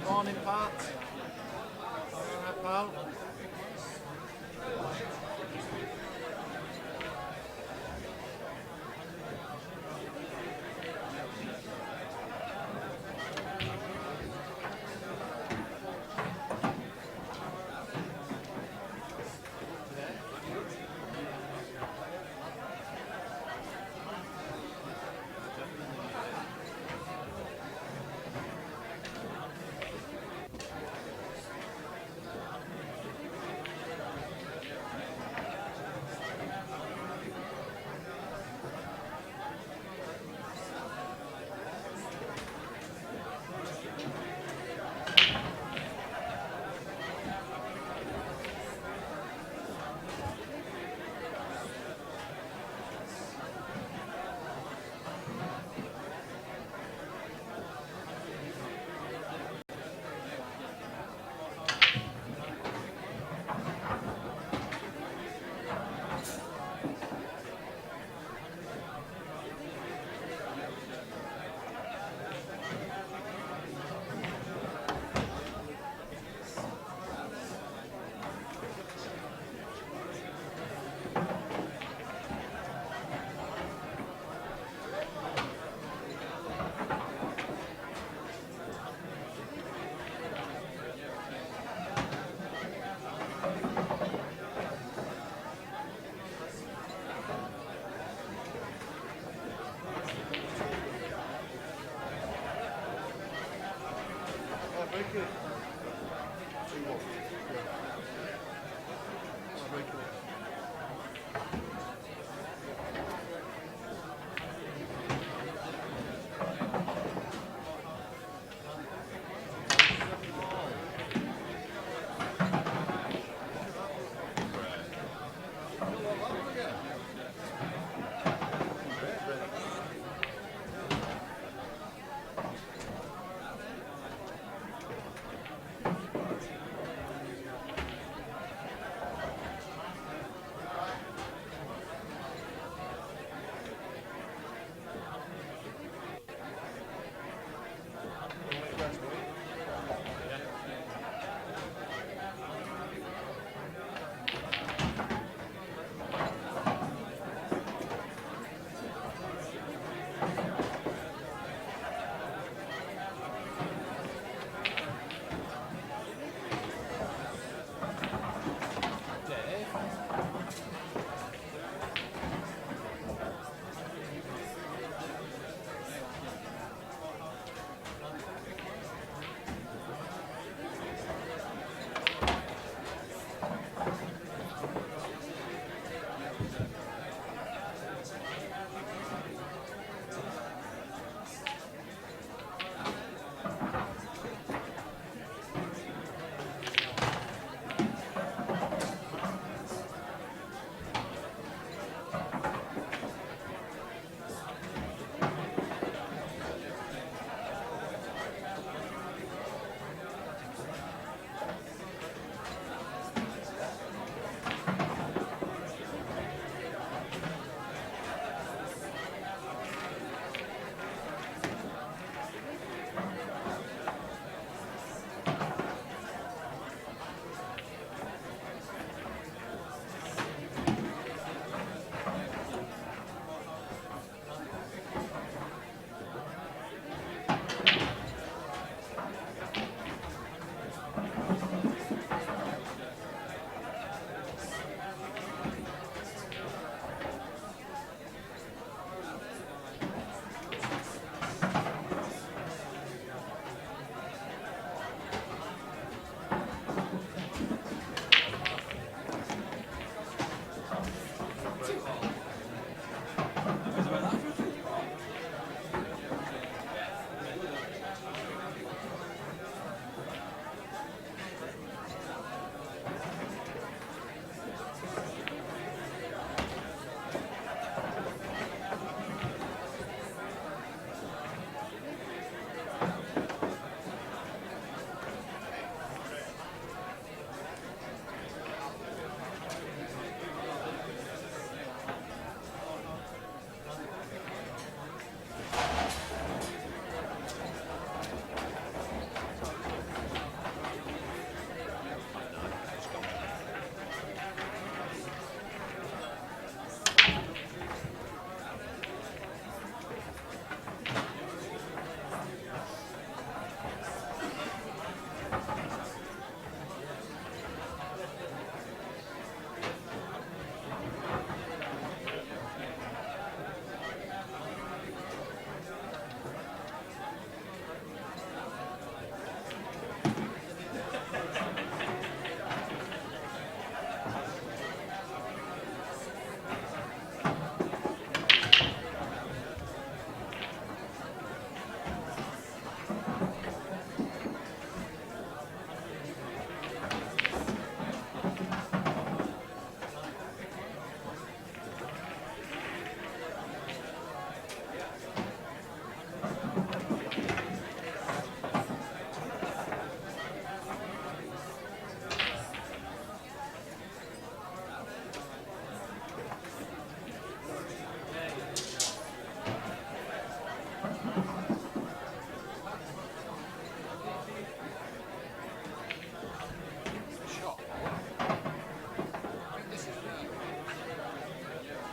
Morning, Pat. All right, pal. Oh, very good. 2-1. Yeah. Oh, very good.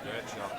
Great shot.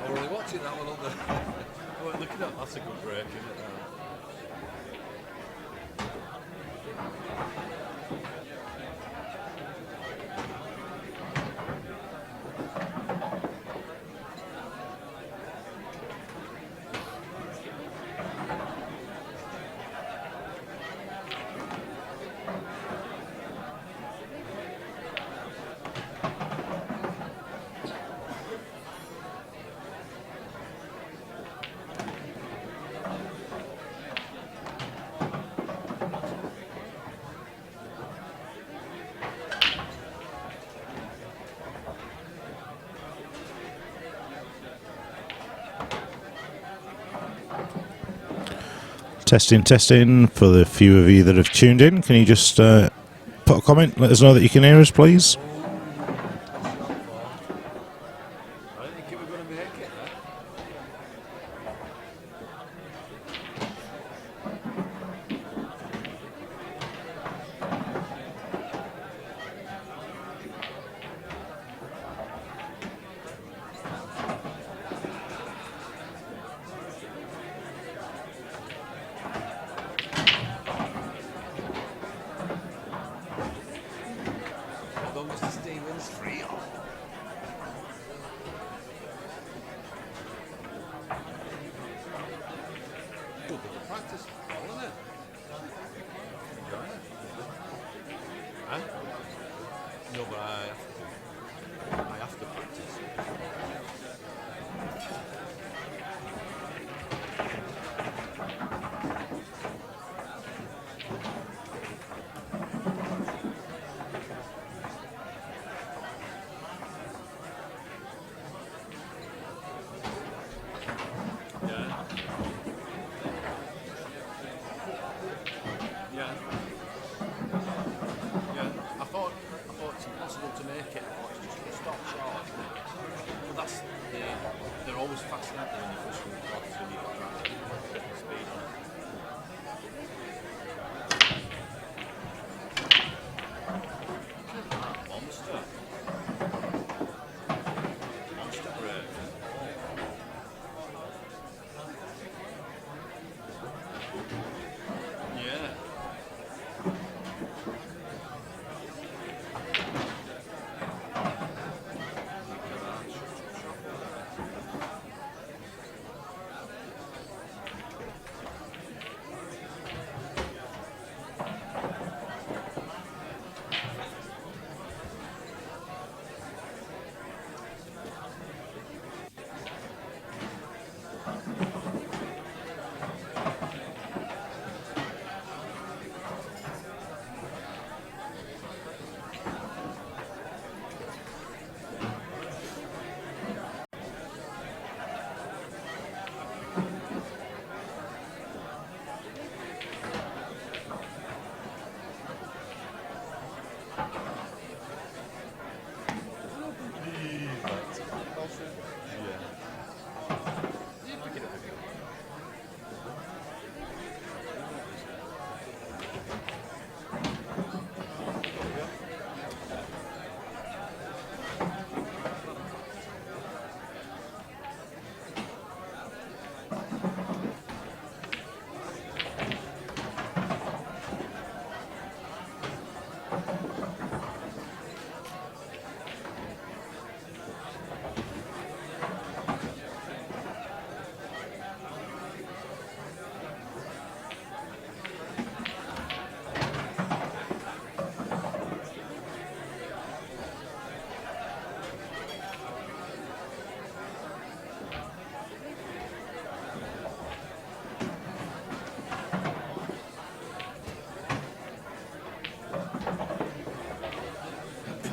I'm really watching that one on the. Look at that, that's a good break, isn't it? Testing, testing. For the few of you that have tuned in, can you just put a comment, let us know that you can hear us, please? I didn't think it was going to make it there. Stevens free off. Good little practice, isn't it? Enjoy it. Huh? No, but I have to practice. Yeah. Yeah. Yeah. I thought it's impossible to make it. I thought it's just going to stop short. But that's they're always fascinating when you first come across and you're trying to get the speed on it. Monster. Monster break. Yeah.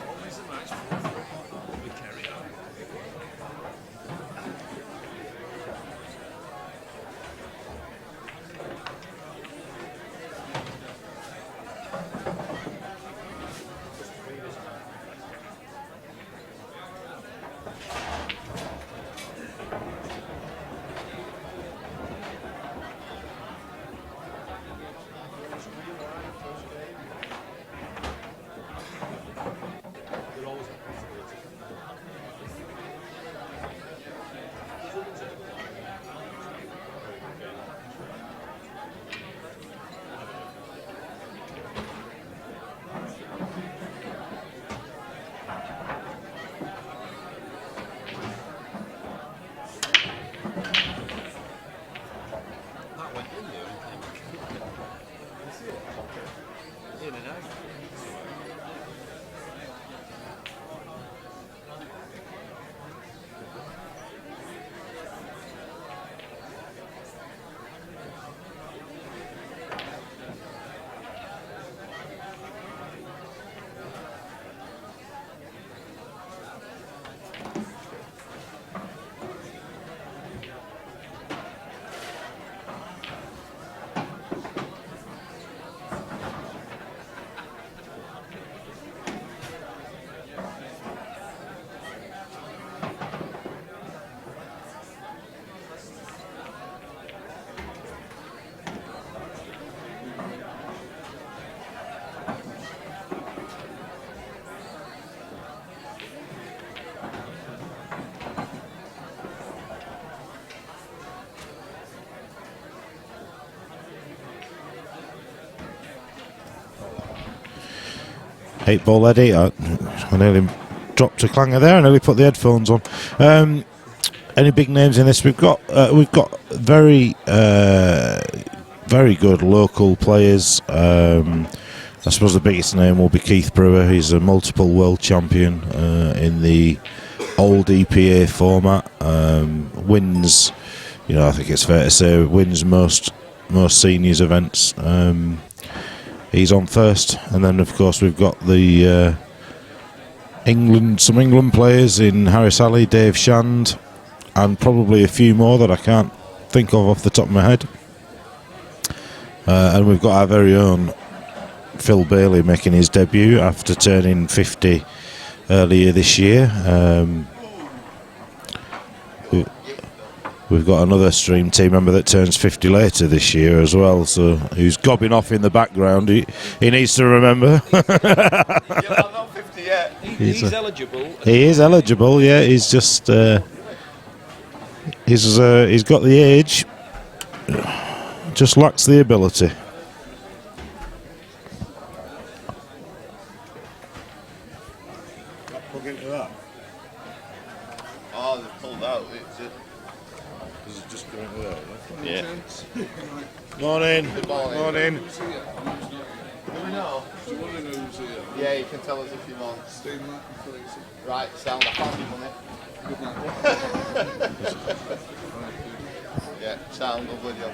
Always a match for we carry on. They're always a possibility. That went in there and came back. You see it? In and out. Eight ball Eddie. I nearly dropped a clanger there. I nearly put the headphones on. Any big names in this? We've got very very good local players. I suppose the biggest name will be Keith Brewer. He's a multiple world champion in the old EPA format. Wins, I think it's fair to say, wins most seniors events. He's on first, and then of course we've got the some England players in Harris Ali, Dave Shand, and probably a few more that I can't think of off the top of my head. And we've got our very own Phil Bailey making his debut after turning 50 earlier this year. We've got another stream team member that turns 50 later this year as well, so who's gobbing off in the background. He needs to remember. Yeah, I'm not 50 yet. He's eligible. He is eligible, yeah. He's just he's got the age, just lacks the ability. Plug into that. Oh, they've pulled out. Does it just go into there? Yeah. Morning. Morning. Do we know? Yeah, you can tell us if you want. Right, sound. I found your money. Yeah, sound. Lovely job.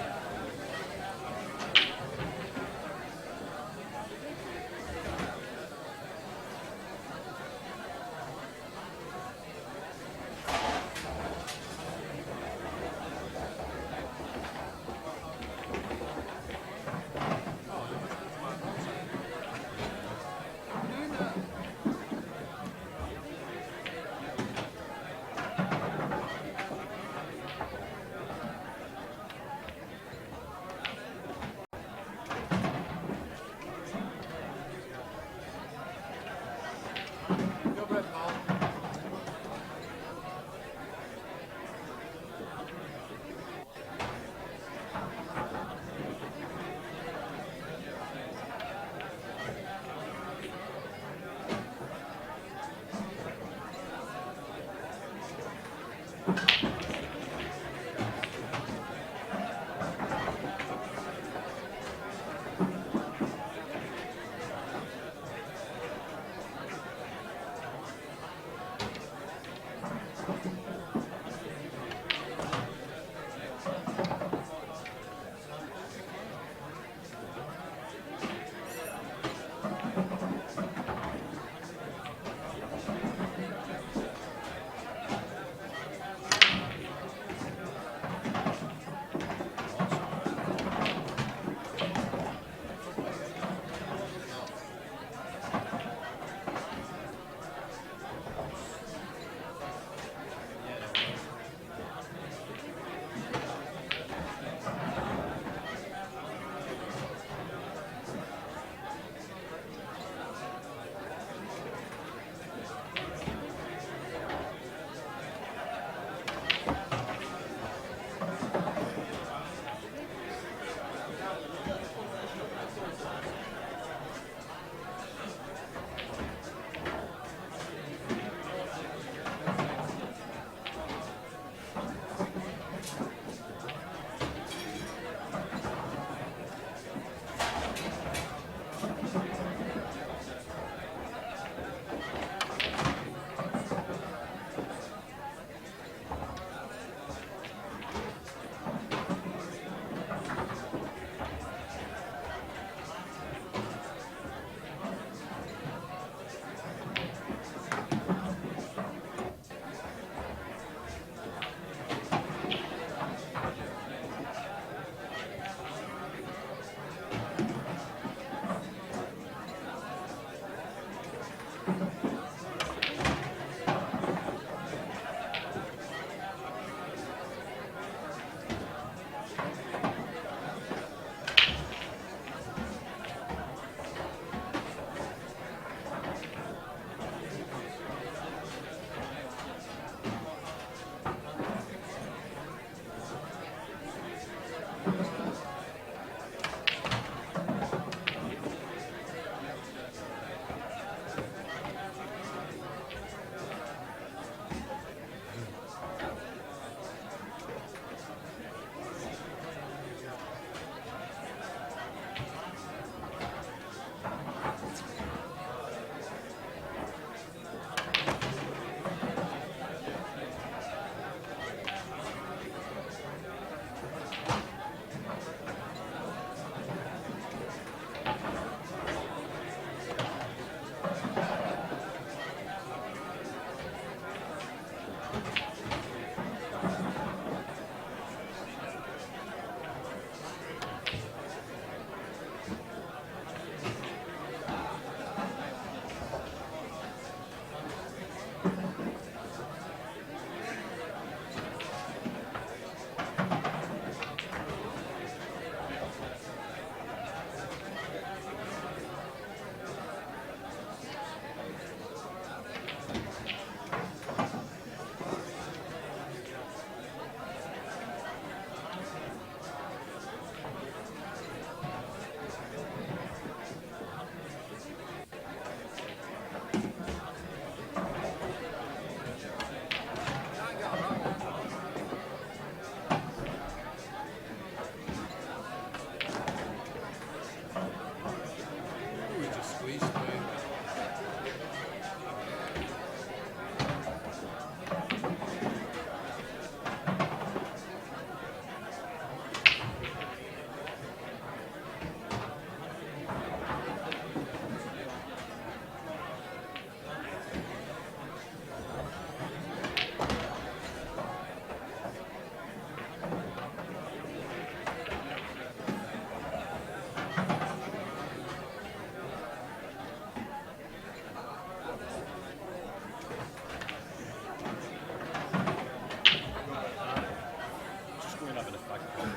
We just squeezed through. Just going having a fag pop.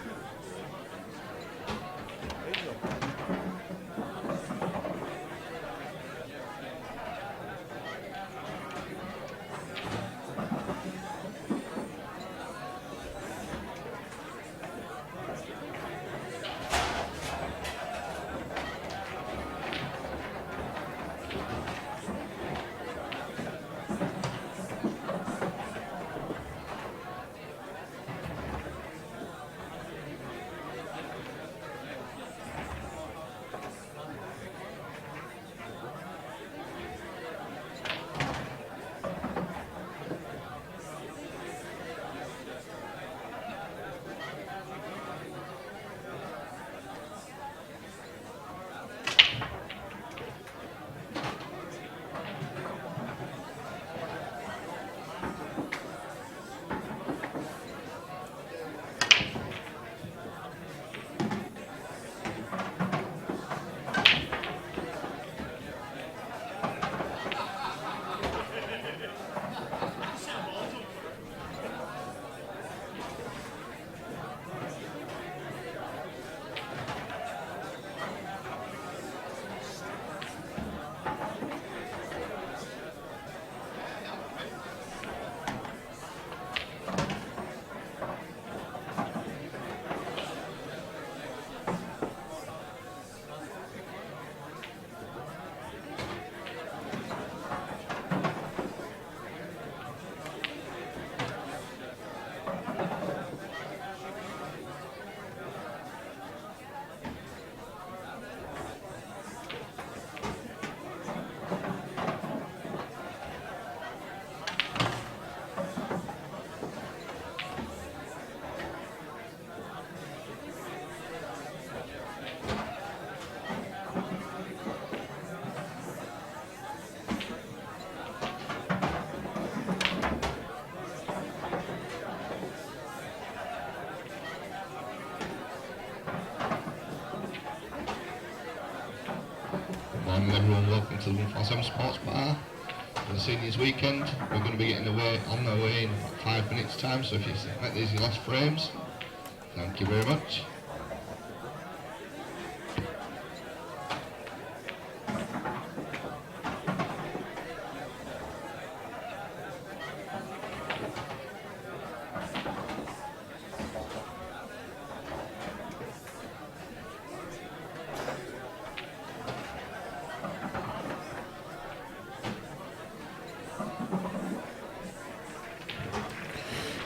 Morning everyone, welcome to the 147 Sports Bar for the seniors weekend. We're going to be getting on their way in about 5 minutes time, so if you select these your last frames, thank you very much.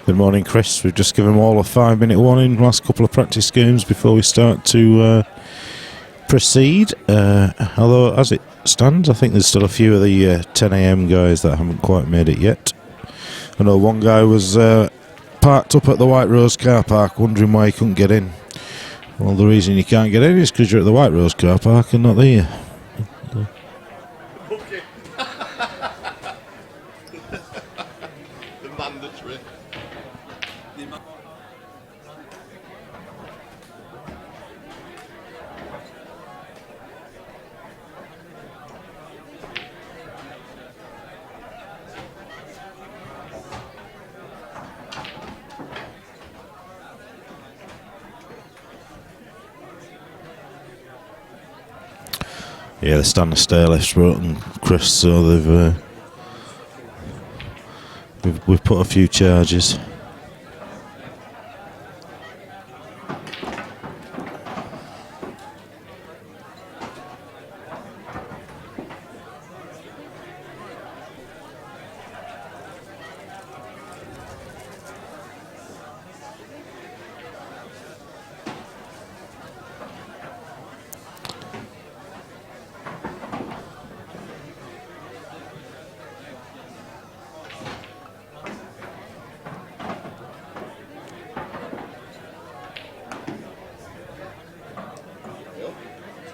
Good morning, Chris. We've just given them all a 5-minute warning. Last couple of practice games before we start to proceed. Although, as it stands, I think there's still a few of the 10 a.m. guys that haven't quite made it yet. I know one guy was parked up at the White Rose car park wondering why he couldn't get in. Well, the reason you can't get in is because you're at the White Rose car park and not there. The mandatory. Yeah, the stand of stairlifts broken, Chris, so we've put a few charges.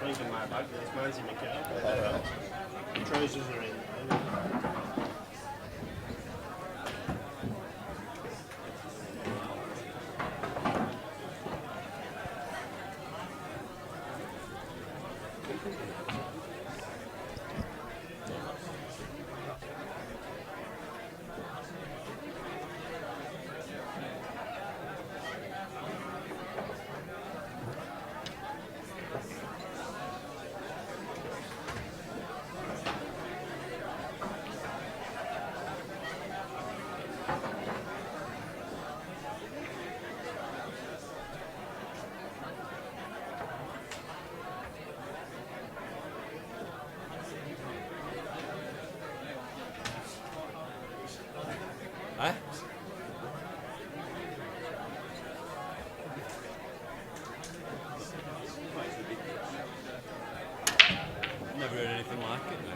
Mine's in my bag, mine's in my car. The trousers are in. Eh? Never heard anything like it, no.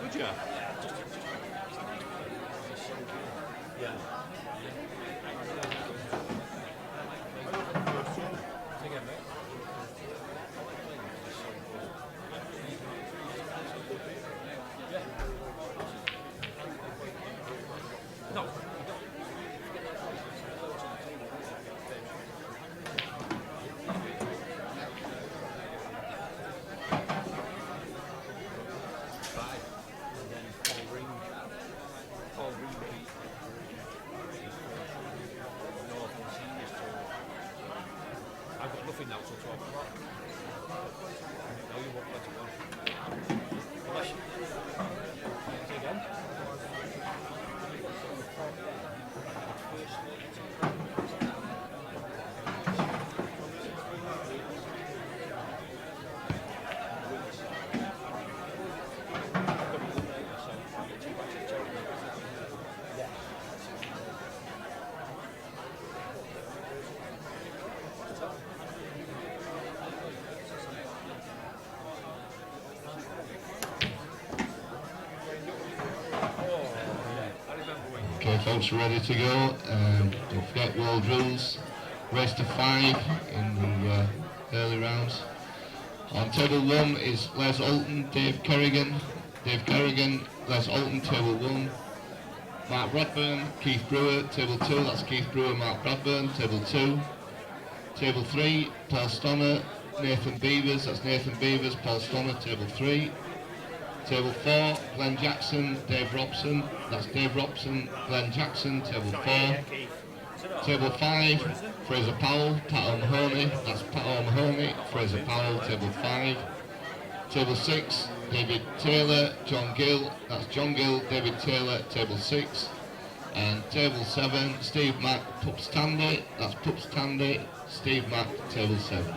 Would you? No. I've got nothing now till 12 o'clock. No, you won't let it go. Bless you. Say again? Okay, folks, we're ready to go. Don't forget world rules. race to 5 in the early rounds. On table 1 is Les Alton, Dave Kerrigan. Dave Kerrigan, Les Alton, table 1. Mark Bradburn, Keith Brewer, table 2, that's Keith Brewer, Mark Bradburn, table 2. Table 3, Paul Stonner, Nathan Beavers, that's Nathan Beavers, Paul Stonner, table 3. Table 4, Glenn Jackson, Dave Robson, that's Dave Robson, Glenn Jackson, table 4. Table 5, Fraser Powell, Pat O'Mahony, that's Pat O'Mahony, Fraser Powell, table 5. Table 6, David Taylor, John Gill, that's John Gill, David Taylor, table 6. And table 7, Steve Mack, Pups Tandy, that's Pups Tandy, Steve Mack, table 7.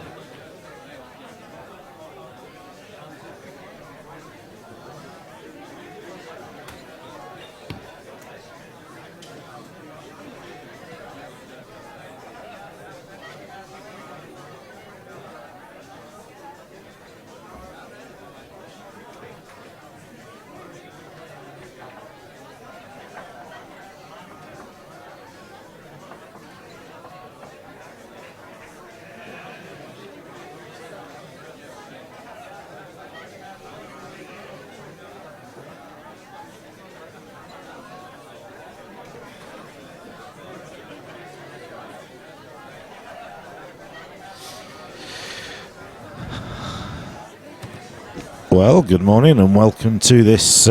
Well, good morning and welcome to this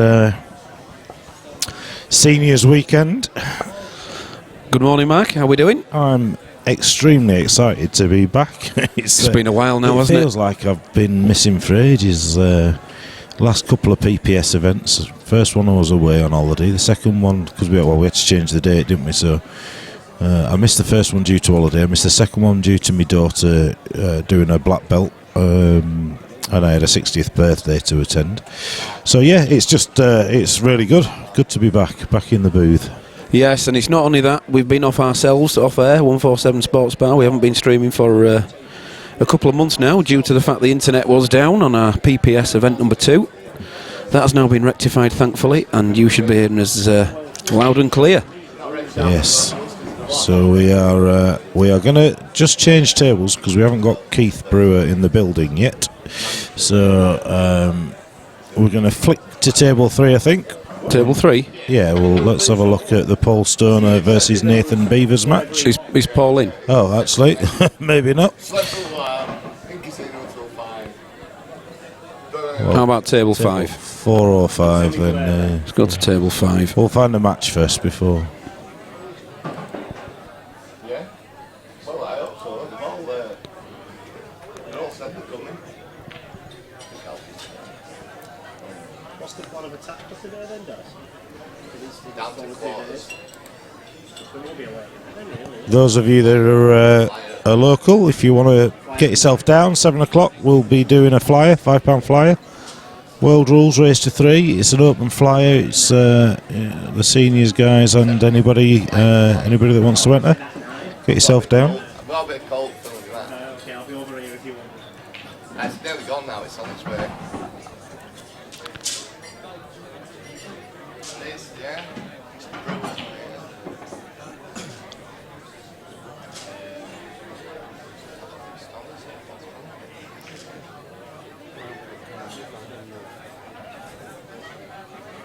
seniors weekend. Good morning, Mark. How are we doing? I'm extremely excited to be back. It's been a while now, hasn't it? It feels like I've been missing for ages. Last couple of PPS events. First one I was away on holiday. The second one, because we had to change the date, didn't we? So I missed the first one due to holiday. I missed the second one due to my daughter doing her black belt. And I had a 60th birthday to attend. So yeah, it's just it's really good to be back in the booth. Yes, and it's not only that, we've been off ourselves, off air, 147 Sports Bar. We haven't been streaming for a couple of months now due to the fact the internet was down on our PPS event number 2. That has now been rectified, thankfully, and you should be hearing us loud and clear. Yes. So we are going to just change tables because we haven't got Keith Brewer in the building yet. So we're going to flick to table 3, I think. Table 3? Yeah, well, let's have a look at the Paul Stoner versus Nathan Beavers match. Is Paul in? Oh, actually, maybe not. Well, how about table 5? 4 or 5, then. Let's go to table 5. We'll find a match first before. What's the plan of attack for today then, Daz? Down to quarters. There will be a way. Those of you that are local, if you want to get yourself down, 7 o'clock, we'll be doing a flyer, £5 flyer. World rules, race to 3. It's an open flyer. It's the seniors guys and anybody that wants to enter. Get yourself down. I've got a bit of cold filling that. Okay, I'll be over here if you want. It's nearly gone now, it's on its way. It's, yeah, it's the Brewers one here.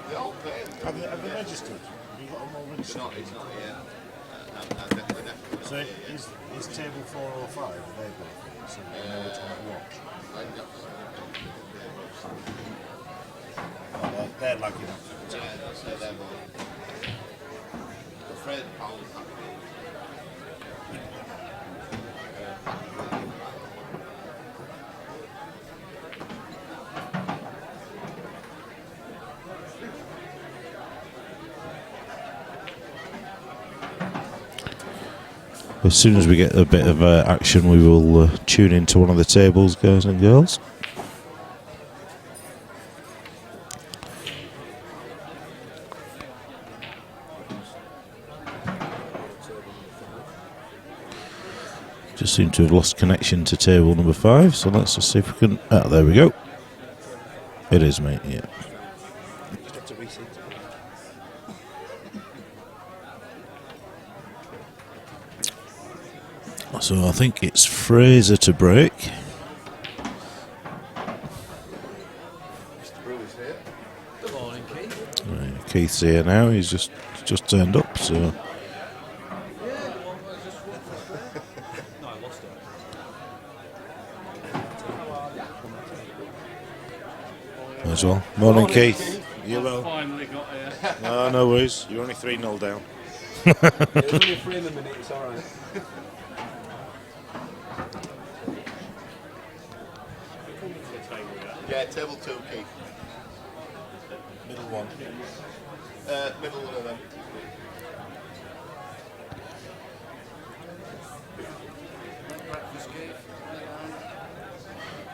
They all pay. Have they registered? Have you got them all registered? It's not yet. Definitely. So is table 4 or 5 available? So you know which one to watch. Oh, they're lagging up. Fred Powell. As soon as we get a bit of action, we will tune into one of the tables, guys and girls. Just seem to have lost connection to table number 5, so let's just see if we can... Ah, there we go. It is, mate, yeah. So I think it's Fraser to break. Mr. Brewer's here. Good morning, Keith. Right, Keith's here now. He's just turned up. So No, I lost it. as well. Morning, Keith. You finally got here. No worries. You're only 3-0 down. It was only 3 in a minute, it's alright. Yeah, table 2, Keith. Middle one. Middle one of them.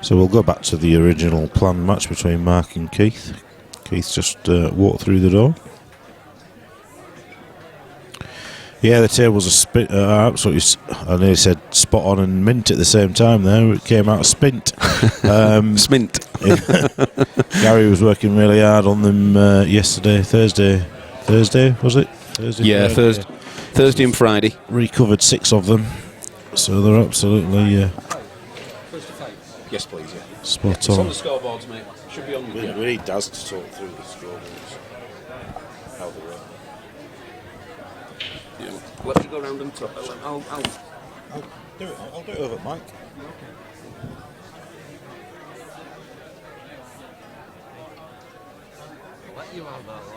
So we'll go back to the original planned match between Mark and Keith. Keith just walked through the door. Yeah, the tables are absolutely, I nearly said spot on and mint at the same time there. It came out spint. Smint. Gary was working really hard on them yesterday, Thursday was it? Thursday, Yeah, Friday. Thursday and Friday. Recovered 6 of them. So they're absolutely Yes, please, yeah. spot It's on on. the scoreboards, mate. Should be on the We need Daz to talk through the scoreboards. How they work. Yeah. Let's go round and talk. I'll I'll do it over at Mike.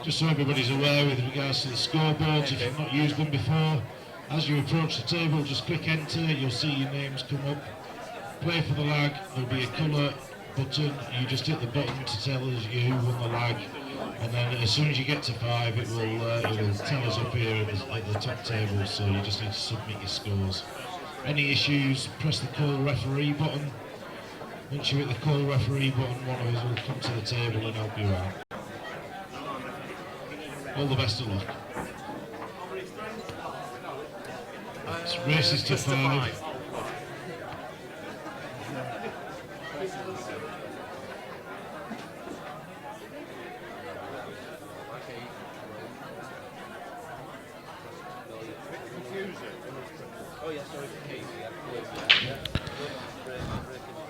Just so everybody's aware with regards to the scoreboards, if you've not used them before, as you approach the table, just click enter, you'll see your names come up. Play for the lag, there'll be a colour button, you just hit the button to tell us who won the lag, and then as soon as you get to 5 it will tell us up here at the top table, so you just need to submit your scores. Any issues, press the call referee button. Once you hit the call referee button, one of us will come to the table and help you out. All the best of luck. It's races to 5.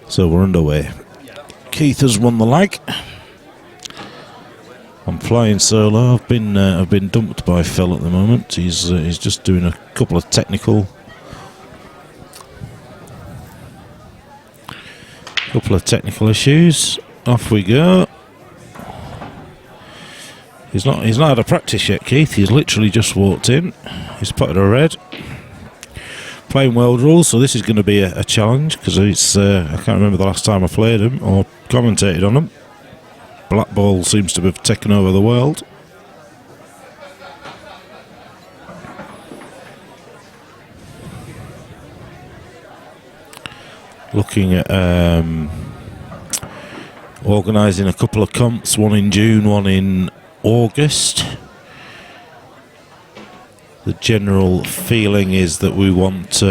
So we're underway. Keith has won the lag. I'm flying solo. I've been dumped by Phil at the moment. He's just doing a couple of technical issues. Off we go. He's not had a practice yet, Keith. He's literally just walked in. He's spotted a red. Playing world rules, so this is going to be a challenge because it's I can't remember the last time I played them or commentated on them. Black Ball seems to have taken over the world. Looking at organising a couple of comps, one in June, one in August. The general feeling is that we want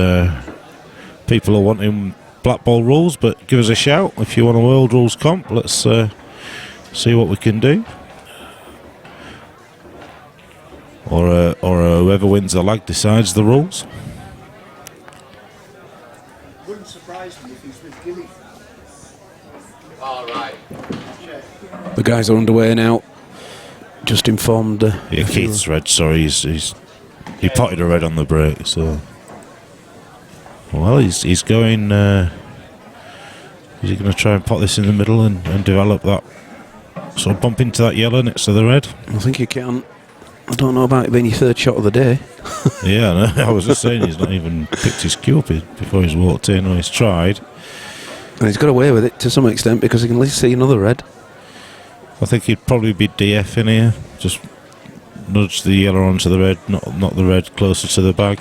people are wanting Black Ball rules, but give us a shout if you want a world rules comp. Let's see what we can do. Or whoever wins the lag decides the rules. Wouldn't surprise me if he's with Gilly. All right. The guys are underway now. Just informed. Yeah, Keith's red. Sorry, he potted a red on the break. So, well, he's going. Is he going to try and pot this in the middle and develop that? So bump into that yellow next to the red. I think you can. I don't know about it being your third shot of the day. Yeah, I know. I was just saying he's not even picked his cue up before he's walked in, or he's tried. And he's got away with it to some extent because he can at least see another red. I think he'd probably be DF in here. Just nudge the yellow onto the red, not the red closer to the bag.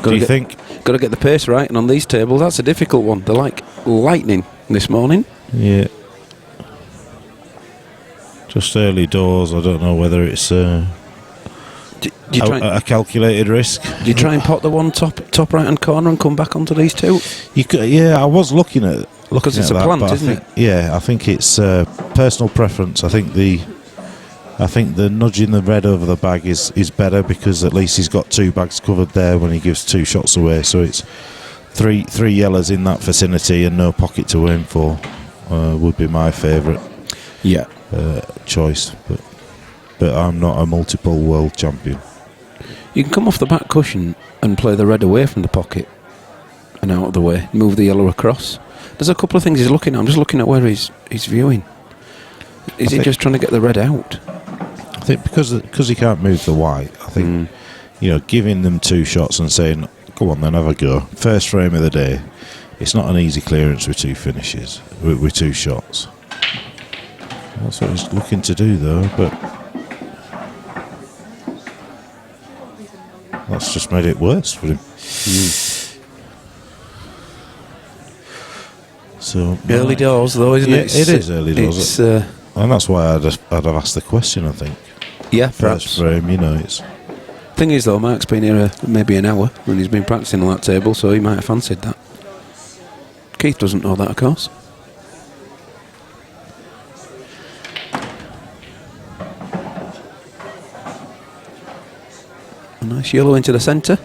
Do you think? Got to get the pace right, and on these tables, that's a difficult one. They're like lightning this morning. Yeah. Just early doors. I don't know whether it's Do you try a calculated risk. do you try and pot the one top right hand corner and come back onto these two? You could, yeah, I was looking at Because it's a that, plant, but isn't I think, it? Yeah, I think it's personal preference. I think the I think the nudging the red over the bag is better because at least he's got 2 bags covered there when he gives 2 shots away. So it's three yellows in that vicinity and no pocket to aim for would be my favourite choice. But I'm not a multiple world champion. You can come off the back cushion and play the red away from the pocket and out of the way. Move the yellow across. There's a couple of things he's looking at. I'm just looking at where he's viewing. Is he just trying to get the red out? I think because he can't move the white, I think giving them 2 shots and saying, "Go on then, have a go." First frame of the day. It's not an easy clearance with 2 finishes, with 2 shots. That's what he's looking to do, though. But that's just made it worse for him. So Early doors, though, isn't it? It is early doors. And that's why I'd have asked the question, I think. Yeah, First perhaps. frame, it's... Thing is, though, Mark's been here maybe an hour and he's been practicing on that table, so he might have fancied that. Keith doesn't know that, of course. A nice yellow into the centre.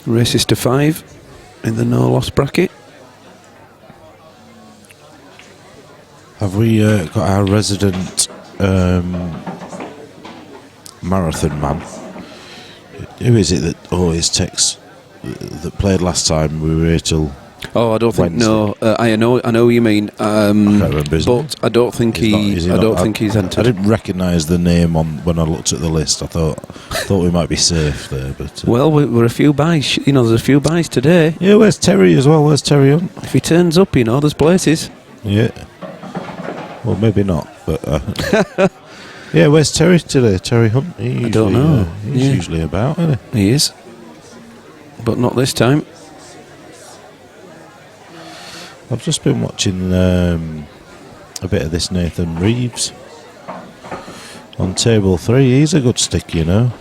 Races to 5 in the no-loss bracket. Have we got our resident marathon man? Who is it that always texts that played last time? We were here till... Oh, I don't think. Wednesday. No, I know what you mean. I can't remember his name. But I don't think Is he I not? don't think he's entered. I didn't recognise the name when I looked at the list. I thought we might be safe there, but Well, we're a few buys. There's a few buys today. yeah. Where's Terry as well? Where's Terry Hunt? If he turns up, there's places. Yeah. Well, maybe not, but yeah. Where's Terry today? Terry Hunt? I don't know. He's usually about, isn't he? He is, but not this time. I've just been watching a bit of this Nathan Reeves on table 3. He's a good stick, Not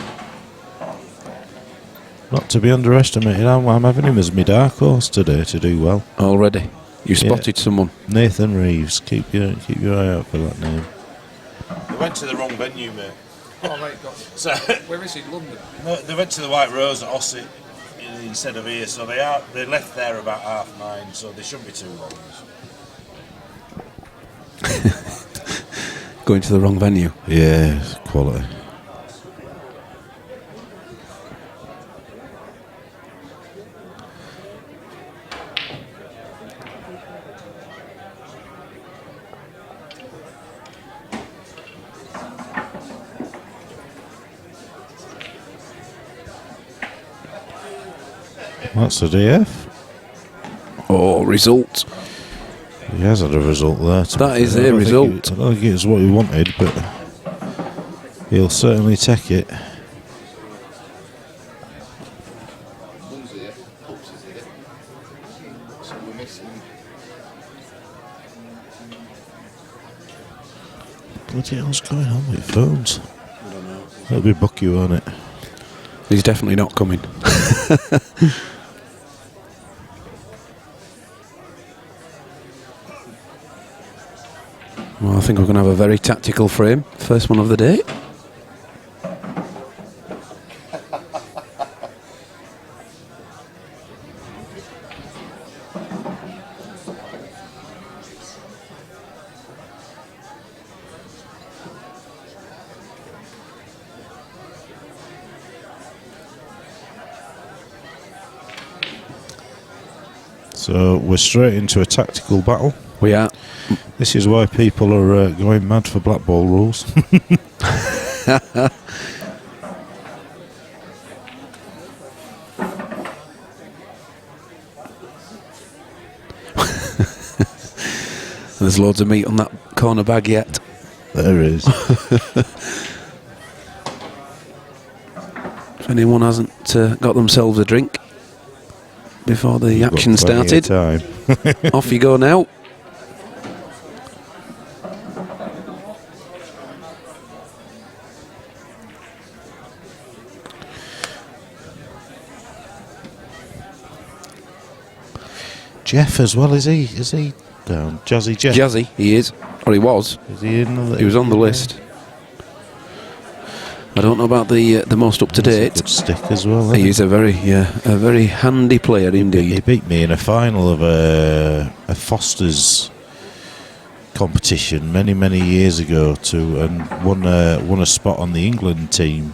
to be underestimated. I'm having him as my dark horse today to do well. Already, you spotted someone. Nathan Reeves. Keep your eye out for that name. They went to the wrong venue, mate. Oh, right, So where is he? London? no, they went to the White Rose at Ossett instead of here. So they left there about 9:30. So they shouldn't be too long. Going to the wrong venue. Yeah, quality. That's the DF. Oh, result. He has had a result there. That is a result. I don't think it's what he wanted, but he'll certainly take it. Mum's here, Pups is here. So we're missing. Bloody hell's going on with phones? I don't know. It'll be Bucky, won't it? He's definitely not coming. Well, I think we're going to have a very tactical frame. First one of the day. So we're straight into a tactical battle. We are. This is why people are going mad for black ball rules. There's loads of meat on that corner bag yet. There is. If anyone hasn't got themselves a drink before the You've got action plenty of started, time. off you go now. Jeff as well, is he? Is he down? Jazzy Jeff? Jazzy, he is. Or he was. Is he in the, He was on the list. I don't know about the most up to date. Good stick as well. Isn't He is a very handy player He indeed. beat me in a final of a Foster's competition many years ago and won a spot on the England team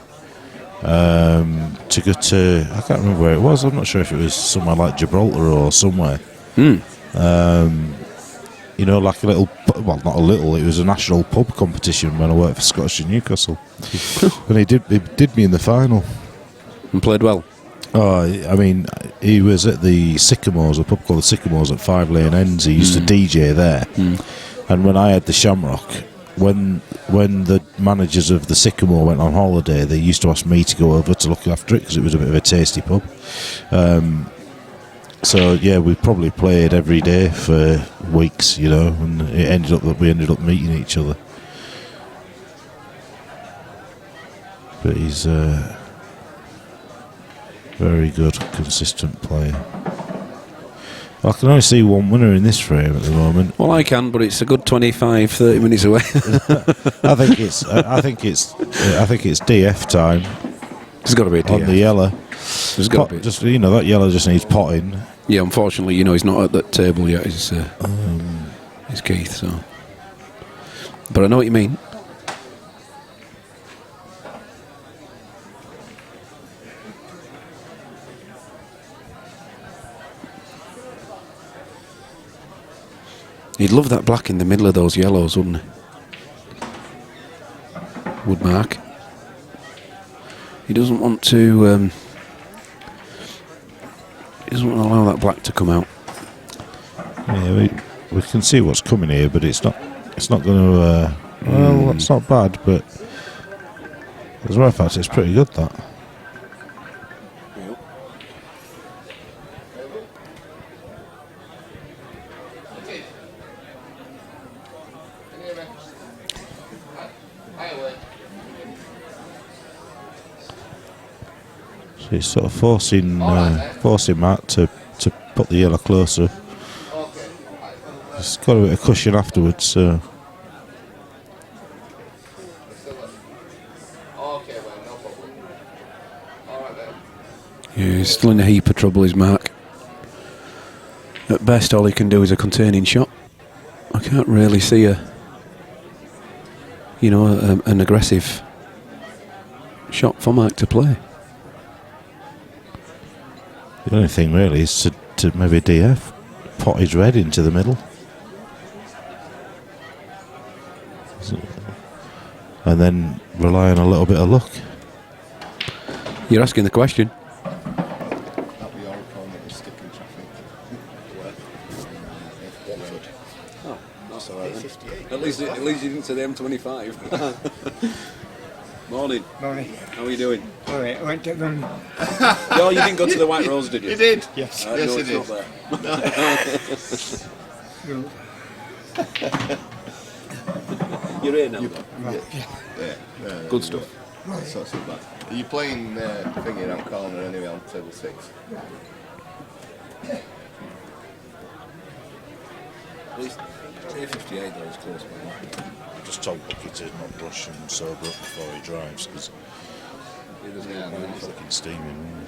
to go to, I can't remember where it was. I'm not sure if it was somewhere like Gibraltar or somewhere. You know, like a little, well, not a little, it was a national pub competition when I worked for Scottish in Newcastle. And he did me in the final. And played well. Oh, I mean, he was at the Sycamores, a pub called the Sycamores at 5 Lane Ends. He used to DJ there. And when I had the Shamrock, when the managers of the Sycamore went on holiday, they used to ask me to go over to look after it because it was a bit of a tasty pub. So yeah, we probably played every day for weeks, you know, and it ended up that we ended up meeting each other. But he's a very good, consistent player. I can only see one winner in this frame at the moment. Well, I can, but it's a good 25-30 minutes away. I think it's DF time. There's got to be a DF. On the yellow. There's got to be. Just, you know, that yellow just needs potting. Yeah, unfortunately, you know, he's not at that table yet. He's Keith, so. But I know what you mean. He'd love that black in the middle of those yellows, wouldn't he? Would Mark. He doesn't want to. He doesn't want to allow that black to come out. Yeah, we can see what's coming here, but it's not going to. Well, that's not bad, but as a matter of fact, it's pretty good. That. So he's sort of forcing Matt to put the yellow closer. He's got a bit of cushion afterwards, so. Yeah, he's still in a heap of trouble, is Mark. At best, all he can do is a containing shot. I can't really see an aggressive shot for Mark to play. The only thing really is to maybe DF, pot his red into the middle. And then rely on a little bit of luck. You're asking the question. That'll be your opponent is sticking traffic. Oh, that's all right. At least you didn't say the M25. Morning. Morning. How are you doing? All right, I went to them. No, you didn't go to the White Rose, did you? You did? Yes. Yes, no, you it's did. not there. You're here now, though. Yeah. Good stuff. That's not so bad. Are you playing thingy around corner anyway on table 6? At least 58 though is close by. Just told Bucky to not brush and sober up before he drives because he doesn't have he's looking steaming.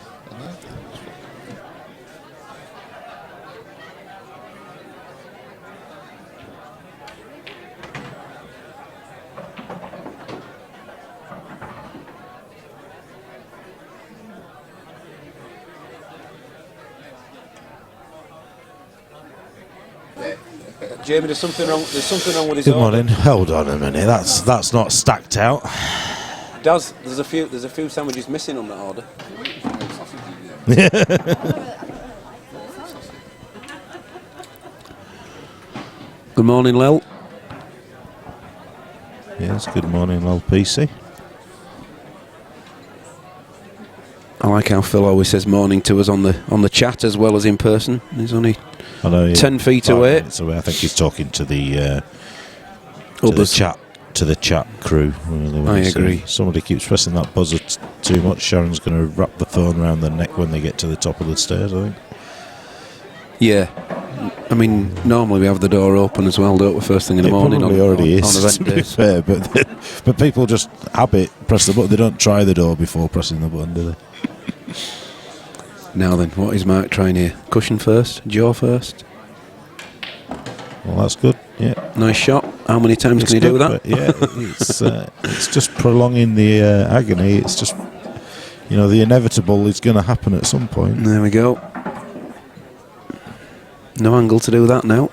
Jamie, there's something wrong with his Good order. morning. Hold on a minute. That's not stacked out. Daz, there's a few sandwiches missing on that order. Good morning, Lel. Yes. Good morning, Lol PC. I like how Phil always says morning to us on the chat as well as in person. He's only I know, yeah, 10 feet 5 away. minutes away. I think he's talking to the Others. chat crew. Really, I agree. Somebody keeps pressing that buzzer too much. Sharon's going to wrap the phone around their neck when they get to the top of the stairs, I think. Yeah, I mean, normally we have the door open as well, don't we? First thing in the It morning. probably already is, on event to be days. fair, but people just habit press the button. They don't try the door before pressing the button, do they? Now then, what is Mark trying here? Cushion first, jaw first. Well, that's good. Yeah, Nice shot. How many times It's can you do good, that? but yeah, it's just prolonging the agony. It's just, the inevitable is going to happen at some point. There we go. No angle to do that now.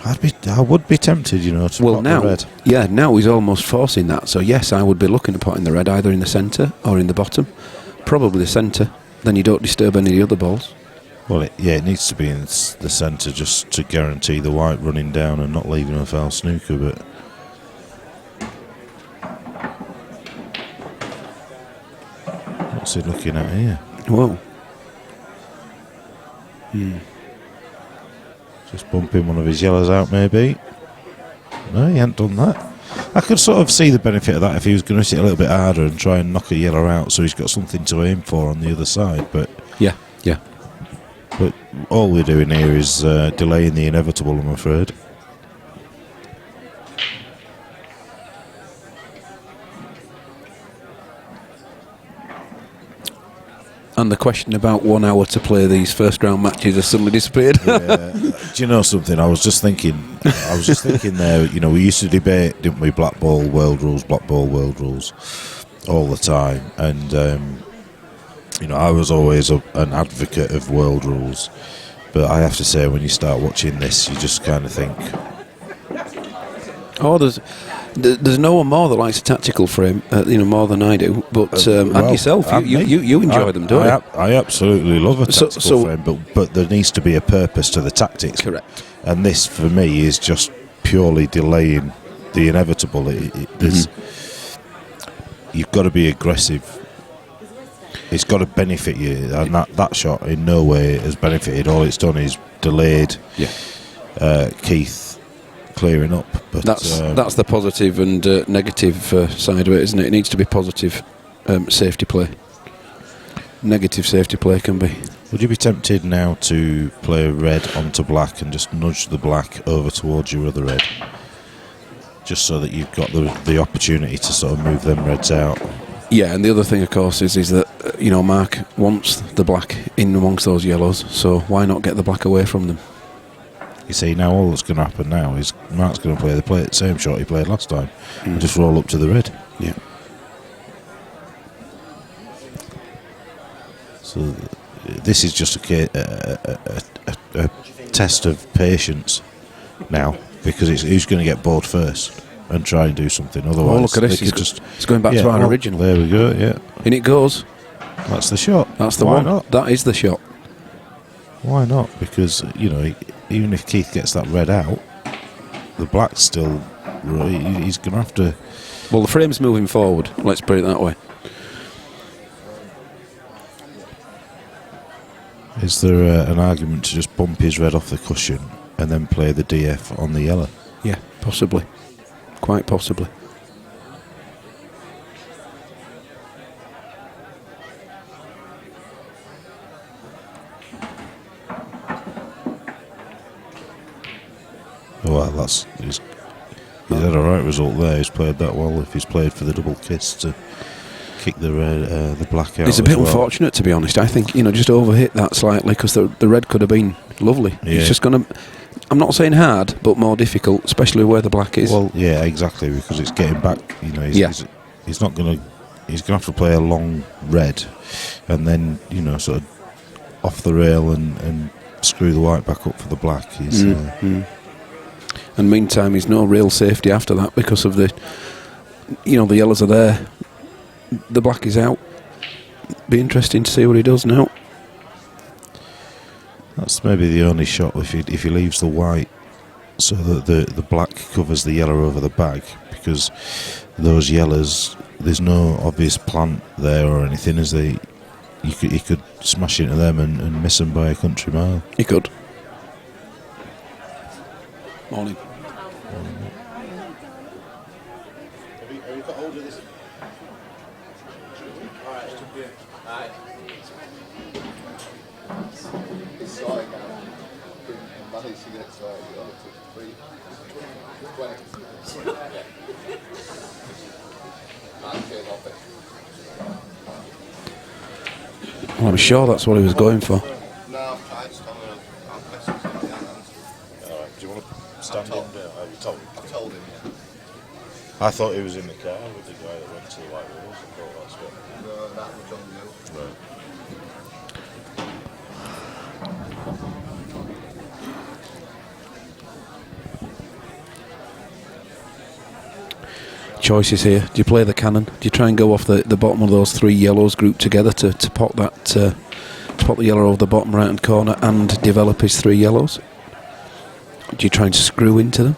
I would be tempted, to Well, pop now, the red. yeah, now he's almost forcing that. So yes, I would be looking at putting the red either in the centre or in the bottom. Probably the centre. Then you don't disturb any of the other balls. Well, it needs to be in the centre just to guarantee the white running down and not leaving a foul snooker. But what's he looking at here? Whoa. Just bumping one of his yellows out, maybe. No, he hadn't done that. I could sort of see the benefit of that if he was going to hit it a little bit harder and try and knock a yellow out, so he's got something to aim for on the other side. But Yeah. all we're doing here is delaying the inevitable, I'm afraid. And the question about 1 hour to play these first round matches has suddenly disappeared. Do you know something? I was just thinking there, we used to debate, didn't we, black ball, world rules, all the time. And, I was always an advocate of world rules. But I have to say, when you start watching this, you just kind of think... Oh, there's no one more that likes a tactical frame, more than I do. But and yourself, you enjoy them, don't you? I absolutely love a tactical So- frame, but there needs to be a purpose to the tactics. Correct. And this, for me, is just purely delaying the inevitable. You've got to be aggressive. It's got to benefit you, and that shot in no way has benefited. All it's done is delayed Keith clearing up. But That's the positive and negative side of it, isn't it? It needs to be positive safety play. Negative safety play can be. Would you be tempted now to play red onto black and just nudge the black over towards your other red? Just so that you've got the opportunity to sort of move them reds out. Yeah, and the other thing, of course, is that Mark wants the black in amongst those yellows, so why not get the black away from them? You see, now all that's going to happen now is Mark's going to play the same shot he played last time and just roll up to the red. Yeah. So this is just a test of patience now, because it's who's going to get bored first and try and do something. Otherwise, look at this. they could just... It's going back to our original. There we go, yeah. In it goes. That's the shot. That's the Why one. not? That is the shot. Why not? Because, even if Keith gets that red out, the black's still... He's going to have to... Well, the frame's moving forward. Let's put it that way. Is there an argument to just bump his red off the cushion and then play the DF on the yellow? Yeah, possibly. Quite possibly. Well, he's had a right result there. He's played that well. If he's played for the double kiss to kick the black out. It's a bit as well. unfortunate, to be honest. I think just overhit that slightly, because the red could have been lovely. Yeah. It's just going to, I'm not saying hard, but more difficult, especially where the black is. Well, yeah, exactly, because it's getting back. He's not going to. He's going to have to play a long red, and then sort of off the rail and screw the white back up for the black. And meantime, he's no real safety after that, because of the yellows are there, the black is out. Be interesting to see what he does now. That's maybe the only shot if he leaves the white so that the black covers the yellow over the bag, because those yellows, there's no obvious plant there or anything, is there? He could smash into them and miss them by a country mile. He could. Morning. Have you got hold of this? Alright. It's sorted now. managed to get it sorted. It only took 3, 20. Yeah. Man came off it. Well, I'm sure that's what he was going for. No, I've tried to tell him. I've messaged him. Alright, do you want to stand in there? Have you told him? I told him, yeah. I thought he was in the car with the guy that went to the White Rose. I thought that's what. No, that was on you. Right. Choices here. Do you play the cannon? Do you try and go off the bottom of those 3 yellows grouped together to pot that to pot the yellow over the bottom right hand corner and develop his 3 yellows? Do you try and screw into them?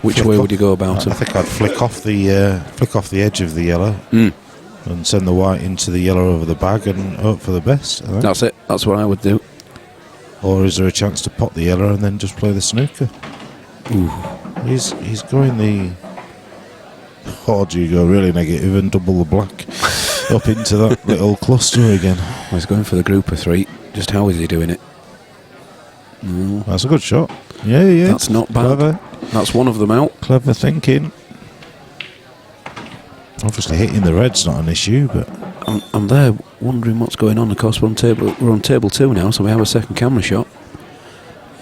Which Flick way off. would you go about I them? think I'd flick off the edge of the yellow and send the white into the yellow over the bag and hope for the best. I think. That's it. That's what I would do. Or is there a chance to pot the yellow and then just play the snooker? Ooh. He's going the. Or do you go really negative and double the black up into that little cluster again? Well, he's going for the group of 3. Just how is he doing it? No. That's a good shot. Yeah. That's not bad. Clever. That's one of them out. Clever thinking. Obviously hitting the red's not an issue, but I'm there wondering what's going on. Of course, we're on table 2 now, so we have a second camera shot.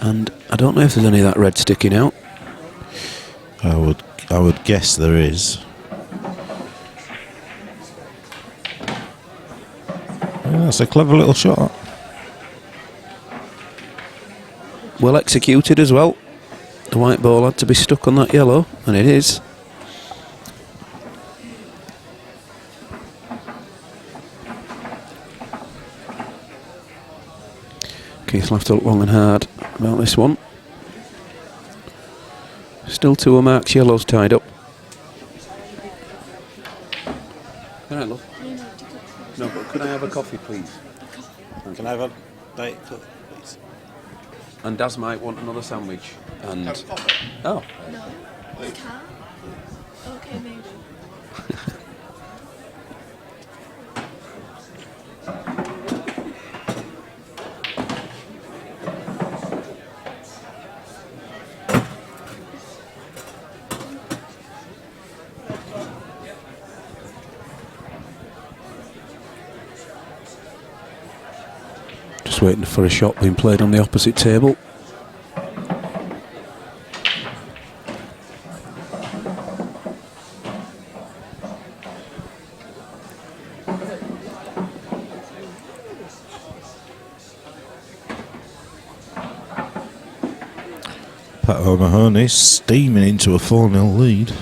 And I don't know if there's any of that red sticking out. I would guess there is. Yeah, that's a clever little shot. Well executed as well. The white ball had to be stuck on that yellow, and it is. Keith will have to look long and hard about this one. Still 2 of Mark's yellows tied up. Can I look? No, but could I have a coffee, please? Can I have a Diet Coke, please? And Daz might want another sandwich. And oh, No. You can't? Okay, maybe. just waiting for a shot being played on the opposite table. Pat O'Mahony steaming into a 4-0 lead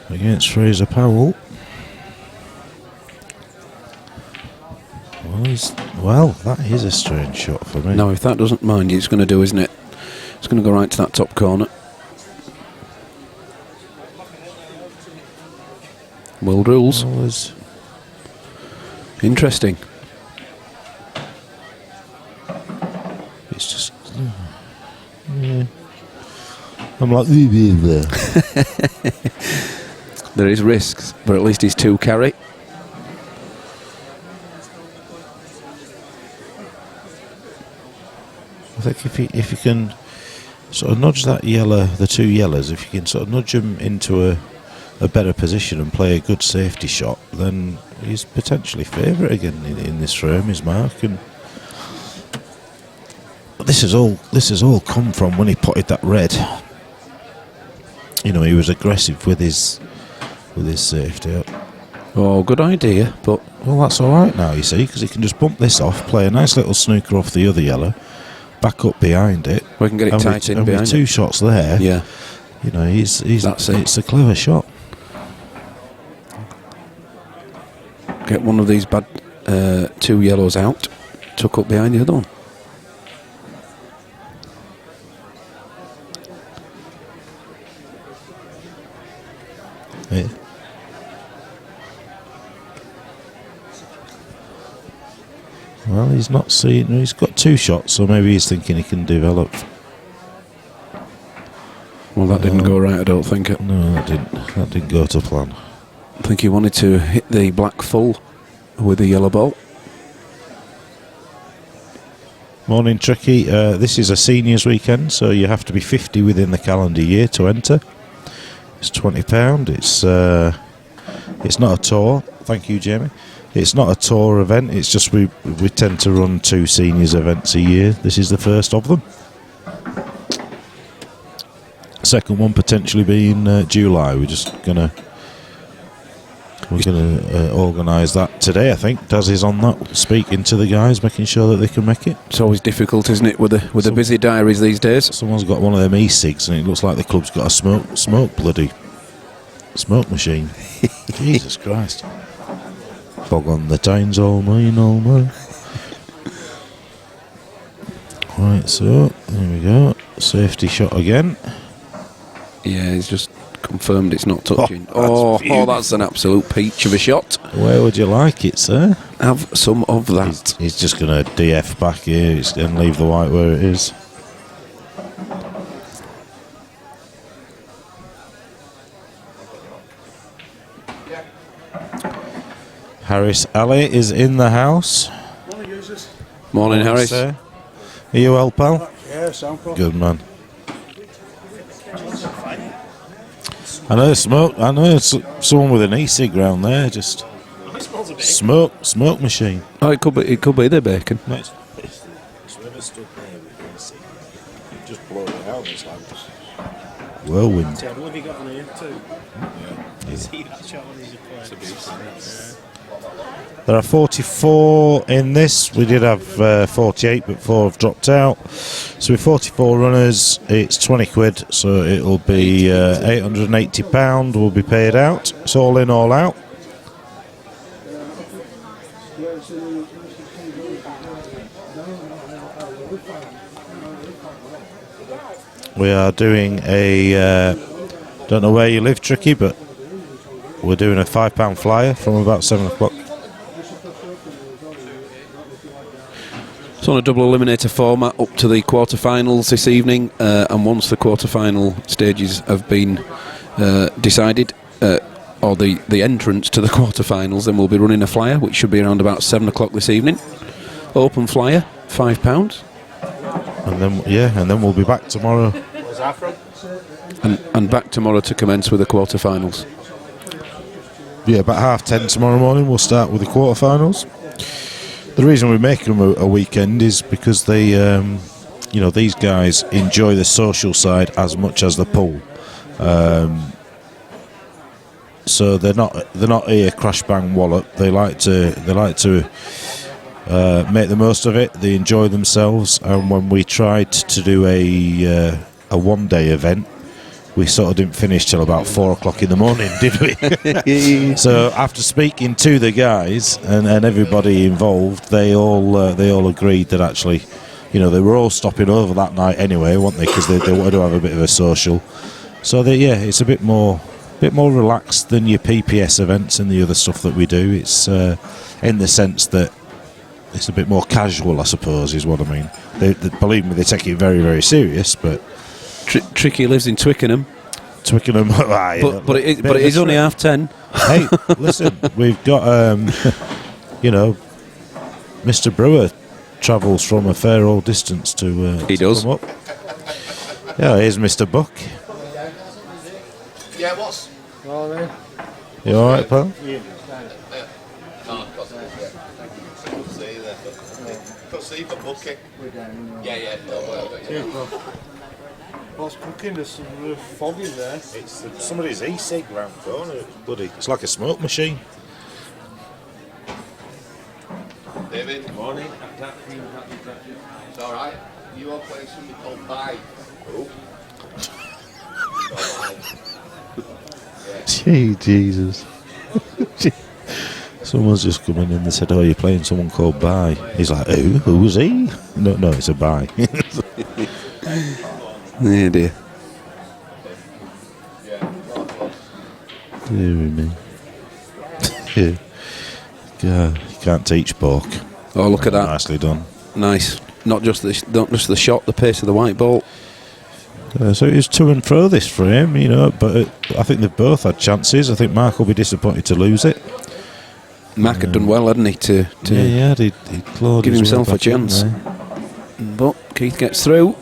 against Fraser Powell. Well, that is a strange shot for me. Now, if that doesn't mind you, it's going to do, isn't it? It's going to go right to that top corner. World rules. Well, Interesting. it's just. Yeah. I'm like, there. There is risks, but at least he's 2 carry. I think if you can sort of nudge that yellow, the 2 yellows, if you can sort of nudge them into a better position and play a good safety shot, then he's potentially favourite again in this frame, is Mark. And this has all come from when he potted that red. You know, he was aggressive with his safety up. Oh, good idea, but Well, that's all right now, you see, because he can just bump this off, play a nice little snooker off the other yellow, back up behind it. we can get it and tight in with behind 2 it. shots there, Yeah, you know, he's That's it. it's a clever shot. get one of these bad 2 yellows out, tuck up behind the other one. Yeah. Well, he's not seen. He's got 2 shots, so maybe he's thinking he can develop. Well, that didn't go right, I don't think. No, that didn't go to plan. I think he wanted to hit the black full with the yellow ball. Morning, Tricky. This is a seniors weekend, so you have to be 50 within the calendar year to enter. It's £20. It's not a tour. Thank you, Jamie. It's not a tour event. It's just we tend to run 2 seniors events a year. This is the first of them. Second one potentially being July. We're gonna organise that today. I think Daz is on that, speaking to the guys, making sure that they can make it. It's always difficult, isn't it, with the busy diaries these days? Someone's got one of them e-cigs, and it looks like the club's got a smoke smoke machine. Jesus Christ! Fog on the town's all mine, all mine. Right, so there we go. Safety shot again. Yeah, he's just confirmed it's not touching. Oh, That's an absolute peach of a shot. Where would you like it, sir? Have some of that. He's just going to DF back here and leave the white where it is. Harris Ali is in the house. Morning, Harris. Sir. Are you well, pal? Yeah, sound cool. Good man. I know smoke. I know someone with an e-cig round there. Just smoke machine. Oh, it could be the bacon. Nice. Just blow it out. It's like whirlwind. What have you got on here too? Yeah. See that shot when he's playing? There are 44 in this. We did have 48, but 4 have dropped out. So with 44 runners, it's 20 quid. So it'll be £880 will be paid out. It's all in, all out. We are doing a, don't know where you live, Tricky, but we're doing a £5 flyer from about 7 o'clock. It's on a double eliminator format up to the quarterfinals this evening, and once the quarterfinal stages have been decided, or the entrance to the quarterfinals, then we'll be running a flyer, which should be around about 7 o'clock this evening. Open flyer, £5. And then we'll be back tomorrow. Where's that from? And back tomorrow to commence with the quarterfinals. Yeah, about 10:30 tomorrow morning we'll start with the quarterfinals. The reason we make them a weekend is because they, these guys enjoy the social side as much as the pool. So they're not here crash bang wallop. They like to make the most of it. They enjoy themselves. And when we tried to do a one-day event, we sort of didn't finish till about 4 o'clock in the morning, did we? So after speaking to the guys and everybody involved, they all agreed that actually, they were all stopping over that night anyway, weren't they? Because they wanted to have a bit of a social. So it's a bit more relaxed than your PPS events and the other stuff that we do. It's in the sense that it's a bit more casual, I suppose, is what I mean. They believe me, they take it very, very serious, but. Tricky lives in Twickenham. Twickenham, but it is only 10:30. Hey, listen, we've got Mr. Brewer travels from a fair old distance to he does come up. Yeah, here's Mr. Buck. Yeah, what's? You all right, pal? Yeah. Oh, couldn't see there. Couldn't see for booking. Yeah. What's cooking? There's some fog in there. It's somebody's e-cig round the corner, buddy. It's like a smoke machine. David. Morning. It's all right. You are playing something called Bye. Oh. Gee, Jesus. Someone's just come in and they said, "Oh, you're playing someone called Bye." He's like, "Who? Who's he?" No, it's a Bye. Yeah, dear. Dear me. Yeah. God, you can't teach pork. Oh, look at that! Nicely done. Nice. Not just the shot, the pace of the white ball. So it was to and fro this for him, but I think they've both had chances. I think Mark will be disappointed to lose it. Mark had done well, hadn't he, to he'd clawed give his way himself a back in chance. there. But Keith gets through.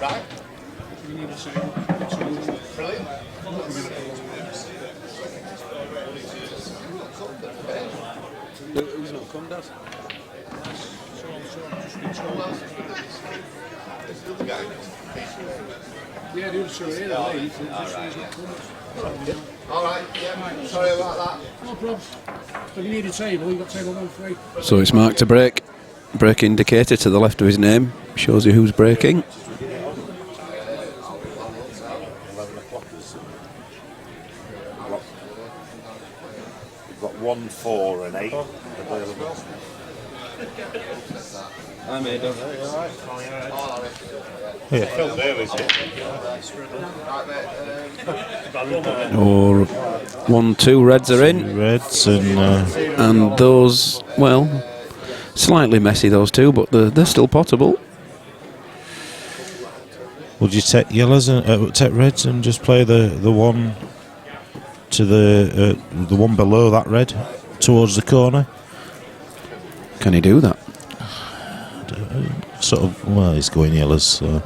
Right. Brilliant. Who's not come, Daz? This is the other guy. Yeah, the other two here, the leads. All right, yeah, sorry about that. No problem. If you need a table, you've got table 1 3. So it's marked to break. Break indicator to the left of his name. Shows you who's breaking. 11 o'clock is. We've got 1, 4 and 8 available. I made them. Yeah, Phil Davies here. Or 1, 2 reds are in. Reds and And those, well, slightly messy those two, but they're still potable. would you take yellows and take reds and just play the one to the one below that red towards the corner? Can he do that? Sort of. Well, he's going yellows. So.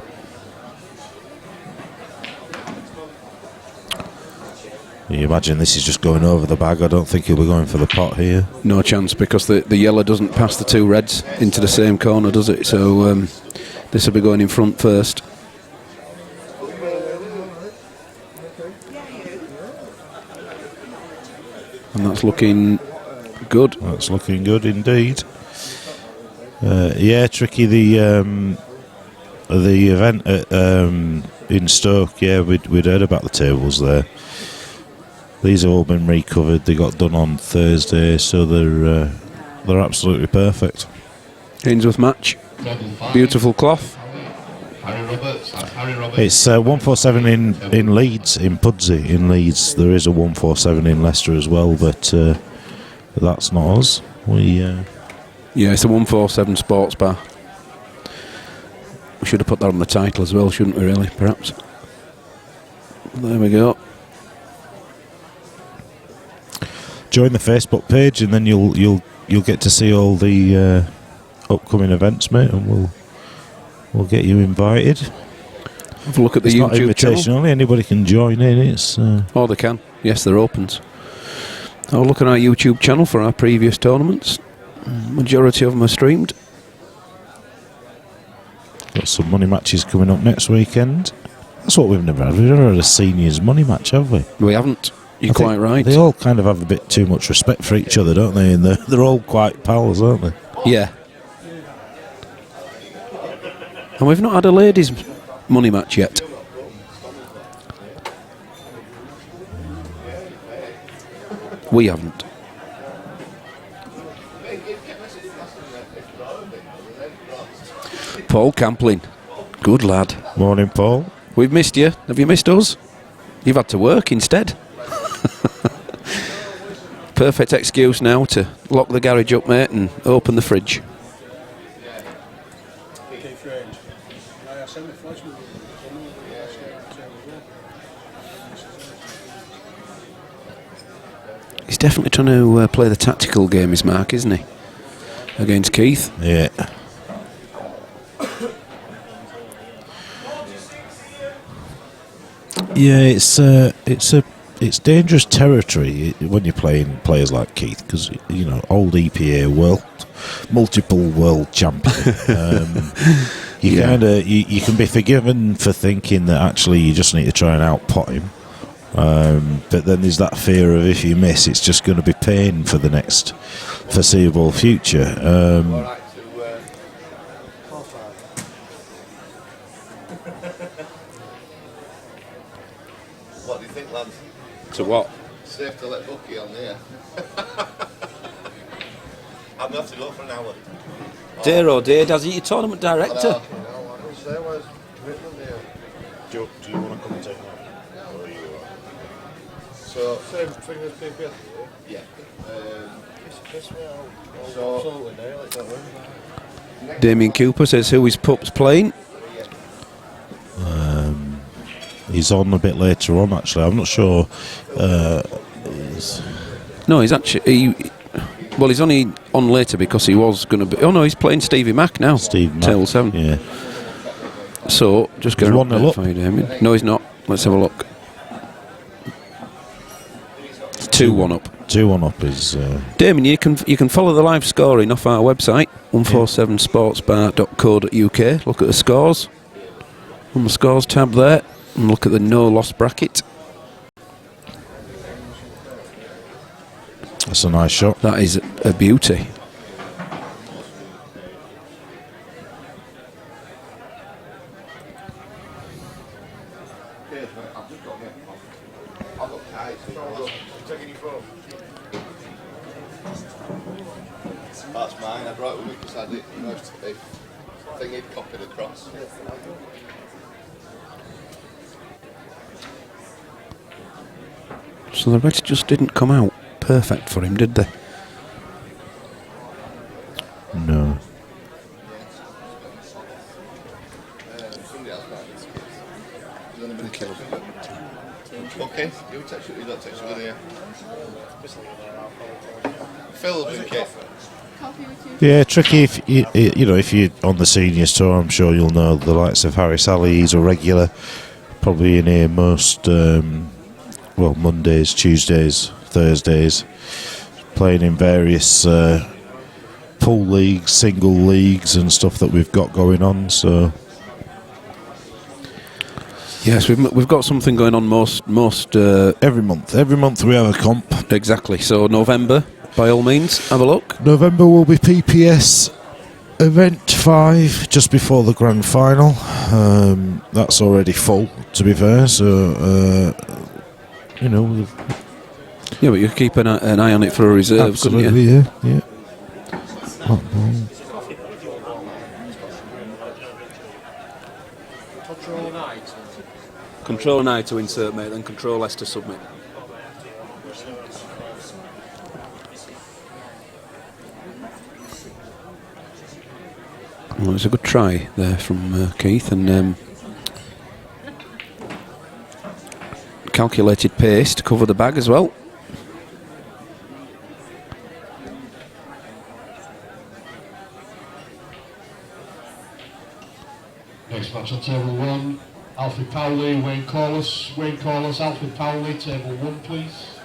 You imagine this is just going over the bag. I don't think he'll be going for the pot here. No chance, because the yellow doesn't pass the two reds into the same corner, does it? So this will be going in front first. And that's looking good. That's looking good indeed. Yeah, tricky. The event at, in Stoke. Yeah, we'd heard about the tables there. These have all been recovered. They got done on Thursday, so they're absolutely perfect. Ainsworth match. Beautiful cloth. Harry Roberts. That's Harry Roberts. It's 147 in Leeds, in Pudsey, in Leeds. There is a 147 in Leicester as well, but that's not us. Yeah, it's a 147 sports bar. We should have put that on the title as well, shouldn't we? Really, perhaps. There we go. Join the Facebook page, and then you'll get to see all the upcoming events, mate, and we'll get you invited. Have a look at the It's not YouTube invitation channel. only. Anybody can join in. It's Oh, they can. Yes, they're opens. I'll look at our YouTube channel for our previous tournaments. Majority of them are streamed. got some money matches coming up next weekend. That's what we've never had. We've never had a seniors money match, have we? We haven't. You're I think quite right. They all kind of have a bit too much respect for each other, don't they? And they're all quite pals, aren't they? Yeah. And we've not had a ladies' money match yet. We haven't. Paul Camplin. Good lad. Morning, Paul. We've missed you. Have you missed us? You've had to work instead. Perfect excuse now to lock the garage up, mate, and open the fridge. He's definitely trying to play the tactical game, is Mark, isn't he? Against Keith. Yeah. Yeah, it's dangerous territory when you're playing players like Keith, because old EPA world, multiple world champion. You kind of you can be forgiven for thinking that actually you just need to try and outpot him. But then there's that fear of if you miss, it's just going to be pain for the next foreseeable future. What do you think, lads? To what? Safe to let Bucky on there. I'm going to have to go for an hour. Dear oh dear, Daz, your tournament director. Do you want to come and take that? Or are you So, Same thing as PPS. yeah. Absolutely nail it, don't we? Damien Cooper says who his pup's playing. He's on a bit later on, actually. I'm not sure. No, he's actually. He's only on later because he was going to be. Oh no, he's playing Stevie Mack now. Steve Mack. Table 7. Yeah. So, just going He's 1-0 up. for you, Damien. No, he's not. Let's have a look. 2-1 up. 2-1 up is. Damien, you can follow the live scoring off our website, 147sportsbar.co.uk. Look at the scores on the scores tab there, and look at the no loss bracket. That's a nice shot. That is a beauty. That's mine. I brought it with me because I did most of the thing he'd copied across. So the Reds just didn't come out perfect for him, did they? No. Somebody else might need skills. There's only been a kill. Okay, you text it, you don't text it with you. Phil's been kicked. Coffee with you. Yeah, tricky if if you're on the seniors tour. I'm sure you'll know the likes of Harry Sally. He's a regular, probably in here most Mondays, Tuesdays, Thursdays, playing in various pool leagues, single leagues, and stuff that we've got going on. So yes, we've got something going on most every month we have a comp. Exactly. So November, by all means, have a look. November will be PPS Event 5 just before the grand final. That's already full, to be fair. So Yeah, but you keep an eye on it for a reserve, couldn't absolutely, you? yeah. Control an eye. Control an I to insert, mate, then Control S to submit. Well, it's a good try there from Keith, and calculated pace to cover the bag as well. Next match on table 1, Alfred Powley, Wayne Corliss. Wayne Corliss, Alfred Powley, table 1, please.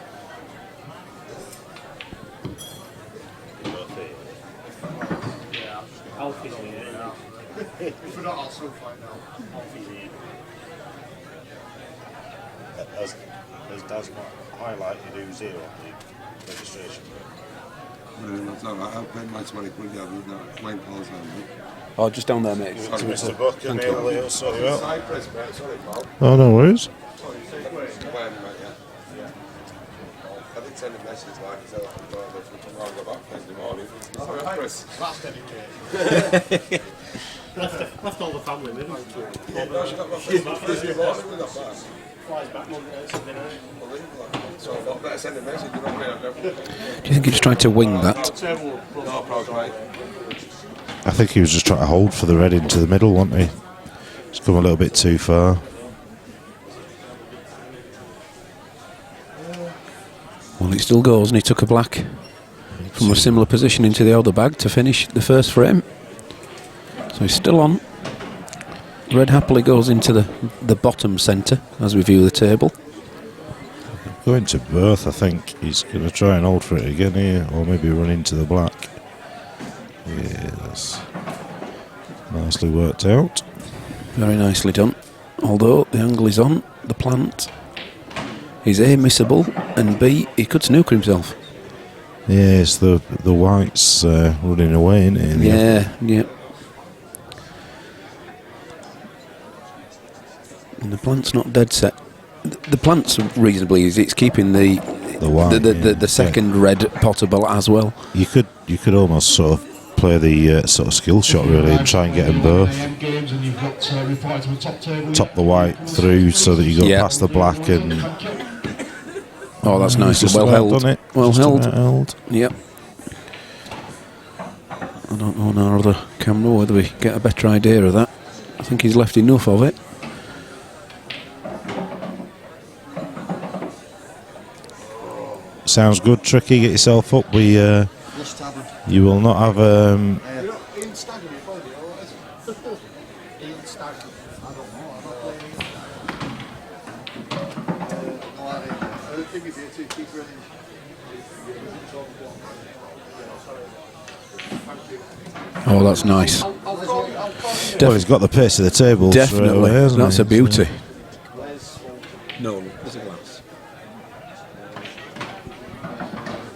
Alfie's here. If we're not, I'll still find out. Alfie's here. Has Daz not highlighted who's here on the registration? I've paid my 20 quid, yeah, but no, Wayne Paul's on me. Oh, just down there, mate. Mr. Buck and he'll sort you out. Cypress, mate, sorry, Paul. Oh, no worries. Wayne, mate, yeah. I did send a message like, I said, I'm going to go back Thursday morning. Cypress. That's dedicated. Left all the family with him. Yeah, no, she got back Thursday morning with that back. Flies back Monday, Sunday night. So I thought, better send a message, you know what I mean? Do you think he just tried to wing that? No, proud, mate. I think he was just trying to hold for the red into the middle, wasn't he? It's come a little bit too far. Well, it still goes, and he took a black from a similar position into the other bag to finish the first frame. So he's still on. Red happily goes into the bottom centre as we view the table. Going to birth, I think he's going to try and hold for it again here, or maybe run into the black. Yes, nicely worked out. Very nicely done. Although the angle is on, the plant is A, missable, and B, he could snooker himself. Yes, the white's running away, isn't it? Yeah. And the plant's not dead set. The plant's reasonably easy. It's keeping the white, the second red potable as well. You could almost sort of play the sort of skill shot really and try and get them both. Games and you've got replied to the top table. Top the white through so that you go past the black and. Oh, that's nice. Just Well held. done it. Well Just held. about held. Yep. I don't know on our other camera whether we get a better idea of that. I think he's left enough of it. Sounds good, Tricky. Get yourself up. We you will not have Ian Stagger before you, or is it? Ian Stagger. I don't know. I'm not playing. The thing is, it's keep running. Oh, that's nice. well, he's got the pace of the table. Definitely. That's a beauty. No, there's a glass.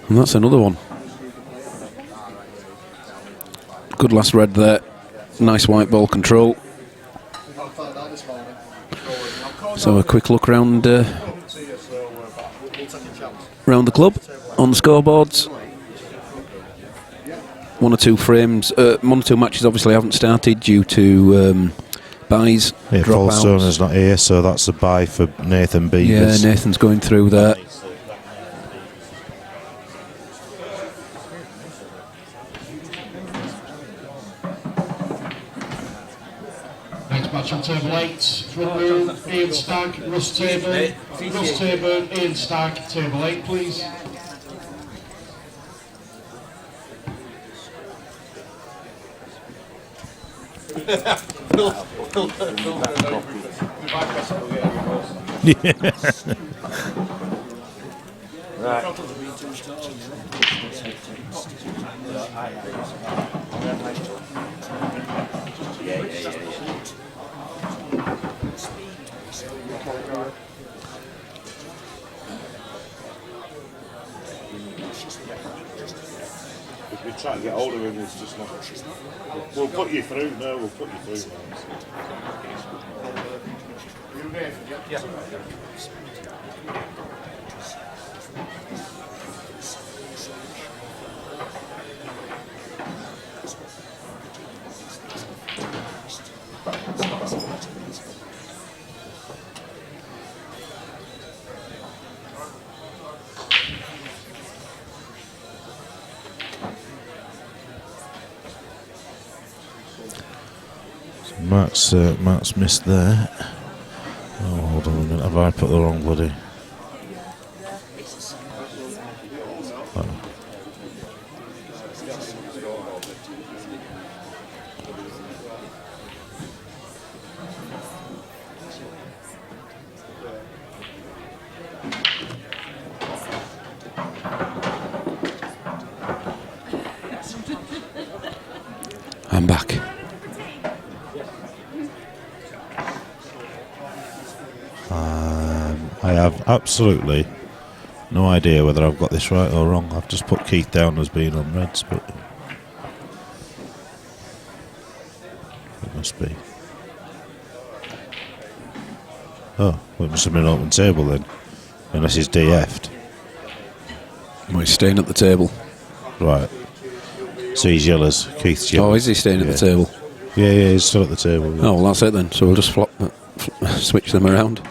And that's another one. Good last red there. Nice white ball control. So a quick look round round the club on the scoreboards. One or two frames, one or two matches obviously haven't started due to buys. Yeah, Falstone is not here, so that's a buy for Nathan Beavers. Yeah, Nathan's going through there. Next match on table 8, front row, Ian Stagg, Russ Taburn. Russ Taburn, Ian Stagg, table 8 please. If we try and get hold of him, it's just not. We'll put you through. No, we'll put you through. Yeah. Matt's missed there. Oh, hold on a minute. Have I put the wrong bloody? Oh. I'm back. I have absolutely no idea whether I've got this right or wrong. I've just put Keith down as being on reds, but it must be. Oh, well, it must have been an open table then, unless he's DF'd. Well, he's staying at the table. Right. So he's yellows. Keith's yellows. Oh, is he staying at the table? Yeah, he's still at the table. Yeah. Oh, well, that's it then. So we'll just switch them around.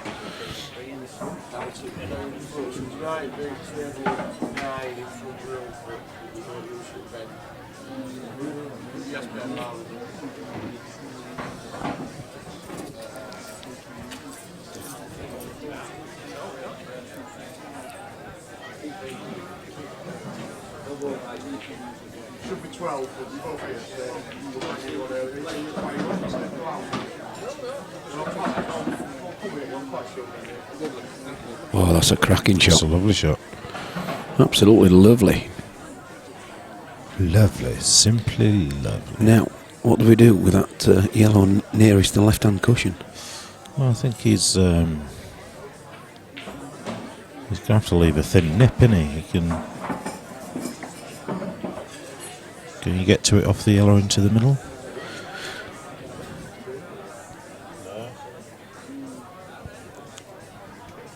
Should be 12, but we both here, so you will actually go there. You're quite young, so Oh, that's a cracking shot. That's a lovely shot. Absolutely lovely. Lovely, simply lovely. Now, what do we do with that yellow nearest the left-hand cushion? Well, I think he's going to have to leave a thin nip, isn't he? Can you get to it off the yellow into the middle?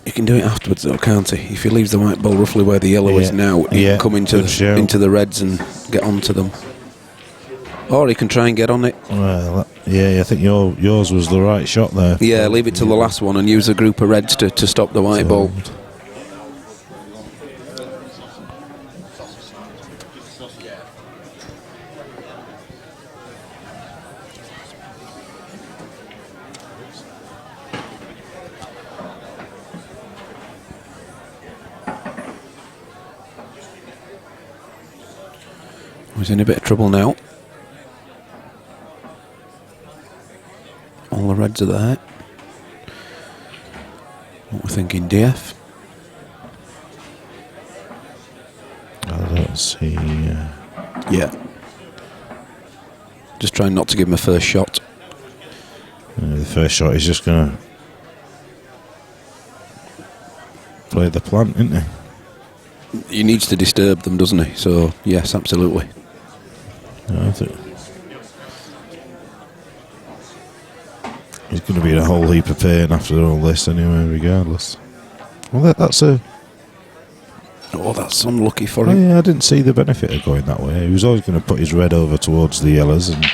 You can do it afterwards though, can't he? If he leaves the white ball roughly where the yellow is now, he can come into the reds and get onto them. Or he can try and get on it. Well, yeah, I think yours was the right shot there. Yeah, leave it till the last one and use a group of reds to stop the white ball. He's in a bit of trouble now. All the reds are there. What we're thinking, DF? I don't see. Yeah. Just trying not to give him a first shot. The first shot is just going to play the plant, isn't he? He needs to disturb them, doesn't he? So, yes, absolutely. I think he's going to be in a whole heap of pain after all this anyway, regardless. Well, that's a... Oh, that's unlucky for Oh, him. yeah, I didn't see the benefit of going that way. He was always going to put his red over towards the yellows, and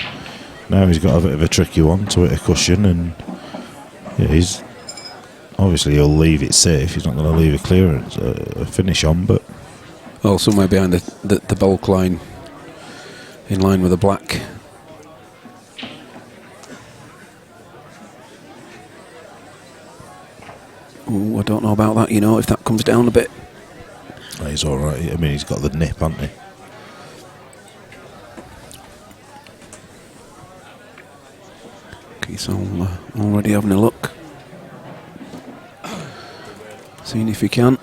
now he's got a bit of a tricky one to hit a cushion, and yeah, he's obviously he'll leave it safe. He's not going to leave a clearance, a finish on, but Oh, somewhere behind the bulk line, in line with the black. Ooh, I don't know about that, if that comes down a bit. he's all right. I mean, he's got the nip, hasn't he? He's already having a look. Seeing if he can.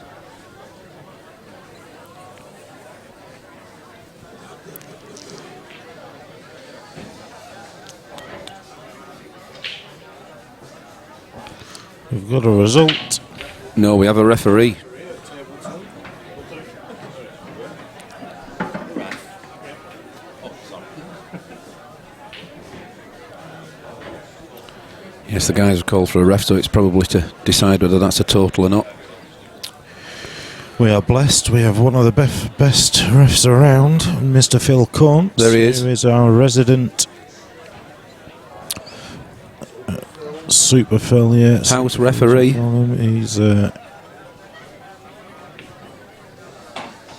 We've got a result. No, we have a referee. Yes, the guys have called for a ref, so it's probably to decide whether that's a total or not. We are blessed. We have one of the best refs around, Mr. Phil Cornt. There he is. Who is our resident super Phil, yeah. House referee. He's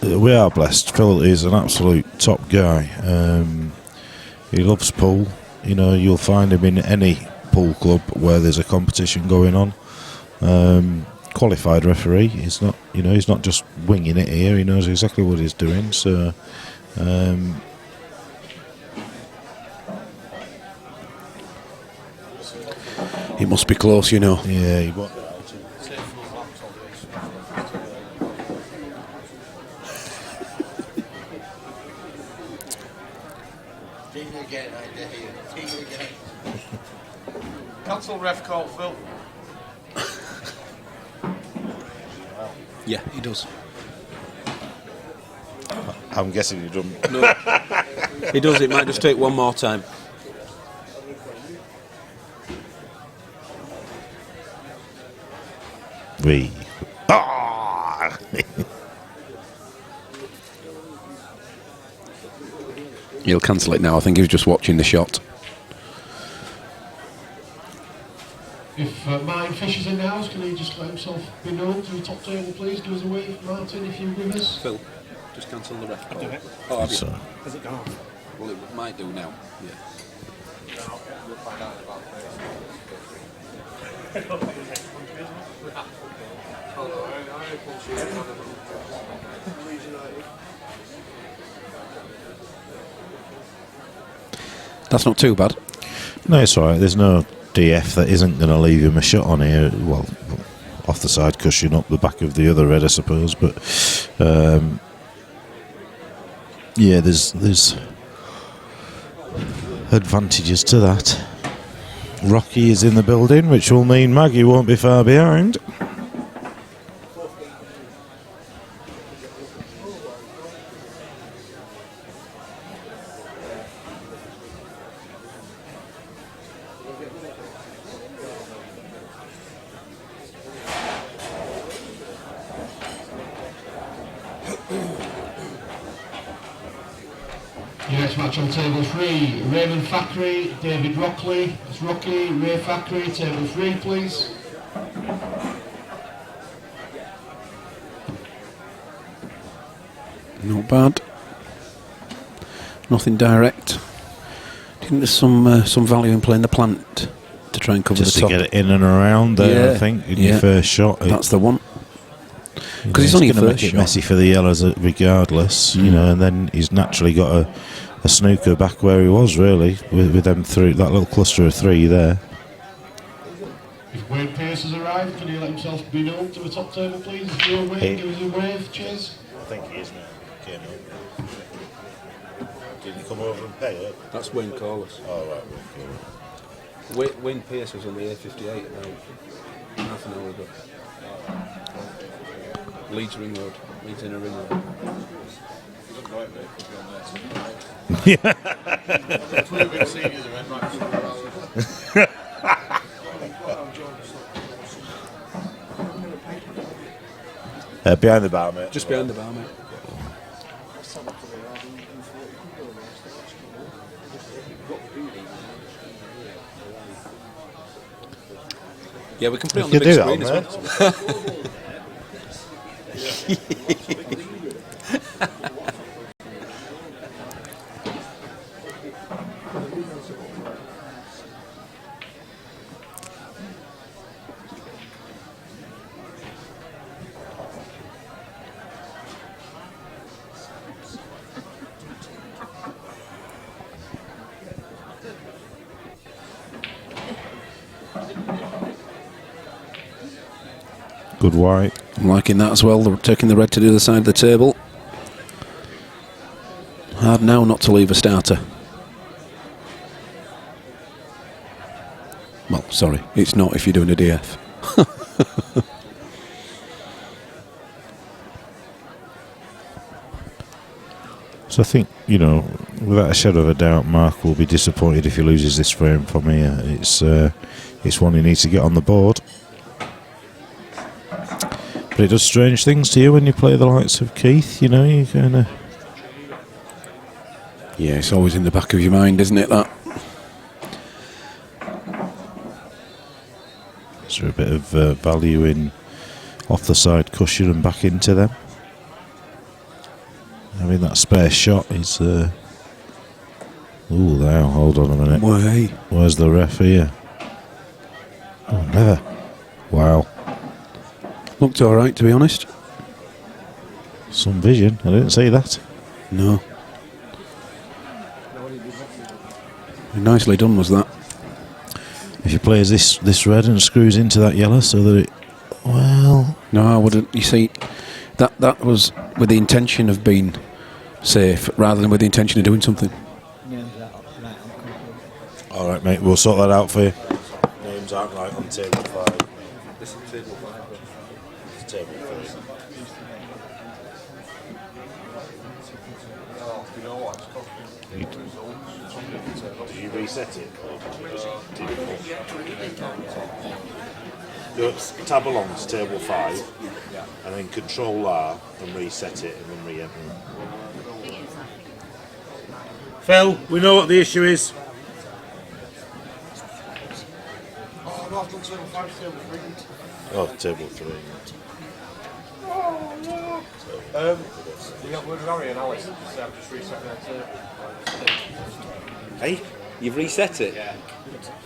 we are blessed. Phil is an absolute top guy. He loves pool. You'll find him in any pool club where there's a competition going on. Qualified referee. He's not, he's not just winging it here. He knows exactly what he's doing. So, He must be close, Yeah, he won't. Cancel ref call, Phil. Yeah, he does. I'm guessing he doesn't. No. He does, it might just take one more time. We. Ah! He'll cancel it now. I think he was just watching the shot. If Martin Fish is in the house, can he just let himself be known to the top table, please? Do us a wave, Martin, if you're with us. Phil, just cancel the ref. Do it. Oh, have you? So, Has it gone off? Well, it might do now. Yeah. That's not too bad. no, it's all right. There's no DF that isn't going to leave him a shot on here. Well, off the side cushion up the back of the other red, I suppose. But yeah, there's advantages to that. Rocky is in the building, which will mean Maggie won't be far behind. Your next match on table 3, Raymond Thackeray, David Rockley. It's Rocky, Ray Thackeray, table 3, please. Not bad. Nothing direct. Do you think there's some value in playing the plant to try and cover Just the to top? get it in and around there, Yeah, I think, in yeah. your first shot. That's the one. Because he's only going to first make it shot. messy for the yellows regardless, you know, and then he's naturally got a snooker back where he was really with them through that little cluster of three there. If Wayne Pearce has arrived, can he let himself be known to the top table, please? If you're Wayne, give us a wave. Cheers. I think he is now. Didn't he come over and pay it? That's Wayne Corliss. Oh, right. Wayne Pearce was on the A58 about half an hour ago. Leeds Ring Road. Leeds Inner Ring Road. Behind the bar, mate. Just behind the bar, mate. Yeah, we can put it on the You big do screen that, as well. Good white. I'm liking that as well. They're taking the red to the other side of the table. Hard now not to leave a starter. Well, sorry, it's not if you're doing a DF. So I think, you know, without a shadow of a doubt, Mark will be disappointed if he loses this frame from here. It's one he needs to get on the board. But it does strange things to you when you play the likes of Keith, you know, you kind of... Yeah, it's always in the back of your mind, isn't it, that? Is there a bit of value in off the side cushion and back into them? I mean, that spare shot is... Ooh, now, hold on a minute. Way. Where's the ref here? Oh, never. Wow. Looked alright, to be honest. Some vision. I didn't see that. No. Nicely done, was that? If he plays this red and screws into that yellow so that it... Well... No, I wouldn't. You see, that was with the intention of being safe rather than with the intention of doing something. All right, mate. We'll sort that out for you. Names aren't right on table 5. This is table 5. It's table 3. You know what? It's costing Did you reset it? Or did you tab along to table 5 and then control R and reset it and then re-enter it. Phil, we know what the issue is. Oh, table 3. We got word of Harry and Alice. So I'm just resetting that table. Hey? You've reset it? Yeah.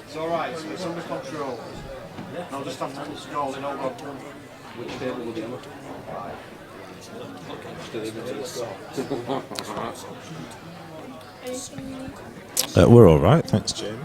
It's alright, it's under control. I'll just have to put scrolling over. Which table will be on? We're all right, thanks, Jamie.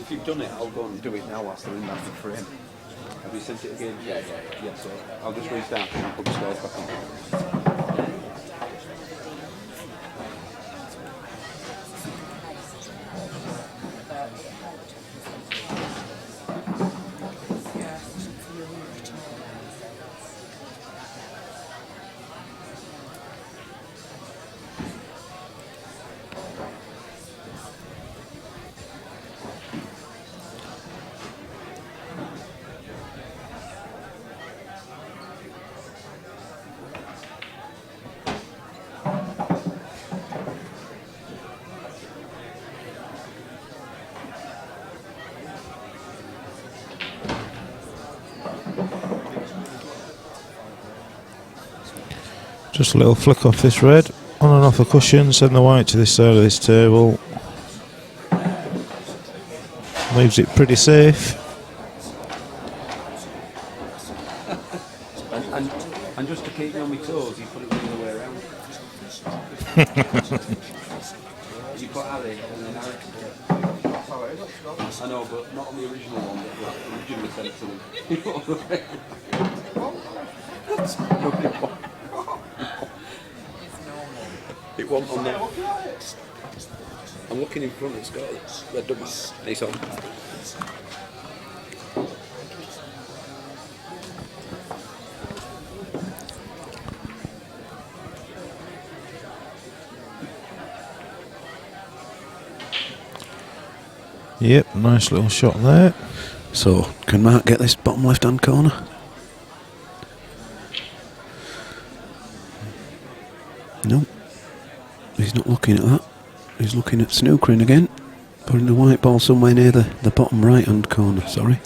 If you've done it, I'll go and do it now whilst they're in that frame. Have you sent it again? Yeah. So I'll just restart and put the scores back on. Just a little flick off this red, on and off the cushion, send the white to this side of this table. Leaves it pretty safe. And just to keep me on my toes, you put it the other way around. You put Harry and then Harry. I know, but not on the original one that was originally sent to them. It wasn't on there. I'm looking in front, it's got red double. It's on. Yep, nice little shot there. So, can Mark get this bottom left-hand corner? No. He's not looking at that. He's looking at snookering again. Putting the white ball somewhere near the bottom right-hand corner, sorry.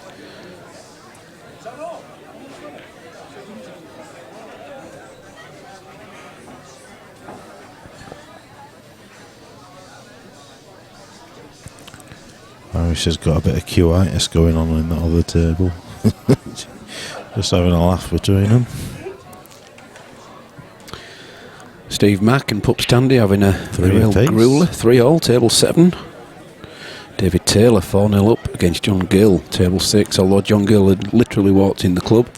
Irish has got a bit of Q-itis going on in that other table. Just having a laugh between them. Steve Mack and Pup Standy having a real apiece. grueler. 3-all, table 7. David Taylor 4-0 up against John Gill, table 6, although John Gill had literally walked in the club.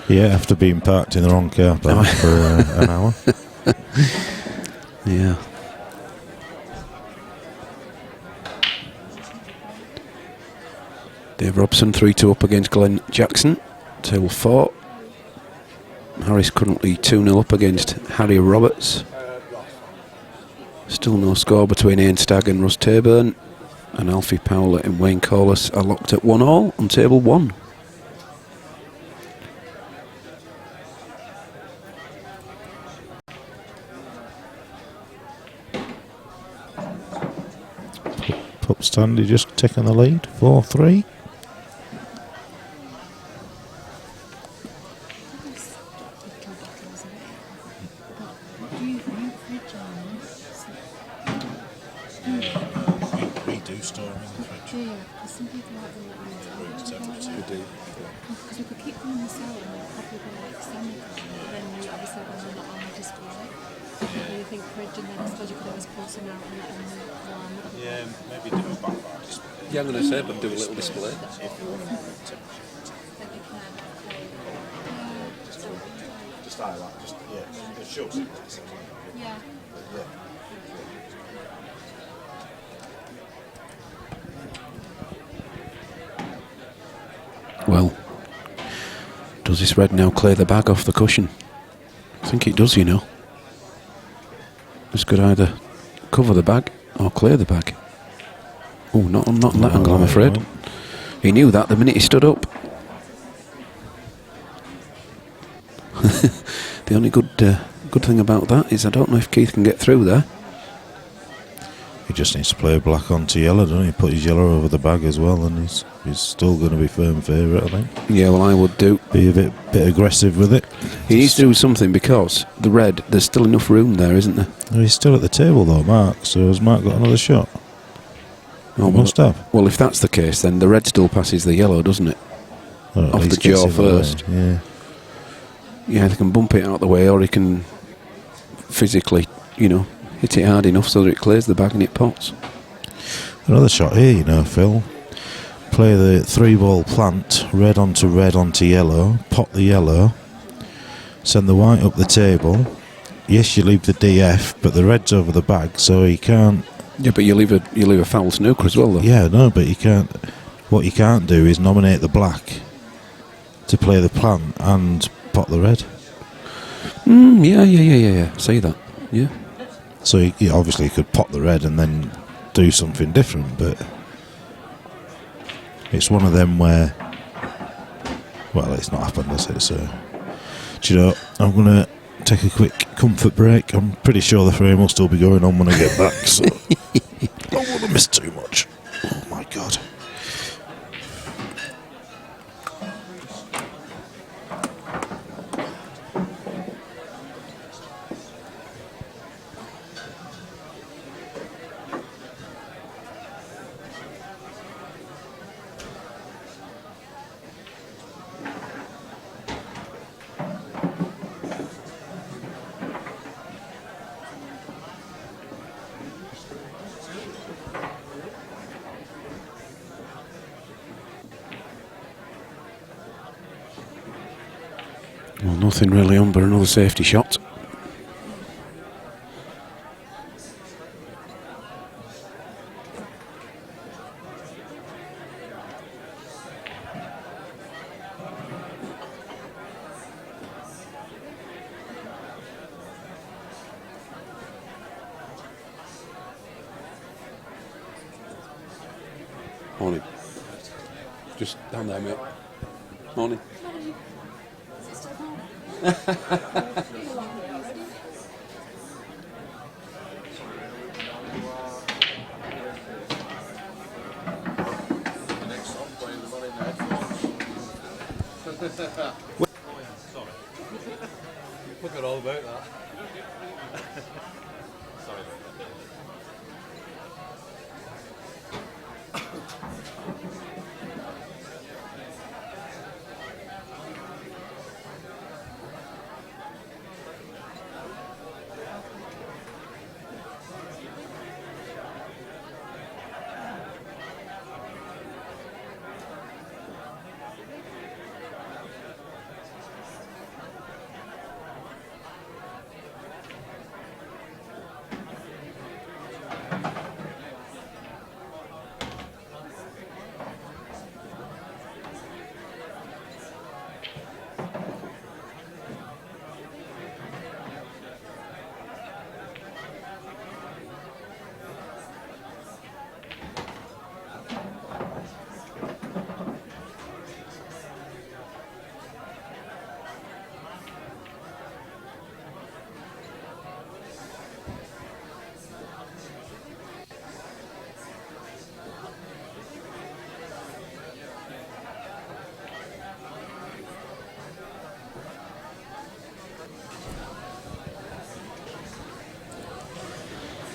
Yeah, after being parked in the wrong car park for an hour. Yeah. Dave Robson 3-2 up against Glenn Jackson, table 4. Harris currently 2-0 up against Harry Roberts. Still no score between Ian Stagg and Russ Taburn. And Alfie Powlett and Wayne Corliss are locked at 1-all on table 1. Pup Standy just taking the lead, 4-3. We do store them in the fridge. Yeah, because some people like them at the temperature. We do. because we could keep them in the cellar and they'd probably be like stomach, but then you obviously when they're not on the display. So you think fridge and then I suppose you could always pull some out and let them warm up. Yeah, maybe do a back bar display. Yeah, I'm going to say, but do a little display. If you want to know the temperature. Then you can Just like that, just, yeah, it shows it. yeah. Yeah. Well, does this red now clear the bag off the cushion? I think it does, you know. This could either cover the bag or clear the bag. Oh, not on that angle, I'm afraid. He knew that the minute he stood up. The only good thing about that is I don't know if Keith can get through there. He just needs to play black onto yellow, doesn't he? Put his yellow over the bag as well, and he's still going to be firm favourite, I think. Yeah, well, I would do. Be a bit aggressive with it. He needs to do something because the red, there's still enough room there, isn't there? Well, he's still at the table though, Mark, so has Mark got another shot? Oh, Must have. Well, if that's the case, then the red still passes the yellow, doesn't it? Or at Off the least gets jaw in the way, first. Yeah. Yeah, they can bump it out of the way, or he can physically, hit it hard enough so that it clears the bag and it pots. Another shot here, Phil. Play the 3-ball plant, red onto yellow, pot the yellow, send the white up the table. Yes, you leave the DF, but the red's over the bag, so he can't. Yeah, but you leave a foul snooker as well, though. Yeah, no, but you can't. What you can't do is nominate the black to play the plant and pot the red. Yeah. Say that. Yeah. So he obviously could pot the red and then do something different, but it's one of them where, well, it's not happened, has it? So, do you know, I'm going to take a quick comfort break. I'm pretty sure the frame will still be going on when I get back, so I don't want to miss too much. Oh my God. Well, nothing really on but another safety shot. Morning. Just down there, mate. Morning. Forgot all about that. Sorry.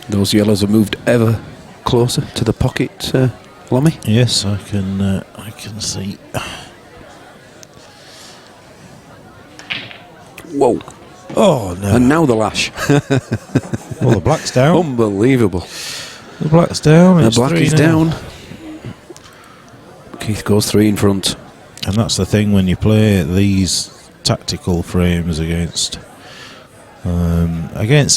Those yellows have moved ever closer to the pocket, Lummy. Yes, I can see. Whoa. Oh no! And now the lash. Well, the black's down. Unbelievable. The black's down. The It's black is 3-0. down. Keith goes 3 in front. And that's the thing when you play these tactical frames against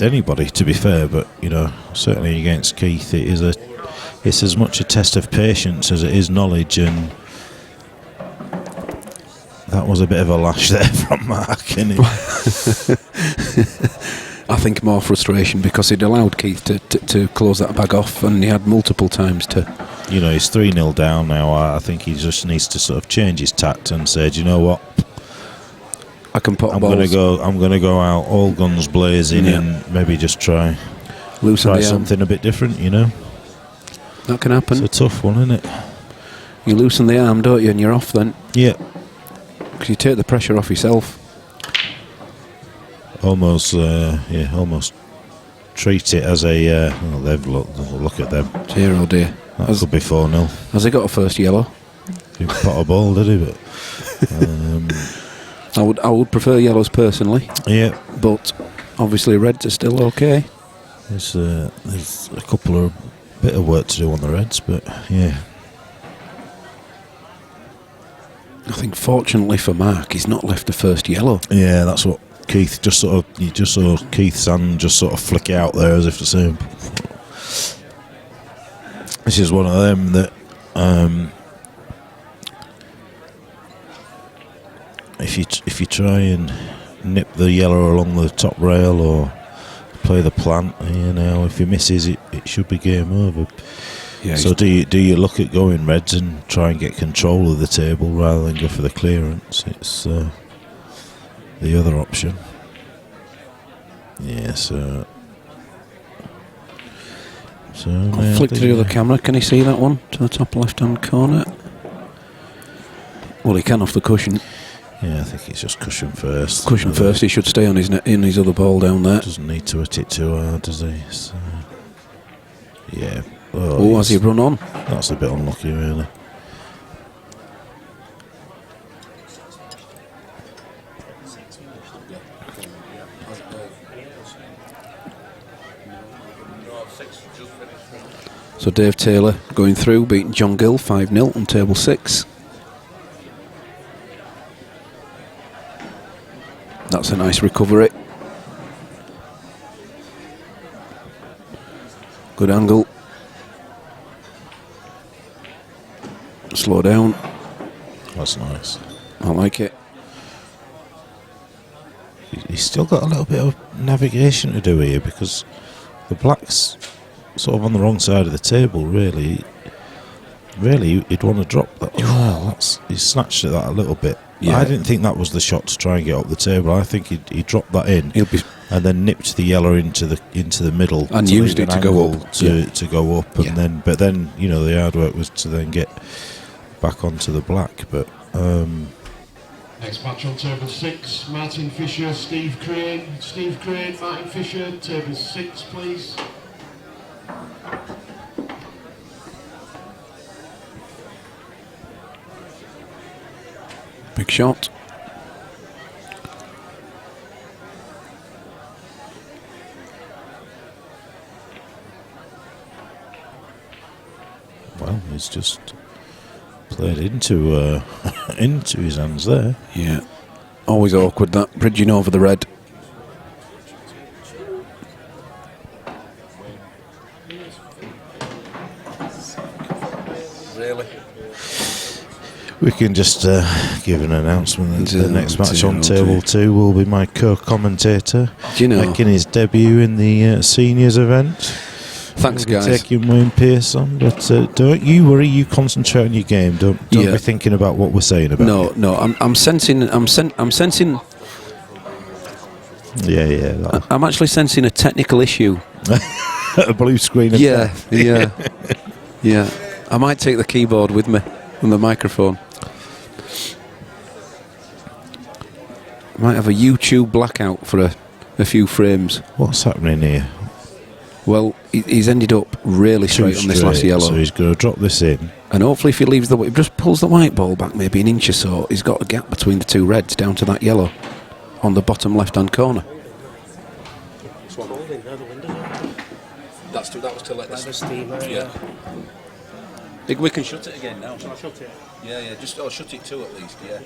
anybody, to be fair, but you know, certainly against Keith, it's as much a test of patience as it is knowledge, and that was a bit of a lash there from Mark, isn't it? I think more frustration because it allowed Keith to close that bag off, and he had multiple times to. You know, he's 3-0 down now. I think he just needs to sort of change his tact and say, do you know what? I can put I'm going to go out all guns blazing, and maybe just try something a bit different. You know, that can happen. It's a tough one, isn't it? You loosen the arm, don't you, and you're off then. Yeah. Because you take the pressure off yourself. Almost treat it as a. Look at them. Dear, oh dear. That could be 4-0. Has he got a first yellow? He didn't pot a ball, did he? But I would prefer yellows personally. Yeah, but obviously reds are still okay. There's a couple of bit of work to do on the reds, but yeah. I think fortunately for Mark, he's not left the first yellow. Yeah, that's what Keith you just saw Keith's hand just sort of flick out there as if to say, this is one of them that if you try and nip the yellow along the top rail or play the plant, you know, if he misses it should be game over. Yeah, so do you look at going reds and try and get control of the table rather than go for the clearance? It's the other option. Yeah, so I'll flick to the other camera. Can he see that one to the top left-hand corner? Well, he can off the cushion. Yeah, I think it's just cushion first. Cushion first. He should stay on in his other ball down there. Doesn't need to hit it too hard, does he? So, yeah. Oh, has he run on? That's a bit unlucky, really. So Dave Taylor going through, beating John Gill 5-0 on table 6. That's a nice recovery. Good angle. Slow down. That's nice. I like it. He's still got a little bit of navigation to do here because the black's sort of on the wrong side of the table, really. Really, he'd want to drop that. Well, he snatched at that a little bit. Yeah. I didn't think that was the shot to try and get up the table. I think he dropped that in and then nipped the yellow into the middle and to used leave it an to go angle up. to go up, and then you know the hard work was to then get back onto the black. But Next match on table 6, Martin Fisher, Steve Crane. Steve Crane, Martin Fisher, table 6, please. Big shot. well, he's just played into into his hands there. Yeah. Always awkward that, bridging over the red. Really? We can just give an announcement that the next match on 0-2. table 2 will be my co-commentator Do you know? making his debut in the seniors event. Thanks, We'll be guys. taking Wayne Pearce on, but don't you worry. You concentrate on your game. Don't Yeah. be thinking about what we're saying about. No. I'm sensing. I'm sensing. Yeah. I'm actually sensing a technical issue. A blue screen. Of Yeah. death. Yeah. I might take the keyboard with me and the microphone. Might have a YouTube blackout for a few frames. What's happening here? Well, he's ended up really straight on this last yellow. So he's going to drop this in. And hopefully if he leaves if just pulls the white ball back maybe an inch or so, he's got a gap between the two reds down to that yellow on the bottom left-hand corner. That was to let the steam out. Yeah. We can shut it again now. Shall I shut it? Yeah. Just shut it too at least. Yeah.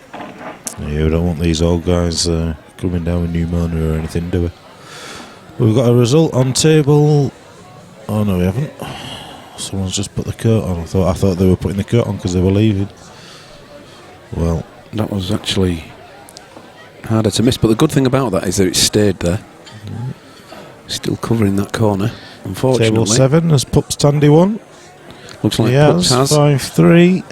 Yeah, we don't want these old guys coming down with pneumonia or anything, do we? We've got a result on table. Oh no, we haven't. Someone's just put the coat on. I thought they were putting the coat on because they were leaving. Well, That was actually harder to miss, but the good thing about that is that it stayed there. Still covering that corner, unfortunately. table 7 has Pups Tandy won. Looks like He Pups has has. 5-3.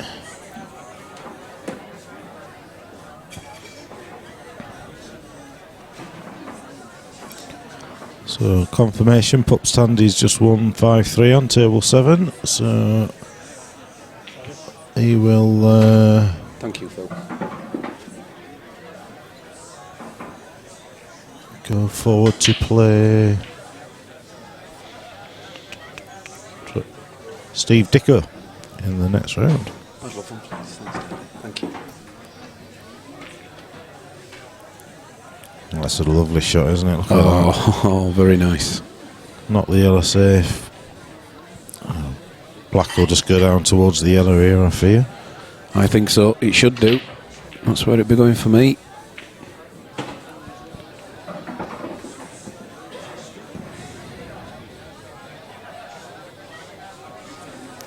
So confirmation, Pups Tandy's just won 5-3 on table 7. So he will Thank you, Phil. go forward to play Steve Dicker in the next round. Thank you. That's a lovely shot, isn't it? Look at that. Oh, very nice. Not the yellow safe. Black will just go down towards the yellow here, I fear. I think so. It should do. That's where it'd be going for me.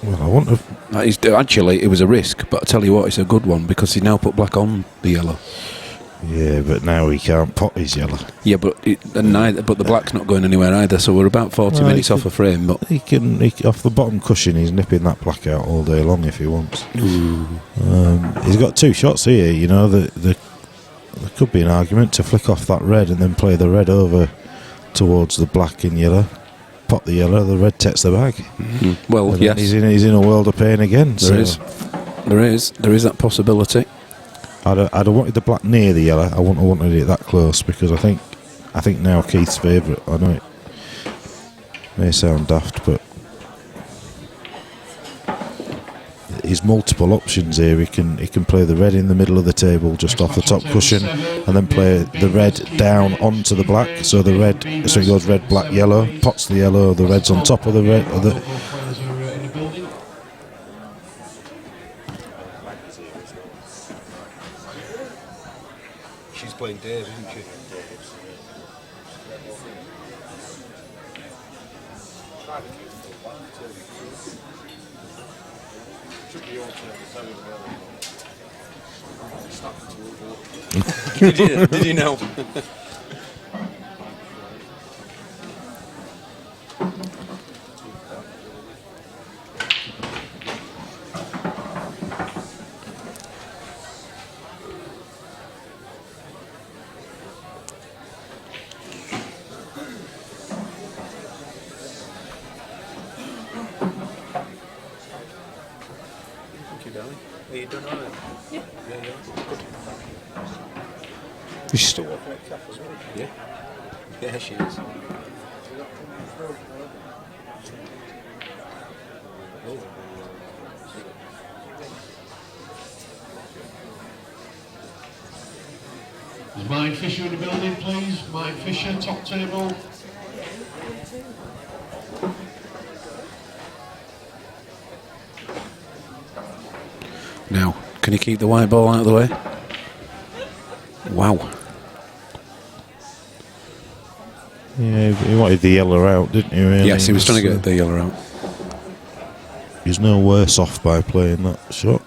Well, I want to. That is, actually, it was a risk, but I tell you what, it's a good one because he now put black on the yellow. Yeah, but now he can't pot his yellow. Yeah, but the black's not going anywhere either. So we're about 40 Well, minutes he off a frame. But He off the bottom cushion, he's nipping that black out all day long if he wants. He's got 2 shots here. You know, there could be an argument to flick off that red and then play the red over towards the black and yellow. Pot the yellow, the red takes the bag. Well, And yes, then he's in a world of pain again. there is that possibility. I'd have wanted the black near the yellow. I wouldn't have wanted it that close because I think now Keith's favourite. I know it may sound daft, but he's multiple options here. He can play the red in the middle of the table, just off the top cushion, and then play the red down onto the black. So he goes red, black, yellow, pots the yellow, the red's on top of the red. She's playing Dave, isn't she? Should be your turn to tell him Did you know? Are you done alright? Yeah. She's still working at Caff as well. Yeah. Yeah, she is. Is Mike Fisher in the building, please? Mike Fisher, top table. Now, can you keep the white ball out of the way? Wow. Yeah, he wanted the yellow out, didn't he? Really? Yes, he was trying to get the yellow out. He's no worse off by playing that shot.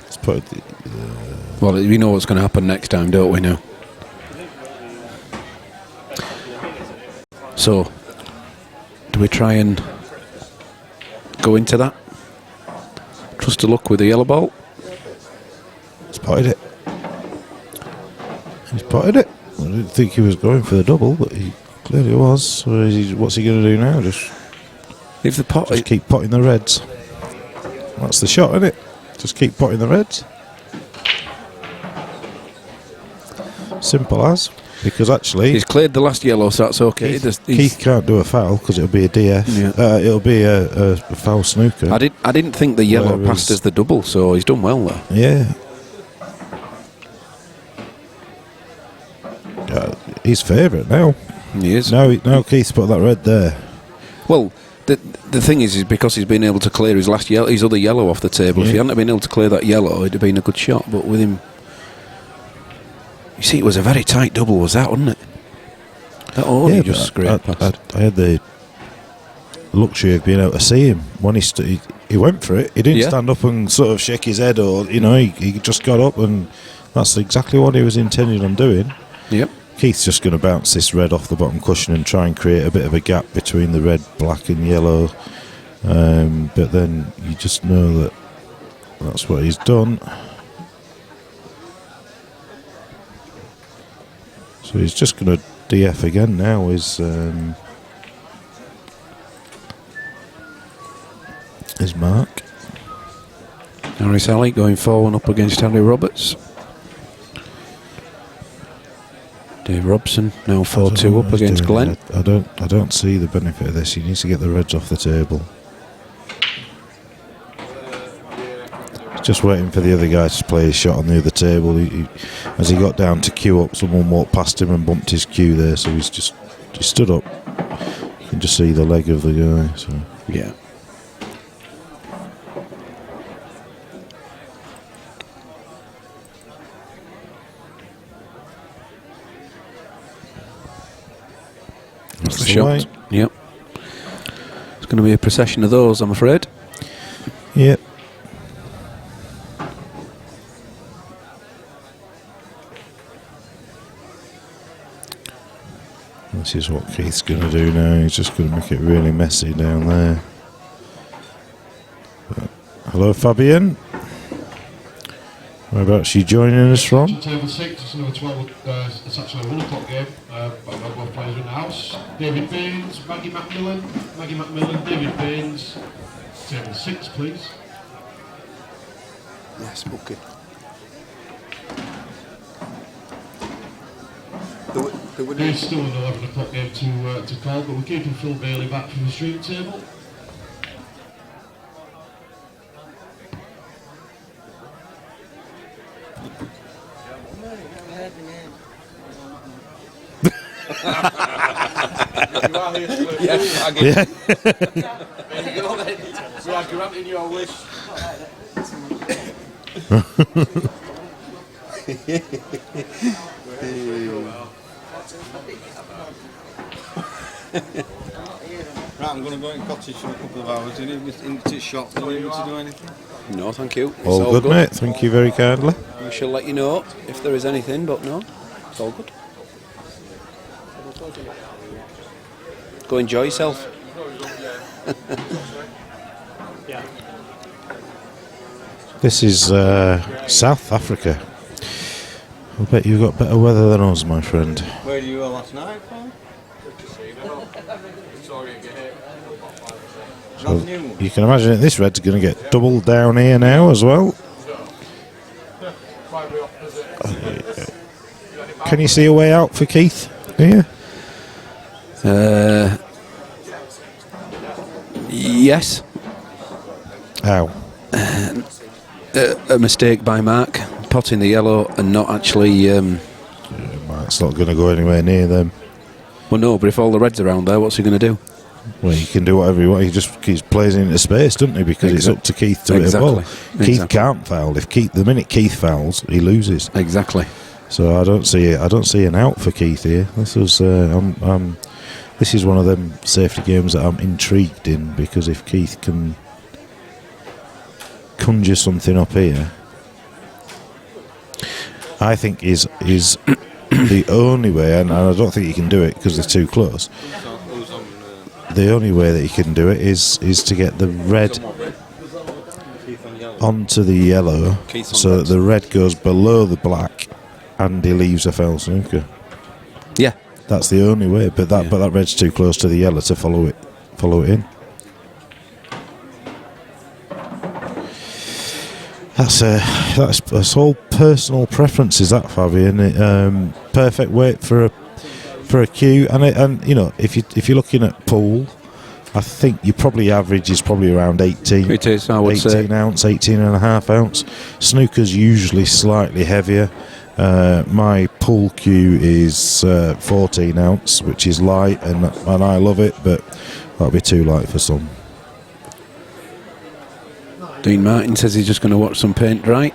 Let's put Well, we know what's going to happen next time, don't we now? So, do we try and go into that? Trust to luck with the yellow ball? spotted it. He spotted it. I didn't think he was going for the double, but he clearly was. So what's he going to do now? Just if the pot, just keep potting the reds. That's the shot, isn't it? Just keep potting the reds. Simple as. Because actually, he's cleared the last yellow, so that's okay. Keith can't do a foul because it'll be a DF. Yeah. It'll be a foul snooker. I didn't think the yellow passed as the double, so he's done well there. Yeah. He's favourite now. He is. Now Keith's put that red there. Well, the thing is because he's been able to clear his other yellow off the table. Yeah. If he hadn't been able to clear that yellow, it'd have been a good shot. But with him, you see, it was a very tight double, was that, wasn't it? That only just scraped past. I had the luxury of being able to see him when he went for it. He didn't stand up and sort of shake his head, or he just got up, and that's exactly what he was intending on doing. Yep. Keith's just going to bounce this red off the bottom cushion and try and create a bit of a gap between the red, black and yellow. But then you just know that that's what he's done. So he's just going to DF again now. Is Mark. Harry Sally going 4-1 up against Harry Roberts. Dave Robson now 4-2 up against Glenn. I don't see the benefit of this. He needs to get the reds off the table. He's just waiting for the other guy to play his shot on the other table. As he got down to queue up, someone walked past him and bumped his cue there, so he stood up. You can just see the leg of the guy. So yeah. That's the shot. Yep. It's going to be a procession of those, I'm afraid. Yep. This is what Keith's going to do now. He's just going to make it really messy down there. But, hello, Fabian. Whereabouts are you joining us from? Table 6, it's number 12, it's actually a 1 o'clock game, but I've got both players in the house. David Baines, Maggie McMillan, David Baines. Table 6, please. Yes, okay. There's still an 11 o'clock game to call, but we're keeping Phil Bailey back from the stream table. are here to play. Yeah, I get Yeah. There you go then. We are granting your wish. Right, I'm going to go in cottage for a couple of hours. You need to shop. Do you need to do anything? No, thank you. It's All good, mate. Thank you very kindly. We shall let you know if there is anything, but no, it's all good. Go enjoy yourself. This is South Africa. I bet you've got better weather than us, my friend. Where did you go last night, Paul? So you can imagine that this red's going to get doubled down here now as well. Can you see a way out for Keith here? Yes. How? A mistake by Mark, potting the yellow and not actually. It's not going to go anywhere near them. Well, no, but if all the reds around there, what's he going to do? Well, he can do whatever he wants. He just keeps plays into space, doesn't he? Because it's up to Keith to hit a ball. Keith can't foul. The minute Keith fouls, he loses. Exactly. So I don't see an out for Keith here. This is this is one of them safety games that I'm intrigued in, because if Keith can conjure something up here, I think is the only way, and I don't think he can do it because they're too close. The only way that he can do it is to get the red onto the yellow, so that the red goes below the black, and he leaves a foul snooker. Yeah, that's the only way. But that red's too close to the yellow to follow it in. That's all personal preferences, that, Fabian. Perfect weight for a cue, and you know, if you're looking at pool, I think your probably average is probably around 18. It is, I would 18 say. ounce, 18.5 ounce. Snooker's usually slightly heavier. My pool cue is 14 ounce, which is light, and I love it, but that'll be too light for some. Dean Martin says he's just going to watch some paint dry.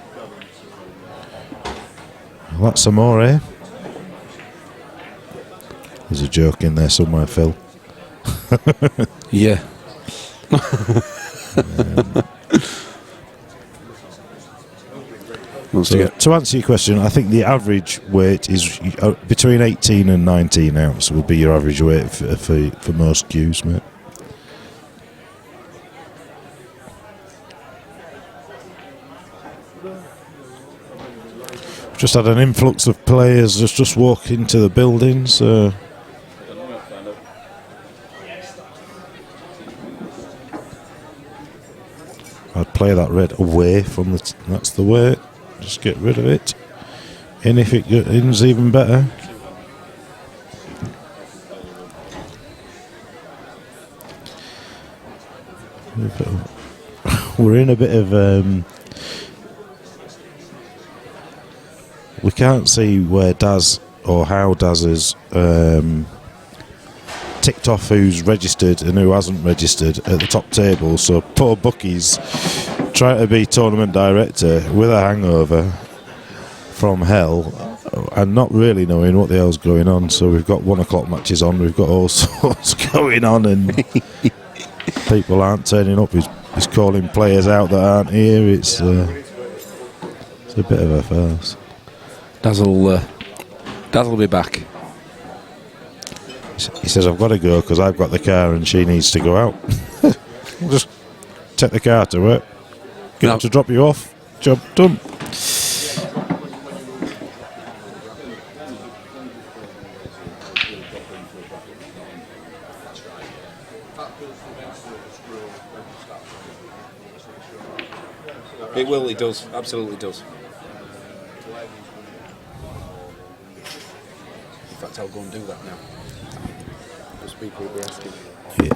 Well, that's some more, eh? There's a joke in there somewhere, Phil. Yeah. So to answer your question, I think the average weight is between 18 and 19 ounce would be your average weight for most cues, mate. Just had an influx of players just walk into the building, so I'd play that red away from the. That's the way. Just get rid of it. And if it in's even better. We're in a bit of. We can't see where Daz or how Daz has ticked off who's registered and who hasn't registered at the top table. So poor Bucky's trying to be tournament director with a hangover from hell and not really knowing what the hell's going on. So we've got 1 o'clock matches on, we've got all sorts going on, and people aren't turning up. He's calling players out that aren't here. It's a bit of a farce. Daz'll be back. He says, I've got to go because I've got the car and she needs to go out. We'll just take the car to work. Get up to drop you off. Job done. It will, it does. Absolutely does. In fact, I'll go and do that now. Because people will be asking. Yeah.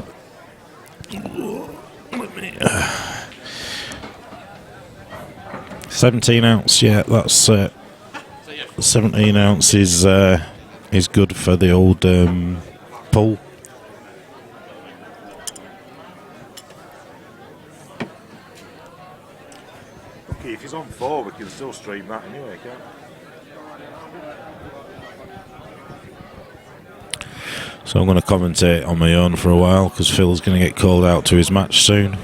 17 ounce, yeah, that's 17 ounce is good for the old pull. lucky if he's on 4, we can still stream that anyway, can't we? So I'm going to commentate on my own for a while because Phil's going to get called out to his match soon.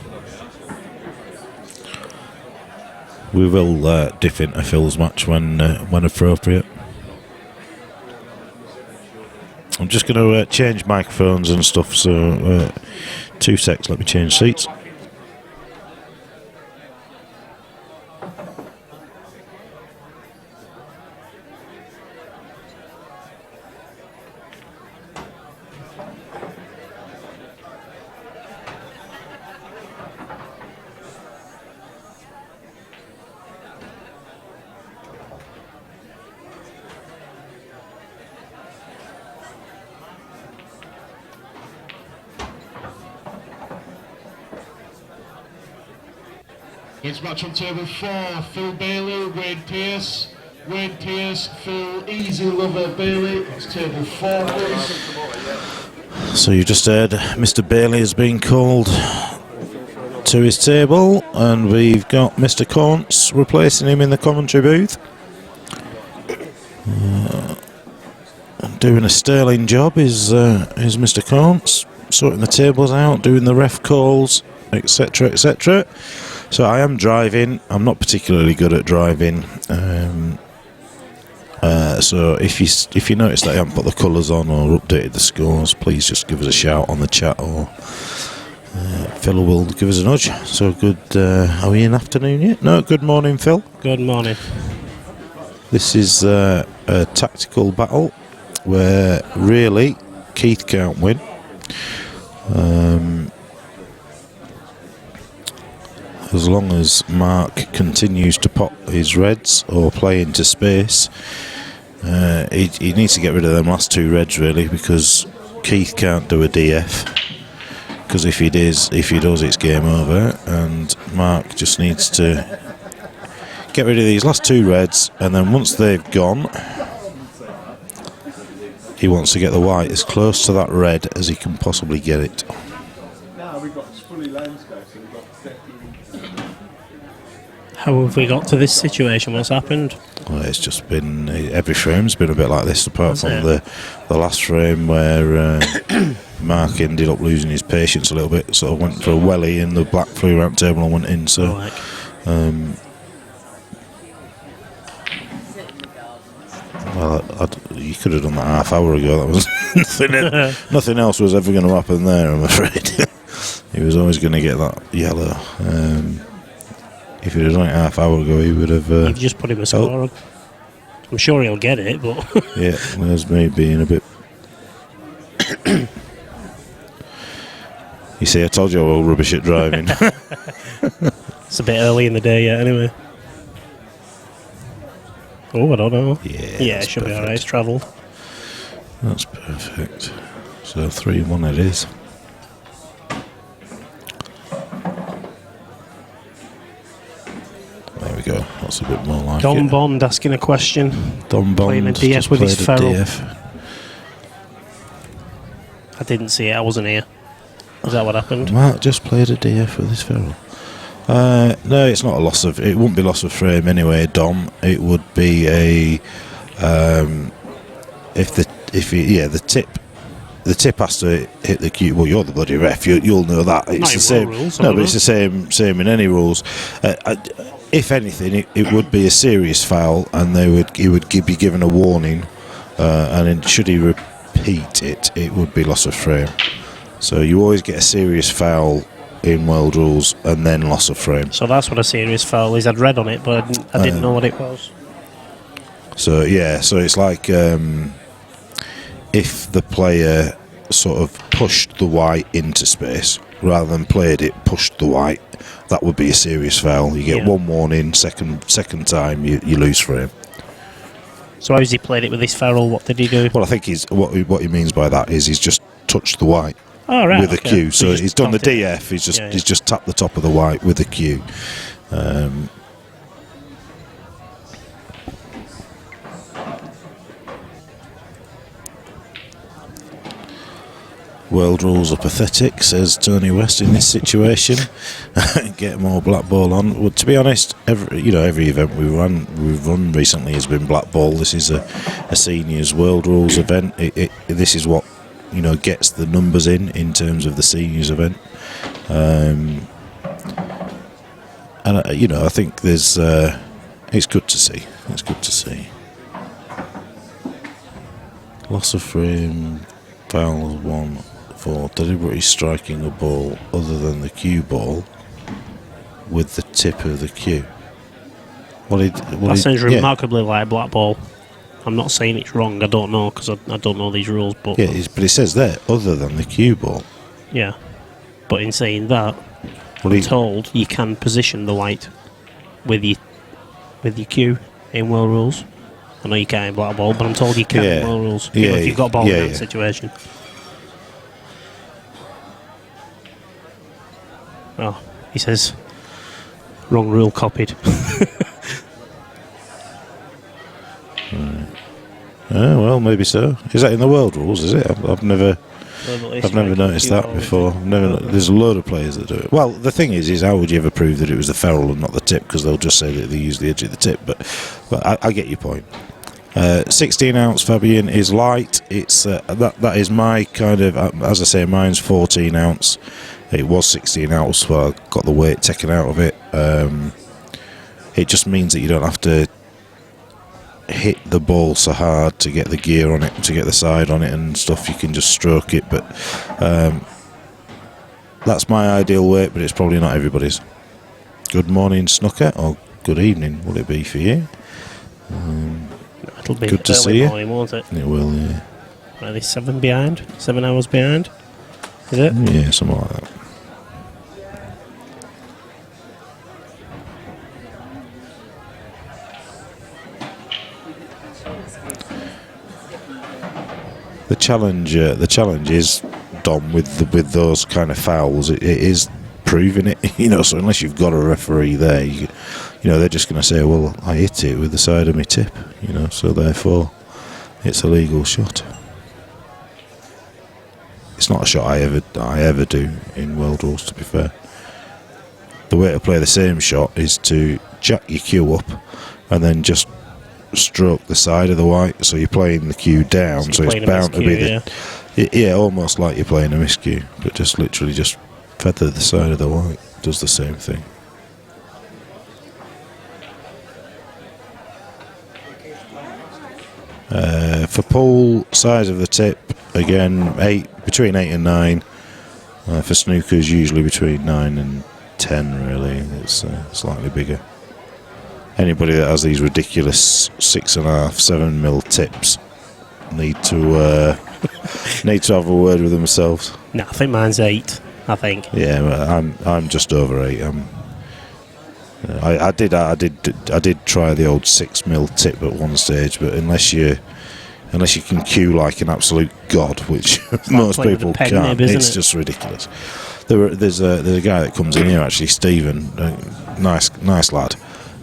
We will dip into Phil's match when appropriate. I'm just going to change microphones and stuff, so 2 secs, let me change seats. Next match on table 4, Phil Bailey, Wade Pearce. Wade Pearce, Phil Easy Lover Bailey. That's table 4, please. So you just heard Mr. Bailey has been called to his table, and we've got Mr. Corns replacing him in the commentary booth. Doing a sterling job is Mr. Corns, sorting the tables out, doing the ref calls, etc., etc. So I am driving. I'm not particularly good at driving. So if you notice that I haven't put the colours on or updated the scores, please just give us a shout on the chat, or Phil will give us a nudge. So good. Are we in afternoon yet? No. Good morning, Phil. Good morning. This is a tactical battle where really Keith can't win. As long as Mark continues to pop his reds or play into space, he needs to get rid of them last 2 reds really, because Keith can't do a DF, because if he does it's game over, and Mark just needs to get rid of these last 2 reds, and then once they've gone, he wants to get the white as close to that red as he can possibly get it. Now we've got fully landscape, so we've got How have we got to this situation? What's happened? Well, it's just been, every frame's been a bit like this, apart from the last frame where Mark ended up losing his patience a little bit, sort of went for a welly and the black flew around the table and went in, so well, you could have done that half hour ago. That was nothing else was ever going to happen there, I'm afraid. He was always going to get that yellow. If he'd have done it half hour ago, he would have... You've just put him a score on. I'm sure he'll get it, but... Yeah, there's me being a bit... You see, I told you I was rubbish at driving. It's a bit early in the day yet, anyway. Oh, I don't know. Yeah, it should be alright, it's travelled. That's perfect. So 3-1 it is. There we go. That's a bit more like Don it. Bond asking a question. Don Bond playing a DF just with his played a ferrule. DF. I didn't see it. I wasn't here. Is that what happened? Mark just played a DF with his ferrule. No, it's not a loss of. It wouldn't be loss of frame anyway, Dom. It would be a the tip has to hit the cue. Well, you're the bloody ref. You'll know that. It's Not the in same. rules, No, but it's the same in any rules. If anything, it would be a serious foul, and he would be given a warning. And then should he repeat it, it would be loss of frame. So you always get a serious foul in world rules and then loss of frame. So that's what a serious foul is. I'd read on it, but I didn't know what it was. So yeah, so it's like if the player sort of pushed the white into space rather than played it, pushed the white, that would be a serious foul. You get one warning, second time you lose frame. So how's he played it with his ferrule? What did he do? Well, I think what he means by that is he's just touched the white. Oh, right, with a okay. cue. So So he's done the DF. He's just tapped the top of the white with a cue. World rules are pathetic, says Tony West in this situation. Get more black ball on. Well, to be honest, every event we've run recently has been black ball. This is a seniors world rules event. This is what gets the numbers in terms of the seniors event. And I think there's it's good to see. It's good to see. Loss of frame, foul 1 for deliberately striking a ball other than the cue ball with the tip of the cue. That sounds remarkably like black ball. I'm not saying it's wrong. I don't know because I don't know these rules. But but it says there other than the cue ball. Yeah, but in saying that, I'm told you can position the white with your cue in world rules. I know you can't in black ball, but I'm told you can in world rules. If you've got ball in that situation. Oh, he says wrong rule copied. Well, maybe so. Is that in the world rules? Is it? I've never noticed that before. There's a load of players that do it. Well, the thing is how would you ever prove that it was the ferrule and not the tip? Because they'll just say that they use the edge of the tip. But I get your point. 16 ounce Fabian is light. It's that is my kind of, as I say, mine's 14 ounce. It was 16 ounce, so I got the weight taken out of it. It just means that you don't have to hit the ball so hard to get the gear on it, to get the side on it and stuff. You can just stroke it, but that's my ideal weight, but it's probably not everybody's. Good morning, Snooker, or good evening will it be for you? It'll be good to see you. Morning, won't it? It will, yeah. Are they 7 hours behind? Is it? Yeah, something like that. The challenge is, Dom, with those kind of fouls. It is proving it, So unless you've got a referee there, they're just going to say, "Well, I hit it with the side of my tip," So therefore, it's a legal shot. It's not a shot I ever do in world rules. To be fair, the way to play the same shot is to jack your cue up and then just stroke the side of the white, so you're playing the cue down, so it's bound to be almost like you're playing a miscue, but just literally just feather the side of the white. Does the same thing. For pool, size of the tip again between 8 and 9. For snookers, usually between 9 and 10. Really, it's slightly bigger. Anybody that has these ridiculous 6.5, 7 mil tips need to have a word with themselves. No, I think mine's 8. I think. Yeah, I'm just over 8. I did try the old 6 mil tip at one stage, but unless you can cue like an absolute god, which most people can't, it's just ridiculous. There's a guy that comes in here actually, Stephen, nice lad.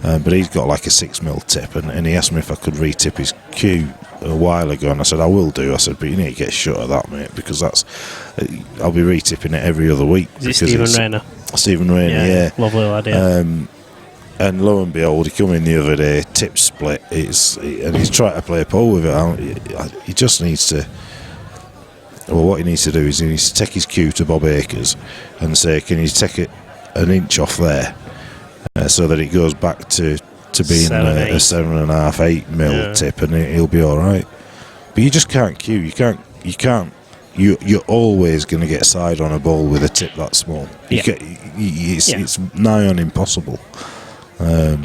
But he's got like a 6 mil tip, and he asked me if I could retip his cue a while ago, and I said I will do. I said, but you need to get shut of that, mate, because I'll be retipping it every other week. Is it Stephen Rayner? Stephen Rayner, yeah. Lovely lad, yeah. And lo and behold, he came in the other day, tip split, and he's trying to play a pole with it. He just needs to. Well, what he needs to do is he needs to take his cue to Bob Akers and say, can you take it an inch off there? So that it goes back to being a 7.5, 8 mil tip, and he'll be all right. But you just can't cue. You're always going to get side on a ball with a tip that small. It's nigh on impossible. You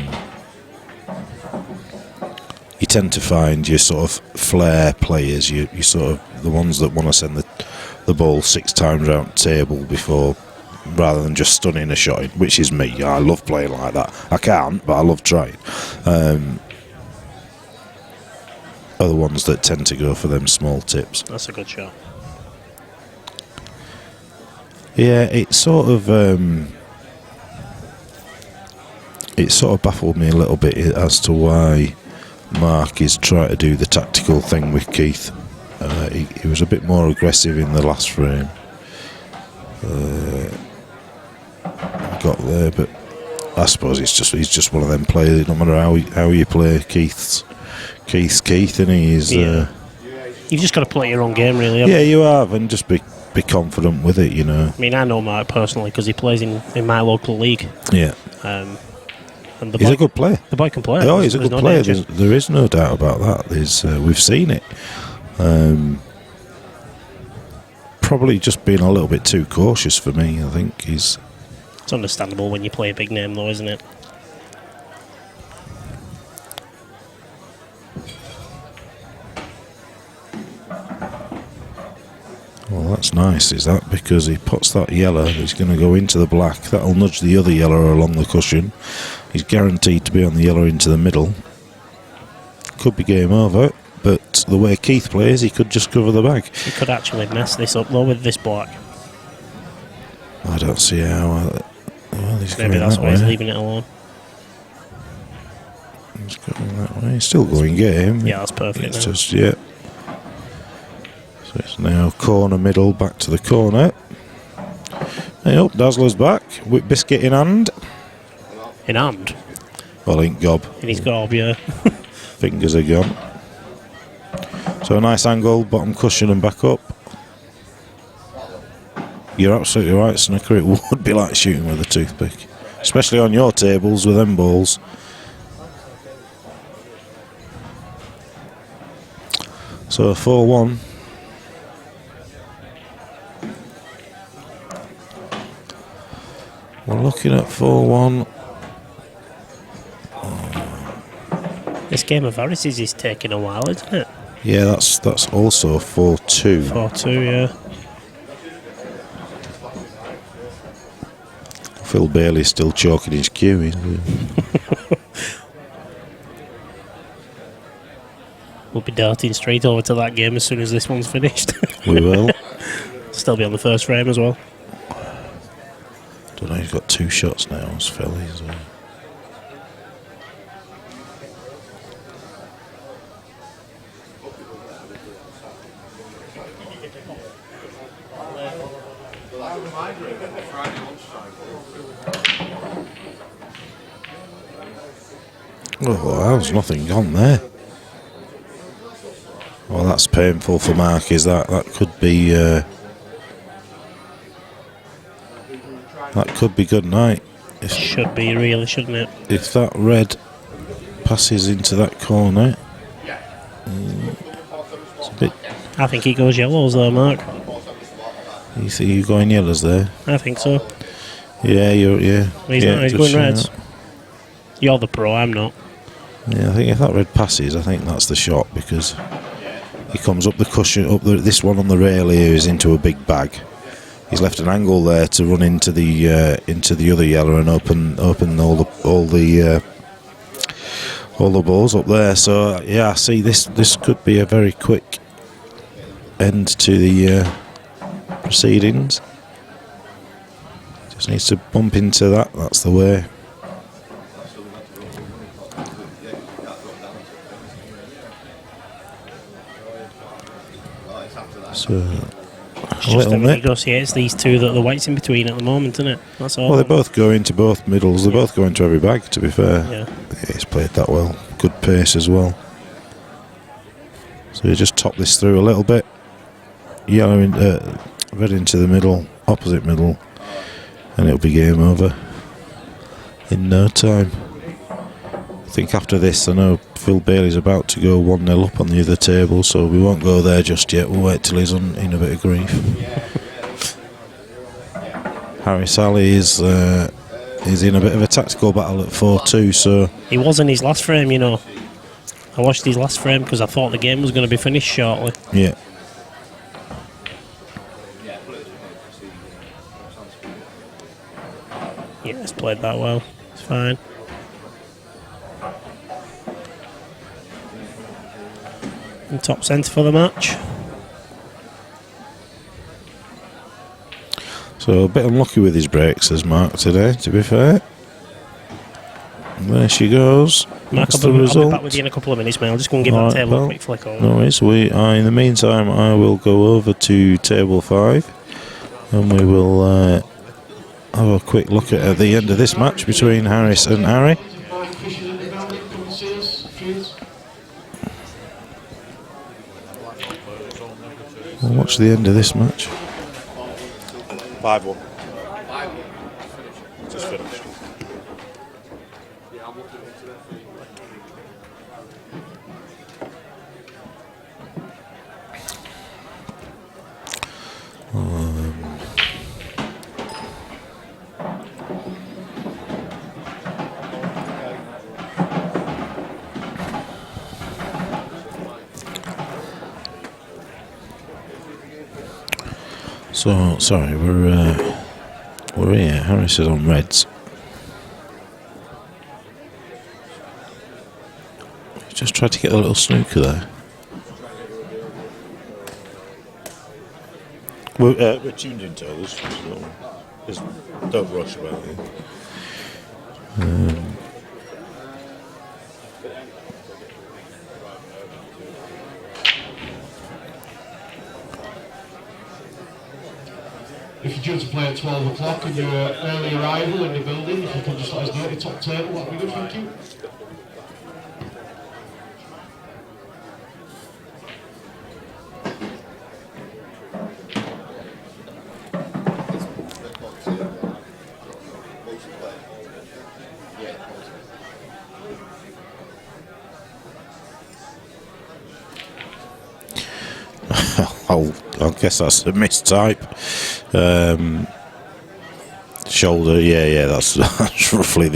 tend to find your sort of flair players, you sort of the ones that want to send the ball 6 times around the table before, rather than just stunning a shot in, which is me. I love playing like that. I can't, but I love trying. Are the ones that tend to go for them small tips. That's a good shot. Yeah, it sort of baffled me a little bit as to why Mark is trying to do the tactical thing with Keith. He was a bit more aggressive in the last frame. Got there, but I suppose he's just one of them players. No matter how you play, Keith's Keith, and he's. You've just got to play your own game, really. Yeah, you have, and just be confident with it, you know. I mean, I know Mark personally because he plays in my local league. Yeah. And he's a good player. The boy can play. Oh, he's a good player. There is no doubt about that. We've seen it. Probably just being a little bit too cautious for me. I think it's understandable when you play a big name, though, isn't it? Well, that's nice, is that? Because he puts that yellow, he's going to go into the black. That'll nudge the other yellow along the cushion. He's guaranteed to be on the yellow into the middle. Could be game over, but the way Keith plays, he could just cover the bag. He could actually mess this up, though, with this black. I don't see how. Well, he's Maybe that's why he's leaving it alone. He's going that way. He's still going game. Yeah, that's perfect. It's just, yeah. So it's now corner, middle, back to the corner. Hey up, Dazzler's back. Whip biscuit in hand. In hand? Well, ain't gob. In his gob, yeah. Fingers are gone. So a nice angle, bottom cushion and back up. You're absolutely right, Snooker. It would be like shooting with a toothpick. Especially on your tables with them balls. So 4-1. We're looking at 4-1. This game of Harris's is taking a while, isn't it? Yeah, that's also 4-2. 4-2, yeah. Phil Bailey's still choking his cue, isn't he? We'll be darting straight over to that game as soon as this one's finished. We will. Still be on the first frame as well. Don't know, he's got 2 shots now, as Phil. Oh, there's nothing gone there. Well, that's painful for Mark, is that? That could be... that could be good night. Should be, really, shouldn't it? If that red passes into that corner... it's a bit... I think he goes yellows, though, Mark. You think you're going yellows there? I think so. Yeah, yeah. He's yeah, not, he's going reds. You're the pro, I'm not. Yeah, I think if that red passes, I think that's the shot, because he comes up the cushion, this one on the rail here is into a big bag. He's left an angle there to run into the other yellow and open all the balls up there. So yeah, I see this could be a very quick end to the proceedings. Just needs to bump into that. That's the way. So it's just that he negotiates these two that the white's in between at the moment, isn't it? That's all. Well, they both go into both middles. They both go into every bag, to be fair. Yeah. He's played that well. Good pace as well. So you just top this through a little bit. Yellow red into the middle, opposite middle, and it'll be game over in no time. I think after this, I know Phil Bailey's about to go 1-0 up on the other table, so we won't go there just yet. We'll wait till he's in a bit of grief. Harry Sally is in a bit of a tactical battle at 4-2, so... He was in his last frame, you know. I watched his last frame because I thought the game was going to be finished shortly. Yeah. Yeah, it's played that well. It's fine. And top centre for the match. So a bit unlucky with his breaks as Mark today, to be fair. There she goes. Mark, That's I'll the be result. back with you in a couple of minutes, mate. I'll just go and give that Alright, table a pal. quick flick over. No worries. In the meantime, I will go over to table 5 and we will have a quick look at the end of this match between Harris and Harry. We'll watch the end of this match. 5-1. Just finished. So sorry, we're here. Harris is on reds. Just tried to get a little snooker there. We're tuned into others, so just don't rush about it. If you're due to play at 12 o'clock and you're early arrival in the building, if you can just let us know at the top table, that'd be good, thank you. I guess that's a mistype. Shoulder, yeah, that's roughly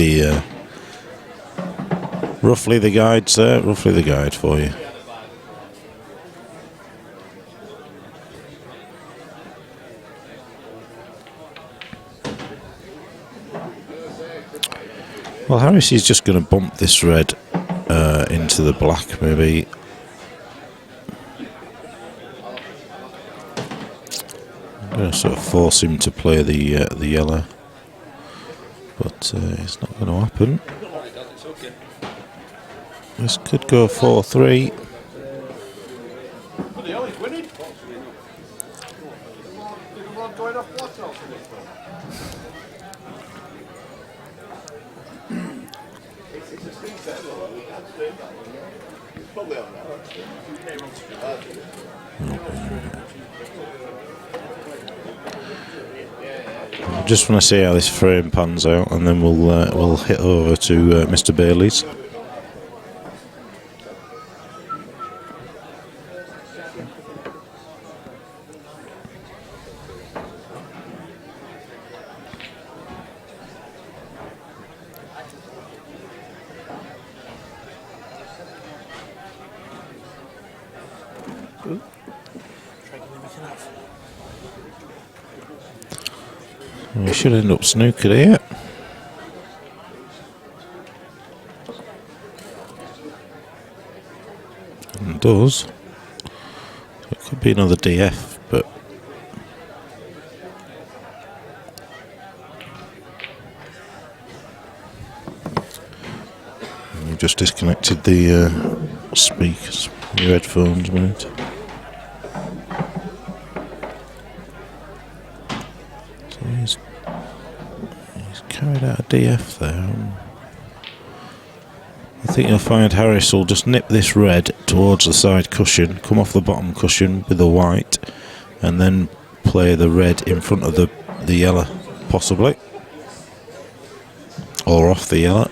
the guide, sir. Roughly the guide for you. Well, Harris is just going to bump this red into the black, maybe. I'm going to sort of force him to play the yellow, but it's not going to happen. This could go 4-3. Just want to see how this frame pans out, and then we'll hit over to Mr. Bailey's. We should end up snookered here. And it does. It could be another DF, but we've just disconnected the speakers, your headphones, mate. He's carried out a DF there. I think you'll find Harris will just nip this red towards the side cushion, come off the bottom cushion with the white, and then play the red in front of the yellow, possibly, or off the yellow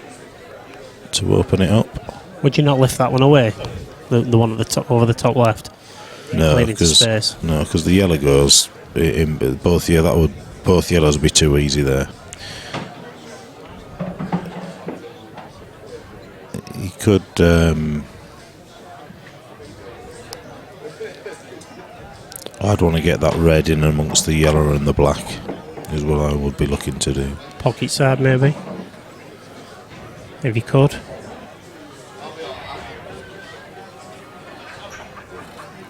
to open it up. Would you not lift that one away, the one at the top, over the top left? No, because the yellow goes in both. Yeah, that would. Both yellows would be too easy there. He could I'd want to get that red in amongst the yellow and the black is what I would be looking to do. Pocket side maybe, if you could.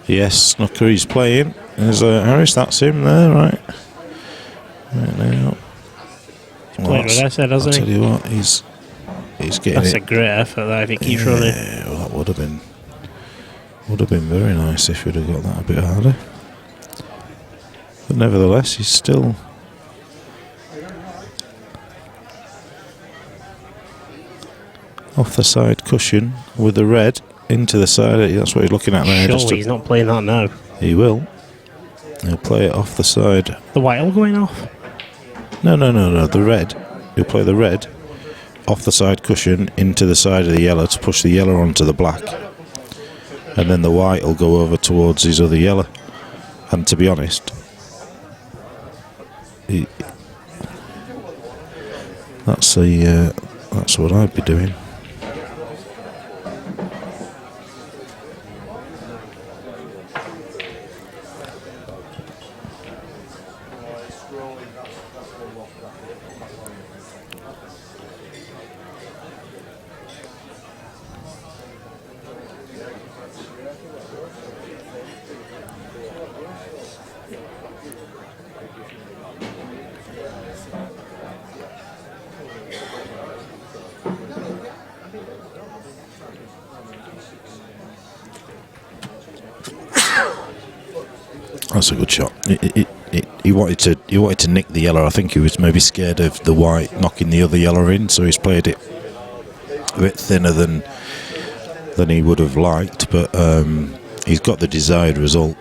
Yes, Snooker, he's playing. There's Harris, that's him there, right? Right now. He's playing with us, hasn't he? I'll tell you what, he's getting That's it. a great effort there if he keeps running. Yeah, well, that would have been very nice if he'd have got that a bit harder. But nevertheless, he's still off the side cushion with the red into the side. That's what he's looking at there. Surely he's not playing that now. He will. He'll play it off the side. The white all going off? No. The red. He'll play the red off the side cushion into the side of the yellow to push the yellow onto the black. And then the white will go over towards his other yellow. And to be honest, that's what I'd be doing. That's a good shot. He wanted to nick the yellow. I think he was maybe scared of the white knocking the other yellow in, so he's played it a bit thinner than he would have liked. But he's got the desired result.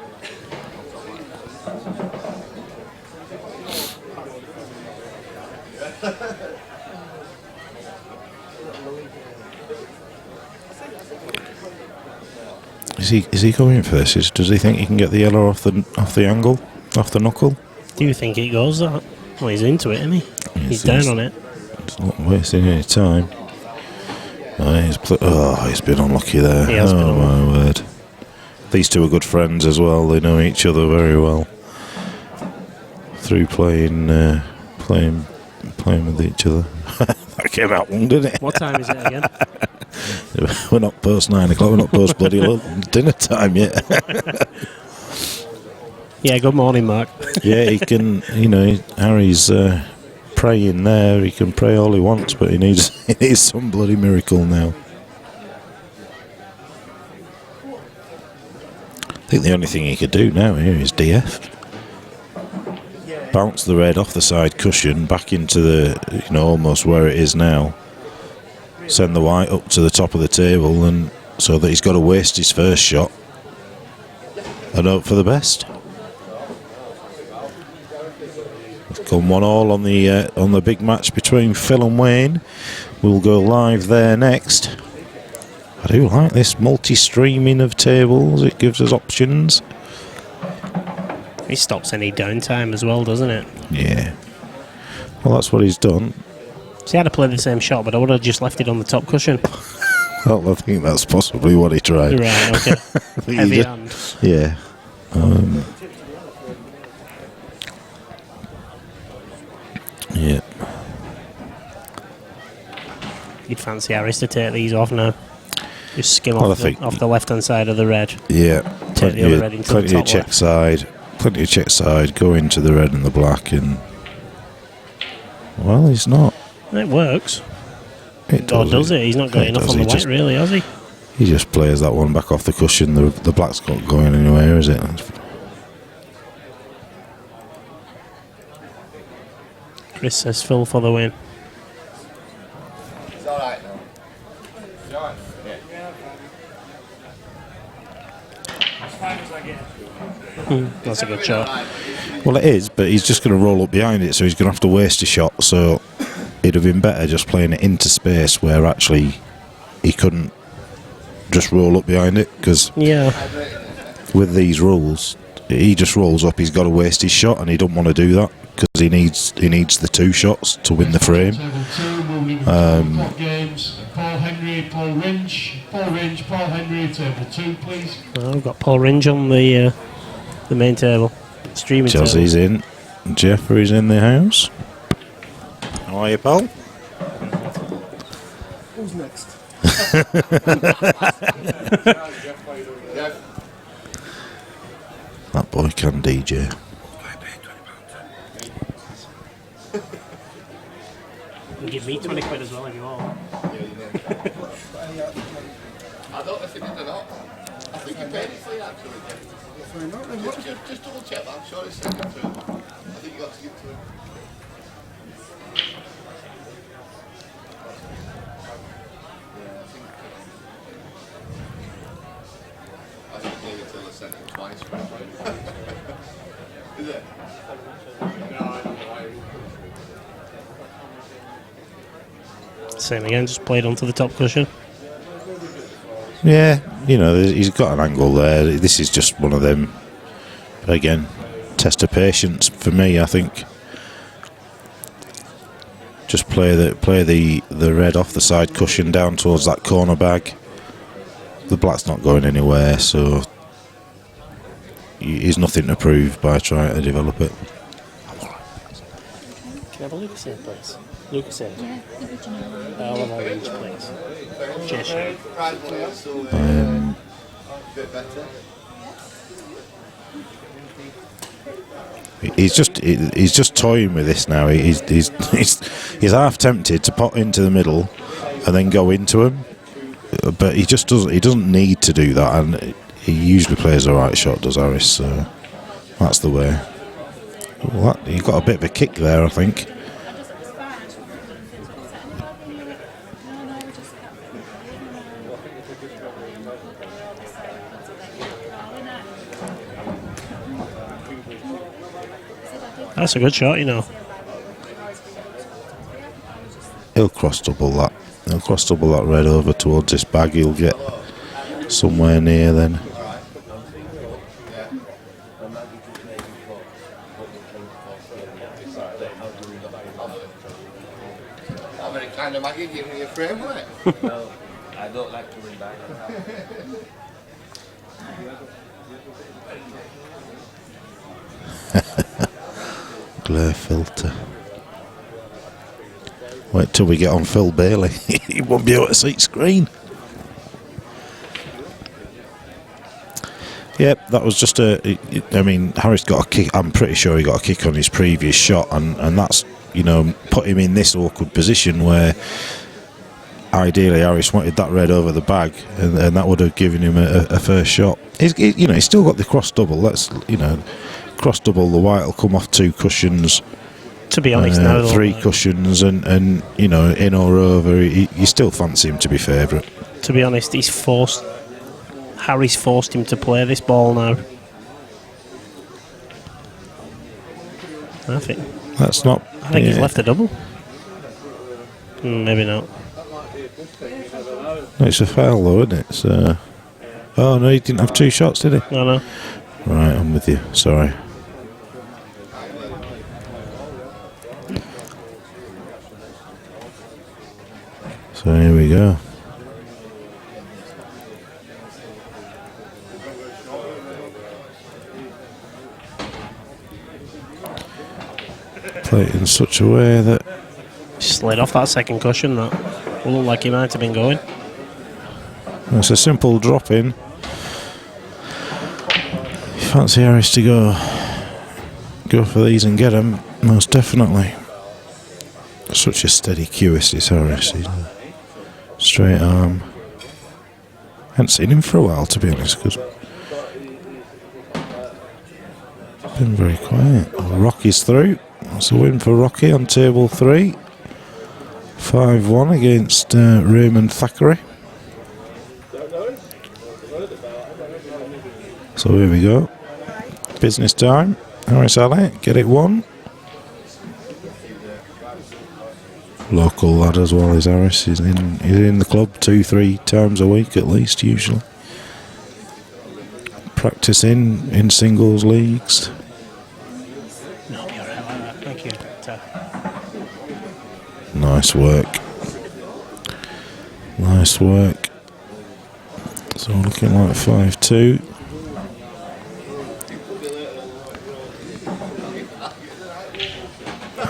Is he going for this? Does he think he can get the yellow off the angle, off the knuckle? Do you think it goes that? Well, he's into it, isn't he? He's down on it. It's not wasting any time. He's been unlucky there. He has been my word. These two are good friends as well. They know each other very well through playing with each other. That came out wrong, didn't it? What time is it again? We're not post 9 o'clock. We're not post bloody dinner time yet. Yeah, good morning, Mark. Yeah, he can. Harry's praying there. He can pray all he wants, but he needs some bloody miracle now. I think the only thing he could do now here is DF. Bounce the red off the side cushion back into the, almost where it is now. Send the white up to the top of the table, and so that he's got to waste his first shot and hope for the best. It's gone 1-1 on the big match between Phil and Wayne. We'll go live there next. I do like this multi-streaming of tables. It gives us options. It stops any downtime as well, doesn't it? Yeah. Well, that's what he's done. See, I'd have played the same shot, but I would have just left it on the top cushion. Well, I think that's possibly what he tried. Right, okay. Heavy hand. Yeah. Yeah. You'd fancy Harris to take these off now. Just skim off the left-hand side of the red. Yeah. Take the other red into the top check left. side. Plenty of check side. Go into the red and the black, and well, he's not. It works. It Or does it? He's not got enough on the white, really, has he? He just plays that one back off the cushion. The black's not going anywhere, is it? Chris says Phil for the win. It's alright now. It's alright. Yeah. That's a good shot. Well, it is, but he's just going to roll up behind it, so he's going to have to waste a shot. So it'd have been better just playing it into space where actually he couldn't just roll up behind it, because with these rules, he just rolls up. He's got to waste his shot, and he don't want to do that because he needs the 2 shots to win the frame. Games. Paul Henry, Paul Ringe, Paul Henry, table 2, please. Well, we've got Paul Ringe on the main table, streaming table. Josie's in. Jeffrey's in the house. How are you, Paul? Who's next? That boy can DJ. And give me 20 quid as well if you want. I don't know if he did or not. I think he paid it for you actually. Just double check that. I'm sure he sent it to him. I think you got to give it to him. I think he gave it till I sent him twice. Is it? Same again, just played onto the top cushion. Yeah, you know, he's got an angle there. This is just one of them, again, test of patience for me, I think. Just play the red off the side cushion down towards that corner bag. The black's not going anywhere, so he's nothing to prove by trying to develop it. Can I have a Lucas here, please? Lucas here? Yeah, the original. I'll have orange, please. Cheers. Bit better. He's just toying with this now. He's half tempted to pot into the middle and then go into him, but he just doesn't. He doesn't need to do that, and he usually plays the right shot, does Harris? So that's the way. Well, he got a bit of a kick there, I think. That's a good shot, you know. He'll cross double that. He'll cross double that red over towards this bag. He'll get somewhere near then. How many kind of Maggie giving me a frame, wasn't it? No, I don't like to win back. Glare filter. Wait till we get on Phil Bailey. He won't be able to see screen. Yep, that was just I mean, Harris got a kick. I'm pretty sure he got a kick on his previous shot, and that's, you know, put him in this awkward position where ideally Harris wanted that red over the bag, and that would have given him a first shot. He's still got the cross double. That's, you know, cross double. The white will come off 2 cushions. To be honest, now 3 cushions, and you know, in or over. You still fancy him to be favourite. To be honest, Harry's forced him to play this ball now. I think. That's not. I think he's left a double. Maybe not. No, it's a foul though, isn't it? So, oh no, he didn't have 2 shots, did he? No. Right, I'm with you. Sorry. So here we go. Play it in such a way that Slid off that second cushion. That will look like he might have been going. it's a simple drop in. Fancy Harris to go for these and get them, most definitely. Such a steady cueist is Harris. He's a straight arm. Hadn't seen him for a while, to be honest, because been very quiet. Rocky's through. That's a win for Rocky on table 3. 5-1 against Raymond Thackeray. So here we go. Business time. Harris Ali, get it 1. Local lad as well as Harris. He's in the club 2-3 times a week at least, usually. Practicing in singles leagues. No, you're right like that. Thank you. Nice work. Nice work. So looking like 5-2.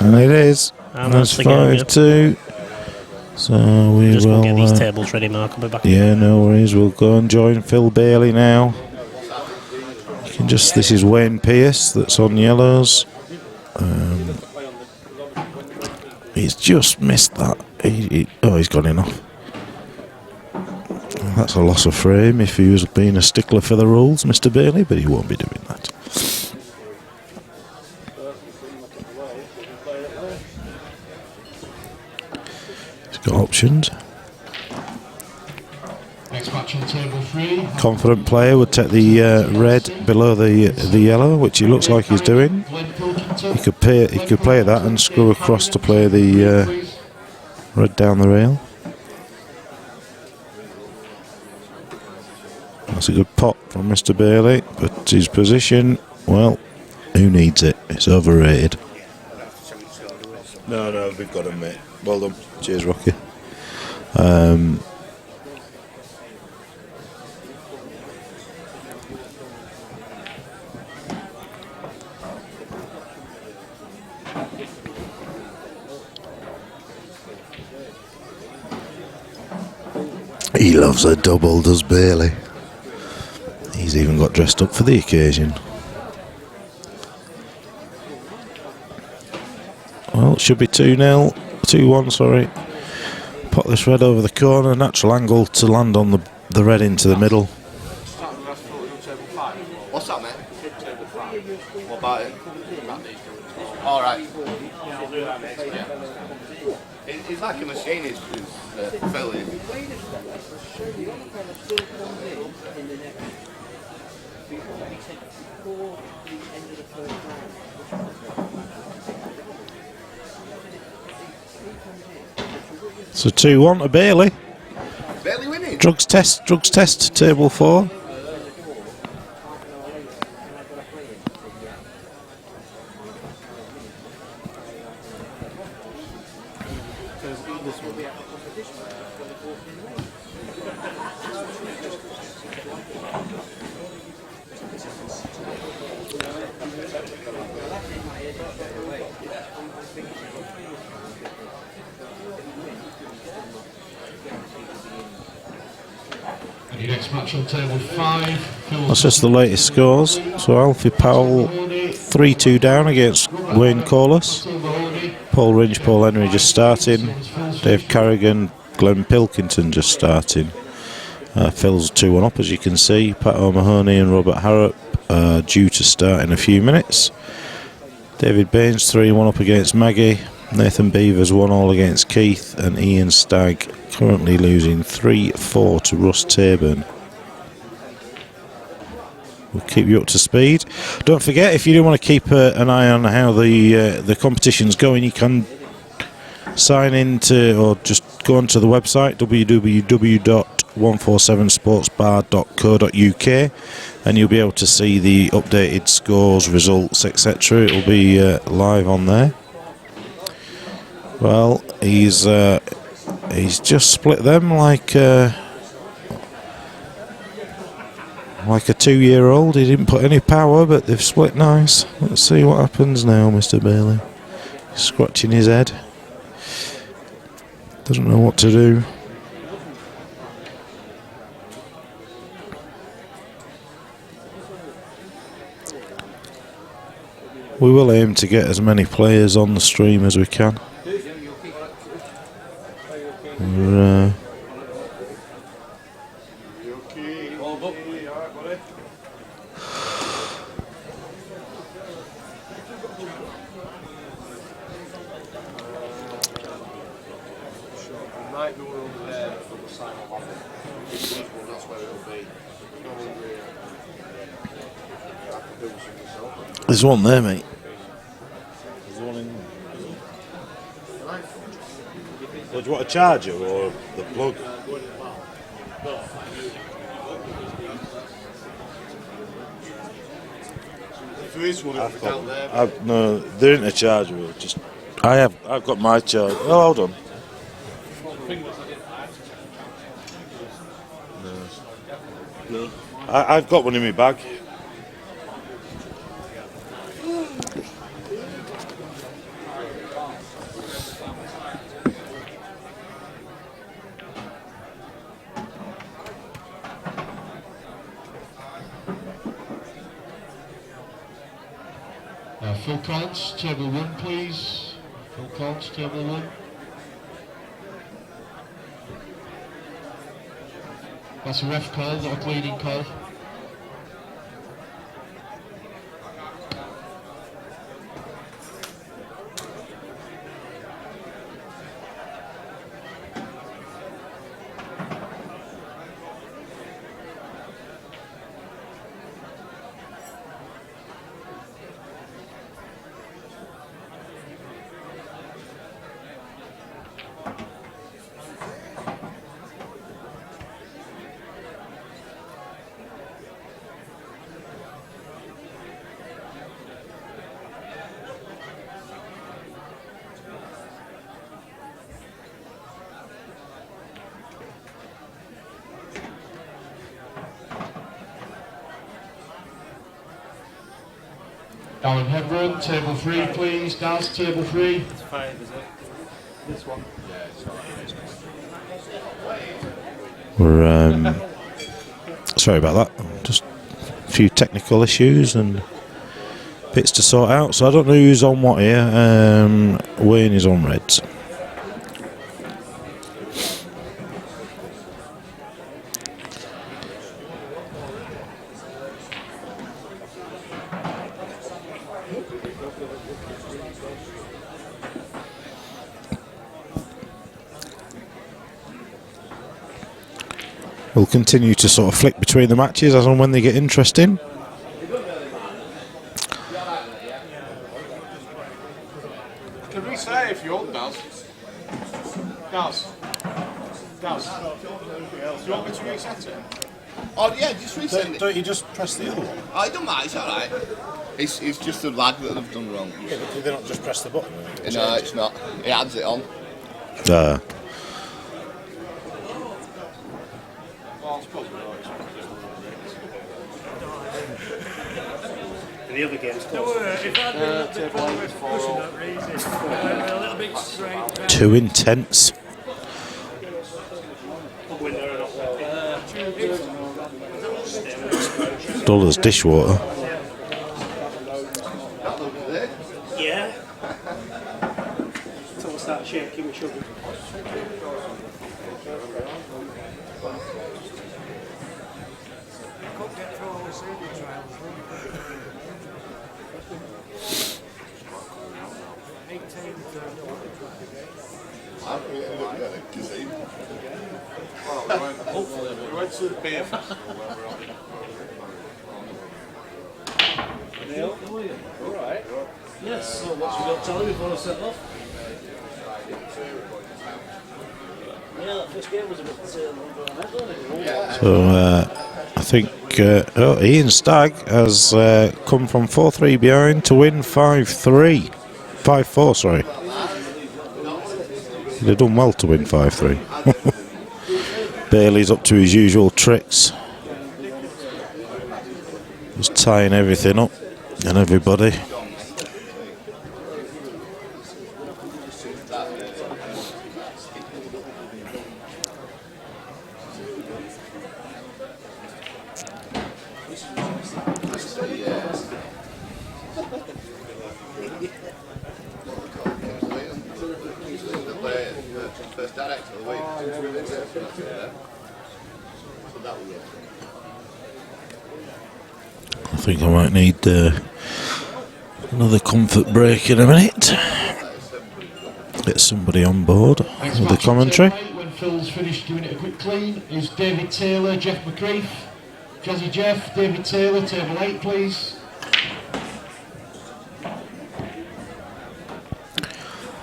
And it is. That's 5-2. So we just will get these tables ready, Mark. I'll be back. Yeah, no worries. We'll go and join Phil Bailey now. You can just. This is Wayne Pearce that's on yellows. He's just missed that. He's gone in off. That's a loss of frame if he was being a stickler for the rules, Mr. Bailey, but he won't be doing that. He's got options. Next match on table 3. Confident player would take the red below the yellow, which he looks like he's doing. He could play that and screw across to play the red down the rail. That's a good pop from Mr. Bailey, but his position, well, who needs it? It's overrated. No, we've got him, mate. Well done. Cheers, Rocky. He loves a double, does Bailey. He's even got dressed up for the occasion. Well, it should be 2-0, 2-1, sorry. Put this red over the corner, natural angle to land on the red into the middle. What's that, mate? What about it? All right. It's like a machine. It's fairly. So 2-1 to Bailey. Bailey winning. Drugs test, table 4. Your next match on table 5. That's just the latest scores. So Alfie Powell 3-2 down against Wayne Corliss. Paul Ringe, Paul Henry just starting. Dave Carrigan, Glenn Pilkington just starting. Phil's 2-1 up, as you can see. Pat O'Mahony and Robert Harrop due to start in a few minutes. David Baines 3-1 up against Maggie. Nathan Beavers 1-1 against Keith, and Ian Stagg currently losing 3-4 to Russ Taburn. We'll keep you up to speed. Don't forget, if you do want to keep an eye on how the competition's going, you can sign in to, or just go onto the website www.147sportsbar.co.uk, and you'll be able to see the updated scores, results, etc. It will be live on there. Well, he's just split them like a 2-year-old. He didn't put any power, but they've split nice. Let's see what happens now, Mr. Bailey. He's scratching his head. Doesn't know what to do. We will aim to get as many players on the stream as we can. There's one there, mate. There's one in. Well, do you want a charger or the plug? There is one out there. No, there isn't a charger. Just I've got my charger. Oh, hold on. No. I've got one in my bag. Full counts, table 1 please. Full count, table 1. That's a ref call, not a cleaning call. Alan Hebron, table 3 please. Daz, table 3. It's 5, is it? This one? Yeah, it's fine. We're sorry about that. Just a few technical issues and bits to sort out. So I don't know who's on what here. Wayne is on reds. We'll continue to sort of flick between the matches as and when they get interesting. Can reset if you want, Daz. Daz. Do you want me to reset it? Oh yeah, just resend it. Don't you just press the other one? I don't mind, it's alright. It's just the lag that they've done wrong. Yeah, but did they not just press the button? No, it's not. It adds it on. The other game's Too intense. Dull as dishwater. Yeah. Until I start shaking my sugar. Hopefully, we went to the beer festival where we're on. Neil, how are you? Alright. Yes, so what's your tell you before I set off? Yeah, that first game was a bit So I think Ian Stagg has come from 4-3 behind to win 5-3. 5-4, sorry. He'd have done well to win 5-3. Bailey's up to his usual tricks. Just tying everything up and everybody. I think I might need another comfort break in a minute. Get somebody on board with the commentary. When Phil's finished doing it a quick clean, is David Taylor, Jeff McCreef. Jazzy Jeff, David Taylor, table 8 please.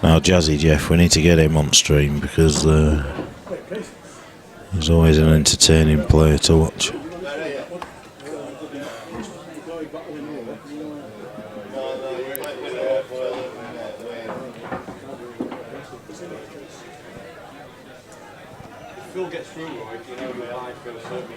Now Jazzy Jeff, we need to get him on stream because he's always an entertaining player to watch. Phil gets through, right? You know, my life feels certainly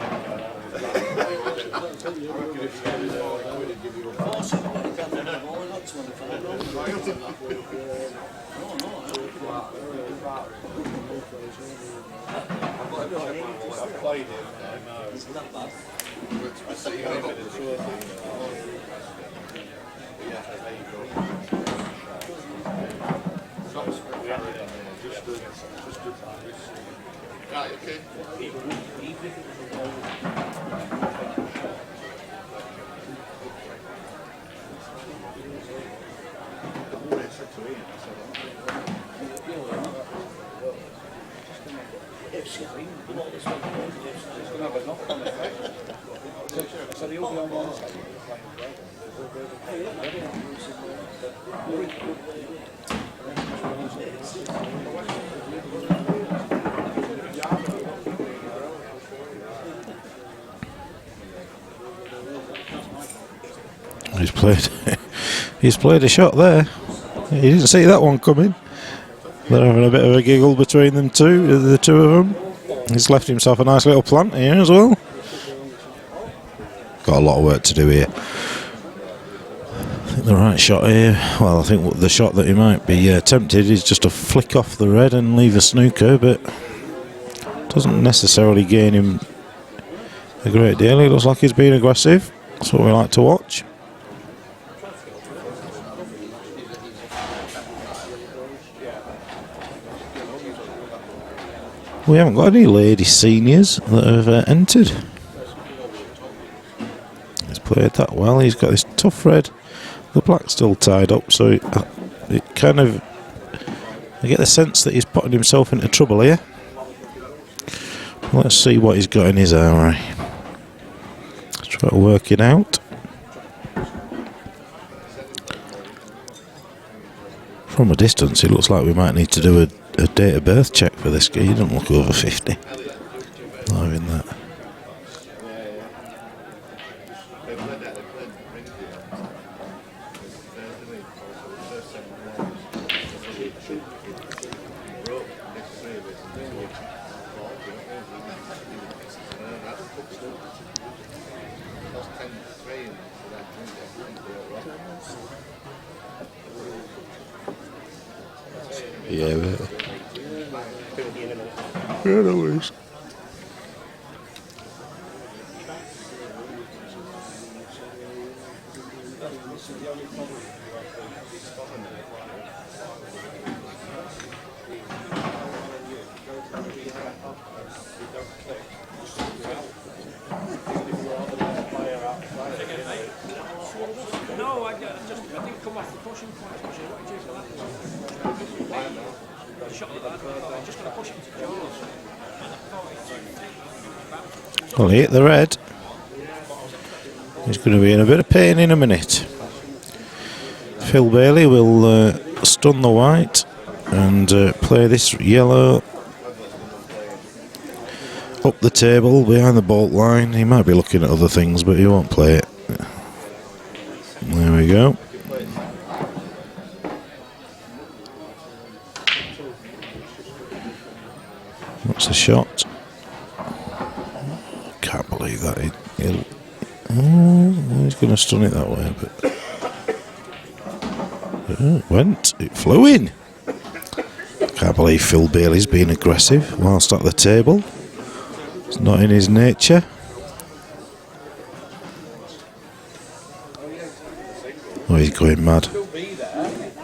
Right, okay. He's played a shot there. He didn't see that one coming. They're having a bit of a giggle between them two, the two of them. He's left himself a nice little plant here as well. Got a lot of work to do here. I think the right shot here, well, I think the shot that he might be tempted is just to flick off the red and leave a snooker, but doesn't necessarily gain him a great deal. He looks like he's being aggressive. That's what we like to watch. We haven't got any lady seniors that have entered. He's played that well. He's got this tough red. The black's still tied up, so it kind of... I get the sense that he's putting himself into trouble here. Let's see what he's got in his armoury. Let's try to work it out. From a distance, it looks like we might need to do a date of birth check for this guy. He doesn't look over 50. Not having that. Yeah, but... Yeah, no worries. No, I didn't come off the pushing point. What did you do for that? Shot like that. I'm just going to push him to jaws. Well, he hit the red. He's going to be in a bit of pain in a minute. Phil Bailey will stun the white and play this yellow up the table behind the baulk line. He might be looking at other things, but he won't play it. There we go. What's the shot? Can't believe that. He's going to stun it that way, but it went. It flew in. Can't believe Phil Bailey's being aggressive whilst at the table. It's not in his nature. Oh, he's going mad.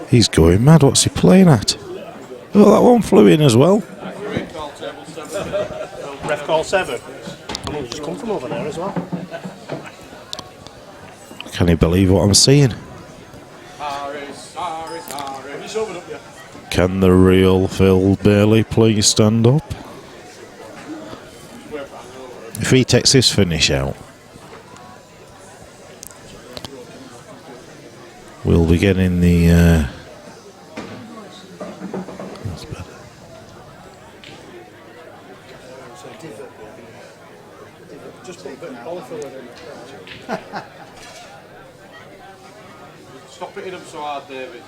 He's going mad. What's he playing at? Oh, that one flew in as well. Ref call 7. And we've just come from over there as well. Can you believe what I'm seeing? Can the real Phil Bailey please stand up? If he takes this finish out, we'll be getting the... that's better. Just put a bit of polyfill in it. Stop hitting them so hard, David.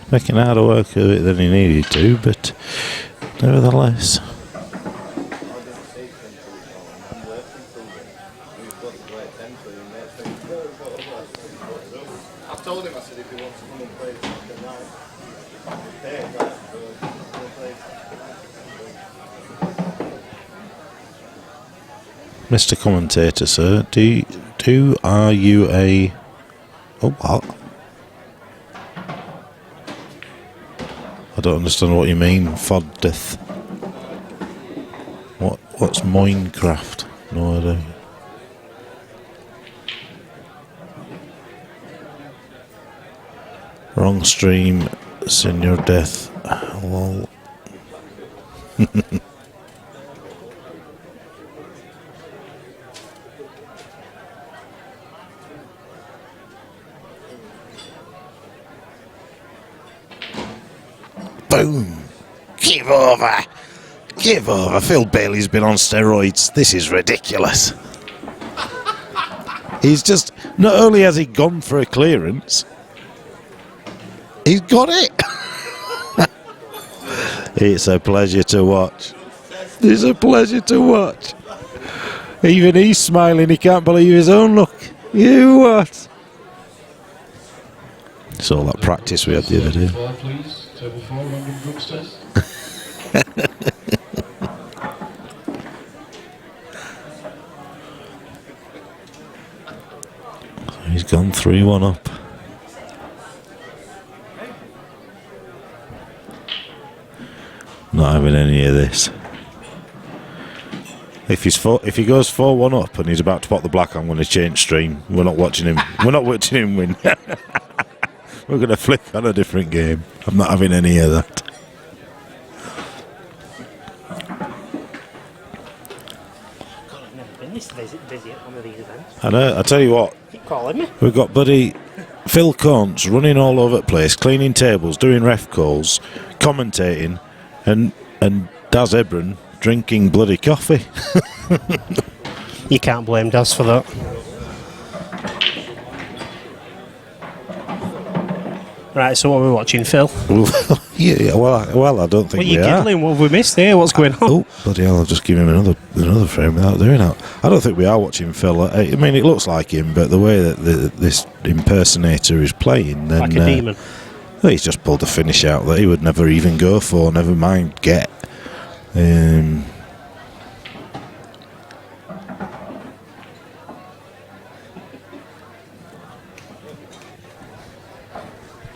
Making harder work of it than he needed to, but nevertheless. I told him, I said, if he wants to come and play Saturday night, Mr. Commentator, sir, are you a... Oh, what? I don't understand what you mean, Foddeth. What's Minecraft? No idea. Wrong stream, Senior Death. Lol. Boom! Give over! Give over! Phil Bailey's been on steroids. This is ridiculous. He's just... Not only has he gone for a clearance, he's got it! It's a pleasure to watch. It's a pleasure to watch. Even he's smiling. He can't believe his own luck. You what? It's all that practice we had the other day. Table 4, please. Table 4, random drugsters. He's gone 3-1 up. Not having any of this. If he goes 4-1 up and he's about to pop the black, I'm going to change stream. We're not watching him. We're not watching him win. We're going to flick on a different game. I'm not having any of that. I've never been this busy at one of these events. I know. I tell you what. Keep calling me. We've got buddy Phil Contz running all over the place, cleaning tables, doing ref calls, commentating, and Daz Ebron drinking bloody coffee. You can't blame Daz for that. Right, so what are we watching, Phil? yeah, well, I don't think What are we you are. giggling? What have we missed here? What's going on? Oh, bloody hell, I'll just give him another frame without doing that. I don't think we are watching Phil. I mean, it looks like him, but the way that this impersonator is playing... Then, Like a demon. Well, he's just pulled a finish out that he would never even go for, never mind get.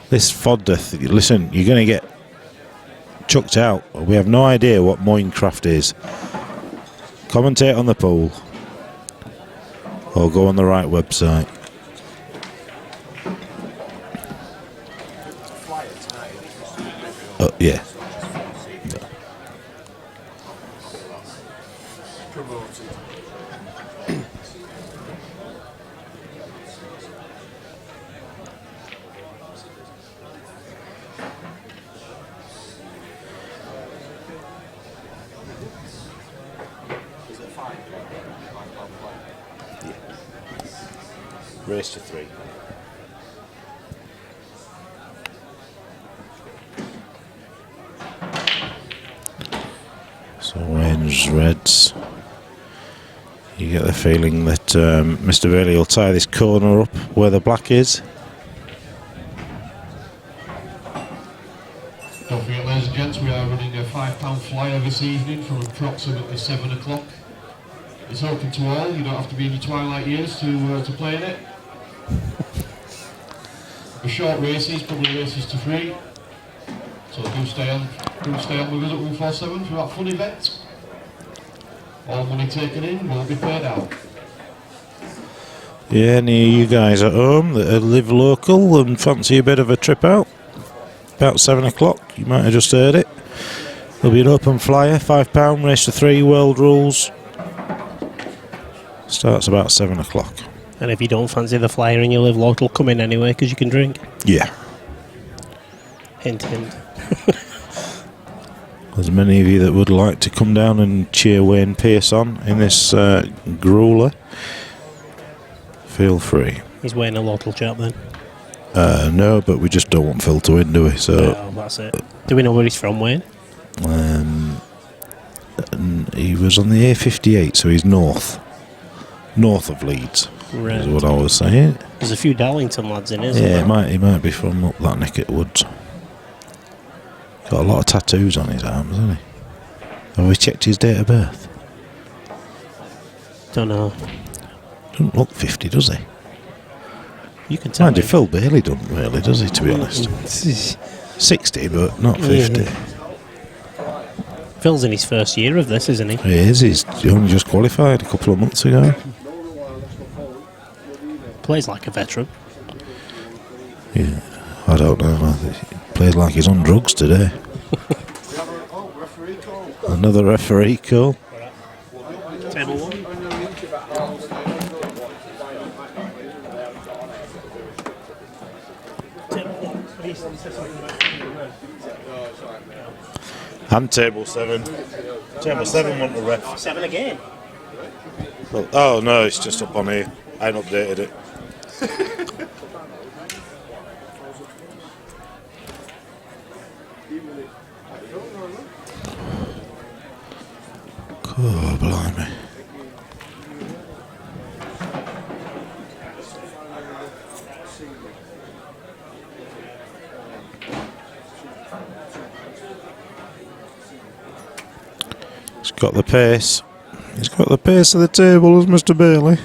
This Foddeth, listen, you're going to get chucked out. We have no idea what Minecraft is. Commentate on the poll. Or go on the right website. Oh, yeah. Race to 3. So Wayne's Reds. You get the feeling that Mr. Bailey will tie this corner up where the black is. Don't forget, ladies and gents, we are running a £5 flyer this evening from approximately 7 o'clock. It's open to all. You don't have to be in your twilight years to play in it. The short races, probably races to 3. So do stay on with us at 147 for that fun event. All money taken in will be paid out. Yeah, any of you guys at home that live local and fancy a bit of a trip out? About 7 o'clock, you might have just heard it. There'll be an open flyer, £5, race to 3, world rules. Starts about 7 o'clock. And if you don't fancy the flyer and you live local, come in anyway because you can drink. Yeah. Hint, hint. There's many of you that would like to come down and cheer Wayne Pearce on in this grueler. Feel free. He's Wayne a local chap then? No, but we just don't want Phil to win, do we? So No, that's it. Do we know where he's from, Wayne? And he was on the A58, so he's north of Leeds. Right. Is what I was saying. There's a few Darlington lads in, isn't there? Yeah, he might be from up that neck of the woods. Got a lot of tattoos on his arms, hasn't he? Have we checked his date of birth? Don't know. Doesn't look 50, does he? You can tell. Mind you, Phil Bailey doesn't really, does he, to be honest? 60, but not 50. Phil's in his first year of this, isn't he? He is. He's only just qualified a couple of months ago. Plays like a veteran. Yeah, I don't know. He plays like he's on drugs today. Another referee call. Table 1. And table 7. Table 7 want a ref. 7 again. Well, oh no, it's just up on here. I ain't updated it. Oh, blimey. He's got the pace. He's got the pace of the table, as Mr. Bailey.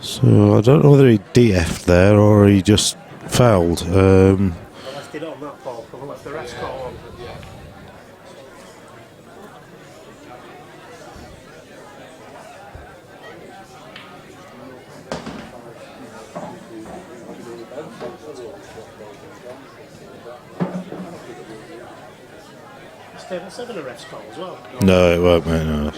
So I don't know whether he DF'd there or he just fouled. Left it on that ball, but left the rest call on. Is table 7 a rest call as well? No, it won't, mate. No.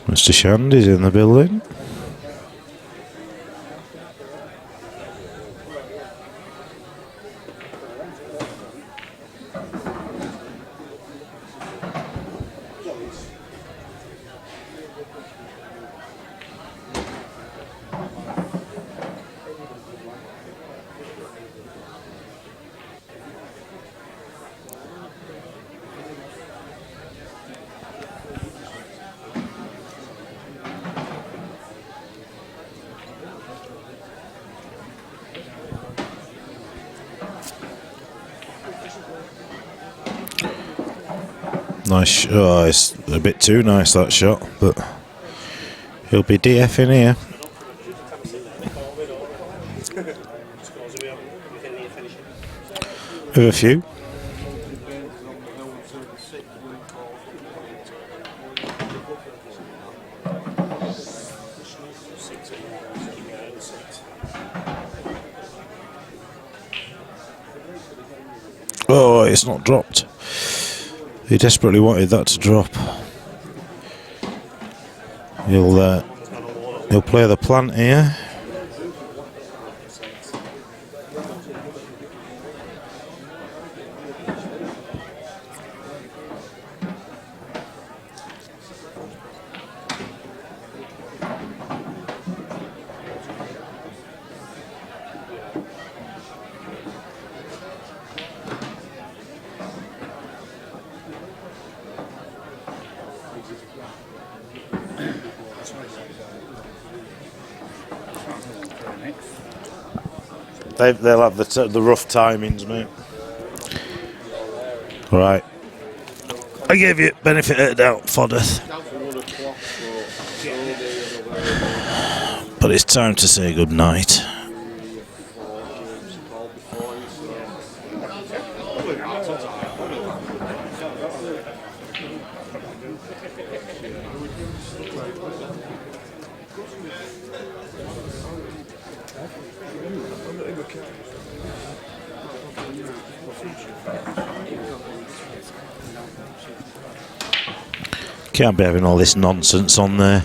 Mr. Shandy's in the building. Nice. Oh, it's a bit too nice, that shot, but he'll be DFing here. With a few. Oh, it's not dropped. He desperately wanted that to drop. He'll play the plant here. They'll have the rough timings, mate. Right. I gave you benefit of the doubt, Foddeth. But it's time to say good night. Can't be having all this nonsense on there.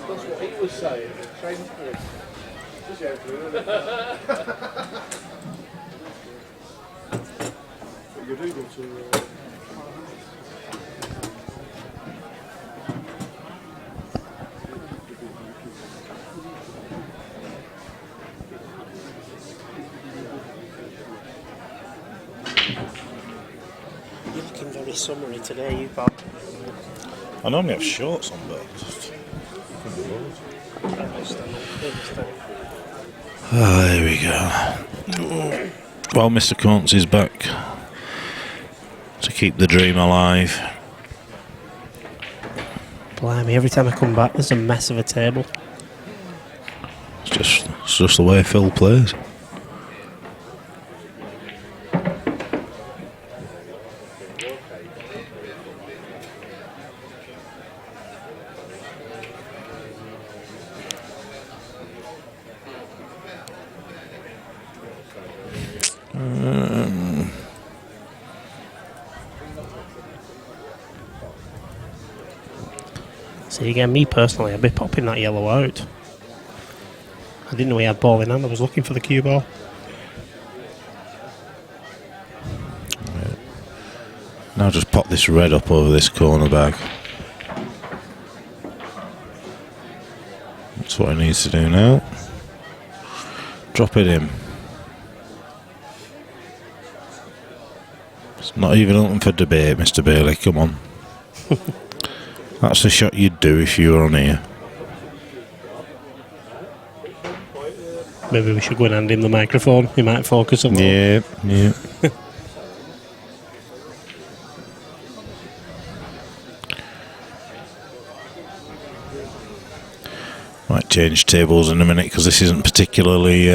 That's what he was saying. Train for it. Just go through it. But you do go to. You're looking very summery today, you Bob. I normally have shorts on, but there we go. Well, Mr. Coates is back to keep the dream alive. Blimey, every time I come back, there's a mess of a table. It's just the way Phil plays. See, again, me personally, I'd be popping that yellow out. I didn't know he had ball in hand. I was looking for the cue ball. Right. Now just pop this red up over this corner bag. That's what he needs to do now. Drop it in. It's not even open for debate, Mr. Bailey. Come on. That's the shot you'd do if you were on here. Maybe we should go and hand him the microphone. He might focus on that. Yeah. Might change tables in a minute because this isn't particularly.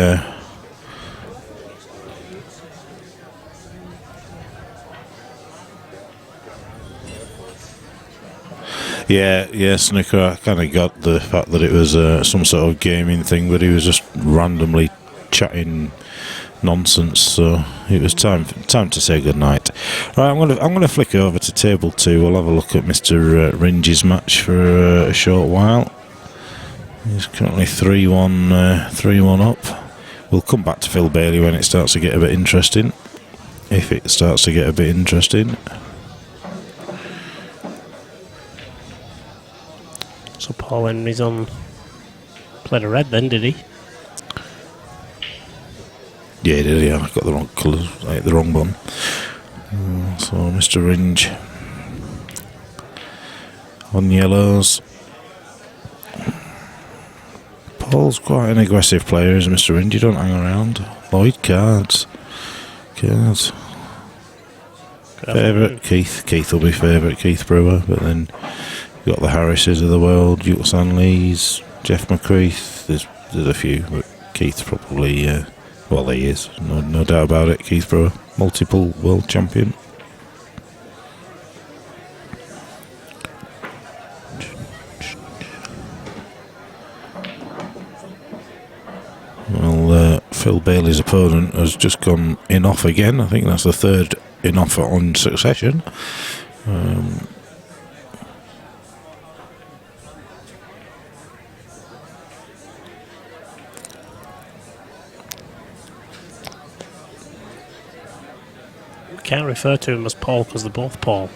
Yeah, Snooker. I kind of got the fact that it was some sort of gaming thing, but he was just randomly chatting nonsense. So it was time to say good night. Right, I'm gonna flick over to table 2. We'll have a look at Mr. Ringe's match for a short while. He's currently 3-1 up. We'll come back to Phil Bailey when it starts to get a bit interesting. If it starts to get a bit interesting. So Paul Henry's on. Played a red then, did he? Yeah, he did. Yeah, I got the wrong colours, like the wrong one. So Mr. Ringe on yellows. Paul's quite an aggressive player, is Mr. Ringe. You don't hang around. Lloyd cards. Favourite Keith. Keith will be favourite. Keith Brewer, but then you've got the Harrises of the world, Duke Sanleys, Jeff McCreath. There's a few, but Keith's probably well, he is, no doubt about it. Keith Brewer, multiple world champion. Well, Phil Bailey's opponent has just gone in off again. I think that's the third in off on succession. Can't refer to him as Paul because they're both Paul.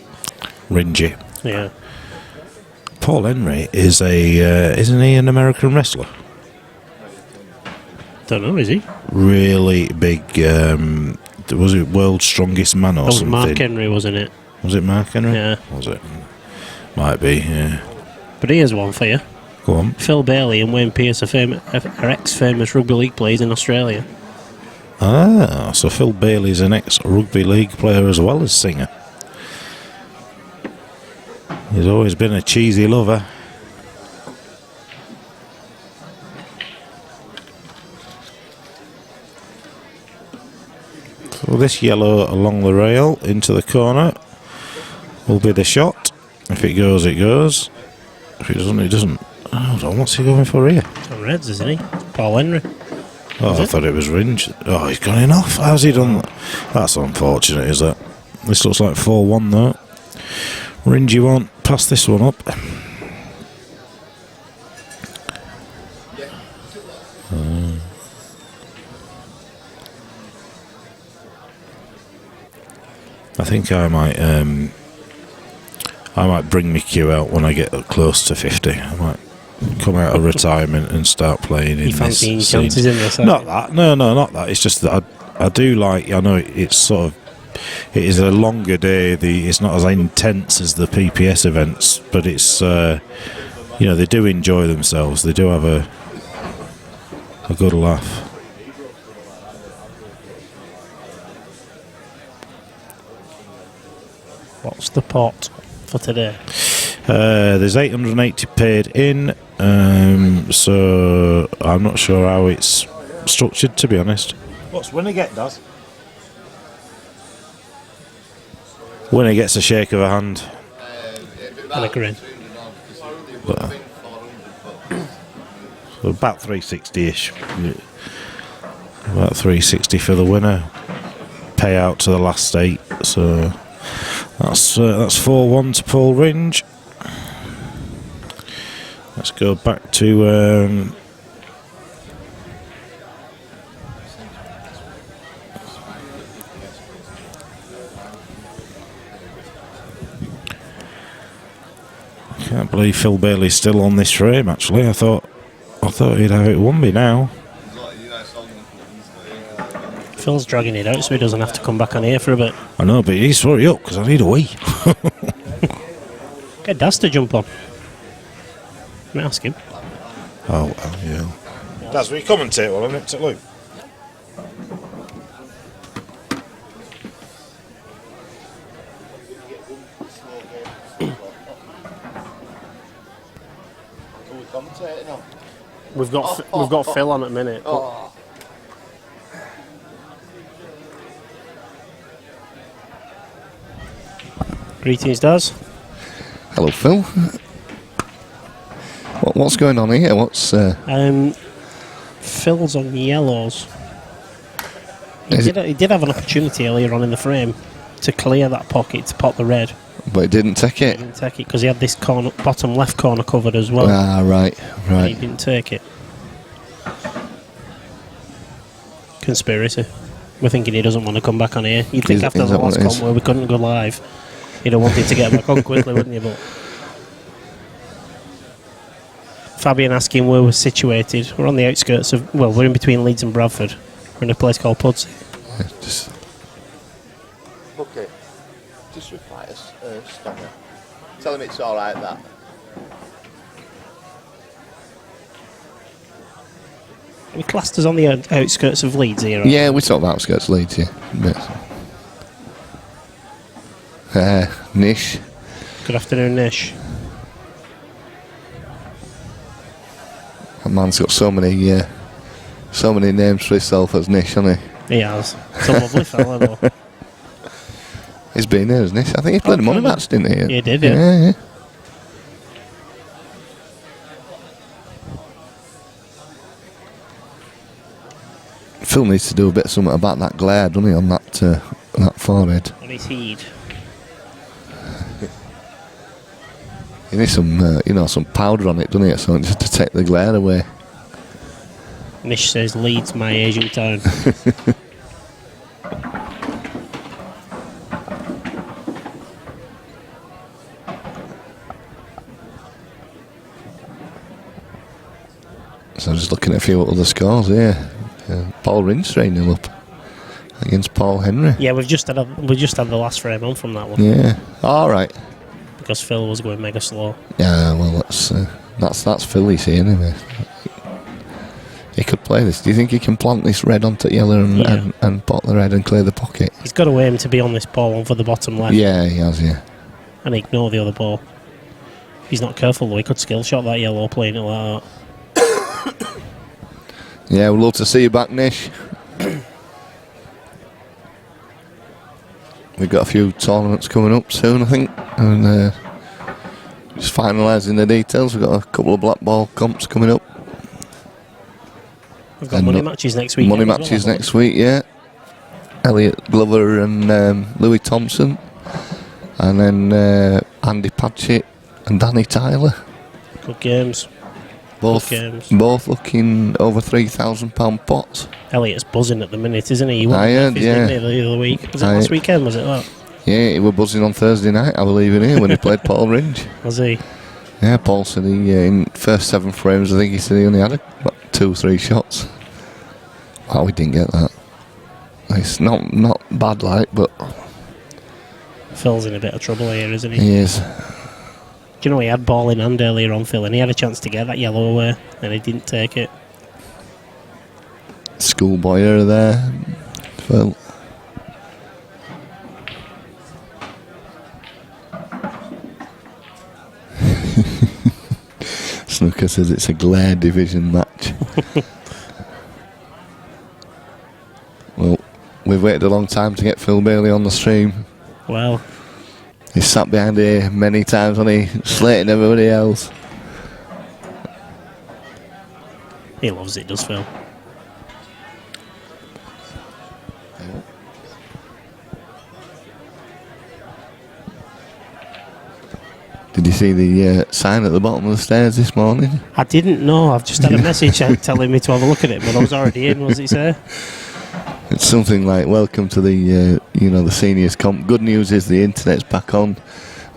Ringy. Yeah. Paul Henry is isn't he an American wrestler? Don't know, is he? Really big. Was it World's Strongest Man or That was something? Mark Henry, wasn't it? Was it Mark Henry? Yeah. Was it? Might be. Yeah. But here's one for you. Go on. Phil Bailey and Wayne Pearce are ex-famous rugby league players in Australia. Ah, so Phil Bailey's an ex-rugby league player as well as singer. He's always been a cheesy lover. So this yellow along the rail into the corner will be the shot. If it goes, it goes. If it doesn't, it doesn't. Hold on, what's he going for here? On Reds, isn't he? Paul Henry. Oh, I thought it was Ringe. Oh, he's gone in off. How's he done that? That's unfortunate, is that? This looks like 4-1 though. Ringe won't pass this one up. I think I might bring my cue out when I get close to 50. I might come out of retirement and start playing in You fancy this chances scene. in this? Not that. No, not that. It's just that I do like. I know it's sort of. It is a longer day. It's not as intense as the PPS events, but it's. They do enjoy themselves. They do have a good laugh. What's the pot for today? There's 880 paid in, so I'm not sure how it's structured, to be honest. What's winner get, Daz? Winner gets a shake of a hand. And a grin. So about 360-ish. About 360 for the winner. Payout to the last 8. So that's 4-1 to Paul Ringe. Let's go back to can't believe Phil Bailey's still on this frame. Actually, I thought he'd have it won me now. Phil's dragging it out so he doesn't have to come back on here for a bit. I know, but he's hurry up because I need a wee. Get Daz to jump on. Can I ask him? Oh, well, yeah. Daz, will you commentate while I nip to Luke? We've got Phil on at the minute. Oh. Greetings, Daz. Hello, Phil. What's going on here? Phil's on yellows. He did have an opportunity earlier on in the frame to clear that pocket to pot the red. But he didn't take it? He didn't take it because he had this bottom left corner covered as well. Ah, right. And he didn't take it. Conspiracy. We're thinking he doesn't want to come back on here. You'd think after the last comp where we couldn't go live, he'd have wanted to get back on quickly, wouldn't you? But Fabian asking where we're situated. We're on the outskirts of, we're in between Leeds and Bradford. We're in a place called Pudsey. Okay, just reply to Stoner. Tell him it's alright, that. Are we classed as on the outskirts of Leeds here? Yeah, we talk about outskirts of Leeds, yeah. Nish. Good afternoon, Nish. That man's got so many names for himself as Nish, hasn't he? He has. It's a lovely fella, though. He's been here, hasn't he? I think he played a money match, didn't he? He did, yeah. Yeah. Phil needs to do a bit of something about that glare, doesn't he, on that forehead? On his head. He needs some powder on it, doesn't he, something just to take the glare away. Nish says Leeds, my Asian town. So I'm just looking at a few other scores here. Paul Ringe trained him up against Paul Henry. Yeah, we've just had the last frame on from that one. Yeah. All right. Because Phil was going mega slow. Yeah. Well, that's Philly see anyway. He could play this. Do you think he can plant this red onto yellow and pot the red and clear the pocket? He's got to aim to be on this ball for the bottom left. Yeah, he has. Yeah. And ignore the other ball. If he's not careful though, he could skill shot that yellow playing it like that. Yeah, we'd love to see you back, Nish. We've got a few tournaments coming up soon, I think, and just finalising the details. We've got a couple of black ball comps coming up. We've got money matches next week. Money matches next week, yeah. Elliot Glover and Louis Thompson, and then Andy Padgett and Danny Tyler. Good games. Both looking over £3,000 pots. Elliot's buzzing at the minute, isn't he? He I heard, yeah. The other week. Was it last weekend? Was it that? Yeah, he was buzzing on Thursday night, I believe, in here when he played Paul Ringe. Was he? Yeah, Paul said he in first 7 frames, I think he said he only had about 2 or 3 shots. Wow, we didn't get that. It's not bad, like, but Phil's in a bit of trouble here, isn't he? He is. Do you know he had ball in hand earlier on, Phil, and he had a chance to get that yellow away, and he didn't take it. Schoolboy error there, Phil. Snooker says it's a Glare division match. Well, we've waited a long time to get Phil Bailey on the stream. Well, he's sat behind here many times, hasn't he? Slating everybody else. He loves it, does Phil? Did you see the sign at the bottom of the stairs this morning? I didn't know. I've just had a message telling me to have a look at it, but I was already in. What does it say? It's something like, welcome to the the seniors comp. Good news is the internet's back on.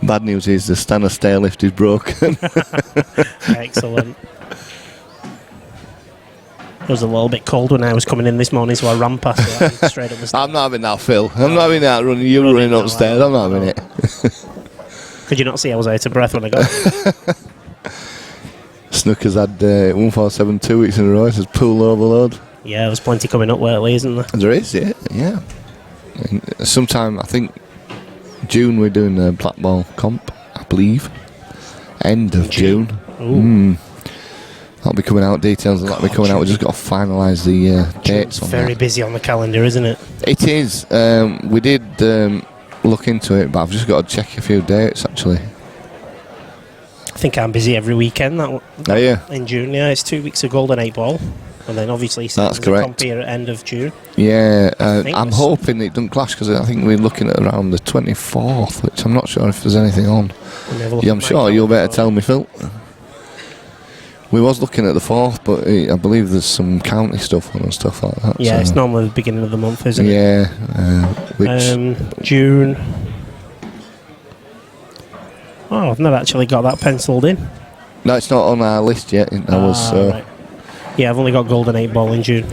Bad news is the Stanner stair lift is broken. Excellent. It was a little bit cold when I was coming in this morning, so I ran past it straight up the stairs. I'm not having that, Phil. I'm not having that running. You running upstairs. I'm not having it. Could you not see I was out of breath when I got Snooker's had 147 2 weeks in a row. It says pool overload. Yeah, there's plenty coming up lately, isn't there? There is, yeah. And sometime, I think, June we're doing a black ball comp, I believe. End of June. That'll be coming out, details of that will be coming out. We've just got to finalise the dates on very that. busy on the calendar, isn't it? It is. We did look into it, but I've just got to check a few dates, actually. I think I'm busy every weekend. Are you? In June, yeah. It's 2 weeks of Golden 8 Ball. And then obviously that's correct. Comp here at end of June. Yeah, I'm hoping it doesn't clash because I think we're looking at around the 24th, which I'm not sure if there's anything on. Yeah, I'm sure you'll better tell me, Phil. We was looking at the 4th, but I believe there's some county stuff on and stuff like that. Yeah, so. It's normally the beginning of the month, isn't it? Yeah. June. Oh, I've not actually got that penciled in. No, it's not on our list yet. Right. Yeah, I've only got Golden 8 Ball in June.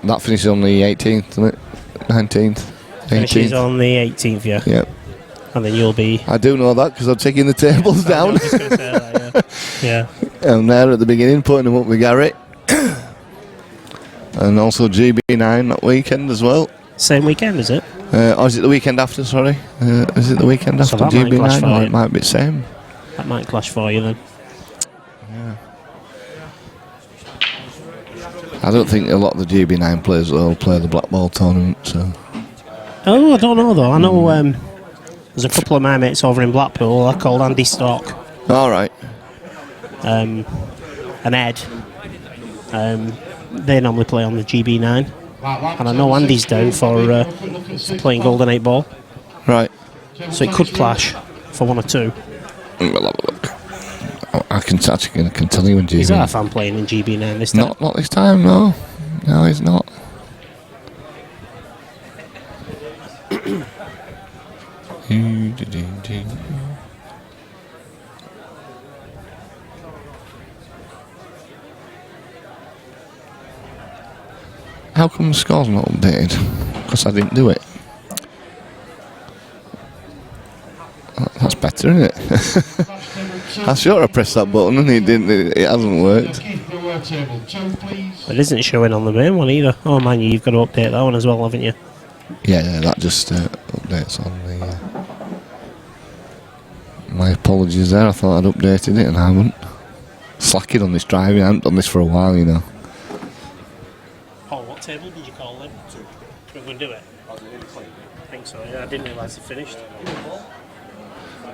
That finishes on the 18th, doesn't it? 19th? 18th. Finishes on the 18th, yeah. Yep. And then you'll be... I do know that because I'm taking the tables down. I was just going to say that, yeah. I'm there at the beginning, putting them up with Gary. And also GB9 that weekend as well. Same weekend, is it? Or is it the weekend after, sorry? Is it the weekend after GB9? Or it might be the same. That might clash for you then. Yeah. I don't think a lot of the GB9 players will play the black ball tournament, so... Oh, I don't know though. I know there's a couple of my mates over in Blackpool. They're called Andy Stock. All right. And Ed. They normally play on the GB9. And I know Andy's down for playing Golden 8 Ball. Right. So it could clash for 1 or 2. We'll have a look. I can tell you in GB9. Is that a fan playing in GB9 this time? Not this time, no. No, he's not. How come the score's not updated? Because I didn't do it. That's better, isn't it? I sure I pressed that button and it didn't. It hasn't worked. It isn't showing on the main one either. Oh man, you've got to update that one as well, haven't you? Yeah, that just updates on the. My apologies there. I thought I'd updated it and I haven't. Slacking on this driving. I haven't done this for a while, you know. Paul, what table did you call them? We're going to do it. I think so. Yeah, I didn't realise it finished.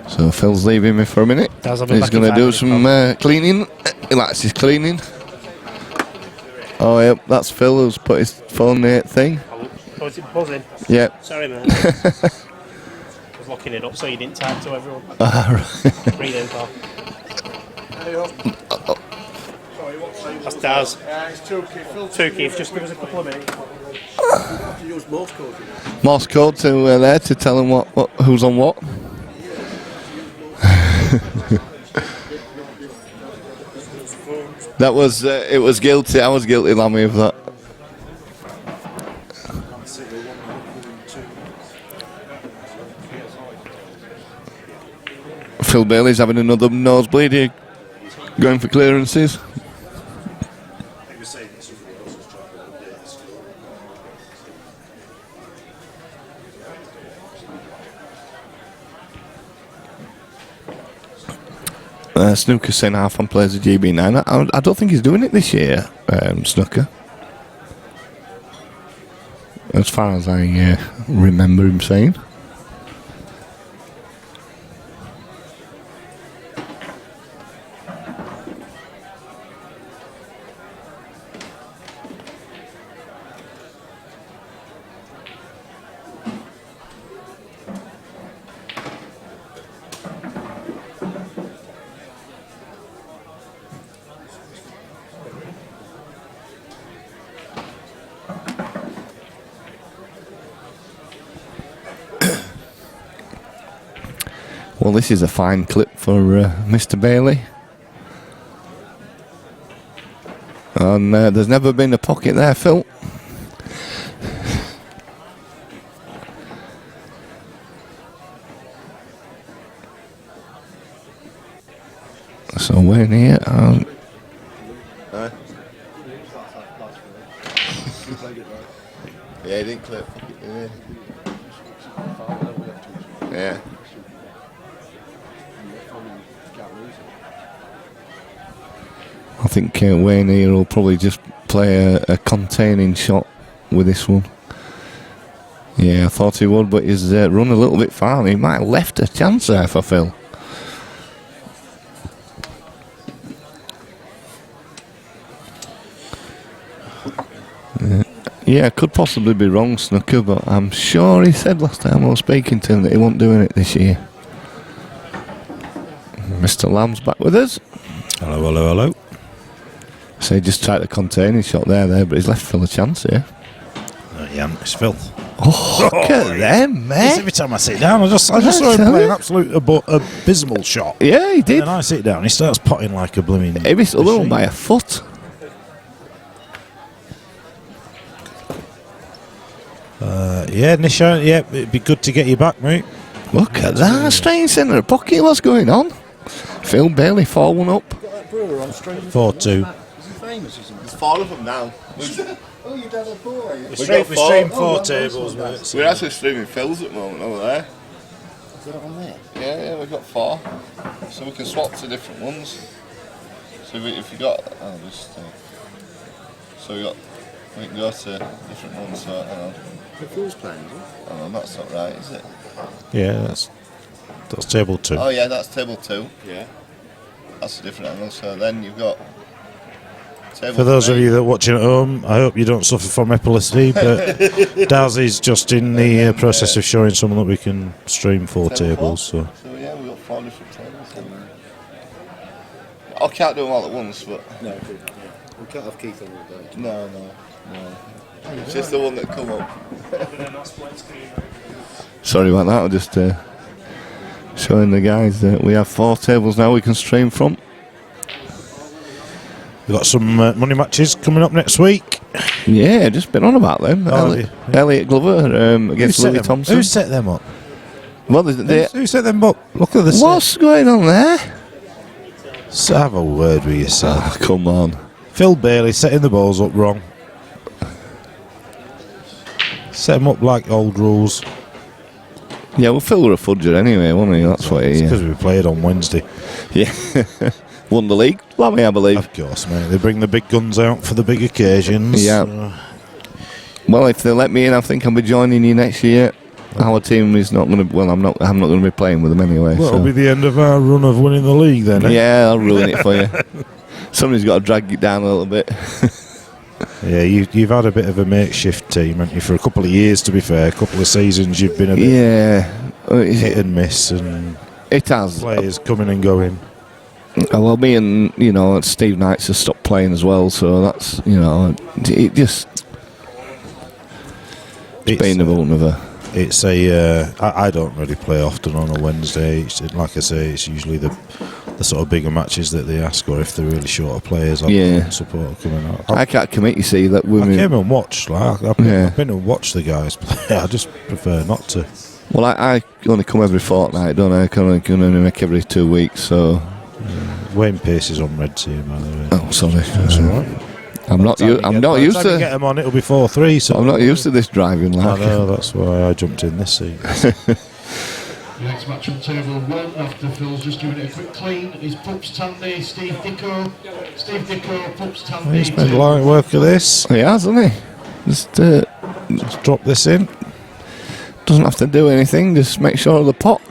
So Phil's leaving me for a minute. I'll be He's back going in to do 5 some cleaning. He likes his cleaning. Oh, yep, that's Phil who's put his phone near thing. Oh, is it buzzing? Yep. Sorry, man. I was locking it up so you didn't type to everyone. Read in, Paul. That's Daz. Two Keith, just give us a couple of minutes. Use Morse code. Morse code to there to tell him what who's on what. That was it was guilty. I was guilty, Lammy, of that. Phil Bailey's having another nosebleed here, going for clearances. Snooker's saying half on plays the GB9. I don't think he's doing it this year, Snooker. As far as I remember him saying. Well, this is a fine clip for Mr. Bailey. And there's never been a pocket there, Phil. So we're here. Yeah, he didn't clip. Yeah. I think Wayne here will probably just play a containing shot with this one. Yeah, I thought he would, but he's run a little bit far. He might have left a chance there for Phil. Yeah, could possibly be wrong, Snooker, but I'm sure he said last time I was speaking to him that he wasn't doing it this year. Mr. Lamb's back with us. Hello, hello, hello. So he just tried to contain his shot there, but he's left Phil a chance here. Yeah, it's Phil. Oh, look at them, mate. Every time I sit down, I just saw him play an absolute abysmal shot. Yeah, he did. And then I sit down, he starts potting like a blooming. He missed the other one by a foot. Yeah, Nisha, yeah, it'd be good to get you back, mate. Look at that, straight in centre of the pocket. What's going on? Phil Bailey, 4-1 up. 4-2. There's 4 of them now. Oh, you done a 4? We stream 4 tables, mate. So. We're actually streaming Phil's at the moment over there. Is that on there? Yeah, we've got 4. So we can swap to different ones. So if you got, I'll just. So we can go to different ones. So hang on. The Phil's playing, is it? Oh, that's not right, is it? Yeah, that's table 2. Oh yeah, that's table 2. Yeah. That's a different angle. So then you've got. For those of you that are watching at home, I hope you don't suffer from epilepsy, but Daz is just in the process of showing someone that we can stream 4 tables. So yeah, we've got 4 different tables. I can't do them all at once, but. No, we can't have Keith on all day. No. It's just the one that come up. Sorry about that, I'm just showing the guys that we have 4 tables now we can stream from. we've got some money matches coming up next week. Yeah, just been on about them. Oh, Elliot Glover against Louis Thompson. Who set them up? Well, they, Who set them up? Look at this. what's going on there? Let's have a word with yourself. Oh, come on. Phil Bailey setting the balls up wrong. Set them up like old rules. Yeah, well, Phil were a fudger anyway, wasn't he? That's what he... Because we played on Wednesday. Yeah. Won the league, Lammy, I believe. Of course, mate. They bring the big guns out for the big occasions. Yeah. Well, if they let me in, I think I'll be joining you next year. Our team is not going to... Well, I'm not going to be playing with them anyway. Well, so. it'll be the end of our run of winning the league then, eh? Yeah, I'll ruin it for you. Somebody's got to drag it down a little bit. Yeah, you've had a bit of a makeshift team, haven't you, for a couple of years, to be fair. A couple of seasons you've been a bit hit and miss, and it has. Players coming and going. Well, me and, Steve Knights have stopped playing as well, so that's, it just... It's been a vulnerable. It's I don't really play often on a Wednesday. Like I say, it's usually the sort of bigger matches that they ask, or if they're really short of players, I'll support coming out. I can't commit, you see, that women... I came and watched, I've been and watched the guys play. I just prefer not to. Well, I only come every fortnight, don't I? I can only make every 2 weeks, so... Wayne Pace is on red team, by the way. Oh, sorry. That's all right. I'm not used to... get them on, it'll be 4-3. So I'm not used to this driving, like. I know, that's why I jumped in this seat. The next match on table 1, after Phil's just giving it a quick clean, is Pups Tandy, Steve Dicko. Steve Dicko, Pups Tandy. He's made light work of this. He has, hasn't he? Just drop this in. Doesn't have to do anything, just make sure of the pot.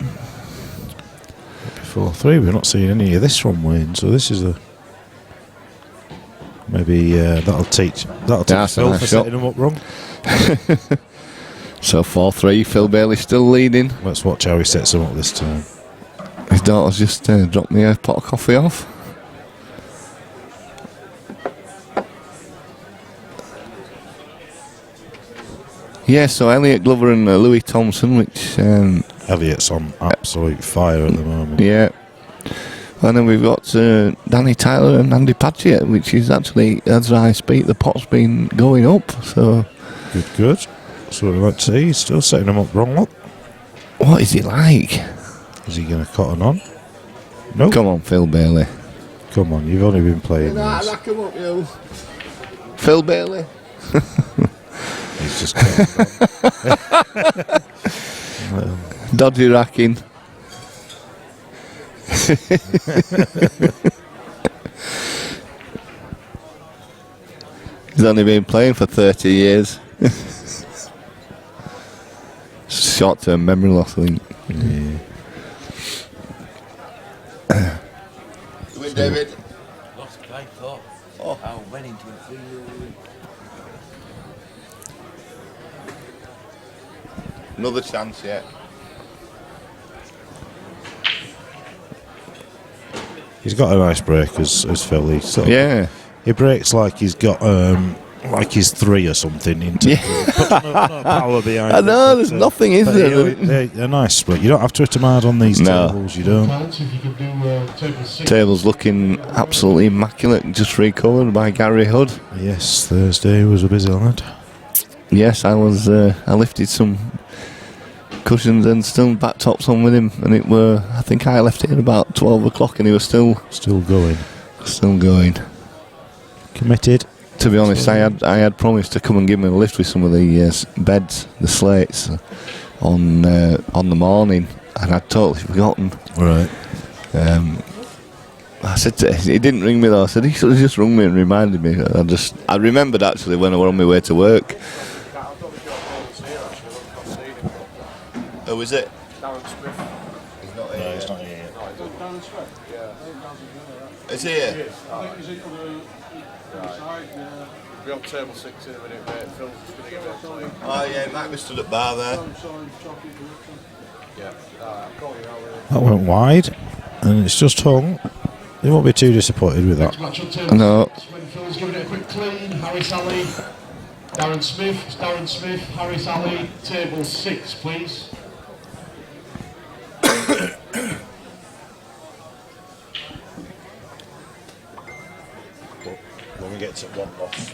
4-3, we're not seeing any of this from Wayne, so this is a... Maybe that'll teach Phil nice for shot. setting him up wrong. So 4-3, Phil Bailey still leading. Let's watch how he sets him up this time. His daughter's just dropped me a pot of coffee off. Yeah, so Elliot Glover and Louis Thompson, which... Elliot's on absolute fire at the moment. Yeah. And then we've got Danny Tyler and Andy Padgett, which is actually, as I speak, the pot's been going up. So Good. That's what I'd like to see. He's still setting him up wrong, look. What is he like? Is he going to cotton on? No. Come on, Phil Bailey. Come on, you've only been playing this. Rack him up, you. Phil Bailey. He's just Dodgy racking. He's only been playing for 30 years. Short-term memory loss, I think. Yeah. Come in, David. Lost a great thought. Oh. I went into it 3 years. Another chance, yeah. He's got a nice break as Phil. He breaks like he's got like he's 3 or something into no power behind. I know, there's nothing, is there? They're nice split. You don't have to hit them hard on these tables. You don't. Table's looking absolutely immaculate, just recovered by Gary Hood. Yes, Thursday was a busy lad. Yes, I was. I lifted some cushions and still back tops on with him, and I think I left it at about 12 o'clock, and he was still going. Committed. To be honest, I had promised to come and give him a lift with some of the beds, the slates, on the morning, and I'd totally forgotten. Right. I said he didn't ring me though. I said he should have just rung me and reminded me. I remembered actually when I was on my way to work. Who is it? Darren Smith. He's not here. No, he's not here. Darren Smith? Yeah. Is he here? Is he on the side? Yeah. We're on table 6 in a minute, mate. Phil's just going to give it a play. Oh yeah, he might be stood at bar there. Yeah. I'll call you out later. That went wide, and it's just hung. They won't be too disappointed with that. No. When Phil's giving it a quick clean, Harris Ali, Darren Smith, Harris Ali, table 6, please. When we get to one loss,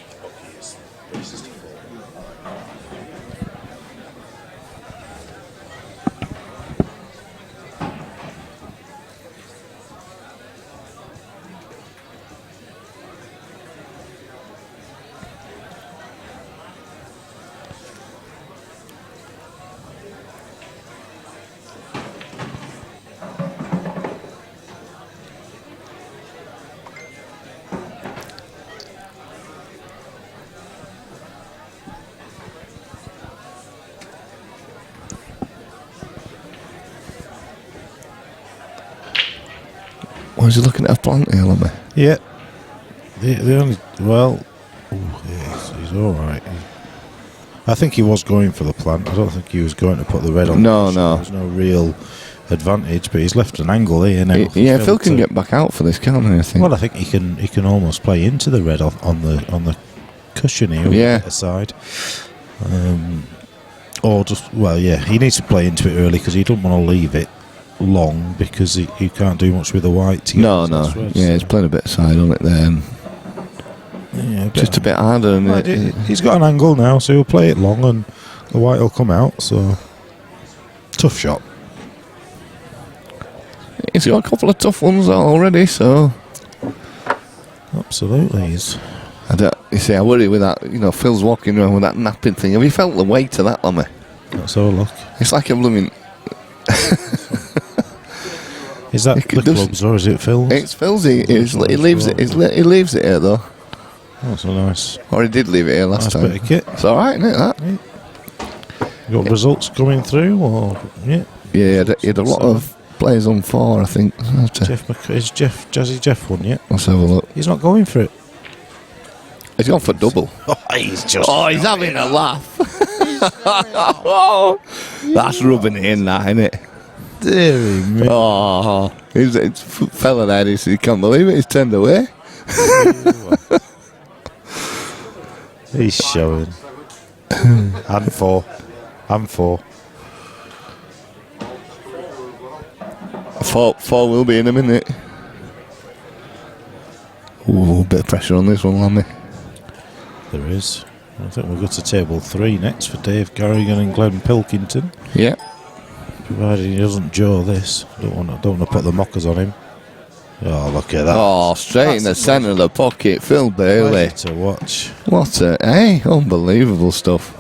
Was he looking at a plant here, me? Yeah. The only he's all right. I think he was going for the plant. I don't think he was going to put the red on. No, no. There's no real advantage, but he's left an angle here now. Yeah, Phil can get back out for this, can't he? I think. Well, I think he can almost play into the red on the cushion here. Yeah. Aside. Or just he needs to play into it early because he don't want to leave it long because he can't do much with the white. No. Yeah, he's playing a bit side on it there. Yeah, just a bit harder. He's got an angle now, so he'll play it long and the white will come out. So tough shot. He's got a couple of tough ones already, so absolutely. I worry with that. You know, Phil's walking around with that napping thing. Have you felt the weight of that, Lammy? Let's have a look. It's like a blooming. Is that the clubs or is it Phil's? It's Phil's. He leaves it. He leaves it here though. Oh, so nice. Or he did leave it here last time. Bit of kit. It's all right, isn't it? That. You got results coming through, or yeah, he had a lot of players on 4, I think. Is Jazzy Jeff one yet? Let's have a look. He's not going for it. He's gone for double. He's having a laugh. That's rubbing it in, that, isn't it? Dear me. Oh, it's fella there. He can't believe it. He's turned away. He's showing. And 4. 4 will be in a minute. Ooh, bit of pressure on this one, Lammy. There is. I think we'll go to table 3 next for Dave Carrigan and Glenn Pilkington. Yeah. Provided he doesn't jaw this. Don't want to put the mockers on him. Oh, look at that. Oh, straight in the centre of the pocket, Phil Bailey. To watch. What unbelievable stuff.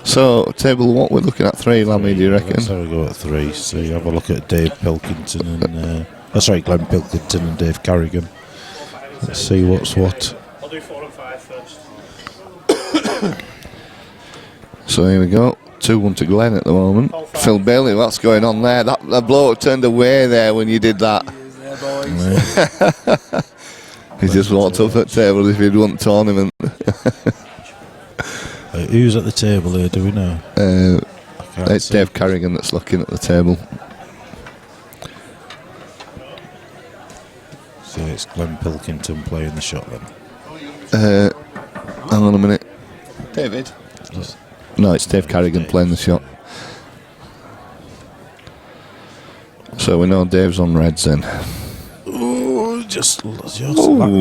So, table what we're looking at 3, Lammy, do you reckon? Let's have a go at 3. So you have a look at Dave Pilkington and Glenn Pilkington and Dave Carrigan. Let's see what's what. I'll do 4 and 5 first. So here we go. 2-1 to Glenn at the moment. Phil Bailey, what's going on there? That bloke turned away there when you did that. He just walked up at table if he'd won tournament. Who's at the table here, do we know? It's Dave Carrigan that's looking at the table. So it's Glenn Pilkington playing the shot then. Hang on a minute. David? No, it's Dave Carrigan playing the shot. So we know Dave's on reds then. Ooh, just lacked a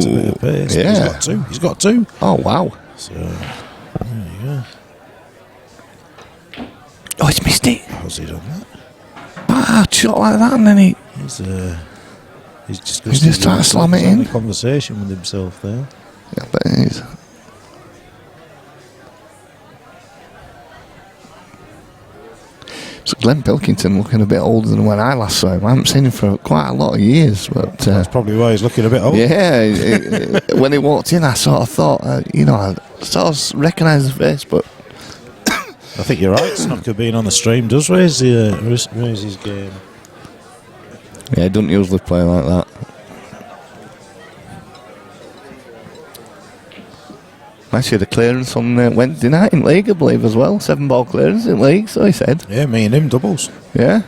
bit of pace. Yeah. He's got 2. Oh, wow. So, there you go. Oh, he's missed it. How's he done that? Shot like that and then he's just trying to slam it in. A conversation with himself there. Yeah, but it is. So Glenn Pilkington looking a bit older than when I last saw him. I haven't seen him for quite a lot of years, but that's probably why he's looking a bit old. Yeah, when he walked in, I sort of thought, I sort of recognised his face, but I think you're right. Snooker being on the stream does raise his game. Yeah, he doesn't usually play like that. Actually had a clearance on Wednesday night in league, I believe, as well. 7-ball clearance in league, so he said. Yeah, me and him doubles. Yeah.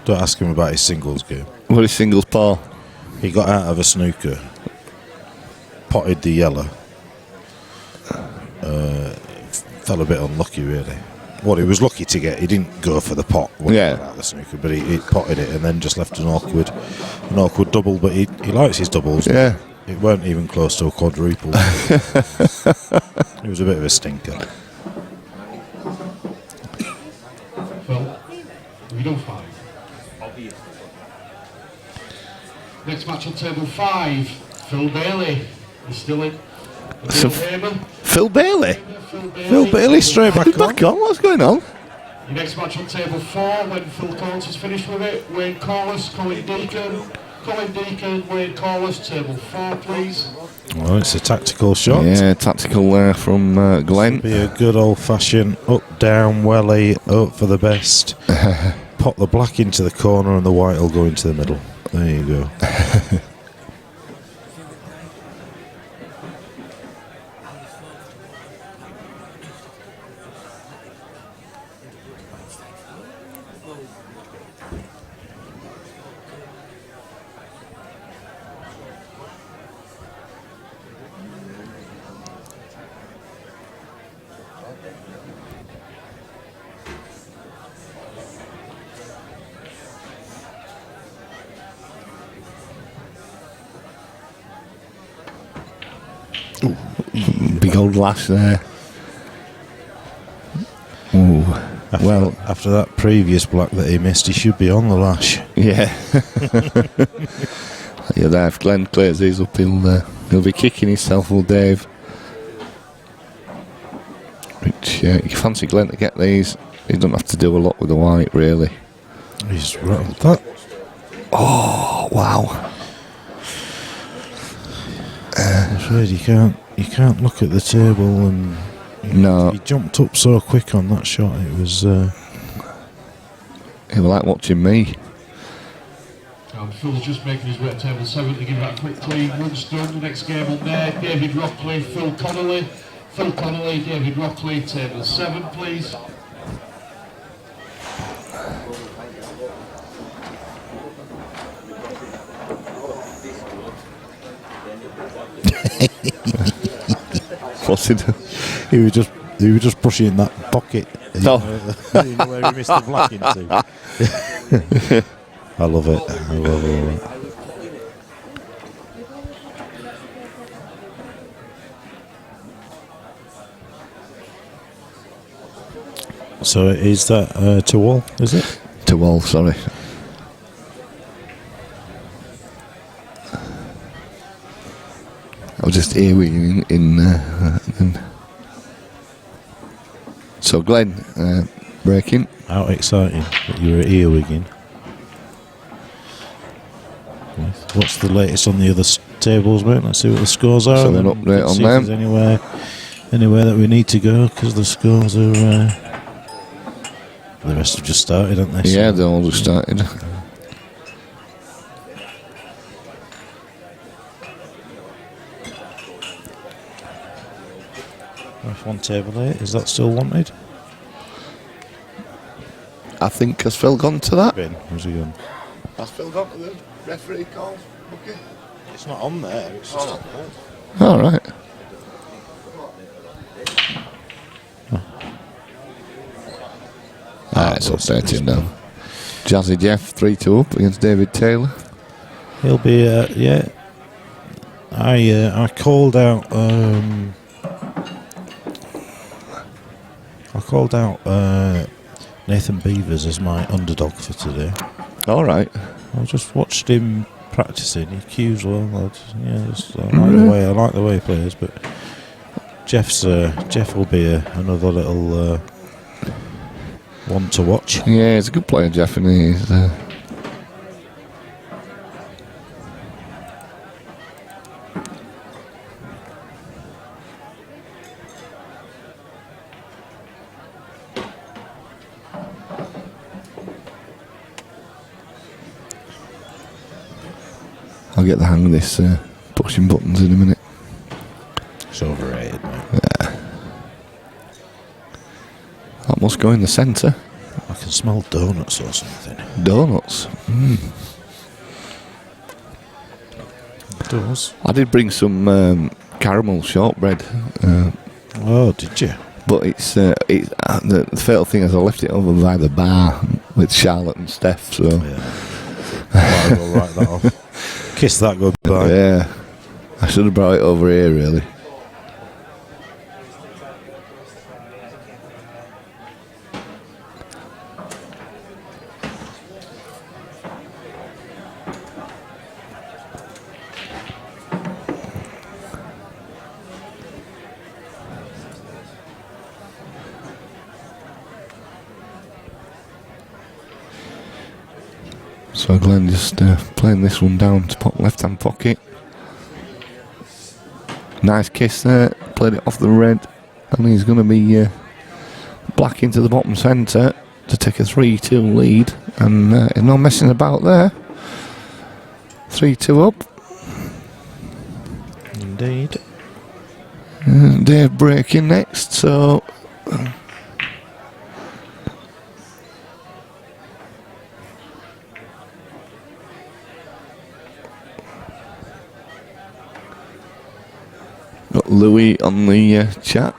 Don't ask him about his singles game. What his singles par? He got out of a snooker, potted the yellow. Fell a bit unlucky, really. Well, he was lucky to get. He didn't go for the pot when he got out of the snooker, but he potted it and then just left an awkward an awkward double, but he likes his doubles. Yeah. It weren't even close to a quadruple. It was a bit of a stinker. Phil, have you done 5? Next match on table 5, Phil Bailey is still in. Phil Bailey? Phil Bailey straight back on. What's going on? Your next match on table 4, when Phil Collins has finished with it, Wayne Corliss, Colin Deacon, Wayne Corliss, table 4, please. Well, it's a tactical shot. Yeah, tactical there from Glenn. Be a good old-fashioned up-down welly, up for the best. Pop the black into the corner and the white will go into the middle. There you go. Big old lash there. Ooh. After that previous black that he missed, he should be on the lash. Yeah. Yeah, there. If Glenn clears these up, he'll be kicking himself, will Dave. Which, you fancy Glenn to get these. He doesn't have to do a lot with the white, really. He's right with that. Oh, wow. I'm afraid you can't look at the table and no. He jumped up so quick on that shot. It was it was like watching me. Phil's just making his way to table 7 to give that quickly. Once done, the next game on there, David Rockley, Phil Connolly, David Rockley, table 7, please. What's he doing? He was just brushing in that pocket. No. You know where he missed the black into. I love it. I love it. So is that to wall? Is it to wall? Sorry. I was just earwigging in. So Glenn, breaking. How exciting that you were earwigging. What's the latest on the other tables, mate? Let's see what the scores are. So an update on them. Anywhere that we need to go, because the scores are. The rest have just started, haven't they? Yeah, they all just started. F1 table 8, is that still wanted? I think has Phil gone to that? Where's he gone? Has Phil gone to the referee calls? Okay. It's not on there. It's just on there. All right. It's updating now. Jazzy Jeff 3-2 up against David Taylor. He'll be yeah. I called out Nathan Beavers as my underdog for today. All right. I just watched him practicing. He cues well. I like the way he plays, but Jeff will be another little one to watch. Yeah, he's a good player, Jeff, and he's. I'll get the hang of this pushing buttons in a minute. It's overrated, mate. Yeah. That must go in the centre. I can smell donuts or something. Donuts? It does. I did bring some caramel shortbread. Oh, did you? But the fatal thing is I left it over by the bar with Charlotte and Steph, so... Yeah. I'll write that off. Kiss that goodbye. Yeah. I should have brought it over here, really. So Glenn just playing this one down to left hand pocket. Nice kiss there, played it off the red, and he's going to be black into the bottom centre to take a 3-2 lead, and no messing about there. 3-2 up. Indeed. Dave breaking next, so. Got Louis on the chat.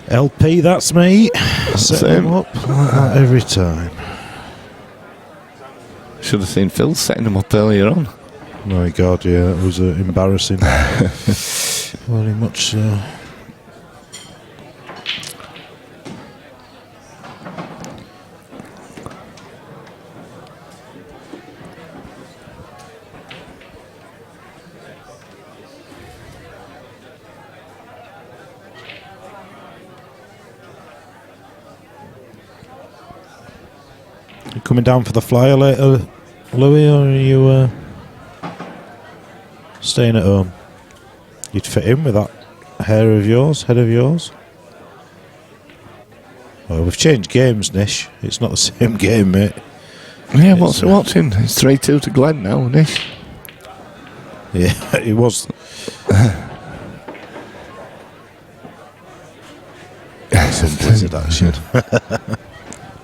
LP, that's me. Setting him up like that every time. Should have seen Phil setting him up earlier on. My God, yeah, it was embarrassing. Very much so. You coming down for the flyer later, Louis, or are you staying at home? You'd fit in with that head of yours. Well, we've changed games, Nish. It's not the same game, mate. Yeah, what's in? It's 3-2 to Glenn now, Nish. Yeah, it was. Some blizzard action.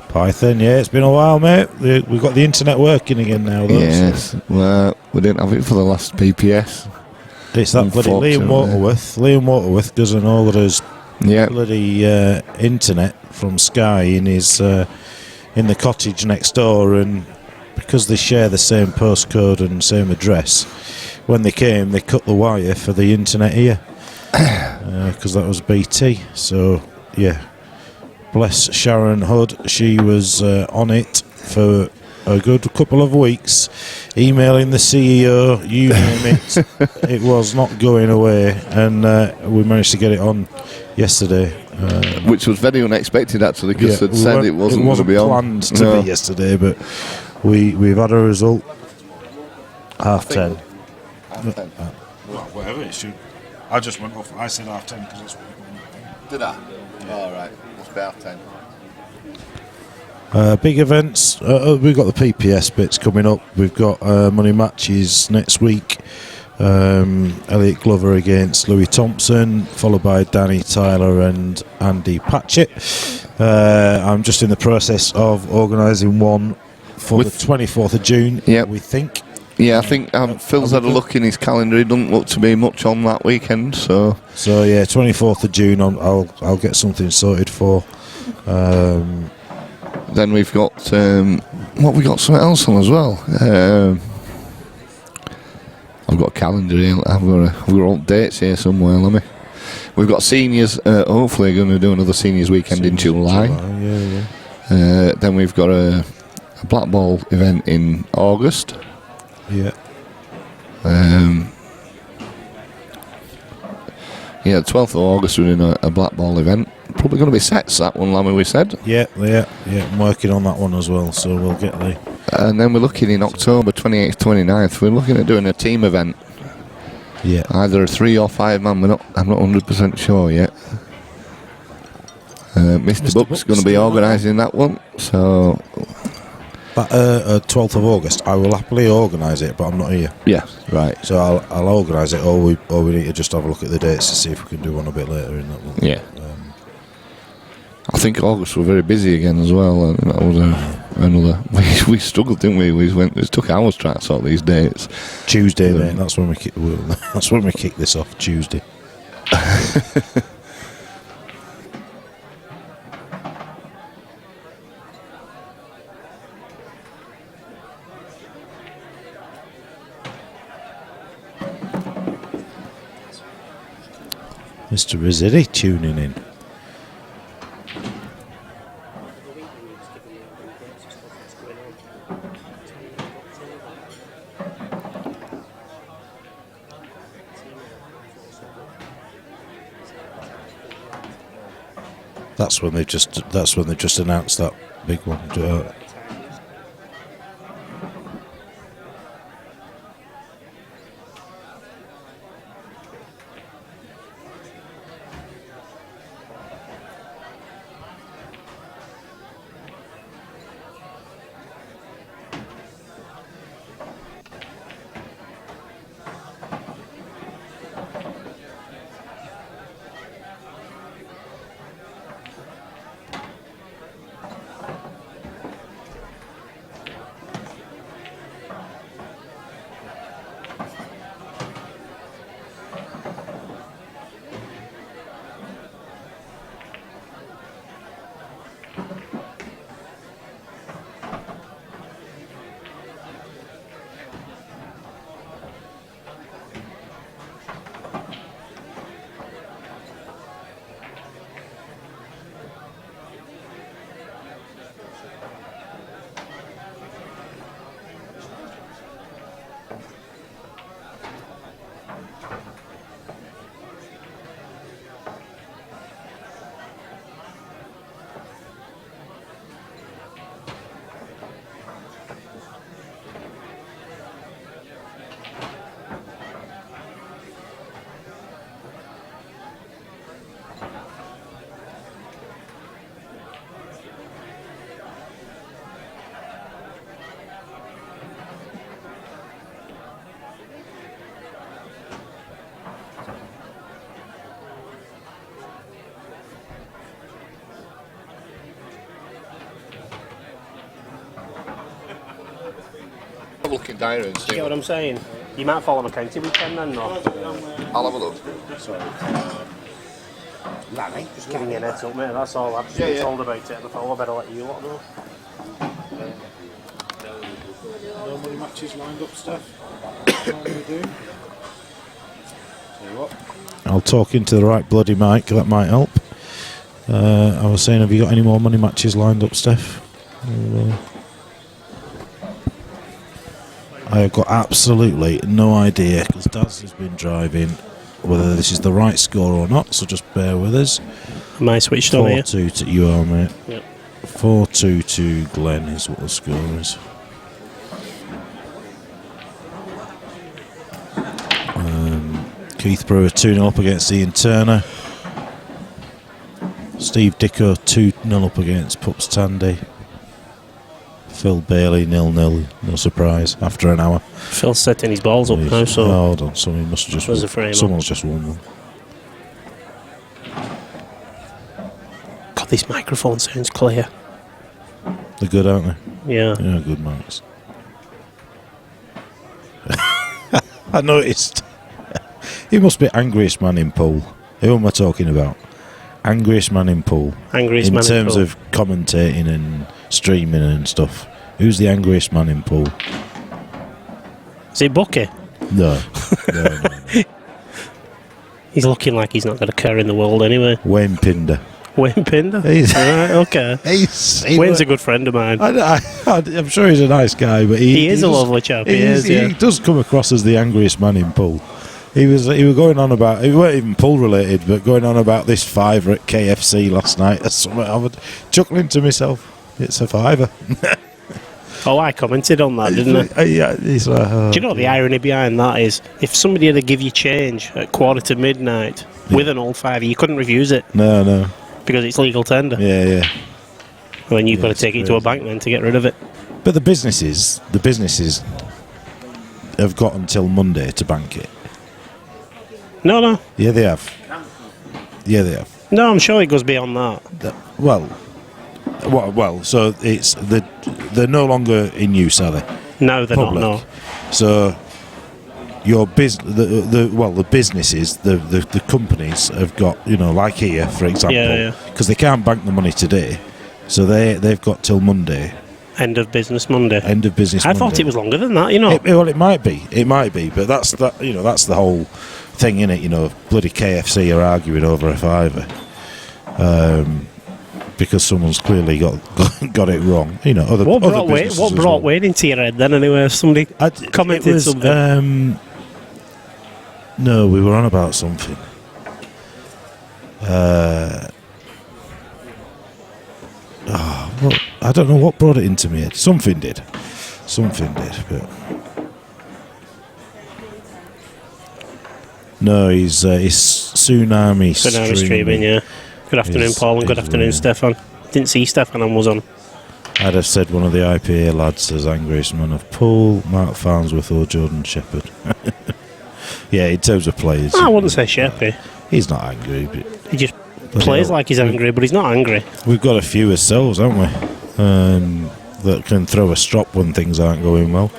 Python, yeah, it's been a while, mate. We've got the internet working again now, though. Yes, well, we didn't have it for the last PPS. It's that bloody Liam Waterworth. Liam Waterworth doesn't know that his bloody internet from Sky in his in the cottage next door, and because they share the same postcode and same address, when they came, they cut the wire for the internet here because that was BT. So yeah. Bless Sharon Hood, she was on it for a good couple of weeks, emailing the CEO, you name it. It was not going away, and we managed to get it on yesterday. Which was very unexpected, actually, because they'd said it wasn't going to be on. Planned to be yesterday, but we've had a result. 10:30. Well, whatever it should. I just went off. I said 10:30 because that's what we went. Did I? Yeah. All right. Must be 10. Big events. We've got the PPS bits coming up. We've got money matches next week. Elliot Glover against Louis Thompson, followed by Danny Tyler and Andy Patchett. I'm just in the process of organising one for the 24th of June. Yeah, we think. Yeah, I think Phil's had a look in his calendar. He doesn't look to be much on that weekend, so yeah, 24th of June. I'll get something sorted for. Then we've got we got something else on as well. I've got a calendar here. I've got all dates here somewhere. Let me. We've got seniors. Hopefully, going to do another seniors weekend in July. Yeah. Then we've got a black ball event in August. Yeah. Yeah, 12th of August we're doing a black ball event. Probably going to be sets, that one, Lammy, we said. Yeah. I'm working on that one as well, so we'll get the. And then we're looking in October 28th, 29th. We're looking at doing a team event. Yeah. Either a 3 or 5 man. I'm not 100% sure yet. Mr. Buck's going to be organising that one, so. 12th of August, I will happily organise it, but I'm not here. Yeah, right. So I'll organise it, or we need to just have a look at the dates to see if we can do one a bit later in that one. Yeah. I think August were very busy again as well. And that was another. We struggled, didn't we? It took hours trying to sort these dates. Tuesday, mate. That's when we kick this off. Tuesday. Mr. Rizzitti tuning in. That's when they've just announced that big one. Looking diary and You see. get what I'm saying? You might follow my county weekend then, no? I'll have a look. Just giving you an heads up, mate, that's all. I've just been told about it on the phone, I better let you lot know. No money matches lined up, Steph? What are we doing? Tell you what. I'll talk into the right bloody mic, that might help. I was saying, have you got any more money matches lined up, Steph? I have got absolutely no idea, because Daz has been driving, whether this is the right score or not, so just bear with us. Am I switched on here? 4-2 to you are, mate. Yep. 4-2 to Glenn is what the score is. Keith Brewer 2-0 up against Ian Turner. Steve Dicko 2-0 up against Pups Tandy. Phil Bailey 0-0, no surprise, after an hour. Phil's setting his balls up now, so... Oh, hold on, someone must have just There's a frame someone's just won one. God, this microphone sounds clear. They're good, aren't they? Yeah. Yeah, good mics. I noticed. He must be angriest man in pool. Who am I talking about? Angriest man in pool. Angriest man in terms pool. of commentating and streaming and stuff. Who's the angriest man in pool? Is it Bucky? No. No. He's looking like he's not got a care in the world anyway. Wayne Pinder. Wayne Pinder? He's- Right, okay. Wayne's a good friend of mine. I'm sure he's a nice guy, but He is a lovely chap, he is, yeah. He does come across as the angriest man in pool. He was going on about, it weren't even pool related, but going on about this fiver at KFC last night or something. I was chuckling to myself. It's a fiver. Oh, I commented on that, didn't I? Yeah, he's like, oh, do you know what the irony behind that is? If somebody had to give you change at midnight with an old fiver, you couldn't refuse it. No. Because it's legal tender. Yeah. Well, then you've got to take it to a bank then to get rid of it. But the businesses have got until Monday to bank it. No. Yeah, they have. No, I'm sure it goes beyond that. Well. So it's they're no longer in use, are they? No, they're Public. not. No. So your the businesses, the companies have got, like here, for example, Yeah. because they can't bank the money today, so they've got till Monday, End of business Monday. End of business I Monday. thought it was longer than that, you know. Well, it might be, but that's the whole thing, innit? You know, bloody KFC are arguing over a $5, because someone's clearly got it wrong. You know, What other businesses as brought well. Wayne into your head then? Anyway, somebody commented It was, something. no, we were on about something. Well, I don't know what brought it into me. Something did, but no, he's Tsunami streaming, yeah. Good afternoon, Paul, and good afternoon, Stefan. Didn't see Stefan and was on. I'd have said one of the IPA lads as angriest man of Paul, Mark Farnsworth or Jordan Shepherd. Yeah, in terms of players. I wouldn't say Sheppy. He's not angry, but He just plays like he's angry, but he's not angry. we've got a few ourselves, haven't we? That can throw a strop when things aren't going well.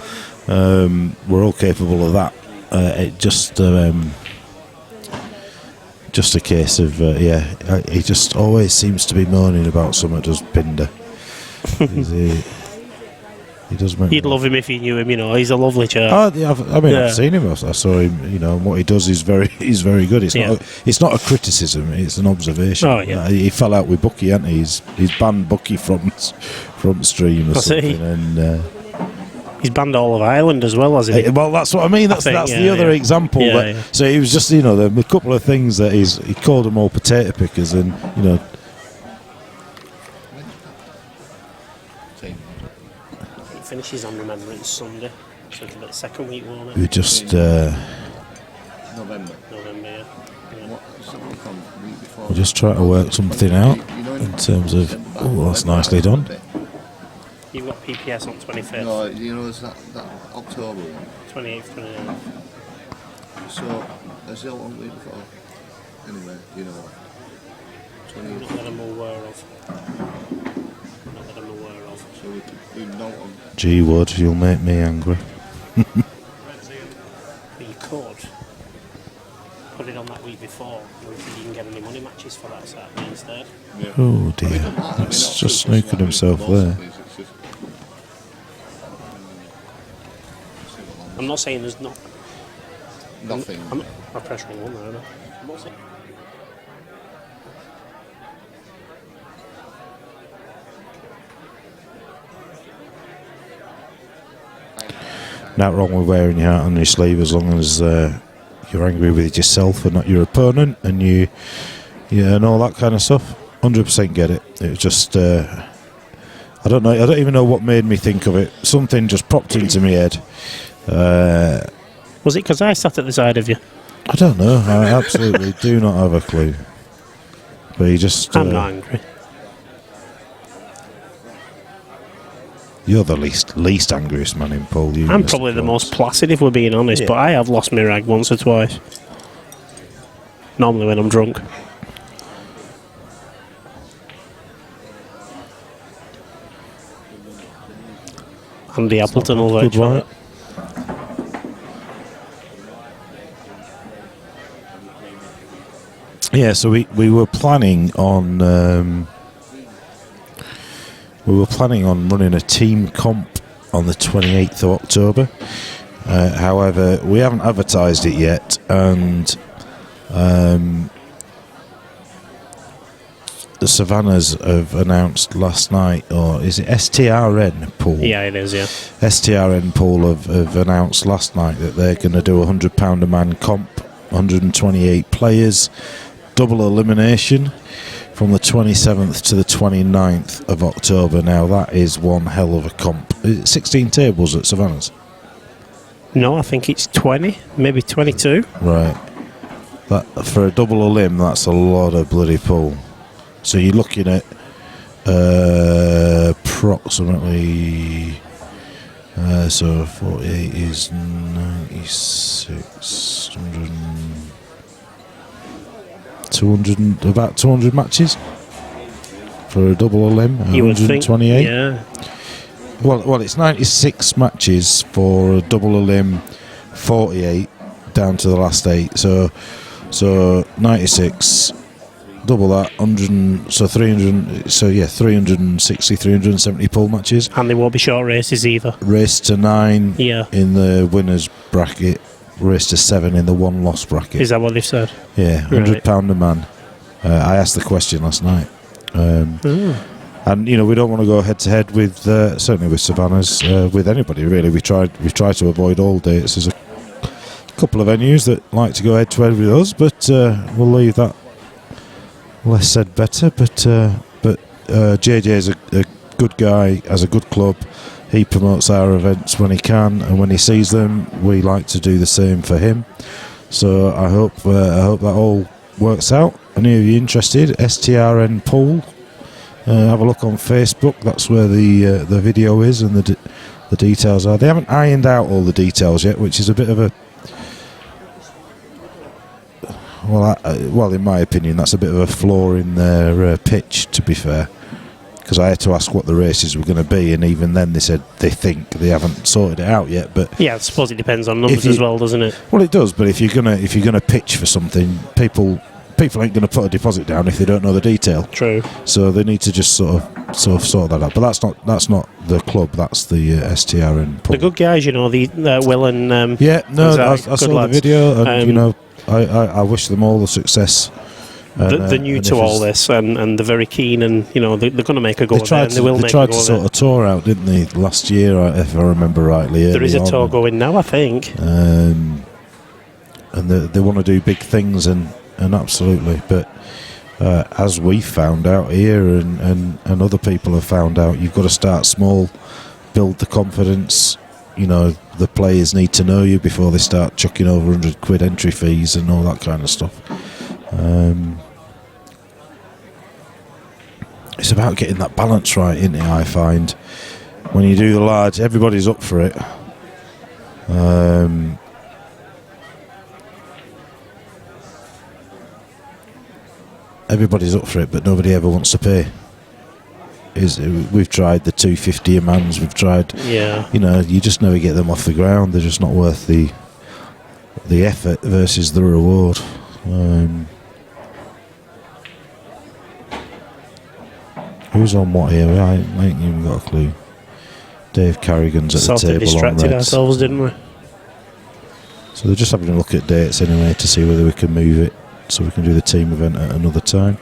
We're all capable of that. It just a case of he just always seems to be moaning about something. Does Pinder? He does make. You'd love him if you knew him. You know, he's a lovely chap. Oh, yeah, I've seen him. I saw him. You know, and what he does is very good. It's not a criticism. It's an observation. Oh, yeah. He fell out with Bucky, hasn't he? He's banned Bucky from stream or something, and he's banned all of Ireland as well, hasn't he? well, that's what I mean. That's the other example. Yeah, but, yeah. So he was just, you know, a couple of things that he called them all potato pickers, and you know. It finishes on Remembrance Sunday, so it'll be the second week, won't it? We just November. November, we're just trying to work something out in terms of. Oh, that's nicely done. You've got PPS on 25th. No, you know, it's that October one. 28th, 29th. So, is it one week before? Anyway, you know what? Not that I'm aware of. So we know on. Gee, Wood, you'll make me angry. But you could put it on that week before. And if you can get any money matches for that Saturday instead. Yeah. Oh dear, that's just snookered himself there. I'm not saying there's not. Nothing. I'm pressuring one there, am I? I'm not saying. Not wrong with wearing your heart on your sleeve as long as you're angry with yourself and not your opponent, and you and all that kind of stuff. 100% get it. It was just I don't know. I don't even know what made me think of it. Something just popped into my head. Was it because I sat at the side of you? I don't know. I absolutely do not have a clue. But he just. I'm not angry. You're the least angriest man in Paul. I'm probably the most placid, if we're being honest, but I have lost my rag once or twice. Normally when I'm drunk. Andy Appleton will vote for it. Yeah, so we were planning on running a team comp on the 28th of October. However, we haven't advertised it yet, and the Savannahs have announced last night, or is it STRN, Paul? Yeah, it is, yeah. STRN, Paul, have announced last night that they're going to do a £100 a man comp, 128 players, double elimination, from the 27th to the 29th of October. Now, that is one hell of a comp. Is it 16 tables at Savannah's? No, I think it's 20, maybe 22. Right. That, for a double elim, that's a lot of bloody pool. So you're looking at approximately... so 48 is 96... 200, about 200 matches for a double elim. You would think, 128. yeah. Well, it's 96 matches for a double elim, 48 down to the last 8. So 96 double that, 100, so 300, so yeah, 360, 370 pool matches. And they won't be short races either. Race to 9 Yeah. in the winners bracket, race to 7 in the one loss bracket. Is that what they've said? Yeah, £100 a man. I asked the question last night. And you know, we don't want to go head to head with certainly with Savannah's, with anybody really. We've tried to avoid all dates. There's a couple of venues that like to go head to head with us, but we'll leave that. Less said, better. But JJ is a good guy, has a good club. He promotes our events when he can, and when he sees them, we like to do the same for him. So I hope that all works out. Any of you interested? STRN pool. Have a look on Facebook. That's where the video is and the details are. They haven't ironed out all the details yet, which is a bit of a well, in my opinion, that's a bit of a flaw in their pitch. To be fair, because I had to ask what the races were going to be, and even then they said they think they haven't sorted it out yet. But yeah, I suppose it depends on numbers as well, doesn't it? Well, it does. But if you're gonna pitch for something, people ain't going to put a deposit down if they don't know the detail. True. So they need to just sort of sort that out. But that's not the club. That's the STRN. The good guys, you know, the Will and I saw the video, and you know, I wish them all the success. They're new to all this, and they're very keen, and you know they're going to make a go of it. They tried to sort a tour out, didn't they, last year, if I remember rightly? There is a tour going now, I think. And they want to do big things, and absolutely, but as we found out here, and other people have found out, you've got to start small, build the confidence. You know, the players need to know you before they start chucking over £100 entry fees and all that kind of stuff. It's about getting that balance right, isn't it? I find when you do the large, everybody's up for it. Everybody's up for it, but nobody ever wants to pay. We've tried the 250 a man's. We've tried. Yeah. You know, you just never get them off the ground. They're just not worth the effort versus the reward. Who's on what here? I ain't even got a clue. Dave Carrigan's at the table on distracted Reds. ourselves, didn't we? So they're just having a look at dates anyway to see whether we can move it so we can do the team event at another time.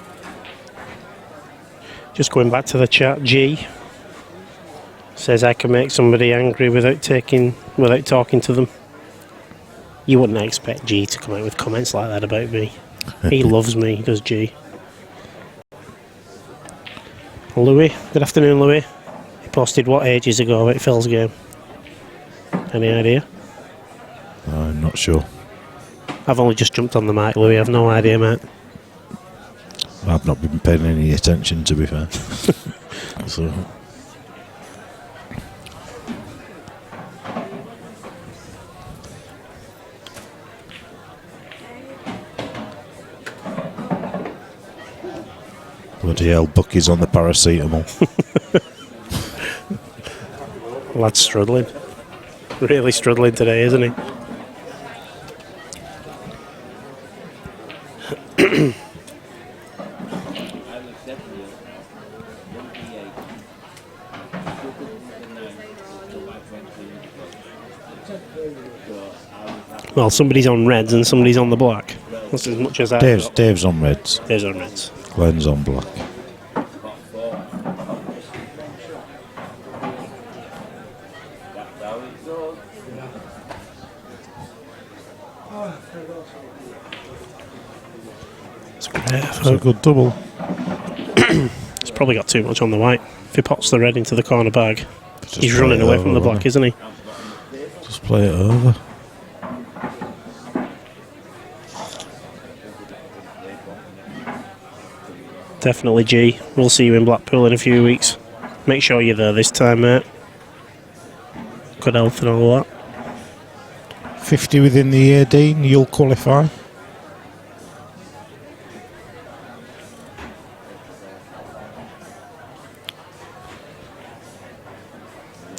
Just going back to the chat, G says I can make somebody angry without talking to them. You wouldn't expect G to come out with comments like that about me. He loves me, does G. Louis, good afternoon, Louis. He posted what ages ago about Phil's game? Any idea? I'm not sure. I've only just jumped on the mic, Louis. I've no idea, mate. I've not been paying any attention, to be fair. So. Bloody hell, Bucky's on the paracetamol. Lad's struggling. Really struggling today, isn't he? Well, somebody's on reds and somebody's on the black. That's as much as I. Dave's on reds. Dave's on reds. Glenn's on black. It's a good double. He's probably got too much on the white. If he pops the red into the corner bag, Just he's play running it away over, from the black, won't isn't he? Just play it over. Definitely, G. We'll see you in Blackpool in a few weeks. Make sure you're there this time, mate. Good health and all that. 50 within the year, Dean, you'll qualify.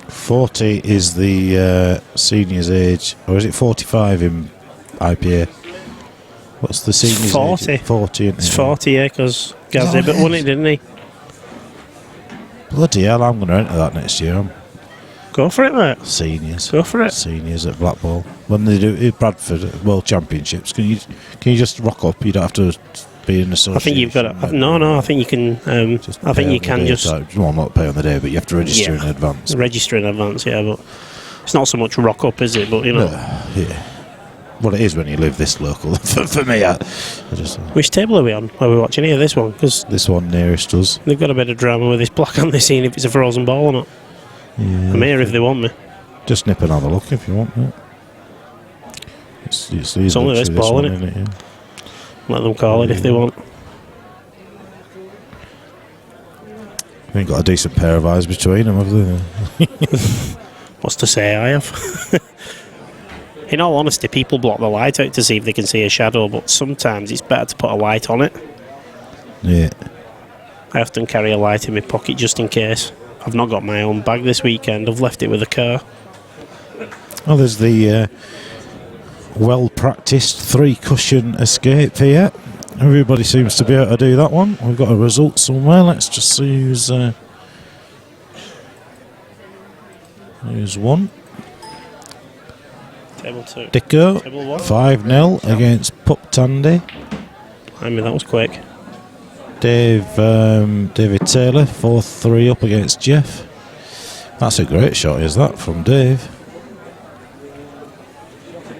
$40 is the seniors' age, or is it 45 in IPA? What's the seniors? 40. Age? 40. It's 40, yeah, because Gaz that what Ibbott it won is? it, didn't he? Bloody hell, I'm going to enter that next year. Go for it, mate. Seniors. Go for it. Seniors at Blackpool. When they do Bradford World Championships, can you just rock up? You don't have to be an association. I think you've got to. No, I think you can. I think you can just Well, not pay on the day, but you have to register in advance. register in advance, yeah, but it's not so much rock up, is it? But, you know. Yeah. Well, it is when you live this local. for me, I just. Which table are we on? Are we watching here? This one? Because This one nearest us. they've got a bit of drama with this block, haven't they? Seeing if it's a frozen ball or not. Yeah. I'm here if they want me. Just nip and have a look if you want. Yeah. It's only this ball, one, isn't it? Yeah. Let them call it if they want. They ain't got a decent pair of eyes between them, have they? What's to say I have? In all honesty, people block the light out to see if they can see a shadow, but sometimes it's better to put a light on it. Yeah. I often carry a light in my pocket just in case. I've not got my own bag this weekend. I've left it with a car. Oh, there's the well-practiced three-cushion escape here. Everybody seems to be able to do that one. We've got a result somewhere. Let's just see who's won. Table 2. Dicko, Table 1. 5-0 against Pup Tandy. I mean, that was quick. David Taylor, 4-3 up against Jeff. That's a great shot, is that, from Dave?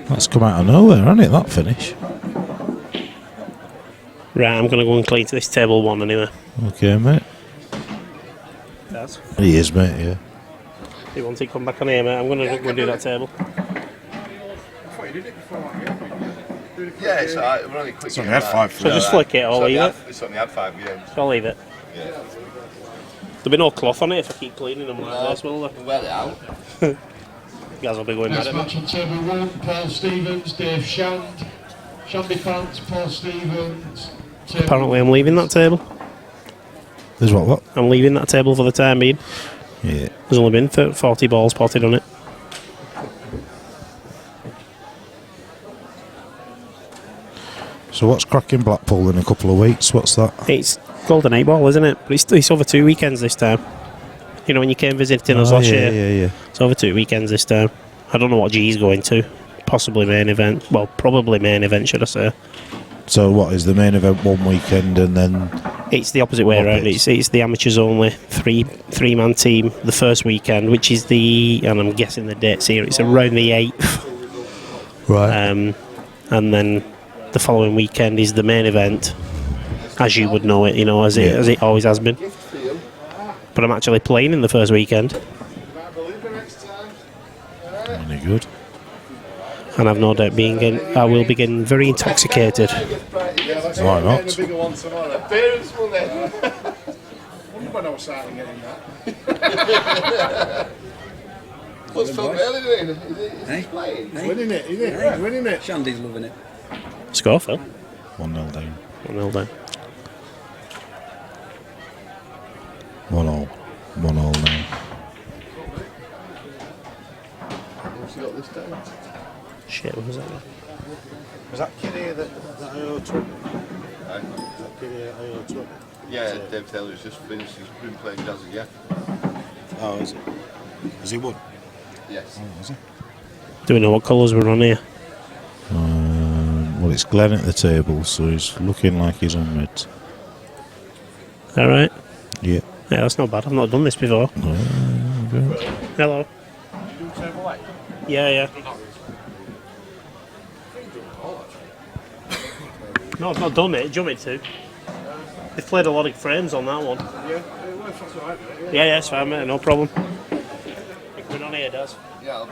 That's come out of nowhere, hasn't it, that finish? Right, I'm going to go and clean to this table 1 anyway. Okay, mate. That's. He is, mate, yeah. You want to come back on here, mate? I'm going to go and do that table. Yeah, it's alright. We're only quick. It's only had 5 So just flick it or leave it. It's only had 5 games. So I'll leave it. Yeah. There'll be no cloth on it if I keep cleaning them like this, will there? Wear it out. You guys will be going Next mad at match me. on table 1, Paul Stevens, Dave Shand. Shandy Pants, Paul Stevens. Apparently I'm leaving that table. There's what? I'm leaving that table for the time being. Yeah. There's only been 40 balls potted on it. So what's cracking Blackpool in a couple of weeks? What's that? It's Golden 8 Ball, isn't it? But it's over 2 weekends this time. You know, when you came visiting us last year. Yeah. It's over 2 weekends this time. I don't know what G's going to. Possibly main event. Well, probably main event, should I say. So what is the main event one weekend and then? It's the opposite way around. It's the amateurs only three-man team the first weekend, which is and I'm guessing the dates here. It's around the 8th. Right. And then the following weekend is the main event, as you would know it. You know, as it always has been. But I'm actually playing in the first weekend. Any good? And I've no doubt I will be getting very intoxicated. Why not? What's Phil Bailey doing? Is he playing? He's winning it, isn't he? He's winning it. Shandy's loving it. Score, Phil. 1-0 down. 1-0 down. 1-0. 1-0 now. Who's got this down? Shit, what was that? Was that kid here that I owe 20? Aye. That kid here I owe 20? Yeah, Dave Taylor's just finished. He's been playing jazz again. Oh, is it? Has he won? Yes. Oh, is he? Do we know what colours we're on here? Well, it's Glenn at the table, so he's looking like he's on mid. Alright. Yeah. Yeah, that's not bad. I've not done this before. Hello. Yeah. No, I've not done it. Do you want me to? They've played a lot of frames on that one. Yeah, it's fine, mate. No problem. You're coming on here, Daz. Yeah.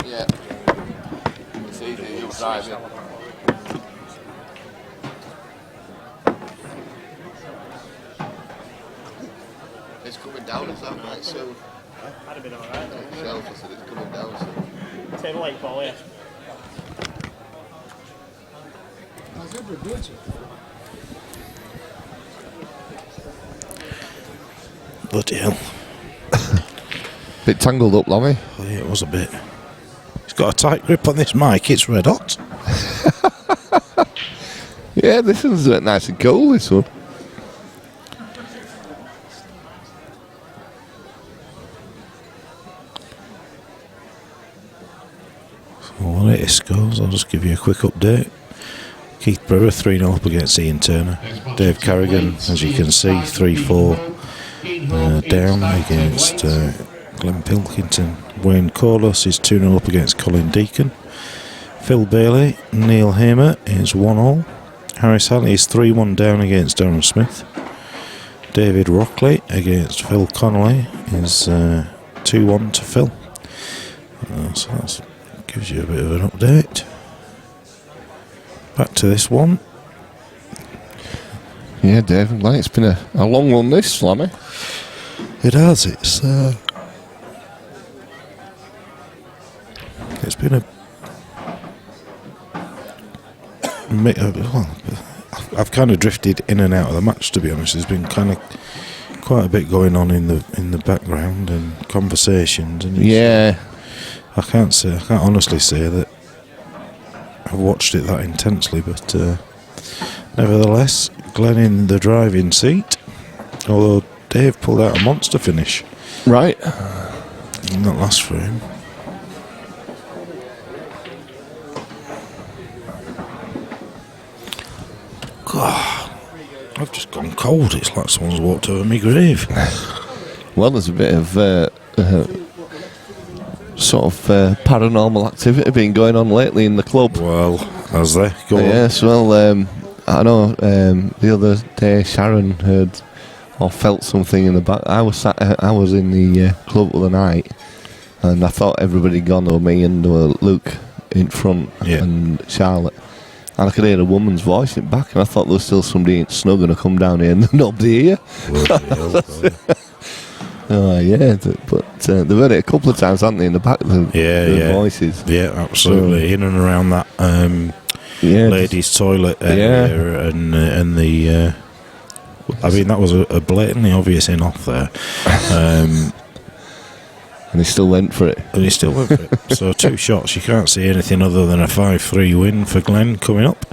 Yeah. It's easy. You'll drive it. It's coming down, is that right? So. That'd have been alright. Itself, I said it's coming down. So. Table 8 ball, yeah. Bloody hell. Bit tangled up, Lammy. Oh, yeah, it was a bit. He's got a tight grip on this mic, it's red hot. Yeah, this one's nice and cool, this one. Well, it scores. I'll just give you a quick update. Keith Brewer 3-0 up against Ian Turner. Dave Carrigan, as you can see, 3-4 down against Glenn Pilkington. Wayne Corliss is 2-0 up against Colin Deacon. Phil Bailey, Neil Hamer is 1-1. Harris Halley is 3-1 down against Darren Smith. David Rockley against Phil Connolly is 2-1 to Phil. So that gives you a bit of an update. Back to this one. Yeah, David, it's been a long one, this, Slammy. It has. It's been a. Well, I've kind of drifted in and out of the match, to be honest. There's been kind of quite a bit going on in the background and conversations, and yeah, I can't honestly say that I've watched it that intensely, but nevertheless, Glenn in the driving seat, although Dave pulled out a monster finish. Right. Not last for him. God, I've just gone cold. It's like someone's walked over my grave. Well, there's a bit of sort of paranormal activity been going on lately in the club. Well, has there? Go on. Yes, well, I know the other day Sharon heard or felt something in the back. I was in the club of the night, and I thought everybody had gone, or me and Luke in front, and Charlotte. And I could hear a woman's voice in the back, and I thought there was still somebody snug going to come down here, and nobody here. Oh yeah, but they've heard it a couple of times, haven't they, in the back? The voices. Yeah, absolutely. So, in and around that ladies' toilet area, and the. I mean, that was a blatantly obvious in-off there. And he still went for it. So 2 shots. You can't see anything other than a 5-3 win for Glenn coming up.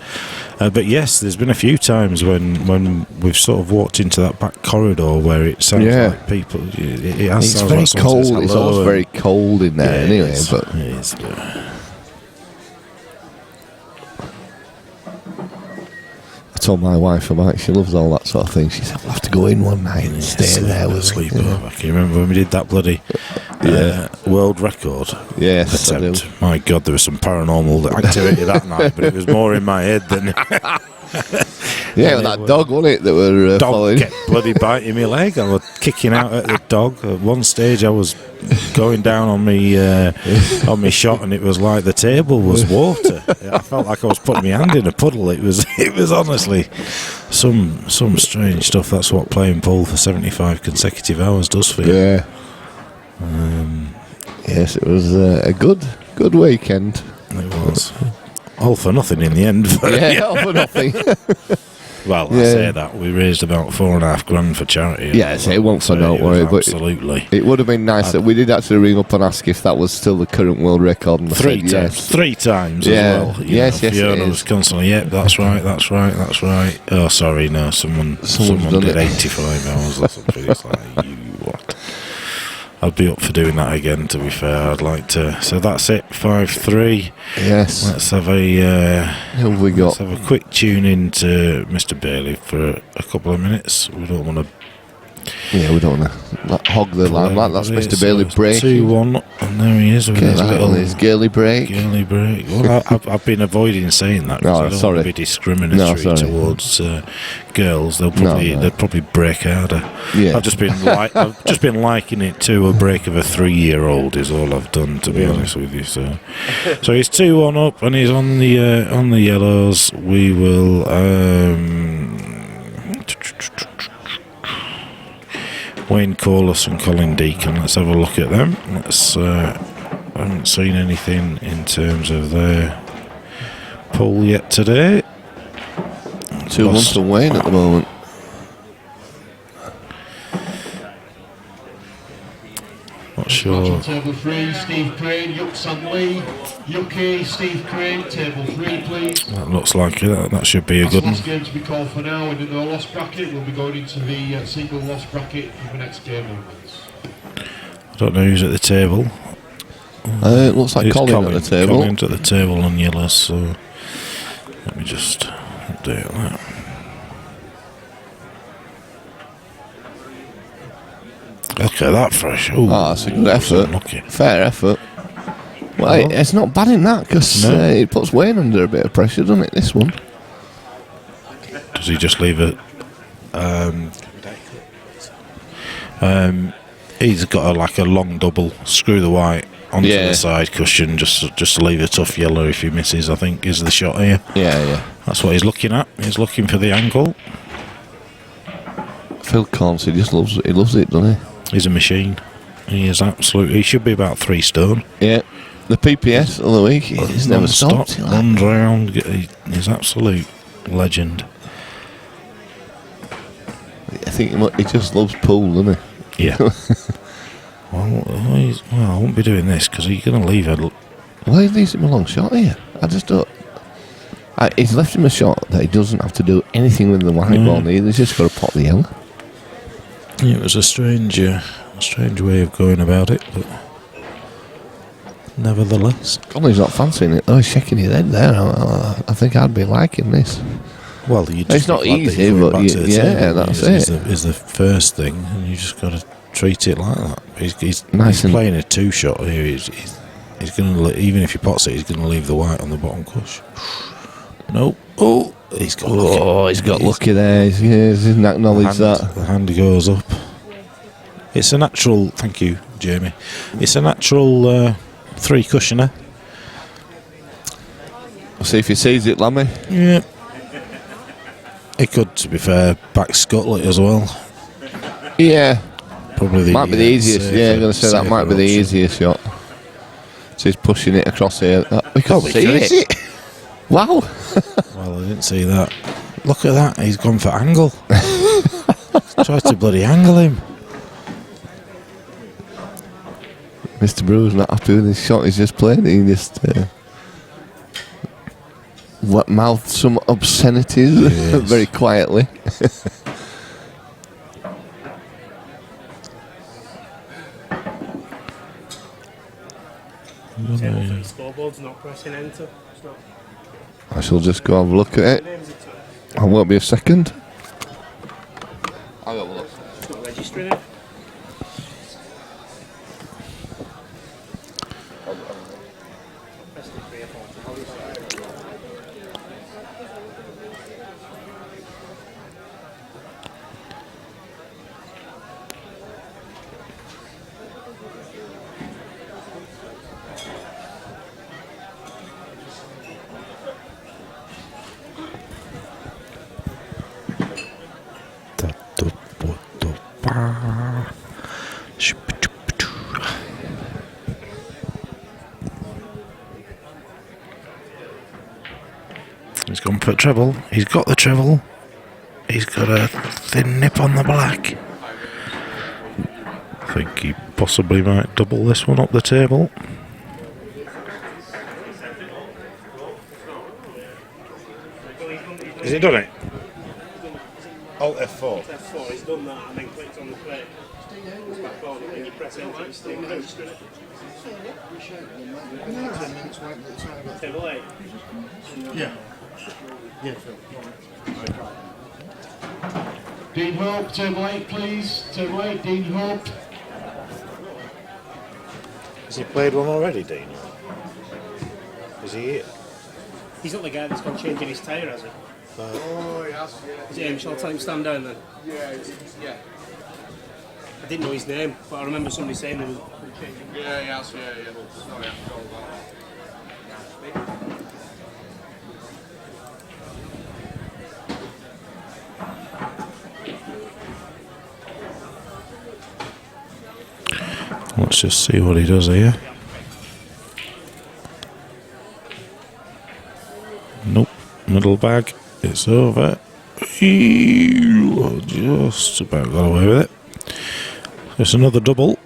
But yes, there's been a few times when we've sort of walked into that back corridor where it sounds like people. It has it's very like cold. It's always very cold in there anyway. But it is. I told my wife about she loves all that sort of thing. She said, we'll have to go in one night and stay there with sleep over. Can you remember when we did that bloody world record attempt? My God, there was some paranormal activity that night, but it was more in my head than... Yeah, that dog, wasn't it, that were dog following? Kept bloody biting my leg. I was kicking out at the dog. At one stage, I was going down on me shot, and it was like the table was water. I felt like I was putting my hand in a puddle. It was honestly some strange stuff. That's what playing pool for 75 consecutive hours does for you. Yeah. Yes, it was a good weekend. It was. All for nothing in the end. All for nothing. Well, I say that we raised about $4,500 for charity. Yes, it won't for don't worry. But absolutely, it would have been nice that we did actually ring up and ask if that was still the current world record. And 3 times, yes. 3 times as well. Yes, Fiona was constantly, that's right. Oh, sorry, no, someone did 85 hours or something. It's like, you what? I'd be up for doing that again, to be fair. I'd like to. So that's it, 5-3. Yes. Let's have who have we got? Let's have a quick tune in to Mr. Bailey for a couple of minutes. We don't want to. Yeah, we don't want to hog the limelight. That's Mr. Bailey break. 2-1, and there he is with his girly break. Girly break. Well, I've been avoiding saying that because I don't want to be discriminatory towards girls. They'd probably break harder. Yeah. I've just been liking it to a break of a 3-year-old is all I've done, to be honest with you. So he's 2-1 up, and he's on the yellows. We will. Wayne Corliss and Colin Deacon. Let's have a look at them. I haven't seen anything in terms of their poll yet today. 2-1 to Wayne at the moment. not sure. On table 3, Steve Crane, Yuck San Lee. Yucky, Steve Crane, table 3, please. That looks like it. That should be a good one. Last game to be called for now, and in the loss bracket, we'll be going into the single loss bracket for the next game onwards. I don't know who's at the table. It looks like Colin at the table. Colin's at the table on yellow, so let me just update that. Look at that fresh. Ooh, that's a good effort. Lucky. Fair effort. Well, it's not bad in that because it puts Wayne under a bit of pressure, doesn't it? This one. Does he just leave it? He's got a long double. Screw the white onto the side cushion. Just to leave a tough yellow if he misses. I think is the shot here. Yeah. That's what he's looking at. He's looking for the angle. Phil Corns, he loves it, doesn't he? He's a machine. He is absolutely. He should be about 3 stone. Yeah. The PPS of the week, he's never stopped. Runs round. He's absolute legend. I think he just loves pool, doesn't he? Yeah. well, I won't be doing this because he's going to leave it. Well, he leaves him a long shot here. I just don't. He's left him a shot that he doesn't have to do anything with the white ball. He's just got to pop the yellow. It was a strange way of going about it, but nevertheless. Colin's not fancying it though. He's shaking his head there. I think I'd be liking this. Well, it's not easy, but that's it. Is the first thing, and you just got to treat it like that. He's nice playing a 2-shot here. He's going to, even if he pots it, he's going to leave the white on the bottom cush. Nope. Oh, he's got lucky. Oh, he's got lucky there. He's acknowledged that. The hand goes up. It's a natural. Thank you, Jamie. It's a natural 3 cushioner. We'll see if he sees it, Lammy. Yeah. He could, to be fair, back scuttle it as well. Yeah. Probably might be the easiest. Yeah, I'm going to say that might be the easiest shot. So he's pushing it across here. We can't see it. Wow. Well, I didn't see that. Look at that. He's gone for angle. Tried to bloody angle him. Mr. Brew's not happy with his shot he's just played. He just mouthed some obscenities very quietly. Scoreboard's not pressing enter. I shall just go have a look at it. I won't be a second. I'll have a look. It's not registering it. He's gone for treble. He's got the treble. He's got a thin nip on the black. I think he possibly might double this one up the table. Has he done it? Alt F4. F4, he's done that and then clicked on the plate. It's back on and then you press enter, it's still registering it. Table 8? Yeah. Dean Hope, table 8 please. Table 8, Dean Hope. Has he played one already, Dean? Is he here? He's not the guy that's gone changing his tyre, has he? Oh, yes, yeah. Is it him? Shall I tell him stand down then? Yeah. I didn't know his name, but I remember somebody saying they were changing. Yeah, yes, yeah. Sorry, I forgot that. Let's just see what he does here. Nope, middle bag. It's over. Just about got away with it. It's another double.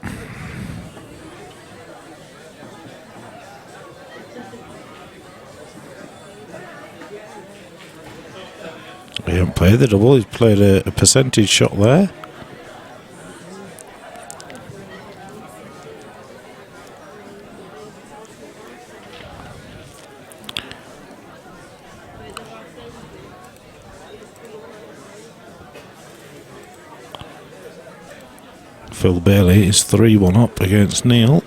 He hasn't played the double, he's played a percentage shot there. Phil Bailey is 3-1 up against Neil.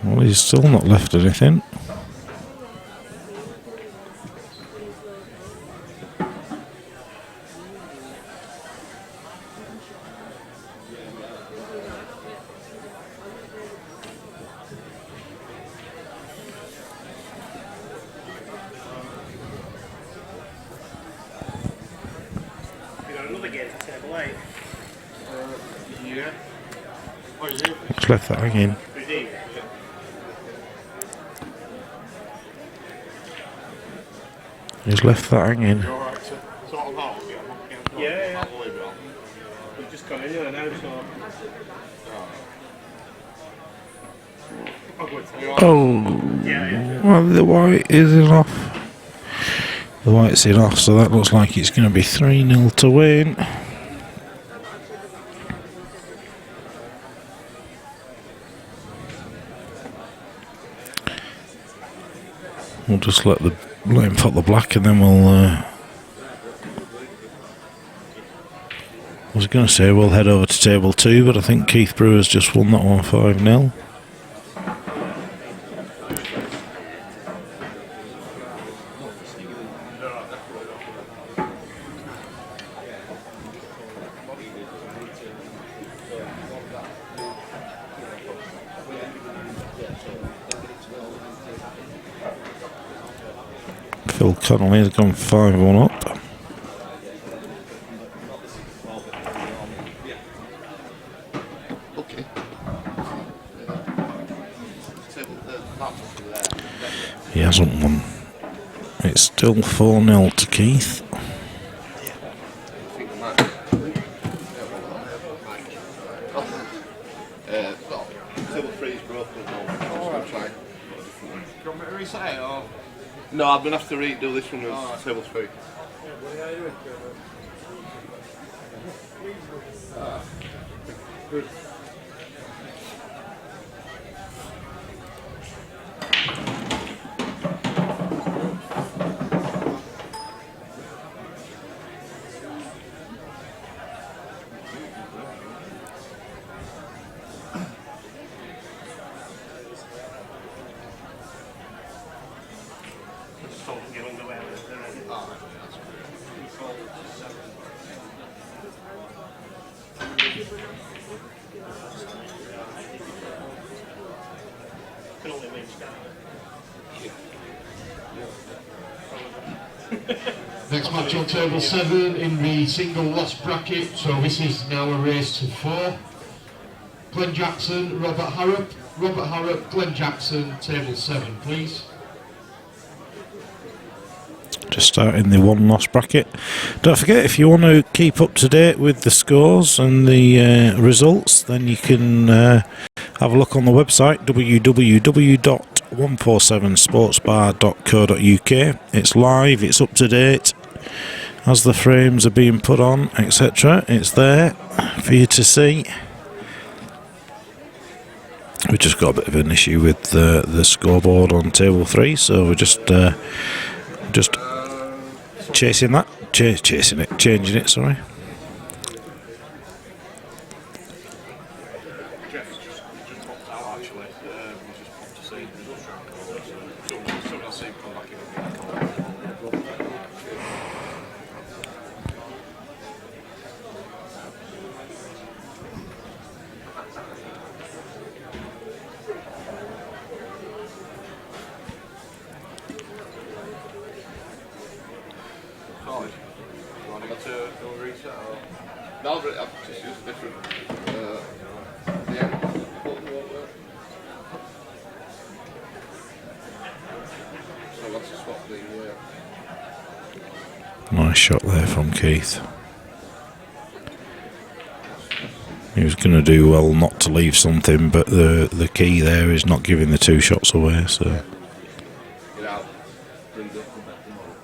Well, he's still not left anything. Just left that hanging. He's left that hanging. Yeah. We've just gone in there now, so. Oh, well, the white is in off. The white's in off, so that looks like it's going to be 3-0 to win. We'll just let him put the black, and then we'll. I was going to say we'll head over to table 2, but I think Keith Brewer's just won that one 5-0. Phil Connolly has gone 5-1 up. He hasn't won. It's still 4-0 to Keith. No, I'm going to have to redo this one as table 3. Good. Next match on table 7 in the single loss bracket, so this is now a race to 4. Glenn Jackson, Robert Harrop, Glenn Jackson, table 7 please. Just starting the 1 loss bracket. Don't forget, if you want to keep up to date with the scores and the results, then you can have a look on the website www.147sportsbar.co.uk. It's live, it's up to date. As the frames are being put on, etc., it's there for you to see. We just got a bit of an issue with the scoreboard on table 3, so we're just changing it. Sorry. No, but I've just used a different. So let's just swap the. Nice shot there from Keith. He was going to do well not to leave something, but the key there is not giving the 2 shots away. So. Get out, bring it up, come back tomorrow.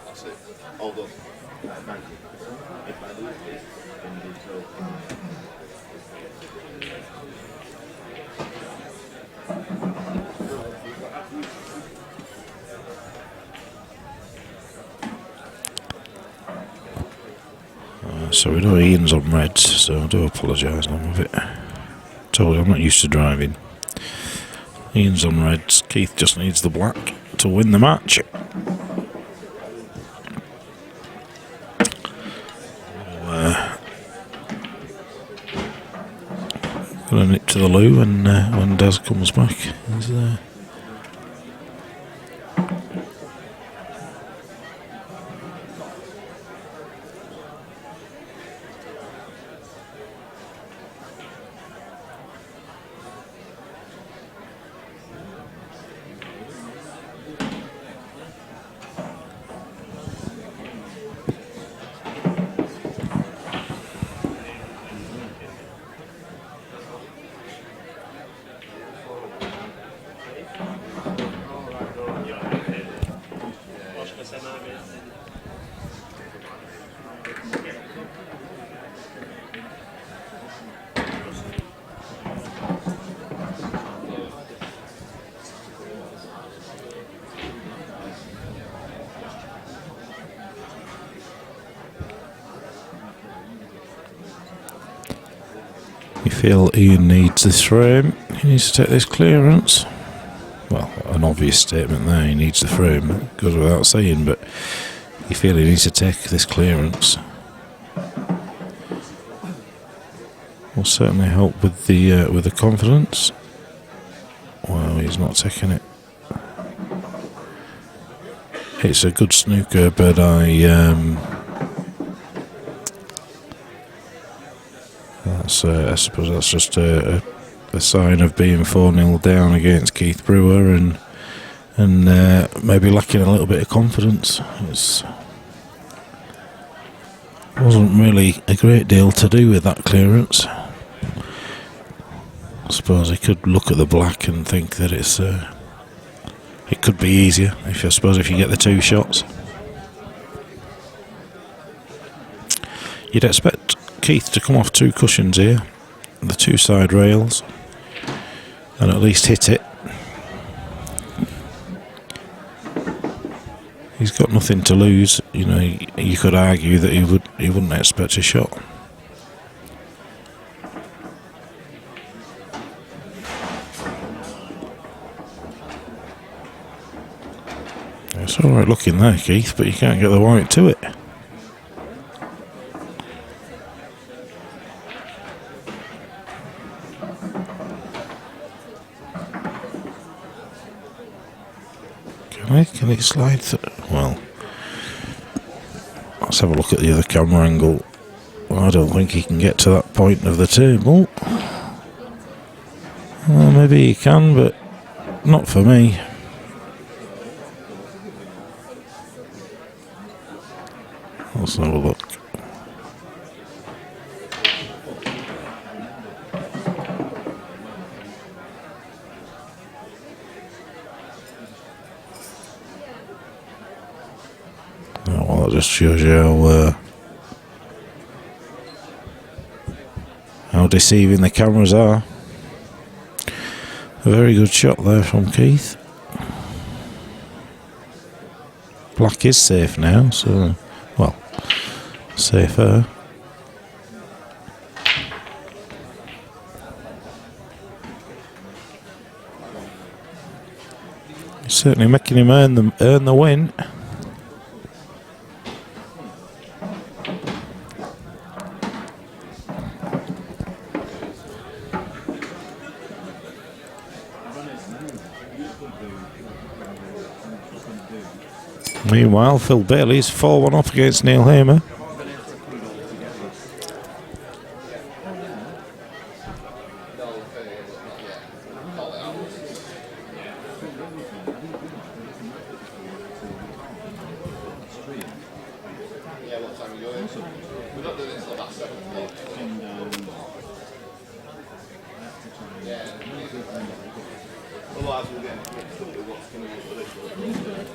That's it. All done. So we know Ian's on reds, so I do apologise. I'm a bit. Totally, I'm not used to driving. Ian's on reds. Keith just needs the black to win the match. Gonna nip to the loo when Des comes back. He's there. You feel Ian needs this frame, he needs to take this clearance. Well, an obvious statement there, he needs the frame, it goes without saying, but you feel he needs to take this clearance. Will certainly help with the confidence. Well, he's not taking it. It's a good snooker, but I suppose that's just a sign of being 4-0 down against Keith Brewer and maybe lacking a little bit of confidence. It wasn't really a great deal to do with that clearance. I suppose he could look at the black and think that it could be easier if you get the 2 shots. You'd expect Keith to come off 2 cushions here, the 2 side rails, and at least hit it. He's got nothing to lose, you know. You could argue that he wouldn't expect a shot. It's all right looking there, Keith, but you can't get the white to it. Can it slide through? Well, let's have a look at the other camera angle. Well, I don't think he can get to that point of the table. Well, maybe he can, but not for me. Let's have a look. That just shows you how deceiving the cameras are. A very good shot there from Keith. Black is safe now, so, well, safer. He's certainly making him earn the win. Meanwhile, Phil Bailey's 4-1 off against Neil Hamer. Otherwise we'll get mixed up with what's coming in for this one.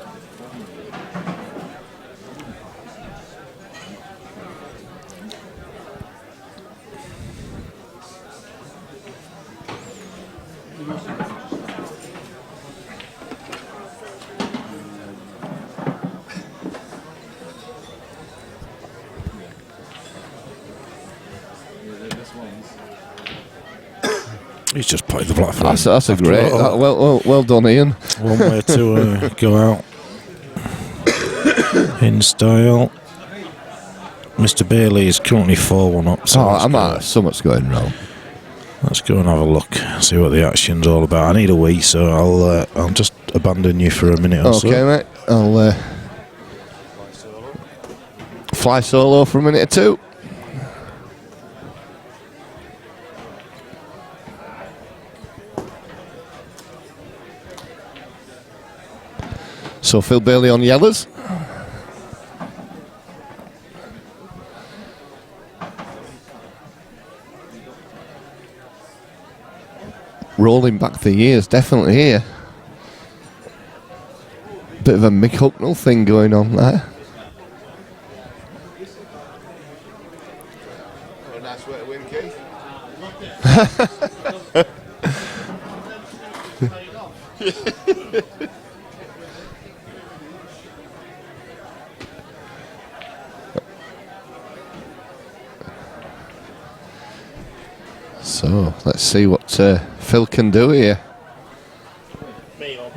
He's just played the platform. That's a great. Well done, Ian. One way to go out in style. Mr. Bailey is currently 4-1 up. So so much going wrong. Let's go and have a look, see what the action's all about. I need a wee, so I'll just abandon you for a minute or so. Okay, mate. I'll fly solo for a minute or two. So Phil Bailey on yellows. Rolling back the years, definitely here. Bit of a Mick Hucknall thing going on there. Oh, a nice way to win, Keith. So let's see what Phil can do here.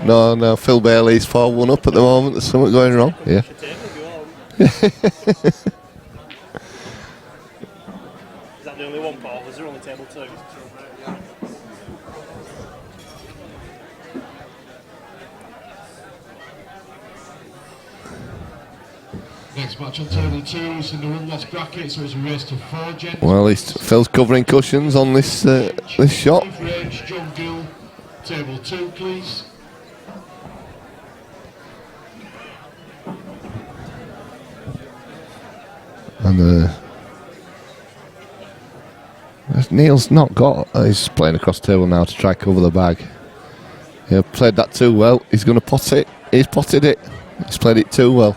No, Phil Bailey's 4-1 up at the moment. There's something going wrong. Yeah. Is that the only one, Paul? Is there only table 2? Next match on table 2 is in the one last bracket, so it's a race to 4 gents. Well, Phil's covering cushions on this this shot. Range, John Gill, table 2, please. And Neil's not got. He's playing across the table now to try cover the bag. Yeah, played that too well. He's going to pot it. He's potted it. He's played it too well.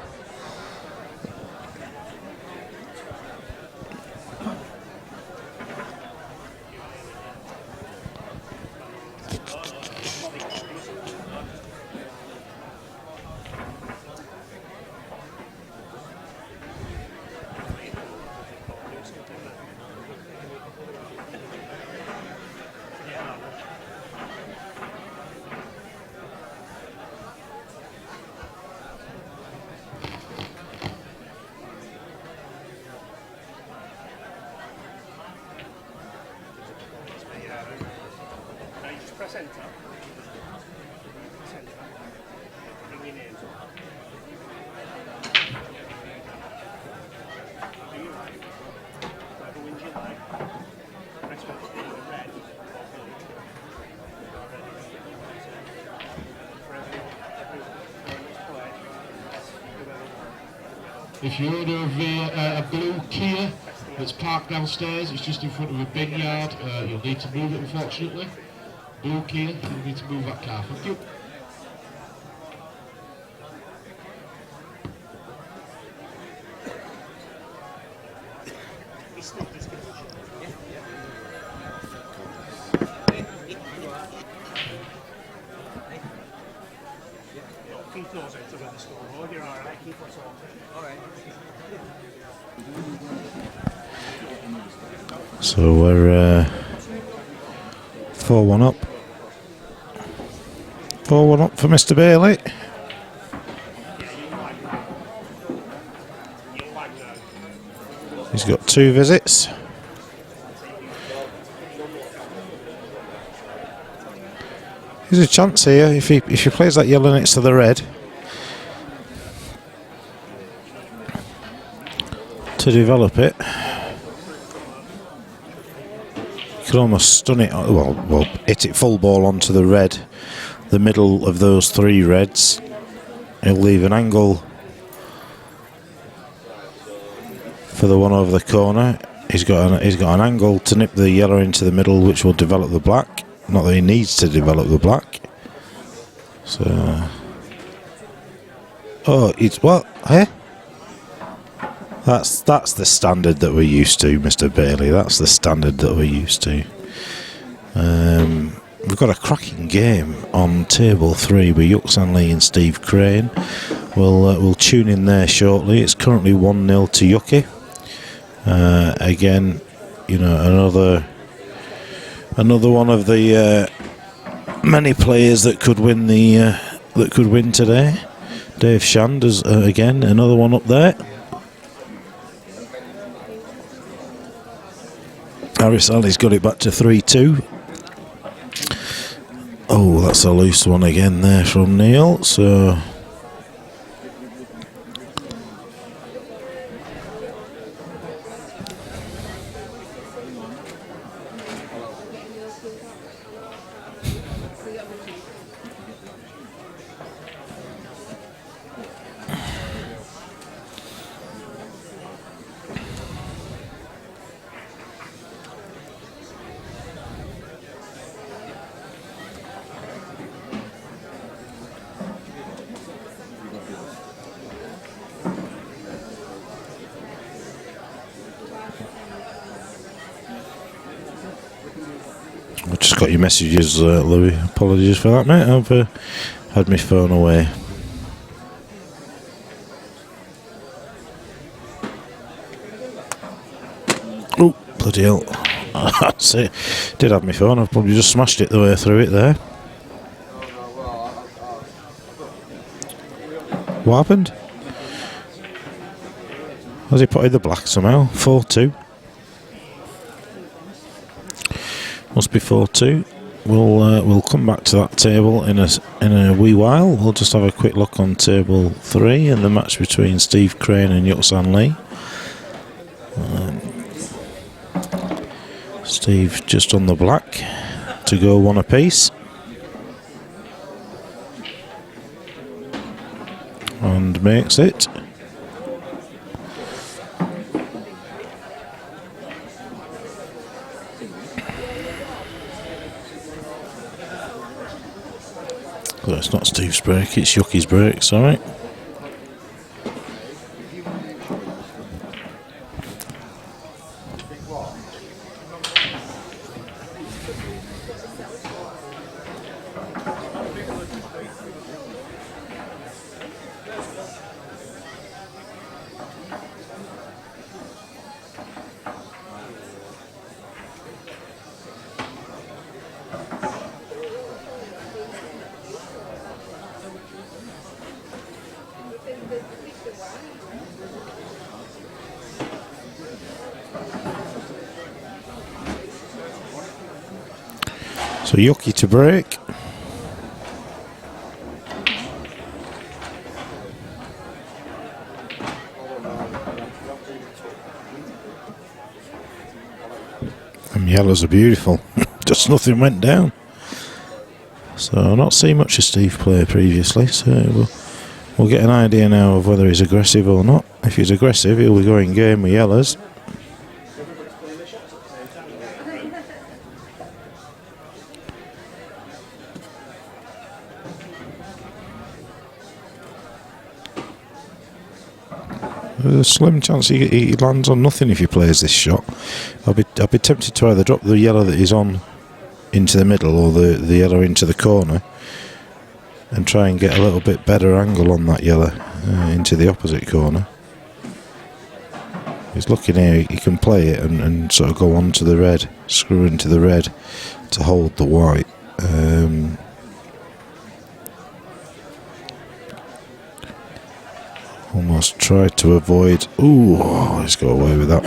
If you order a blue Kia that's parked downstairs, it's just in front of a bin yard, you'll need to move it, unfortunately. Blue Kia, you'll need to move that car. Thank you. Keep those out of the scoreboard, you're alright, keep us all. Alright. So we're 4-1 up. 4-1 up for Mr. Bailey. He's got 2 visits. There's a chance here if he plays that yellow next to the red to develop it. Could almost stun it, well, hit it full ball onto the red, the middle of those 3 reds. He'll leave an angle for the one over the corner. He's got an angle to nip the yellow into the middle, which will develop the black. Not that he needs to develop the black. So, oh, it's what? Hey, that's the standard that we're used to, Mr. Bailey. That's the standard that we're used to. We've got a cracking game on table 3 with Yuxanli and Steve Crane. We'll tune in there shortly. It's currently 1-0 to Yuki. Again, you know, another one of the many players that could win today. Dave Shand is again another one up there. Harris Ali's got it back to 3-2. Oh, that's a loose one again there from Neil. So. I've just got your messages, Louis. Apologies for that, mate. I've had my phone away. Oh, bloody hell. That's it. Did have my phone. I've probably just smashed it the way through it there. What happened? Has he put in the black somehow? 4-2. Must be 4-2. We'll come back to that table in a wee while. We'll just have a quick look on table 3 and the match between Steve Crane and Yuxanli. Steve just on the black to go 1 apiece. And makes it. Well, it's not Steve's break, it's Yuki's break, sorry. So Yuki to break. And yellows are beautiful. Just nothing went down. So I've not seen much of Steve play previously, so we'll get an idea now of whether he's aggressive or not. If he's aggressive, he'll be going game with yellows. There's a slim chance he lands on nothing if he plays this shot. I'll be tempted to either drop the yellow that he's on into the middle or the yellow into the corner and try and get a little bit better angle on that yellow into the opposite corner. He's looking here, he can play it and sort of go on to the red, screw into the red to hold the white. Almost tried to avoid. Ooh, he's got away with that.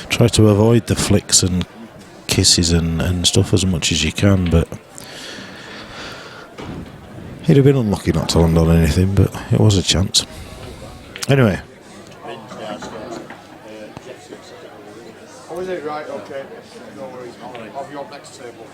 Try to avoid the flicks and kisses and stuff as much as you can, but he'd have been unlucky not to land on anything, but it was a chance. Anyway. Oh, is it right? Okay. No worries. I'll be up next table.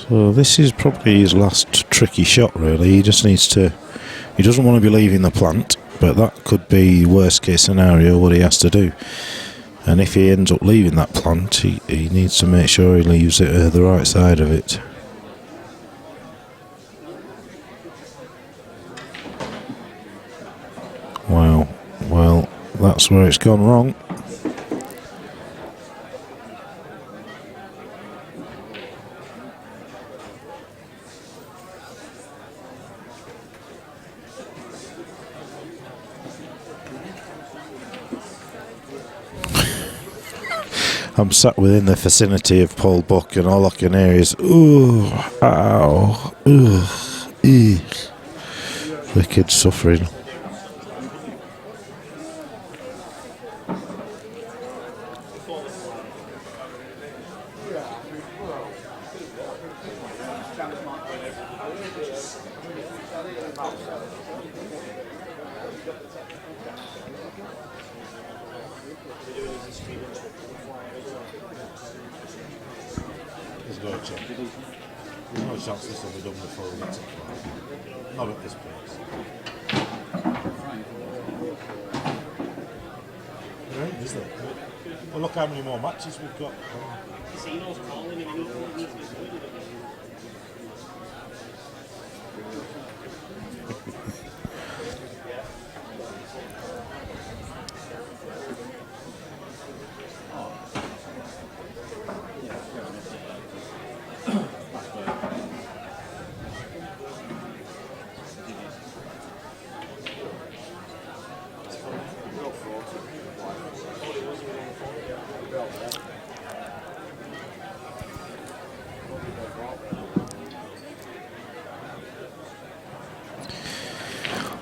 So this is probably his last tricky shot, really. He just needs to... He doesn't want to be leaving the plant, but that could be worst case scenario what he has to do. And if he ends up leaving that plant, he needs to make sure he leaves it the right side of it. Wow. Well, that's where it's gone wrong. I'm sat within the vicinity of Paul Buck, and all I can hear is ooh, ow, ugh, eek. The kid's suffering. There's no chance. There's no chance this will be done before we get to play. Not at this place. There ain't, is there? Well, look how many more matches we've got.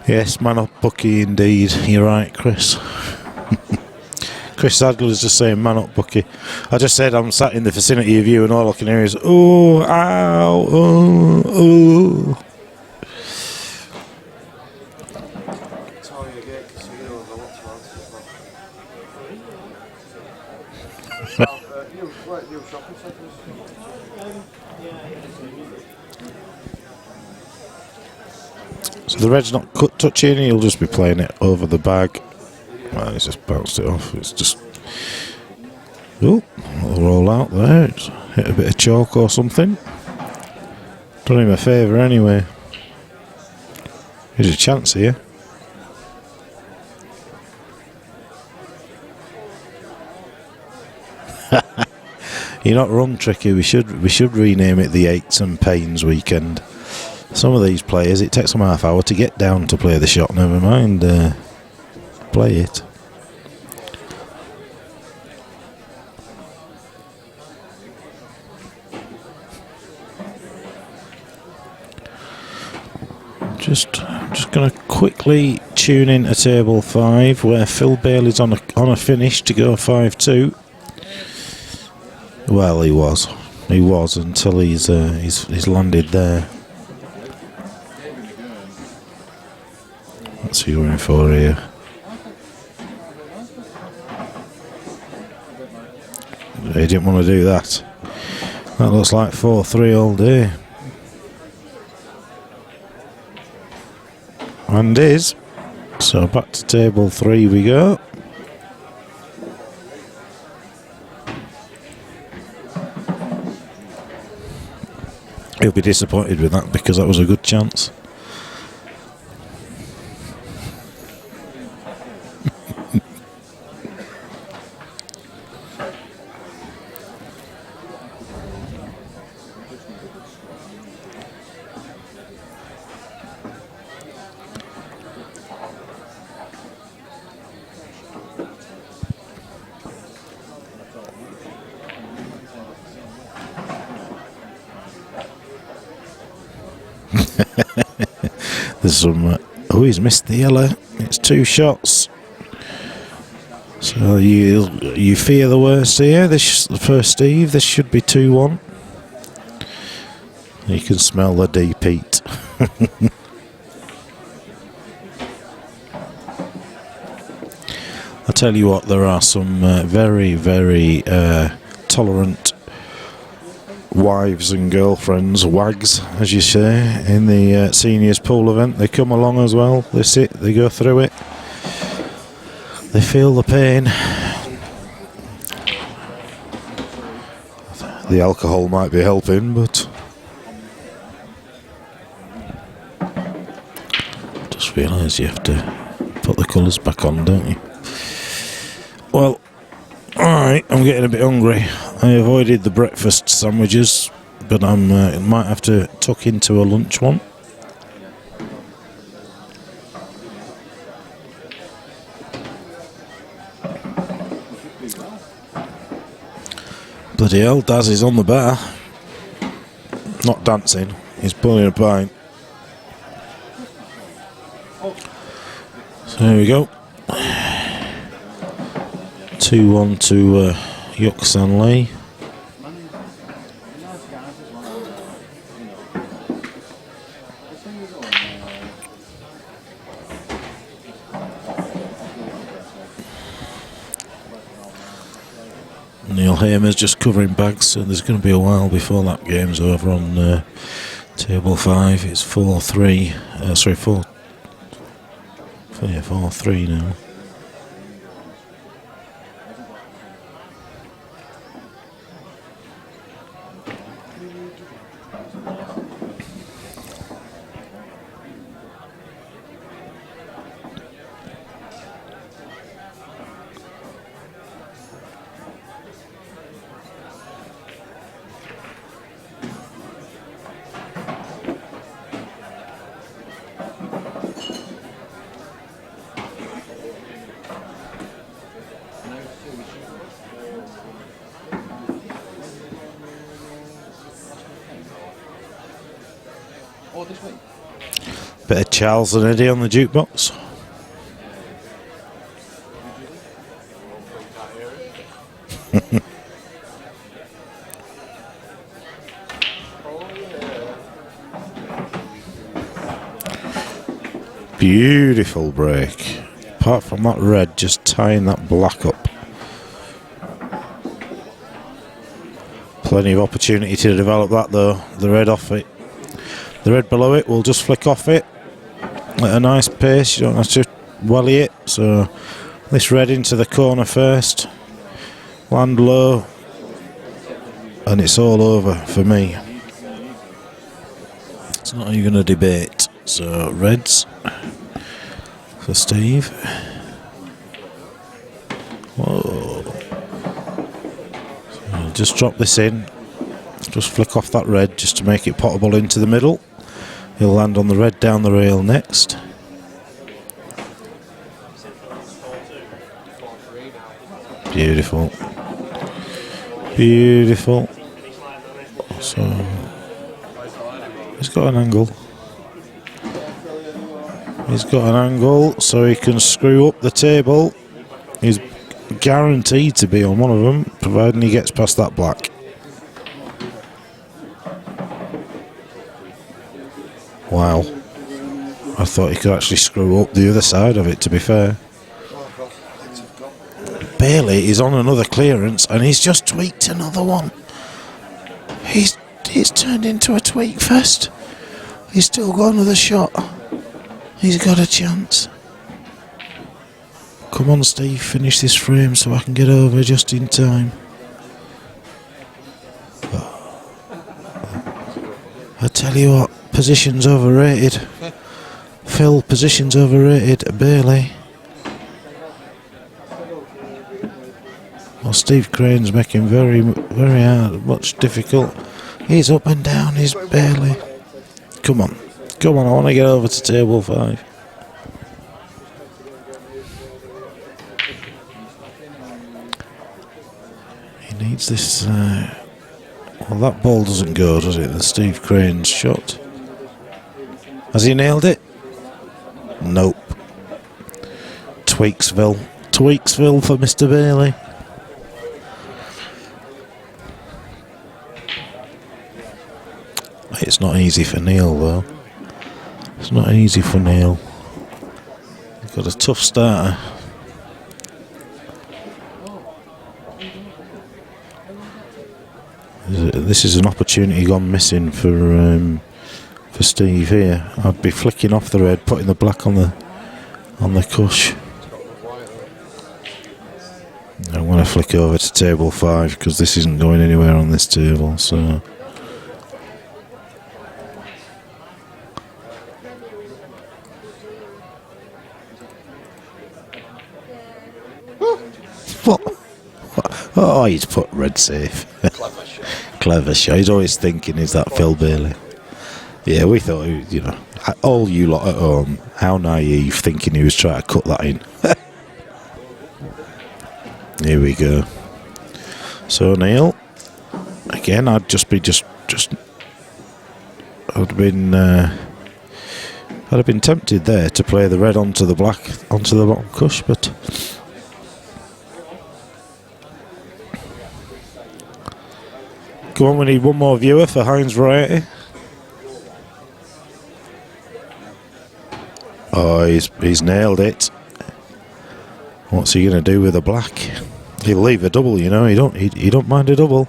Yes, man up Bucky indeed. You're right, Chris. Chris Sadler's just saying man up Bucky. I just said I'm sat in the vicinity of you and all I can hear is ooh, ow, ooh, ooh. So the red's not touching, he'll just be playing it over the bag. Well, he's just bounced it off. It's just... Oh, it'll roll out there. It's hit a bit of chalk or something. Done him a favour anyway. Here's a chance here. You're not wrong, Tricky. We should rename it the Aches and Pains Weekend. Some of these players, it takes them half hour to get down to play the shot, never mind play it. Just going to quickly tune in to table 5 where Phil Bailey's on a finish to go 5-2. Well, he was until he's landed there. What's he going for here? He didn't want to do that. That looks like 4-3 all day. And is. So back to table 3 we go. He'll be disappointed with that because that was a good chance. There's some... oh, he's missed the yellow. It's 2 shots. So you fear the worst here. This for Steve. This should be 2-1. You can smell the deep heat. I tell you what, there are some very, very tolerant wives and girlfriends, wags, as you say, in the seniors pool event. They come along as well. They sit, they go through it. They feel the pain. The alcohol might be helping, but just realise you have to put the colours back on, don't you? Well, alright, I'm getting a bit hungry. I avoided the breakfast sandwiches, but I might have to tuck into a lunch one. Bloody hell, Daz is on the bar. Not dancing, he's pulling a pint. So here we go. 2-1 to Yuk-San Lee. Neil Hamer's just covering bags, so there's going to be a while before that game's over on table 5. It's 4-3. Sorry, 4-3 now. Bit of Charles and Eddie on the jukebox. Beautiful break. Apart from that red, just tying that black up. Plenty of opportunity to develop that though. The red off it. The red below it will just flick off it at a nice pace. You don't have to welly it. So this red into the corner first. Land low. And it's all over for me. It's not even a debate. So reds for Steve. Whoa. So just drop this in. Just flick off that red just to make it potable into the middle. He'll land on the red down the rail next. Beautiful. Beautiful. So he's got an angle. He's got an angle so he can screw up the table. He's guaranteed to be on one of them, providing he gets past that black. Wow. I thought he could actually screw up the other side of it, to be fair. Bailey is on another clearance and he's just tweaked another one. He's turned into a tweak fest. He's still got another shot. He's got a chance. Come on, Steve, finish this frame so I can get over just in time. I tell you what, position's overrated. Phil, position's overrated. Bailey. Well, Steve Crane's making very hard, much difficult. He's up and down, he's Bailey. Come on, I want to get over to table 5. He needs this. Well, that ball doesn't go, does it? The Steve Crane's shot. Has he nailed it? Nope. Tweaksville for Mr. Bailey. It's not easy for Neil though. It's not easy for Neil. He's got a tough starter. This is an opportunity gone missing for Steve here. I'd be flicking off the red, putting the black on the cush. I want to flick over to table 5 because this isn't going anywhere on this table. So. What? Oh, he's put red safe. Clever shot. Clever shot. He's always thinking, is that Phil Bailey? Yeah, we thought, you know, all you lot at home, how naive, thinking he was trying to cut that in. Here we go. So Neil, again, I'd just be I'd have been tempted there to play the red onto the black onto the bottom cush, but. Come on, we need one more viewer for Heinz Variety. Oh, he's nailed it. What's he going to do with the black? He'll leave a double, you know. He don't mind a double.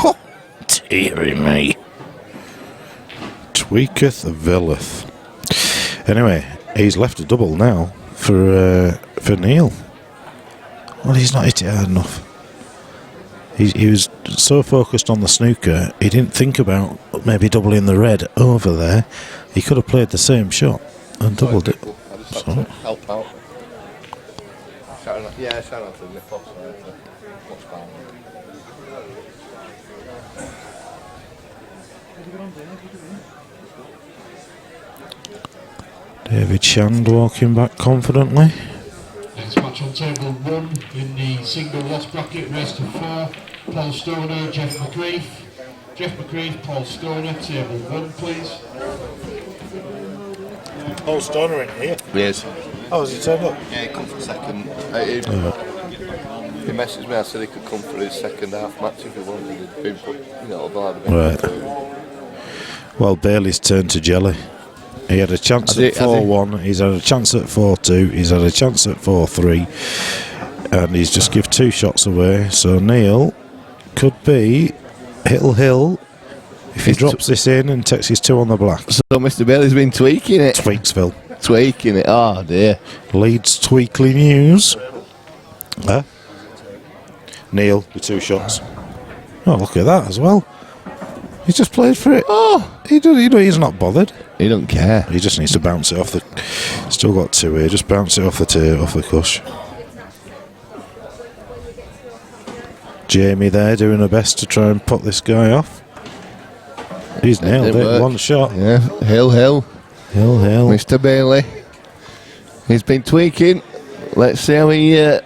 Oh, dearie me. Tweaketh Villeth. Anyway, he's left a double now for Neil. Well, he's not hit it hard enough. He was so focused on the snooker, he didn't think about maybe doubling the red over there. He could have played the same shot and doubled it. I just had to help out. Yeah, shout out to Nick Fox. David Shand walking back confidently. Next match on table 1 in the single loss bracket, race to 4. Paul Stoner, Jeff McCreef. Jeff McCreef, Paul Stoner, table 1, please. Paul Stoner in here. Yes. Oh, has he turned up? Yeah, he come for second. He messaged me. I said he could come for his second half match if he wanted. He'd been put, Right. Well, Bailey's turned to jelly. He had a chance at 4-1. He's had a chance at 4-2. He's had a chance at 4-3, and he's just give 2 shots away. So Neil could be Hill if he drops this in and takes his 2 on the black. So Mr. Bailey's been tweaking it. Tweaksville. Tweaking it. Oh dear. Leeds Tweakly News. Neil with 2 shots. Oh, look at that as well. He's just played for it. Oh, he's not bothered. He don't care. He just needs to bounce it off the. Still got 2 here. Just bounce it off the cush. Jamie there doing her best to try and put this guy off. He's nailed it. 1 shot. Yeah. Hill. Mr. Bailey. He's been tweaking. Let's see how he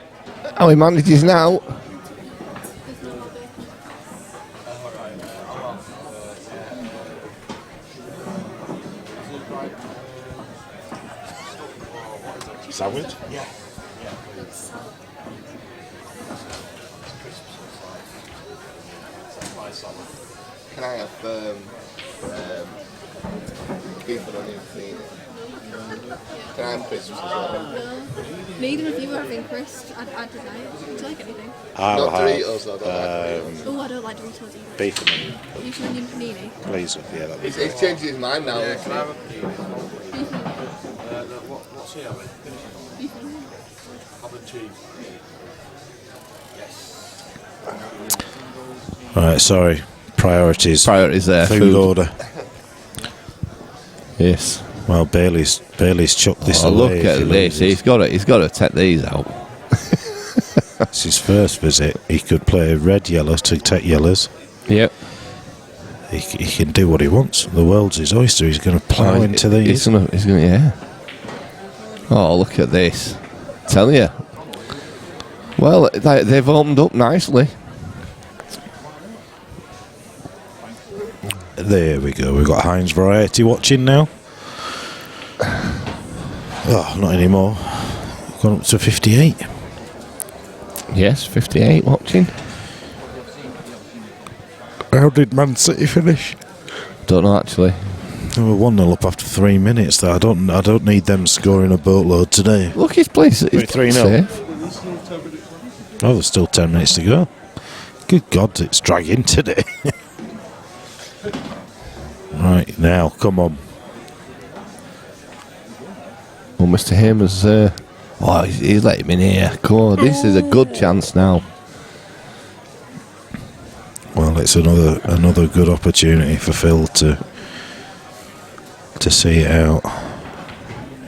manages now. Sandwich? Yeah. Can I have beef and onion clean? Can I have crisps as well? Neither of you are having crisps. I don't know. Do you like anything? I'll Not have Doritos, though, I don't like Doritos. Oh, I don't like Doritos either. beef and onion. Beef and onion panini. Please, yeah, that'd be He's changed his mind now. Yeah, can I have a What's he having? Beef and onion. Ham and cheese. Right, sorry. Priorities. Priorities there. Food order. Yes. Well, Bailey's chucked this Oh, away. look if at he this. loses. He's got to take these out. It's his first visit. He could play red yellow to take yellows. Yep. He can do what he wants. The world's his oyster. He's going to plough into these. He's gonna, yeah. Oh, look at this. Tell you. Well, they've warmed up nicely. There we go. We've got Heinz Variety watching now. Oh, not anymore. Gone up to 58. Yes, 58 watching. How did Man City finish? Don't know actually. They were 1-0 up after 3 minutes. Though I don't need them scoring a boatload today. Look, he's played 3-0. Oh, there's still 10 minutes to go. Good God, it's dragging today. Right, now, come on. Well, Mr. Hamer's... he's let him in here. Come on, this is a good chance now. Well, it's another good opportunity for Phil to see it out.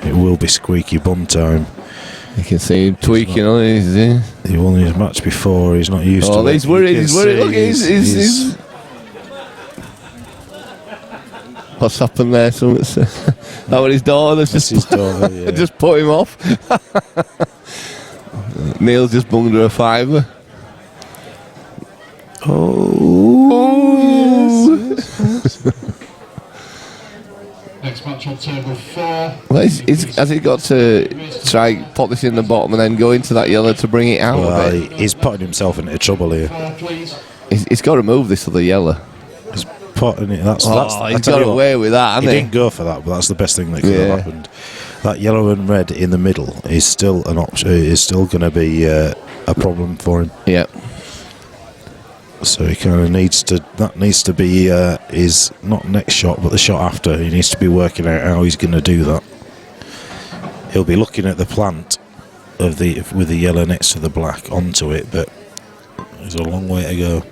It will be squeaky bum time. You can see him tweaking on it. He won his match before. He's not used to it. Oh, he's worried. He's worried. Look, he's What's happened there? That was his daughter. That's his daughter. Yeah. Just put him off. Neil's just bunged her a fiver. Yes. Next match on table 4. Well, has he got to try put this in the bottom and then go into that yellow to bring it out? Well, a bit? he's putting himself into trouble here. He's got to move this other yellow. He's putting it. That's he's got away with that, hasn't he? He didn't go for that, but that's the best thing that could have happened. That yellow and red in the middle is still an option. Is still going to be a problem for him. Yeah. So he kind of needs to. That needs to be his not next shot, but the shot after. He needs to be working out how he's going to do that. He'll be looking at the plant of with the yellow next to the black onto it, but there's a long way to go.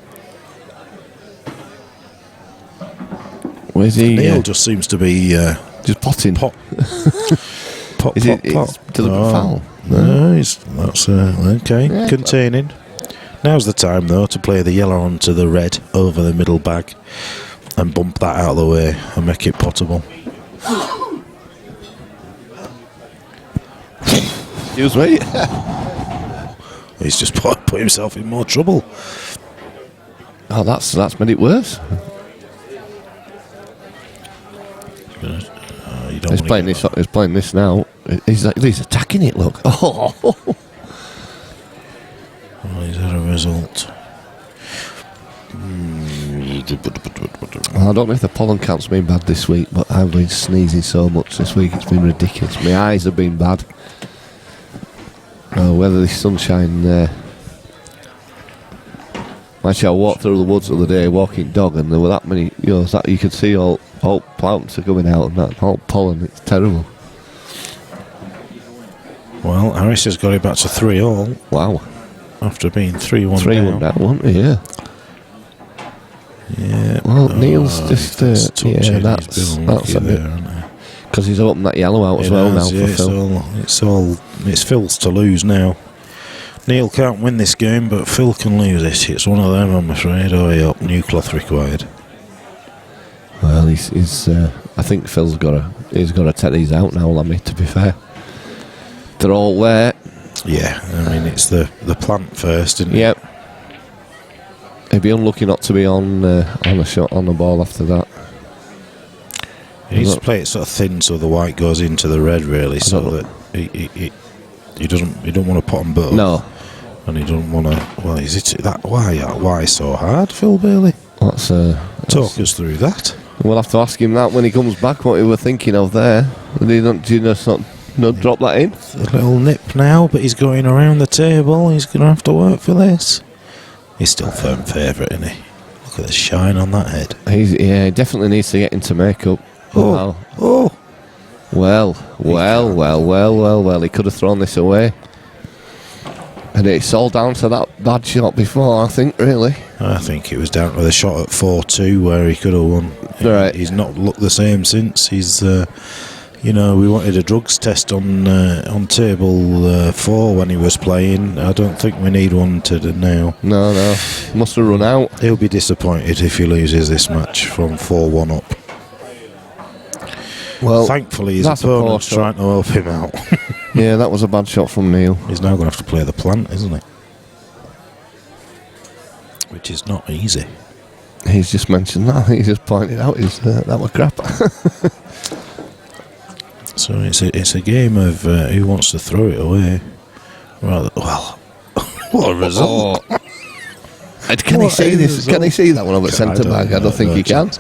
Where's he? Neil just seems to be just potting. Pot. Is it deliberate foul? No, that's okay. Yeah, containing. Now's the time though to play the yellow onto the red over the middle bag and bump that out of the way and make it potable. Excuse me. He's just put himself in more trouble. Oh, that's made it worse. He's playing this. He's playing this now. He's attacking it. Look. Oh. Well, he's had a result. Well, I don't know if the pollen count's been bad this week, but I've been sneezing so much this week. It's been ridiculous. My eyes have been bad. Whether this sunshine. Actually, I walked through the woods the other day, walking dog, and there were that many. That you could see all plants are coming out and that all pollen. It's terrible. Well, Harris has got it back to 3-all. Wow. After being 3-1 3-1 down, wasn't he? Yeah. Yeah. Well, Neil's just that's a bit because he's opened that yellow out as well now for Phil. It's Phil's to lose now. Neil can't win this game, but Phil can lose it. It's one of them, I'm afraid. Oh, yeah, new cloth required. Well, he's. I think Phil's got to take these out now, Lammy. To be fair, they're all there. Yeah, I mean it's the plant first, isn't it? Yep. He'd be unlucky not to be on a shot on the ball after that. He needs to play it sort of thin so the white goes into the red, really, so that he don't want to put them both. No. And he don't want to. Well, is it that why so hard, Phil Bailey? Talk us through that. We'll have to ask him that when he comes back. What he were thinking of there? Do you just not drop that in? A little nip now, but he's going around the table. He's going to have to work for this. He's still firm favourite, isn't he? Look at the shine on that head. He definitely needs to get into makeup. Well, he could have thrown this away. And it's all down to that bad shot before, I think, really. I think it was down to the shot at 4-2 where he could have won. Right. He's not looked the same since. He's, we wanted a drugs test on table 4 when he was playing. I don't think we need one now. No. Must have run out. He'll be disappointed if he loses this match from 4-1 up. Well, thankfully his opponent's trying to help him out. Yeah, that was a bad shot from Neil. He's now going to have to play the plant, isn't he? Which is not easy. He's just mentioned that. He just pointed out that was crap. So it's a game of who wants to throw it away. What a result! Can he see this? Can he see that one over at centre back? I don't think he can.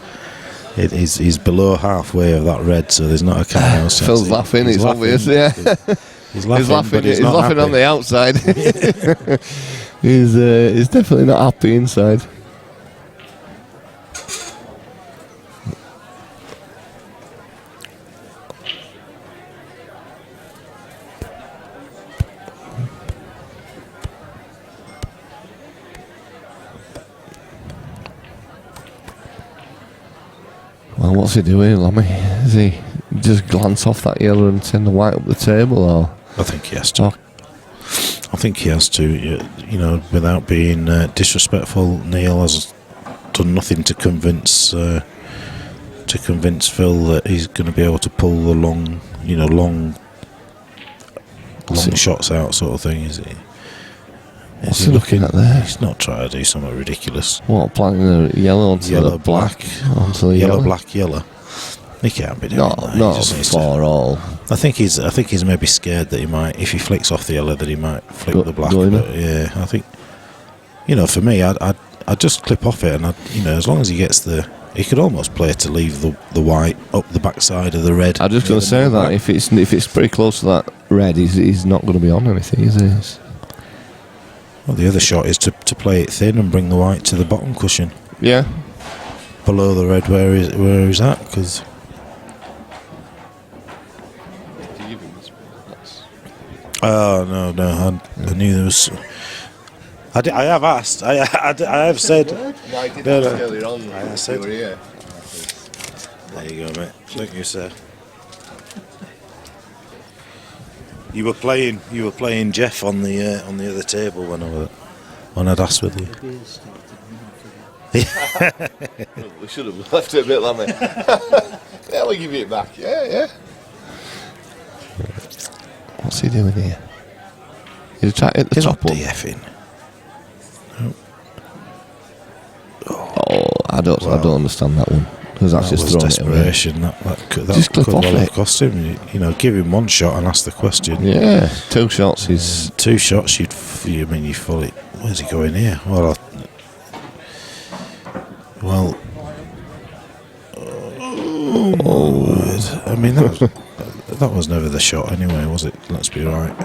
He's below halfway of that red, so there's not a cat house. Phil's laughing, it's obvious, yeah. He's laughing, but he's he's not laughing happy. on the outside. He's definitely not happy inside. Well, what's he doing, Lammy? Is he just glance off that yellow and send the white up the table, or? I think he has to. I think he has to. You know, without being disrespectful, Neil has done nothing to convince Phil that he's going to be able to pull the long shots out, sort of thing. Is he? What's he looking at there? He's not trying to do something ridiculous. What, planting the yellow onto the black? Onto the yellow, yellow? black, yellow. He can't be doing that. Not He just needs for all. I think he's maybe scared that he might, if he flicks off the yellow, that he might flick the black. go in But yeah, I think, for me, I'd just clip off it, and as long as he gets he could almost play to leave the white up the backside of the red. I'm just going to say that if it's pretty close to that red, he's not going to be on anything, is he? Well, the other shot is to play it thin and bring the white to the bottom cushion. Yeah. Below the red where he's at, because... Oh, no, I knew there was... I have asked. I have said... No, I did ask earlier on. I said... You were here. There you go, mate. Thank you, sir. You were playing Jeff on the other table when I'd asked with you. We should have left it a bit, Lammy. Yeah, we'll give you it back. Yeah. What's he doing here? He's trying to hit the top one. DFing. Oh, I don't understand that one. Because that's just was throwing desperation. That That clip could off well it. have cost him. Give him one shot and ask the question. Yeah, 2 shots is... 2 shots, you fully... Where's he going here? Well, I mean, that was never the shot anyway, was it? Let's be right.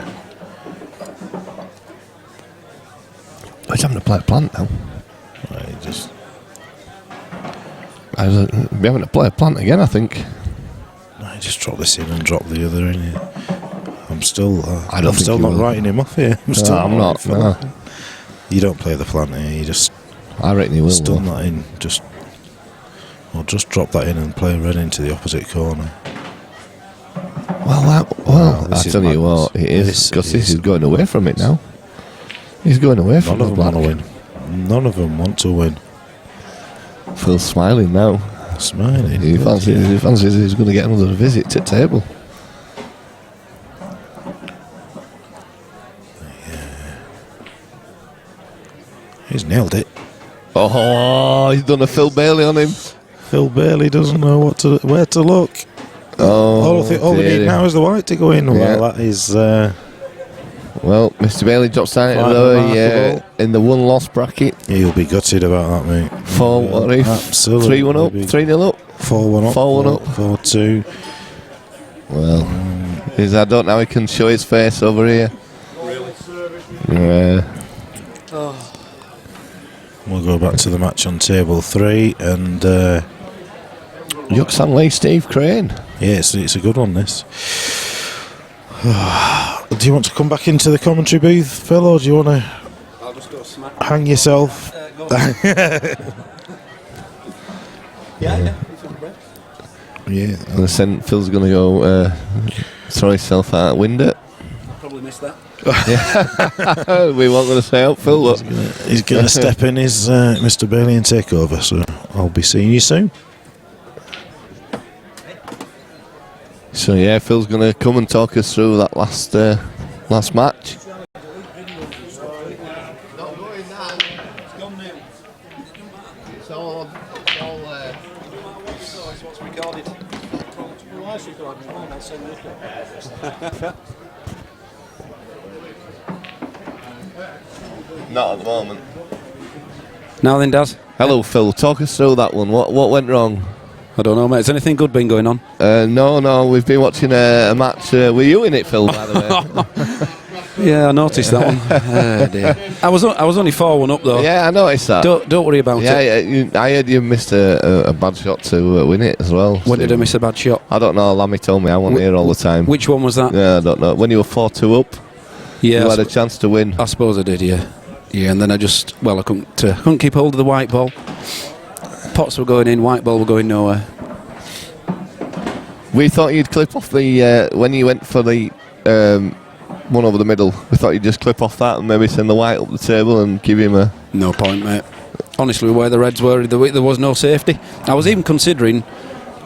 He's having to play a plant now. Right, just... We're having to play a plant again, I think. I just drop this in and drop the other in here. I'm still... I'm still not writing him off here. I'm not. No. You don't play the plant here, you just... I reckon he will. Still not in, just drop that in and play red into the opposite corner. Well, I tell you what, it is, because this is going away from it now. He's going away from None the of them black. want to win. None of them want to win. Phil's smiling now. Smiling. He fancies he's going to get another visit to table. He's nailed it. Oh, he's done a Phil Bailey on him. Phil Bailey doesn't know where to look. Oh, all we need now is the white to go in. Yeah. Well, that is... well, Mr. Bailey drops down in the one-loss bracket. He'll be gutted about that, mate. 4, what if? Absolutely. 3-1 up? 3-0 up? 4-1 up. 4-1 up. 4-2. Well, I don't know how he can show his face over here. Yeah. We'll go back to the match on table 3 and... Yuck Stanley, Steve Crane. Yeah, it's a good one, this. Do you want to come back into the commentary booth, Phil, or do you want to I'll just go smack. hang yourself? Yeah. Yeah. Phil's going to go throw himself out a window. Probably missed that. We weren't going to say out Phil. Look. He's going to step in his Mr. Bailey and take over, so I'll be seeing you soon. So yeah, Phil's going to come and talk us through that last match. Not at the moment. Now then, Daz. Hello, Phil. Talk us through that one. What went wrong? I don't know, mate. Has anything good been going on? No, we've been watching a match. Were you in it, Phil, by the way? Yeah, I noticed that one. Oh, dear. I was only 4-1 up, though. Yeah, I noticed that. Don't worry about it. Yeah, I heard you missed a bad shot to win it as well. When did I miss a bad shot? I don't know. Lammy told me. I wasn't here all the time. Which one was that? Yeah, I don't know. When you were 4-2 up, yeah, you had a chance to win. I suppose I did, yeah. Yeah, and then I couldn't keep hold of the white ball. Pots were going in, white ball were going nowhere. We thought you'd clip off the when you went for the one over the middle. We thought you'd just clip off that and maybe send the white up the table and give him a... No point, mate. Honestly, where the Reds were, there was no safety. I was even considering,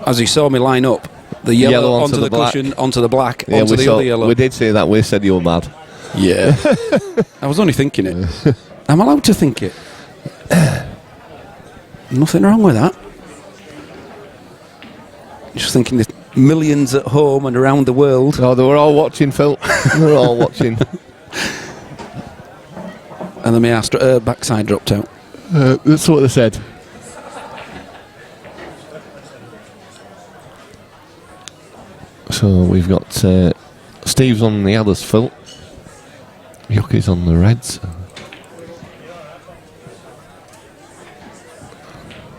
as he saw me line up, the yellow onto the cushion, onto the black, onto the other yellow. We did say that. We said you were mad. Yeah. I was only thinking it. I'm allowed to think it. Nothing wrong with that. Just thinking there's millions at home and around the world. Oh, they were all watching, Phil. They were all watching. And then my backside dropped out. That's what they said. So we've got Steve's on the others, Phil. Yucky's on the Reds.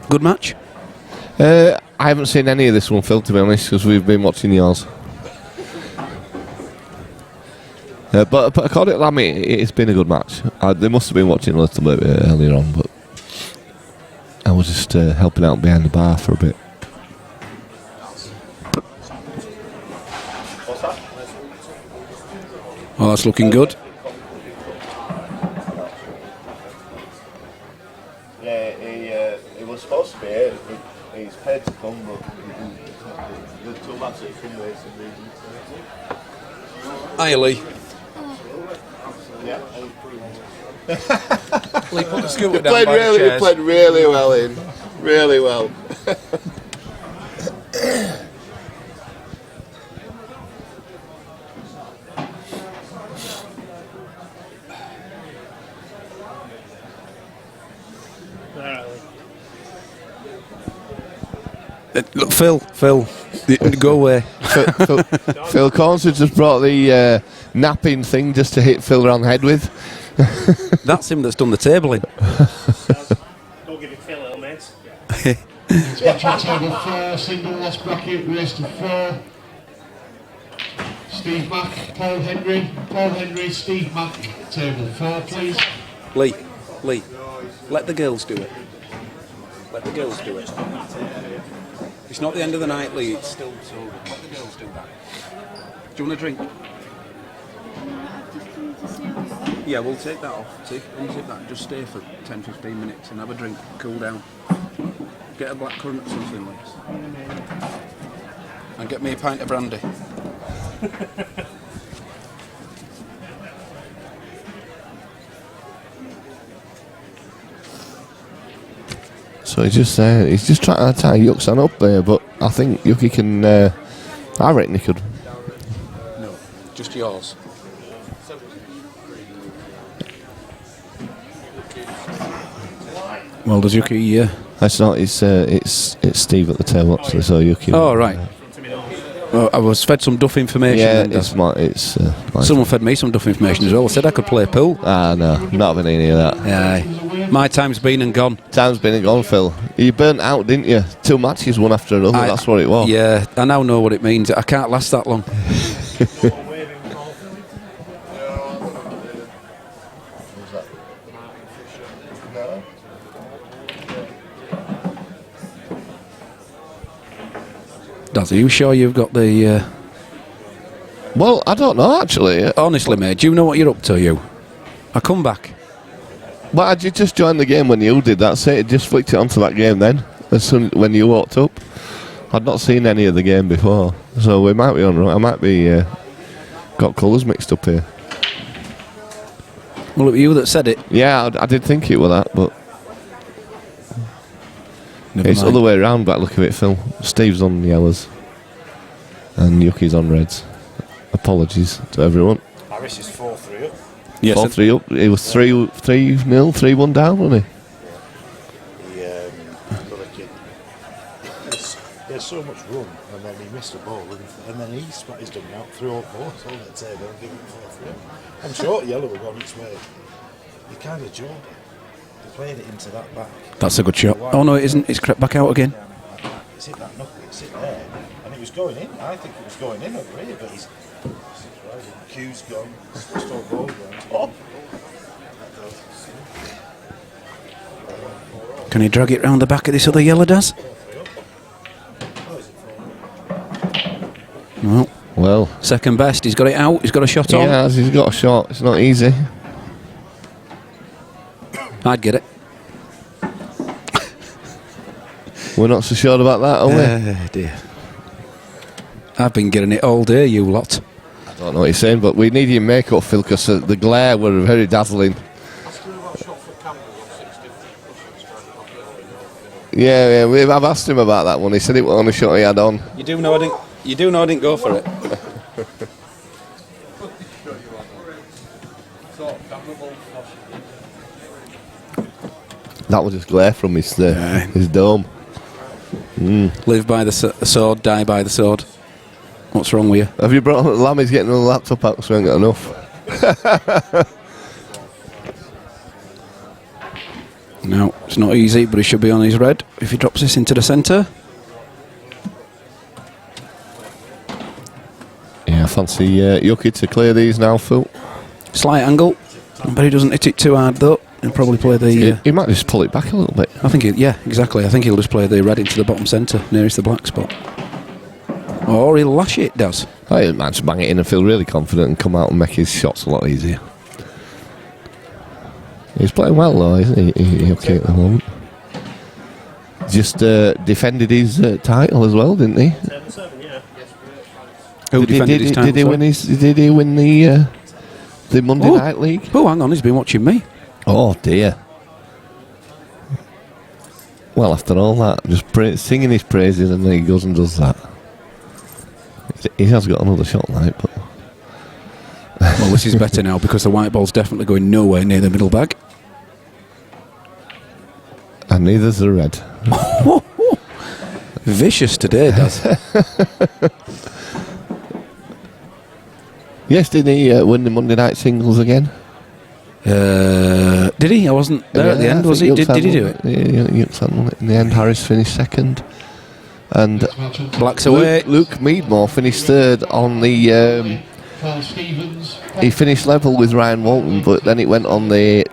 Good match? I haven't seen any of this one, Phil, to be honest, because we've been watching yours. But according to Lammy, it's been a good match. They must have been watching a little bit earlier on, but I was just helping out behind the bar for a bit. Oh, that's looking good. Yeah, he was supposed to be here. He's paid to come, but the two matches have come away some reason. Hiya, Lee. Yeah. Lee, put the scooter He down by the chairs. played really well in. Really well. Look, Phil, go away. Phil Corns has just brought the napping thing just to hit Phil around the head with. That's him that's done the tabling. Don't give it Phil, little mate. It's match table 4, single loss bracket, race to 4. Steve Mack, Paul Henry, Steve Mack, table 4, please. Lee, let the girls do it. Let the girls do it. It's not the end of the night, Lee. It's still so. Let the girls do that. Do you want a drink? Yeah, we'll take that off. See, unzip that. Just stay for 10-15 minutes and have a drink. Cool down. Get a black currant or something, Liz. And get me a pint of brandy. So he's just trying to tie Yuck-san up there, but I think Yucky can. I reckon he could. No, just yours. Well, does Yucky? That's not. It's Steve at the table actually. So Yucky. Oh right. Well, I was fed some duff information. Yeah, it's someone fed me some duff information as well. I said I could play pool. Ah no, not having any of that. Yeah, my time's been and gone. Time's been and gone, Phil. You burnt out, didn't you? 2 matches, one after another. That's what it was. Yeah, I now know what it means. I can't last that long. Daz, are you sure you've got the... Well, I don't know, actually. Honestly, mate, do you know what you're up to, you? I come back. Well, I just joined the game when you did that. Say it just flicked it onto that game then, as soon when you walked up. I'd not seen any of the game before, so we might be on. I might be got colours mixed up here. Well, it was you that said it. Yeah, I did think it was that, but it's the other way around. By the look of it, Phil. Steve's on the yellows, and Yucky's on reds. Apologies to everyone. Harris is 4-3 up. Yes, 4-3 up. He was 3-0, 3-1 down, wasn't he? The other kid. He had so much run, and then he missed a ball, and then he spat his dummy out, threw all balls on the table and gave it 4-3. I'm sure yellow were gone its way. He kind of jawed it. He played it into that back. That's a good shot. Oh no, it isn't. It's crept back out again. It's hit that knuckle, it's hit there, and it was going in. I think it was going in over here, but he's Q's gone, just all ball gone. Oh. Can he drag it round the back of this other yellow, Daz? Well, second best. He's got it out. He's got a shot on. Yeah, he's got a shot. It's not easy. I'd get it. We're not so sure about that, are we? Dear. I've been getting it all day, you lot. I don't know what you're saying, but we need your makeup, Phil, because the glare were very dazzling. Yeah, I've asked him about that one. He said it was on the shot he had on. You do know I didn't. You do know I didn't go for it. That was just glare from his dome. Live by the sword, die by the sword. What's wrong with you? Have you brought Lammy's getting a laptop out because we ain't got enough? No, it's not easy, but he should be on his red if he drops this into the centre. Yeah, I fancy Yuki to clear these now, Phil. Slight angle, but he doesn't hit it too hard though. He'll probably play the... he might just pull it back a little bit. I think, yeah, exactly. I think he'll just play the red into the bottom centre, nearest the black spot. Or he'll lash it, does. He might just bang it in and feel really confident and come out and make his shots a lot easier. He's playing well though, isn't he? Okay at the moment. Just defended his title as well, didn't he? Who defended his title? Did he win the Monday Night League? Oh, hang on, he's been watching me. Oh dear. Well, after all that, just singing his praises, and then he goes and does that. He has got another shot like, but... Well, this is better now because the white ball's definitely going nowhere near the middle bag. And neither's the red. Vicious today, does. Yes, didn't he win the Monday Night Singles again? Did he? I wasn't there at the end, was he? Did he do it? Yeah, in the end, Harris finished second. And Black's away. Luke Meadmore finished third on the... he finished level with Ryan Walton, but then it went on the...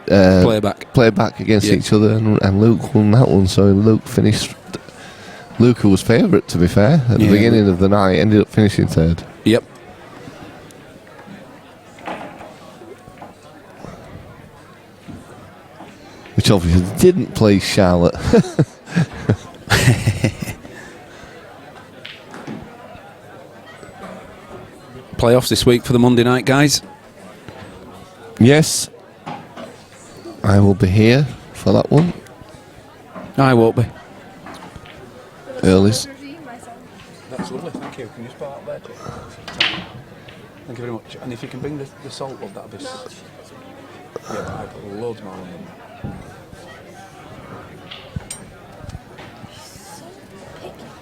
playback against each other, and Luke won that one, so Luke finished... Luke, who was favourite, to be fair, at the beginning of the night, ended up finishing third. Yep. Which obviously didn't please Charlotte. Playoffs this week for the Monday night guys. Yes, I will be here for that one. I won't be. Early's. That's lovely, thank you. Can you spot out there, Jake? Thank you very much. And if you can bring the salt, love, that'd be... Yeah, but I put loads more on them.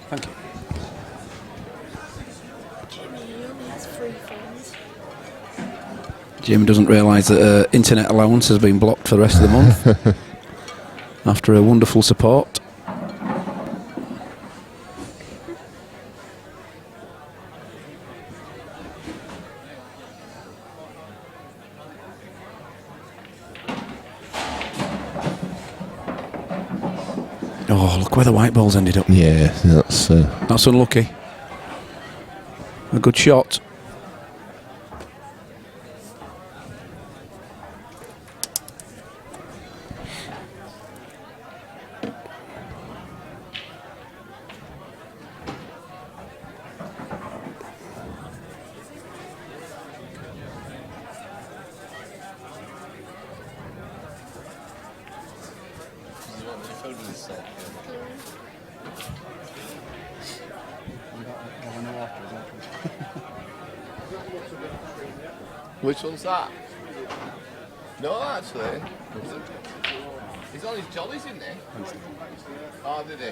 Thank you. Jimmy, he only has 3 phones. Jim doesn't realise that internet allowance has been blocked for the rest of the month after a wonderful support. Oh, look where the white ball's ended up. Yeah, that's unlucky. A good shot. Which one's that? No, actually. He's on his jollies, isn't he? Oh, did he?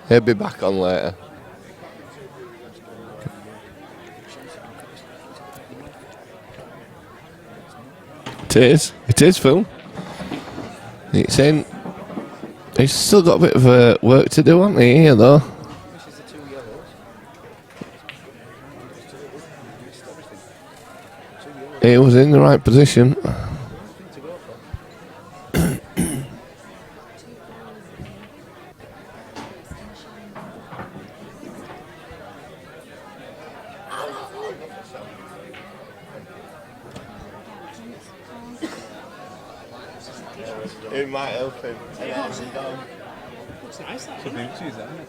He'll be back on later. It is, Phil. It's in. He's still got a bit of work to do, hasn't he, here, though? He was in the right position. It might help him. Looks nice, that. Could be isn't it?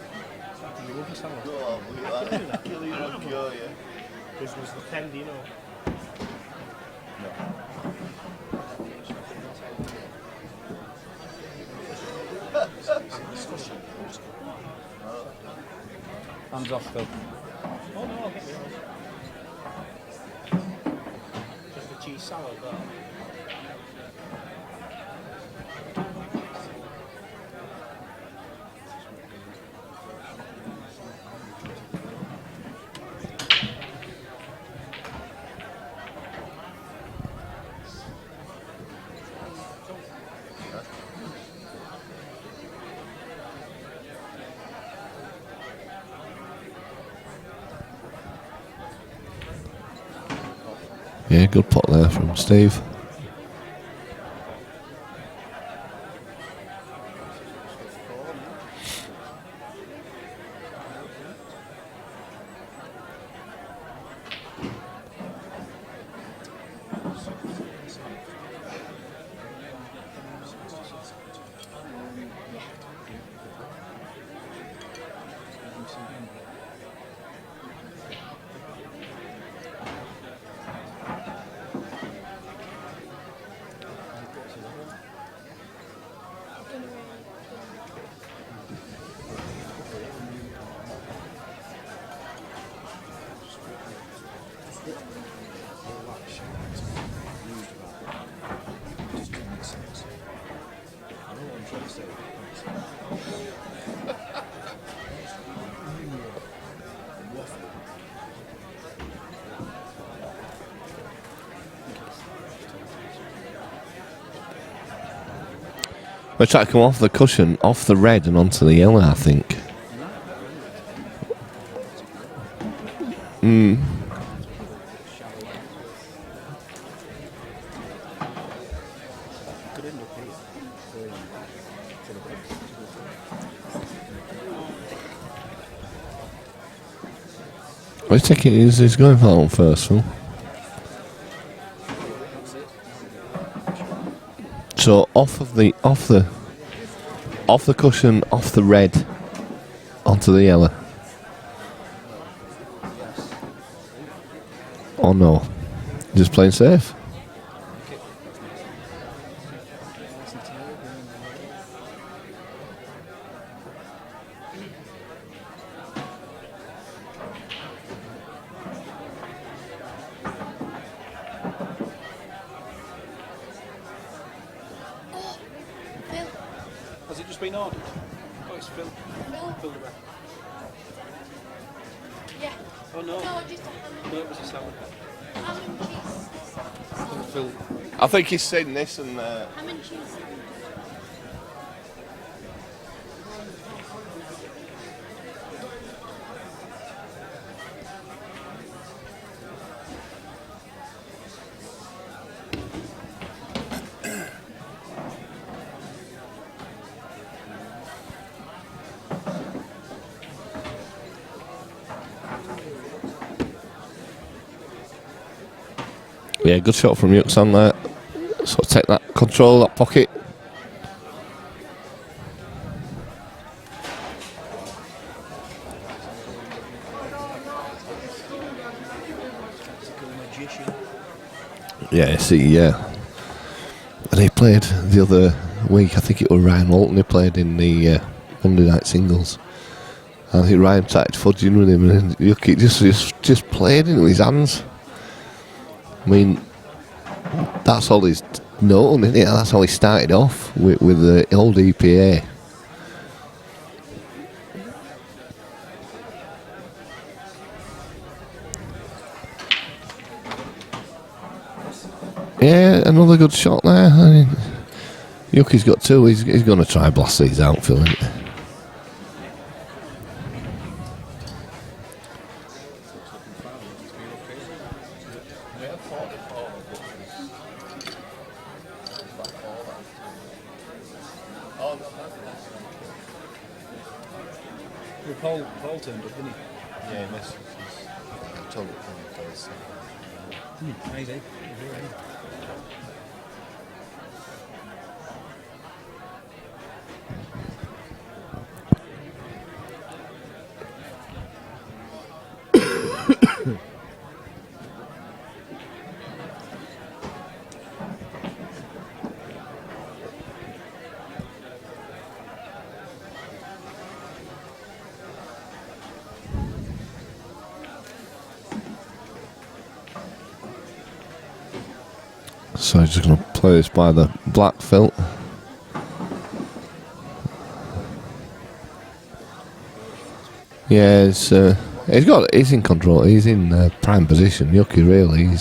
Christmas the 10, do you know? Hands off, Phil. Oh no, I'll get me just a cheese salad, though. Yeah, good pot there from Steve. We're trying to come off the cushion, off the red and onto the yellow, I think. He's taking. He's going for that one first, Phil. So off the cushion, off the red, onto the yellow. Oh no, just playing safe. Has it just been ordered? Oh, it's Phil. Phil the rep. Yeah. Oh no. No, just No, it was a salad. ham and cheese. Phil. I think he's seen this and. Ham and cheese. Yeah, good shot from Yuxan there. So take that control, that pocket. Yeah, see, yeah. And he played the other week, I think it was Ryan Walton, he played in the Monday night singles. I think Ryan started fudging with him and Yuki just played into his hands. I mean, that's all he's known, isn't it? That's how he started off with the old EPA. Yeah, another good shot there. I mean, Yuki's got two. He's going to try blast these out, Phil, isn't he? Paul turned up, didn't he? Yeah, he missed. He's told it from the place. Maybe. So he's just going to play this by the black, Phil. Yeah, he's in control. He's in prime position. Yuki, really.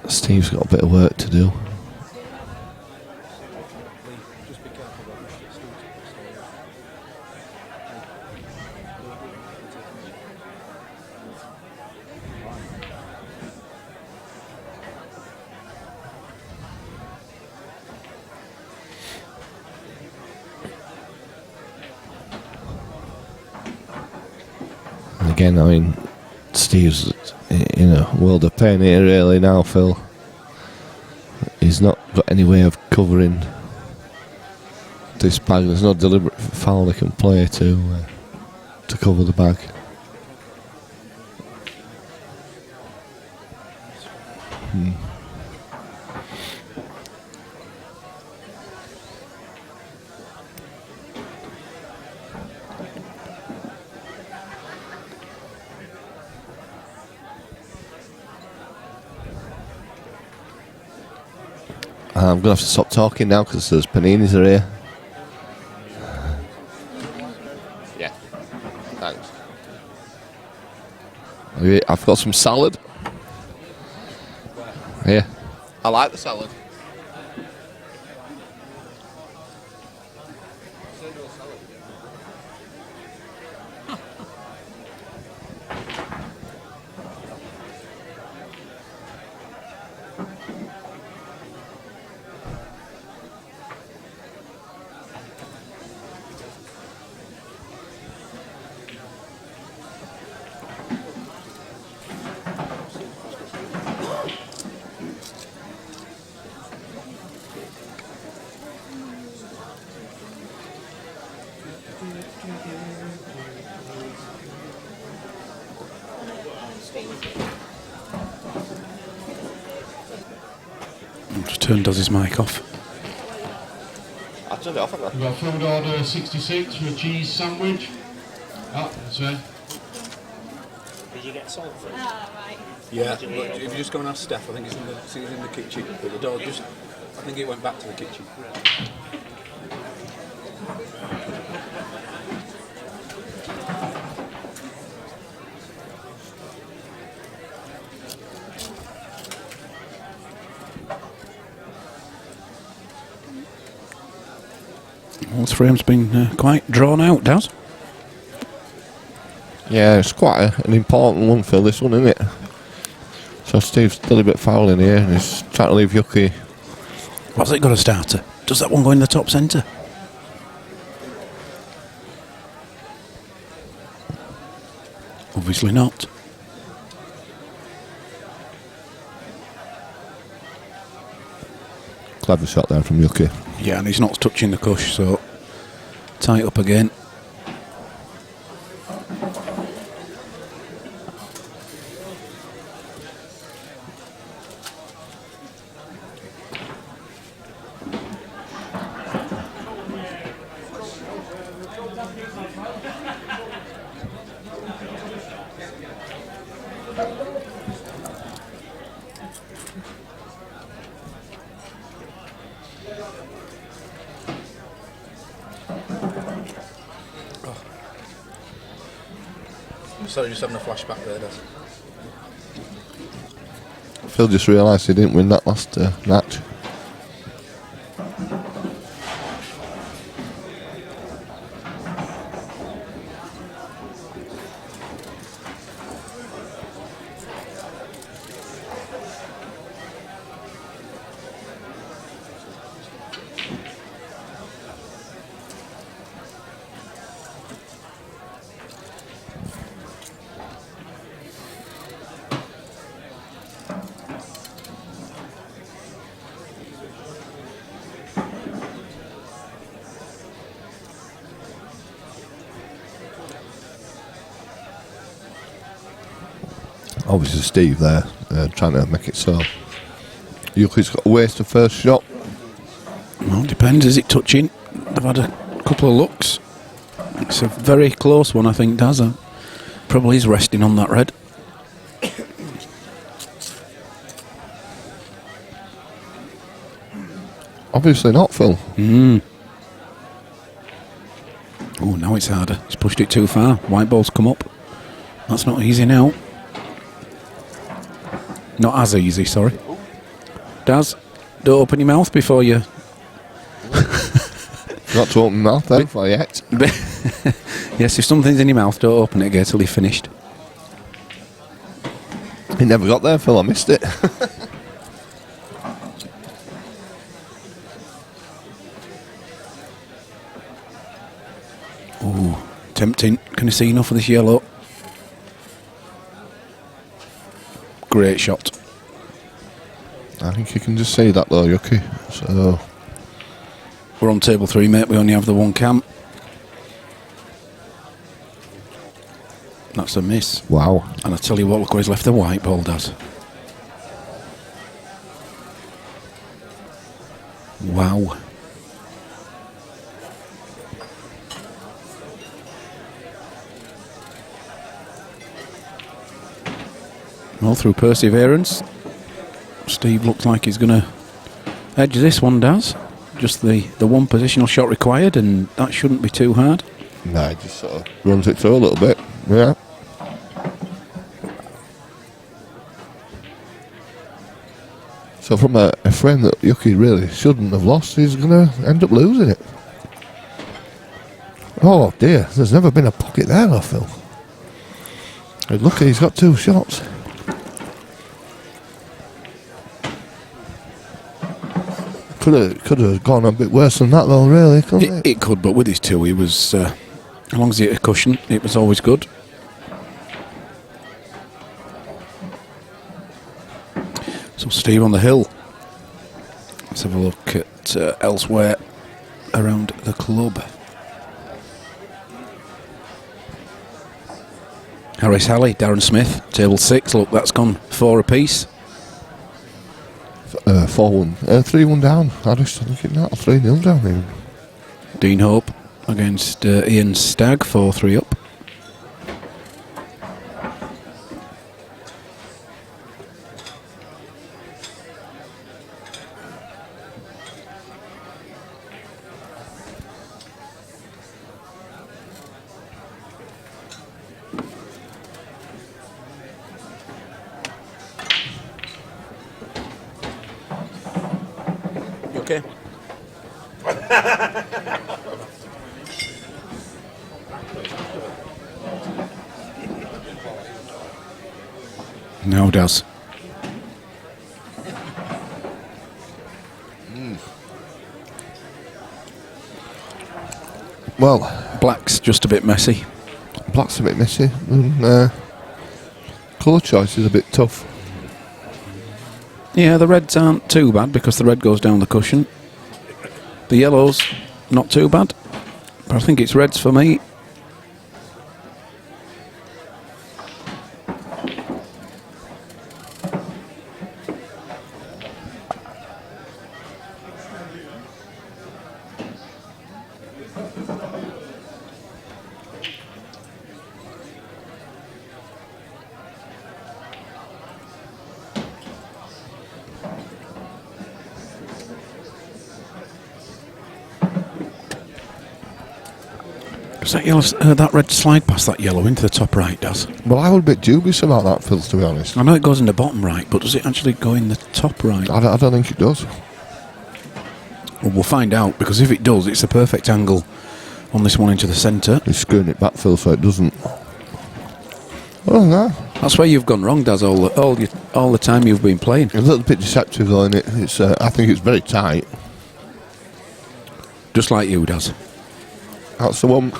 Steve's got a bit of work to do. Again, I mean, Steve's in a world of pain here, really, now, Phil. He's not got any way of covering this bag. There's no deliberate foul he can play to cover the bag. I'm going to have to stop talking now because those paninis are here. Yeah, thanks. I've got some salad. Here. I like the salad. Just does his mic off. I turned it off, haven't I? We've got food order 66 for a cheese sandwich. Oh, that's right. Did you get salt for it? Yeah, but if you just go and ask Steph, I think he's in the kitchen. But the dog I think he went back to the kitchen. Well, this frame's been quite drawn out, Daz. Yeah, it's quite an important one, Phil, this one, isn't it? So Steve's still a bit foul in here and he's trying to leave Yuki. What's it got a starter? Does that one go in the top centre? Obviously not. Clever shot there from Yuki. Yeah, and he's not touching the cush, so tie it up again. Sorry, just having a flashback there, Des. Phil just realised he didn't win that last match. Obviously Steve there trying to make it so Yuki's got to waste the first shot. Well, depends. Is it touching? I've had a couple of looks. It's a very close one, I think, Daz. Probably is resting on that red. Obviously not, Phil. Oh, now it's harder. He's pushed it too far. White ball's come up. That's not easy now. Not as easy, sorry. Daz, don't open your mouth before you... Not to open your mouth then, for yet. Yes, if something's in your mouth, don't open it again till you've finished. It never got there, Phil. I missed it. Ooh, tempting. Can you see enough of this yellow? Great shot. I think you can just see that though, Yuki. So we're on table 3, mate. We only have the one cam. That's a miss. Wow. And I tell you what, look where he's left the white ball, Daz. Wow. Well, through perseverance, Steve looks like he's going to edge this one, Daz. Just the one positional shot required, and that shouldn't be too hard. No, he just sort of runs it through a little bit. Yeah. So from a frame that Yuki really shouldn't have lost, he's going to end up losing it. Oh dear, there's never been a pocket there, I feel. Look, he's got 2 shots. Could have gone a bit worse than that though, really, couldn't it? It could, but with his 2, he was, as long as he hit a cushion, it was always good. So Steve on the hill. Let's have a look at elsewhere around the club. Harris Halley, Darren Smith, table 6. Look, that's gone 4 apiece. 4-1. 3-1 down. Harris, I think it now. 3-0 down even. Dean Hope against Ian Stagg, 4-3 up. Okay. Now Daz. Well, black's just a bit messy. Black's a bit messy. Colour choice is a bit tough. Yeah, the reds aren't too bad because the red goes down the cushion. The yellow's not too bad, but I think it's reds for me. Does that yellow, that red slide past that yellow into the top right, does? Well, I was a bit dubious about that, Phil, to be honest. I know it goes in the bottom right, but does it actually go in the top right? I don't think it does. Well, we'll find out, because if it does, it's a perfect angle on this one into the centre. He's screwing it back, Phil, so it doesn't. Oh, no. That's where you've gone wrong, Daz, all the time you've been playing. A little bit deceptive, though, isn't it? It's, I think it's very tight. Just like you, Daz. That's the one.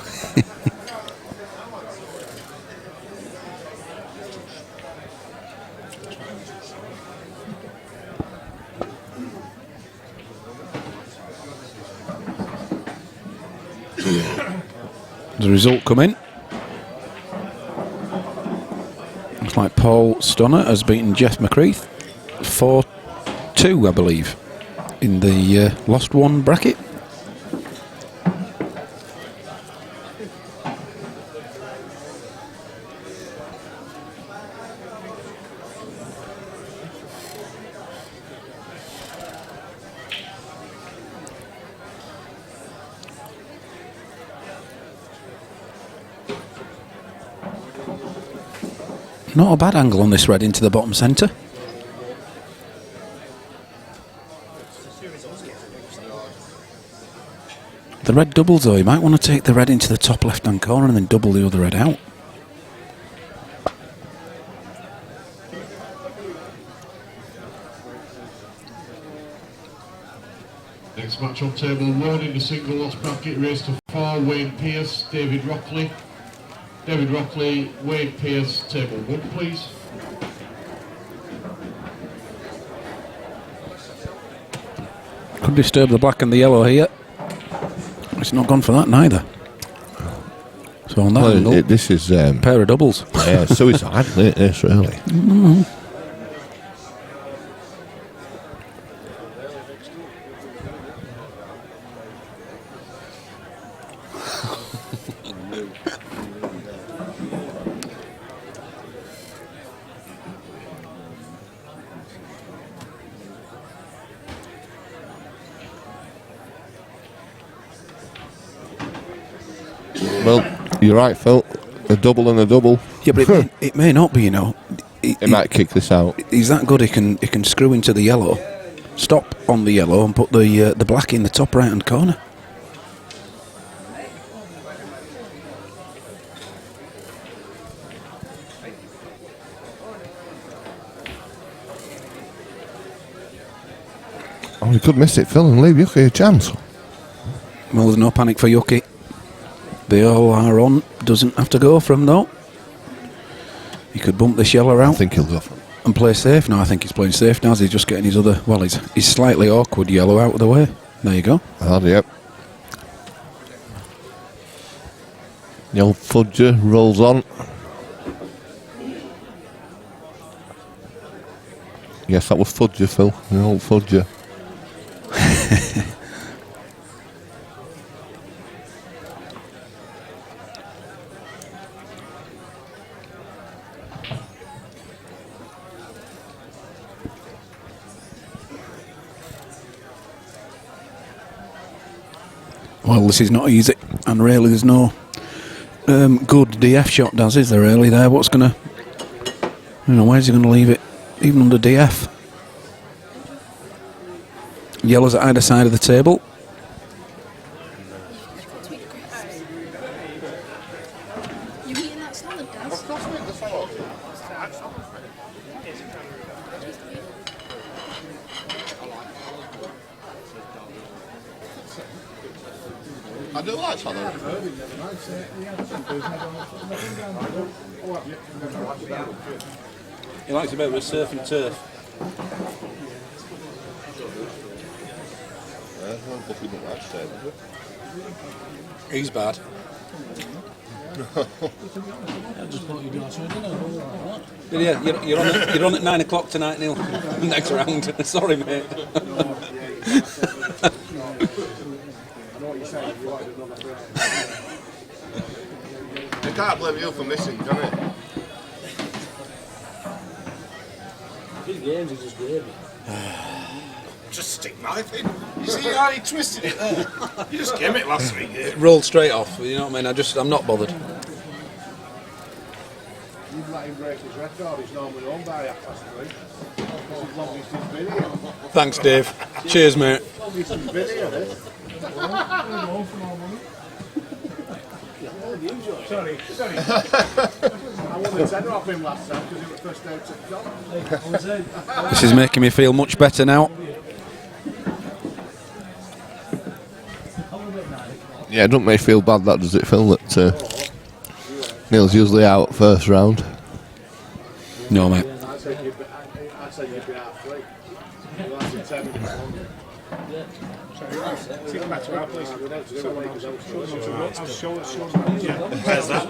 The result come in. Looks like Paul Stonner has beaten Jeff McCreath 4-2, I believe, in the Lost One bracket. Not a bad angle on this red into the bottom centre. The red doubles though, you might want to take the red into the top left hand corner and then double the other red out. Next match on table 1 in the single loss bracket, race to 4, Wayne Pearce, David Rockley. David Rockley, Wayne Pearce, table 1 please. Could disturb the black and the yellow here. It's not gone for that neither. So on that angle, this is pair of doubles. Yeah, suicide, this really. Well, you're right, Phil. A double and a double. Yeah, but it may not be, you know. He might kick this out. He's that good. He can screw into the yellow, stop on the yellow, and put the black in the top right hand corner. Oh, he could miss it, Phil, and leave Yuki a chance. Well, there's no panic for Yuki. They all are on. Doesn't have to go from though. He could bump this yellow out. I think he'll go for it. And play safe. No, I think he's playing safe now. He's just getting his other. Well, he's slightly awkward yellow out of the way. There you go. Oh, yep. The old fudger rolls on. Yes, that was fudger, Phil. The old fudger. Well, this is not easy, and really there's no good DF shot, is there really there? What's gonna, where's he gonna leave it? Even under DF. Yellow's at either side of the table. You're eating that salad, Daz? I do like salad. He likes a bit of a surf and turf. He's bad. Yeah, you're on at 9 o'clock tonight, Neil. Next round. Sorry, mate. You can't blame you for missing, can it? His games, he just gave me. just stick knife in. You see how he twisted it there? You just came it last week. It rolled straight off. You know what I mean? I'm not bothered. You'd let him break his record, he's normally home by 3:30. As long as he's been here. Thanks, Dave. Cheers, mate. As long as he's been here, this. Sorry. I won the tenner off him last time because he was first out at the job. This is making me feel much better now. Yeah, it doesn't make me feel bad, that does it, Phil, that Neil's usually out first round. No, mate. I said you'd be out 3. You lasted 10 minutes longer. Take them back to our place. I'll show it. Where's that?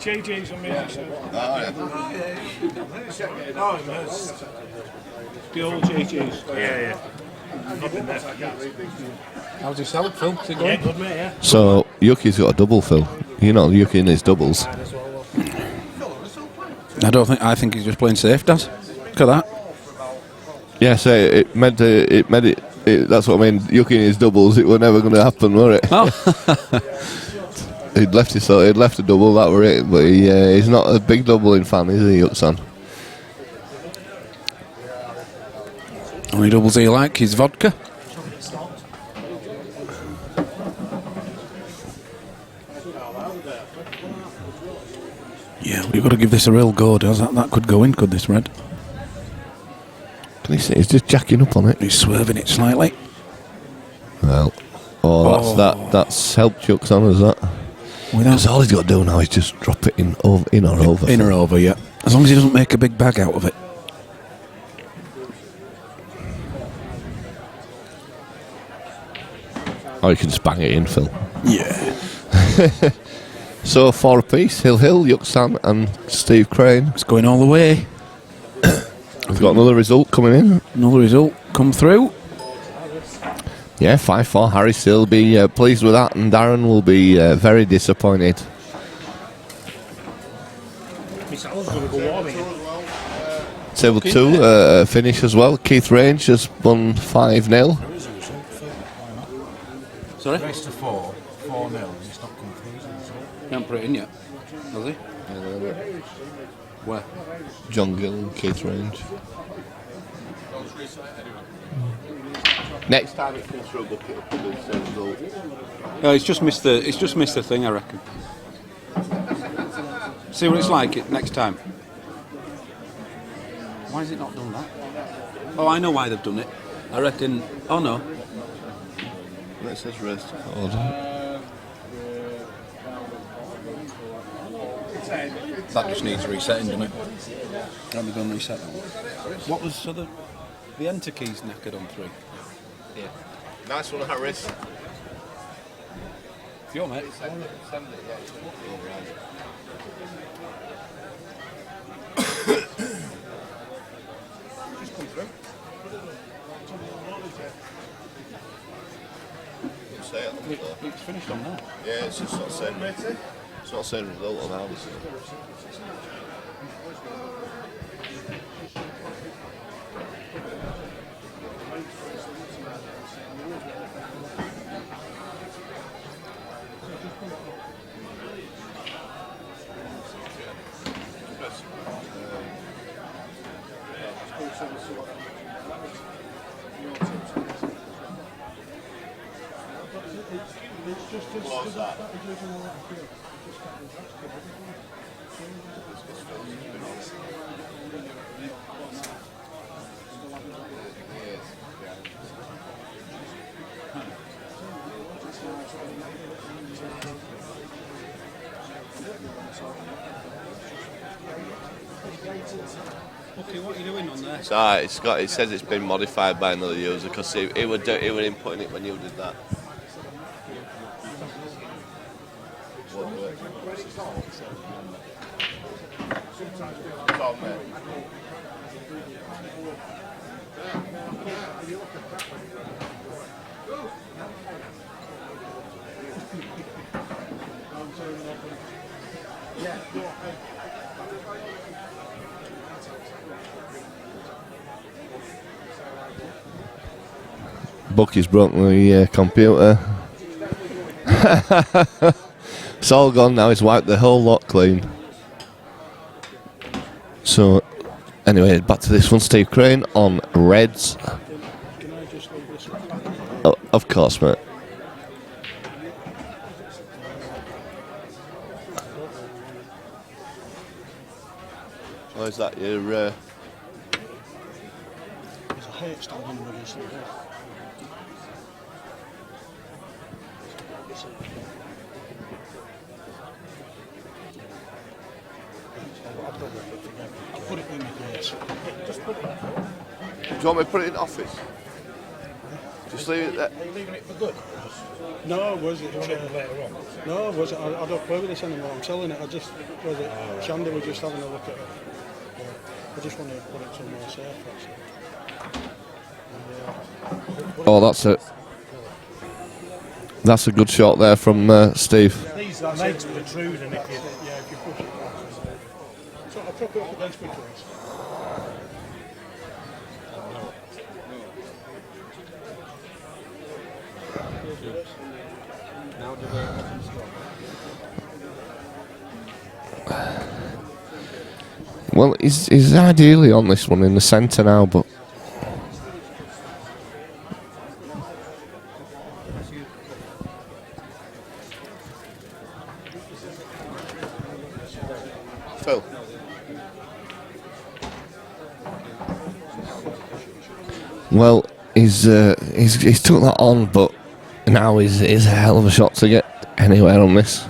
JJ's on me. The old JJ's. Yeah. How's your salad, Phil? Is it going? Yeah, good mate, yeah. So, Yuki's got a double, Phil. You know, Yuki in his doubles. I think he's just playing safe, Daz. Look at that. Yeah, so it made it. That's what I mean. Yuki in his doubles, it were never going to happen, were it? Oh. He'd left a double, that were it. But he's not a big doubling fan, is he, Yuksan? How many doubles do you like? His vodka? Yeah, we've got to give this a real go, Does that could go in, could this, Red? Can you see? He's just jacking up on it. He's swerving it slightly. Well, that's helped Yuksan, is that? Because all he's got to do now is just drop it in or over. In or over, yeah. As long as he doesn't make a big bag out of it. Or you can just bang it in, Phil. Yeah. So 4 apiece, Hill, Yuksan and Steve Crane. It's going all the way. We've got another result coming in. Another result come through. Yeah, 5-4. Harry still be pleased with that, and Darren will be very disappointed. Table 2 finish as well. Keith Range has won 5-0. Sorry? Race to 4-0. It's not come through. He hasn't put it in yet, has he? Where? John Gill and Keith Range. Next time it comes through, book it up and do the same result. Oh, it's just missed the thing, I reckon. See what it's like next time. Why has it not done that? Oh, I know why they've done it. I reckon. Oh no. It says race to 4. That just needs resetting, doesn't it? Let me go and reset that one. What was the enter keys knackered on 3? Yeah. Nice one, Harris. It's your mate. Just come through. It's finished on now. Yeah, it's just not saying. It's not saying result on ours. Okay, what are you doing on there? It says it's been modified by another user because it would inputting it when you did that. Bucky's broken the computer. It's all gone now. He's wiped the whole lot clean. So, anyway, back to this one. Steve Crane on Reds. Oh, of course, mate. Oh, is that your... There's a H stand on the middle, isn't there? I'll put it in the case. Just put it there. Do you want me to put it in office? Just leave it there. Are you leaving it for good? No, was it? Later on? No, was it? I don't play with this anymore. I'm selling it. I just was it. Shandy was just having a look at it. I just want to put it somewhere safe. Oh, that's a good shot there from Steve. These legs protrude, and if you push it back. So I'll prop it up against my face. Well, he's ideally on this one in the centre now, but Phil. Well, he's took that on, but now is a hell of a shot to get anywhere on this.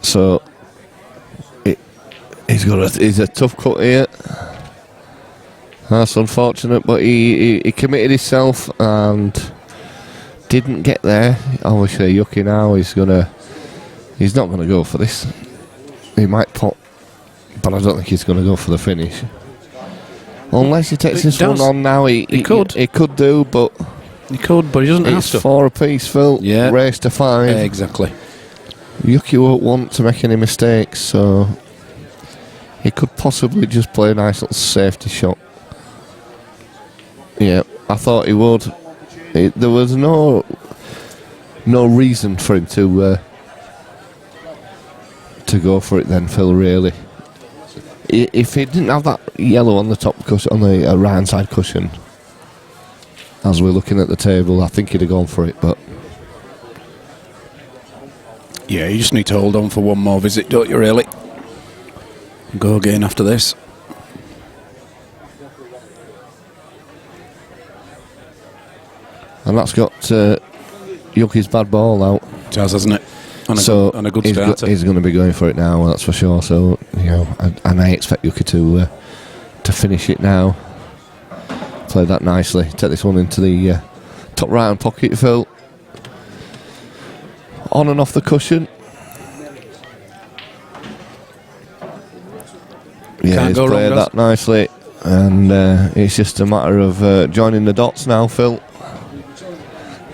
So he's a tough cut here. That's unfortunate, but he committed himself and didn't get there. Obviously, Yuki now he's not gonna go for this. He might pop, but I don't think he's gonna go for the finish. Unless he takes this one on now, he could do, but he doesn't have to. It's 4 apiece, Phil. Yeah, race to 5. Exactly. Yuki won't want to make any mistakes, so he could possibly just play a nice little safety shot. Yeah, I thought he would. There was no reason for him to go for it then, Phil, really. If he didn't have that yellow on the top cushion, on the right hand side cushion, as we're looking at the table, I think he'd have gone for it, but yeah, you just need to hold on for one more visit, don't you, really? Go again after this. And that's got Yuki's bad ball out. It has, hasn't it? And a good starter. He's going to be going for it now, that's for sure. So, and I expect Yuki to finish it now. Play that nicely. Take this one into the top right hand pocket, Phil. On and off the cushion. Yeah, he's played that nicely. And it's just a matter of joining the dots now, Phil,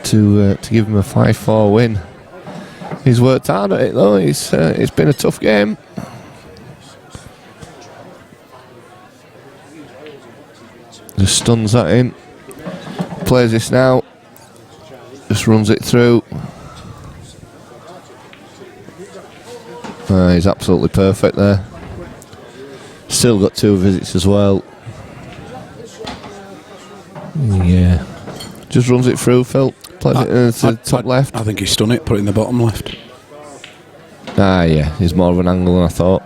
to give him a 5-4 win. He's worked hard at it though. It's been a tough game. Just stuns that in. Plays this now. Just runs it through. He's absolutely perfect there. Still got 2 visits as well. Yeah. Just runs it through, Phil. Plays it into the top left. I think he's stunned it, put it in the bottom left. Yeah. He's more of an angle than I thought.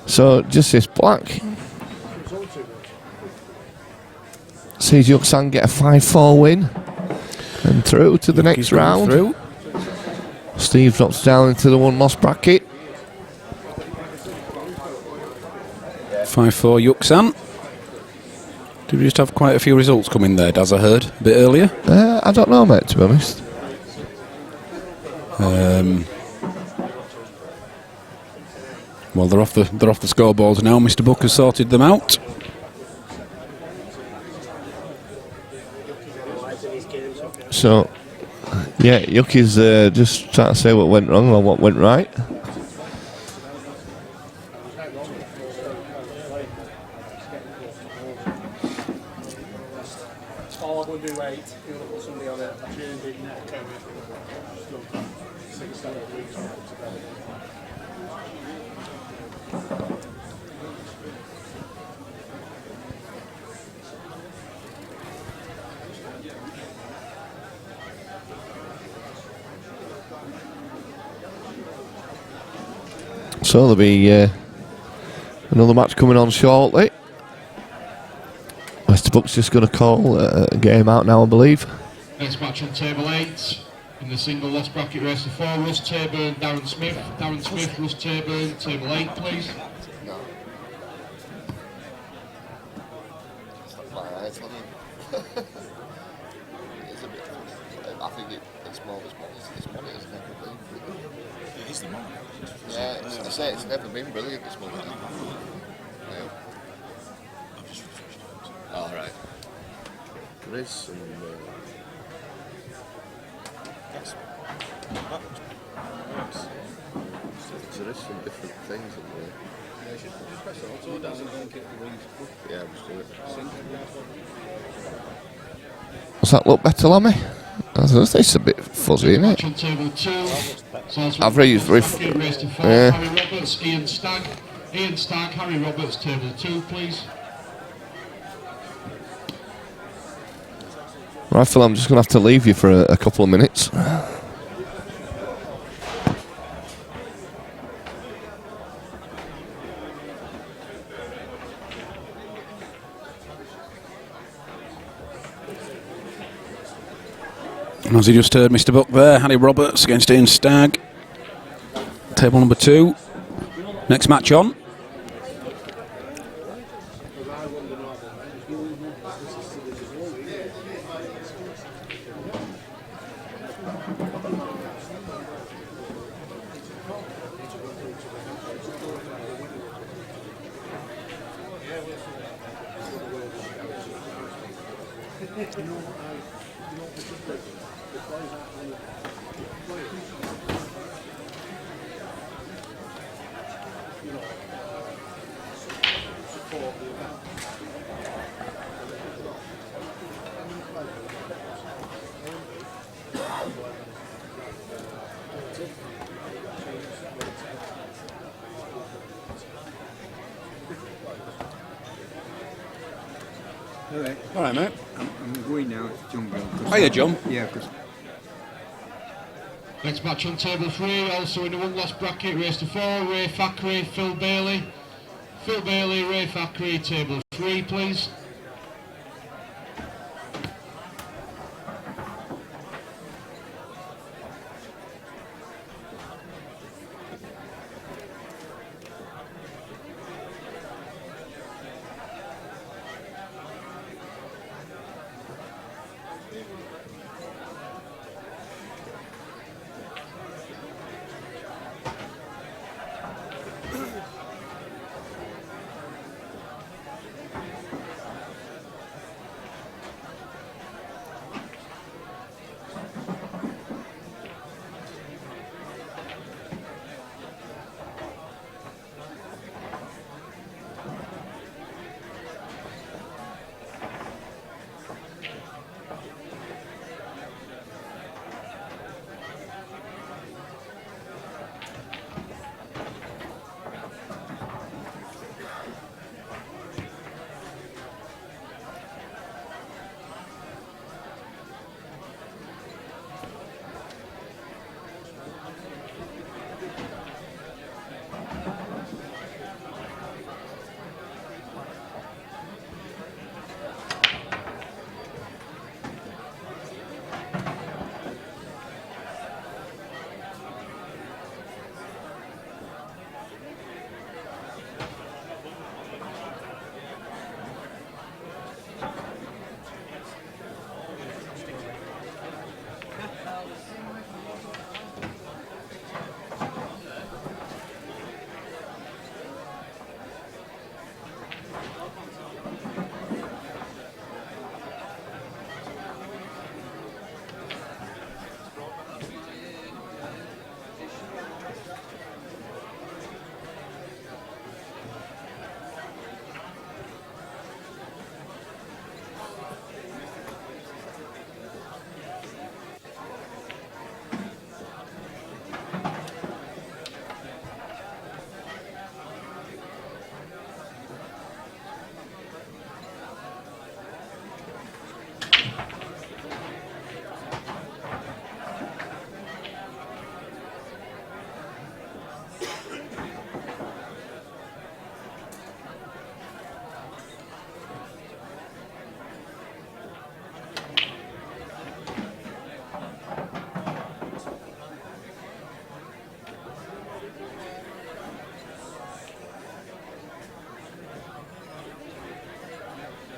So, just this black. Sees Yuk-san get a 5-4 win. And through to the next round. Through. Steve drops down into the 1-loss bracket. 5-4 Yuk-san. Did we just have quite a few results coming there, Daz, I heard, a bit earlier? I don't know, mate, to be honest. Well, they're off the scoreboards now. Mr. Book has sorted them out. So, Yeah, Yuki's just trying to say what went wrong or what went right. All I'm going to do 8, you're going to put somebody on it. I'm doing big neck, okay? Still 6 7 weeks on it today. So there'll be another match coming on shortly. Wester Buck's just going to call a game out now, I believe. Next match on table 8 in the single loss bracket race to 4. Russ Taburn, Darren Smith. Darren Smith, Russ Taburn, table 8, please. I think it's more this money has never been brilliant. It is the money. Yeah, I say it's never been brilliant this money. Yeah. I've just refreshed it. All right. There is some. There is some different things in there. Yeah, just press auto down and don't get the wings. Yeah, just do it. Does that look better, Lammy? It's a bit fuzzy, isn't it? On table 2. I've raised race to 4. Yeah. Harry Roberts, Ian Stagg. Ian Stagg, Harry Roberts, table 2, please. Right, Phil, I'm just going to have to leave you for a couple of minutes. As you just heard, Mr. Buck there, Harry Roberts against Ian Stagg. Table number 2. Next match on. All right, mate. I'm going now. It's John Gill. Hiya, John. Yeah, because Next match on table 3, also in the one loss bracket, race to 4. Ray Thackeray, Phil Bailey. Phil Bailey, Ray Thackeray, table 3, please.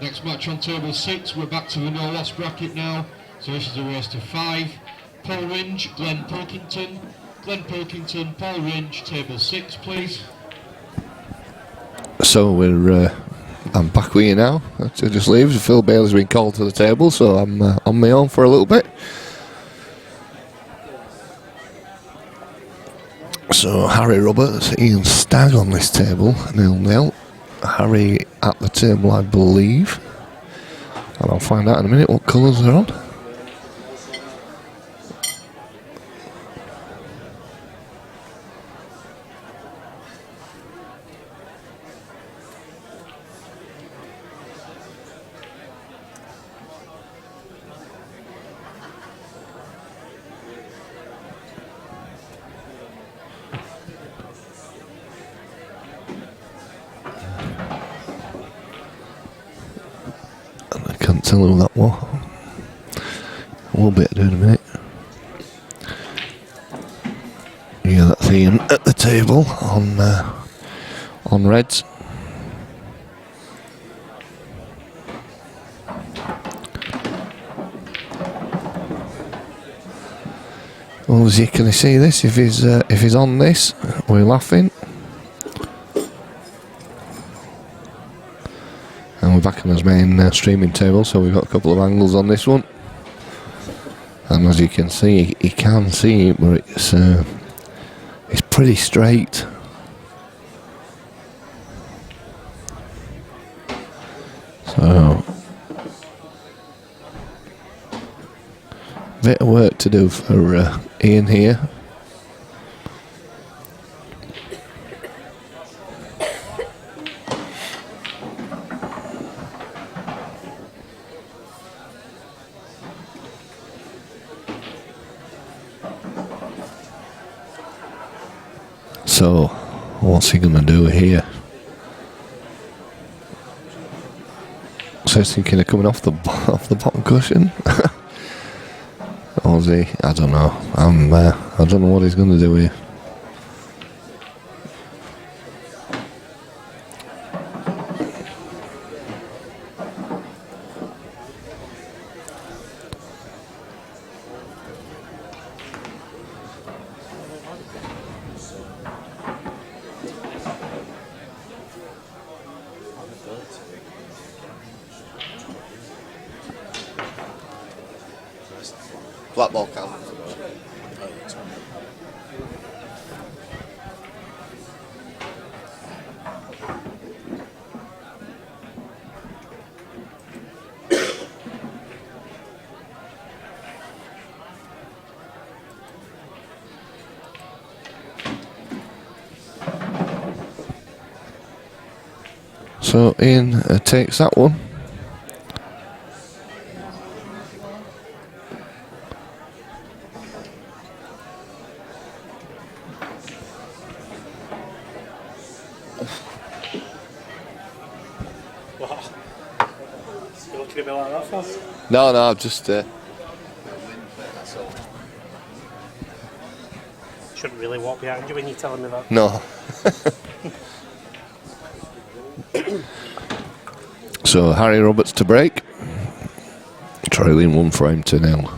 Next match on table 6, we're back to the no loss bracket now. So this is a race to 5. Paul Ringe, Glenn Pilkington. Glenn Pilkington, Paul Ringe, table 6, please. So I'm back with you now. To just leave. Phil Bailey's been called to the table, so I'm on my own for a little bit. So Harry Roberts, Ian Stagg on this table, 0-0. Harry at the table, I believe. And I'll find out in a minute what colours they're on. Tell who that was. We'll be able to do in a minute. Yeah, that's Ian at the table on Reds. Well, as you can see this, if he's on this, we're laughing. And we're back on his main streaming table, so we've got a couple of angles on this one. And as you can see, he can see it, but it's pretty straight. So, bit of work to do for Ian here. So, what's he going to do here? So he's thinking of coming off the bottom cushion, or is he? I don't know. I don't know what he's going to do here. Black ball count. So Ian takes that one. No, I've just. Shouldn't really walk behind you when you're telling me that. No. So Harry Roberts to break. Trailing 1 frame to 0.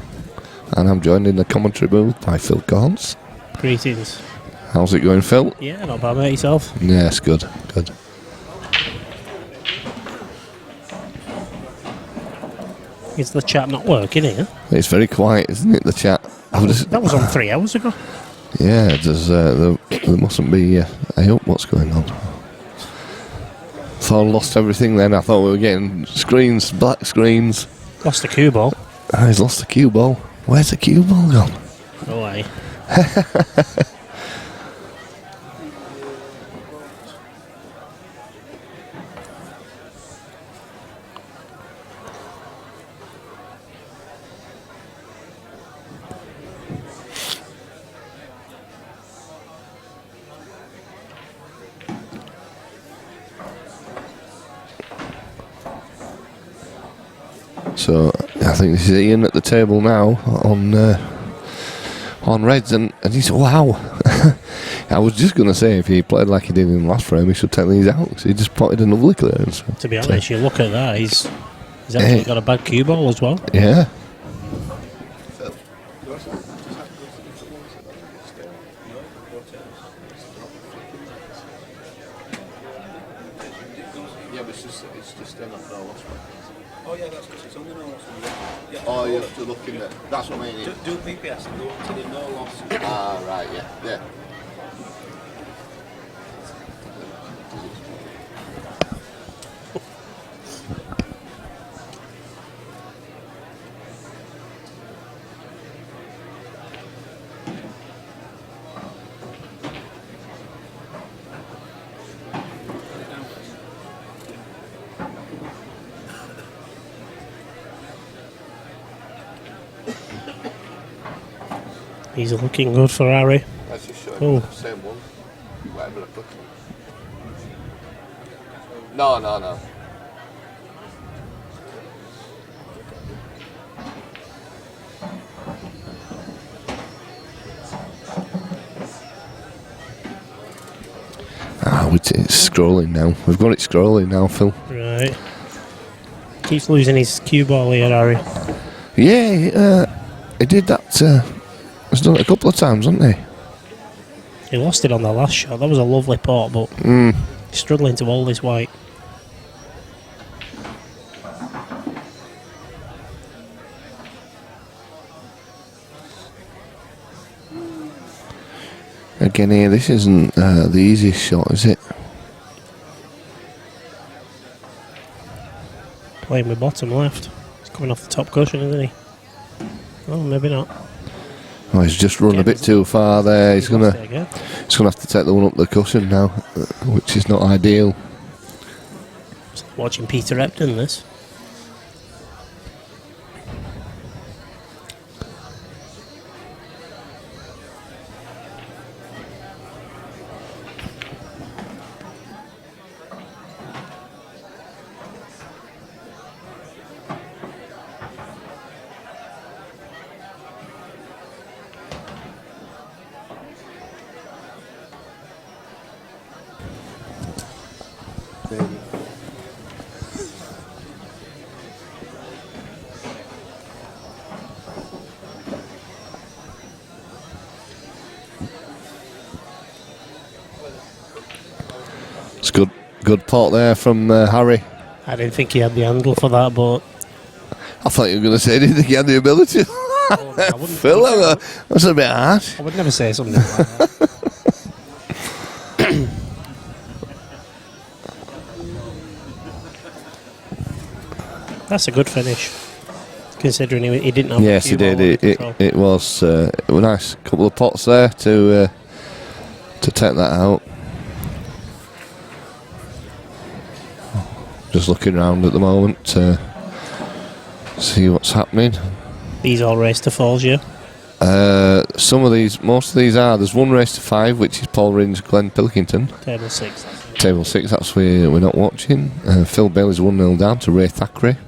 And I'm joined in the commentary booth by Phil Corns. Greetings. How's it going, Phil? Yeah, not bad, mate. Yourself? Yes, good. Is the chat not working here? It's very quiet, isn't it, the chat? That was on 3 hours ago. Yeah, there mustn't be. I hope what's going on. Thought I lost everything then. I thought we were getting screens, black screens. Lost the cue ball. He's lost the cue ball. Where's the cue ball gone? Away. So I think this is Ian at the table now on Reds, and he's wow. I was just going to say, if he played like he did in the last frame, he should take these out, because he just potted a lovely clearance. To be honest, you look at that, he's actually got a bad cue ball as well. Yeah. Yeah, but it's just enough no loss. Oh yeah, that's because it's on the no loss. Yeah. Oh, you have to look in there. That's what I mean. Do PPS and go to the no loss. Ah, right, yeah. He's looking good for Harry. Let's just show Oh. the same one. Whatever I put. No. It's scrolling now. We've got it scrolling now, Phil. Right. Keeps losing his cue ball here, Harry. Yeah, he did that. He's done it a couple of times, hasn't he? He lost it on the last shot. That was a lovely pot, but he's struggling to hold this white. Again here, this isn't the easiest shot, is it? Playing with bottom left. He's coming off the top cushion, isn't he? Oh, maybe not. Oh, he's just run a bit too far there. He's gonna have to take the one up the cushion now, which is not ideal. Watching Peter Ebdon, this. It's good pot there from Harry. I didn't think he had the handle for that, but I thought you were going to say, did he have the ability? Phil, that's a bit harsh. I would never say something like that. That's a good finish, considering he didn't have. Yes, he did. It was nice. Couple of pots there to take that out. Just looking around at the moment to see what's happening. These all race to falls, yeah? Most of these are. There's one race to 5, which is Paul Rins, Glenn Pilkington. Table 6. Table 6, that's we're not watching. Phil Bailey's 1-0 down to Ray Thackeray.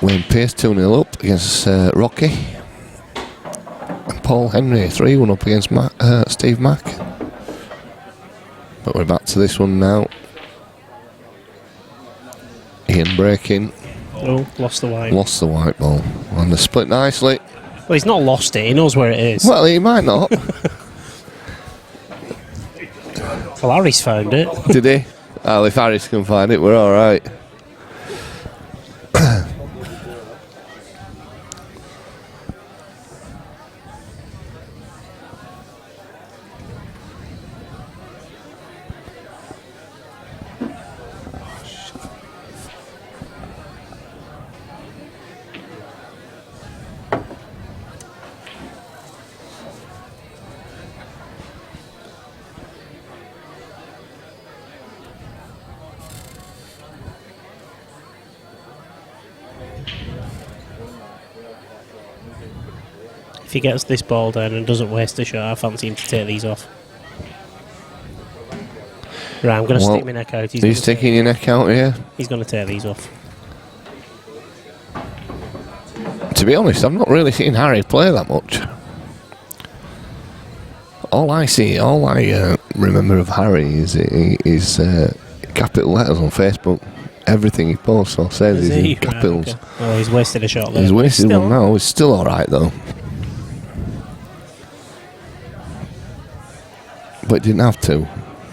Wayne Pearce 2-0 up against Rocky. And Paul Henry 3-1 up against Steve Mack. But we're back to this one now. Ian breaking. Oh, lost the white. Lost the white ball. And they split nicely. Well, he's not lost it, he knows where it is. Well, he might not. Well, Harry's found it. Did he? Well, if Harris can find it, we're alright. If he gets this ball down and doesn't waste a shot, I fancy him to take these off. Right, I'm going to stick my neck out. He's sticking your neck out here? He's going to take these off. To be honest, I've not really seen Harry play that much. all I remember of Harry is capital letters on Facebook. Everything he posts or says is in capitals. Right, okay. Oh, he's wasted a shot there. He's wasted one now. He's still all right though. But it didn't have to,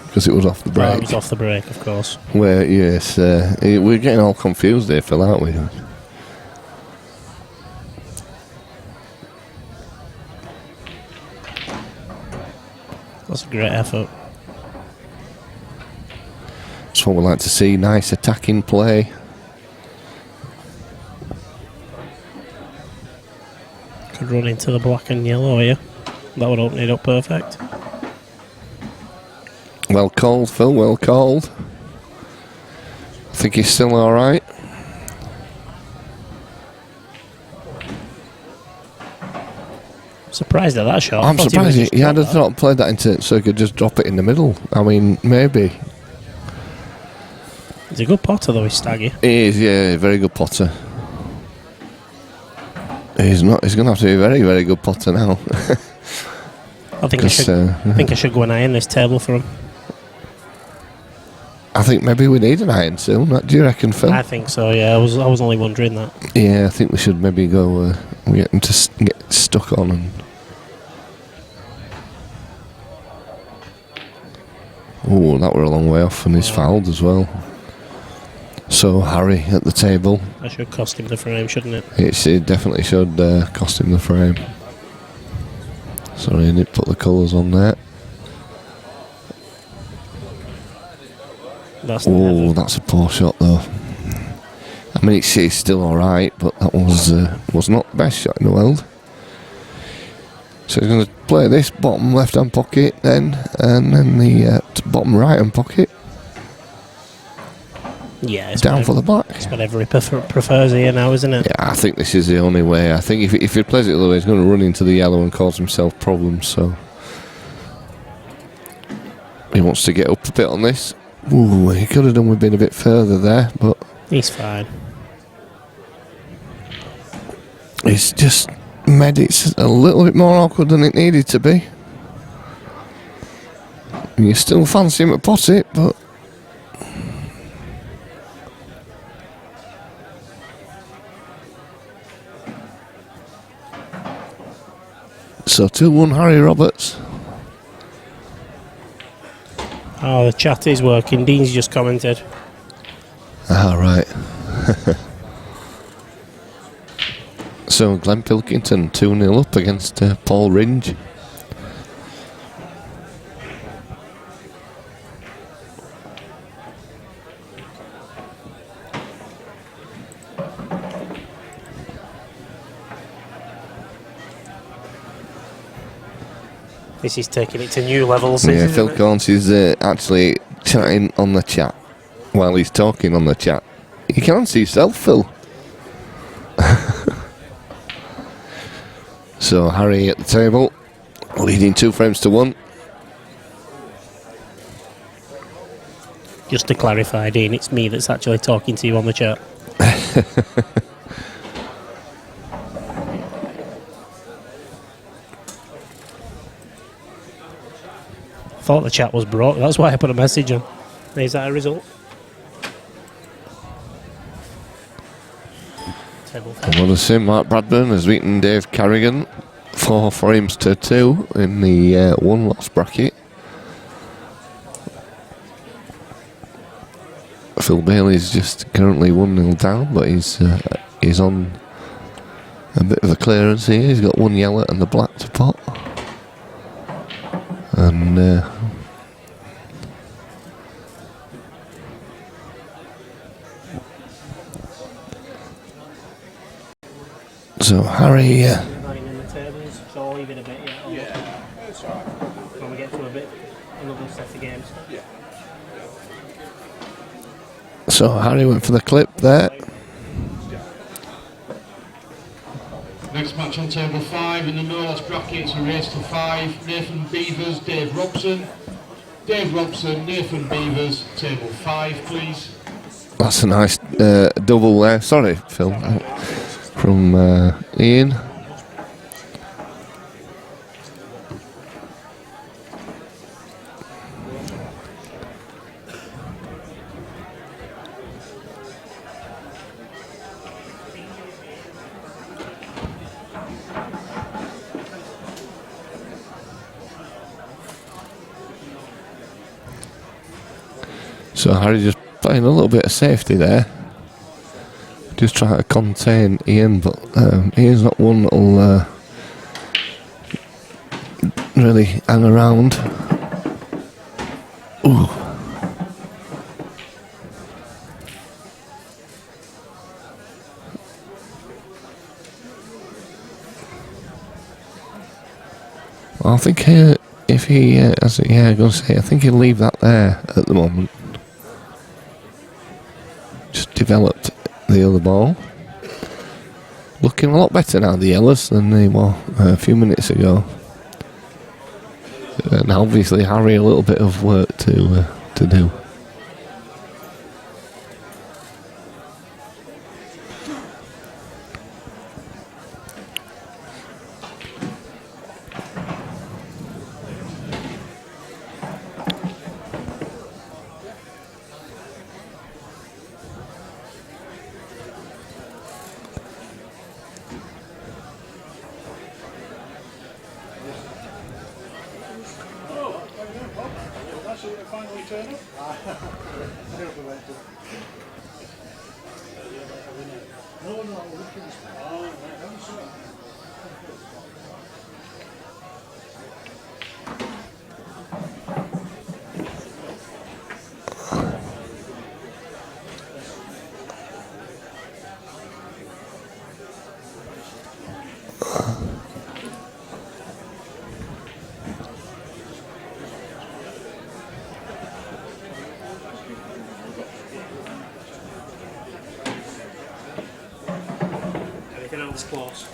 because it was off the break. Oh, it was off the break, of course. Where, yes, we're getting all confused there, Phil, aren't we? That's a great effort. That's what we like to see, nice attacking play. Could run into the black and yellow here. That would open it up perfect. Well called, Phil, well called. I think he's still alright. Surprised at that shot. I'm surprised he had not played that into it so he could just drop it in the middle. I mean, maybe. He's a good potter though, he's Staggy. He is, yeah, very good potter. He's going to have to be a very, very good potter now. I think I should go and iron this table for him. I think maybe we need an iron soon. Do you reckon, Phil? I think so. Yeah, I was only wondering that. Yeah, I think we should maybe go get him to get stuck on and. Oh, that were a long way off, and he's fouled as well. So Harry at the table. That should cost him the frame, shouldn't it? It definitely should cost him the frame. Sorry, I didn't put the colours on there. That's a poor shot though. I mean, it's still alright, but that was not the best shot in the world. So he's going to play this bottom left-hand pocket then, and then the bottom right-hand pocket. Yeah, it's down for the black. It's whatever he prefers here now, isn't it? Yeah, I think this is the only way. I think if he plays it the other way, he's going to run into the yellow and cause himself problems. So he wants to get up a bit on this. Ooh, he could have done with being a bit further there, but he's fine. It's just made it a little bit more awkward than it needed to be. You still fancy him to pot it, but so 2-1 Harry Roberts. Oh, the chat is working. Dean's just commented. Ah, right. So Glenn Pilkington 2-0 up against Paul Ringe. This is taking it to new levels. Yeah, Phil Corns is actually chatting on the chat while he's talking on the chat. You can't see yourself, Phil. So Harry at the table, leading 2-1. Just to clarify, Dean, it's me that's actually talking to you on the chat. I thought the chat was broke, that's why I put a message on. Is that a result? I want to say Mark Bradburn has beaten Dave Carrigan 4 frames to 2 in the 1-loss bracket. Phil Bailey's just currently 1-0 down, but he's on a bit of a clearance here. He's got 1 yellow and the black to pot. And so Harry. So I'll leave it a bit. Yeah. It's alright. When we get to another set of games. Yeah. So Harry went for the clip there. Next match on table 5 in the no-loss bracket, it's a race to 5. Nathan Beavers, Dave Robson. Dave Robson, Nathan Beavers, table 5, please. That's a nice double there. Sorry, Phil. From Ian. So Harry just playing a little bit of safety there. Just trying to contain Ian, but Ian's not one that'll really hang around. Ooh. I think if he, I'm going to say, I think he'll leave that there at the moment. Just developed the other ball. Looking a lot better now, the Yellows, than they were a few minutes ago. And obviously Harry a little bit of work to do. Everything else close.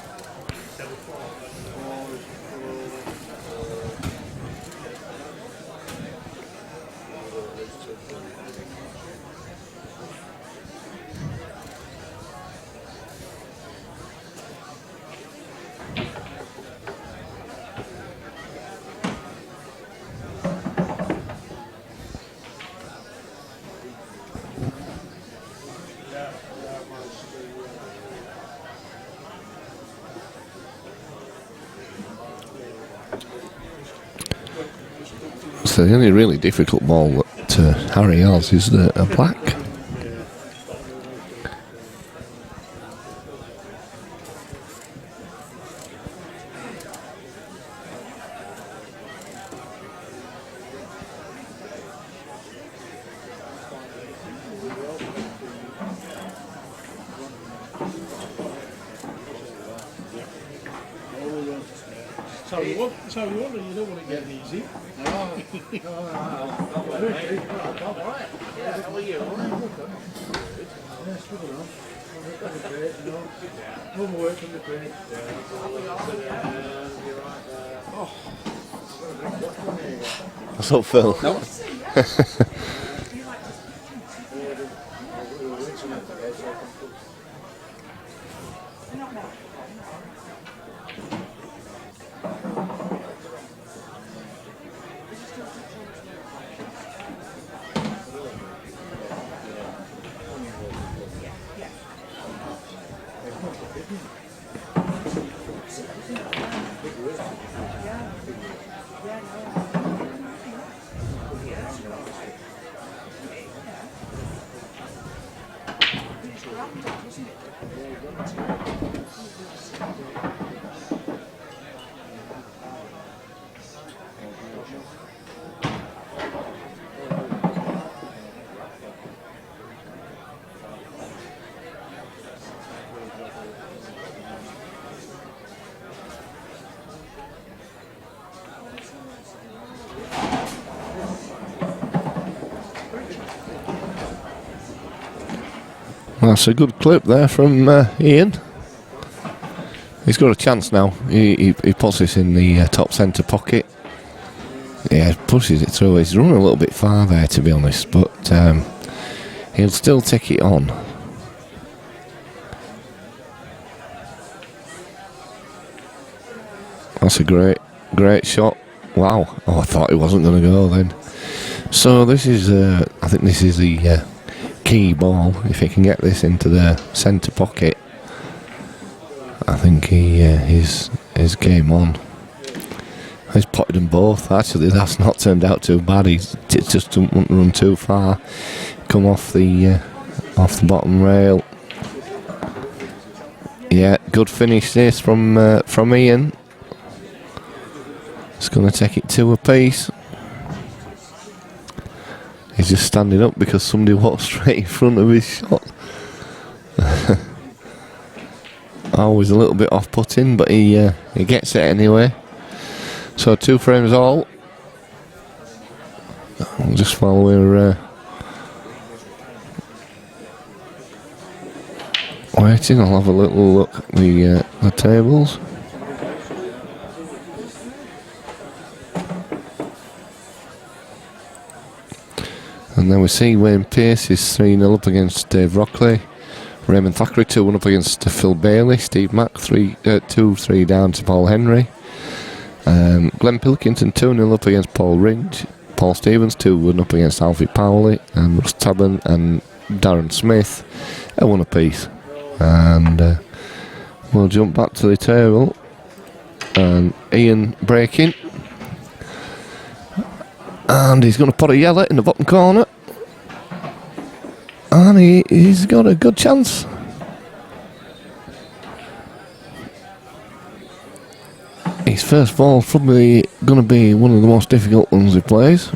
So the only really difficult ball that Harry has is a black. So you want it, you don't want it getting easy. What's up, Phil? No. That's a good clip there from Ian. He's got a chance now. He puts this in the top centre pocket. Yeah, pushes it through. He's running a little bit far there, to be honest, but he'll still take it on. That's a great shot. Wow. Oh, I thought it wasn't going to go then. So this is, I think this is the key ball. If he can get this into the centre pocket, I think his game on. He's potted them both. Actually, that's not turned out too bad. He's just don't want to run too far. Come off the bottom rail. Yeah, good finish this from Ian. It's going to take it 2 apiece. He's just standing up because somebody walked straight in front of his shot. Always a little bit off-putting, but he gets it anyway. So 2 frames all. Just while we're waiting, I'll have a little look at the tables. And then we see Wayne Pearce is 3-0 up against Dave Rockley. Raymond Thackeray 2-1 up against Phil Bailey. Steve Mack 2-3 down to Paul Henry. Glenn Pilkington 2-0 up against Paul Ringe. Paul Stevens 2-1 up against Alfie Powley. And Russ Tabern and Darren Smith a 1 apiece. And we'll jump back to the table. And Ian breaking. And he's going to put a yellow in the bottom corner. And he's got a good chance. His first ball probably going to be one of the most difficult ones he plays.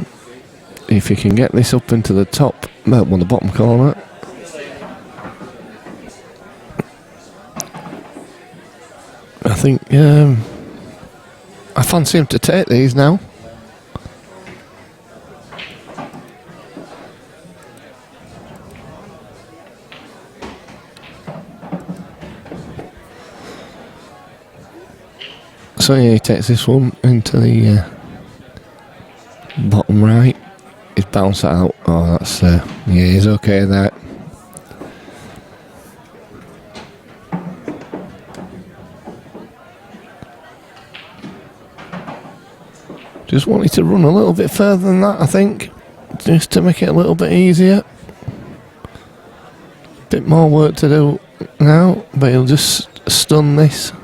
If he can get this up into the top, well, the bottom corner. I think I fancy him to take these now. So yeah, he takes this one into the bottom right. He's bounced it out. Oh, that's yeah, he's okay there. Just wanted to run a little bit further than that, I think, just to make it a little bit easier. Bit more work to do now, but he'll just stun this.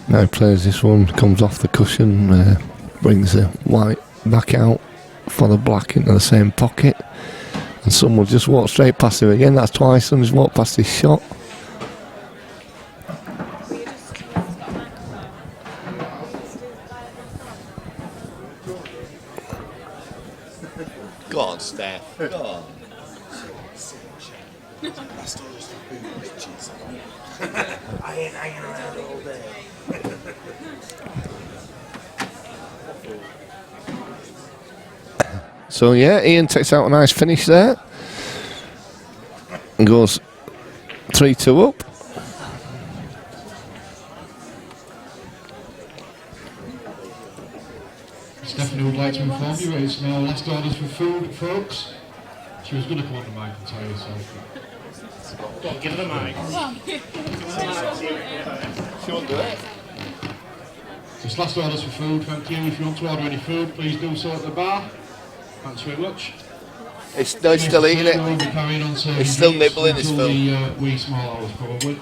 Now he plays this one, comes off the cushion, brings the white back out for the black into the same pocket, and someone just walked straight past him again. That's twice someone's walked past his shot. Go on, Steph. Go on. I ain't hanging around all day. So yeah, Ian takes out a nice finish there and goes 3-2 up. Stephanie would like to inform you it's now last orders for food, folks. She was going to come on the mic and tell you so. Go on, give her the mic. She won't do it. It's last orders for food, thank you. If you want to order any food, please do so at the bar. Thanks very much. He's still eating it. He's still nibbling his food. The wee small hours probably.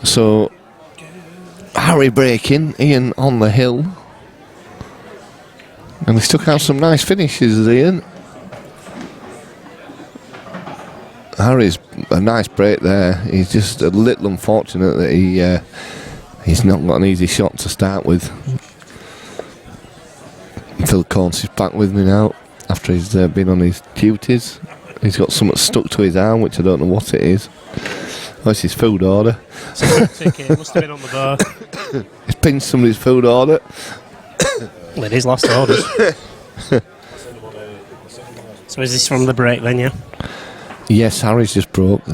So Harry breaking, Ian on the hill. And he's took out some nice finishes, Ian. Harry's a nice break there. He's just a little unfortunate that he's not got an easy shot to start with. Phil Corns is back with me now after he's been on his duties. He's got something stuck to his arm, which I don't know what it is. Oh, it's his food order. Ticket must have been on the bar. He's pinned somebody's food order. Well, it is last orders. So is this from the break then, yeah? Yes, Harry's just broke.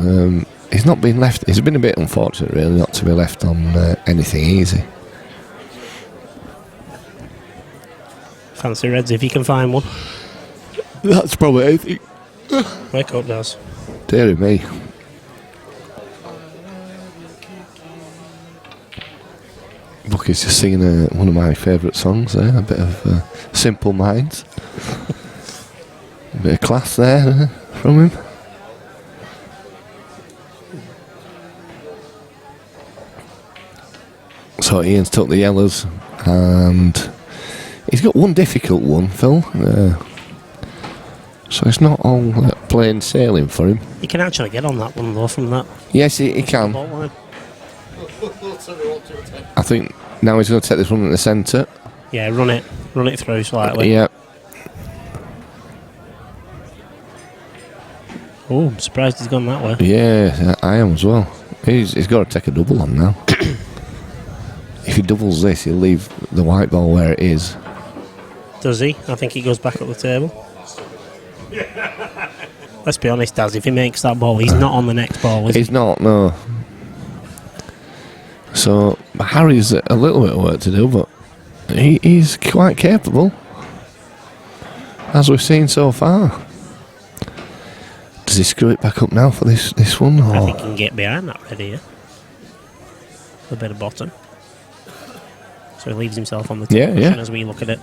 He's not been left. He's been a bit unfortunate, really, not to be left on anything easy. Fancy Reds if you can find one. That's probably anything. Wake up, Daz. Dear me. Bucky's just singing one of my favourite songs there, a bit of Simple Minds. A bit of class there from him. So Ian's took the yellows, and he's got one difficult one, Phil. So it's not all plain sailing for him. You can actually get on that one though from that. Yes, he can. I think now he's going to take this one in the centre. Yeah, run it through slightly. Yeah. Oh, I'm surprised he's gone that way. Yeah, I am as well. He's got to take a double on now. If he doubles this, he'll leave the white ball where it is. Does he? I think he goes back up the table. Let's be honest, Daz, if he makes that ball, he's not on the next ball, is he? He's not, no. So, Harry's a little bit of work to do, but he's quite capable, as we've seen so far. Does he screw it back up now for this one? Or? I think he can get behind that red here. A bit of bottom. So he leaves himself on the table as we look at it.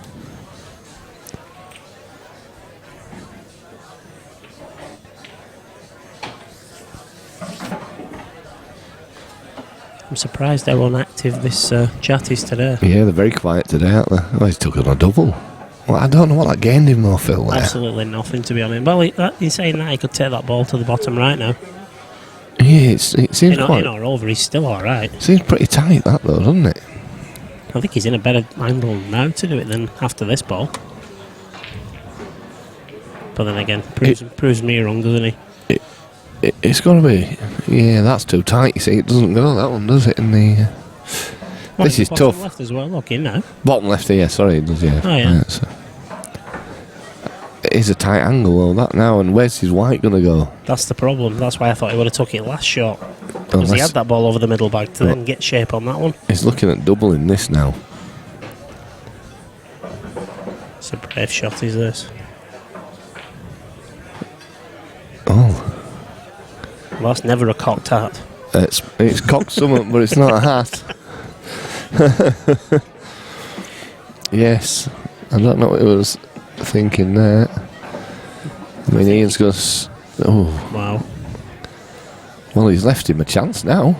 I'm surprised how unactive this chat is today. Yeah, they're very quiet today, aren't they? Well, he's took on a double. Well, I don't know what that gained him though, Phil. There. Absolutely nothing, to be honest. Well, in saying that, he could take that ball to the bottom right now. Yeah, it seems quite... In or over, he's still alright. Seems pretty tight, that though, doesn't it? I think he's in a better angle now to do it than after this ball. But then again, proves me wrong, doesn't he? It's got to be... Yeah, that's too tight, you see. It doesn't go, that one, does it? In the... this is tough. Bottom left as well, look, in now. Bottom left, yeah, sorry, it does, yeah. Oh, yeah. So. It is a tight angle, though, that now, and where's his white going to go? That's the problem. That's why I thought he would have took it last shot. Because he had that ball over the middle bag to then get shape on that one. He's looking at doubling this now. It's a brave shot, is this? Oh. Well, that's never a cocked hat. It's cocked something, but it's not a hat. Yes. I don't know what he was thinking there. I mean, Ian's going to... Oh. Wow. Well, he's left him a chance now.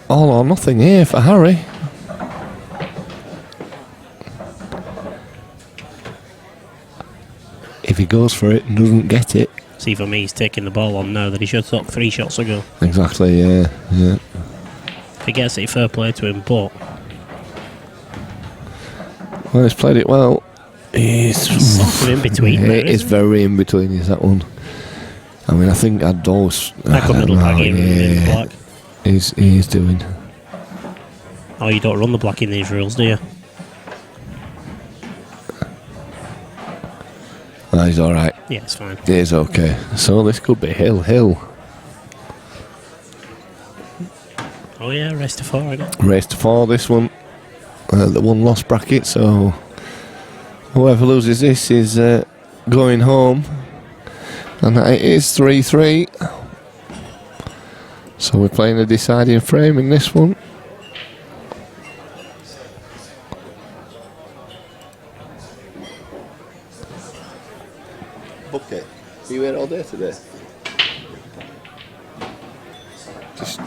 All or nothing here for Harry. If he goes for it and doesn't get it... See, for me, he's taking the ball on now that he should have took 3 shots ago. Exactly, yeah. If he gets it, fair play to him, but... Well, he's played it well. He's sort of in between. It is very in between, is that one. I mean, I think I'd always... That good middle bag here in black. He's doing... Oh, you don't run the black in these rules, do you? No, he's alright. Yeah, it's fine. He's okay. So this could be Hill. Oh yeah, race to 4 again. Race to 4, this one. The one lost bracket, so whoever loses this is going home. And it is 3-3. So we're playing a deciding frame in this one. Bucket, are you here all day today? Just I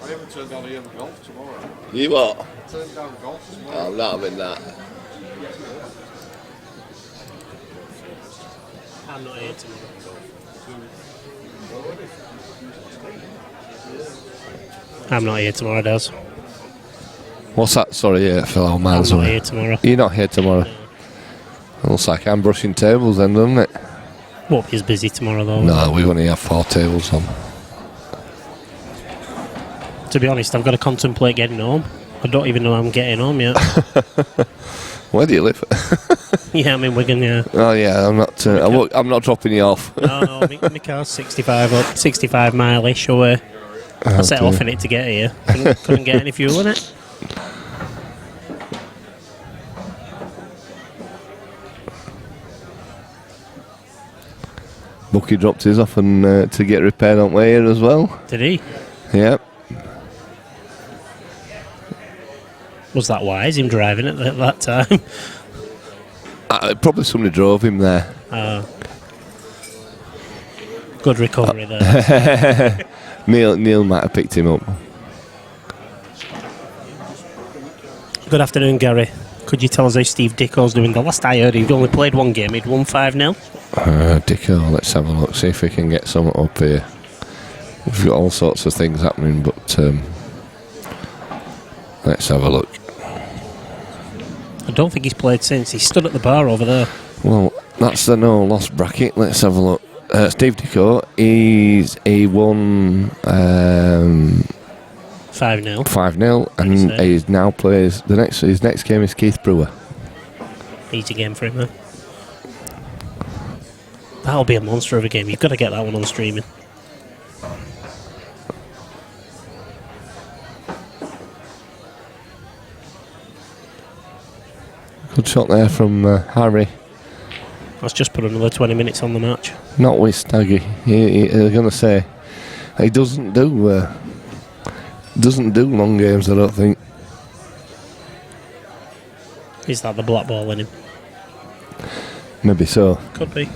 haven't turned down Ian golf tomorrow. You what? Turned down golf tomorrow. I'm not having that. I'm not here tomorrow. I'm not here tomorrow, Des. What's that? Sorry, yeah, Phil, I'm miles I'm not away. here tomorrow. You're not here tomorrow? Looks like I'm brushing tables then, doesn't it? Won't be as busy tomorrow though. No, we only have 4 tables on. To be honest, I've got to contemplate getting home. I don't even know I'm getting home yet. Where do you live? Yeah, I'm in Wigan, yeah. Oh yeah, I'm not. I'm not dropping you off. No, my car's 65 mile-ish away. I set off in it to get here. Couldn't get any fuel in it. Bucky dropped his off and to get repaired on way here as well. Did he? Yep. Was that wise, him driving it at that time? Probably somebody drove him there. Good recovery there. Neil might have picked him up. Good afternoon, Gary. Could you tell us how Steve Dicko's doing? The last I heard, he'd only played one game. He'd won 5-0. Dicko, let's have a look, see if we can get something up here. We've got all sorts of things happening, but let's have a look. I don't think he's played since. He stood at the bar over there. Well, that's the no-loss bracket. Let's have a look. Steve Dicko, he won 5-0. 5-0, and he now plays his next game is Keith Brewer. Easy game for him, huh? That'll be a monster of a game. You've got to get that one on streaming. Good shot there from Harry. Let's just put another 20 minutes on the match. Not with Staggy. They're going to say he doesn't do long games, I don't think. Is that the black ball in him? Maybe so. Could be.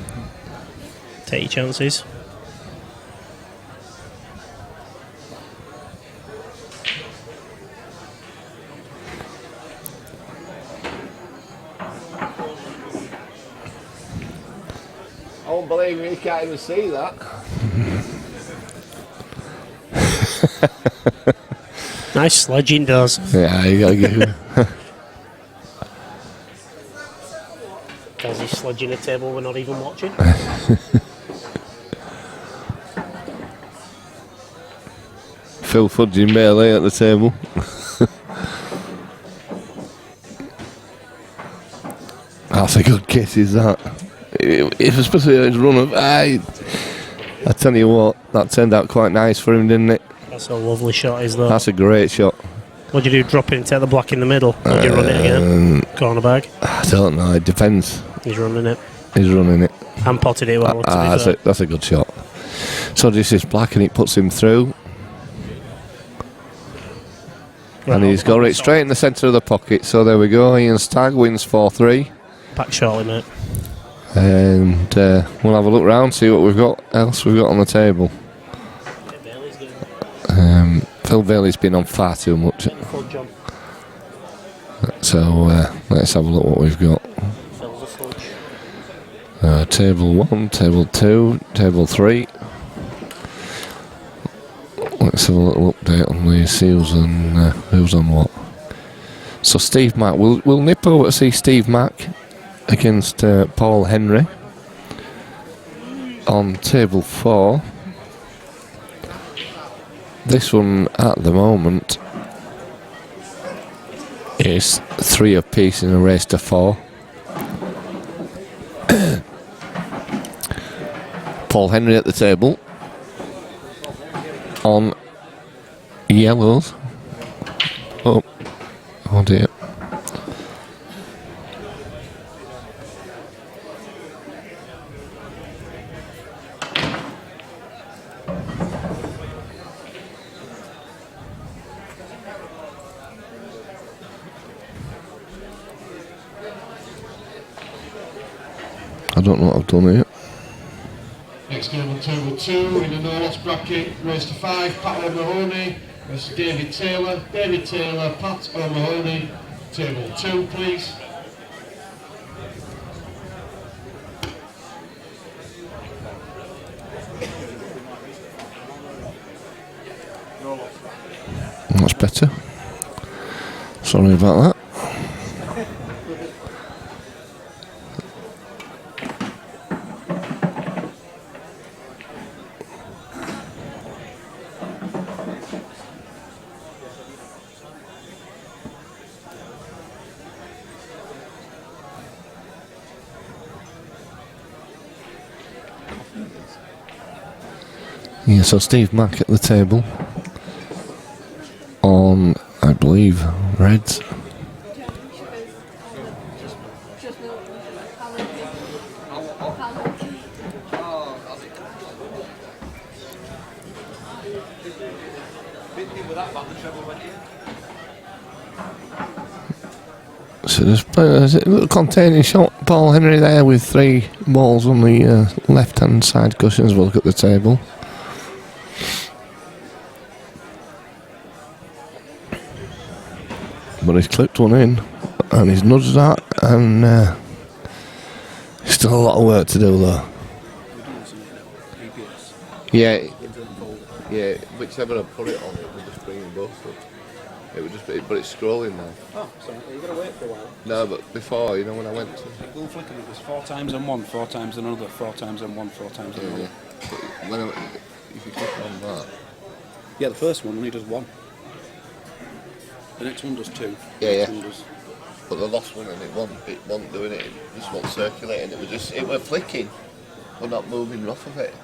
Take your chances. I won't believe you can't even see that. Nice sledging, does. Yeah, you gotta give him. Guys, he's sledging a table we're not even watching. Phil fudging Bailey at the table. That's a good kiss, is that? If especially his run of, I tell you what, that turned out quite nice for him, didn't it? That's a lovely shot, is that? That's a great shot. What do you do? Drop it and take the black in the middle? Or do you run it again? Corner bag? I don't know, it depends. He's running it. He's running it. And potted it well. That's a good shot. So this is black and it puts him through. And he's got it straight in the centre of the pocket. So there we go. Ian Stagg wins 4-3. Back shortly, mate. And we'll have a look round, see what we've got else we've got on the table. Phil Bailey's been on far too much. So let's have a look what we've got. Table 1, table 2, table 3. Let's have a little update on the seals and who's on what. So Steve Mack, we'll nip over to see Steve Mack against Paul Henry on table 4. This one at the moment is 3 apiece in a race to 4. Paul Henry at the table on yellows. Oh dear. I don't know what I've done here. Next game on table 2 in the no-loss bracket, race to 5, Pat O'Mahony versus David Taylor. David Taylor, Pat O'Mahony, table 2 please. That's better. Sorry about that. Yeah, so Steve Mack at the table on, I believe, reds. So there's a little containing shot. Paul Henry there with 3 balls on the left-hand side cushions. We'll look at the table. But he's clipped one in, and he's nudged that, and still a lot of work to do though. Yeah, whichever I put it on, it would just bring them both up. It would just be, but it's scrolling now. Oh, sorry. Are you going to wait for a while? No, but before, you know, when I went to... Go and flick it was 4 times on one, 4 times on another, 4 times on one, 4 times on another. Yeah. But when if you click on that... Yeah, the first one only does 1. The next one does 2. Yeah, the yeah. next one does... But the last one, and it wasn't doing it, it just wasn't circulating. It was flicking, but not moving off of it.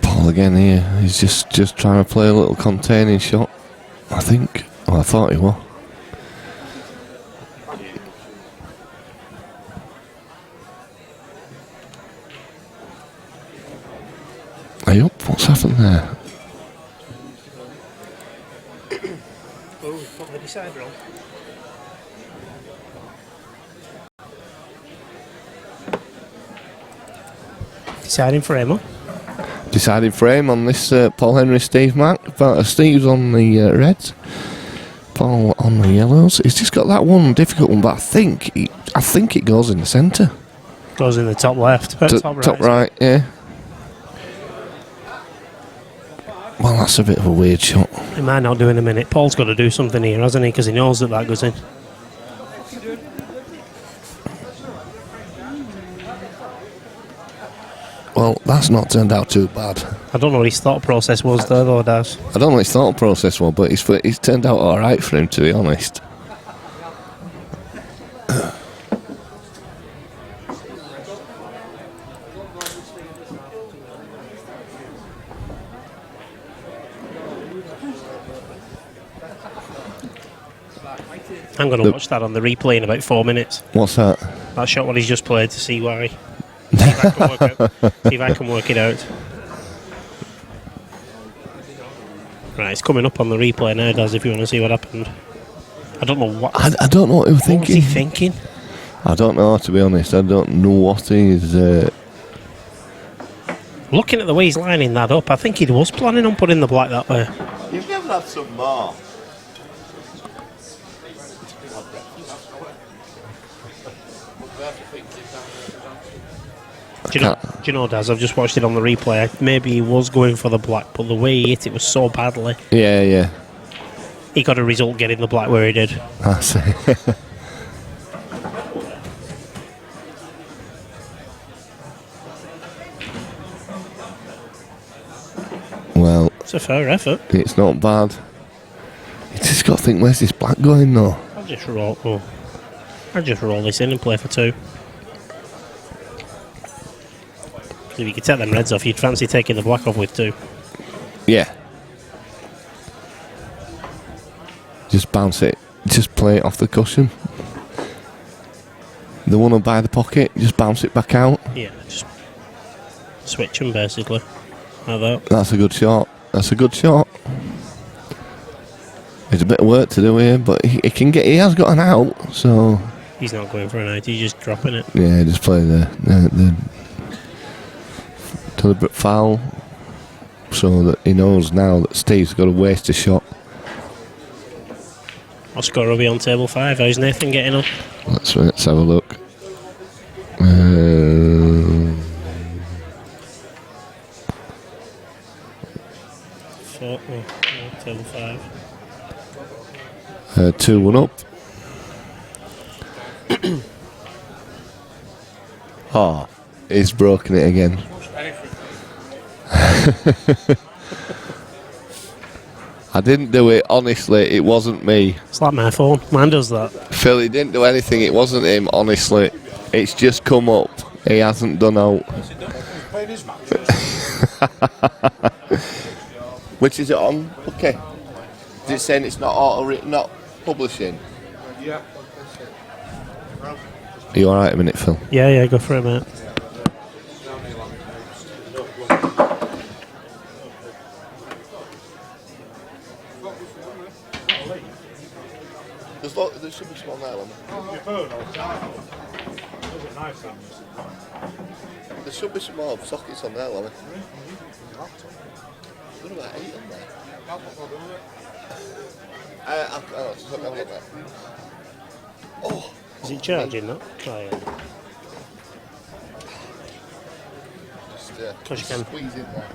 Paul again here, he's just trying to play a little containing shot, I think. Well, I thought he was. Are you up? What's happened there? Oh, put the decider on. Deciding frame, huh? Deciding frame on this Paul Henry Steve Mac. Steve's on the reds, Paul on the yellows. He's just got that one difficult one, but I think it goes in the centre. Goes in the top left. Top right, yeah. Well, that's a bit of a weird shot. He might not do in a minute. Paul's got to do something here, hasn't he? Because he knows that goes in. Well, that's not turned out too bad. I don't know what his thought process was there, though, Daz. I don't know what his thought process was, but it's turned out all right for him, to be honest. I'm going to watch that on the replay in about 4 minutes. What's that? That shot what he's just played to see why. See if I can work it out. Right, it's coming up on the replay now, Daz, if you want to see what happened. I don't know what... I don't know what he was thinking. What was he thinking? I don't know, to be honest. I don't know what he's... Looking at the way he's lining that up, I think he was planning on putting the black that way. You've never had some more. Do you know, Daz, I've just watched it on the replay. Maybe he was going for the black, but the way he hit it was so badly. Yeah. He got a result getting the black where he did. I see. Well, it's a fair effort. It's not bad. You just got to think, where's this black going though? I'll just roll this in and play for 2. If you could take them reds off, you'd fancy taking the black off with 2. Yeah. Just bounce it. Just play it off the cushion. The one by the pocket, just bounce it back out. Yeah, just switch them basically. Like that. That's a good shot. It's a bit of work to do here, but he has got an out, so... He's not going for an out, he's just dropping it. Yeah, just play the deliberate foul, so that he knows now that Steve's got to waste a shot. Oscar will be on table 5. How's Nathan getting on? Let's have a look. Table 5. 2-1 up. Oh, he's broken it again. I didn't do it, honestly, it wasn't me. It's like my phone, mine does that. Phil, he didn't do anything, it wasn't him, honestly. It's just come up, he hasn't done out. Which is it on? Okay. Is it saying it's not not publishing? Yeah. Are you alright a minute, Phil? Yeah, go for it, mate. There should be some on there, There should be some more sockets on there, Lemmy. What about 8 on there? I'll just have a look at that. Oh! Is it charging that? Try it. Just 'Cause you can. squeeze in there.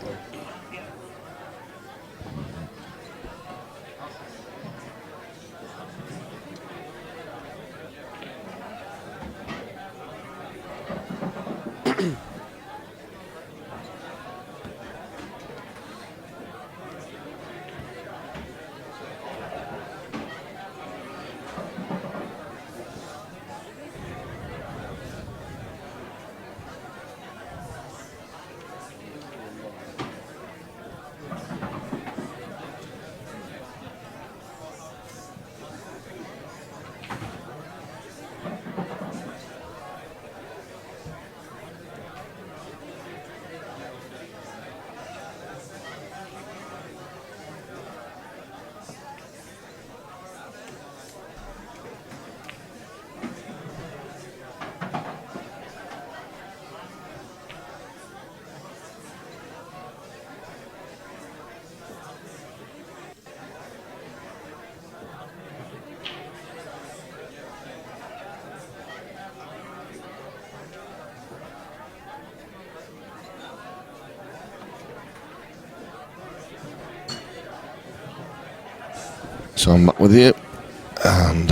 So I'm back with you, and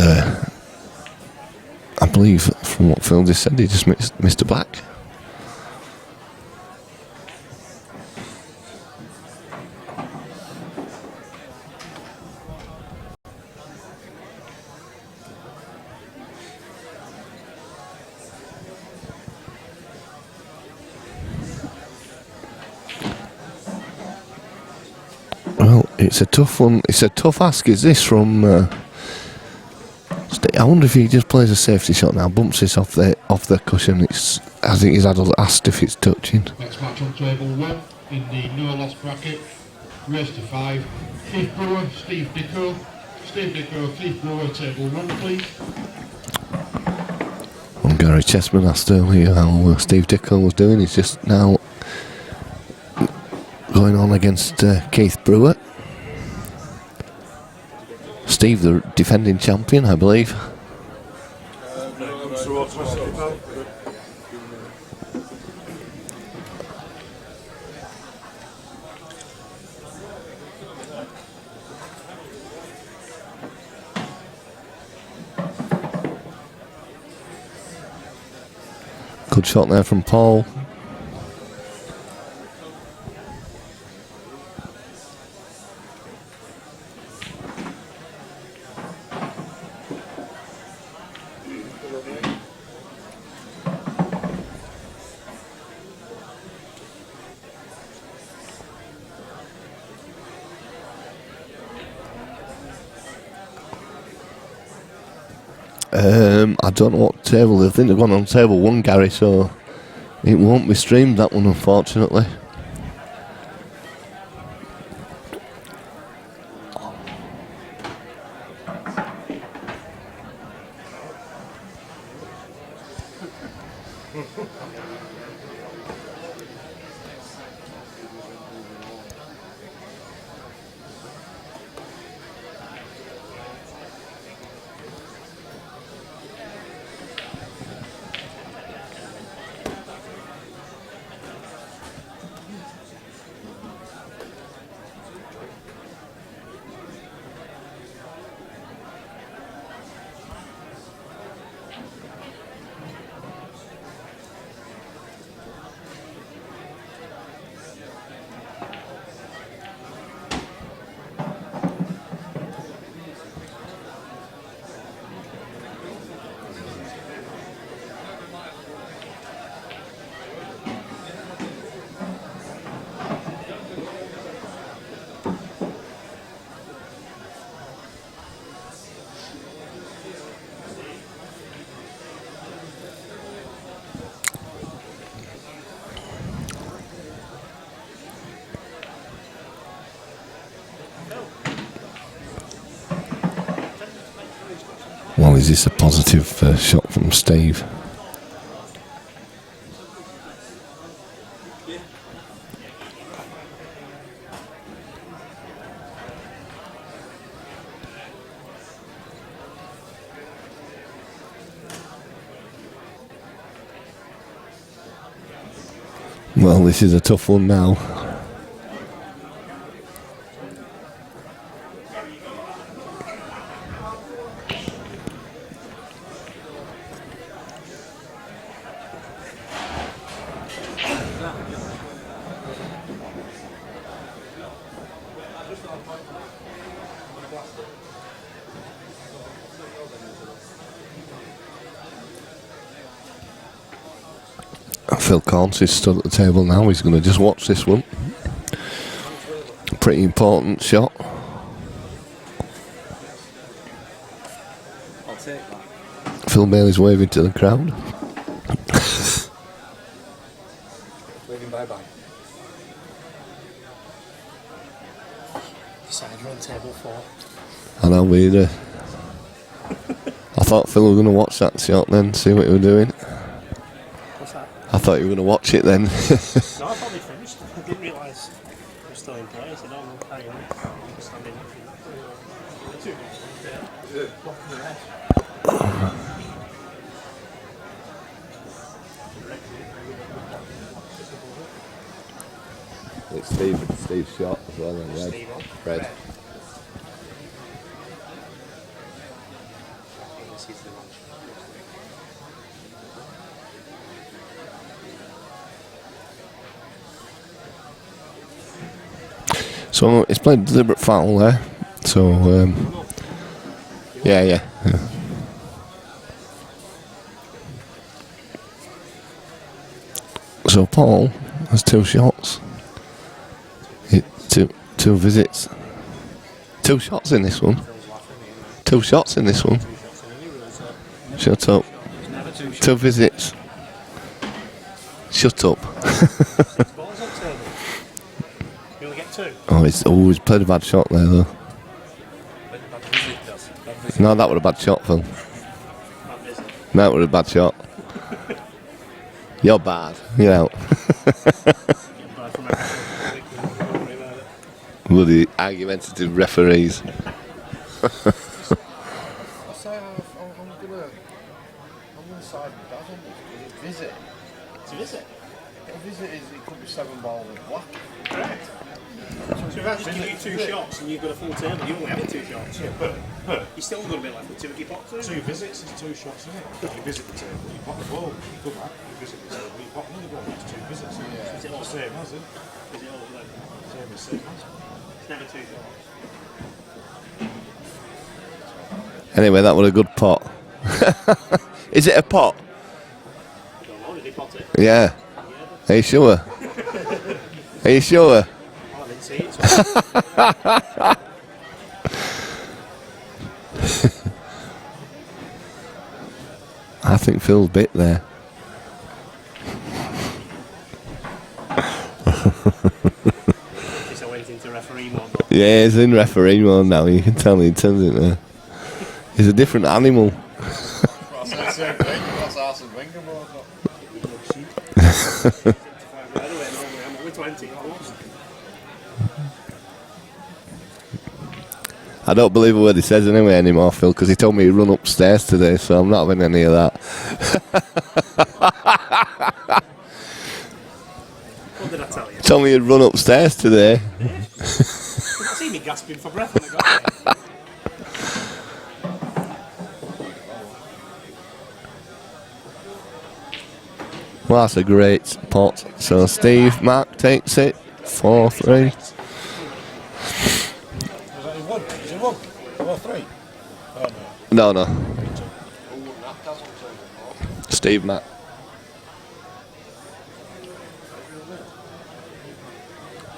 I believe from what Phil just said, he just missed a black. Well, it's a tough one. It's a tough ask. Is this from? I wonder if he just plays a safety shot now, bumps this off the cushion. I think he's asked if it's touching. Next match on table 1 in the no loss bracket. Race to 5. Keith Brewer, Steve Dicko. Steve Dicko, Keith Brewer, table 1, please. Well, Gary Chessman asked earlier how Steve Dicko was doing. He's just now going on against Keith Brewer. Steve, the defending champion, I believe. Good shot there from Paul. I don't know what table. I think they've gone on table 1, Gary, so it won't be streamed, that one, unfortunately. Or is this a positive shot from Steve? Well, this is a tough one now. Phil Corns is stood at the table now. He's going to just watch this one. Pretty important shot. I'll take that. Phil Bailey's waving to the crowd. Waving bye-bye. Decider on table 4. I know we I thought Phil was going to watch that shot then, see what he was doing. What's that? I thought you were going to watch it then. No, I thought they finished. I didn't realise they were still in play. I said, oh, no, carry on. Standing. It's Steve's shot as well, then red. So it's played deliberate foul there. So yeah. So Paul has 2 shots. Two visits. 2 shots in this one. 2 shots in this one. Shut up. 2 visits. Shut up. You only get 2? Oh, he's played a bad shot there though. No, that was a bad shot, Phil. That was a bad shot. You're bad. You're out. Bloody argumentative referees. I say I'm gonna side with Davin because it's visit. It's a visit. A visit is it could be 7 ball with black. Correct. So if I just give you 2 shots and you've got a full table, you only have 2 shots. Yeah, but you're still going to be left with 2 if you pop 2. 2 visits is 2 shots, isn't it? You visit the table, you pop the ball, you come back, you visit the table, you pop another ball. It's 2 visits. Yeah. Is it all the same as it? Is it all then? Same as. It's never 2 shots. Anyway, that was a good pot. Is it a pot? I don't know, did he pot it? Yeah. Are you sure? Are you sure? I didn't see it. I think Phil's bit there. He's went into referee mode. Yeah, he's in referee mode now. You can tell he turns it there. He's a different animal. That's Arsene Wenger mode. I'm only 20. I don't believe a word he says anyway anymore, Phil, because he told me he'd run upstairs today, so I'm not having any of that. What did I tell you? Told me he'd run upstairs today. You see me gasping for breath when I got there. Well, that's a great pot. So Steve Mack takes it 4-3. Is it 1? 4-3? Oh no. No. Steve Mack.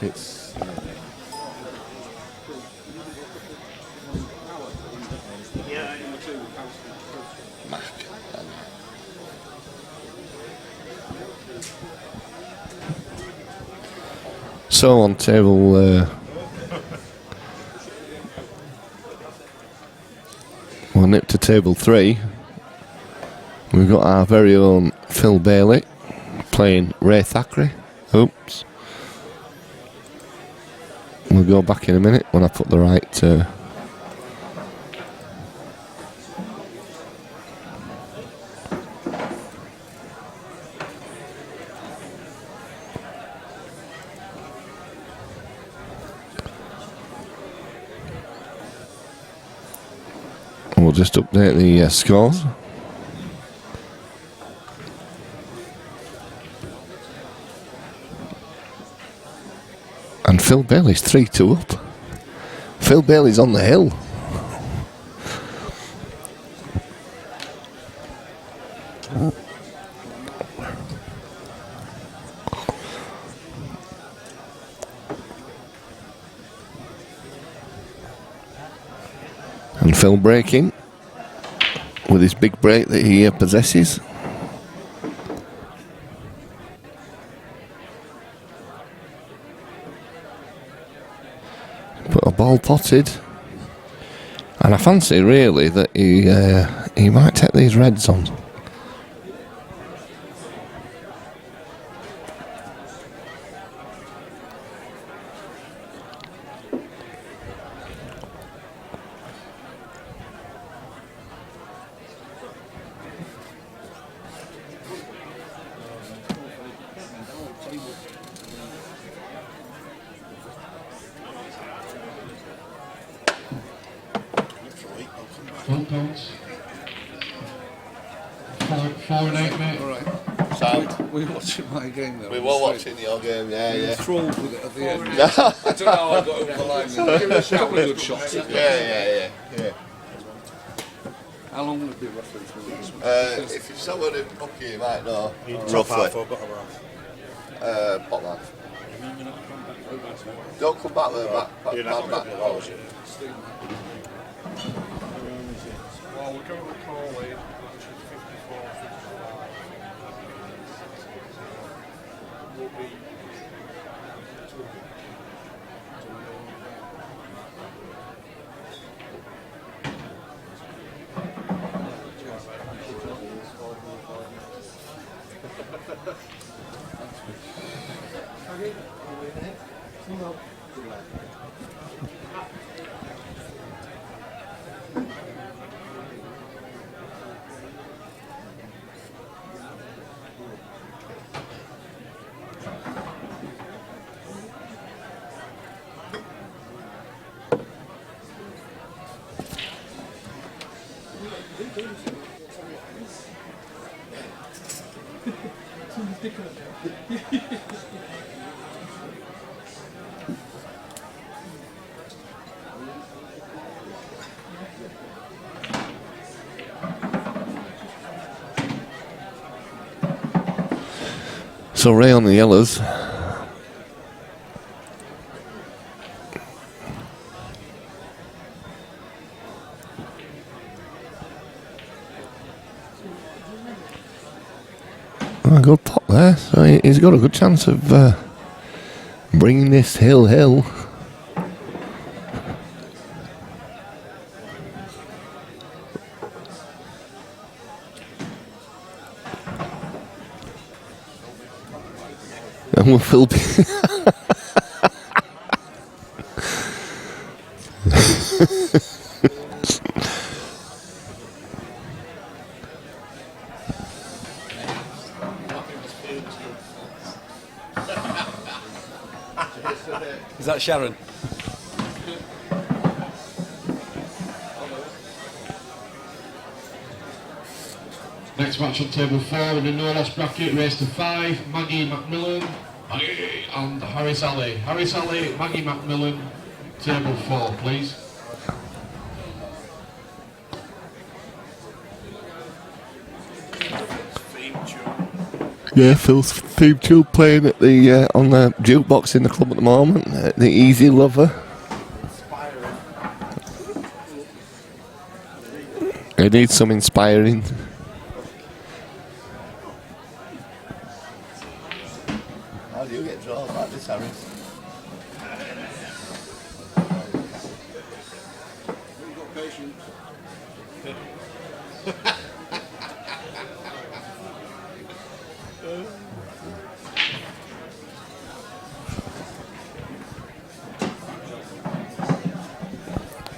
It's Mack. So on table 1 we'll nip to table 3. We've got our very own Phil Bailey playing Ray Thackeray. Oops. We'll go back in a minute when I put the right... We'll just update the scores. And Phil Bailey's 3-2 up. Phil Bailey's on the hill. And Phil breaking with his big break that he possesses. Put a ball potted, and I fancy really that he might take these reds on. Full counts. 4 and 8, mate. All right. Sound. We were watching my game though. We were watching your game, yeah, We were yeah. thrilled with it at the end. I don't know how I got over the line. Give us a couple of good shots. Yeah. How long would it be roughly for this one? If you've someone in hockey, you might know. Top half Roughly. or bottom half? Bottom half. Don't come back there, back. You're not back. going to hours, Well, we're going to Crawley, which is 54, 55. Will be 2. So Ray on the yellows. Oh, good pot there. So he's got a good chance of bringing this hill. And we'll fill. Is that Sharon? Next match on table 4 in the no loss bracket, race to 5, Maggie McMillan and Harris Ali. Harris Ali, Maggie McMillan, table 4, please. Yeah, Phil's theme tune playing at the on the jukebox in the club at the moment. The Easy Lover. It needs some inspiring. How do you get draws like this, Harris? We've got patience.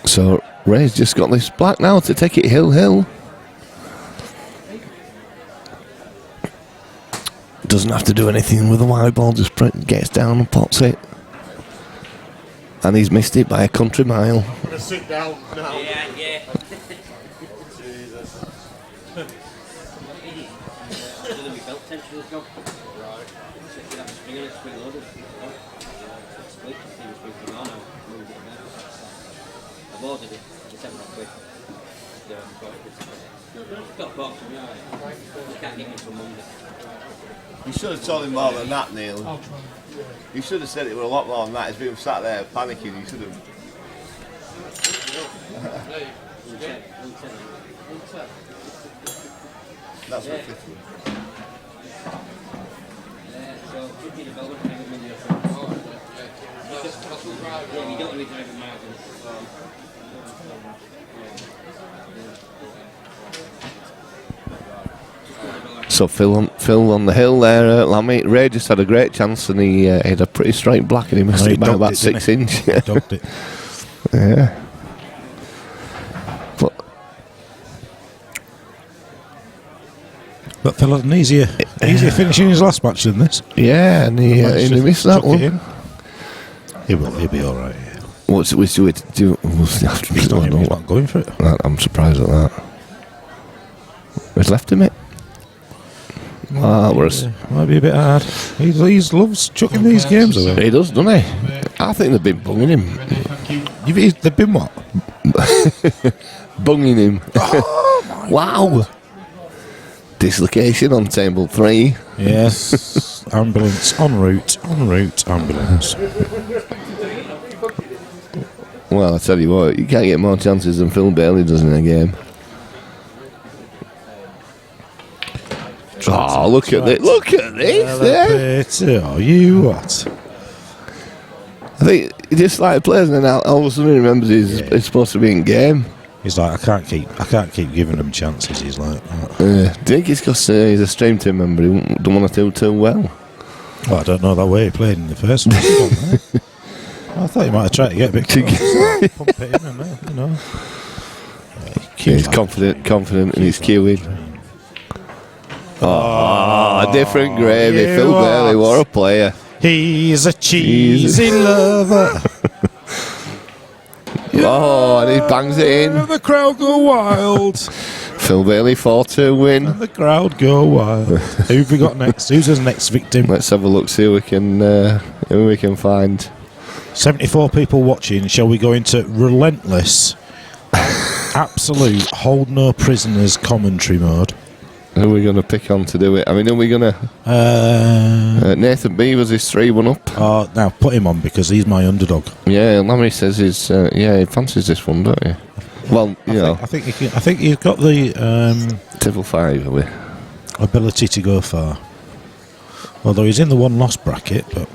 So Ray's just got this black now to take it hill. Doesn't have to do anything with the white ball, just gets down and pots it. And he's missed it by a country mile. I'm going to sit down now. Yeah. Jesus. You should have told him more than that, Neil. You should have said it were a lot more than that. He's been sat there panicking. You should have. That's what 50. So Phil on the hill there, Lammy. Ray just had a great chance and he had a pretty straight black and he missed it by about 6 inch. He ducked it. Yeah. But Phil had an easier finish in his last match than this. Yeah, and he missed that one. He'll be all right. What's we do it? He's not going for it. I'm surprised at that. He's left him it. Might be a bit hard. He loves chucking these games away. He does, doesn't he? I think they've been bunging him. They've been what? Bunging him. Oh, wow. Dislocation on table 3. Yes. Ambulance en route, ambulance. Well, I tell you what, you can't get more chances than Phil Bailey does in a game. Oh, look at this! Look at this! Oh, you what? I think he just like plays, and then all of a sudden he remembers he's supposed to be in game. He's like, I can't keep giving him chances. He's like, do you think it's because he's a stream team member? He don't want to do too well. Well, I don't know that way he played in the first one. I thought he might have tried to get a bit close. Pump it in and you know. He's confident in his queuing. Oh, different gravy. Phil Bailey, what a player. He's a cheesy lover. Oh, and he bangs it in. And the crowd go wild. Phil Bailey 4-2 win. And the crowd go wild. Who have we got next? Who's his next victim? Let's have a look, see who we can find. 74 people watching. Shall we go into relentless, absolute hold no prisoners commentary mode? Who are we going to pick on to do it? I mean, are we going to... Nathan Beavers is 3-1 up. Oh, now put him on because he's my underdog. Yeah, Lammy says he fancies this one, don't you? Well, I think he's got the... Table 5, are we? Ability to go far. Although he's in the one-loss bracket, but...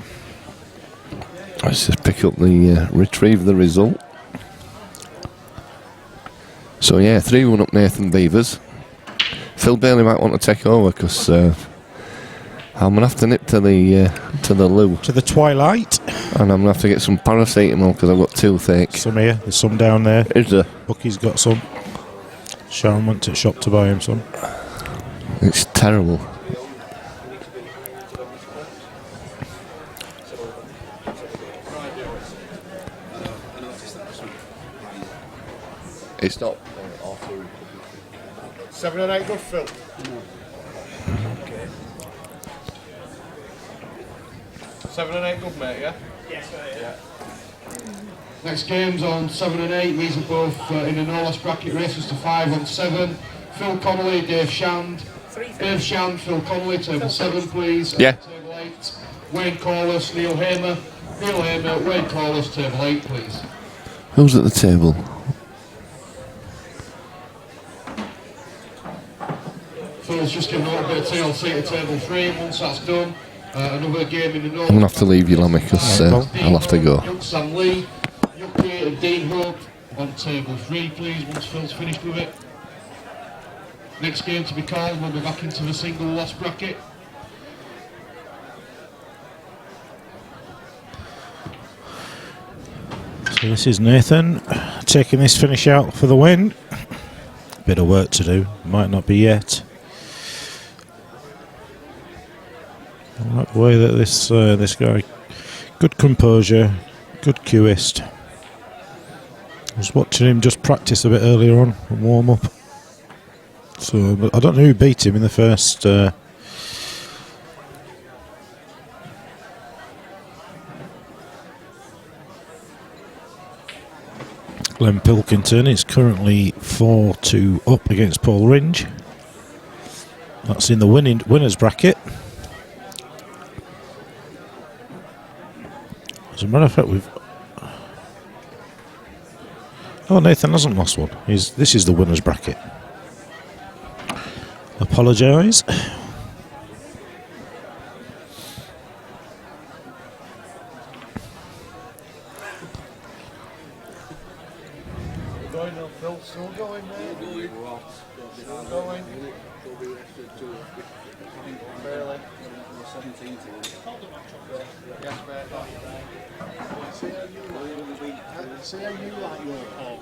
Let's just pick up the... retrieve the result. So, 3-1 up Nathan Beavers. Phil Bailey might want to take over because I'm going to have to nip to the loo. To the twilight. And I'm going to have to get some paracetamol because I've got toothache. Some here, there's some down there. Is there? Bucky's got some. Sharon went to the shop to buy him some. It's terrible. It's not. 7 and 8 good, Phil. No. Okay. 7 and 8 good, mate, yeah? Yes, yeah. Next game's on 7 and 8. These are both in the no-loss bracket races to 5 on 7. Phil Connolly, Dave Shand. Dave Shand, Phil Connolly, table 7, please. Yeah. Table 8. Wayne Corliss, Neil Hamer. Neil Hamer, Wayne Corliss, table 8, please. Who's at the table? Phil's just given a little bit of TLC to table 3, and once that's done, another game in the north. I'm going to have to leave you, Lammy, because I'll have to go. Young Sam Lee, Young Creator Dean Hope on table 3, please, once Phil's finished with it. Next game to be called, we'll be back into the single loss bracket. So this is Nathan taking this finish out for the win. Bit of work to do, might not be yet. I like the way that this guy, good composure, good cueist. I was watching him just practice a bit earlier on and warm up. So, but I don't know who beat him in the first. Glenn Pilkington is currently 4-2 up against Paul Ringe. That's in the winners bracket. As a matter of fact, Nathan hasn't lost one. This is the winners bracket. Apologise. Still going, mate. Still going. Barely. 17 to 1. Yes, mate. See how you like your pub.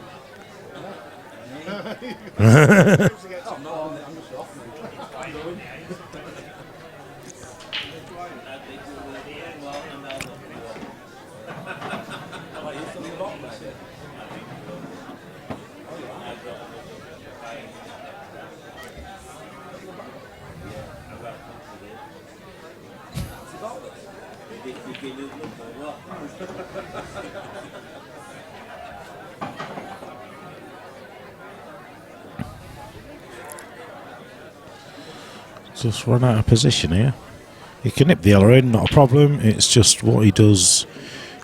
Just run out of position here. He can nip the yellow in, not a problem. It's just what he does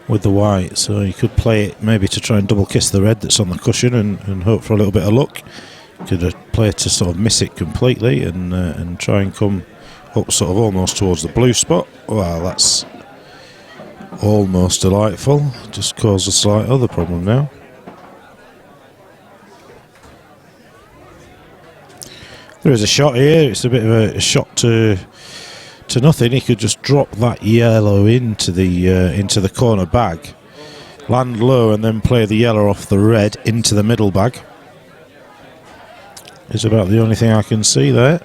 with the white. So he could play it maybe to try and double kiss the red that's on the cushion and hope for a little bit of luck. Could play to sort of miss it completely and try and come up sort of almost towards the blue spot. Well, that's almost delightful. Just caused a slight other problem now. There is a shot here. It's a bit of a shot to nothing. He could just drop that yellow into the corner bag, land low, and then play the yellow off the red into the middle bag. Is about the only thing I can see there.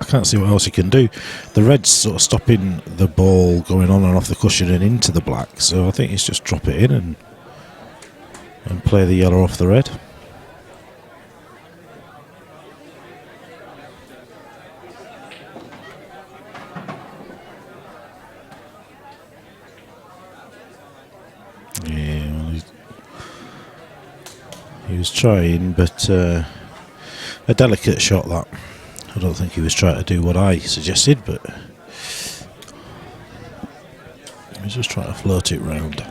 Can't see what else he can do. The red's sort of stopping the ball going on and off the cushion and into the black, so I think it's just drop it in and play the yellow off the red. Yeah, well, he was trying, but a delicate shot that. I don't think he was trying to do what I suggested, but he was just trying to float it round.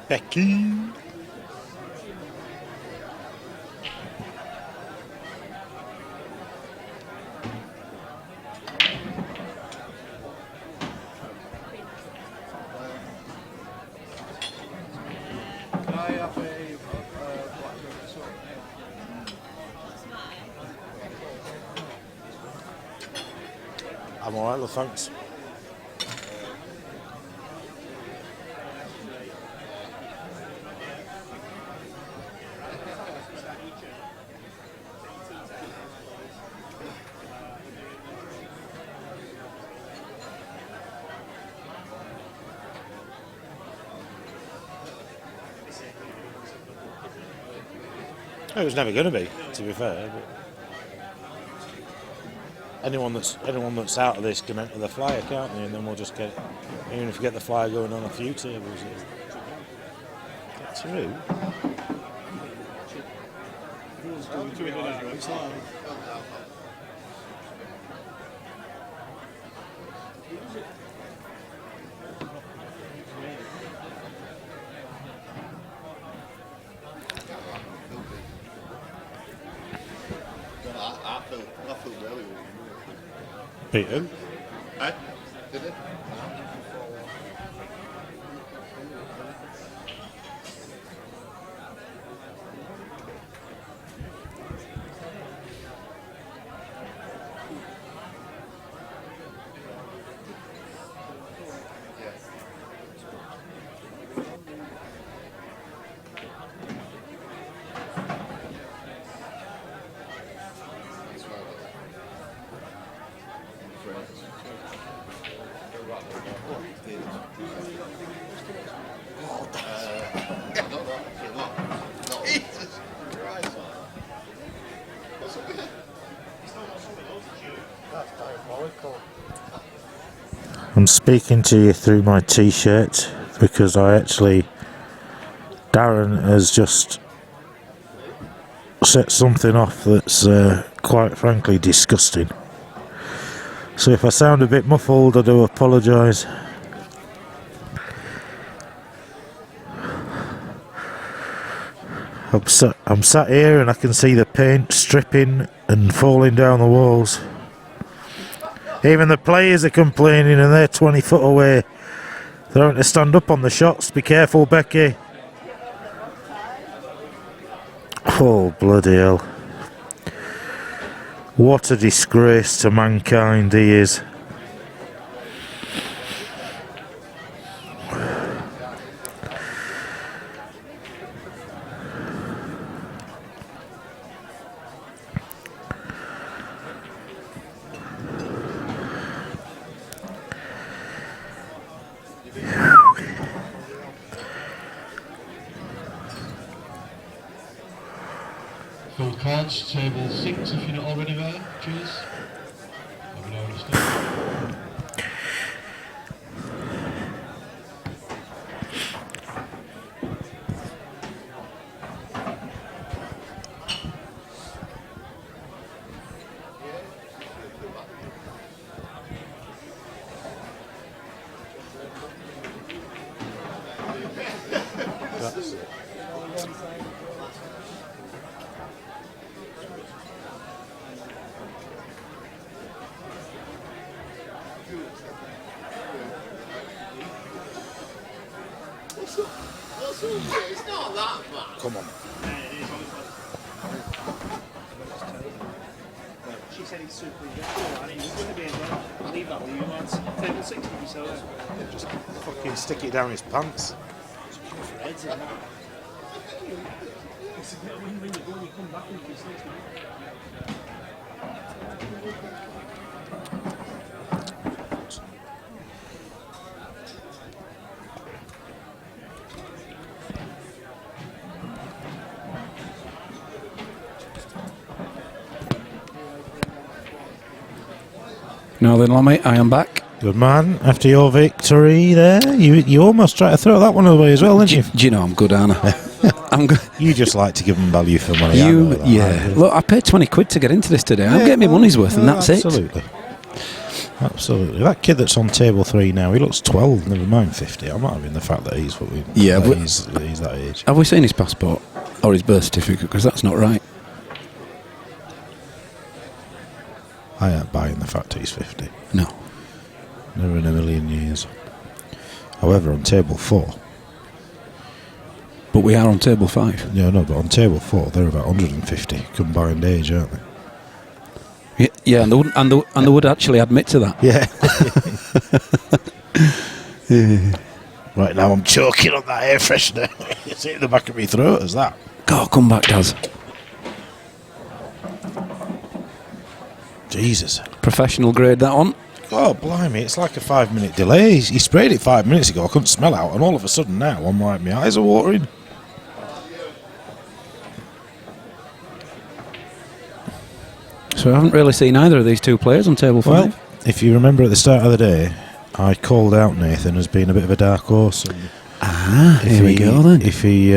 Becky. I'm alright, well, thanks. It was never going to be, to be fair. But anyone that's out of this can enter the flyer, can't they? And then we'll just get, even if we get the flyer going on a few tables. Get through. I felt really well. Beat who? Eh? Did it? I'm speaking to you through my t-shirt because Darren has just set something off that's quite frankly disgusting. So if I sound a bit muffled, I do apologise. I'm sat here and I can see the paint stripping and falling down the walls. Even the players are complaining and they're 20 foot away. They're having to stand up on the shots. Be careful, Becky. Oh, bloody hell. What a disgrace to mankind he is. Full cards, table 6 if you're not already there. Cheers. Let me know when you start. That's it. It's not that bad. Come on. She said it's super and he was going to be in there. I'll leave that with you, lads. Table 60 so Just fucking stick it down his pants. heads in that. When you go, you come back and you can Now then, Lammy, I am back. Good man. After your victory there, you almost tried to throw that one away as well, didn't you? Do you know I'm good, Anna? I'm good. You just like to give them value for money. Yeah. Look, I paid 20 quid to get into this today. I'm getting my money's worth, and that's absolutely. Absolutely. That kid that's on table 3 now, he looks 12, never mind 50. I'm not having the fact that he's he's that age. Have we seen his passport or his birth certificate? Because that's not right. I ain't buying the fact that he's 50. No. Never in a million years. However, on table 4... But we are on table 5. Yeah, no, but on table 4, they're about 150 combined age, aren't they? Yeah, Yeah, and they would actually admit to that. Yeah. Right now I'm choking on that air freshener. It's hitting the back of my throat as that. God, come back, Daz. Jesus. Professional grade that on. Oh, blimey, it's like a 5-minute delay. He sprayed it 5 minutes ago, I couldn't smell out, and all of a sudden now I'm like, my eyes are watering. So I haven't really seen either of these two players on table 5. Well, if you remember at the start of the day, I called out Nathan as being a bit of a dark horse. And here we go then. If he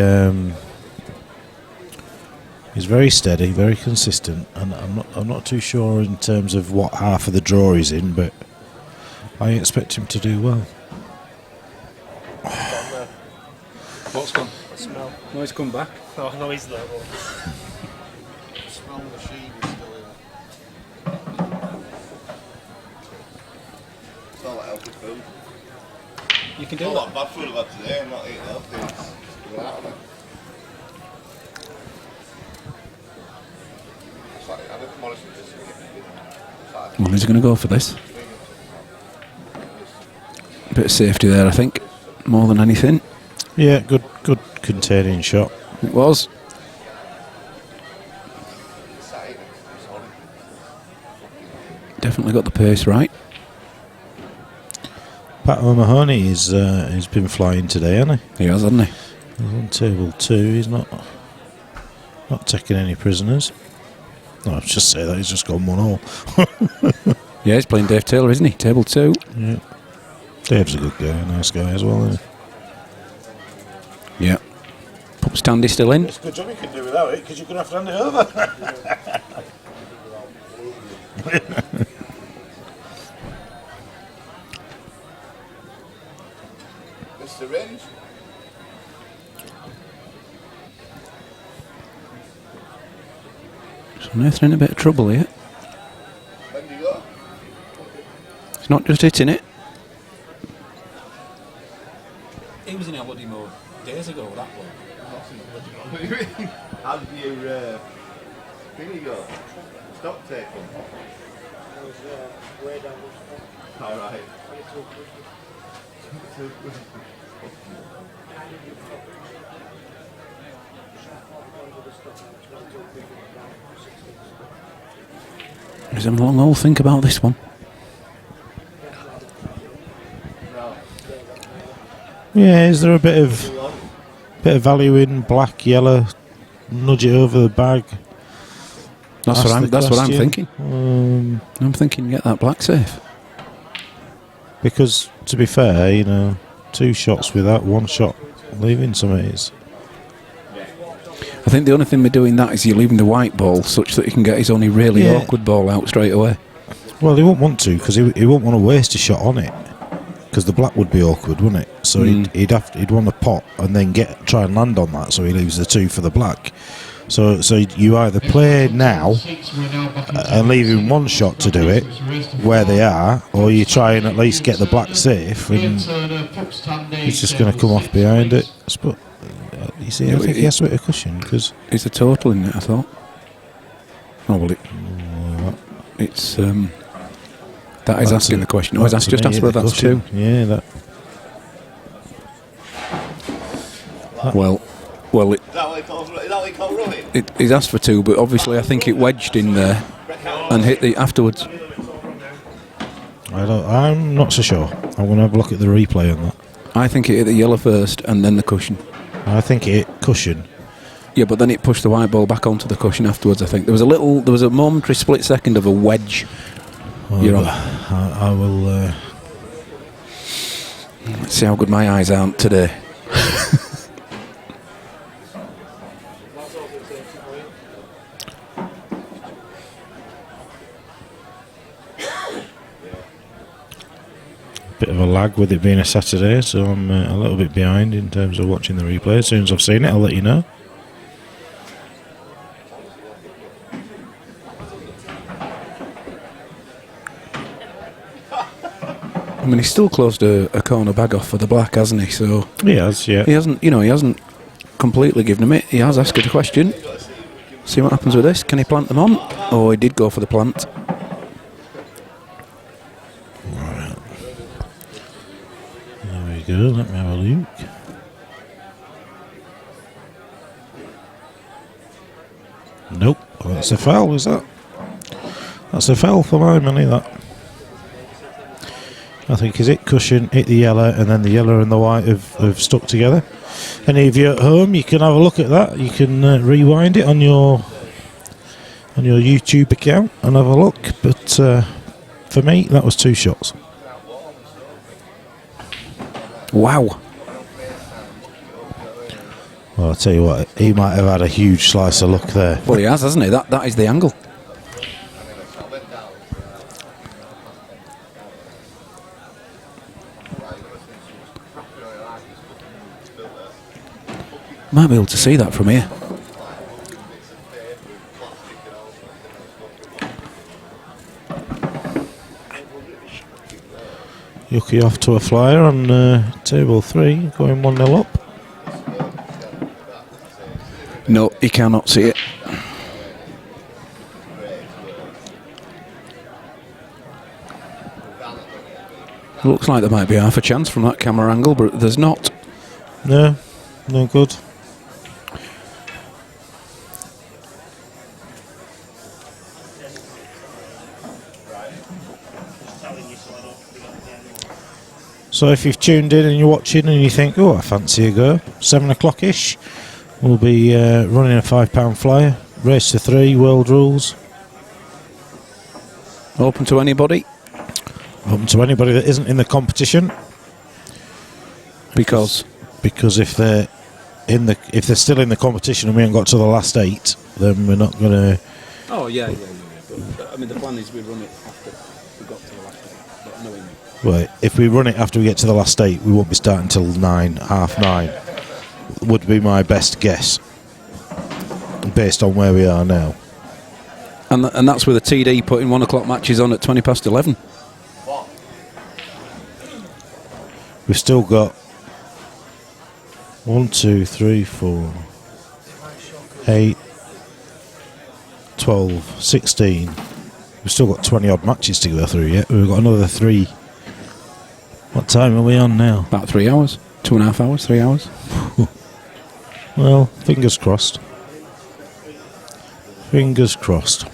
he's very steady, very consistent, and I'm not too sure in terms of what half of the draw he's in, but I expect him to do well. What's gone? Smell. No, he's come back. Oh, no, he's there. Smell machine is still in. It's all like healthy food. You can It's do all that. like bad food I've had today. I'm not eating healthy. It's out of it. It's like, I don't come honest with this. Well, he's going to go for this. Bit of safety there, I think, more than anything. Yeah, good containing shot. It was. Definitely got the pace right. Pat O'Mahony he's been flying today, hasn't he? He has, hasn't he? He's on table 2. He's not taking any prisoners. No, I'll just say that he's just gone 1-all. Yeah, he's playing Dave Taylor, isn't he? Table 2. Yeah. Dave's a good guy, nice guy as well, isn't he? Yeah. Pop Standy still in. It's a good job you can do without it, because you're going to have to hand it over. Mr. Range. So Nathan in a bit of trouble here. When do you go? He's not just hitting it. He was in a bloody mode days ago, that one. How did your thingy go? Stock taking? I was way down the All right. He's having a long old think about this one. Yeah, is there a bit of value in black, yellow, nudge it over the bag? That's what I'm question. thinking. I'm thinking get that black safe. Because to be fair, you know, 2 shots without 1 shot leaving something is. I think the only thing we're doing that is you're leaving the white ball such that he can get his only really awkward ball out straight away. Well, he won't want to because he won't want to waste a shot on it. Because the black would be awkward, wouldn't it? So he'd want to pot and then try and land on that, so he leaves the 2 for the black. So you either play now and leave him 1 shot to do it where they are, or you try and at least get the black safe, and he's just going to come off behind it. But you see, I think he has to hit a cushion because it's a total in it. I thought. Oh well, it's that is asking the question. Or just ask whether that's 2. Yeah, that. Well, Is that what he called running? he's asked for 2, but obviously I think it wedged in there and hit the afterwards. I'm not so sure. I'm going to have a look at the replay on that. I think it hit the yellow first and then the cushion. I think it hit cushion. Yeah, but then it pushed the white ball back onto the cushion afterwards. I think there was a momentary split second of a wedge. Well, I will. Let's see how good my eyes aren't today. Bit of a lag with it being a Saturday, so I'm a little bit behind in terms of watching the replay. As soon as I've seen it, I'll let you know. I mean, he's still closed a corner bag off for the black, hasn't he? So he has, yeah. He hasn't completely given him it. He has asked it a question. See what happens with this. Can he plant them on? Oh, he did go for the plant. go. Let me have a look. Nope. Oh, that's a foul, is that? That's a foul for my money, that. I think is it cushion, hit the yellow, and then the yellow and the white have stuck together. Any of you at home, you can have a look at that. You can rewind it on your YouTube account and have a look. But for me, that was 2 shots. Wow. Well, I'll tell you what, he might have had a huge slice of luck there. Well, he has, hasn't he? That is the angle. Might be able to see that from here. Yuki off to a flyer on table 3, going 1-0 up. No, he cannot see it. Looks like there might be half a chance from that camera angle, but there's not. No, no good. So if you've tuned in and you're watching and you think, oh, I fancy a go, 7 o'clock-ish, we'll be running a £5 flyer, race to 3, world rules. Open to anybody? Open to anybody that isn't in the competition. Because if they're still in the competition and we haven't got to the last 8, then we're not going to. Oh yeah. But, I mean, the plan is we run it after we got to the last 8. But knowing. Well, if we run it after we get to the last 8, we won't be starting until 9, half 9. Would be my best guess, based on where we are now. And that's with a TD putting 1 o'clock matches on at 11:20. We've still got 1, 2, 3, 4, 8, 12, 16. We've still got 20 odd matches to go through yet. We've got another 3. What time are we on now? About 3 hours. 2.5 hours, 3 hours. Well, fingers crossed. Fingers crossed.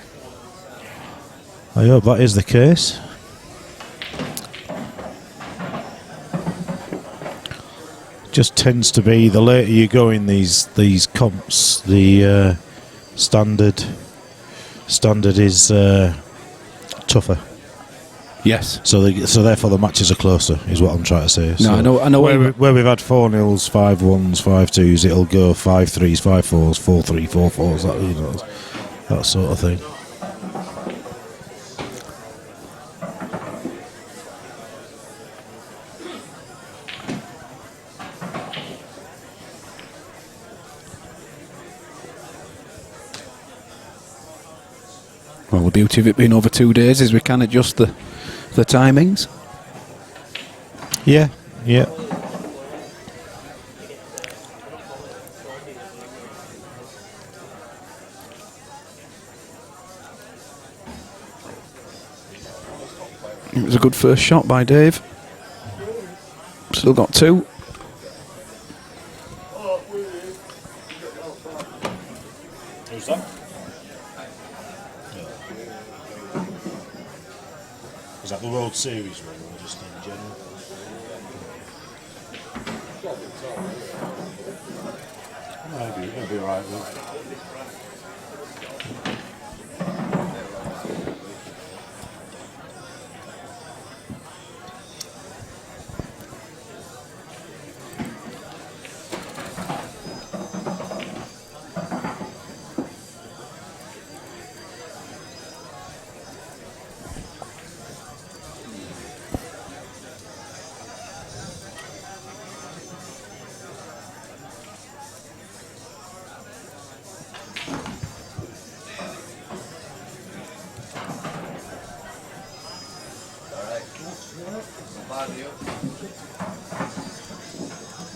I hope that is the case. Just tends to be the later you go in these comps, the standard is tougher. Yes. So therefore the matches are closer, is what I'm trying to say. No, so I know. Where we've had 4-0s, 5-1s, 5-2s, it'll go 5-3s, 5-4s, 4-3, 4-4s, that sort of thing. Well, the beauty of it being over 2 days is we can adjust the timings. Yeah. It was a good first shot by Dave. Still got 2. Who's that? Is that the World Series one or just in general? Maybe it'll be right.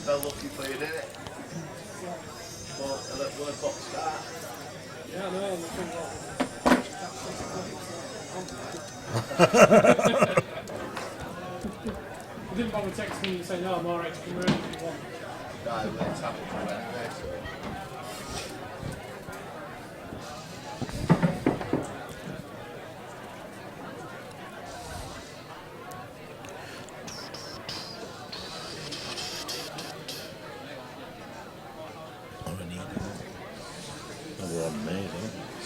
Felt lucky for you, didn't it? But a little word box start. Yeah, I know. I didn't bother Someone texted me saying, "No, more extra room if you want." Let's have it through anyway, so. We're on May, don't we?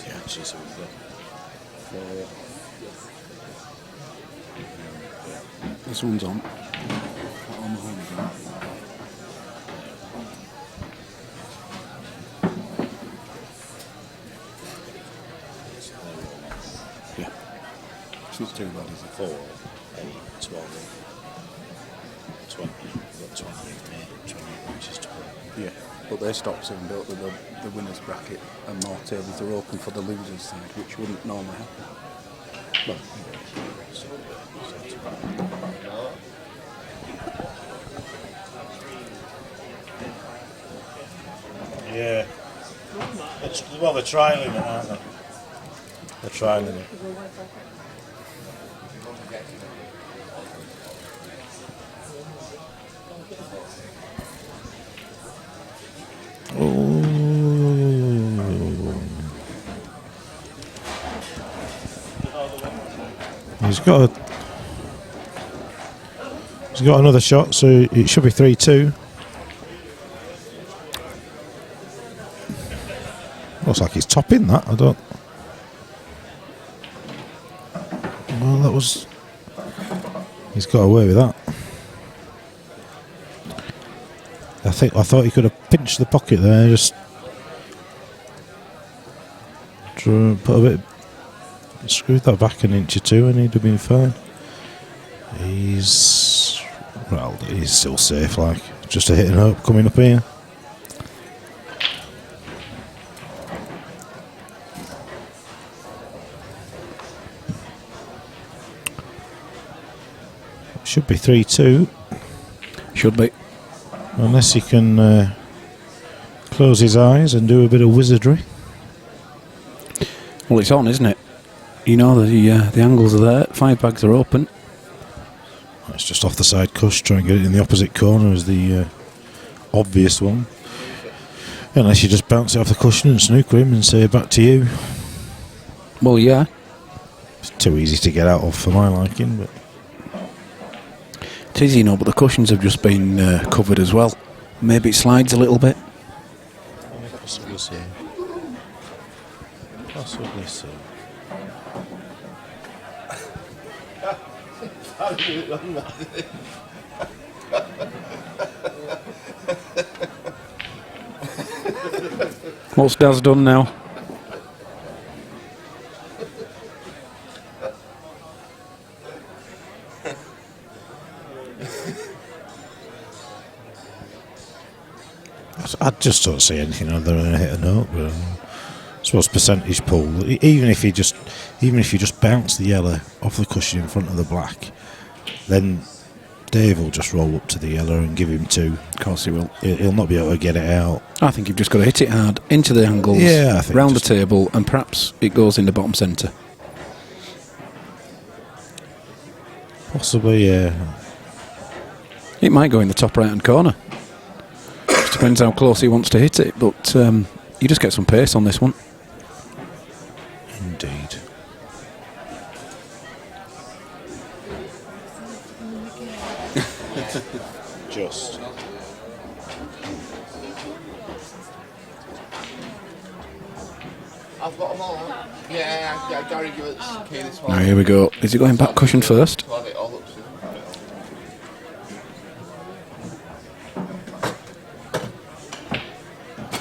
Yeah, actually, so we've got 4. This one's on. On the home again. Yeah. It's not too bad, is it? 4, 8, 12, 20. We've got 20 May, 20 which is 12. Yeah, but they stop soon, don't they? The winners bracket and more tables are open for the losers side, which wouldn't normally happen. Well, Yeah. Well, they're trialling it, aren't they? They're trialling it. He's got another shot, so it should be 3-2. Looks like he's topping that. I don't. Well, that was. He's got away with that. I thought he could have pinched the pocket there, just put a bit, screwed that back an inch or two, and he'd have been fine. He's still safe, like just a hit and hope coming up here. Should be 3-2. Should be. Unless he can close his eyes and do a bit of wizardry. Well, it's on, isn't it? You know, the angles are there. 5 bags are open. It's just off the side cush. Try and get it in the opposite corner as the obvious one. Unless you just bounce it off the cushion and snooker him and say back to you. Well, yeah. It's too easy to get out of for my liking, but. It is, you know, but the cushions have just been covered as well. Maybe it slides a little bit. Possibly so. Possibly so. What's Daz done now? I just don't see anything other than a hit a note. But I suppose percentage pull. Even if you just bounce the yellow off the cushion in front of the black, then Dave will just roll up to the yellow and give him 2. Of course he will. He'll not be able to get it out. I think you've just got to hit it hard into the angles, yeah, I think round the table, and perhaps it goes in the bottom centre. Possibly, yeah. It might go in the top right-hand corner. Just depends how close he wants to hit it, but you just get some pace on this one. Indeed. Just. I've got them all. Yeah, Gary, give it the key this one. Now here we go. Is he going back cushion first? To have it all up soon.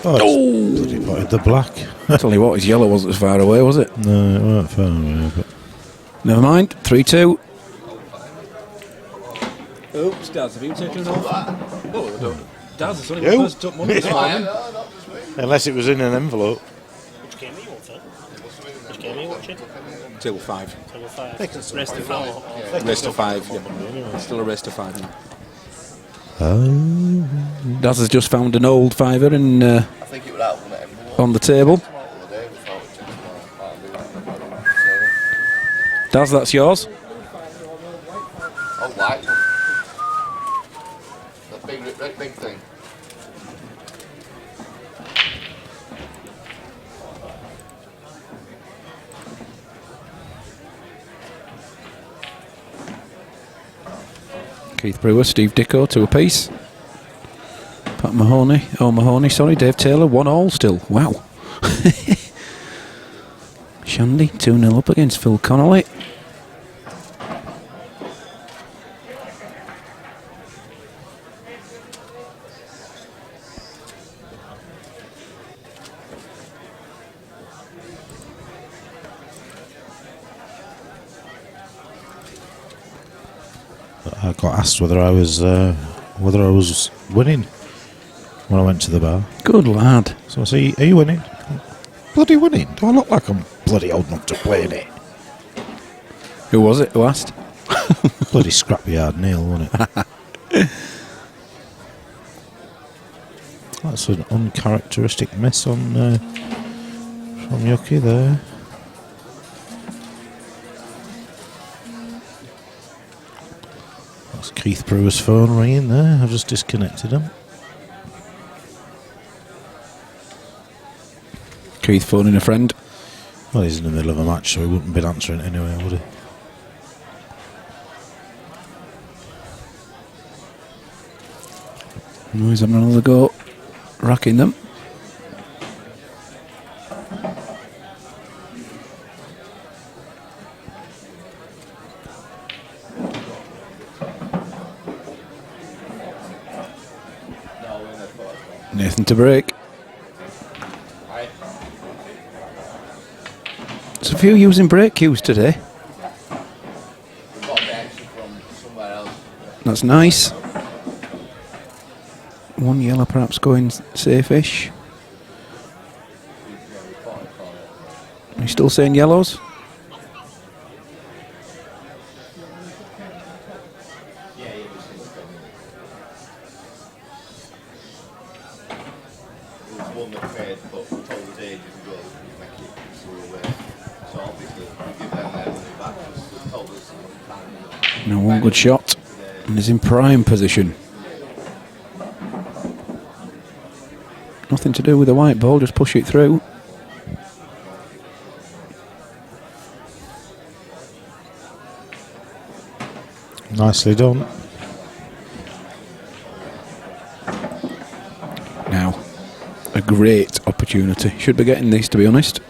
Oh! Bloody potted the black. Tell you what, his yellow wasn't as far away, was it? No, it weren't far away, but. Never mind. 3-2. Oops, Daz, have you taken it off? Oh, I don't. Daz, it's only You? my first top money. Unless it was in an envelope. Which game are you watching? Which game are you watching? Table 5. Table 5. Race to 5. Race to 5, yeah. Still a race to 5 now. Daz has just found an old fiver in, I think it would help with it. on the table. Daz, that's yours. Oh, white one. Keith Brewer, Steve Dicko, 2 apiece. Pat Mahoney, Dave Taylor, 1-1 still. Wow. Shandy, 2-0 up against Phil Connolly. I got asked whether I was winning when I went to the bar. Good lad. So I say, are you winning? Bloody winning? Do I look like I'm bloody old enough to play in it? Who was it who asked? Bloody scrapyard Neil, wasn't it? That's an uncharacteristic miss on from Yucky there. That's Keith Brewer's phone ringing there. I've just disconnected him. Keith phoning a friend. Well, he's in the middle of a match, so he wouldn't be answering anyway, would he? No, he's having another go, racking them. Nathan to break. There's a few using break cues today. That's nice. One yellow perhaps going safe-ish. Are you still saying yellows? Now one good shot and is in prime position. Nothing to do with the white ball, just push it through. Nicely done. Now, a great opportunity. Should be getting this, to be honest.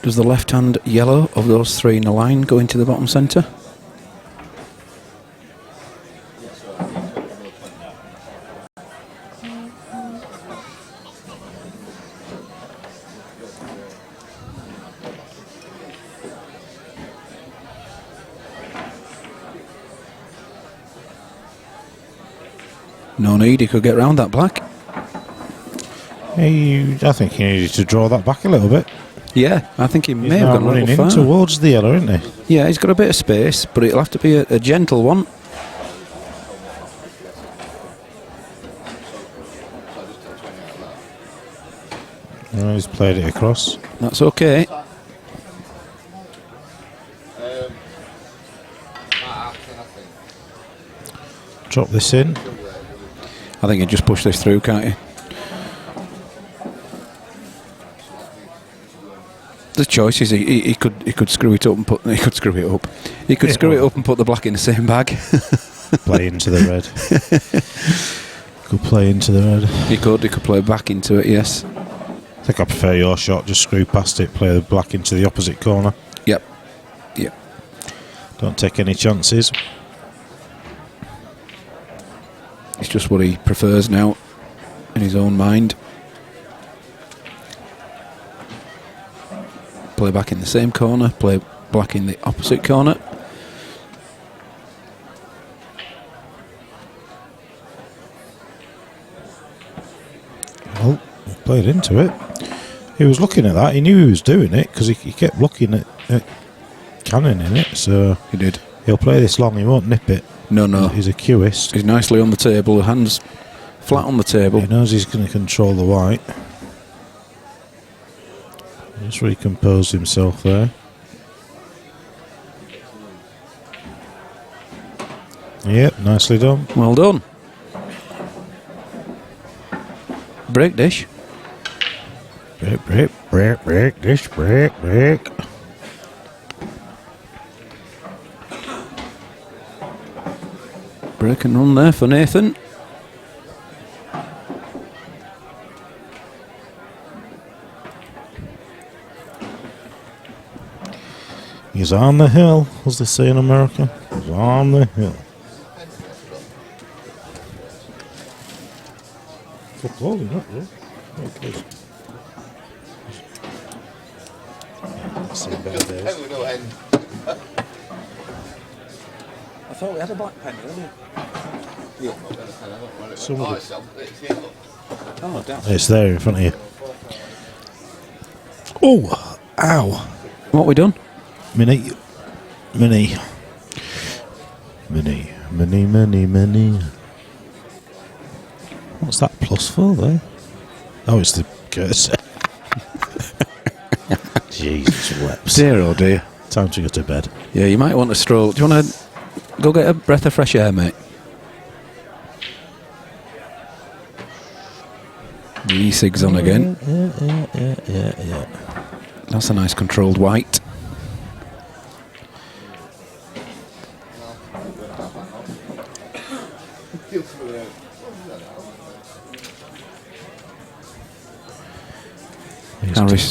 Does the left-hand yellow of those three in a line go into the bottom centre? No need, he could get round that black. I think he needed to draw that back a little bit. Yeah, I think he He's may have now gone a running little in far. towards the yellow, isn't he? Yeah, he's got a bit of space, but it'll have to be a gentle one. Oh, he's played it across. That's okay. Drop this in. I think you just push this through, can't you? The choice is he could screw it up and put screw it up and put the black in the same bag. Play into the red. Could play into the red. He could play back into it. Yes. I think I prefer your shot. Just screw past it. Play the black into the opposite corner. Yep. Don't take any chances. It's just what he prefers now in his own mind. Play back in the same corner, play black in the opposite corner. Well, he played into it. He was looking at that. He knew he was doing it because he kept looking at Cannon in it. So he did. He'll play this long. He won't nip it. No. He's a cueist. He's nicely on the table. Hands flat on the table. He knows he's going to control the white. Just recomposed himself there. Yep, nicely done. Well done. Break dish. Break dish, break. Break and run there for Nathan. He's on the hill, as they say in America. He's on the hill. For clothing, not really. Okay. I thought we had a black pen earlier. Oh, damn. It's there in front of you. Oh, ow. What we done? Mini. What's that plus for there? Oh, it's the cursor. Jesus wept. Dear oh dear. Time to go to bed. Yeah, you might want to stroll. Do you want to go get a breath of fresh air, mate? The e-cig's on again. Yeah. That's a nice controlled white.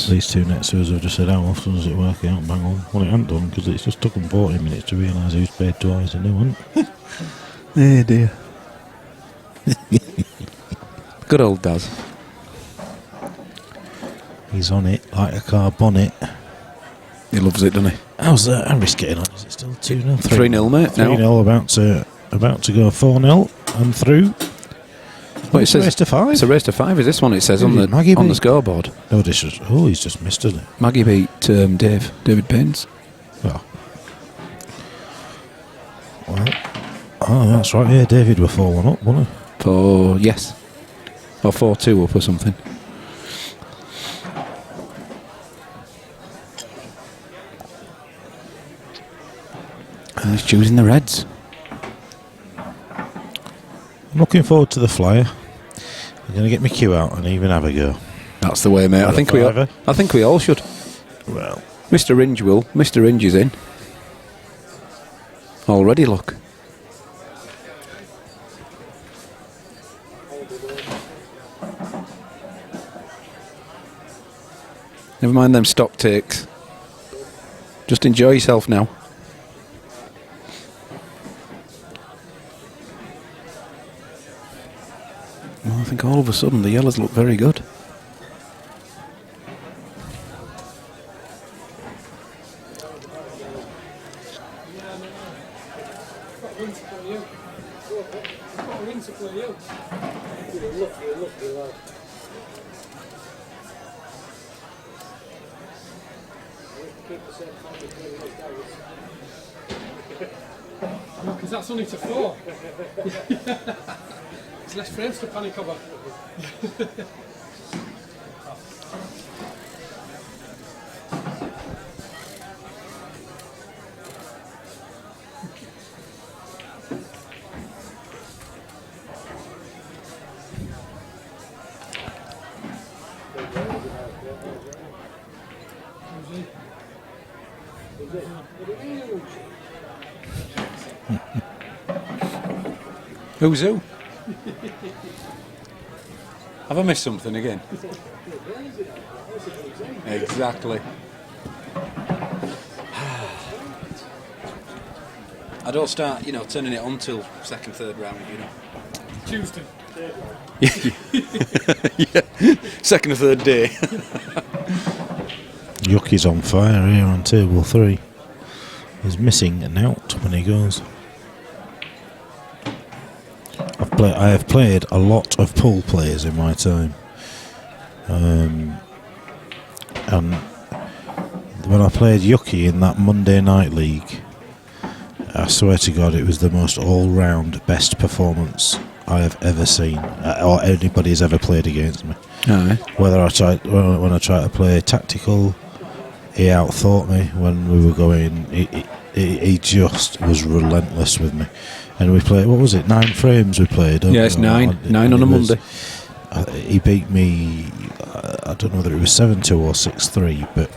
These two next to us have just said, how often does it work out? Bang on. Well, it hasn't done, because it's just took them 40 minutes to realise who's paid twice and who hasn't. Oh dear. Good old Daz. He's on it like a car bonnet. He loves it, doesn't he? How's Harris getting on? Is it still 2-0? 3-0, mate. 3-0, about to go 4-0 and through. Well, It's a race to 5. It's a race to 5, is this one? It says on the scoreboard. No, he's just missed it. Maggie beat David Baines. Well, that's right. Yeah, David were 4-1 up, wasn't he? Yes. Or 4-2 up or something. And he's choosing the Reds. I'm looking forward to the flyer. I'm going to get my cue out and even have a go. That's the way, mate. I think we all should. Well, Mr. Ringe will. Mr. Ringe is in. Already, look. Never mind them stock takes. Just enjoy yourself now. Well, I think all of a sudden the yellows look very good. Because that's only to 4. It's less frames to panic over. Who's who? Have I missed something again? Exactly. I don't start, turning it on till second, third round, Tuesday. Yeah. Second or third day. Yucky's on fire here on table 3. He's missing an out when he goes. I have played a lot of pool players in my time, and when I played Yucky in that Monday night league, I swear to God, it was the most all-round best performance I have ever seen, or anybody has ever played against me. Aye. Whether when I try to play tactical, he outthought me when we were going. He just was relentless with me. And we played, what was it, 9 frames we played? Yeah, it's 9 on a Monday. He beat me, I don't know whether it was 7-2 or 6-3, but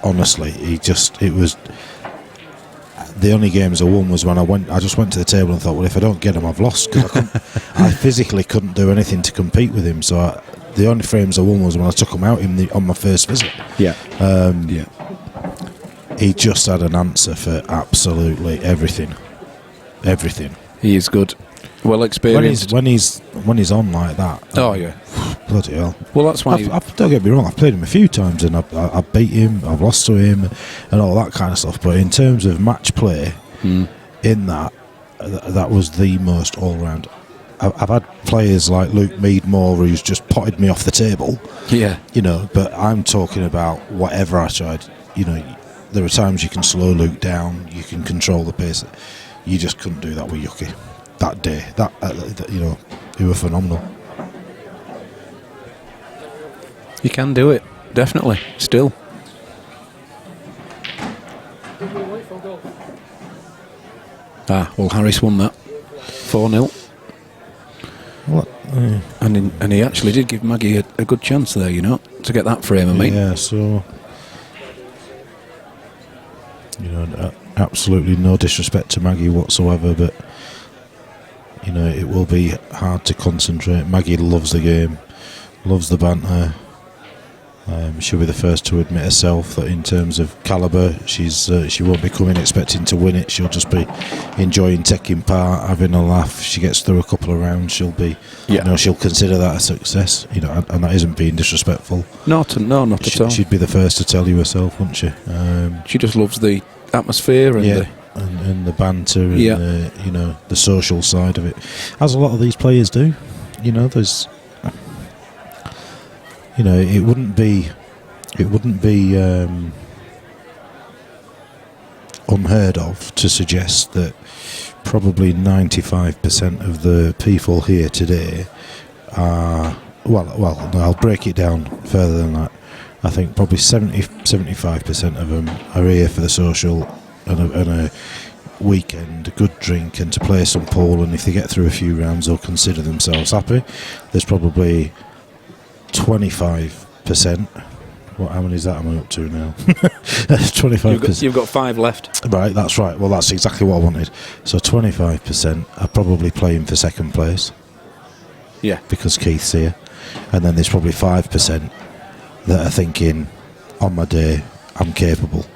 honestly, it was, the only games I won was when I just went to the table and thought, well, if I don't get him, I've lost, because I physically couldn't do anything to compete with him, so the only frames I won was when I took him out on my first visit. Yeah. He just had an answer for absolutely everything. Everything. He is good. Well experienced. When he's on like that. Oh yeah. Bloody hell. Well, that's why. Don't get me wrong. I've played him a few times and I've beat him. I've lost to him, and all that kind of stuff. But in terms of match play, in that was the most all round. I've had players like Luke Mead-Moore who's just potted me off the table. Yeah. But I'm talking about whatever I tried. There are times you can slow Luke down. You can control the pace. You just couldn't do that with Yuki that day. He were phenomenal. You can do it, definitely. Still. Well, Harris won that 4-0. And he actually did give Maggie a good chance there, to get that frame of me. Yeah, so absolutely no disrespect to Maggie whatsoever, but it will be hard to concentrate. Maggie loves the game, loves the banter. She'll be the first to admit herself that in terms of calibre, she won't be coming expecting to win it. She'll just be enjoying taking part, having a laugh. She gets through a couple of rounds, she'll be, she'll consider that a success. And that isn't being disrespectful. Not at all. She'd be the first to tell you herself, wouldn't she? She just loves the atmosphere and and the banter and the social side of it, as a lot of these players do. There's. It wouldn't be unheard of to suggest that probably 95% of the people here today are well. I'll break it down further than that. I think probably 75% of them are here for the social and a weekend, a good drink, and to play some pool. And if they get through a few rounds, they'll consider themselves happy. There's probably 25%. How many is that am I up to now? 25%. You've got 5 left. Right, that's right. Well, that's exactly what I wanted. So 25% are probably playing for second place. Yeah. Because Keith's here. And then there's probably 5% that are thinking, on my day, I'm capable.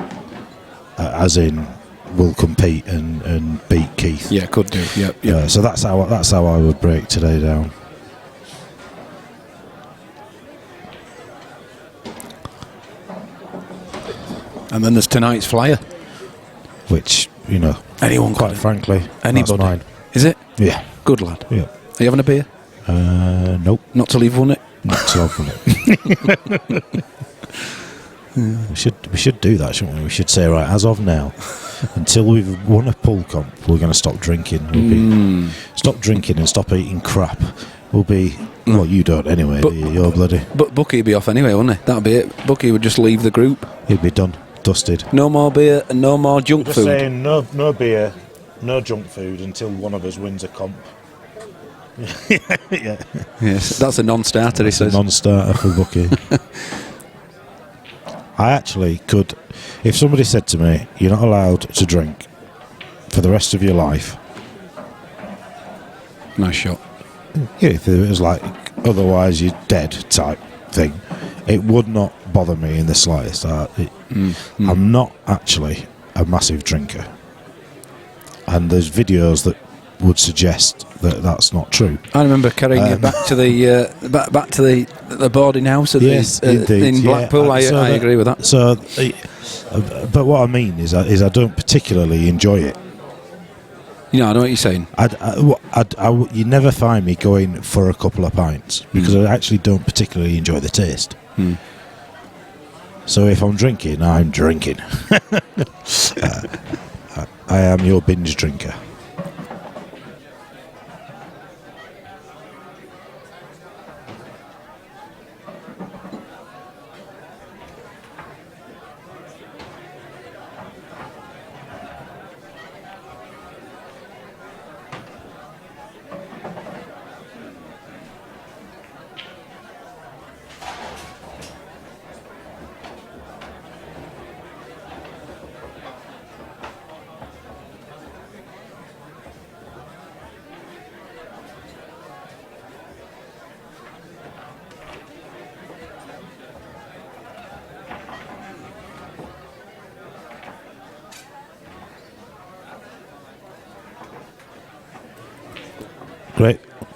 As in, will compete and beat Keith. Yeah, could do. Yeah. So that's how I would break today down. And then there's tonight's flyer, which anyone, quite frankly, anybody. That's mine. Is it? Yeah. Good lad. Yeah. Are you having a beer? Nope. Not till you've won it. Not till I've won it. We should do that, shouldn't we? We should say, right, as of now, until we've won a pool comp, we're going to stop drinking. Stop drinking and stop eating crap. We'll be. Well, you don't anyway. You're bloody. But Bucky would be off anyway, wouldn't he? That'd be it. Bucky would just leave the group. He'd be done. Dusted. No more beer and no more junk Just food. saying no beer, no junk food until one of us wins a comp. Yeah. Yes, that's a non-starter. He says. A non-starter for Bucky. I actually could, if somebody said to me, "You're not allowed to drink for the rest of your life." Nice shot. Yeah, if it was like, otherwise you're dead type thing, it would not bother me in the slightest. I'm not actually a massive drinker, and there's videos that would suggest that that's not true. I remember carrying you back to the back to the boarding house at in Blackpool. I agree with that. So, but what I mean is I don't particularly enjoy it. I know what you're saying. You never find me going for a couple of pints because I actually don't particularly enjoy the taste. So if I'm drinking, I'm drinking. I am your binge drinker.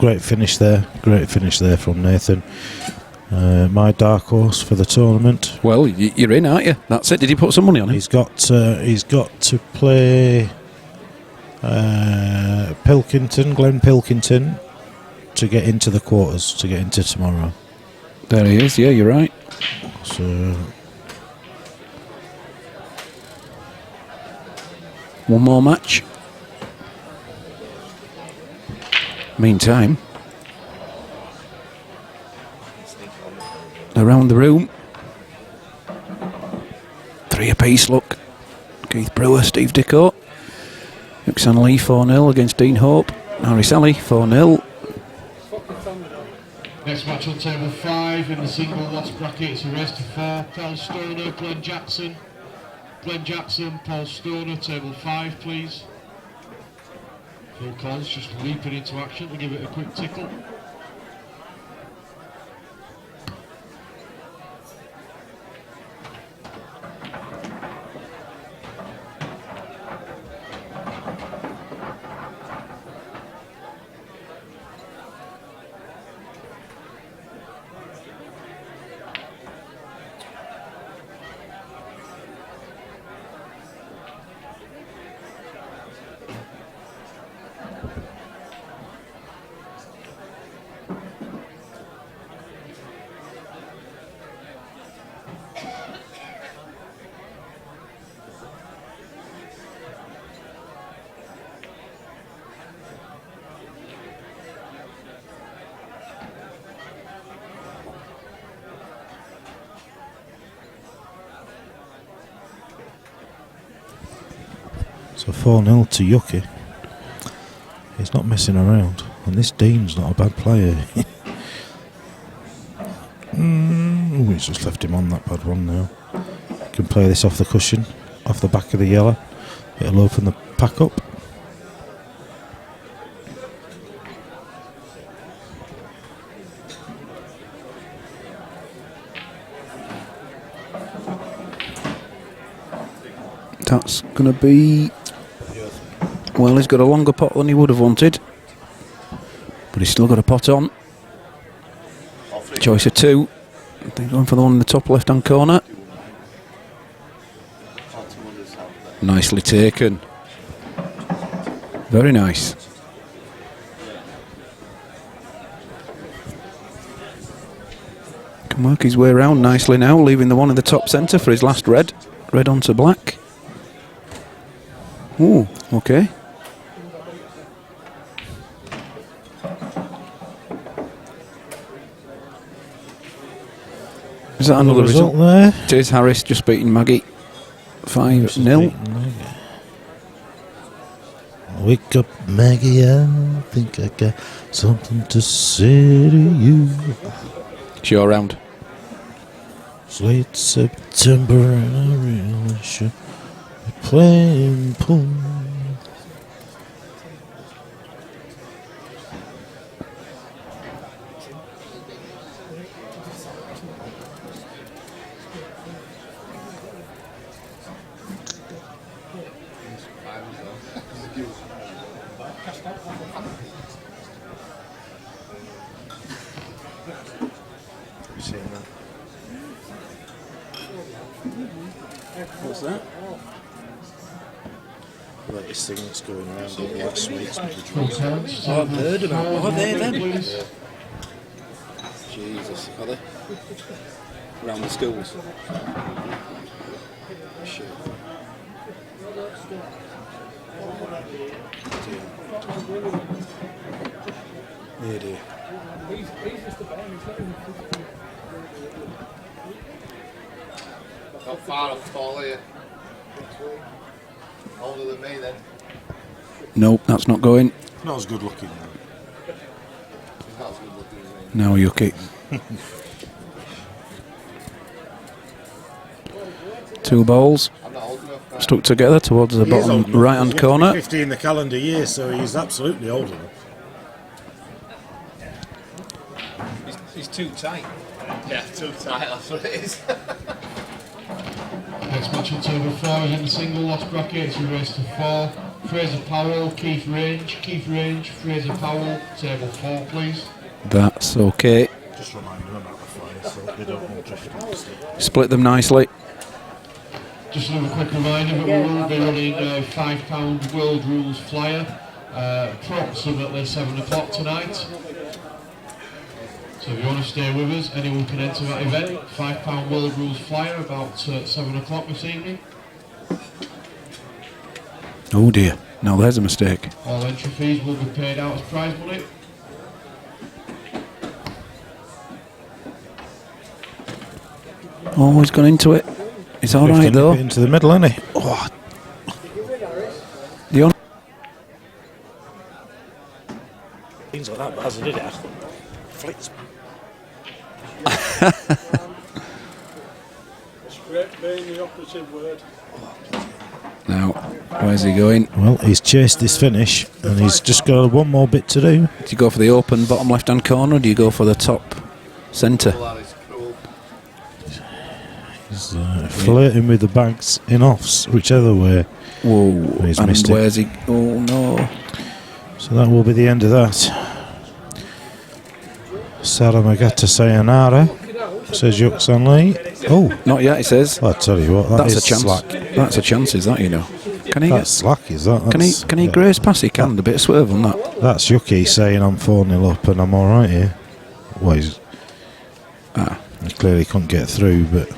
great finish there. Great finish there from Nathan. My dark horse for the tournament. Well, you're in, aren't you? That's it. Did you put some money on him? He's got to play Glenn Pilkington, to get into the quarters, to get into tomorrow. There he is. Yeah, you're right. So one more match. Meantime, around the room, 3 apiece. Look, Keith Brewer, Steve Dickow, Yuxan Lee 4-0 against Dean Hope. Harry Sally 4-0. Next match on table 5 in the single loss bracket. It's a race to 4. Paul Stoner, Glenn Jackson. Glenn Jackson, Paul Stoner, table 5, please. Phil Collins just leaping into action to give it a quick tickle. So 4-0 to Yuki. He's not messing around, and this Dean's not a bad player. He's just left him on that bad one now. Can play this off the cushion, off the back of the yellow. It'll open the pack up. That's going to be... Well, he's got a longer pot than he would have wanted. But he's still got a pot on. Choice of 2. I think going for the one in the top left-hand corner. Nicely taken. Very nice. Can work his way around nicely now, leaving the one in the top centre for his last red. Red onto black. Ooh, okay. Is that another result there? It is. Harris just beating Maggie 5-0. Wake up, Maggie, I think I got something to say to you. It's your round. It's late September and I really should be playing pool. What's that? The latest thing that's going around all last week's Oh, I've heard about it. Oh, they're them. Jesus, are they? Around the schools. Shit. Yeah, dear. Not far off tall, are you? Older than me then. Nope, that's not going. Not as good looking. Not as good looking as me. Now Yuki. 2 balls stuck together towards the bottom right hand corner. 50 in the calendar year, so he's absolutely old enough. He's too tight. Yeah, too tight, that's what it is. Next match on table 4 is in the single loss bracket. It's a race to 4. Fraser Powell, Keith Range, Fraser Powell, table 4 please. That's okay. Just remind them about the fire so they don't all drift off. Split them nicely. Just another quick reminder that we will be running a £5 World Rules flyer approximately 7 o'clock tonight. So if you want to stay with us, anyone can enter that event. £5 World Rules flyer about 7 o'clock this evening. Oh dear, no, there's a mistake. All entry fees will be paid out as prize money. Oh, he's gone into it. It's all right though. Into the middle, isn't he? Oh. The on Things like that, but as I did it, flicks. Scrape being the operative word. Now, where's he going? Well, he's chased his finish and he's just got one more bit to do. Do you go for the open bottom left-hand corner or do you go for the top centre? He's flirting with the bags in offs, whichever way. Whoa, He's and missed it. where's he? Oh no. So that will be the end of that. Saramagata sayonara, says Yuxan Lee. Oh, not yet, he says. I'll tell you what, That's is a chance. slack. That's a chance, is that, you know? Can he That's slack, is that? Can he graze pass? He can, a bit of swerve on that. That's Yuki saying I'm 4-0 up and I'm alright here. Well, he clearly couldn't get through, but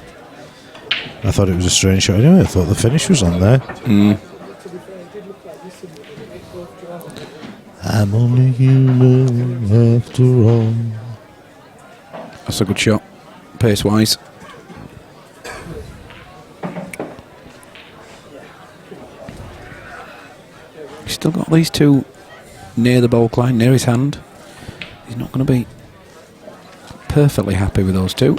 I thought it was a strange shot anyway. I thought the finish was on there. I'm only human after all. That's a good shot, pace-wise. He's still got these two near the ball line, near his hand. He's not going to be perfectly happy with those two.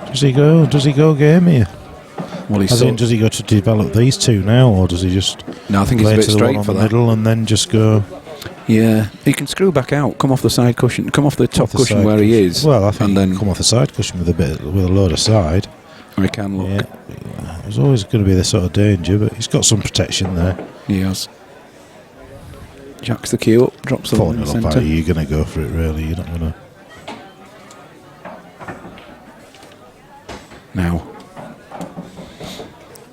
Does he go game here? Well, he's does he go to develop these two now, or does he just No, I think he's play a bit to the straight one for on the that. middle and then just go? Yeah, he can screw back out, come off the side cushion, come off the top Off the cushion side where he cushion. is. Well, I think and he then can come off the side cushion with a load of side. Or he can look. Yeah, there's always going to be this sort of danger, but he's got some protection there. He has. Jacks the cue up, drops the ball in the centre. You're going to go for it, really. You're not going to. Now,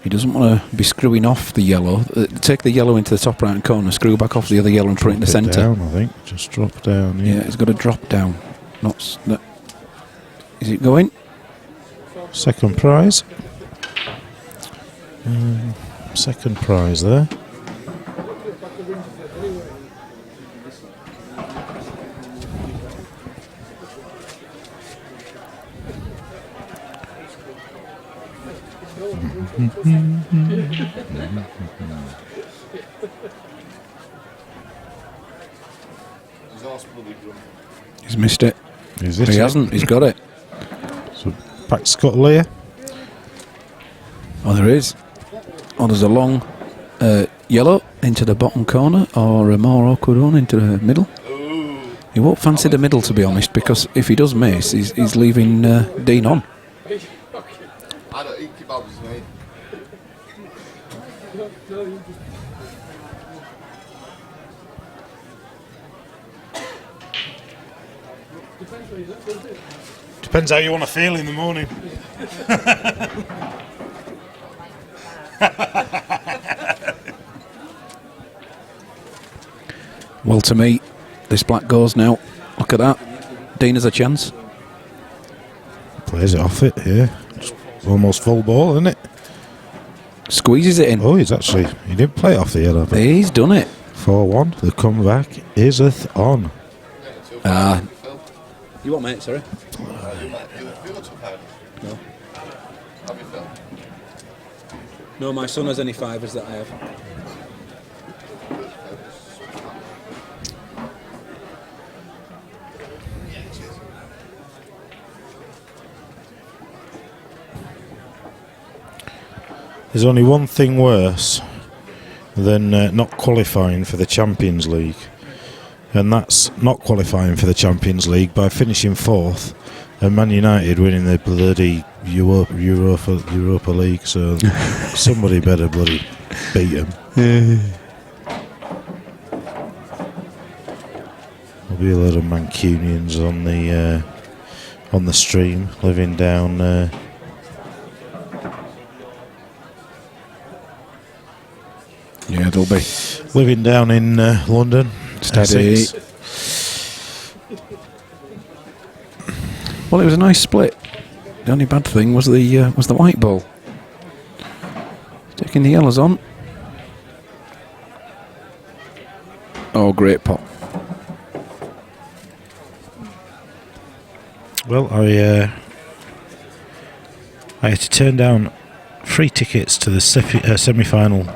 he doesn't want to be screwing off the yellow. Take the yellow into the top right hand corner, screw back off the other yellow and put it in the centre. Down, I think. Just drop down. Yeah, it's got to drop down. Is it going? Second prize. Second prize there. He's missed it. He hasn't. He's got it. So back to Scott Lear. Oh, there is. Oh, there's a long yellow into the bottom corner, or a more awkward one into the middle. He won't fancy the middle, to be honest, because if he does miss, he's leaving Dean on. I don't eat kebabs, mate. Depends how you want to feel in the morning. Well, to me, this black goes now. Look at that. Dean has a chance. Plays it off it, yeah. Just almost full ball, isn't it? Squeezes it in. Oh, he didn't play it off the yellow. But He's done it. 4-1. The comeback iseth on. You what, mate? Sorry. No. No, my son has any fivers that I have. There's only one thing worse than not qualifying for the Champions League, and that's not qualifying for the Champions League by finishing fourth and Man United winning the bloody Europa League, so somebody better bloody beat them. There'll be a lot of Mancunians on the stream, living down. Yeah, they'll be living down in London. Steady. Essex. Well, it was a nice split. The only bad thing was the white ball. Taking the yellows on. Oh, great pop. Well, I had to turn down free tickets to the semi-final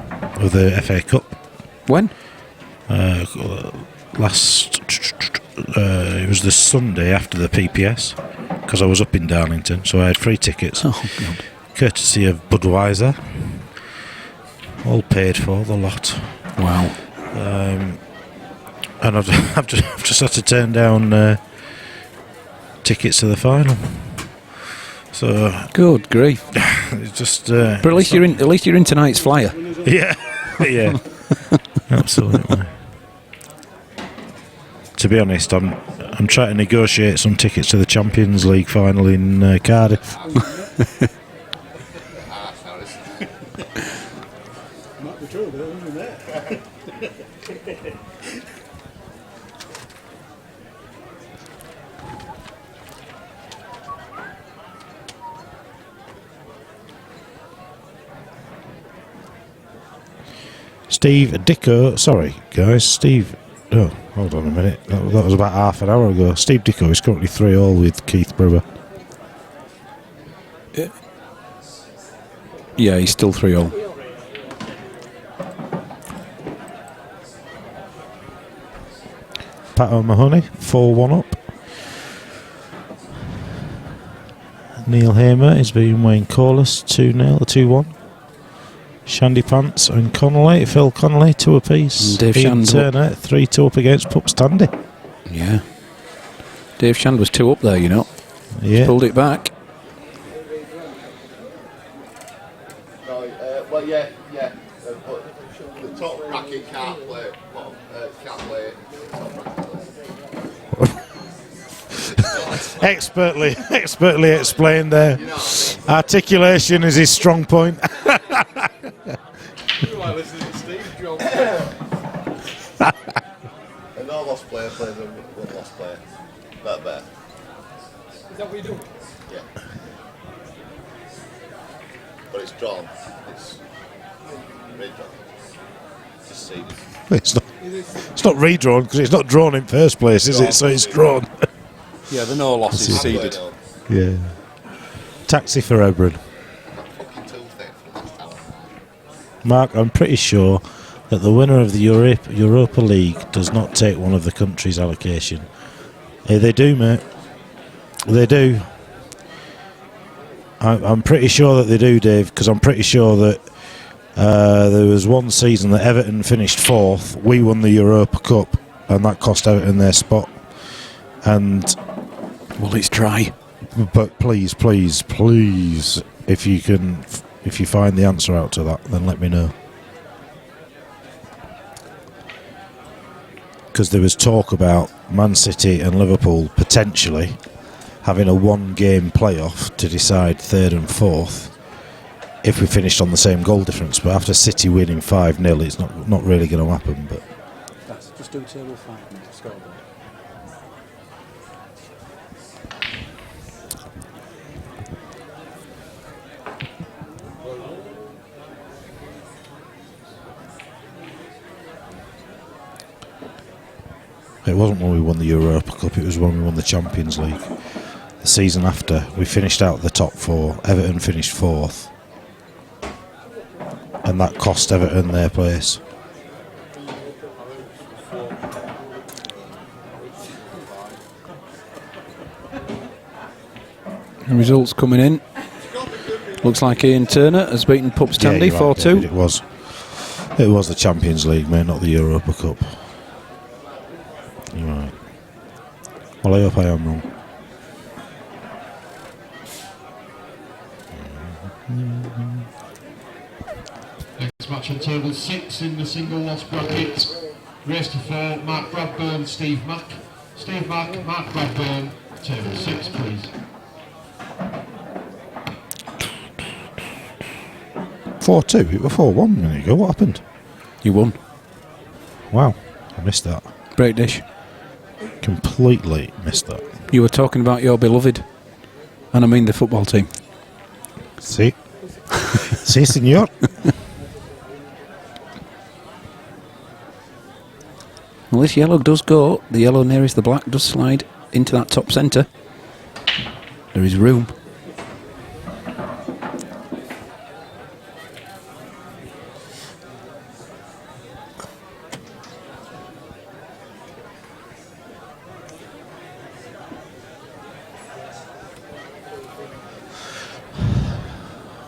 of the FA Cup. When? Last. It was the Sunday after the PPS, because I was up in Darlington, so I had free tickets. Oh, God. Courtesy of Budweiser. All paid for, the lot. Wow. And I've just had to turn down tickets to the final. So good grief! It's just. But at least you're in tonight's flyer. Yeah, yeah, absolutely. To be honest, I'm trying to negotiate some tickets to the Champions League final in Cardiff. Might be true, but it wasn't there. Steve Dicko, sorry guys, Steve. Oh, hold on a minute. That was about half an hour ago. Steve Dicko is currently 3-3 with Keith Brewer. Yeah, he's still 3-0. Pat O'Mahony, 4-1 up. Neil Hamer is beating Wayne Corliss 2-0, 2-1. Shandy Pants and Connolly, Phil Connolly, 2 apiece. And Dave Ian Shand Turner, 3-2 up against Pups Tandy. Yeah. Dave Shand was 2 up there, you know. Yeah. He's pulled it back. Well, yeah. But the top bracket can't play. Can't play. Expertly explained there. Articulation is his strong point. And no lost player plays a one lost player. Better. Is that what you do? Yeah. But it's drawn. It's redrawn. Just see. It's not redrawn because it's not drawn in first place, is it? So it's drawn. Yeah, the no loss is seeded. Yeah. Taxi for Ebron. Mark, I'm pretty sure that the winner of the Europa League does not take one of the country's allocation. They do, mate. They do. I'm pretty sure that they do, Dave, because I'm pretty sure that there was one season that Everton finished 4th. We won the Europa Cup, and that cost Everton their spot. And well, it's dry. But please, if you find the answer out to that, then let me know. Because there was talk about Man City and Liverpool potentially having a 1-game playoff to decide 3rd and 4th if we finished on the same goal difference. But after City winning 5-0, it's not really going to happen. But That's just do table 5 scoreboard. it wasn't when we won the Europa Cup, it was when we won the Champions League. The season after, we finished out the top 4. Everton finished 4th. And that cost Everton their place. The results coming in. Looks like Ian Turner has beaten Pups Tandy 4-2. It was the Champions League, mate, not the Europa Cup. Right. Well, I hope I am wrong. match on table 6 in the single loss bracket. Race to 4, Mark Bradburn, Steve Mack. Steve Mack, Mark Bradburn, table 6 please. 4-2. It was 4-1 a minute ago. What happened? You won. Wow, I missed that. Break dish. Completely missed that. You were talking about your beloved, and I mean the football team. See? See, senor? Well, this yellow does go. The yellow nearest the black does slide into that top centre. There is room.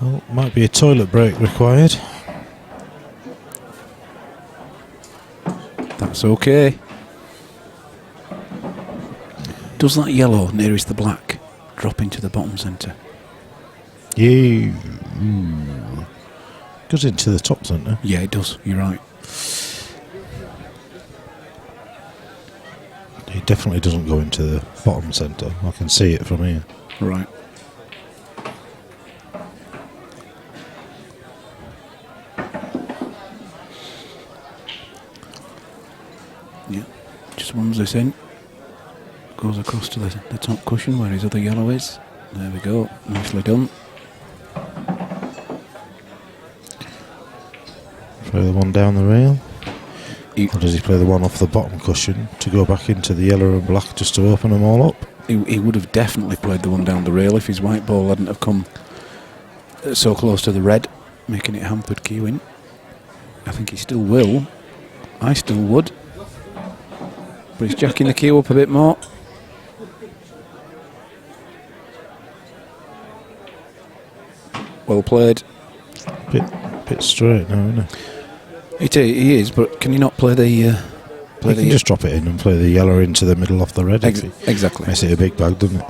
Well, might be a toilet break required. That's okay. Does that yellow nearest the black drop into the bottom centre? Yeah. Goes into the top centre. Yeah, it does. You're right. It definitely doesn't go into the bottom centre. I can see it from here. Right. Yeah, just runs this in, goes across to the top cushion where his other yellow is. There we go, nicely done. Play the one down the rail. Or does he play the one off the bottom cushion to go back into the yellow and black just to open them all up? He would have definitely played the one down the rail if his white ball hadn't have come so close to the red, making it hampered queuing. I think he still will. I still would. But he's jacking the queue up a bit more. Well played. Bit straight now, isn't it? He is, but can you not play the... You can just drop it in and play the yellow into the middle off the red. Exactly. Makes it a big bag, doesn't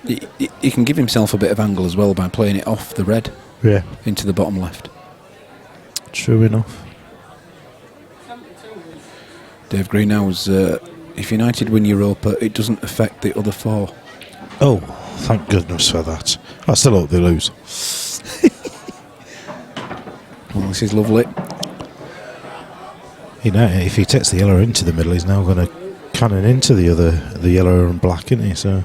it? He can give himself a bit of angle as well by playing it off the red. Yeah. Into the bottom left. True enough. Dave Greenhouse, if United win Europa, it doesn't affect the other four. Oh, thank goodness for that. I still hope they lose. Well, this is lovely. You know, if he takes the yellow into the middle, he's now going to cannon into the yellow and black, isn't he? So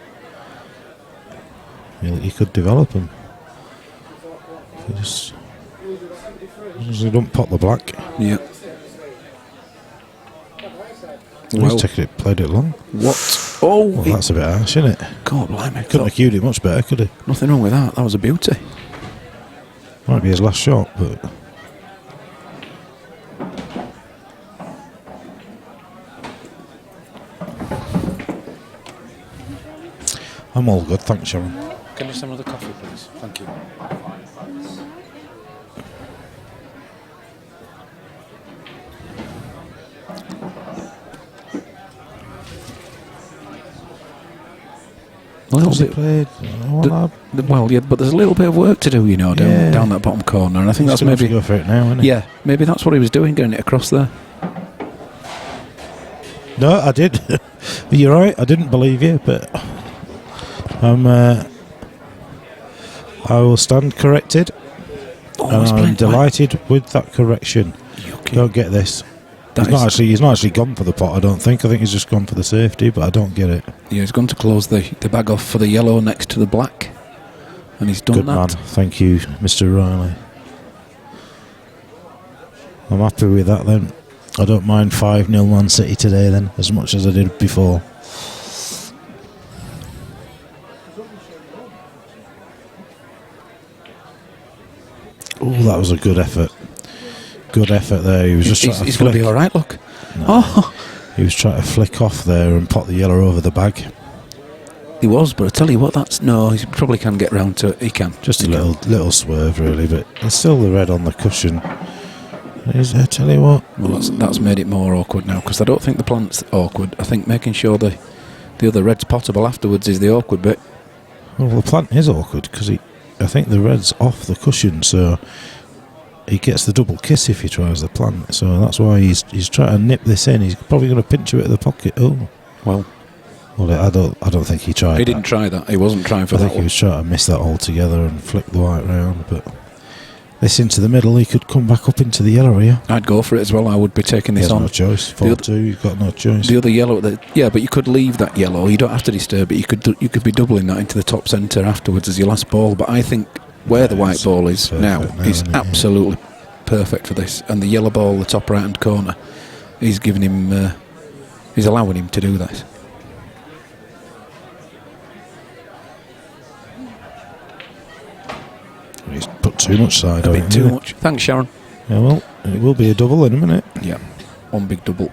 he could develop them. As long as he don't pop the black. Yeah. He's played it long. What? Oh, well, that's a bit harsh, isn't it? God, blimey. Couldn't have cued it much better, could he? Nothing wrong with that. That was a beauty. Might be his last shot, but I'm all good, thanks, Sharon. Can you send another coffee, please? Thank you. Well, yeah, but there's a little bit of work to do, you know, down that bottom corner, and I think that's maybe go for it now, isn't it? Yeah, maybe that's what he was doing, getting it across there. No, I did. You're right. I didn't believe you, but I will stand corrected, and I'm delighted with that correction. Don't get this. He's not actually gone for the pot. I don't think. I think he's just gone for the safety, but I don't get it. Yeah, he's gone to close the bag off for the yellow next to the black, and he's done Good that. man. Thank you, Mr. Riley. I'm happy with that then. I don't mind 5-0 Man City today then, as much as I did before. Oh, that was a good effort. Good effort there. He was just trying to he's going to be all right, look. No. Oh. He was trying to flick off there and pop the yellow over the bag. He was, but I tell you what, he probably can get round to it. He can. Just a little swerve, really, but there's still the red on the cushion. I tell you what. Well, that's made it more awkward now, because I don't think the plant's awkward. I think making sure the other red's potable afterwards is the awkward bit. Well, the plant is awkward, because I think the red's off the cushion, so he gets the double kiss if he tries the plant. So that's why he's trying to nip this in. He's probably going to pinch it at the pocket. Oh, well, I don't think he tried. He didn't try that. He wasn't trying for I that think he one. was trying to miss that altogether and flick the white round. But this into the middle, he could come back up into the yellow here. I'd go for it as well. I would be taking He this has on. no choice. 4-2. You've got no choice. The other yellow, yeah, but you could leave that yellow. You don't have to disturb it. You could be doubling that into the top centre afterwards as your last ball. But I think where the white ball is now is absolutely perfect for this. And the yellow ball, the top right hand corner, he's giving him, he's allowing him to do this. He's put too much side on A bit too much. Thanks, Sharon. Yeah, well, it will be a double in a minute. Yeah, one big double.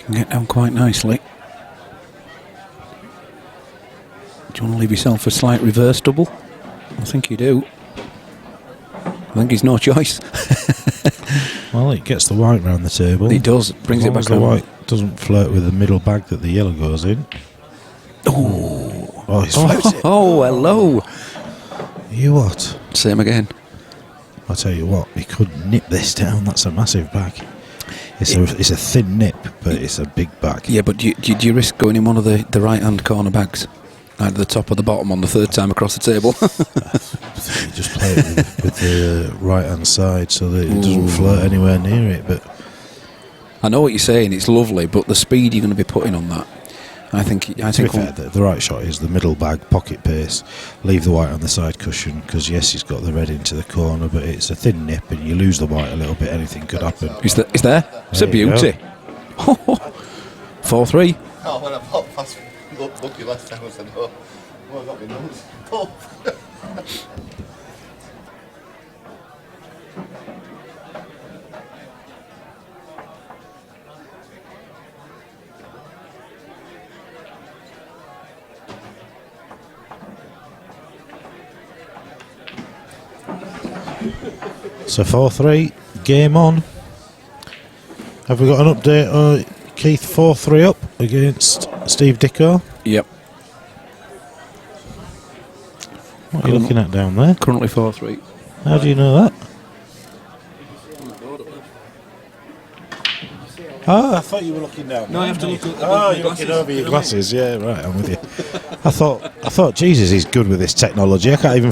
Can get down quite nicely. Do you want to leave yourself a slight reverse double? I think you do. I think he's no choice. Well, it gets the white round the table. He does. Brings As it long back as the round. white doesn't flirt with the middle bag that the yellow goes in. Oh, he's flipped it. Oh, hello. You what? Same again. I'll tell you what, he could nip this down. That's a massive bag. It's a thin nip, but it's a big bag. Yeah, but do you risk going in one of the right-hand corner bags? Either the top or the bottom on the third time across the table? You just play it with the right-hand side so that it doesn't flirt anywhere near it. But I know what you're saying, it's lovely, but the speed you're going to be putting on that, I think to be fair, the right shot is the middle bag, pocket pace, leave the white on the side cushion, because yes, he's got the red into the corner, but it's a thin nip and you lose the white a little bit, anything could happen. Is there? It's a beauty. 4-3. Oh, when I popped past Lucky last time, I said, oh, well, I got my nose. Oh. So 4-3, game on. Have we got an update? Keith 4-3 up against Steve Dicko. Yep. What are you looking at down there? Currently 4-3. How do you know that? Oh, I thought you were looking down. No, I have to look at you're looking over your glasses. Yeah, right. I'm with you. I thought, Jesus, he's good with this technology. I can't even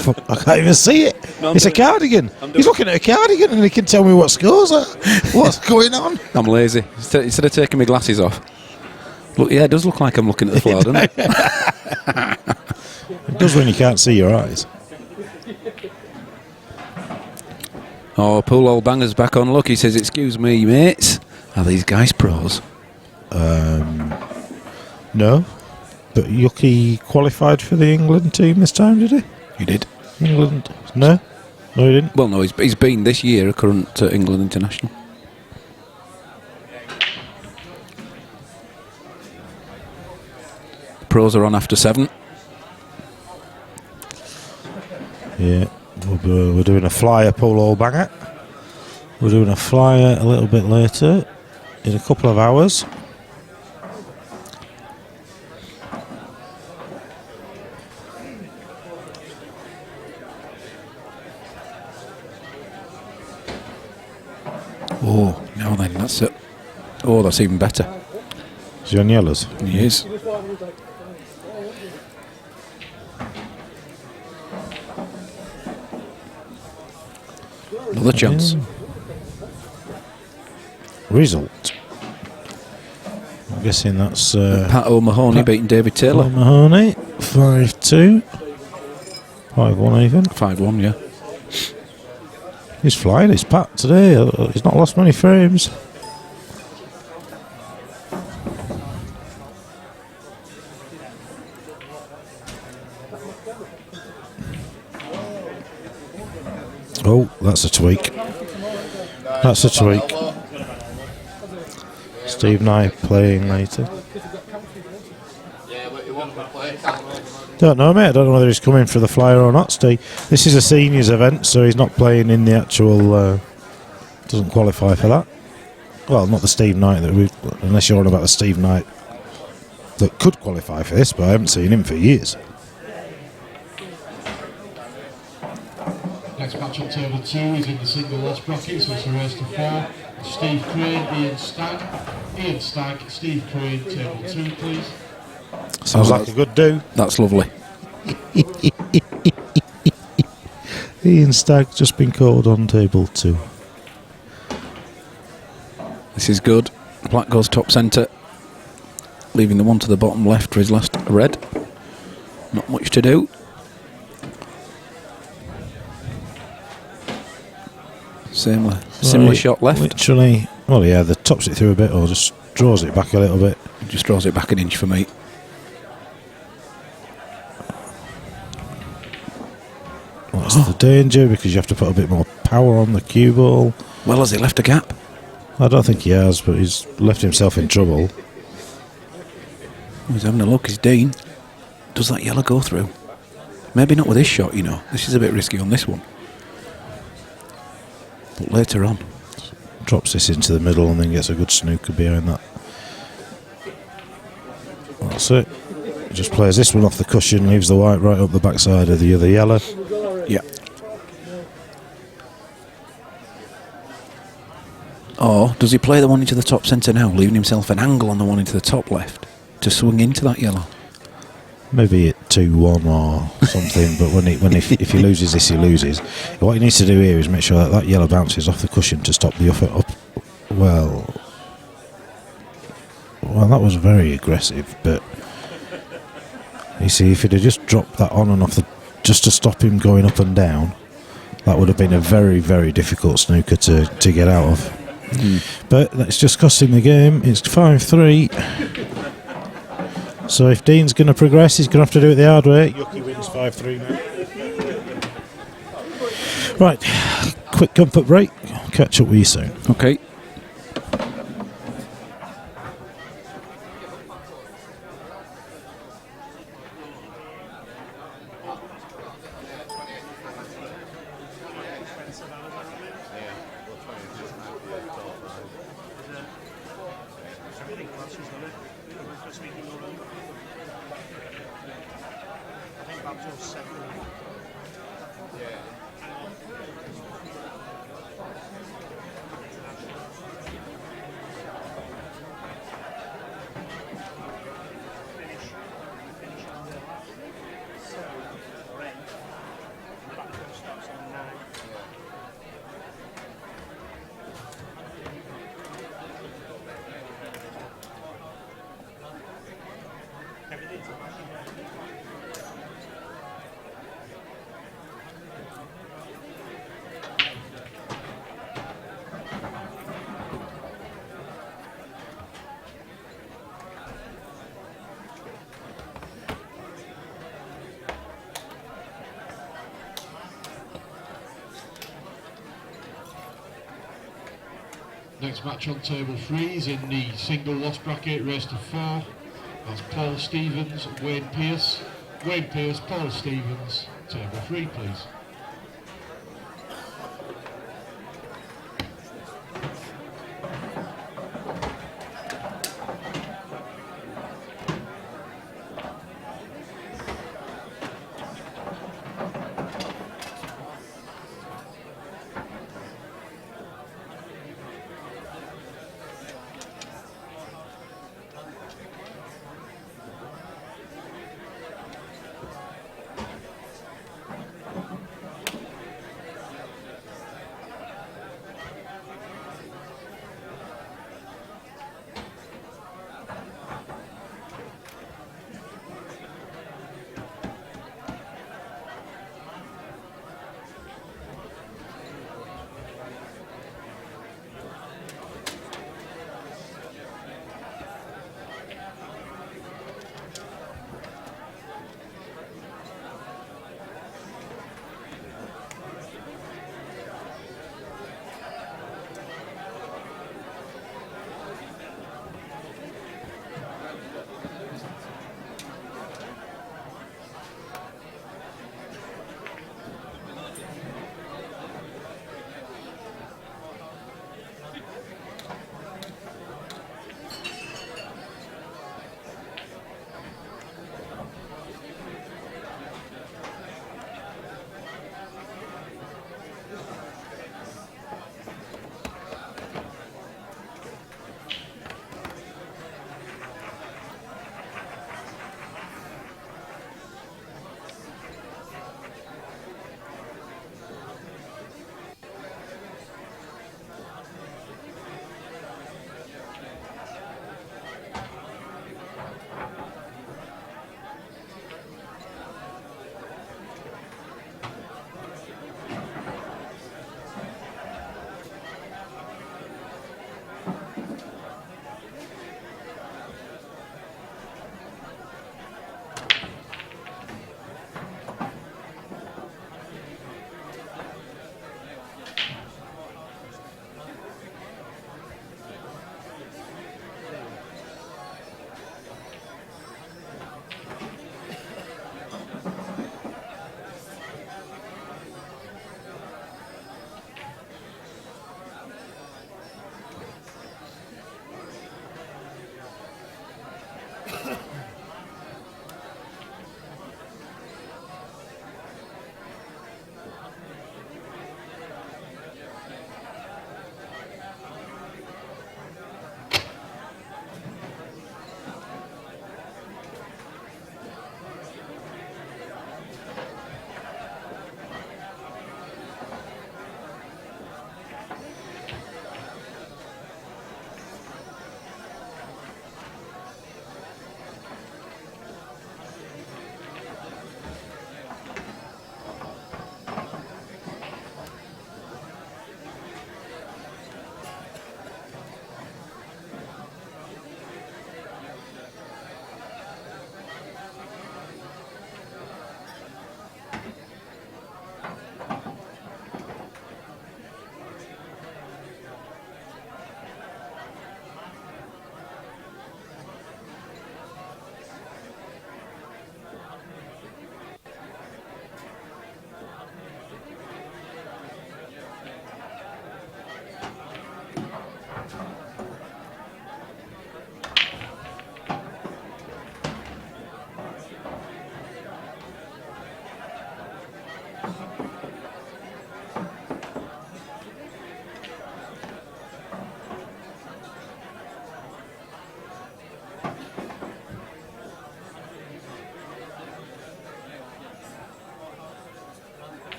see it. No, it's a cardigan. He's looking at a cardigan and he can tell me what scores are. What's going on? I'm lazy. Instead of taking my glasses off. Look, yeah, it does look like I'm looking at the floor, doesn't it? It does when you can't see your eyes. Oh, Pool Old Banger's back on. Look, he says, excuse me, mates. Are these guys pros? No. But Yuki qualified for the England team this time, did he? He did. England? No? No, he didn't. Well, no, he's been this year a current England international. The pros are on after 7. Yeah. We're doing a flyer, Pool Old Banger. We're doing a flyer a little bit later, in a couple of hours. Oh, now then, that's it. Oh, that's even better. Is he on yellows? He is. Another chance. Result. I'm guessing that's Pat O'Mahony beating David Taylor. O'Mahony, 5-2. 5-1 even. 5-1, yeah. He's flying his Pat today. He's not lost many frames. Oh, that's a tweak. That's a tweak. Steve Knight playing later. Don't know, mate. I don't know whether he's coming for the flyer or not, Steve. This is a seniors event, so he's not playing in the actual... doesn't qualify for that. Well, not the Steve Knight that we... Unless you're on about the Steve Knight that could qualify for this, but I haven't seen him for years. Next match on table 2 is in the single loss bracket, so it's a race to 4. Steve Crane, Ian Stagg. Ian Stagg, Steve Crane, table 2, please. Sounds like a good do. That's lovely. Ian Stagg just been called on table 2. This is good. Black goes top centre, leaving the one to the bottom left for his last red. Not much to do. Similar shot left. Literally, well, yeah, the tops it through a bit or just draws it back a little bit. Just draws it back an inch for me. That's the danger, because you have to put a bit more power on the cue ball. Well, has he left a gap? I don't think he has, but he's left himself in trouble. He's having a look. Is Dean? Does that yellow go through? Maybe not with this shot, you know. This is a bit risky on this one. But later on. Drops this into the middle and then gets a good snooker behind that. That's it. Just plays this one off the cushion, leaves the white right up the backside of the other yellow. Yeah. Or does he play the one into the top centre now, leaving himself an angle on the one into the top left to swing into that yellow? Maybe at 2-1 or something, but if he loses this, he loses. What he needs to do here is make sure that yellow bounces off the cushion to stop the up. Well, that was very aggressive, but you see, if he'd have just dropped that on and off just to stop him going up and down, that would have been a very, very difficult snooker to get out of. But that's just costing the game. It's 5-3. So if Dean's going to progress, he's going to have to do it the hard way. Yucky wins 5-3 now. Right, quick comfort break. Catch up with you soon. Okay. Next match on table 3 is in the single loss bracket, race to 4. That's Paul Stevens, Wayne Pearce. Wayne Pearce, Paul Stevens, table 3 please.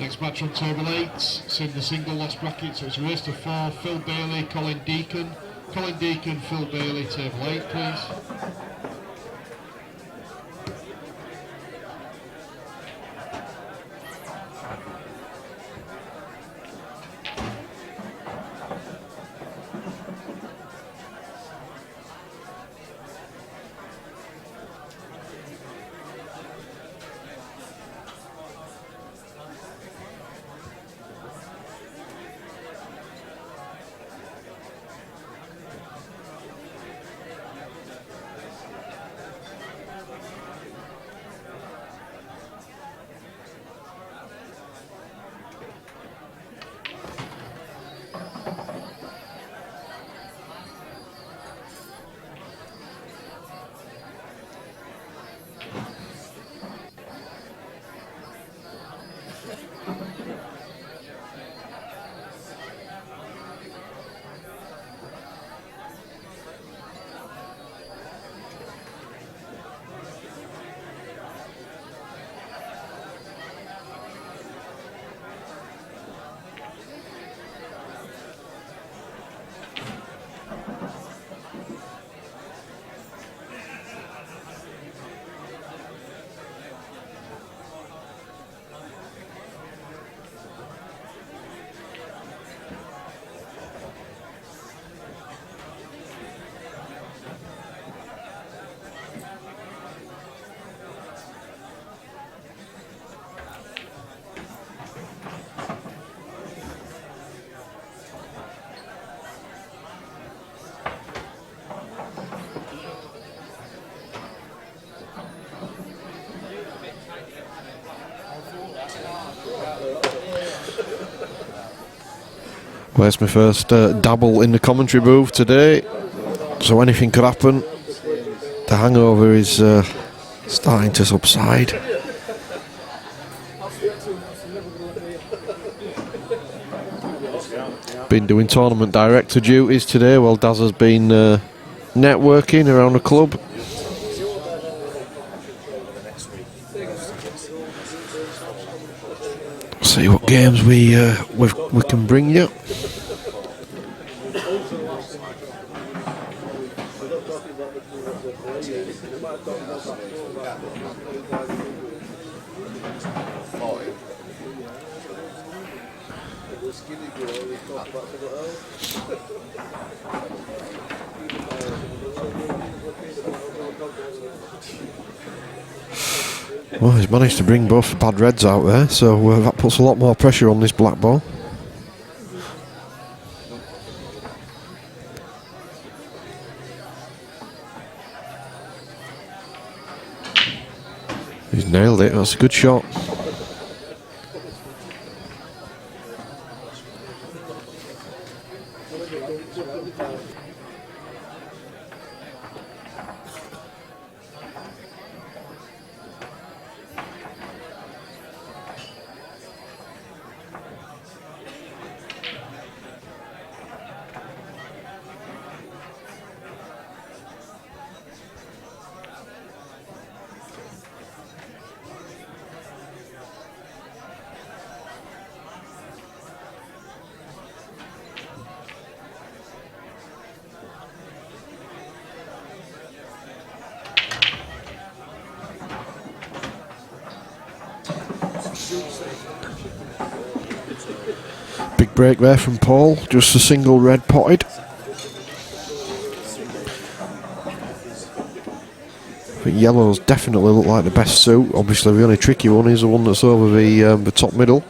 Next match on table 8, it's in the single loss bracket, so it's a race to 4. Phil Bailey, Colin Deacon. Colin Deacon, Phil Bailey, table 8, please. Well, it's my first dabble in the commentary booth today, so anything could happen. The hangover is starting to subside. Been doing tournament director duties today while Daz has been networking around the club. See what games we can bring you. Well, he's managed to bring both bad reds out there, so that puts a lot more pressure on this black ball. He's nailed it, that's a good shot. Big break there from Paul, just a single red potted. I think yellows definitely look like the best suit. Obviously the only tricky one is the one that's over the top middle.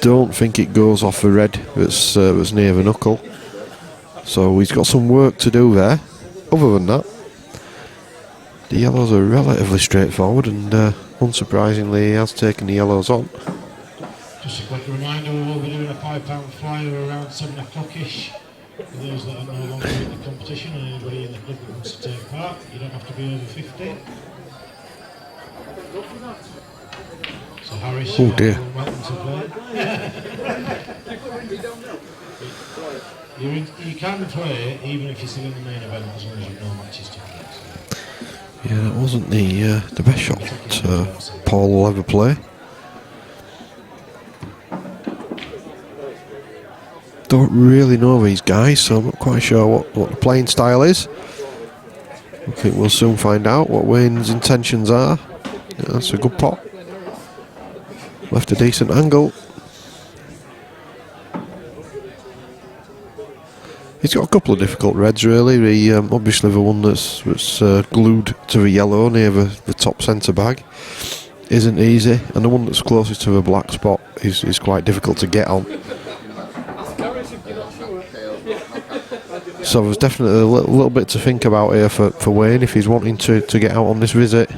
Don't think it goes off the red that's near the knuckle. So he's got some work to do there. Other than that, the yellows are relatively straightforward, and unsurprisingly he has taken the yellows on. Just a quick reminder, we will be doing a £5 flyer around 7 o'clock-ish. For those that are no longer in the competition and anybody in the club that wants to take part, you don't have to be over 50. So Harris, oh dear. welcome to play. You can play even if you're still in the main event as long as you've no matches to play. So. Yeah, that wasn't the best shot that Paul will ever play. don't really know these guys, so I'm not quite sure what the playing style is. I think we'll soon find out what Wayne's intentions are. Yeah, that's a good pot. Left a decent angle. He's got a couple of difficult reds really. He, obviously the one that's glued to the yellow near the top centre bag isn't easy, and the one that's closest to the black spot is quite difficult to get on. So there's definitely a little bit to think about here for Wayne if he's wanting to get out on this visit.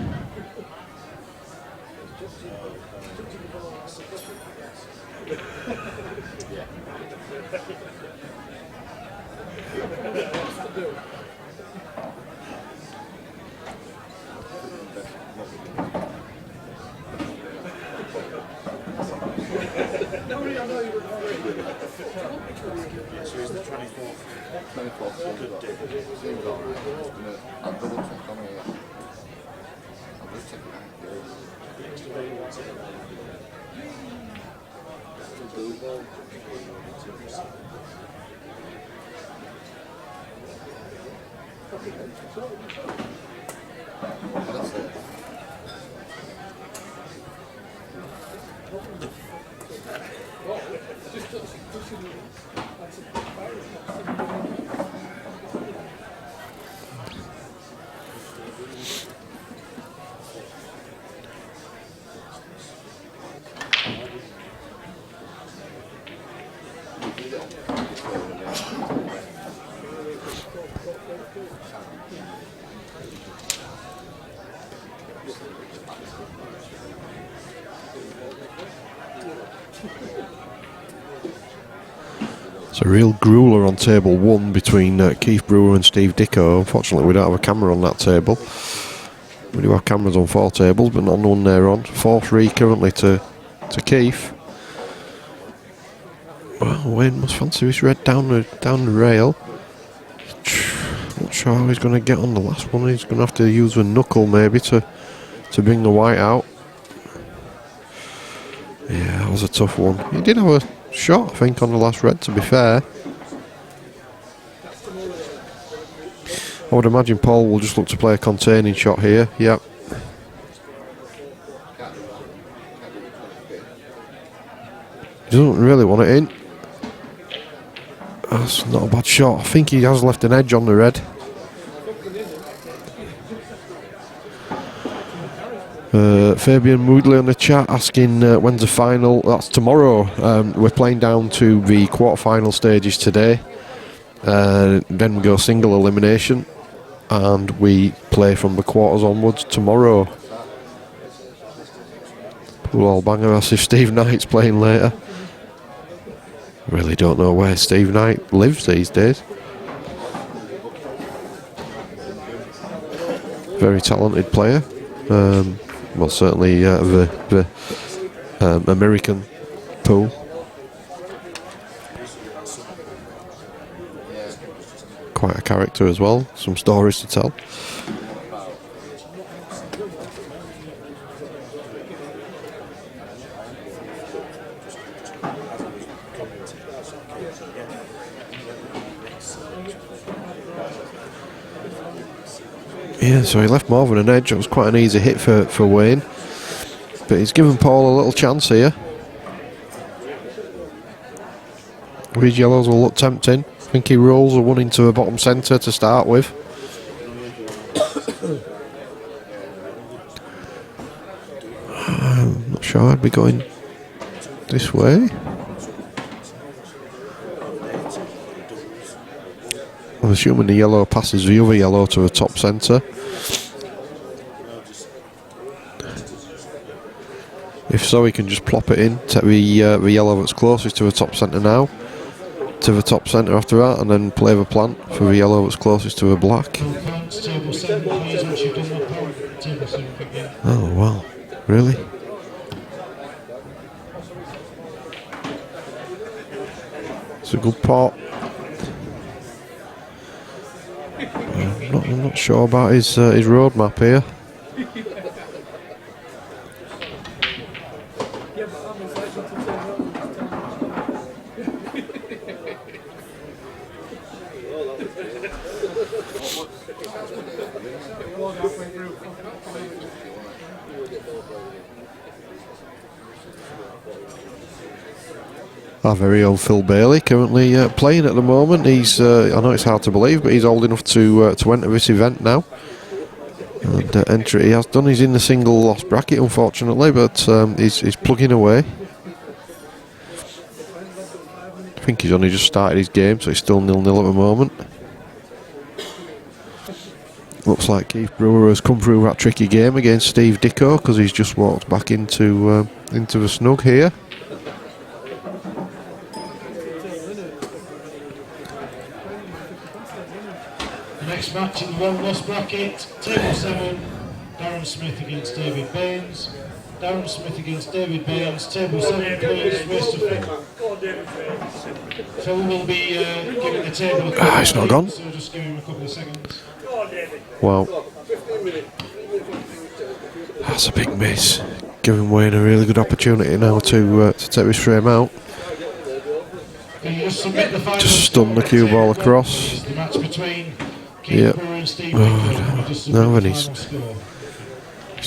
It's a real grueler on table 1 between Keith Brewer and Steve Dicko. Unfortunately, we don't have a camera on that table. We do have cameras on 4 tables, but not one there on. 4-3 currently to Keith. Well, Wayne must fancy this red down the rail. Not sure how he's going to get on the last one. He's going to have to use the knuckle maybe to bring the white out. Yeah, that was a tough one. He did have a shot, I think, on the last red, to be fair. I would imagine Paul will just look to play a containing shot here. Yep. He doesn't really want it in. That's not a bad shot. I think he has left an edge on the red. Fabian Moodley on the chat asking when's the final. That's tomorrow. We're playing down to the quarter-final stages today. Then we go single elimination, and we play from the quarters onwards tomorrow. Pool banger asks if Steve Knight's playing later. Really don't know where Steve Knight lives these days. Very talented player. Well, certainly the American pool. Quite a character as well. Some stories to tell. Yeah, so he left more than an edge. It was quite an easy hit for Wayne, but he's given Paul a little chance here. These yellows will look tempting. I think he rolls a one into a bottom centre to start with. I'm not sure I'd be going this way. I'm assuming the yellow passes the other yellow to the top centre. If so, he can just plop it in, take the yellow that's closest to the top centre now, to the top centre after that, and then play the plant for the yellow that's closest to the black. Oh, wow. Really? It's a good pot. I'm not sure about his roadmap here. Our very old Phil Bailey currently playing at the moment. He's I know it's hard to believe, but he's old enough to enter this event now. And enter he has done. He's in the single loss bracket, unfortunately, but he's plugging away. I think he's only just started his game, so it's still 0-0 at the moment. Looks like Keith Brewer has come through that tricky game against Steve Dicko because he's just walked back into the snug here. Next match in the one-loss bracket, table 7, Darren Smith against David Baines. Darren Smith against David Baines, table 7 players, race to Phil. Phil will be giving the table a couple It's not gone. So just give him a couple of seconds. Wow. That's a big miss. Giving Wayne a really good opportunity now to take this frame out. Just stun the cue ball across. The match between Yep. No, and he's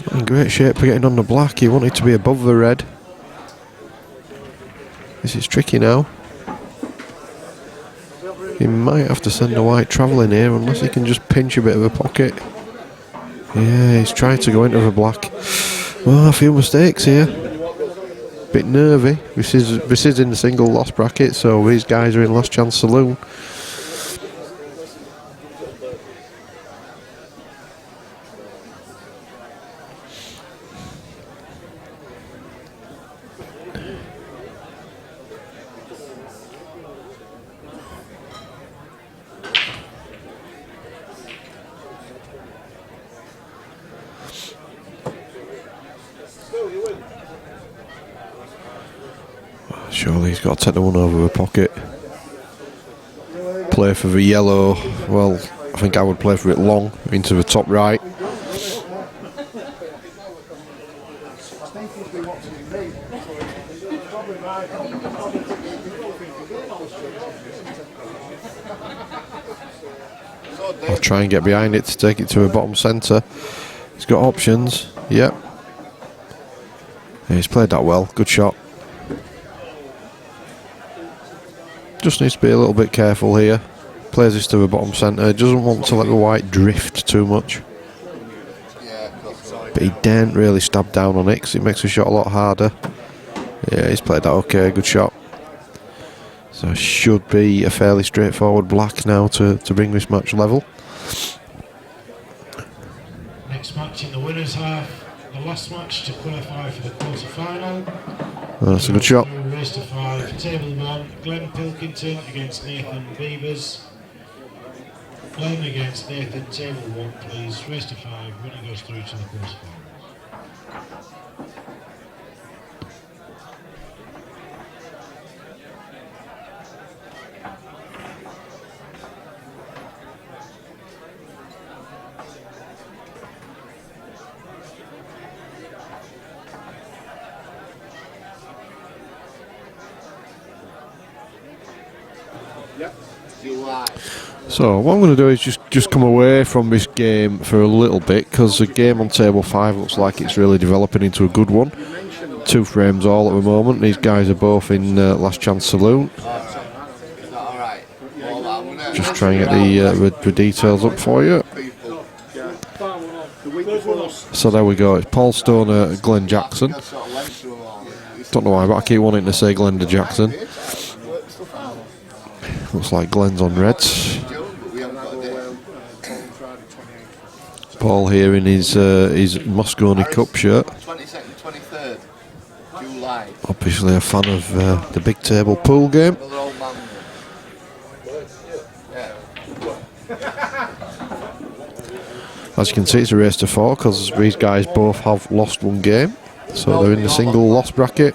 not in great shape for getting on the black. He wanted to be above the red. This is tricky now. He might have to send the white travelling here unless he can just pinch a bit of a pocket. Yeah, he's trying to go into the black. Oh, a few mistakes here. Bit nervy. This is in the single loss bracket, so these guys are in Last Chance Saloon. Surely he's got to take the one over the pocket. Play for the yellow. Well, I think I would play for it long into the top right. I'll try and get behind it to take it to a bottom centre. He's got options. Yep. Yeah, he's played that well. Good shot. Just needs to be a little bit careful here. Plays this to the bottom centre. Doesn't want to let the white drift too much. But he daren't really stab down on it because it makes the shot a lot harder. Yeah, he's played that okay. Good shot. So should be a fairly straightforward black now to bring this match level. Next match in the winners' half. The last match to qualify for the quarter-final. That's a good shot. Race to 5, table 1, Glenn Pilkington against Nathan Beavers. Glenn against Nathan, table 1 please, race to 5, winner goes through to the quarter-final. So what I'm going to do is just come away from this game for a little bit because the game on table 5 looks like it's really developing into a good one. 2 frames all at the moment. These guys are both in Last Chance Saloon. Just try and get the details up for you. So there we go. It's Paul Stoner, Glenn Jackson. Don't know why, but I keep wanting to say Glenda Jackson. Looks like Glenn's on reds. Paul here in his Moscone Cup shirt. 22nd, 23rd July. Obviously a fan of the big table pool game. As you can see, it's a race to 4 because these guys both have lost one game. So they're in the single loss bracket.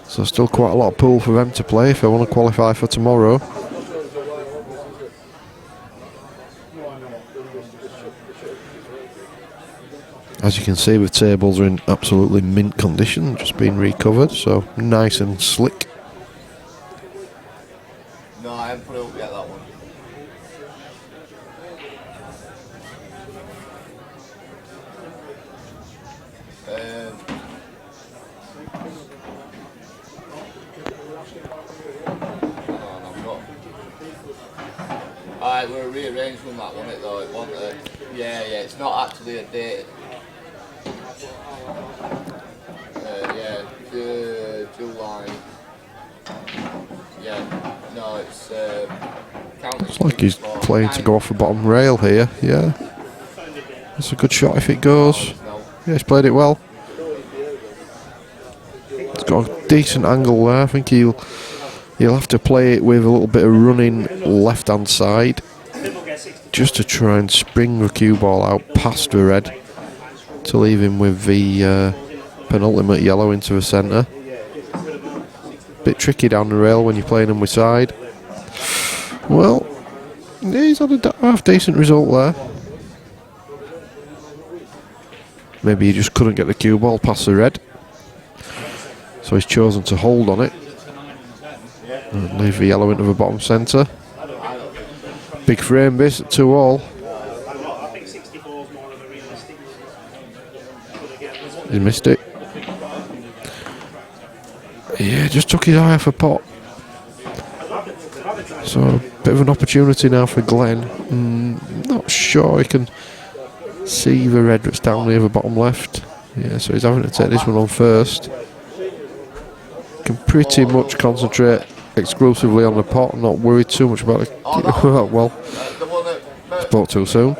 So still quite a lot of pool for them to play if they want to qualify for tomorrow. As you can see, the tables are in absolutely mint condition, just been recovered, so nice and slick. haven't put it up yet, that one. Alright, we're rearranged on that one, it though. It wanted, yeah, it's not actually a date. July. Yeah, no, it's It's like he's playing to go off the bottom rail here. Yeah, it's a good shot if it goes. Yeah, he's played it well. It's got a decent angle there. I think he'll have to play it with a little bit of running left hand side, just to try and spring the cue ball out past the red to leave him with the penultimate yellow into the centre. Bit tricky down the rail when you're playing them with side. Well, yeah, he's had a half decent result there. Maybe he just couldn't get the cue ball past the red, so he's chosen to hold on it and leave the yellow into the bottom centre. Big frame this at 2-all. He missed it. Yeah, just took his eye off a pot. So a bit of an opportunity now for Glenn. Not sure he can see the red that's down near the bottom left. Yeah, so he's having to take this one on first. Can pretty much concentrate exclusively on the pot and not worry too much about it. Well, spoke too soon.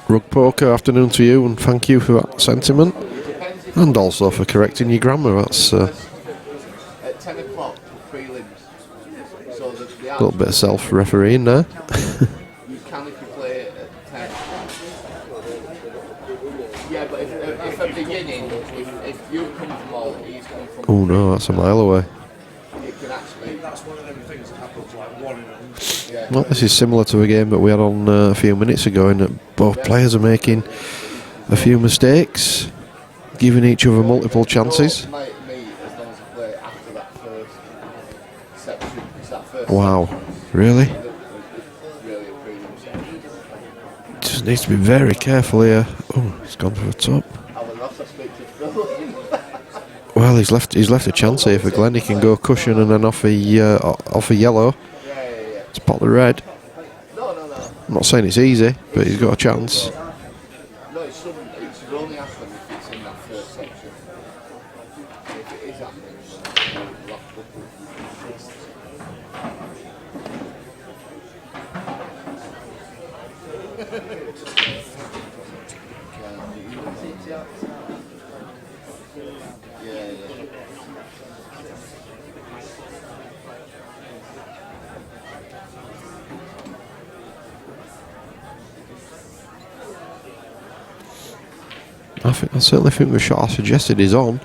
Rug Poker, afternoon to you, and thank you for that sentiment, and also for correcting your grammar. That's at 10 o'clock prelims. So the a little bit of self-refereeing there. You can if you play it at 10. Yeah, but if at the beginning, if you come from all, he's coming from. Oh no, that's a mile away. It can actually. That's one of them things that happens like 1 in 100. Yeah. Well, this is similar to a game that we had on a few minutes ago, in that both players are making a few mistakes, giving each other multiple chances. Wow, really? Just needs to be very careful here. Oh, he's gone for the top. Well, he's left a chance here for Glenn. He can go cushion and then off a yellow to pot the red. I'm not saying it's easy, but he's got a chance. No, it shouldn't. It should only happen if it's in that first section. If it is happening, then you'll lock up. I certainly think the shot I suggested is on.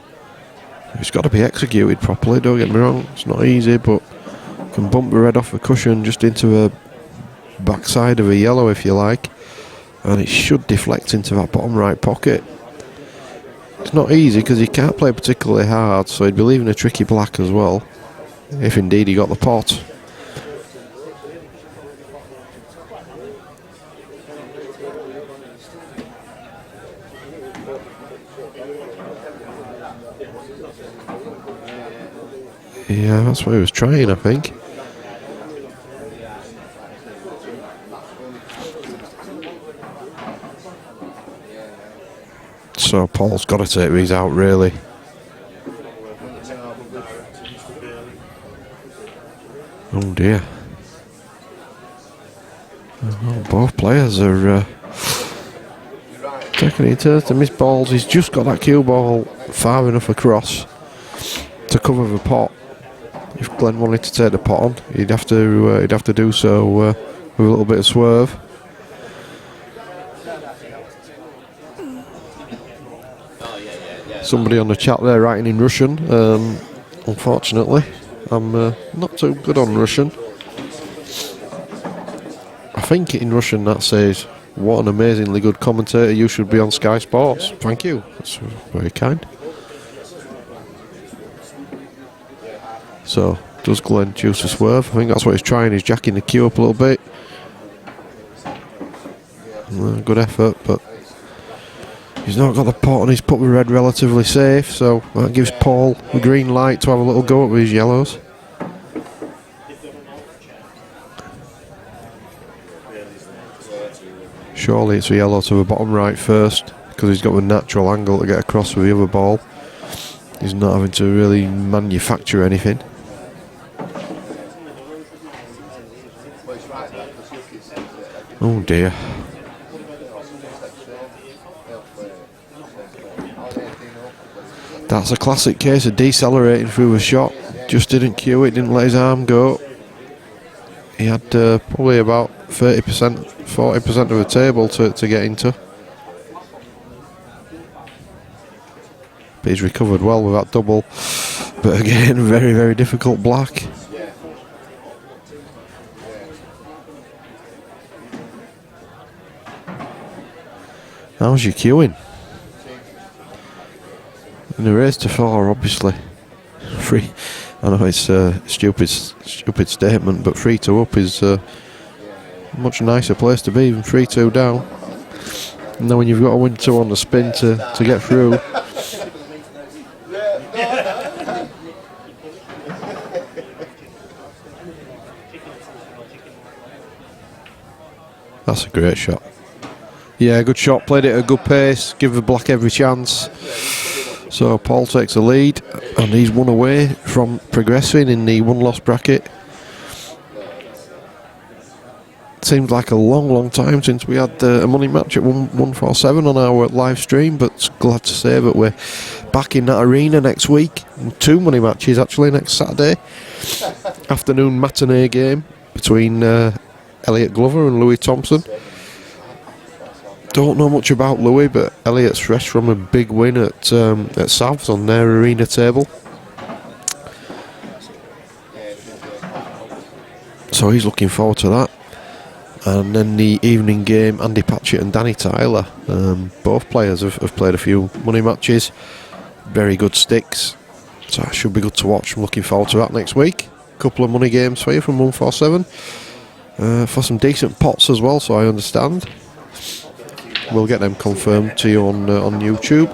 It's got to be executed properly, don't get me wrong. It's not easy, but can bump the red off the cushion just into a backside of a yellow, if you like, and it should deflect into that bottom right pocket. It's not easy because he can't play particularly hard, so he'd be leaving a tricky black as well, if indeed he got the pot. Yeah, that's what he was trying, I think. So Paul's got to take these out, really. Oh dear. Oh, both players are taking it to miss balls. He's just got that cue ball far enough across to cover the pot. If Glenn wanted to take the pot on, he'd have to do so with a little bit of swerve. Somebody on the chat there writing in Russian. Unfortunately, I'm not too good on Russian. I think in Russian that says, "What an amazingly good commentator! You should be on Sky Sports." Thank you. That's very kind. So does Glenn choose to swerve? I think that's what he's trying. He's jacking the queue up a little bit. Good effort, but he's not got the pot and he's put the red relatively safe, so that gives Paul the green light to have a little go at with his yellows. Surely it's a yellow to the bottom right first, because he's got a natural angle to get across with the other ball. He's not having to really manufacture anything. Oh dear. That's a classic case of decelerating through a shot. Just didn't cue it, didn't let his arm go. He had probably about 30%, 40% of the table to get into. But he's recovered well with that double. But again, very, very difficult black. How's your queuing? In the race to 4, obviously. Free. I know it's a stupid statement, but 3-2 up is a much nicer place to be than 3-2 down. And then when you've got a win 2 on the spin to get through. That's a great shot. Yeah, good shot. Played it at a good pace. Give the black every chance. So Paul takes the lead, and he's 1 away from progressing in the 1-loss bracket. Seems like a long time since we had a money match at 147 on our live stream, but glad to say that we're back in that arena next week. 2 money matches actually next Saturday. Afternoon matinee game between Elliot Glover and Louis Thompson. Don't know much about Louis, but Elliot's fresh from a big win at Savs on their arena table. So he's looking forward to that. And then the evening game, Andy Patchett and Danny Tyler. Both players have played a few money matches. Very good sticks. So it should be good to watch. I'm looking forward to that next week. Couple of money games for you from 147. For some decent pots as well, so I understand. We'll get them confirmed to you on YouTube.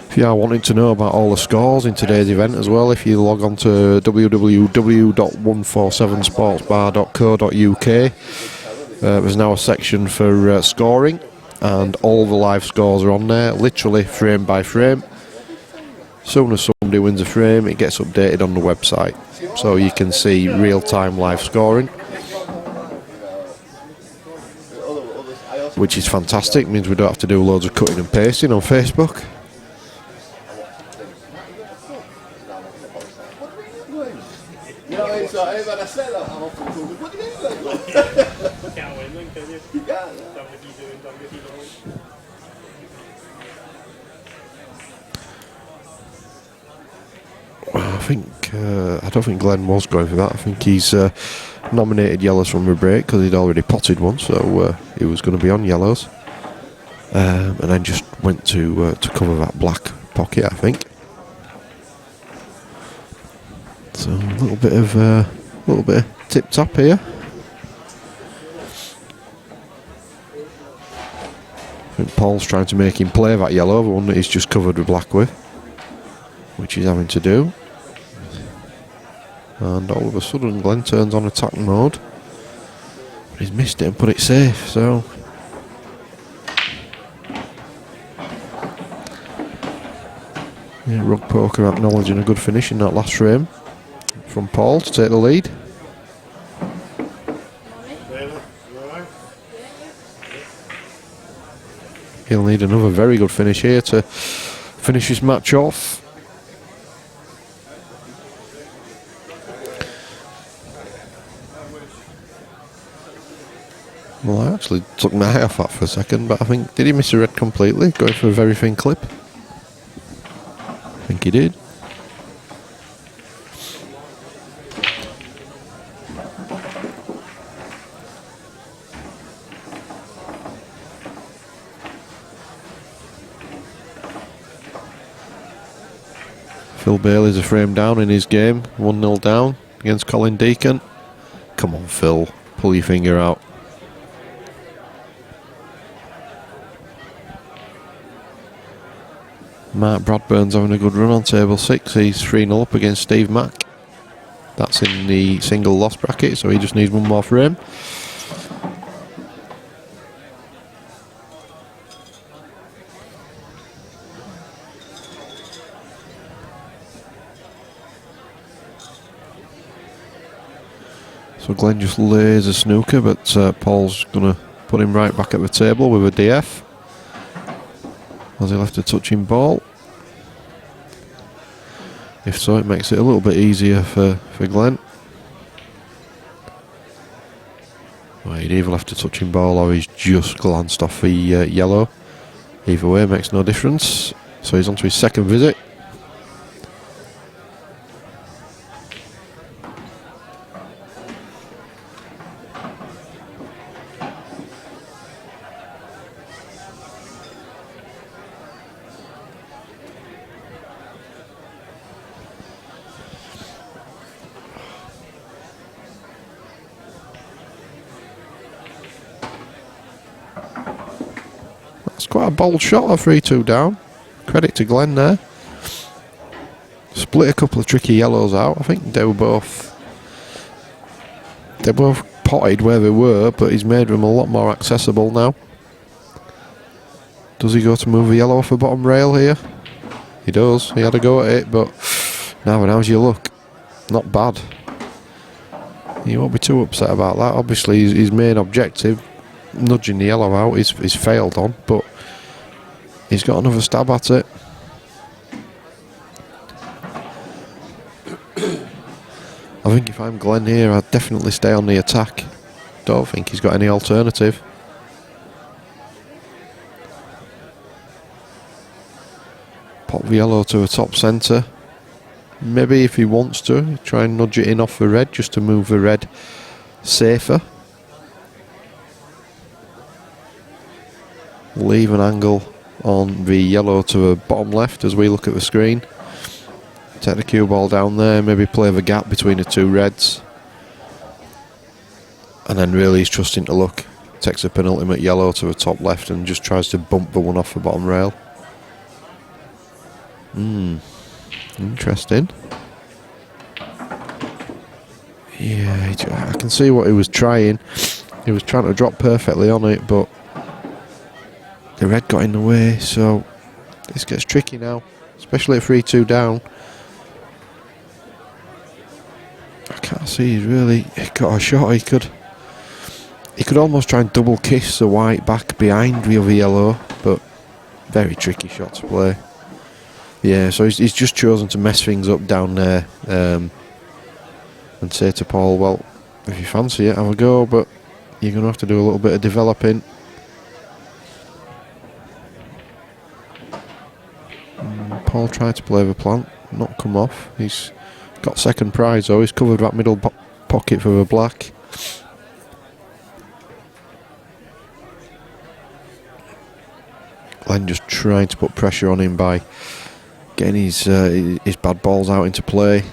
If you are wanting to know about all the scores in today's event as well, if you log on to www.147sportsbar.co.uk, there's now a section for scoring, and all the live scores are on there, literally frame by frame. As soon as somebody wins a frame, it gets updated on the website, so you can see real-time live scoring, which is fantastic. Means we don't have to do loads of cutting and pasting on Facebook. I don't think Glenn was going for that. I think he's nominated yellows from the break because he'd already potted one, so he was going to be on yellows, and then just went to cover that black pocket, I think. So a little bit of tip top here. I think Paul's trying to make him play that yellow, the one that he's just covered with black with, which he's having to do. And all of a sudden Glenn turns on attack mode, but he's missed it and put it safe, so yeah, Rug Poker acknowledging a good finish in that last frame from Paul to take the lead. He'll need another very good finish here to finish his match off. Well, I actually took my eye off that for a second, but I think, did he miss a red completely, going for a very thin clip? I think he did. Phil Bailey's a frame down in his game, 1-0 down against Colin Deacon. Come on, Phil, pull your finger out. Mark Bradburn's having a good run on table 6. He's 3-0 up against Steve Mack. That's in the single loss bracket, so he just needs one more frame. So Glenn just lays a snooker, but Paul's going to put him right back at the table with a DF. Has he left a touching ball? If so, it makes it a little bit easier for Glenn. Well, he'd either left a touching ball or he's just glanced off the yellow. Either way, makes no difference. So he's on to his second visit. Quite a bold shot, a 3-2 down. Credit to Glenn there. Split a couple of tricky yellows out. I think they were both potted where they were, but he's made them a lot more accessible now. Does he go to move the yellow off the bottom rail here? He does. He had a go at it, but now and how's your luck? Not bad. You won't be too upset about that. Obviously, his main objective, nudging the yellow out, is failed on, but he's got another stab at it. I think if I'm Glenn here, I'd definitely stay on the attack. Don't think he's got any alternative. Pop the yellow to a top centre. Maybe if he wants to, try and nudge it in off the red just to move the red safer. Leave an angle on the yellow to the bottom left as we look at the screen. Take the cue ball down there, maybe play the gap between the two reds. And then really he's trusting to luck. Takes a penultimate yellow to the top left and just tries to bump the one off the bottom rail. Interesting. Yeah, I can see what he was trying. He was trying to drop perfectly on it, but the red got in the way, so this gets tricky now, especially at 3-2 down. I can't see he's really got a shot. He could almost try and double kiss the white back behind the other yellow, but very tricky shot to play. Yeah, so he's just chosen to mess things up down there and say to Paul, well, if you fancy it, have a go, but you're going to have to do a little bit of developing. Paul tried to play the plant, not come off. He's got second prize though, he's covered that middle pocket for the black. Glenn just trying to put pressure on him by getting his bad balls out into play.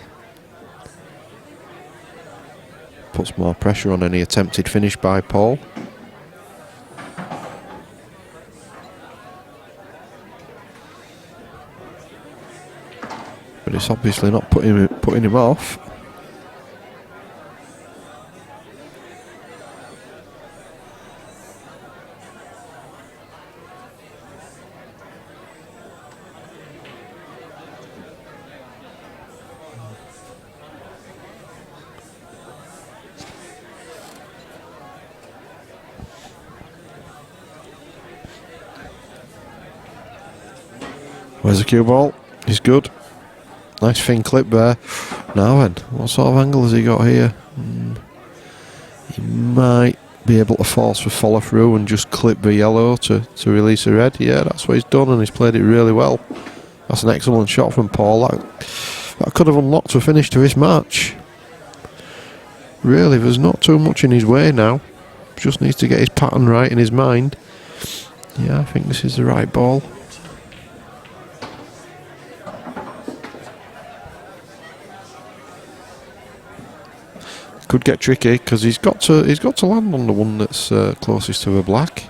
Puts more pressure on any attempted finish by Paul. But it's obviously not putting him off. Where's the cue ball? He's good. Nice thin clip there. Now then, what sort of angle has he got here? He might be able to force the follow through and just clip the yellow to release the red. Yeah, that's what he's done, and he's played it really well. That's an excellent shot from Paul. That could have unlocked a finish to this match. Really, there's not too much in his way now. Just needs to get his pattern right in his mind. Yeah, I think this is the right ball. could get tricky because he's got to land on the one that's closest to a black.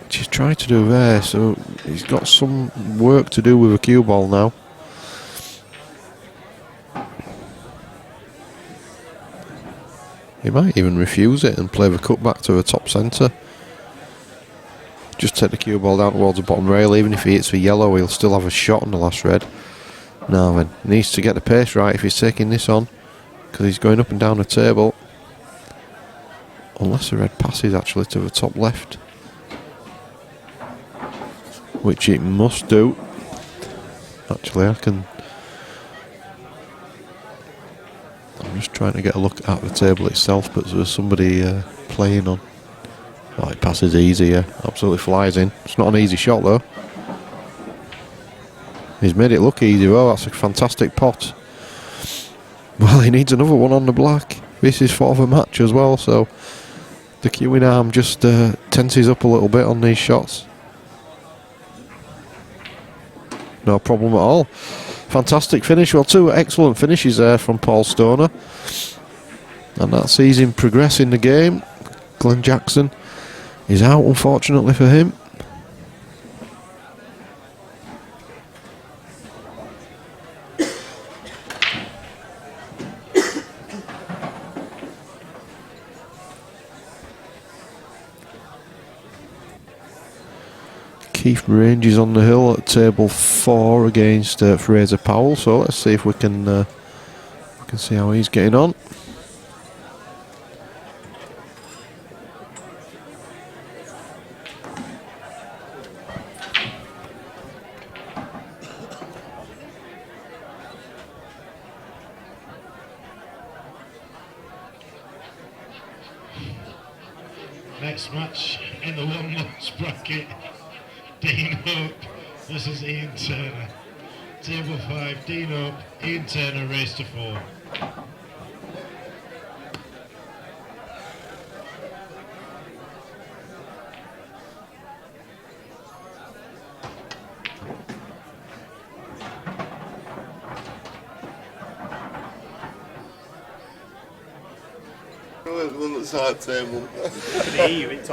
Which he's trying to do there, so he's got some work to do with a cue ball now. He might even refuse it and play the cut back to a top centre. Just take the cue ball down towards the bottom rail. Even if he hits the yellow, he'll still have a shot on the last red. Now then, he needs to get the pace right if he's taking this on, because he's going up and down the table. Unless the red passes actually to the top left, which it must do. Actually, I'm just trying to get a look at the table itself, but there's somebody playing on. Oh, it passes easy, yeah. Absolutely flies in. It's not an easy shot though. He's made it look easy though. That's a fantastic pot. Well, he needs another one on the black. This is for the match as well, so the cueing arm just tenses up a little bit on these shots. No problem at all. Fantastic finish. Well, two excellent finishes there from Paul Stoner. And that sees him progress in the game. Glenn Jackson is out, unfortunately for him. Keith Range is on the hill at table 4 against Fraser Powell, so let's see if we can see how he's getting on. Next match in the one-loss bracket. Dean Hope versus Ian Turner. Table 5, Dean Hope, Ian Turner, race to 4.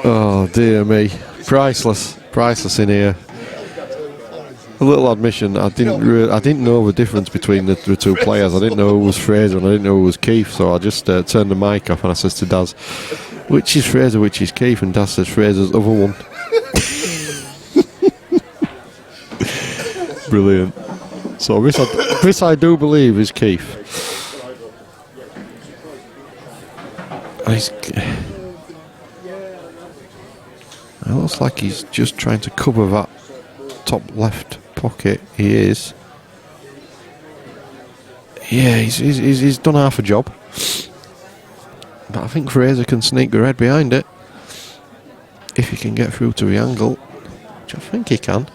Oh dear me, priceless in here. A little admission: I didn't know the difference between the two players. I didn't know who was Fraser and I didn't know who was Keith. So I just turned the mic off and I says to Daz, "Which is Fraser? Which is Keith?" And Daz says, "Fraser's other one." Brilliant. So this I do believe is Keith. It looks like he's just trying to cover that top left pocket. He is. Yeah, he's done half a job. But I think Fraser can sneak the red behind it if he can get through to the angle, which I think he can.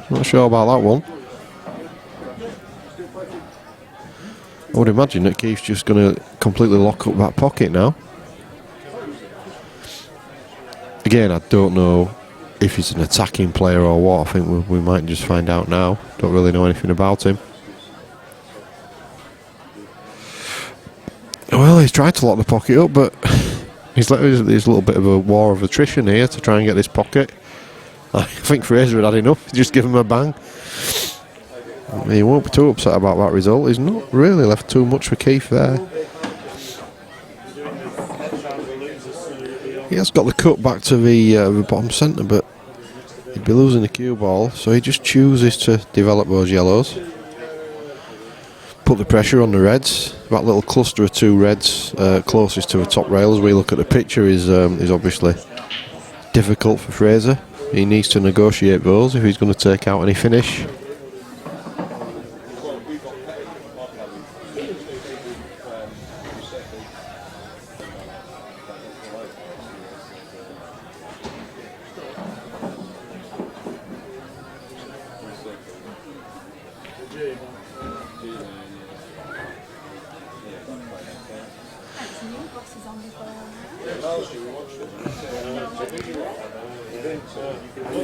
Not sure about that one. I would imagine that Keith's just going to completely lock up that pocket now. Again, I don't know if he's an attacking player or what. I think we might just find out now. Don't really know anything about him. Well, he's tried to lock the pocket up, but there's a little bit of a war of attrition here to try and get this pocket. I think Fraser had enough. Just give him a bang. He won't be too upset about that result. He's not really left too much for Keith there. He has got the cut back to the bottom centre, but he'd be losing the cue ball, so he just chooses to develop those yellows. Put the pressure on the reds. That little cluster of two reds closest to the top rail as we look at the picture is obviously difficult for Fraser. He needs to negotiate those if he's going to take out any finish.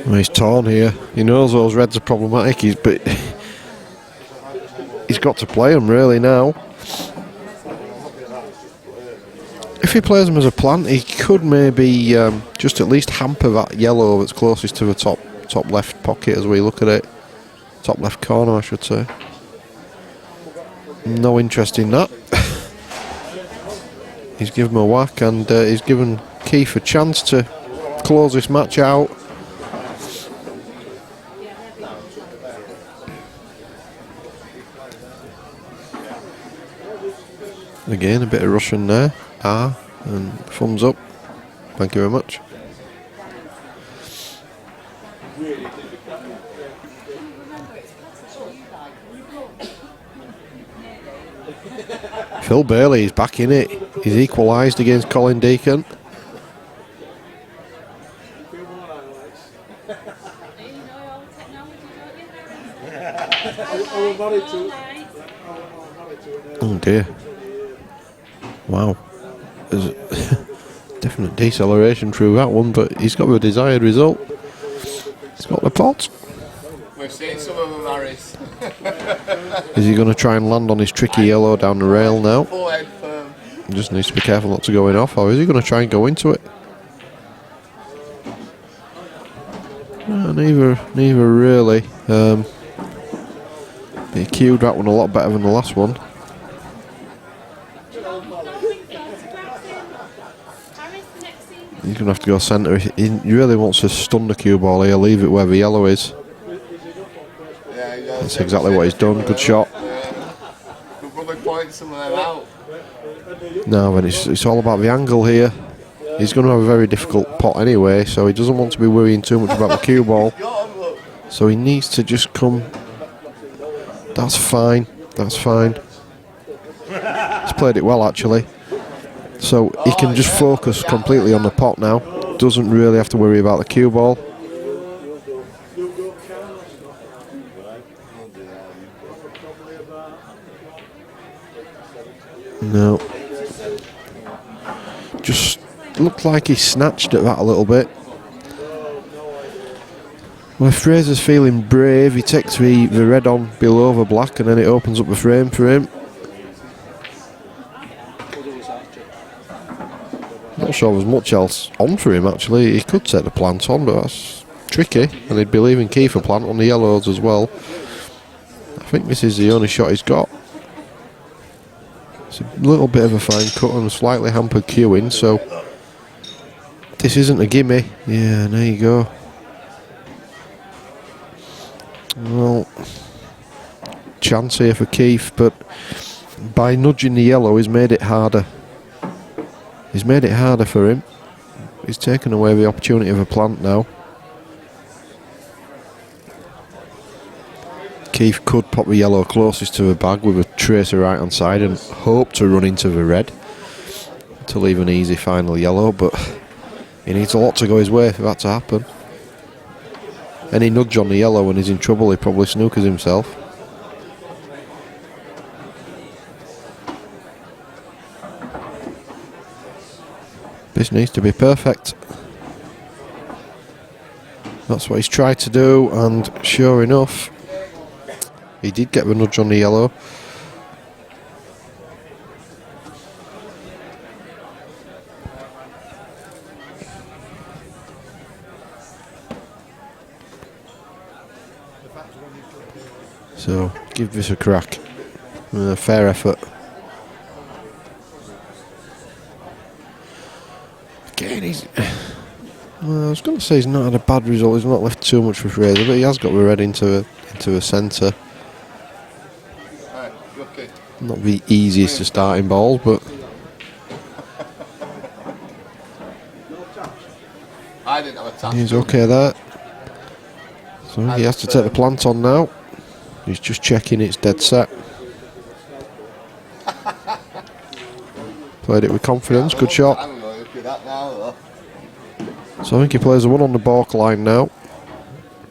Well, he's torn here. He knows those reds are problematic, but he's got to play them really now. If he plays them as a plant, he could maybe just at least hamper that yellow that's closest to the top left pocket as we look at it. Top left corner, I should say. No interest in that. He's given him a whack, and he's given Keith a chance to close this match out. Again, a bit of Russian there. And thumbs up. Thank you very much. Phil Bailey is back in it. He's equalised against Colin Deacon. Oh dear. Wow. There's a definite deceleration through that one, but he's got the desired result. He's got the pot. We've seen some of them, Harris. Is he going to try and land on his tricky yellow down the rail now? Full head firm. He just needs to be careful not to go in off, or is he going to try and go into it? Neither really. He cued that one a lot better than the last one. He's going to have to go centre. He really wants to stun the cue ball here, leave it where the yellow is. That's exactly what he's done. Good shot. We'll probably point some of them out. No, but it's all about the angle here. He's going to have a very difficult pot anyway, so he doesn't want to be worrying too much about the cue ball. So he needs to just come. That's fine. That's fine. He's played it well, actually. So he can just focus completely on the pot now. Doesn't really have to worry about the cue ball. No. Just looked like he snatched at that a little bit. Well, if Fraser's feeling brave, he takes the red on below the black, and then it opens up the frame for him. Not sure there's much else on for him, actually. He could take the plant on, but that's tricky, and he'd be leaving Keith a plant on the yellows as well. I think this is the only shot he's got. It's a little bit of a fine cut and a slightly hampered cueing, so this isn't a gimme. Yeah, there you go. Well, chance here for Keith, but by nudging the yellow, he's made it harder. He's made it harder for him. He's taken away the opportunity of a plant now. Keith could pop the yellow closest to the bag with a tracer right hand side and hope to run into the red to leave an easy final yellow, but he needs a lot to go his way for that to happen. Any nudge on the yellow when he's in trouble, he probably snookers himself. This needs to be perfect. That's what he's tried to do, and sure enough, he did get the nudge on the yellow. So, give this a crack. Fair effort. Again, he's... Well, I was going to say he's not had a bad result. He's not left too much for Fraser, but he has got the red into a centre. Not the easiest of starting balls, but... I didn't have a touch. He's okay there. So he has to take the plant on now. He's just checking it's dead set. Played it with confidence, good shot. So I think he plays the one on the balk line now.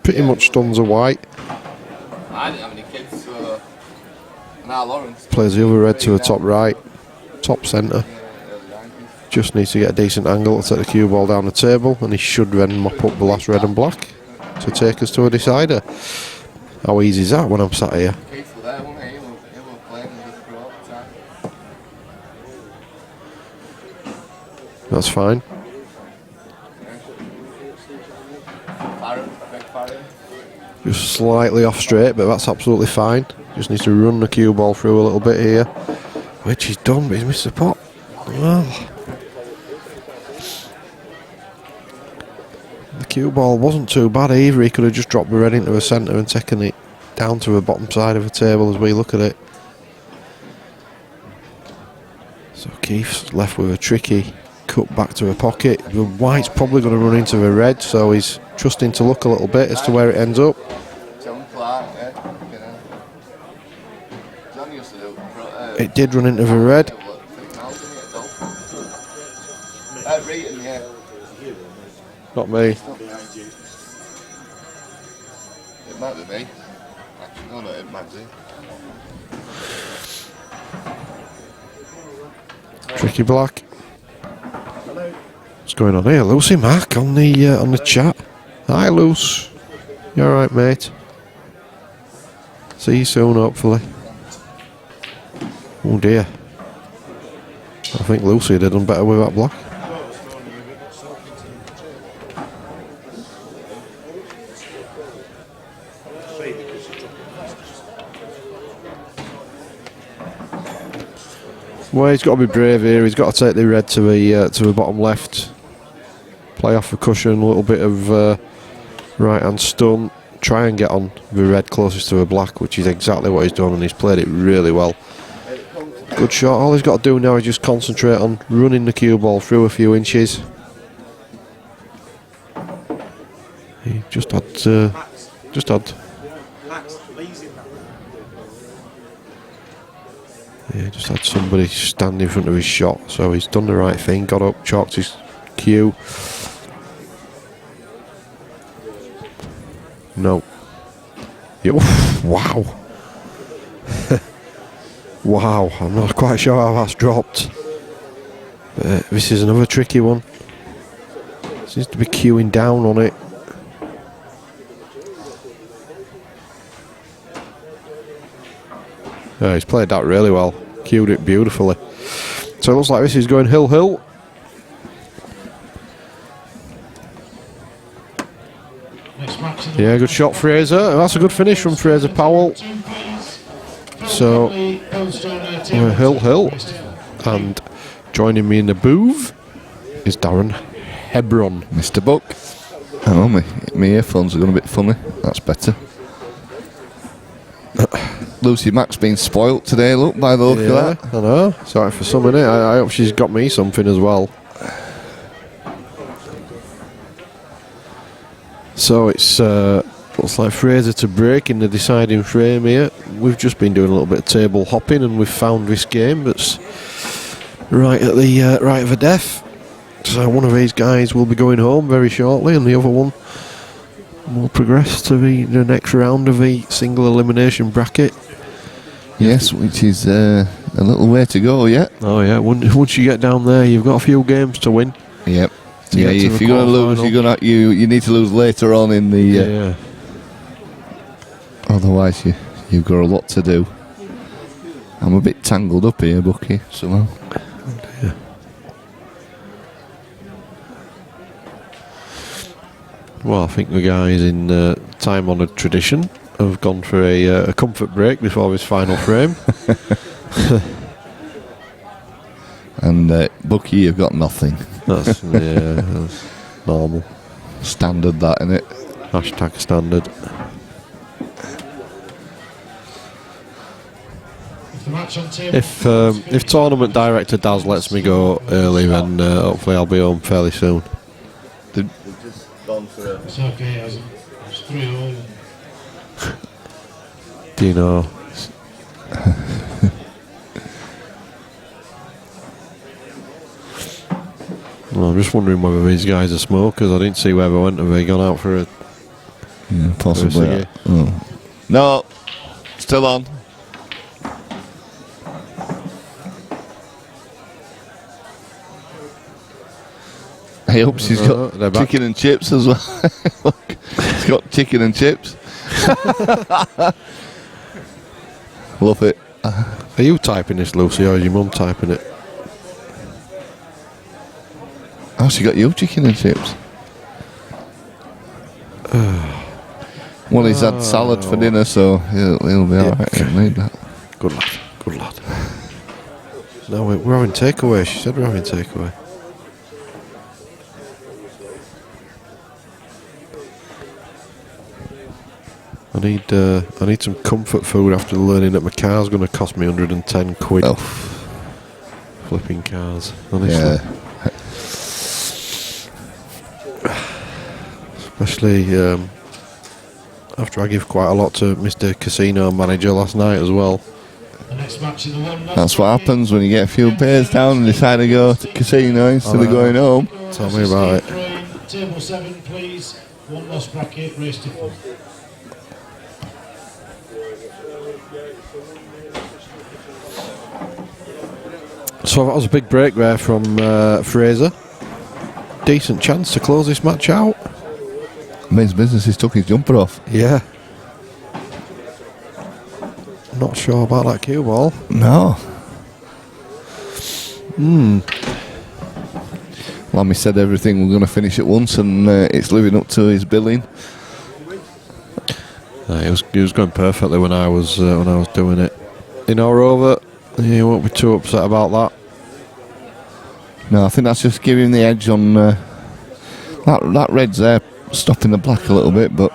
Pretty much stuns a white. I didn't have any kids, so now Lawrence Plays the other red to the top right, top centre. Just needs to get a decent angle to take the cue ball down the table, and he should then mop up the last red and black to take us to a decider. How easy is that when I'm sat here? That's fine. Just slightly off straight, but that's absolutely fine. Just needs to run the cue ball through a little bit here, which he's done, but he's missed the pot. Well, the cue ball wasn't too bad either. He could have just dropped the red into the centre and taken it down to the bottom side of the table as we look at it. So Keith's left with a tricky cut back to a pocket. The white's probably going to run into the red, so he's trusting to look a little bit as to where it ends up. It did run into the red. Not me. It might be me. Actually, no, it might be. Tricky black. What's going on here? Lucy Mack on the chat. Hi, Luce. You alright, mate? See you soon, hopefully. Oh dear. I think Lucy did done better with that black. Well, he's got to be brave here. He's got to take the red to the bottom left. Play off the cushion, a little bit of right hand stun. Try and get on the red closest to the black, which is exactly what he's done, and he's played it really well. Good shot. All he's got to do now is just concentrate on running the cue ball through a few inches. He just had. Yeah, just had somebody stand in front of his shot, so he's done the right thing. Got up, chalked his cue. No. Yeah, wow. Wow, I'm not quite sure how that's dropped. But this is another tricky one. Seems to be queuing down on it. Yeah, he's played that really well. Cued it beautifully. So it looks like this is going hill-hill. Yeah, good shot, Fraser. That's a good finish from Fraser Powell. So, we're hill-hill. And joining me in the booth is Darren Hebron. Mr. Buck. Oh, my earphones are going a bit funny. That's better. Lucy Mack's been spoilt today, look, by the look of that. I know. Sorry for some, innit? I hope she's got me something as well. So it's looks like Fraser to break in the deciding frame here. We've just been doing a little bit of table hopping, and we've found this game that's right at the right of the death. So one of these guys will be going home very shortly, and the other one will progress to the next round of the single elimination bracket. Yes, which is a little way to go yet. Oh yeah, once you get down there, you've got a few games to win. Yep. Yeah, if you're going to lose, you need to lose later on in the. Yeah. Otherwise, you've got a lot to do. I'm a bit tangled up here, Bucky. Somehow. Yeah. Well, I think the guys in time-honoured tradition have gone for a comfort break before this final frame. And Bucky, you've got nothing. That's normal. Standard, that, innit? Hashtag standard. If tournament director Daz lets me go early, then hopefully I'll be home fairly soon. It's okay, it's 3-0. Do you know? Well, I'm just wondering whether these guys are smokers. I didn't see where they went. Have they gone out for a... Yeah, possibly. Oh. No, still on. I hope she's got they're back. chicken and chips as well. Look, it's got chicken and chips. Love it. Are you typing this, Lucy, or is your mum typing it? Oh, she got you chicken and chips. Well, he's had salad for dinner, so he'll be alright. He'll need that. Good lad, good lad. No, we're having takeaway. She said we're having takeaway. I need some comfort food after learning that my car's going to cost me 110 quid. Oh. Flipping cars, honestly. Yeah. Especially after I give quite a lot to Mr. Casino Manager last night as well. The next match in the one. That's what happens when you get a few beers down and decide to go to casino instead of going home. Tell me about it. Table 7, please. One lost bracket, race to 4. So that was a big break there from Fraser. Decent chance to close this match out. Men's business, he's took his jumper off. Yeah. Not sure about that cue ball. No. Lammy said everything we're going to finish at once, and it's living up to his billing. He was going perfectly when I was doing it. In or over, you won't be too upset about that. No, I think that's just giving the edge on that red's there, stopping the black a little bit, but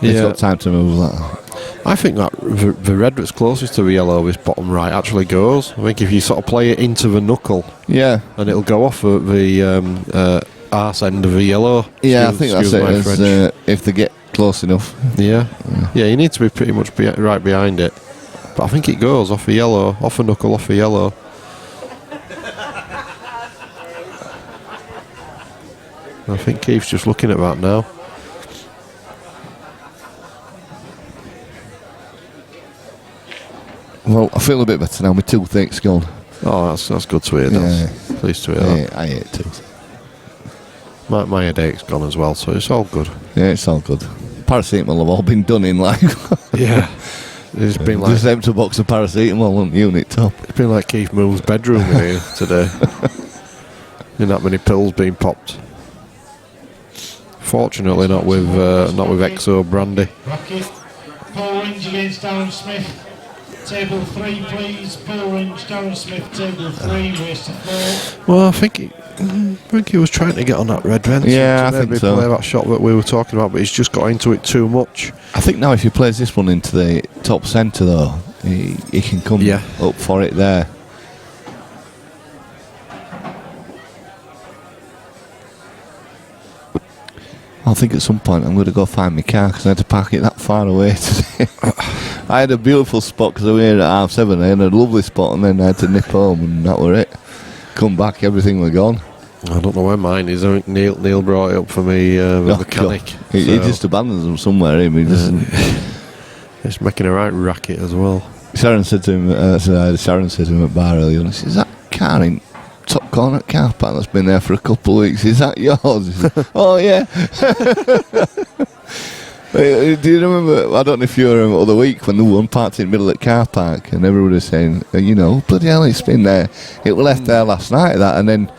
he's got time to move that. I think that the red that's closest to the yellow, this bottom right, actually goes. I think if you sort of play it into the knuckle, yeah, and it'll go off at the arse end of the yellow. Yeah, I think that's it. If they get close enough. Yeah, you need to be pretty much right behind it. But I think it goes off the yellow, off the knuckle, off the yellow. I think Keith's just looking at that now. Well, I feel a bit better now. My toothache's gone. Oh, that's good to hear. Yeah. Pleased to hear that. I hate tooth. My headache's gone as well, so it's all good. Yeah, it's all good. Paracetamol have all been done in like. Yeah. It's been like just empty a box of paracetamol on unit top. It's been like Keith Moore's bedroom in here today. Not that many pills being popped. Fortunately, not with Exo brandy. Bracket. Paul Range against Darren Smith. Table 3, please. Paul Range, Darren Smith. Table 3, race to 4. Well, I think he was trying to get on that red fence. Yeah, to I think maybe so. Play that shot that we were talking about, but he's just got into it too much. I think now if he plays this one into the top centre though, he can come up for it there. I think at some point I'm going to go find my car because I had to park it that far away today. I had a beautiful spot because I was here at 7:30. I had a lovely spot and then I had to nip home and that were it. Come back, everything was gone. I don't know where mine is. I think Neil brought it up for me, the mechanic. He just abandons them somewhere. He doesn't. It's making a right racket as well. Sharon said to him at bar earlier, and she said, "Is that car in top corner car park that's been there for a couple of weeks? Is that yours?" He said, "Oh yeah." Do you remember? I don't know if you were the other week when the one parked in the middle of the car park and everybody was saying, bloody hell, it's been there. It was left there last night. That, and then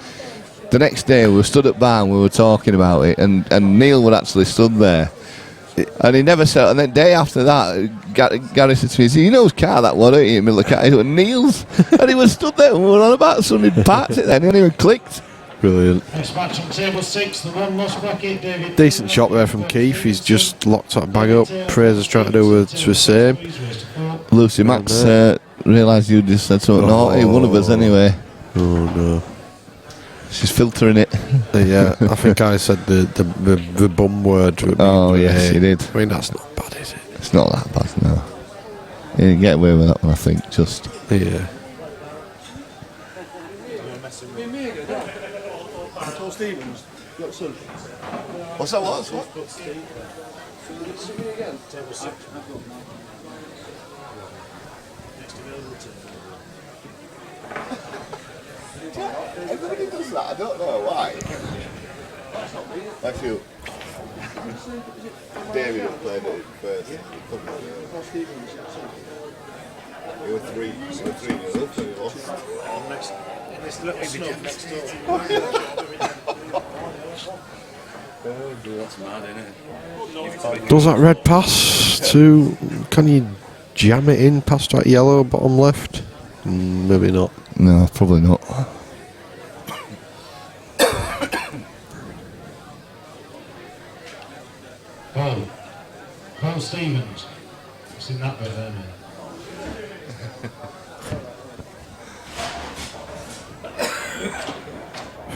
the next day we were stood at bar and we were talking about it, and Neil would actually stood there. And he never said. And then day after that, Gary said to me, "You know whose car that was, ain't you, in the middle of the car?" He went, "Neil's." And he was stood there and we were on about somebody parked it then. He hadn't even clicked. Brilliant. Next match on table 6, the one lost bracket, David. Decent shot there from Keith. He's just locked that bag up. Fraser's trying to do the same. Lucy Max realised you just said something naughty. One of us anyway. Oh no. She's filtering it. Yeah, I think I said the bum word. Oh yes, you did. I mean, that's not bad, is it? It's not that bad, no. You didn't get away with that one, I think. Just yeah. Stevens, got some. What's that? What? Table 6. Everybody does that. I don't know why. I feel David played it first. They were 3-0 up and he lost. In this little snub next door. That's mad, isn't it? Does that red pass to? Can you jam it in past that yellow bottom left? Maybe not. No, probably not. Paul Stevens. I've seen that bit there, man.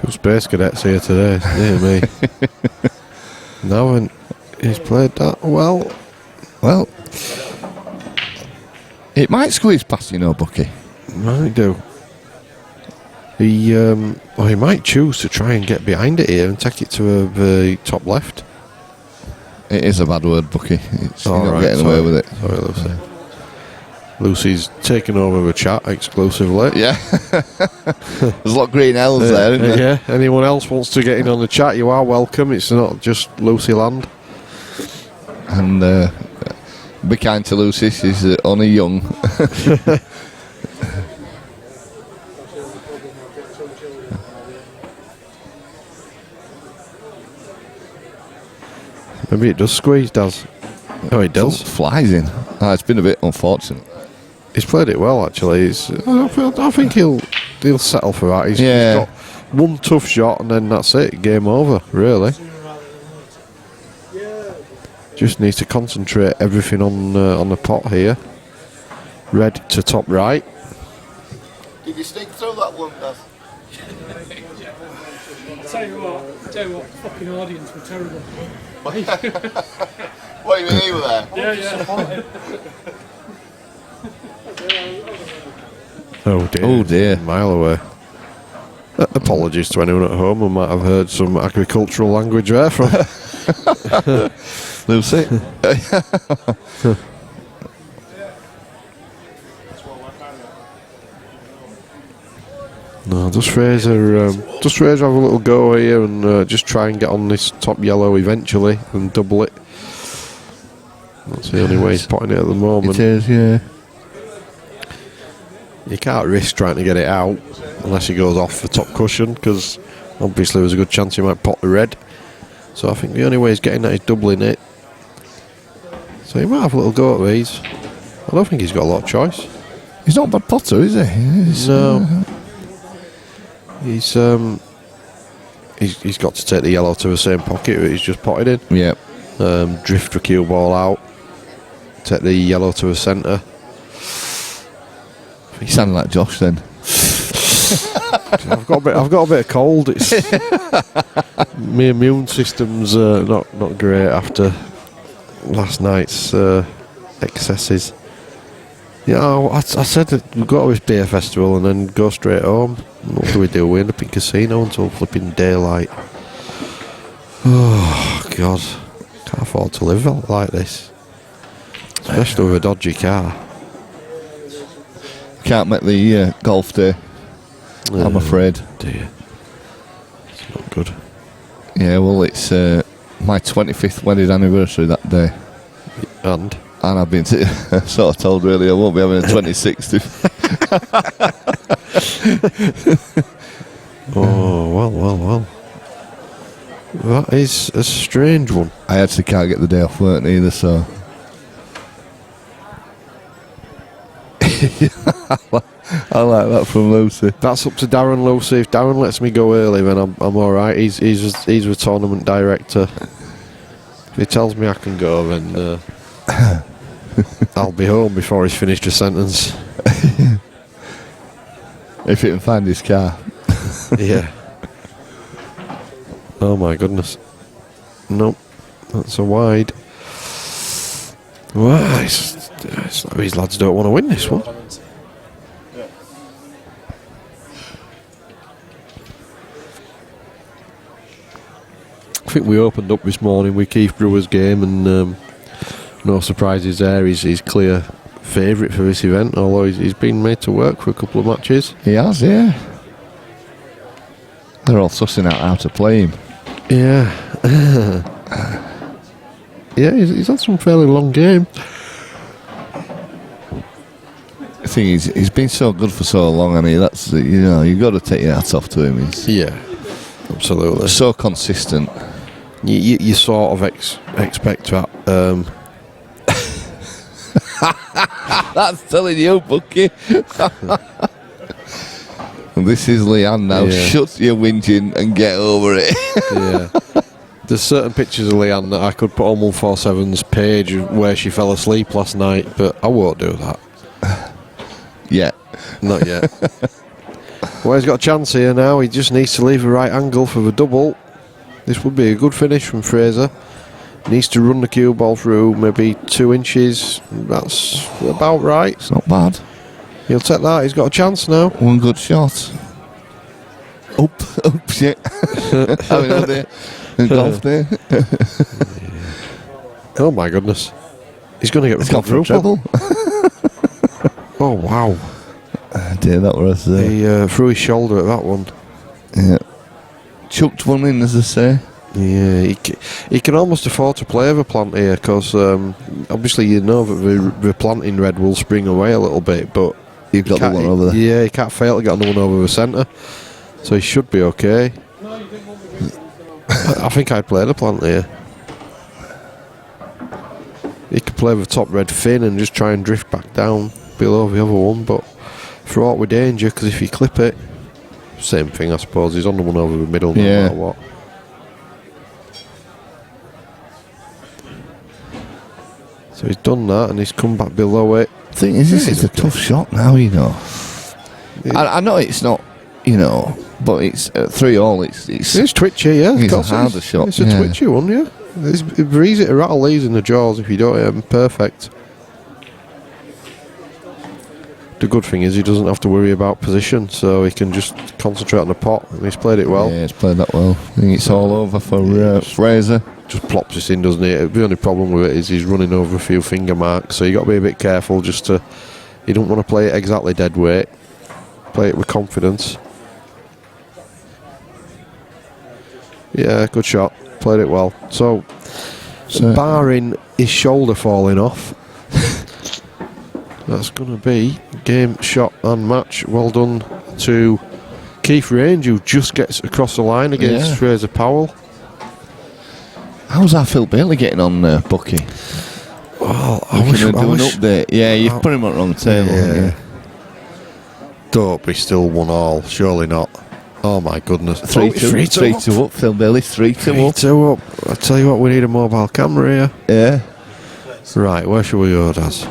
Few Space Cadets here today, dear me. No, and he's played that well. Well, it might squeeze past, you know, Bucky. Might do. He might choose to try and get behind it here and take it to the top left. It is a bad word, Bucky. You're not right, getting away with it. Sorry, Lucy. Lucy's taken over the chat exclusively. Yeah. There's a lot of green L's there, isn't there? Yeah. Anyone else wants to get in on the chat, you are welcome. It's not just Lucy Land. And be kind to Lucy, she's only young. Maybe it does squeeze, does. Oh, it does. Flies in. It's been a bit unfortunate. He's played it well, actually. I think he'll settle for that. He's got one tough shot and then that's it. Game over, really. Just needs to concentrate everything on the pot here. Red to top right. Did you sneak through that one, Daz? Tell you what, fucking audience were terrible. What, you mean he were there? Yeah. Oh dear. Oh dear. A mile away. Apologies to anyone at home who might have heard some agricultural language there from Lucy. No, does Fraser have a little go here and just try and get on this top yellow eventually and double it? That's the only way he's potting it at the moment. It is, yeah. You can't risk trying to get it out unless he goes off the top cushion, because obviously there's a good chance he might pot the red. So I think the only way he's getting that is doubling it. So he might have a little go at these. I don't think he's got a lot of choice. He's not a bad potter, is he? No. He's got to take the yellow to the same pocket that he's just potted in. Yeah. Drift the cue ball out. Take the yellow to the centre. You sound like Josh then. I've got a bit of cold. It's my immune system's not great after last night's excesses. I said that we've got to this beer festival and then go straight home. What do we do? We end up in casino until flipping daylight. Oh God, can't afford to live like this, especially with a dodgy car. Can't make the golf day, I'm afraid. Dear, it's not good. Yeah, well, it's my 25th wedding anniversary that day. And I've been sort of told really I won't be having a 26th. Oh, well. That is a strange one. I actually can't get the day off work either, so. I like that from Lucy. That's up to Darren, Lucy. If Darren lets me go early, then I'm alright. He's the tournament director. If he tells me I can go, then I'll be home before he's finished a sentence. If he can find his car. Yeah. Oh my goodness. Nope. That's a wide. Well, it's like these lads don't want to win this one. I think we opened up this morning with Keith Brewer's game, and no surprises there. He's clear favourite for this event, although he's been made to work for a couple of matches. He has, yeah. They're all sussing out how to play him. Yeah. Yeah, he's had some fairly long games. I think he's been so good for so long, and that's you've got to take your hat off to him. Yeah, absolutely. So consistent. You sort of expect that. That's telling you, Bucky. This is Leanne now. Yeah. Shut your whinging and get over it. Yeah. There's certain pictures of Leanne that I could put on 147's page where she fell asleep last night, but I won't do that. Yeah. Not yet. Well, he's got a chance here now. He just needs to leave a right angle for the double. This would be a good finish from Fraser. Needs to run the cue ball through maybe 2 inches. That's about right. It's not bad. He'll take that. He's got a chance now. One good shot. Up, shit. Having all day. Golf day. Oh my goodness. He's going to get the quadruple. Oh wow. Dear, that was he threw his shoulder at that one. Yeah. Chucked one in, as I say. Yeah, he can almost afford to play the plant here because obviously you know that the planting red will spring away a little bit, but you've got the one over there. Yeah, he can't fail to get another one over the centre, so he should be okay. I think I'd play the plant here. He could play the top red fin and just try and drift back down below the other one, but fraught with danger because if you clip it, same thing I suppose. He's on the one over the middle no matter what. So he's done that and he's come back below it. The thing is, this is a tough shot now, you know. I know it's not, you know, but it's 3-all. It's twitchy, yeah. It's a harder shot. It's a twitchy one, yeah. It's easy to rattle these in the jaws if you don't hit them perfect. The good thing is he doesn't have to worry about position, so he can just concentrate on the pot, and he's played it well. Yeah, he's played that well. I think it's all over for Fraser. Just plops this in, doesn't he? The only problem with it is he's running over a few finger marks, so you got to be a bit careful just to... You don't want to play it exactly dead weight. Play it with confidence. Yeah, good shot. Played it well. So barring his shoulder falling off, that's going to be game, shot and match. Well done to Keith Range, who just gets across the line against Fraser Powell. How's our Phil Bailey getting on, Bucky? Well, I wish an update. Yeah, you've put him on the wrong table. Yeah. Don't be still 1-all. Surely not. Oh my goodness. 3-2 up. Phil Bailey 3-2 up. 3-2 up. I tell you what, we need a mobile camera here. Yeah. Right, where shall we go, Daz?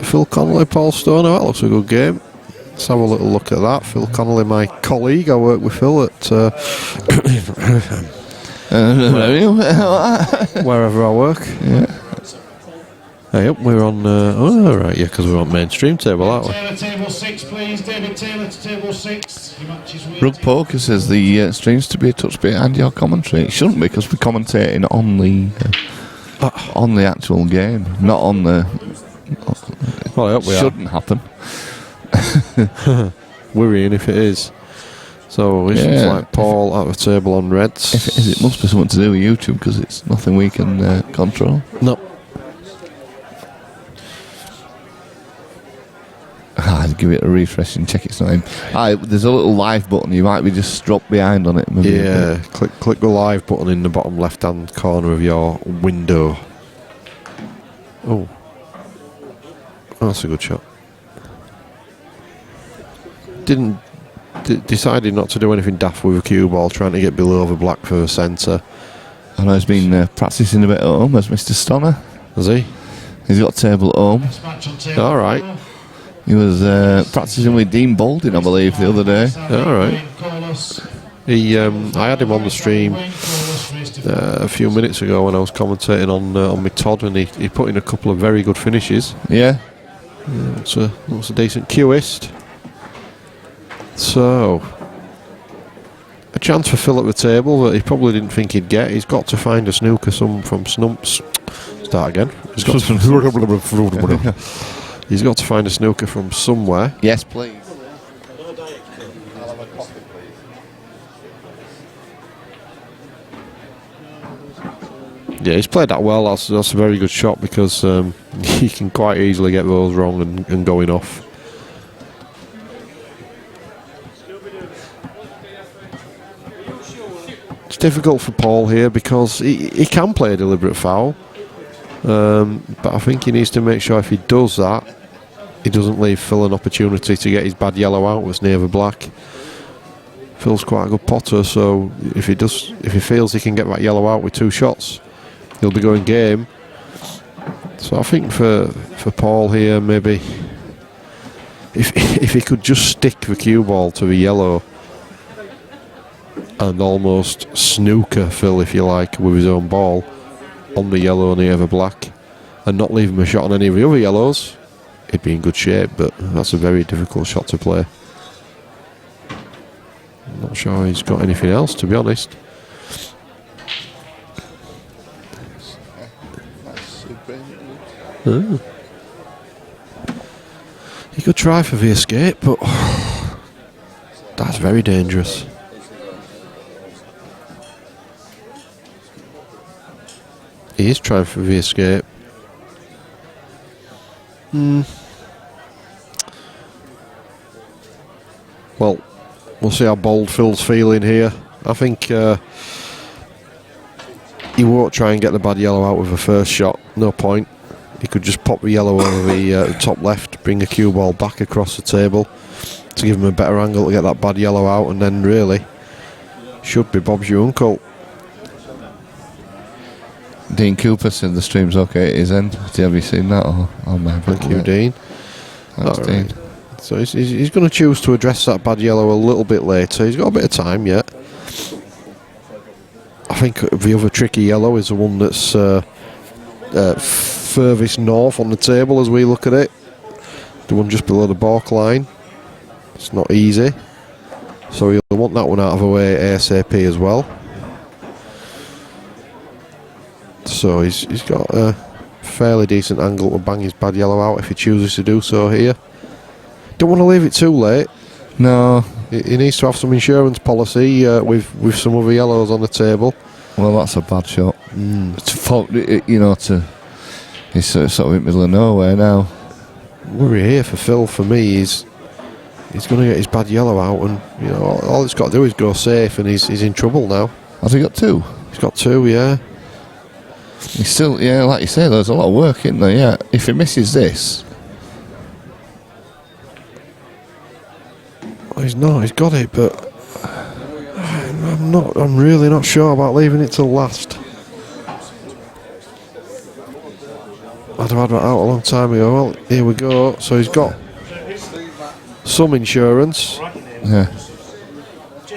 Phil Connolly, Paul Stoner. That looks a good game. Let's have a little look at that. Phil Connolly, my colleague. I work with Phil at wherever I work. Yeah. Hey, up, we're on. Oh, right, yeah, because we're on mainstream table, aren't we? Taylor, table 6, please. David Taylor to table 6. Your match is with. Rug Poker says the stream's to be a touch behind your commentary. It shouldn't be because we're commentating on the actual game, not on the. Well, I hope we shouldn't happen. Worrying if it is. So this is like Paul at the table on reds. If it is, it must be something to do with YouTube because it's nothing we can control. No. I'd give it a refresh and check it's not him. There's a little live button. You might be just struck behind on it. Maybe click the live button in the bottom left hand corner of your window. Oh, that's a good shot. Decided not to do anything daft with a cue ball, trying to get below the black for the centre. I know he's been practising a bit at home, as Mr. Stoner. Has he? He's got a table at home. All right. He was practising with Dean Balding, I believe, the other day. All right. I had him on the stream a few minutes ago when I was commentating on my Todd, and he put in a couple of very good finishes. Yeah. It's a decent cueist. So, a chance for Phil at the table that he probably didn't think he'd get. He's got to find a snooker from Snumps. Start again. He's got to find a snooker from somewhere. Yes, please. Yeah, he's played that well. That's a very good shot because he can quite easily get those wrong and going off. It's difficult for Paul here because he can play a deliberate foul, but I think he needs to make sure if he does that, he doesn't leave Phil an opportunity to get his bad yellow out with Neva Black. Phil's quite a good potter, so if he feels he can get that yellow out with 2 shots, he'll be going game. So I think for Paul here, maybe if he could just stick the cue ball to the yellow and almost snooker Phil, if you like, with his own ball on the yellow and the ever black, and not leave him a shot on any of the other yellows, he'd be in good shape. But that's a very difficult shot to play. I'm not sure he's got anything else, to be honest. Oh. He could try for the escape, but that's very dangerous. He is trying for the escape. Well, we'll see how bold Phil's feeling here. I think he won't try and get the bad yellow out with the first shot. No point. He could just pop the yellow over the top left, bring a cue ball back across the table to give him a better angle to get that bad yellow out, and then really should be Bob's your uncle. Dean Cooper said the stream's okay at his end. Have you seen that? Thank you, Dean. Thanks, Dean. So he's going to choose to address that bad yellow a little bit later. He's got a bit of time yet. I think the other tricky yellow is the one that's furthest north on the table as we look at it. The one just below the balk line. It's not easy. So he'll want that one out of the way ASAP as well. So he's got a fairly decent angle to bang his bad yellow out if he chooses to do so here. Don't want to leave it too late. No. He needs to have some insurance policy with some other yellows on the table. Well, that's a bad shot. He's sort of in the middle of nowhere now. Worry here for Phil, for me, he's going to get his bad yellow out, and all he's got to do is go safe, and he's in trouble now. Has he got 2? He's got 2, yeah. He's still, like you say, there's a lot of work in there, yeah. If he misses this... Well, he's got it, but I'm really not sure about leaving it till last. I'd have had that out a long time ago. Well, here we go. So he's got some insurance. Yeah.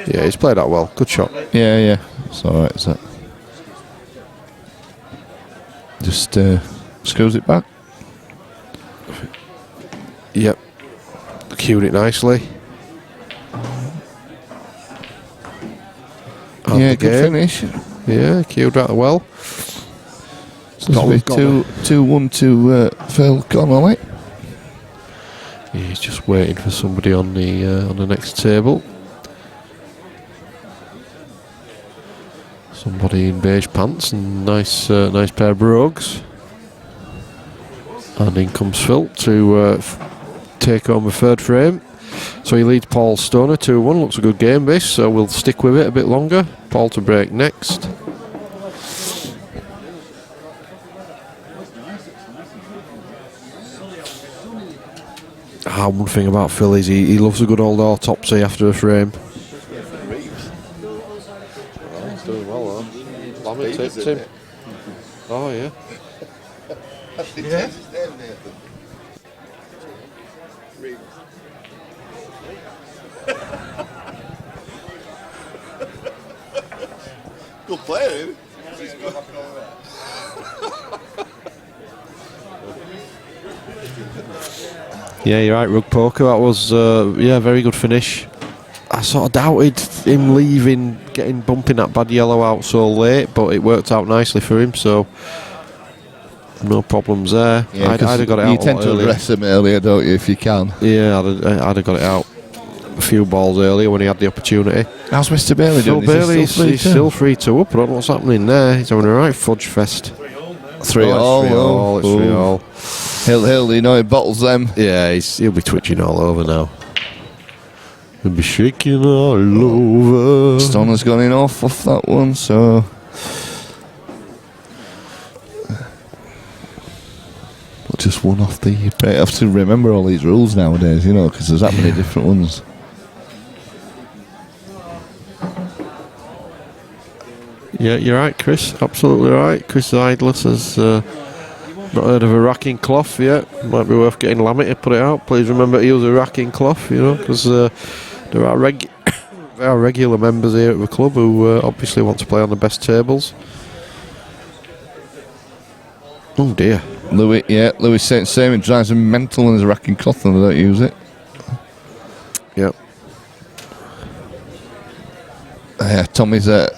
Yeah, he's played that well. Good shot. Yeah. It's alright, is that? Just screws it back. Yep. Cued it nicely. Yeah, good finish. Yeah, cued that well. So it's 2-1 to Phil Connolly. He's just waiting for somebody on the next table. Somebody in beige pants and nice pair of brogues. And in comes Phil to take home the third frame. So he leads Paul Stoner 2-1. Looks a good game, this. So we'll stick with it a bit longer. Paul to break next. One thing about Phil is he loves a good old autopsy after a frame. He's doing well, though. Lammy tipped him. Oh, yeah. Yeah. Good player, isn't he? Yeah, you're right, Rug Poker. That was, very good finish. I sort of doubted him leaving, bumping that bad yellow out so late, but it worked out nicely for him, so no problems there. Yeah, I'd have got it out. You tend to address him earlier, don't you, if you can? Yeah, I'd have got it out. a few balls earlier when he had the opportunity. How's Mr. Bailey Phil doing? Bailey, he's still 3-2 up. I don't know what's happening there. He's having a right fudge fest. 3-all. It's 3-all. Hill, you know, he bottles them. Yeah, he'll be twitching all over now. He'll be shaking all over. Stoner's gone in off that one, so. Just one off the. You have to remember all these rules nowadays, you know, because there's that many different ones. Yeah, you're right, Chris. Absolutely right. Chris Idless has not heard of a racking cloth yet. Might be worth getting Lammy to put it out. Please remember to use a racking cloth, you know, because there are regular members here at the club who obviously want to play on the best tables. Oh dear. Louis saying same. It drives him mental when there's a racking cloth and they don't use it. Yep. Yeah, Tommy's a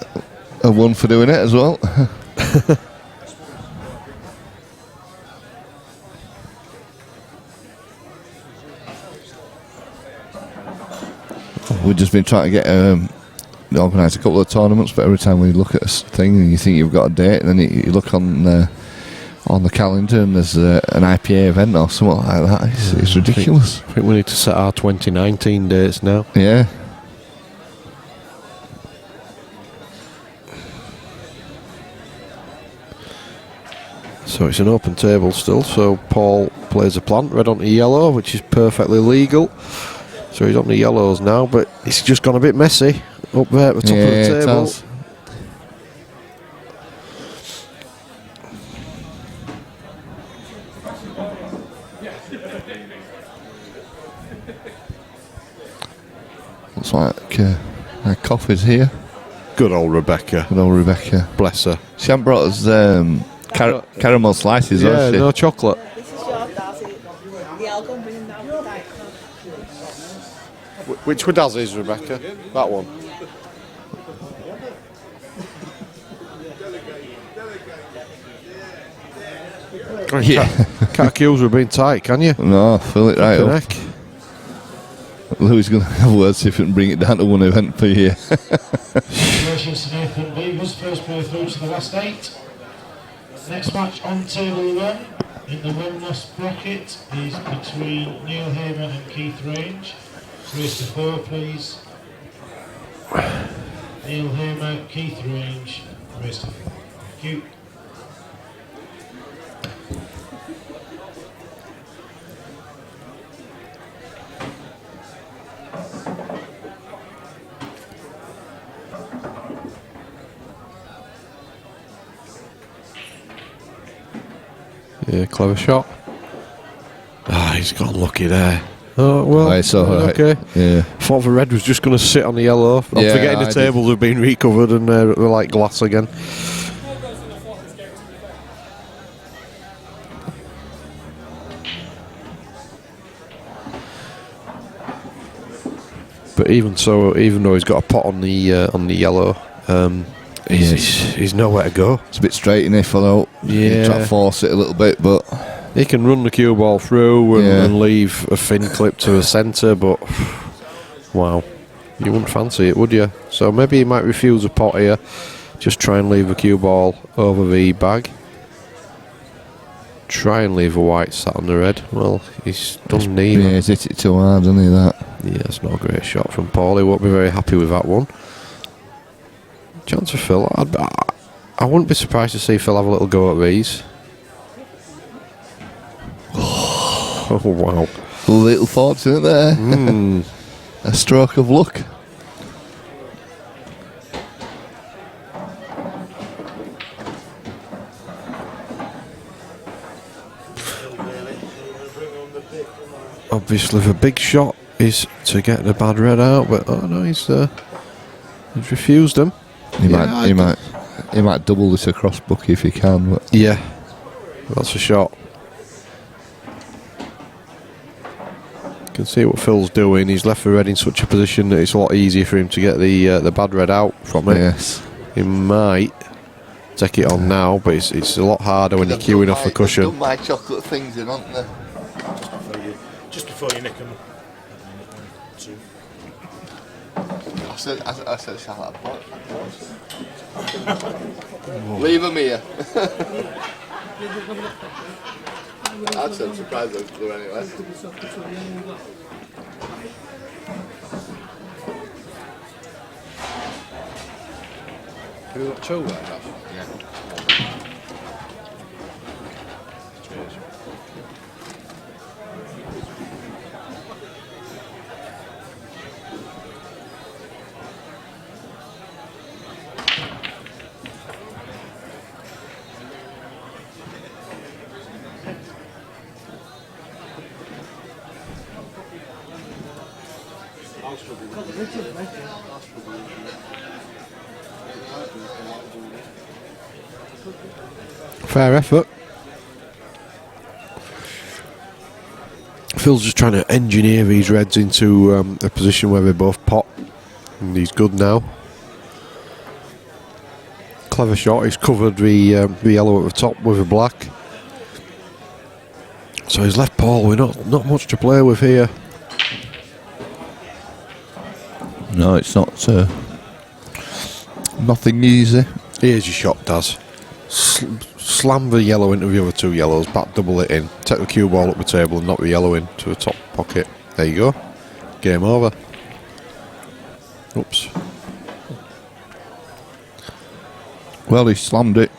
one for doing it as well. We've just been trying to get organise a couple of tournaments, but every time we look at a thing and you think you've got a date, and then you look on the calendar and there's an IPA event or something like that. It's ridiculous. I think we need to set our 2019 dates now. Yeah. So it's an open table still, so Paul plays a plant, red onto yellow, which is perfectly legal. So he's on the yellows now, but it's just gone a bit messy up there at the top of the table. It has. Looks like coffee's here. Good old Rebecca. Bless her. She hasn't brought us caramel slices, has she? No chocolate. Which Wadaz is, Rebecca? That one. Yeah. Can't accuse her of being tight, can you? No, fill it right up. Louis is going to have words if he can bring it down to one event per year. Congratulations to Nathan Beavers, first player through to the last 8. Next match on table 1 in the win-loss bracket is between Neil Hamer and Keith Range. Race to 4, please. Neil Hamer, Keith Range, race to 4. Thank you. Yeah, clever shot. He's got unlucky there. Oh, well, it's all right. Okay. Yeah. Thought the red was just going to sit on the yellow. I'm forgetting the tables have been recovered and they're like glass again. But even so, even though he's got a pot on the yellow, he's nowhere to go. It's a bit straight in if although try to force it a little bit, but he can run the cue ball through and leave a fin clip to a centre, but wow, you wouldn't fancy it, would you? So maybe he might refuse a pot here, just try and leave a cue ball over the bag. Try and leave a white sat on the red. Well, he's done neither. Yeah, he's hit it too hard, hasn't he, that? Yeah, it's not a great shot from Paul. He won't be very happy with that one. Chance for Phil. I wouldn't be surprised to see Phil have a little go at these. Oh, wow. Little fortunate there. A stroke of luck. Obviously, the big shot is to get the bad red out, but oh no, he's refused them. He might double this across Bucky if he can. But yeah, that's a shot. You can see what Phil's doing. He's left the red in such a position that it's a lot easier for him to get the bad red out from it. Yes, he might take it on now, but it's a lot harder when you're queuing off a cushion. Done my chocolate things in, aren't they? Just before you nick them. I said, shall I leave him here. I'd say I'm surprised those blue anyway. Have you got two right now? Yeah. Cheers. Fair effort. Phil's just trying to engineer these Reds into a position where they both pot, and he's good now. Clever shot. He's covered the yellow at the top with the black. So he's left Paul with not much to play with here. No, it's not. Nothing easy. Here's your shot, Daz. Slam the yellow into the other two yellows, back double it in, take the cue ball up the table and knock the yellow into the top pocket. There you go. Game over. Oops. Well, he slammed it.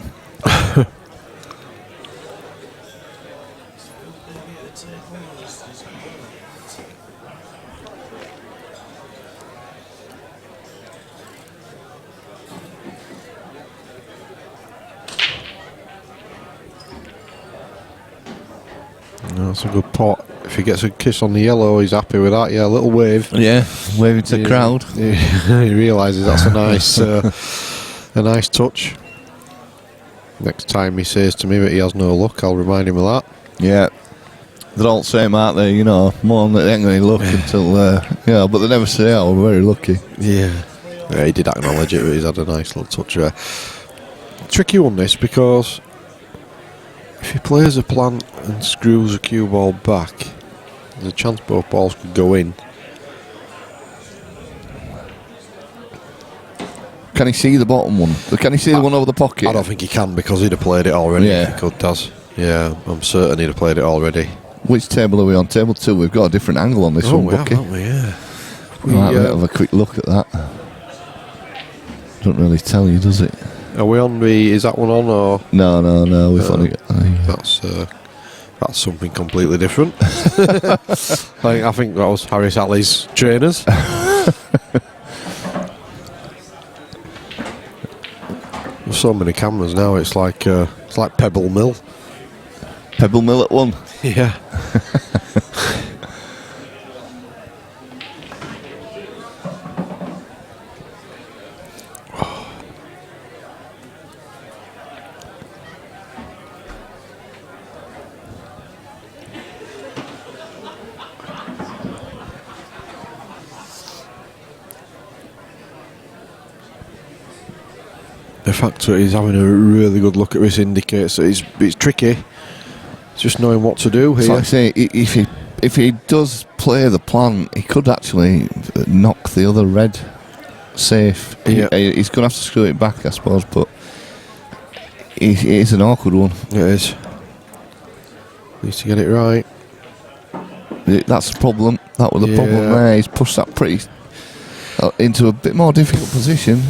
That's a good pot. If he gets a kiss on the yellow, he's happy with that. Yeah, a little wave. Yeah, waving to the crowd. He realises that's a nice, a nice touch. Next time he says to me that he has no luck, I'll remind him of that. Yeah, they're all the same, aren't they? You know, more than they ain't going to look until, yeah, but they never say, "Oh, we're very lucky." Yeah, he did acknowledge it, but he's had a nice little touch there. Tricky one, this, because if he plays a plant and screws a cue ball back, there's a chance both balls could go in. Can he see the bottom one? Can he see the one over the pocket? I don't think he can, because he'd have played it already. Yeah. If he could, Daz. Yeah, I'm certain he'd have played it already. Which table are we on? Table 2. We've got a different angle on this one, we have, Bucky. haven't we? Yeah. We might have a quick look at that. Don't really tell you, does it? Are we on the... Is that one on, or...? No. We've only got... That's something completely different. I think that was Harris Alley's trainers. There's so many cameras now. It's like Pebble Mill. Pebble Mill at 1. Yeah. The fact that he's having a really good look at this indicates that it's tricky. It's just knowing what to do here. It's like I say, if he does play the plan, he could actually knock the other red safe. Yeah. He's going to have to screw it back, I suppose, but it is an awkward one. It is. Needs to get it right. That's the problem. That was the problem there. He's pushed that pretty into a bit more difficult position.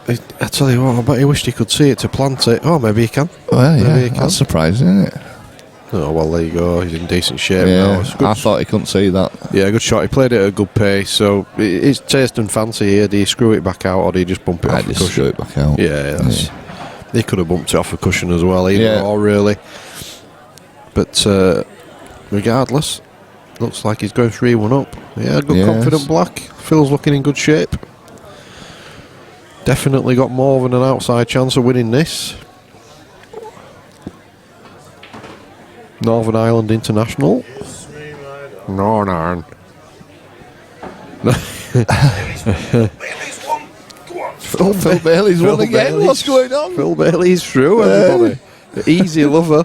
I tell you what, I bet he wished he could see it to plant it. Oh, maybe he can. Well, yeah, that's surprising, isn't it? Oh, well, there you go. He's in decent shape now. now. I thought he couldn't see that. Yeah, good shot. He played it at a good pace. So it's taste and fancy here. Do you screw it back out, or do you just bump it off the cushion? Screw it back out. Yeah, he could have bumped it off the cushion as well, either or, really. But regardless, looks like he's going 3-1 up. Yeah, good confident black. Phil's looking in good shape. Definitely got more than an outside chance of winning this. Northern Ireland International. Northern. Phil Bailey's won again. What's going on? Phil Bailey's through, everybody. The easy lover.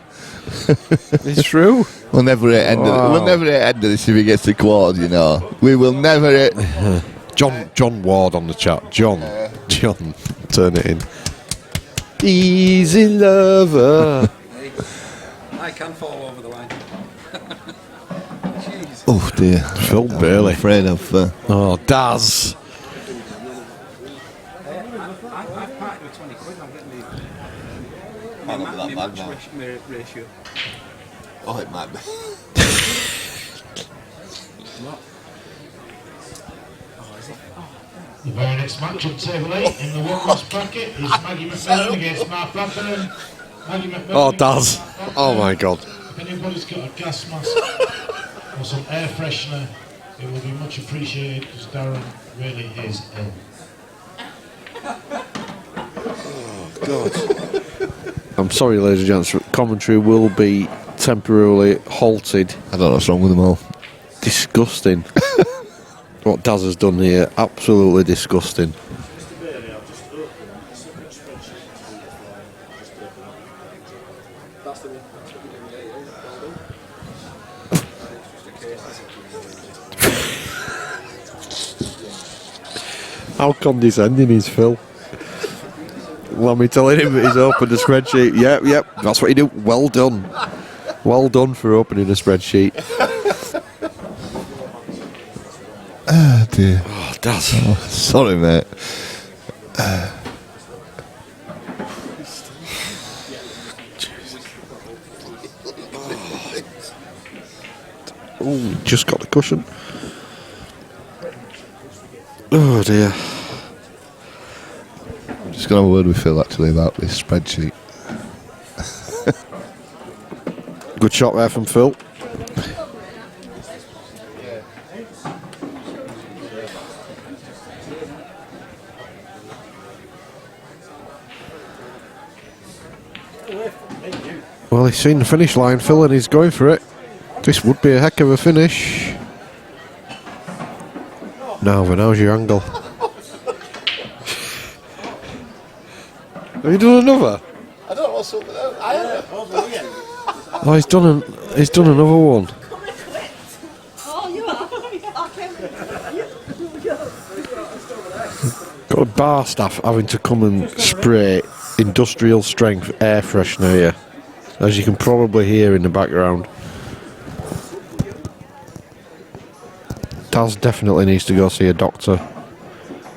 It's true. We'll never hit end of this if he gets to quarters, you know. We will never hit. John Ward on the chat. John, turn it in. Easy lover. I can fall over the line. Jeez. Oh dear. Phil Bailey. I'm afraid of. Oh, Daz. I've parked with 20 quid. I'm getting Might not be that bad now. ratio. Oh, it might be. What? The very next match on table 8 in the women's bracket is Maggie McMillan against Mark Blackburn. Maggie McMillan. Oh, Daz. Oh my God. If anybody's got a gas mask or some air freshener, it will be much appreciated because Darren really is ill. God. I'm sorry, ladies and gents. Commentary will be temporarily halted. I don't know what's wrong with them all. Disgusting. What Daz has done here, absolutely disgusting. How condescending is Phil? Let me telling him that he's opened a spreadsheet. Yep, that's what you do. Well done. Well done for opening a spreadsheet. Oh dear. Oh, Daz. Oh, sorry, mate. Oh, just got the cushion. Oh dear. I'm just going to have a word with Phil actually about this spreadsheet. Good shot there from Phil. Well, he's seen the finish line, Phil, and he's going for it. This would be a heck of a finish. Now, but how's your angle? Have you done another? I don't know what's up with that. I haven't. Oh, he's done another one. Oh, you are? Got a bar staff having to come and spray industrial strength air freshener here, as you can probably hear in the background. Taz definitely needs to go see a doctor.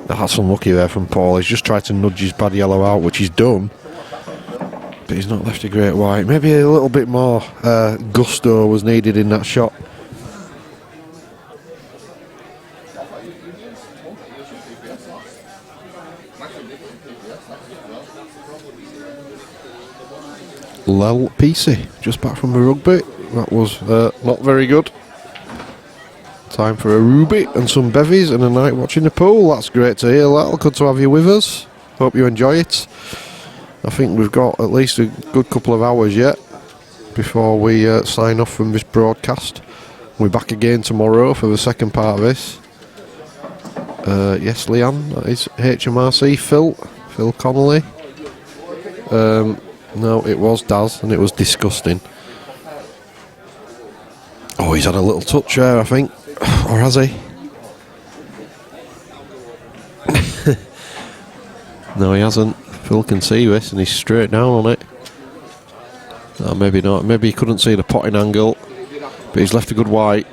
That's unlucky there from Paul. He's just tried to nudge his bad yellow out, which he's done, but he's not left a great white. Maybe a little bit more gusto was needed in that shot. Lel PC, just back from the rugby. That was not very good. Time for a Ruby and some bevies and a night watching the pool. That's great to hear, Lel. Good to have you with us. Hope you enjoy it. I think we've got at least a good couple of hours yet before we sign off from this broadcast. We're back again tomorrow for the second part of this. Yes, Leanne, that is HMRC. Phil Connolly. No, it was Daz, and it was disgusting. Oh, he's had a little touch there, I think. Or has he? No, he hasn't. Phil can see this, and he's straight down on it. No, maybe not. Maybe he couldn't see the potting angle, but he's left a good white.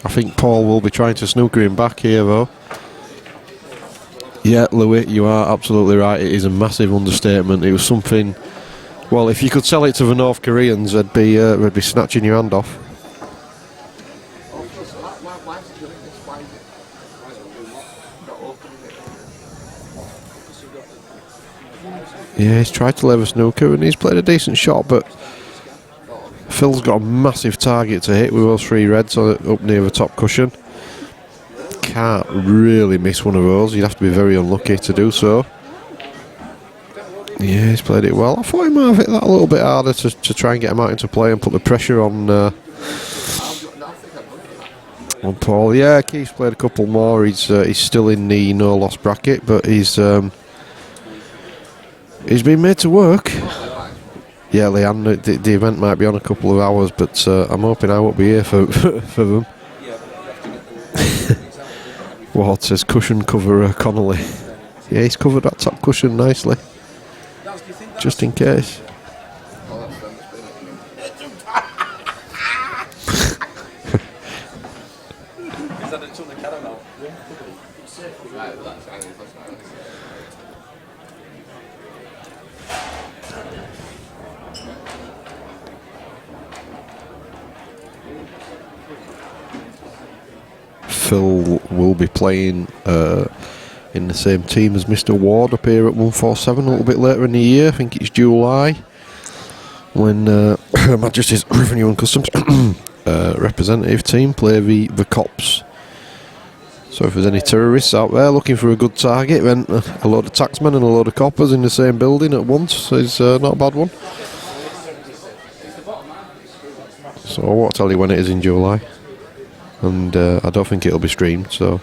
I think Paul will be trying to snooker him back here, though. Yeah, Louis, you are absolutely right. It is a massive understatement. It was something. Well, if you could sell it to the North Koreans, they'd be snatching your hand off. Yeah, he's tried to lever snooker and he's played a decent shot, but Phil's got a massive target to hit with those three reds up near the top cushion. Can't really miss one of those. You'd have to be very unlucky to do so. Yeah, he's played it well. I thought he might have hit that a little bit harder to try and get him out into play and put the pressure on Paul. Yeah, Keith's played a couple more. He's still in the no loss bracket, but he's been made to work. Yeah, Leanne, the event might be on a couple of hours, but I'm hoping I won't be here for them. Ward says cushion cover Connolly. Yeah, he's covered that top cushion nicely. Just in case. Is that a ton of caramel? Phil will be playing in the same team as Mr. Ward up here at 147 a little bit later in the year. I think it's July when Her Majesty's Revenue and Customs representative team play the cops. So if there's any terrorists out there looking for a good target, then a load of taxmen and a load of coppers in the same building at once is not a bad one. So I won't tell you when it is in July, and I don't think it'll be streamed, so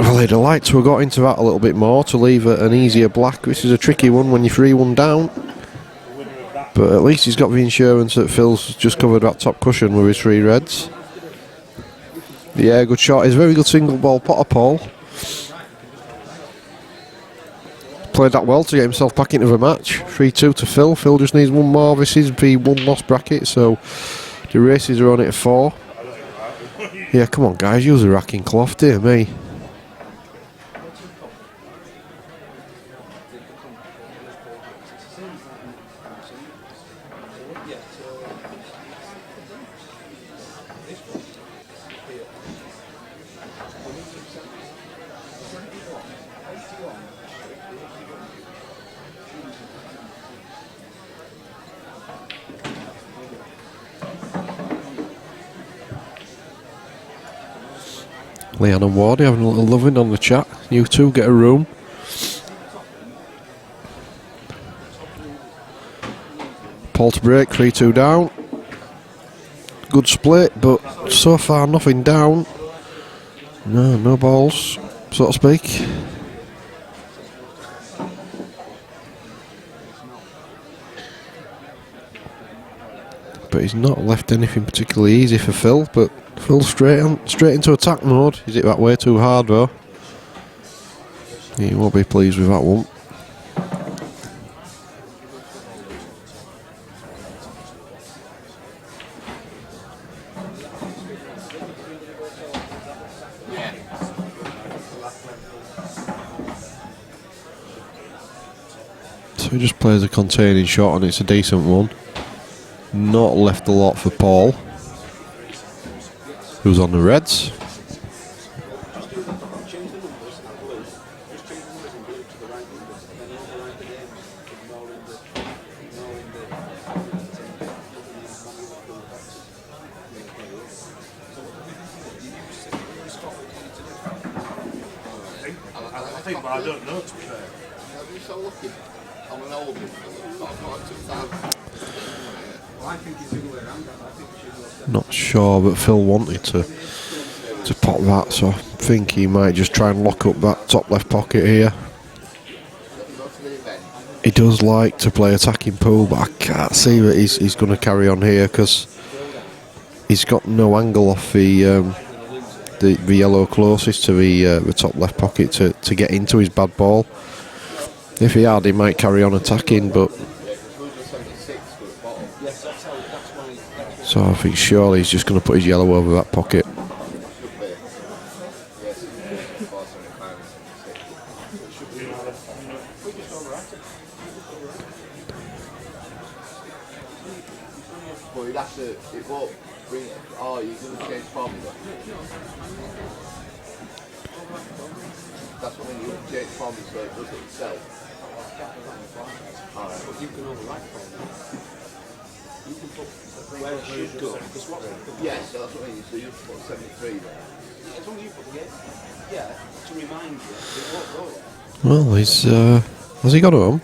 well, I'd like to have got into that a little bit more to leave an easier black. This is a tricky one when you're 3-1 down, but at least he's got the insurance that Phil's just covered that top cushion with his 3 reds. Yeah, good shot. It's a very good single ball Potter Paul. Played that well to get himself back into the match. 3-2 to Phil. Phil just needs one more. This is the 1 loss bracket, so the races are on it at 4. Yeah, come on guys, use a racking cloth, dear me. Leon and Wardy having a little loving on the chat. You two get a room. Paul to break, 3-2 down. Good split, but so far nothing down. No balls, so to speak. But he's not left anything particularly easy for Phil, but Phil straight into attack mode. Is it that way too hard though? He won't be pleased with that one. So he just plays a containing shot and it's a decent one. Not left a lot for Paul, who's on the reds. I think, but I don't know, to be fair. Not sure, but Phil wanted to pop that, so I think he might just try and lock up that top left pocket here. He does like to play attacking pool, but I can't see that he's going to carry on here because he's got no angle off the yellow closest to the top left pocket to get into his bad ball. If he had, he might carry on attacking, but so I think surely he's just going to put his yellow over that pocket. But you'd have to, it won't bring it. Oh, you're going to change formula. That's what I mean, you have to change formula so it does it itself. Alright. But you can overwrite formula. You can put where it should go. Yes, so that's what I mean, so you put 73 there. As long as you put the yeah, to remind you, it won't go there. Well, he's has he got home?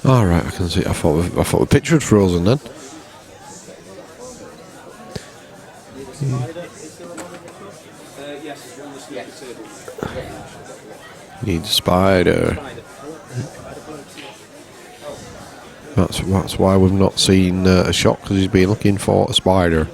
All right, I can see. I thought the picture had frozen then. Need a spider. That's why we've not seen a shot, because he's been looking for a spider.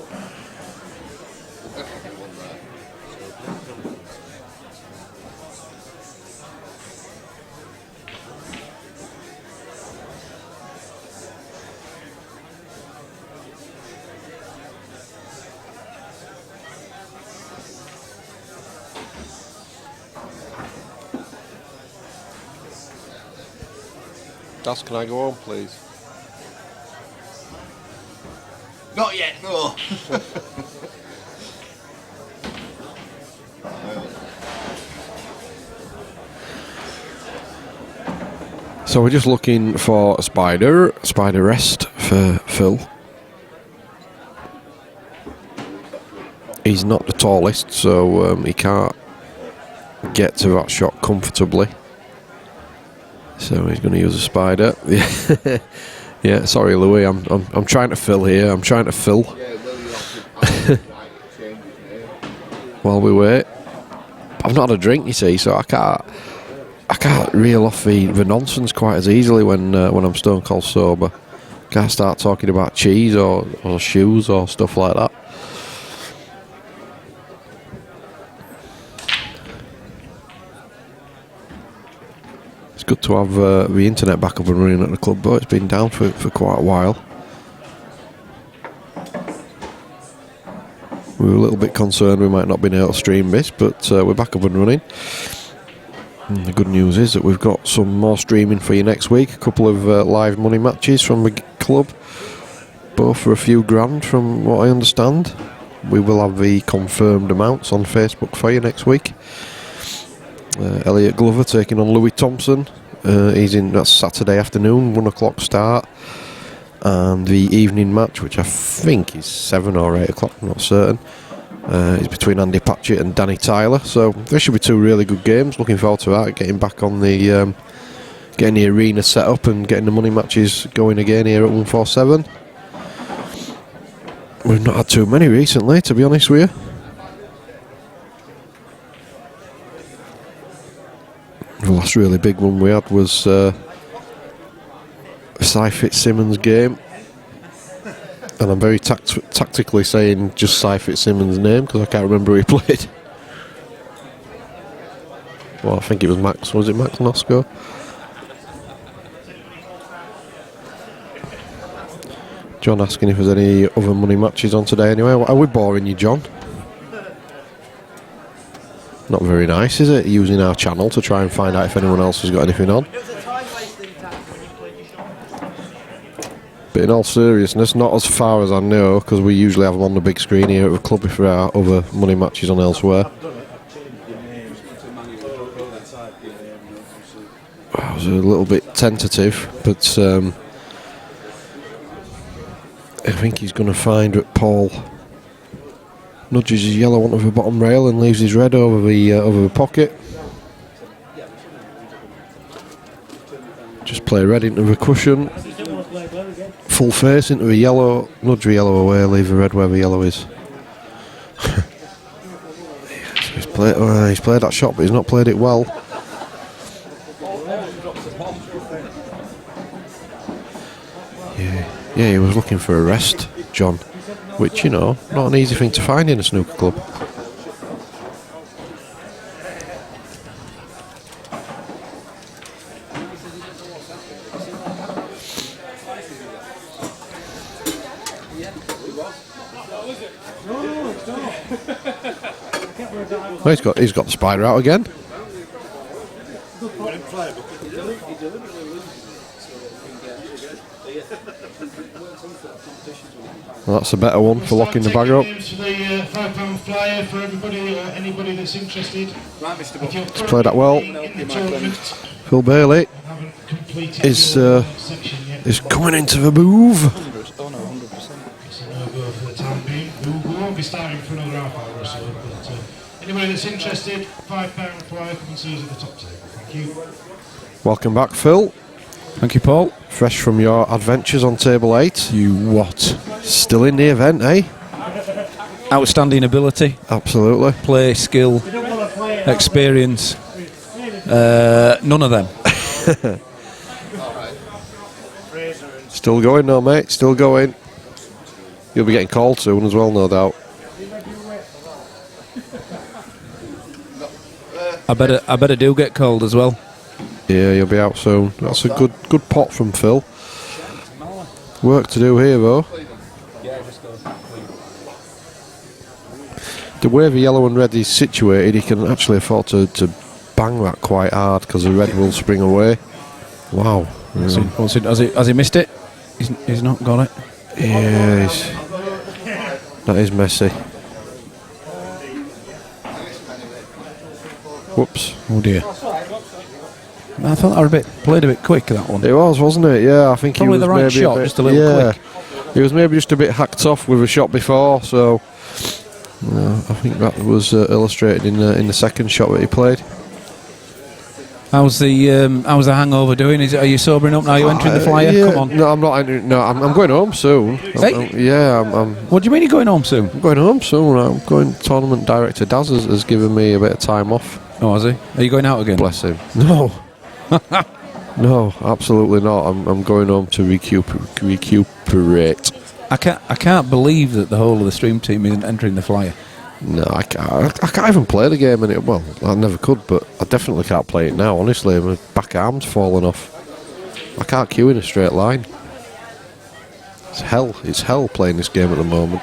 Das, can I go on, please? Not yet, no. So we're just looking for a spider rest for Phil. He's not the tallest, so he can't get to that shot comfortably. So he's going to use a spider. Yeah, sorry, Louis. I'm trying to fill here. I'm trying to fill. While we wait, I've not had a drink, you see, so I can't reel off the nonsense quite as easily when I'm stone cold sober. Can't start talking about cheese or shoes or stuff like that. It's good to have the internet back up and running at the club, but it's been down for quite a while. We were a little bit concerned we might not be able to stream this, but we're back up and running. And the good news is that we've got some more streaming for you next week. A couple of live money matches from the club, both for a few grand from what I understand. We will have the confirmed amounts on Facebook for you next week. Elliot Glover taking on Louis Thompson. That's Saturday afternoon, 1 o'clock start. And the evening match, which I think is 7 or 8 o'clock, I'm not certain, is between Andy Patchett and Danny Tyler. So there should be two really good games. Looking forward to that. Getting back on the getting the arena set up and getting the money matches going again here at 147. We've not had too many recently, to be honest with you. The last really big one we had was Cy Fitzsimmons game, and I'm very tactically saying just Cy Fitzsimmons' name because I can't remember who he played. Well, I think it was Max. Was it Max Nosko? John asking if there's any other money matches on today. Anyway, are we boring you, John? Not very nice, is it? Using our channel to try and find out if anyone else has got anything on. But in all seriousness, not as far as I know, because we usually have them on the big screen here at the club if there are other money matches on elsewhere. I was a little bit tentative, but I think he's going to find that Paul nudges his yellow onto the bottom rail and leaves his red over the pocket. Just play red into the cushion. Full face into the yellow, nudge the yellow away, leave the red where the yellow is. So he's played that shot, but he's not played it well. Yeah, he was looking for a rest, John, which, you know, not an easy thing to find in a snooker club. Well, he's got the spider out again. Well, that's a better one for locking the bag up. For the £5 flyer for everybody or anybody that's interested. He's played that well. Phil Bailey is coming into the move. We won't be starting for another half hour or so, but anybody that's interested, £5 flyer, come and see us at the top table. Thank you. Welcome back, Phil. Thank you, Paul. Fresh from your adventures on table 8. You what? Still in the event, eh? Outstanding ability. Absolutely. Play, skill, experience. None of them. Still going though, mate. Still going. You'll be getting called soon as well, no doubt. I better do get cold as well. Yeah, you'll be out soon. That's a good pot from Phil. Work to do here though. The way the yellow and red is situated, he can actually afford to bang that quite hard because the red will spring away. Wow. Has he missed it? He's not got it. Yeah, that is messy. Whoops. Oh dear. I thought that was played a bit quick, that one. It was, wasn't it? Yeah, I think probably he was the right maybe shot, just a little quick. He was maybe just a bit hacked off with a shot before, so I think that was illustrated in the second shot that he played. How's the hangover doing? Are you sobering up now? Are you entering the flyer? Yeah, Come on. No, I'm not entering. No, I'm going home soon. Hey? I'm What do you mean you're going home soon? I'm going home soon. I'm going. Tournament director Daz has given me a bit of time off. Oh, has he? Are you going out again? Bless him. No. No, absolutely not. I'm going home to recuperate. I can't believe that the whole of the stream team isn't entering the flyer. No, I can't even play the game. Well, I never could, but I definitely can't play it now. Honestly, my back arm's falling off. I can't queue in a straight line. It's hell. It's hell playing this game at the moment.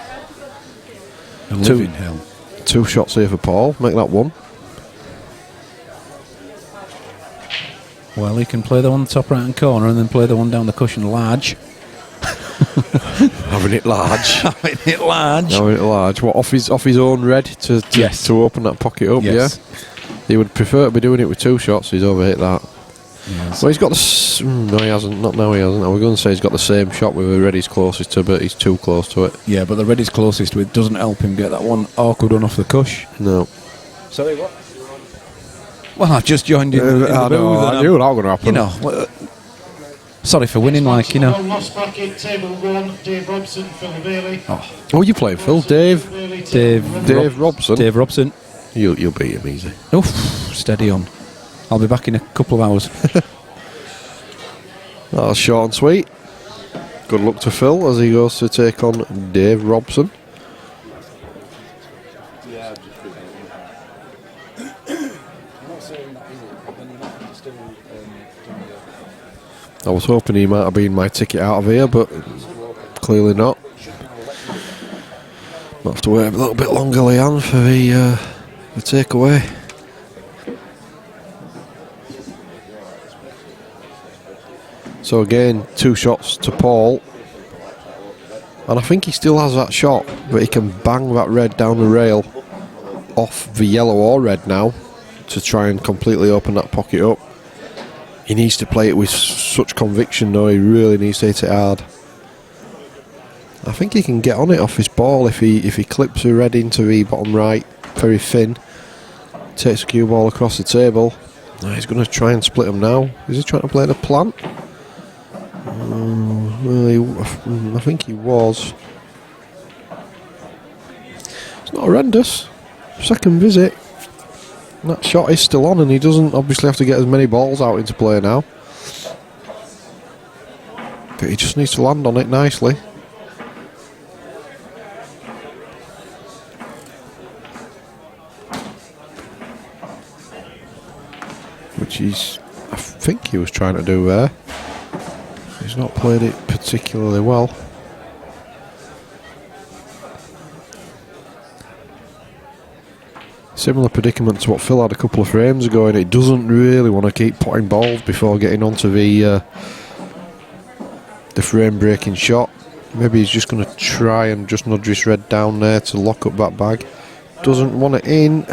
A living hell. 2 shots here for Paul. Make that 1. Well, he can play the one in the top right hand corner and then play the one down the cushion large. Having it large. Having it large. Having it large. What, off his own red to open that pocket up? Yes. Yeah. He would prefer to be doing it with 2 shots. He's overhit that. Yes. Well, he's got the. No, he hasn't. Not now. He hasn't. I was going to say he's got the same shot with the red he's closest to, but he's too close to it. Yeah, but the red he's closest to it doesn't help him get that one awkward one off the cush. No. Sorry, what? Well, I've just joined in, in the I booth. knew that was going to happen. You know, sorry for winning, like, you know. Lost bracket, table 1, Dave Robson, Phil Bailey. Oh, you playing Phil? Dave Robson. Dave Robson. You'll beat him easy. Oof, steady on. I'll be back in a couple of hours. That's short and sweet. Good luck to Phil as he goes to take on Dave Robson. I was hoping he might have been my ticket out of here, but clearly not. Might have to wait a little bit longer, Leanne, for the takeaway. So again, 2 shots to Paul. And I think he still has that shot, but he can bang that red down the rail off the yellow or red now to try and completely open that pocket up. He needs to play it with such conviction though, he really needs to hit it hard. I think he can get on it off his ball if he clips the red into the bottom right, very thin, takes the cue ball across the table. Now he's going to try and split them now. Is he trying to play the plant? Well, I think he was. It's not horrendous. Second visit. That shot is still on and he doesn't obviously have to get as many balls out into play now. But he just needs to land on it nicely. Which I think he was trying to do there. He's not played it particularly well. Similar predicament to what Phil had a couple of frames ago, and it doesn't really want to keep potting balls before getting onto the frame breaking shot. Maybe he's just going to try and just nudge his red down there to lock up that bag. Doesn't want it in.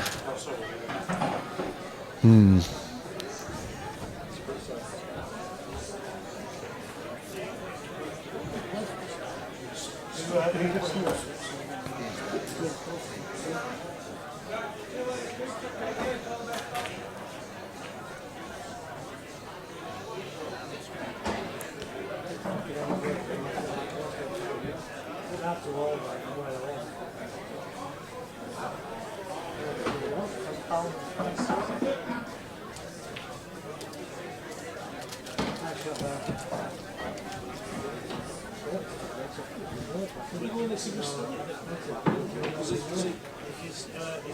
If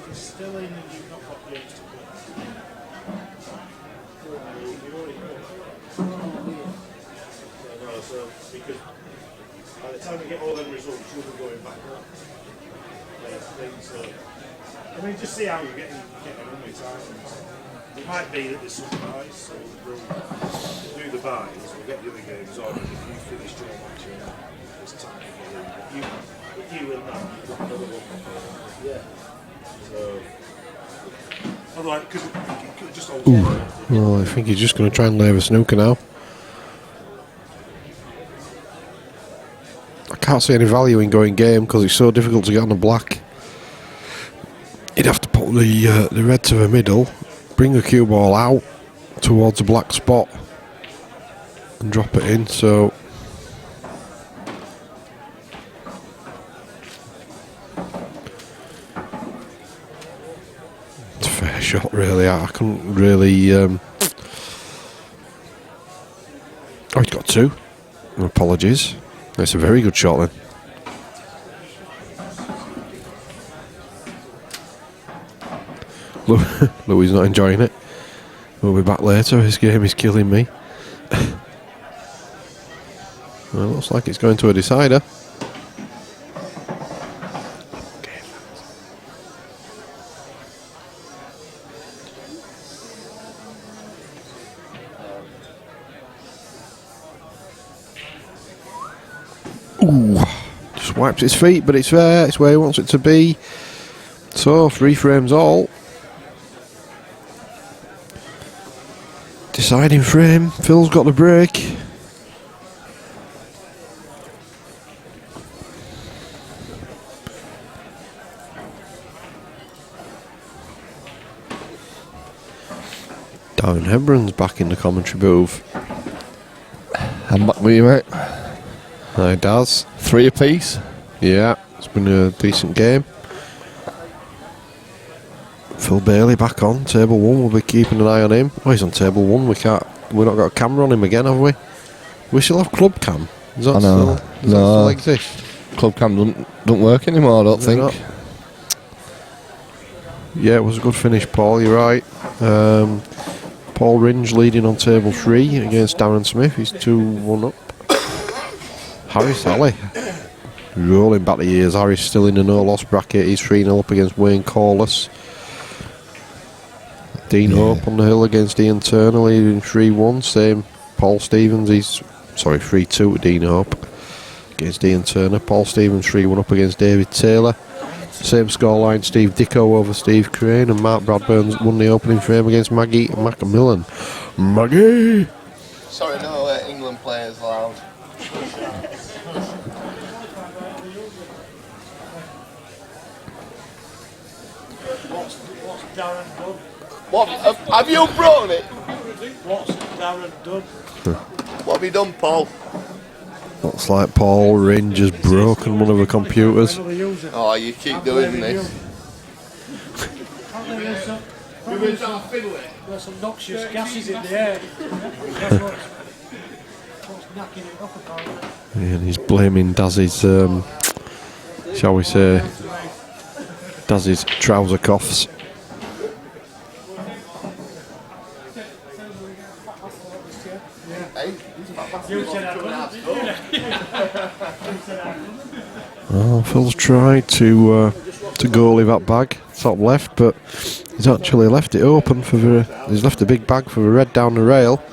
he's still in and you've not got games to play, so because by the time we get all them results, you'll be going back up. I mean, just see how you're getting on with time. It might be that there's some buys, so we'll do the buys, we'll get the other games on, and if you finish your match, there's time for the league. But you will not. You've got another one. Yeah. So, otherwise, because it could just always. Well, I think he's just going to try and lay a snooker now. I can't see any value in going game because it's so difficult to get on the black. He'd have to put the red to the middle, bring the cue ball out towards the black spot and drop it in, so it's a fair shot really. I couldn't really oh, he's got two. Apologies. It's a very good shot then. Louis not enjoying it. We'll be back later. His game is killing me. Well, looks like it's going to a decider. Ooh, just wipes his feet, but it's there. It's where he wants it to be. So 3 frames all. Deciding frame. Phil's got the break. Darren Hebron's back in the commentary booth. I'm back with you, mate. Hi, Daz. 3 apiece. Yeah, it's been a decent game. Phil Bailey back on table 1. We'll be keeping an eye on him. Oh, he's on table 1. We've not got a camera on him again, have we? We still have club cam. Does that still exist? Club cam don't work anymore, I don't think. Not? Yeah, it was a good finish, Paul. You're right. Paul Ringe leading on table 3 against Darren Smith. He's 2-1 up. Harris Alley rolling back the years. Harris still in the no-loss bracket. He's 3-0 up against Wayne Corliss. Dean Hope on the hill against Ian Turner, leading 3-1. Same Paul Stevens. He's 3-2 to Dean Hope against Ian Turner. Paul Stevens 3-1 up against David Taylor. Same scoreline, Steve Dicko over Steve Crane, and Mark Bradburn won the opening frame against Maggie Macmillan. Maggie! Sorry, no England players allowed. What's Darren done? What have you brought it? What's Darren done? What have you done, Paul? Looks like Paul Ringe has broken one of the computers. Oh, you keep doing this. There's some noxious gases in the air. That's what's knocking it up apparently. And he's blaming Daz's, shall we say, Daz's trouser cuffs. Oh, Phil's tried to goalie that bag, top left, but he's actually left it open he's left a big bag for the red down the rail.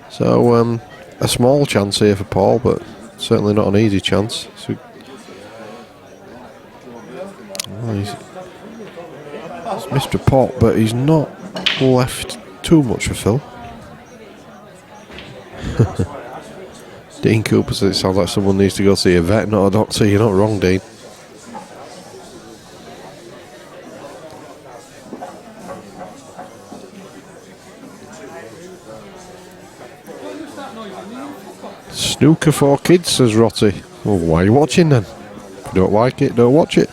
So a small chance here for Paul, but certainly not an easy chance. So, he's missed a pot, but he's not left too much for Phil. Dean Cooper says it sounds like someone needs to go see a vet, not a doctor. You're not wrong, Dean. Snooker for kids, says Rotty. Well, why are you watching then? If you don't like it, don't watch it.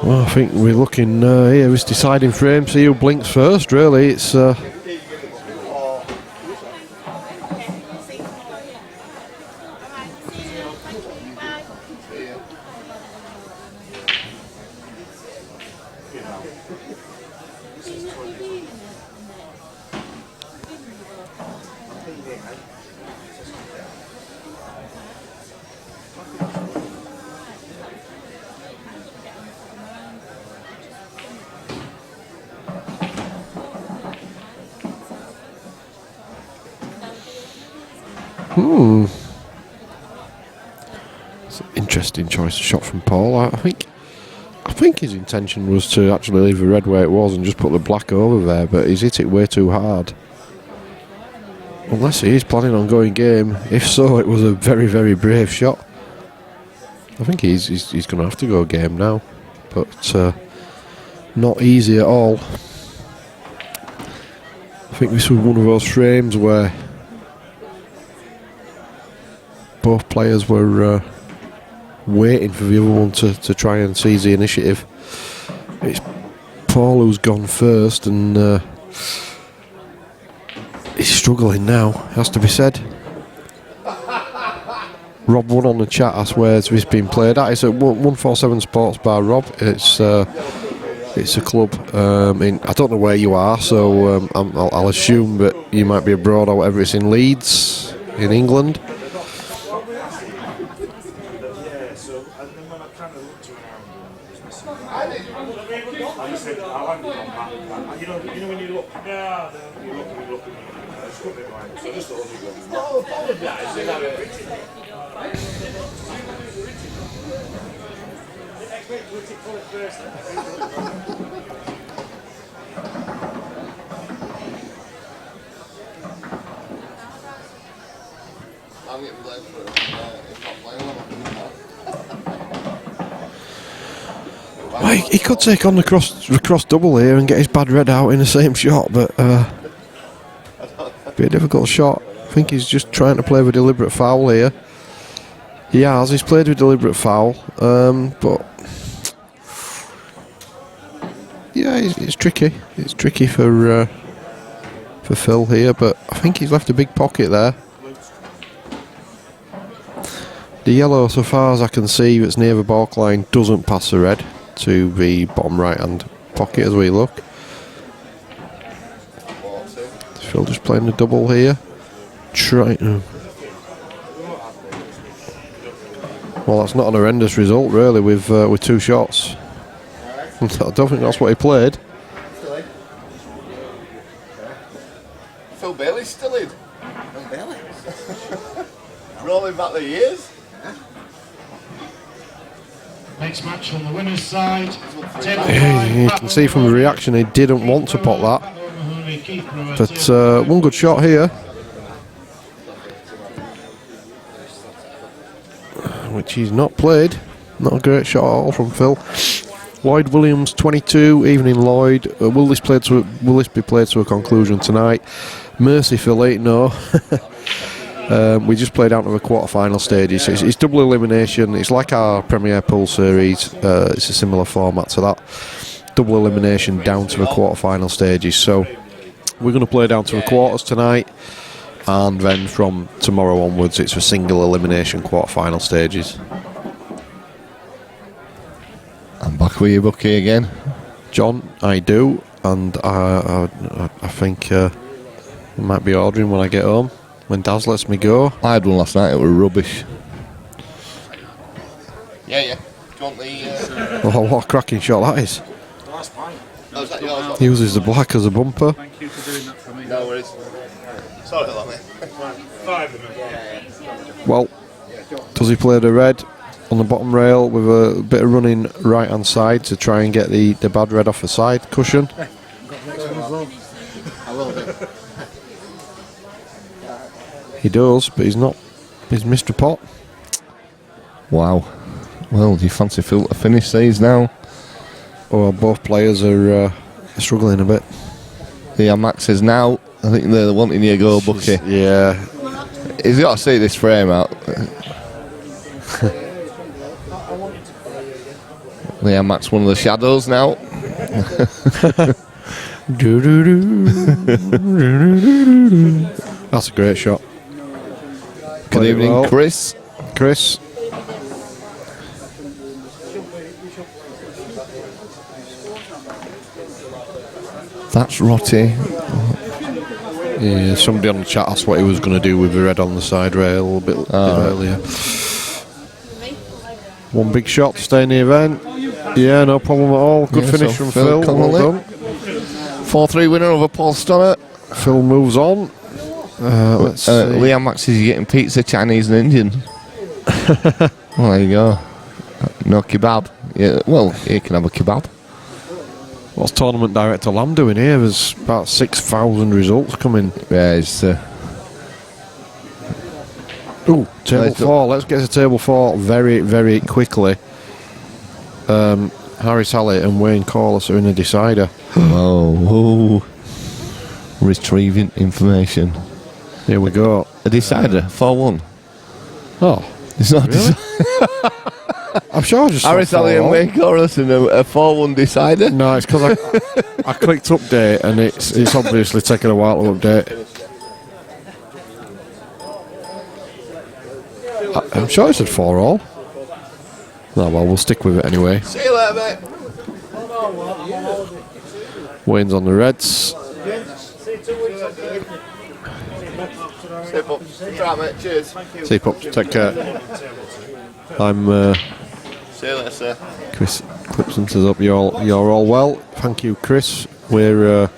Well, I think we're looking here. It's deciding frame. See who blinks first. Really, it's. It's an interesting choice of shot from Paul. I think his intention was to actually leave the red where it was and just put the black over there, but he's hit it way too hard. Unless he is planning on going game. If so, it was a very, very brave shot. I think he's going to have to go game now, but not easy at all. I think this was one of those frames where both players were waiting for the other one to try and seize the initiative. It's Paul who's gone first, and he's struggling now, has to be said. Rob won on the chat, I swear, as this being played at. It's at 147 Sports Bar, Rob. It's a club I don't know where you are, so I'll assume that you might be abroad or whatever. It's in Leeds, in England. Well, he could take on the cross double here and get his bad red out in the same shot, but be a difficult shot. I think he's just trying to play with deliberate foul here. He's played with deliberate foul, but yeah, it's tricky. It's tricky for Phil here, but I think he's left a big pocket there. The yellow, so far as I can see, that's near the baulk line, doesn't pass the red to the bottom right hand pocket as we look. Phil just playing the double here. Well, that's not an horrendous result really with two shots. I don't think that's what he played. Phil Bailey's still in. Phil Bailey? Rolling back the years. Next match on the winner's side. You can see from the reaction he didn't want to pot that. But one good shot here, which he's not played. Not a great shot at all from Phil. Lloyd Williams 22, evening Lloyd. Will this be played to a conclusion tonight? Mercifully, no. We just played out to the quarter-final stages. It's double elimination. It's like our Premier Pool series. It's a similar format to that. Double elimination down to the quarter-final stages. So we're going to play down to the quarters tonight, and then from tomorrow onwards, it's a single elimination quarter-final stages. I'm back with you, Bucky, again. John, I do, and I think I might be ordering when I get home. When Daz lets me go. I had one last night, it was rubbish. Yeah. Do you want the... Oh, what a cracking shot that is. Oh, is that yours? He uses the black as a bumper. Thank you for doing that for me. No worries. Sorry about that, mate. Well, does he play the red on the bottom rail with a bit of running right hand side to try and get the bad red off the side cushion? I will do. He does, but he's not. He's missed a pot. Wow. Well, do you fancy Phil to finish these now? Oh, both players are struggling a bit. Liam Max says now. I think they're wanting you to go, Bucky. Yeah. He's got to see this frame out. Liam Max, one of the shadows now. That's a great shot. Good evening, Chris. Chris. That's Rotty. Yeah, somebody on the chat asked what he was going to do with the red on the side rail a little bit earlier. One big shot to stay in the event. Yeah, no problem at all. Good finish from Phil. Well done. 4-3 winner over Paul Stoddart. Phil moves on. Let's see. Liam Max is getting pizza, Chinese and Indian. Well, there you go. No kebab. Yeah, well, you can have a kebab. What's tournament director Lam doing here? There's about 6,000 results coming. Yeah, it's... Ooh, table 4. Let's get to table 4 very, very quickly. Harris Hallett and Wayne Corliss are in a decider. Oh, retrieving information. Here we go. A decider, 4-1. Oh, it's not really? I'm sure I just Harris Hallett and Wayne Corliss and a 4-1 decider. No, it's because I clicked update and it's obviously taken a while to update. I'm sure it said 4-all. No, well, we'll stick with it anyway. See you later, mate. Wayne's on the Reds. See you, Pup. Right, mate. Cheers. See you, Pup. Take care. I'm See you later, sir. Chris Clipson says up. You're all well. Thank you, Chris. We're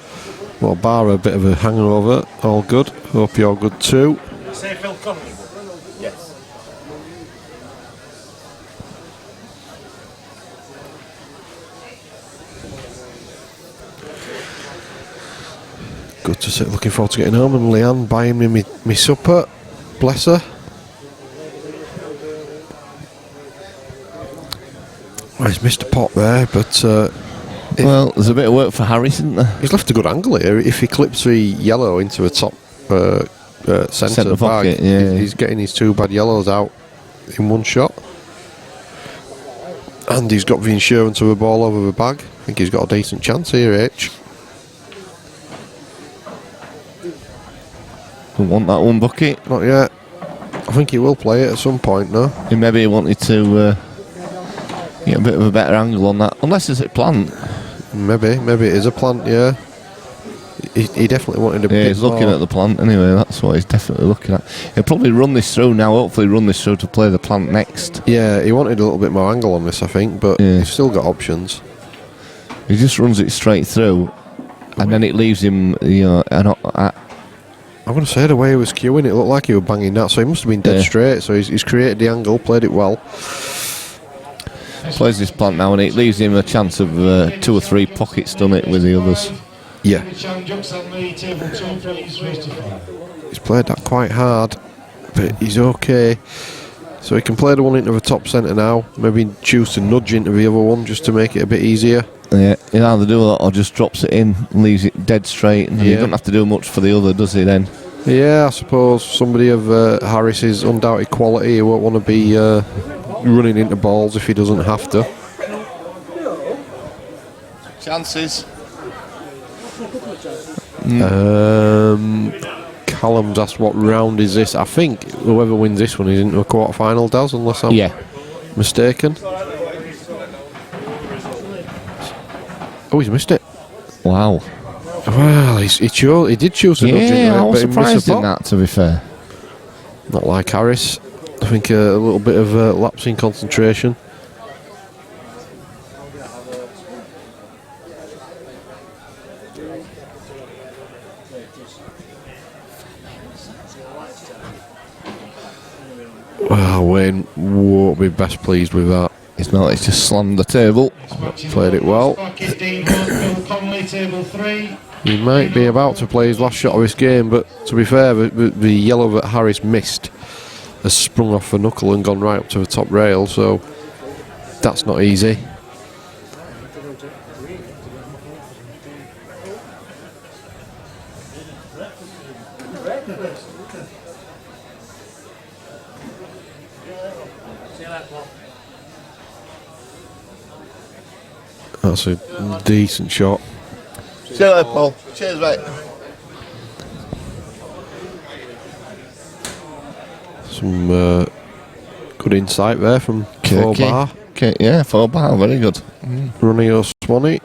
well, bar a bit of a hangover. All good. Hope you're good too. Say Phil Connolly. Yes. Good to see. Looking forward to getting home and Leanne buying me my supper. Bless her. Well, he's missed a pot there, but well, there's a bit of work for Harris, isn't there? He's left a good angle here. If he clips the yellow into a top centre bag, pocket, yeah. he's getting his 2 bad yellows out in one shot. And he's got the insurance of a ball over the bag. I think he's got a decent chance here, H. Don't want that one, Bucky. Not yet. I think he will play it at some point, no? He maybe wanted to get a bit of a better angle on that. Unless it's a plant. Maybe it is a plant, yeah. He definitely wanted a bit he's looking more. at the plant anyway, that's what he's definitely looking at. He'll probably run this through now, hopefully run this through to play the plant next. Yeah, he wanted a little bit more angle on this, I think, but he's still got options. He just runs it straight through, and then it leaves him, I'm going to say the way he was queuing, it looked like he was banging that, so he must have been dead straight. So he's created the angle, played it well. Plays this plant now, and it leaves him a chance of 2 or 3 pockets done it with the others. Yeah. He's played that quite hard, but he's okay. So he can play the one into the top centre now. Maybe choose to nudge into the other one just to make it a bit easier. Yeah, he'll either do that or just drops it in and leaves it dead straight. And he doesn't have to do much for the other, does he then? Yeah, I suppose somebody of Harris's undoubted quality, he won't want to be running into balls if he doesn't have to. Chances. Callum's asked what round is this. I think whoever wins this one is into a quarter-final, Daz, unless I'm mistaken. Oh, he's missed it. Wow. Well, he did choose to nudge into it, I was but he missed surprised the in pot. that, to be fair. Not like Harris. I think a little bit of lapse in concentration. Well, Wayne won't be best pleased with that. He's not, he's just slammed the table. Played it well. He might be about to play his last shot of this game, but to be fair, the yellow that Harris missed has sprung off the knuckle and gone right up to the top rail, so that's not easy. That's a decent shot. See you later, Paul. Cheers, mate. Some good insight there from Kirky. 4 bar. Okay, yeah, 4 bar, very good. Ronnie O'Swanee.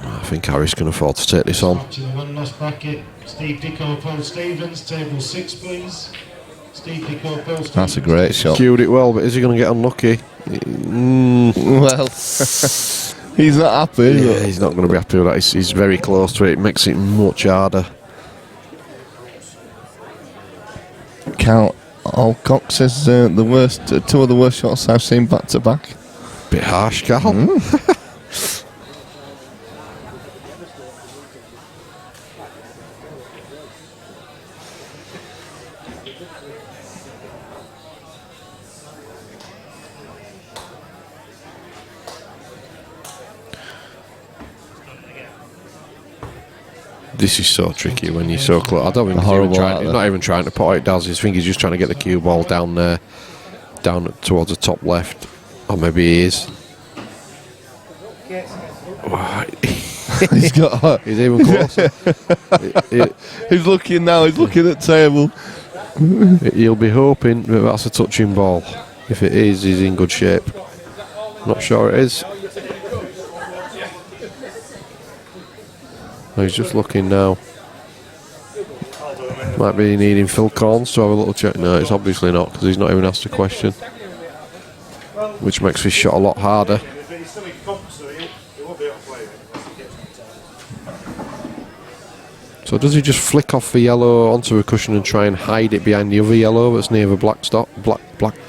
I think Harris can afford to take this on. To the one-loss bracket, Steve Dicko, Paul Stevens, table 6, please. Steve Dicko, Paul Stevens. That's a great shot. Cued it well, but is he going to get unlucky? Well, he's not happy. Yeah, he's not going to be happy with that. He's very close to it. It makes it much harder. Cal Alcock says the worst, 2 of the worst shots I've seen back to back. Bit harsh, Cal. This is so tricky when you're so close. I don't think he's not even trying to pot it, does he? I think he's just trying to get the cue ball down there, down towards the top left. Or maybe he is. He's got. He's even closer. He's looking now. He's looking at table. He'll be hoping that that's a touching ball. If it is, he's in good shape. Not sure it is. He's just looking now. Might be needing Phil Corns to have a little check. No, it's obviously not, because he's not even asked a question. Which makes his shot a lot harder. So does he just flick off the yellow onto a cushion and try and hide it behind the other yellow that's near the black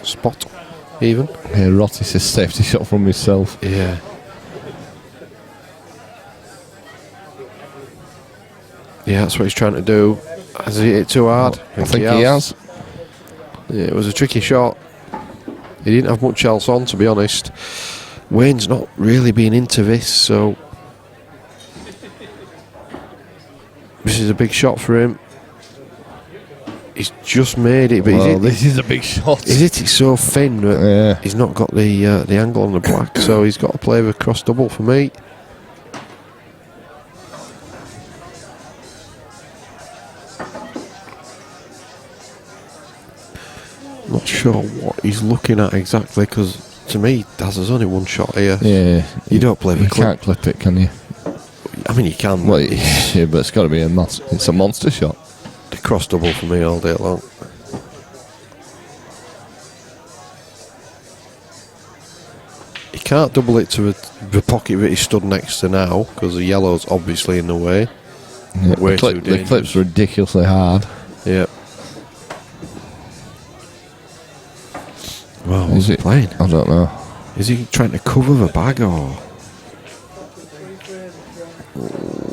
spot even? Yeah, Rotty says safety shot from himself. Yeah. Yeah, that's what he's trying to do. Has he hit it too hard? I think he has. Yeah, it was a tricky shot. He didn't have much else on, to be honest. Wayne's not really been into this, so this is a big shot for him. He's just made it, but well, this is a big shot. He's hit it so thin that he's not got the angle on the black, so he's got to play the cross double for me. Not sure what he's looking at exactly, because to me, there's only one shot here. Yeah, you don't play the clip. You can't clip it, can you? I mean, you can. Well, yeah, but it's got to be it's a monster shot. The cross double for me all day long. He can't double it to the pocket that he stood next to now, because the yellow's obviously in the way. Yeah, the clip's ridiculously hard. Yeah. Well, what's he playing? I don't know. Is he trying to cover the bag or?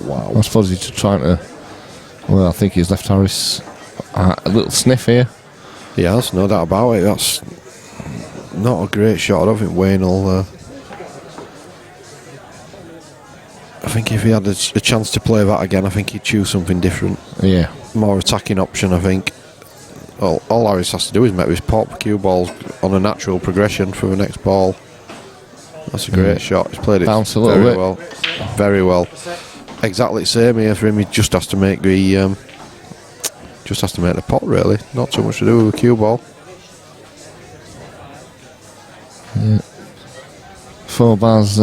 Wow. I suppose he's trying to. Well, I think he's left Harris a little sniff here. He has, no doubt about it. That's not a great shot. I don't think Wayne will. I think if he had a chance to play that again, I think he'd choose something different. Yeah. More attacking option, I think. Well, all Harris has to do is make his pop cue balls on a natural progression for the next ball. That's a great shot. He's played it bounce a little very bit. well. Very well. Exactly the same here for him. He just has to make the pot, really. Not too much to do with the cue ball. Yeah. 4 bars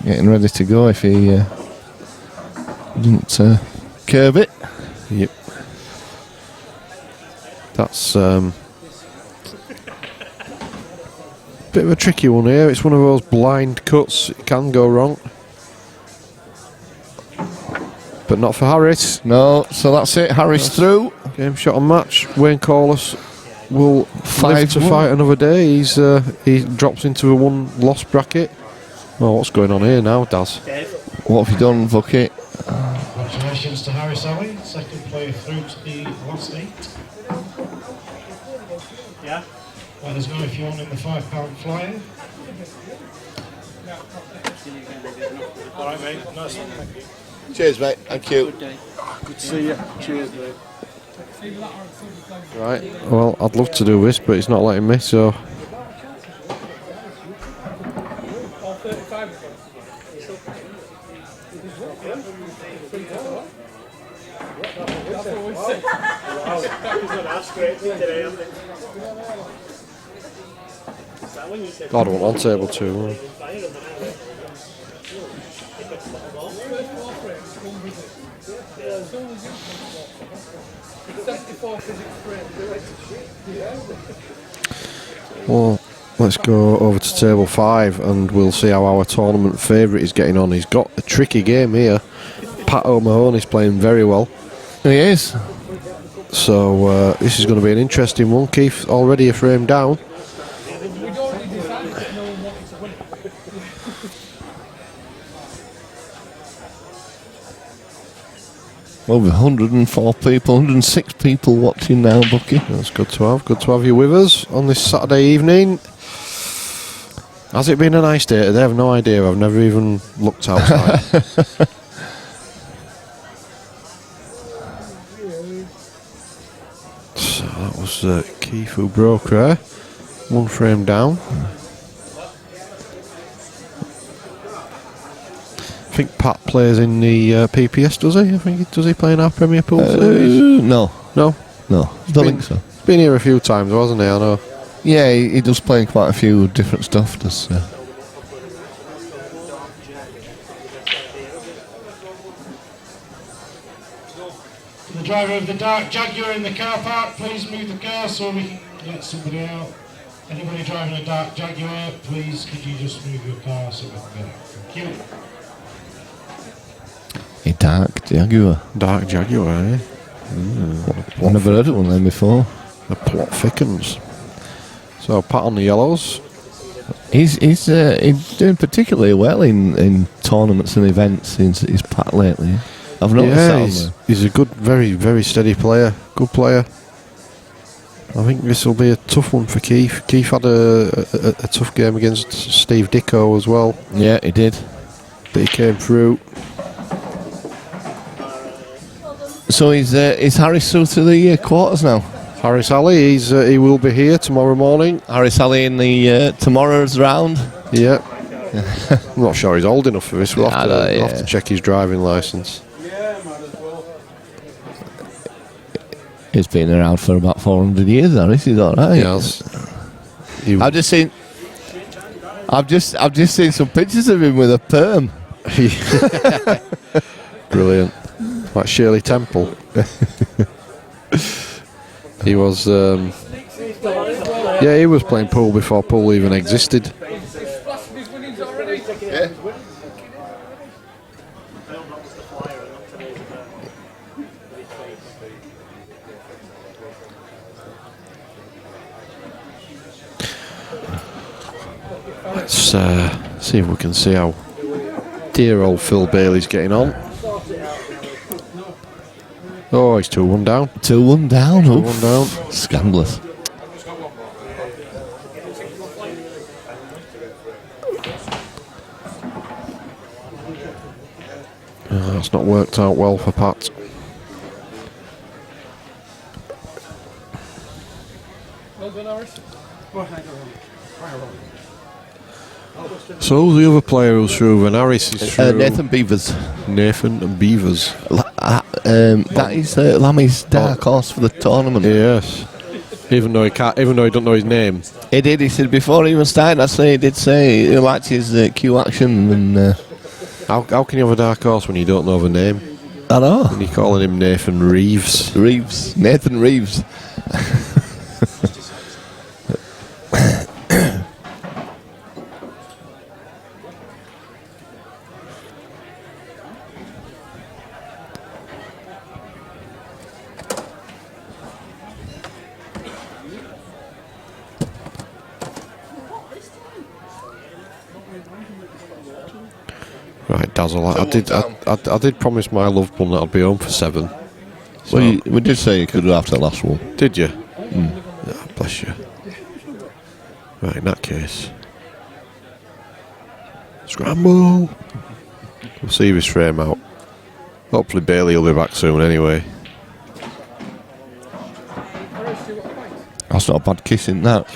getting ready to go if he doesn't curve it. Yep. That's bit of a tricky one here. It's one of those blind cuts. It can go wrong. But not for Harris. No, so that's it. Harris through. Game shot and match. Wayne Corliss will live to 5-1. fight another day. He drops into a 1-loss bracket. Oh, what's going on here now, Daz? What have you done, Vucky? Congratulations to Harris Ali, second player through to the last 8. Yeah. Let us know if you want in the £5 flyer. Alright, mate. Nice one. Thank you. Cheers, mate. Thank you. Good to see you. Cheers, mate. Right. Well, I'd love to do this, but it's not letting me. So. God, I want on table 2. Well, let's go over to table 5 and we'll see how our tournament favourite is getting on. He's got a tricky game here. Pat O'Mahony's playing very well. He is. So this is going to be an interesting one. Keith already a frame down. Over 104 people, 106 people watching now, Bucky. That's good to have. Good to have you with us on this Saturday evening. Has it been a nice day today? I have no idea. I've never even looked outside. So that was Keith who broke her. One frame down. I think Pat plays in the PPS, does he? Does he play in our Premier Pool series? No. No? No, don't think so. He's been here a few times, wasn't he? I know. Yeah, he does play in quite a few different stuff. Does, The driver of the dark Jaguar in the car park, please move the car so we can get somebody out. Anybody driving a dark Jaguar, please could you just move your car so we can get out. Thank you. A dark Jaguar. Dark Jaguar, eh? I've never heard of one then before. The plot thickens. So Pat on the yellows. He's doing particularly well in tournaments and events. He's Pat lately. I've noticed that. He's a good, very, very steady player. Good player. I think this will be a tough one for Keith. Keith had a tough game against Steve Dicko as well. Yeah, he did. But he came through. So is Harris through to the quarters now? Harris Ali, he will be here tomorrow morning. Harris Ali in the tomorrow's round. Yeah. I'm not sure he's old enough for this. We'll have to check his driving licence. He's been around for about 400 years, Harris. He's all right. Yes. I've just seen some pictures of him with a perm. Brilliant. Like Shirley Temple. He was he was playing pool before pool even existed. Yeah. Let's see if we can see how dear old Phil Bailey's getting on. Oh, he's 2-1 down. 2-1 down. 2-1 down. Scandalous. That's not worked out well for Pat. So who's the other player who's through? Van Harris is through. Nathan Beavers. Nathan and Beavers. That is Lammy's dark horse for the tournament. Yes. Even though he don't know his name. He did. He said before he even started. Actually, he did say he liked his Q action. And how can you have a dark horse when you don't know the name? I know. And you're calling him Nathan Reeves. Nathan Reeves. Right, Dazzle. I did promise my loved one that I'd be home for 7. So Well, we did say you could do after the last one. Did you? Yeah, bless you. Right, in that case. Scramble! We'll see this frame out. Hopefully Bailey will be back soon anyway. That's not a bad kiss, isn't that?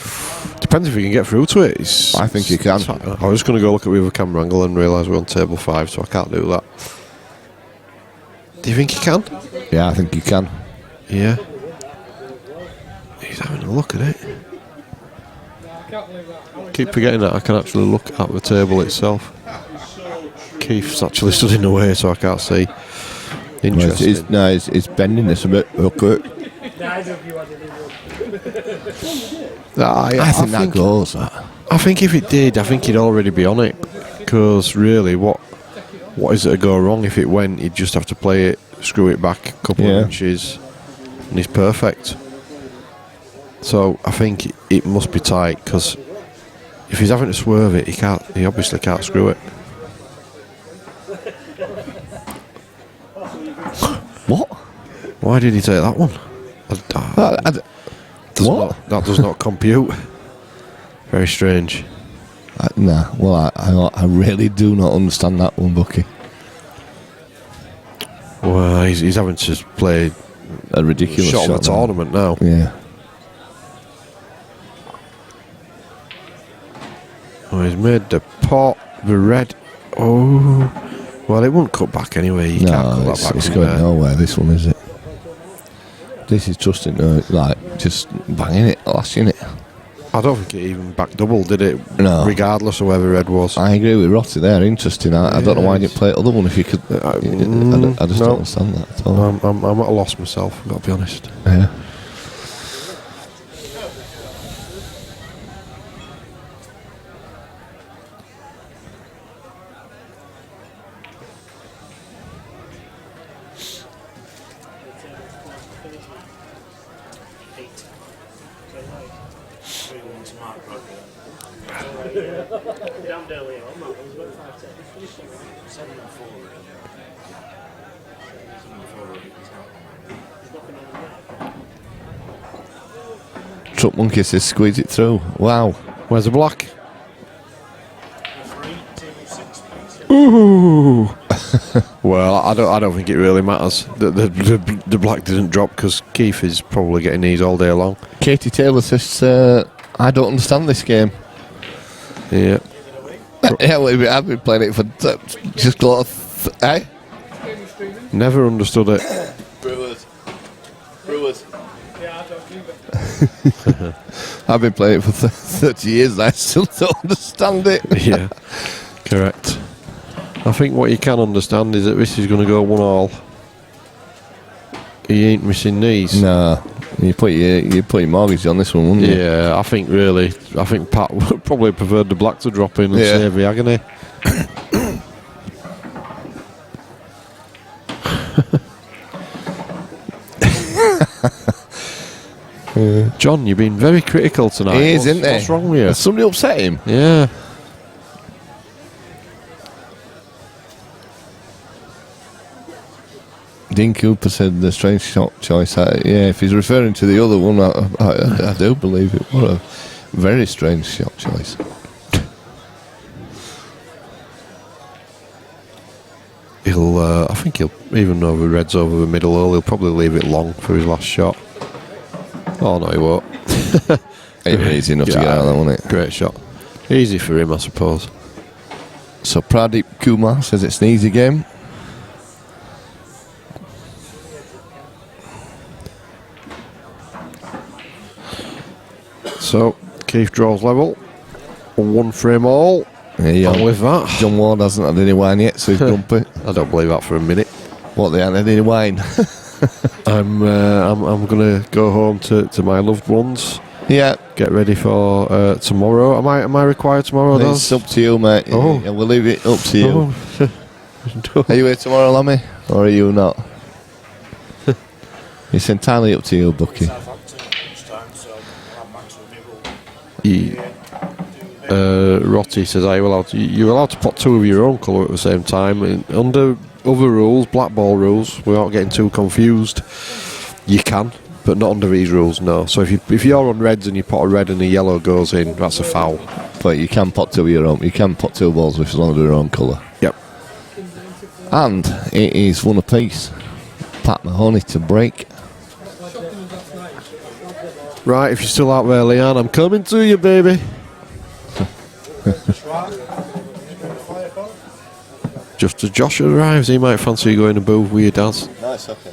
Depends if you can get through to it. I think you can. I was going to go look at the other camera angle and realise we're on table 5, so I can't do that. Do you think you can? Yeah, I think you can. Yeah. He's having a look at it. Keep forgetting that I can actually look at the table itself. Keith's actually stood in the way, so I can't see. Interesting. It's bending this a bit. Okay. I think that goes. I think if it did, I think he'd already be on it. Because really, what is it to go wrong? If it went, he'd just have to play it, screw it back a couple of inches, and he's perfect. So I think it must be tight, because if he's having to swerve it, he obviously can't screw it. What? Why did he take that one? That does not compute. Very strange. Nah, well, I really do not understand that one, Bucky. Well, he's having to play a ridiculous shot of the tournament now. Yeah. Oh, he's made the pot, the red. Oh, well, it won't cut back anyway. You can't cut that back. It's going nowhere. This one, is it? This is just just banging it, lashing it. I don't think it even back double, did it? No. Regardless of where the red was. I agree with Rotty there. Interesting. I don't know why you didn't play the other one if you could. I just don't understand that at all. I'm at a loss myself, I've got to be honest. Yeah. Damned early on, that was about 5 10. 7 and 4. Truck Monkey says squeeze it through. Wow. Where's the black? Ooh. Well, I don't think it really matters. The black didn't drop because Keith is probably getting these all day long. Katie Taylor says, I don't understand this game. Yeah. Yeah, well, I've been playing it for just eh? Never understood it. Brewers. I've been playing it for 30 years and I still don't understand it. Yeah, correct. I think what you can understand is that this is going to go 1-1. He ain't missing these. No, you put your mortgage on this one, wouldn't you? Yeah, I think Pat would probably preferred the black to drop in and save the agony. John, you've been very critical tonight. He is, isn't he? What's wrong with you? Has somebody upset him? Yeah. Dean Cooper said the strange shot choice. Yeah, if he's referring to the other one, I do believe it. What a very strange shot choice. I think he'll, even though the red's over the middle hole, he'll probably leave it long for his last shot. Oh no, he won't. It was easy enough to get out of that, wasn't it? Great shot. Easy for him, I suppose. So Pradeep Kumar says it's an easy game. So Keith draws level. 1 frame all. And with that, John Ward hasn't had any wine yet, so he's grumpy. I don't believe that for a minute. What, they haven't had any wine? I'm gonna go home to my loved ones. Yeah. Get ready for tomorrow. Am I required tomorrow? It's up to you, mate. Oh. Yeah, we'll leave it up to you. Oh. Are you here tomorrow, Lammy? Or are you not? It's entirely up to you, Bucky. Rotty says, you're allowed to pot 2 of your own colour at the same time. And under other rules, black ball rules, without getting too confused, you can, but not under these rules, no. So if you're on reds and you pot a red and a yellow goes in, that's a foul. But you can pot 2 of your own. You can pot 2 balls with as long as they're your own colour. Yep. And it is 1 apiece. Pat Mahoney to break. Right, if you're still out there, Leanne, I'm coming to you, baby. Just as Josh arrives, he might fancy going to booth with your dad. No, it's okay.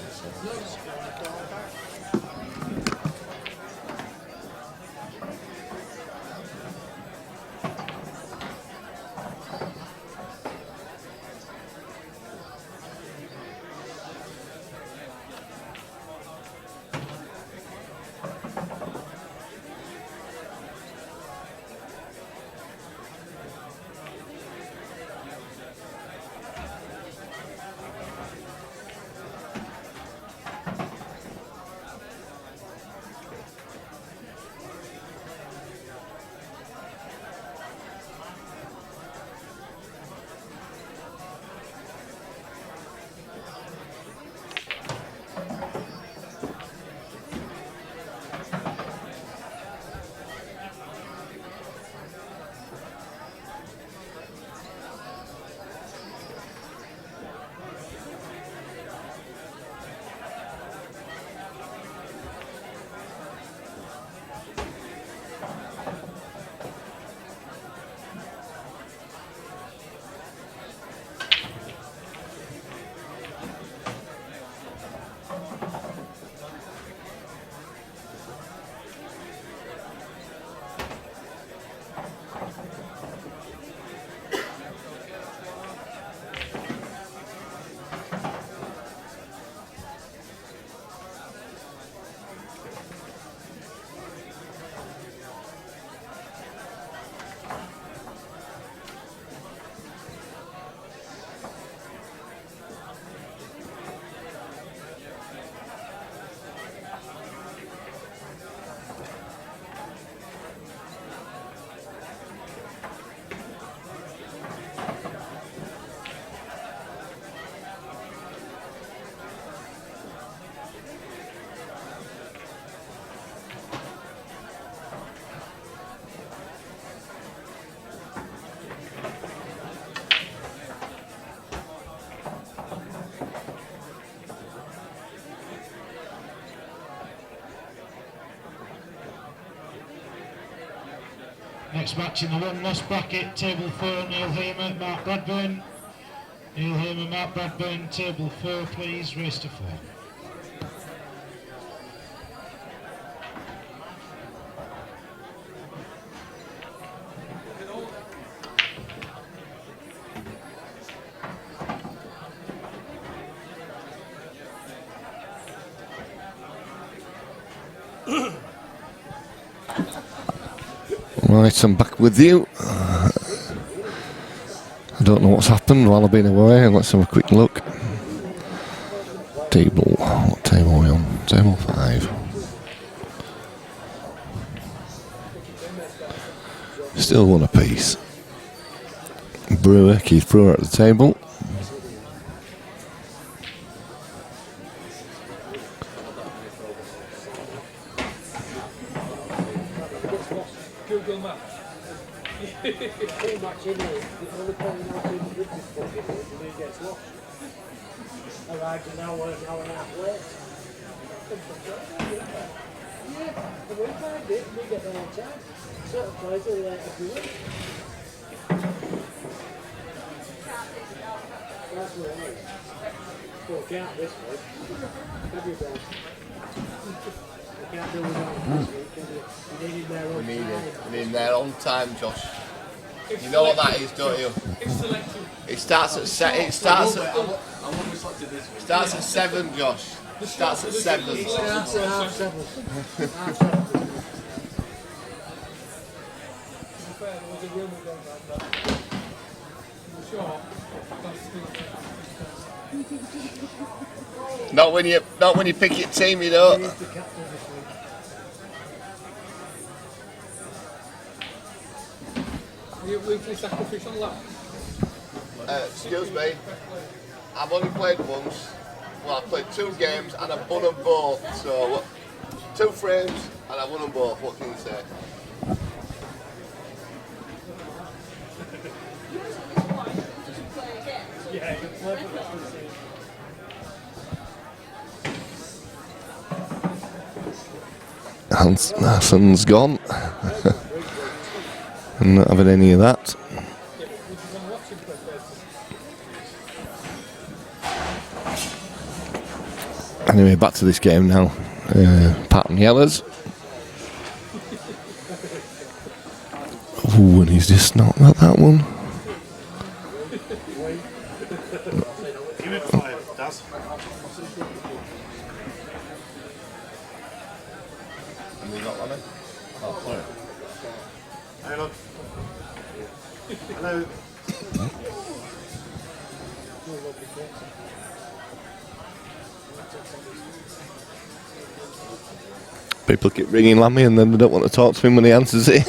Next match in the one-loss bracket, table 4, Neil Hamer, Mark Bradburn. Neil Hamer, Mark Bradburn, table 4, please, race to 4. Right, I'm back with you. I don't know what's happened while I've been away. Let's have a quick look. Table, what table are we on? Table 5. Still one apiece. Brewer, Keith Brewer at the table. Google Maps. Too much in it. It's only putting out in the and it gets lost. Arrived an hour and a half late. Yeah, and we find it, we get there on time. Certain places are late every week. That's what it is. Well, can't this week. Have you done? You can't do without this week, can you? You need it there on time. We need there on time, Josh. You know what that is, don't you? It starts at starts at 7, Josh. It starts at 7. It starts at half 7. Not when you pick your team, you don't. Are you weekly sacrificial lap? Excuse me. I've only played once. Well, I played 2 games and I've won them both. So 2 frames and I've won them both. What can you say? Yeah, you play for that. Hassan's gone. I'm not having any of that. Anyway, back to this game now. Patton Yellers. Ooh, and he's just not got that one. Give it 5, Daz. Have you got one in? Oh, sorry. Hey, look. Hello. People keep ringing Lammy and then they don't want to talk to him when he answers it.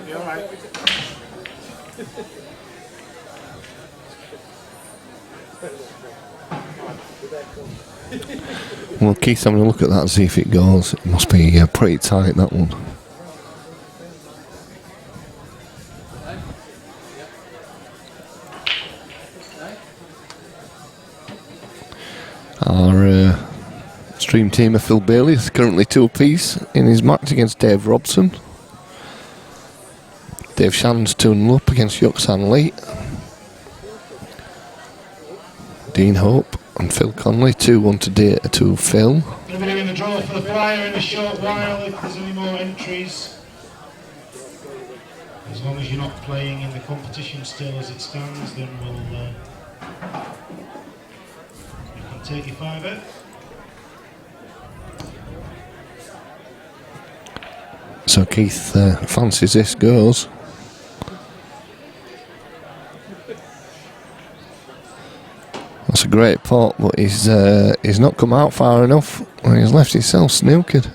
You all right? Well, Keith's having a look at that and see if it goes. It must be pretty tight, that one. Our stream teamer Phil Bailey is currently 2 apiece in his match against Dave Robson. Dave Shannon's 2-0 up against Yuxan Lee. Dean Hope and Phil Conley 2-1 to Phil. Going to be doing the draw for the flyer in a short while if there's any more entries. As long as you're not playing in the competition still as it stands, then we'll you can take your 5 out. So Keith fancies this goes. That's a great pot, but he's not come out far enough. He's left himself snookered.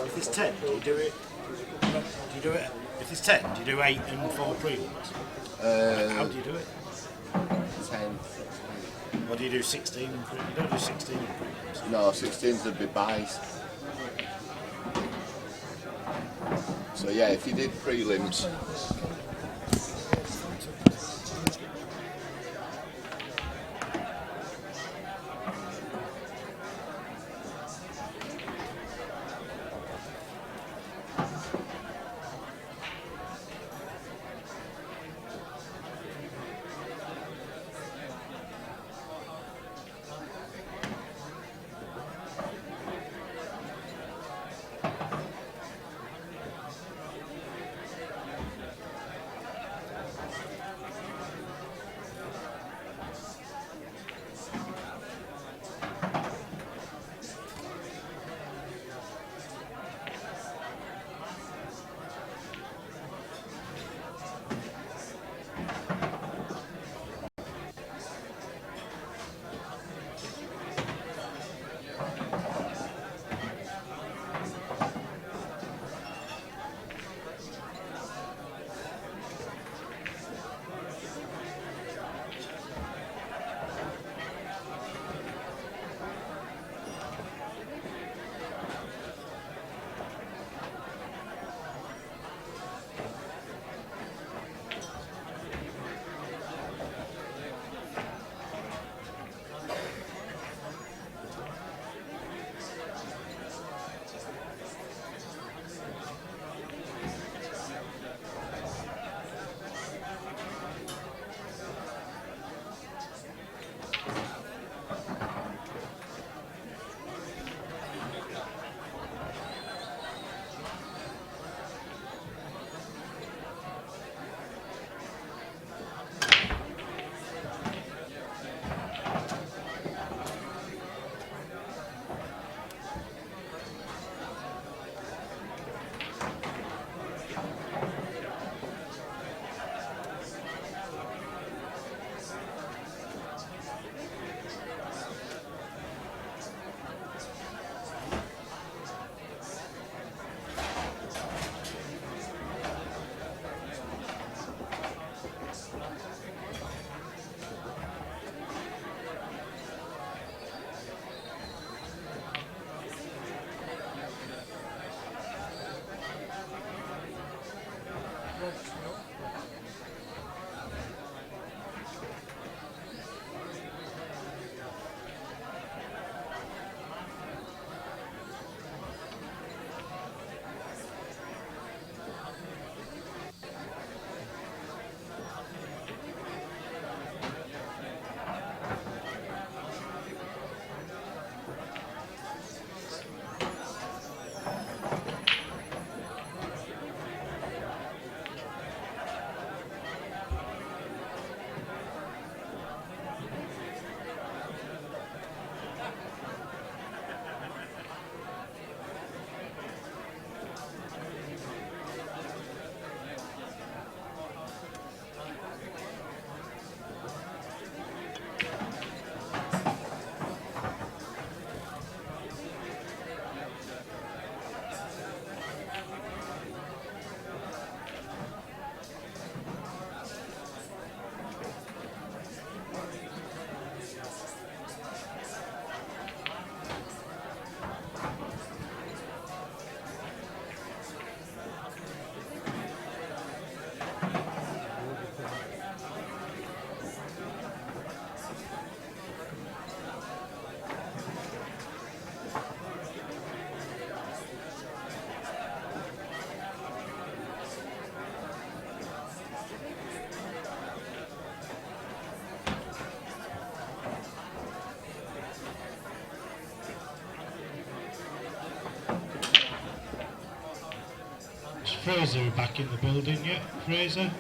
If it's 10, do you do it? If it's 10, do you do 8 and 4 pre-ones? How do you do it? 10. Or do you do 16 and pre? You don't do 16 and pre-ones. No, 16s would be buys. So yeah, if you did prelims, Fraser back in the building yet? Fraser?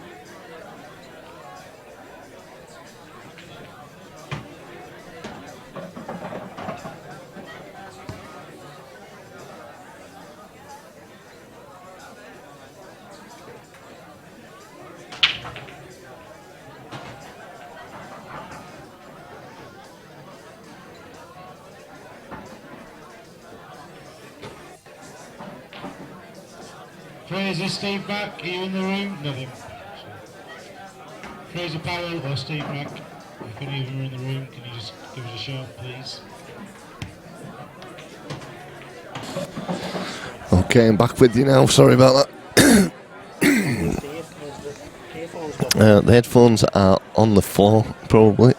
Fraser, Steve Mack, are you in the room? Nothing. Fraser Powell or Steve Mack, if any of you are in the room, can you just give us a shout, please? Okay, I'm back with you now. Sorry about that. The headphones are on the floor, probably.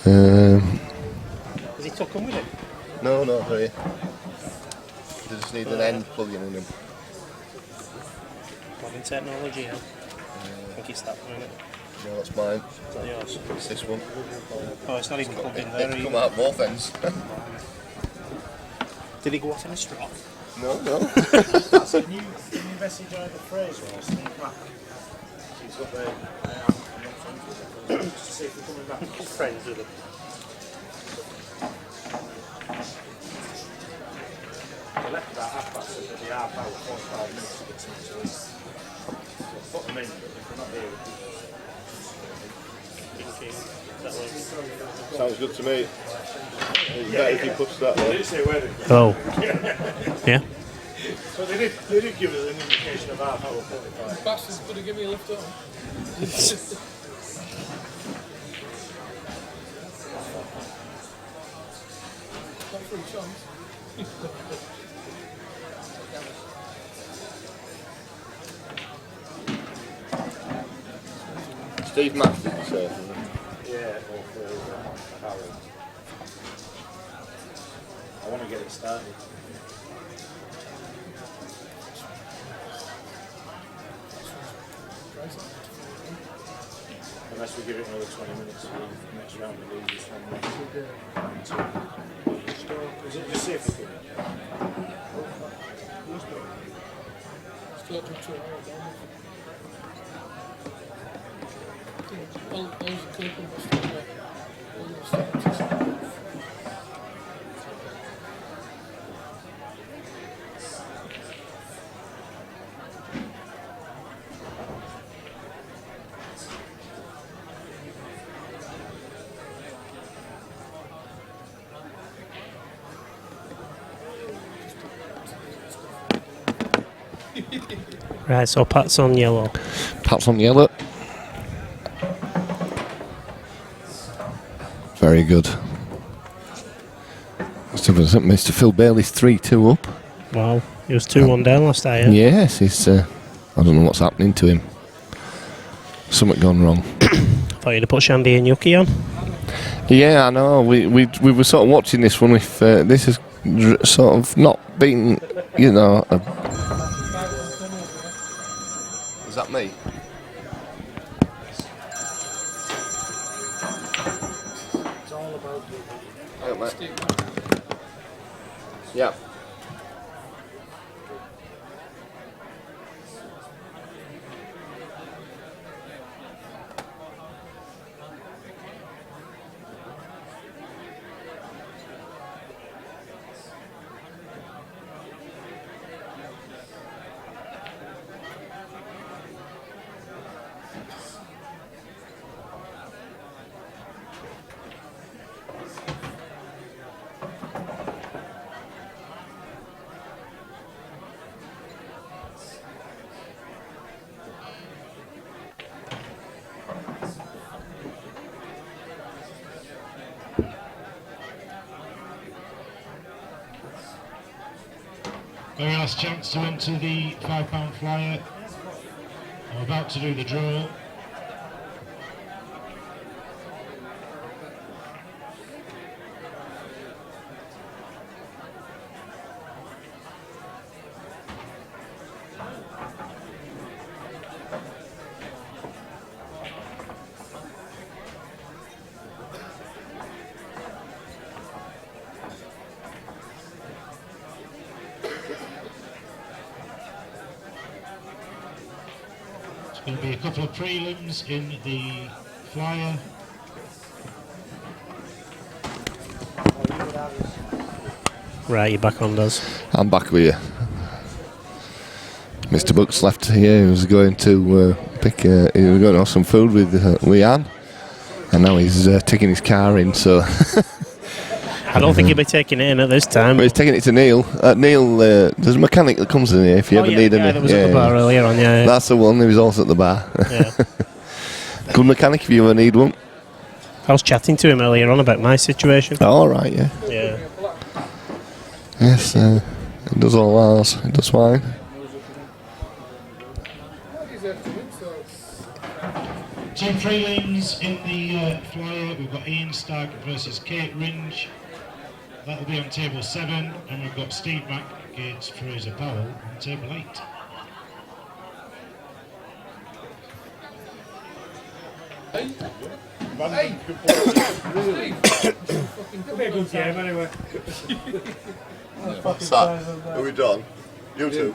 Has he took them with him? No, not here. They just need an end plugging in them. Modern technology, yeah. I think it's that one, isn't it? No, that's mine. Is that yours? It's this one. Oh, it's not even plugged in They there. come out both ends. Did he go off in a strop? No, no. That's a new message either Fraser or Steve Mack. He's got the just to see if they're coming back. Friends with him. They left about half past, so it'll be half hour, 45 minutes to get some to eat. So put them in, but if they're not here, Sounds good to me. It's better if you push that They one. didn't say where they Oh. Yeah. So they did give us an indication of half hour 45. Bastards could have given me a lift home. Not for a chance. Steve Mack, did you say? Yeah, or Harry. I want to get it started. Unless we give it another 20 minutes, the next round we lose this one. Is it just see if we can? Still up to 2 hours, all the people must have all the stuff. Right, so Pat's on yellow. Pat's on yellow. Very good. Mr. Phil Bailey's 3-2 up. Wow, he was 2-1 down last night. Yes, he's. I don't know what's happening to him. Something gone wrong. Thought you'd have put Shandy and Yuki on. Yeah, I know. We were sort of watching this one. If this has sort of not been, you know. Is that me? It's all about you. Yeah. Very last chance to enter the £5 flyer. I'm about to do the draw. There'll be a couple of prelims in the flyer. Right, you're back on, Does. I'm back with you. Mr. Bucks left here. He was going to pick. He was going to have some food with Anne, and now he's taking his car in. So I don't think he'll be taking it in at this time. But he's taking it to Neil. Neil, there's a mechanic that comes in here if you ever need any. That was at the bar earlier on. Yeah, that's the one. He was also at the bar. Yeah. Good mechanic if you ever need one. I was chatting to him earlier on about my situation. All right, yeah. Yeah. Yes, it does all ours. It does fine. Two prelims in the flyer. We've got Ian Stagg versus Kate Ringe. That'll be on table 7, and we've got Steve Mack against Fraser Powell on table 8. It'll be a good game anyway. What's that? Are we done? You two?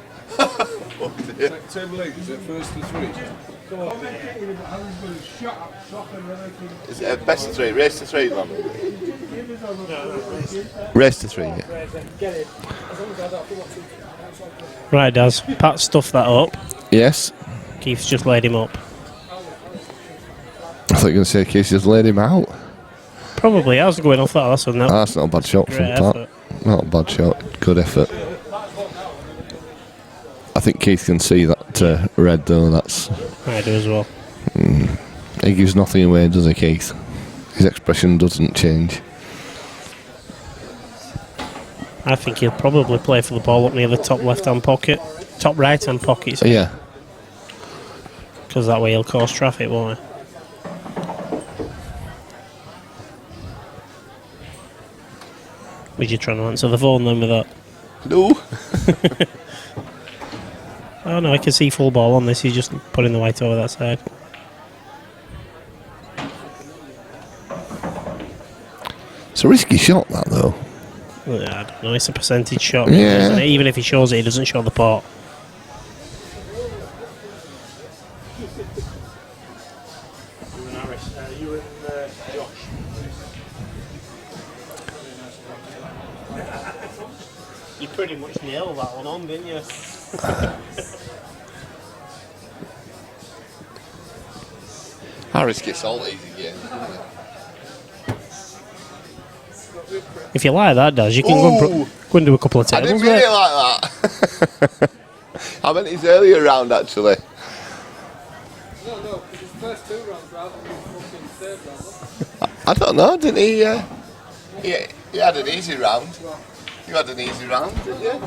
Table 8, is it first to 3? Is it a best of 3? Race to 3, man? Race to 3, yeah. Right, Daz. Pat stuffed that up. Yes. Keith's just laid him up. I thought you were going to say Keith just laid him out. Probably. I was going off that last one. That's not a bad shot from Great Pat. effort. Not a bad shot. Good effort. I think Keith can see that red though. That's. I do as well. He gives nothing away, does he, Keith? His expression doesn't change. I think he'll probably play for the ball up near the top left-hand pocket, top right-hand pocket. Yeah. Because that way he'll cause traffic, won't he? Was you trying to answer the phone then with that? No. Oh no, I can see full ball on this. He's just putting the white over that side. It's a risky shot, that though. Well, I don't know. It's a percentage shot, Yeah. isn't it? Even if he shows it, he doesn't show the pot. You and Josh. You pretty much nailed that one on, didn't you? Harris gets all easy again. If you like that, Daz, you can go and do a couple of I tables. didn't mean mate. it like that. I meant his earlier round actually. No, because his first 2 rounds rather than his fucking third round. I don't know, didn't he? He had an easy round. You had an easy round, didn't you?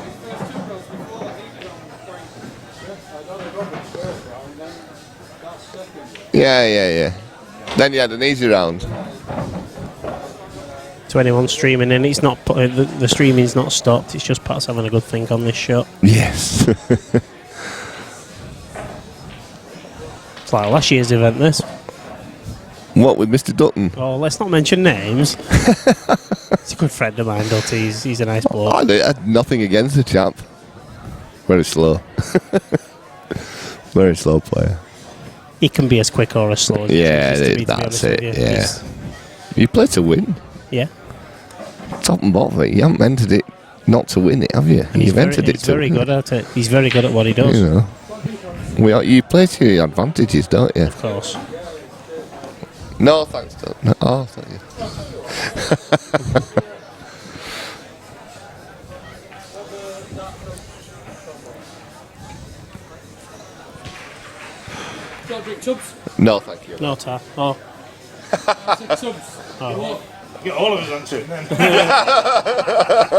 Yeah. Then you had an easy round. To anyone streaming in, it's not the streaming's not stopped. It's just Pat's having a good think on this shot. Yes. It's like last year's event. This. What with Mr. Dutton? Oh, let's not mention names. He's a good friend of mine, Dutty. He's a nice bloke. I had nothing against the chap. Very slow. Very slow player. He can be as quick or as slow as he chooses to be, to be that's honest it. with you. Yeah. He's- You play to win. Yeah. Top and bottom. You haven't entered it not to win it, have you? He's You've entered it he's to very win good at it. He's very good at what he does. You know. You play to your advantages, don't you? Of course. No, thanks, Dutton. Oh, thank you. Don't drink tubs. No, thank you. No, Ta. Oh. Tubs. Oh. Get all of us onto it then.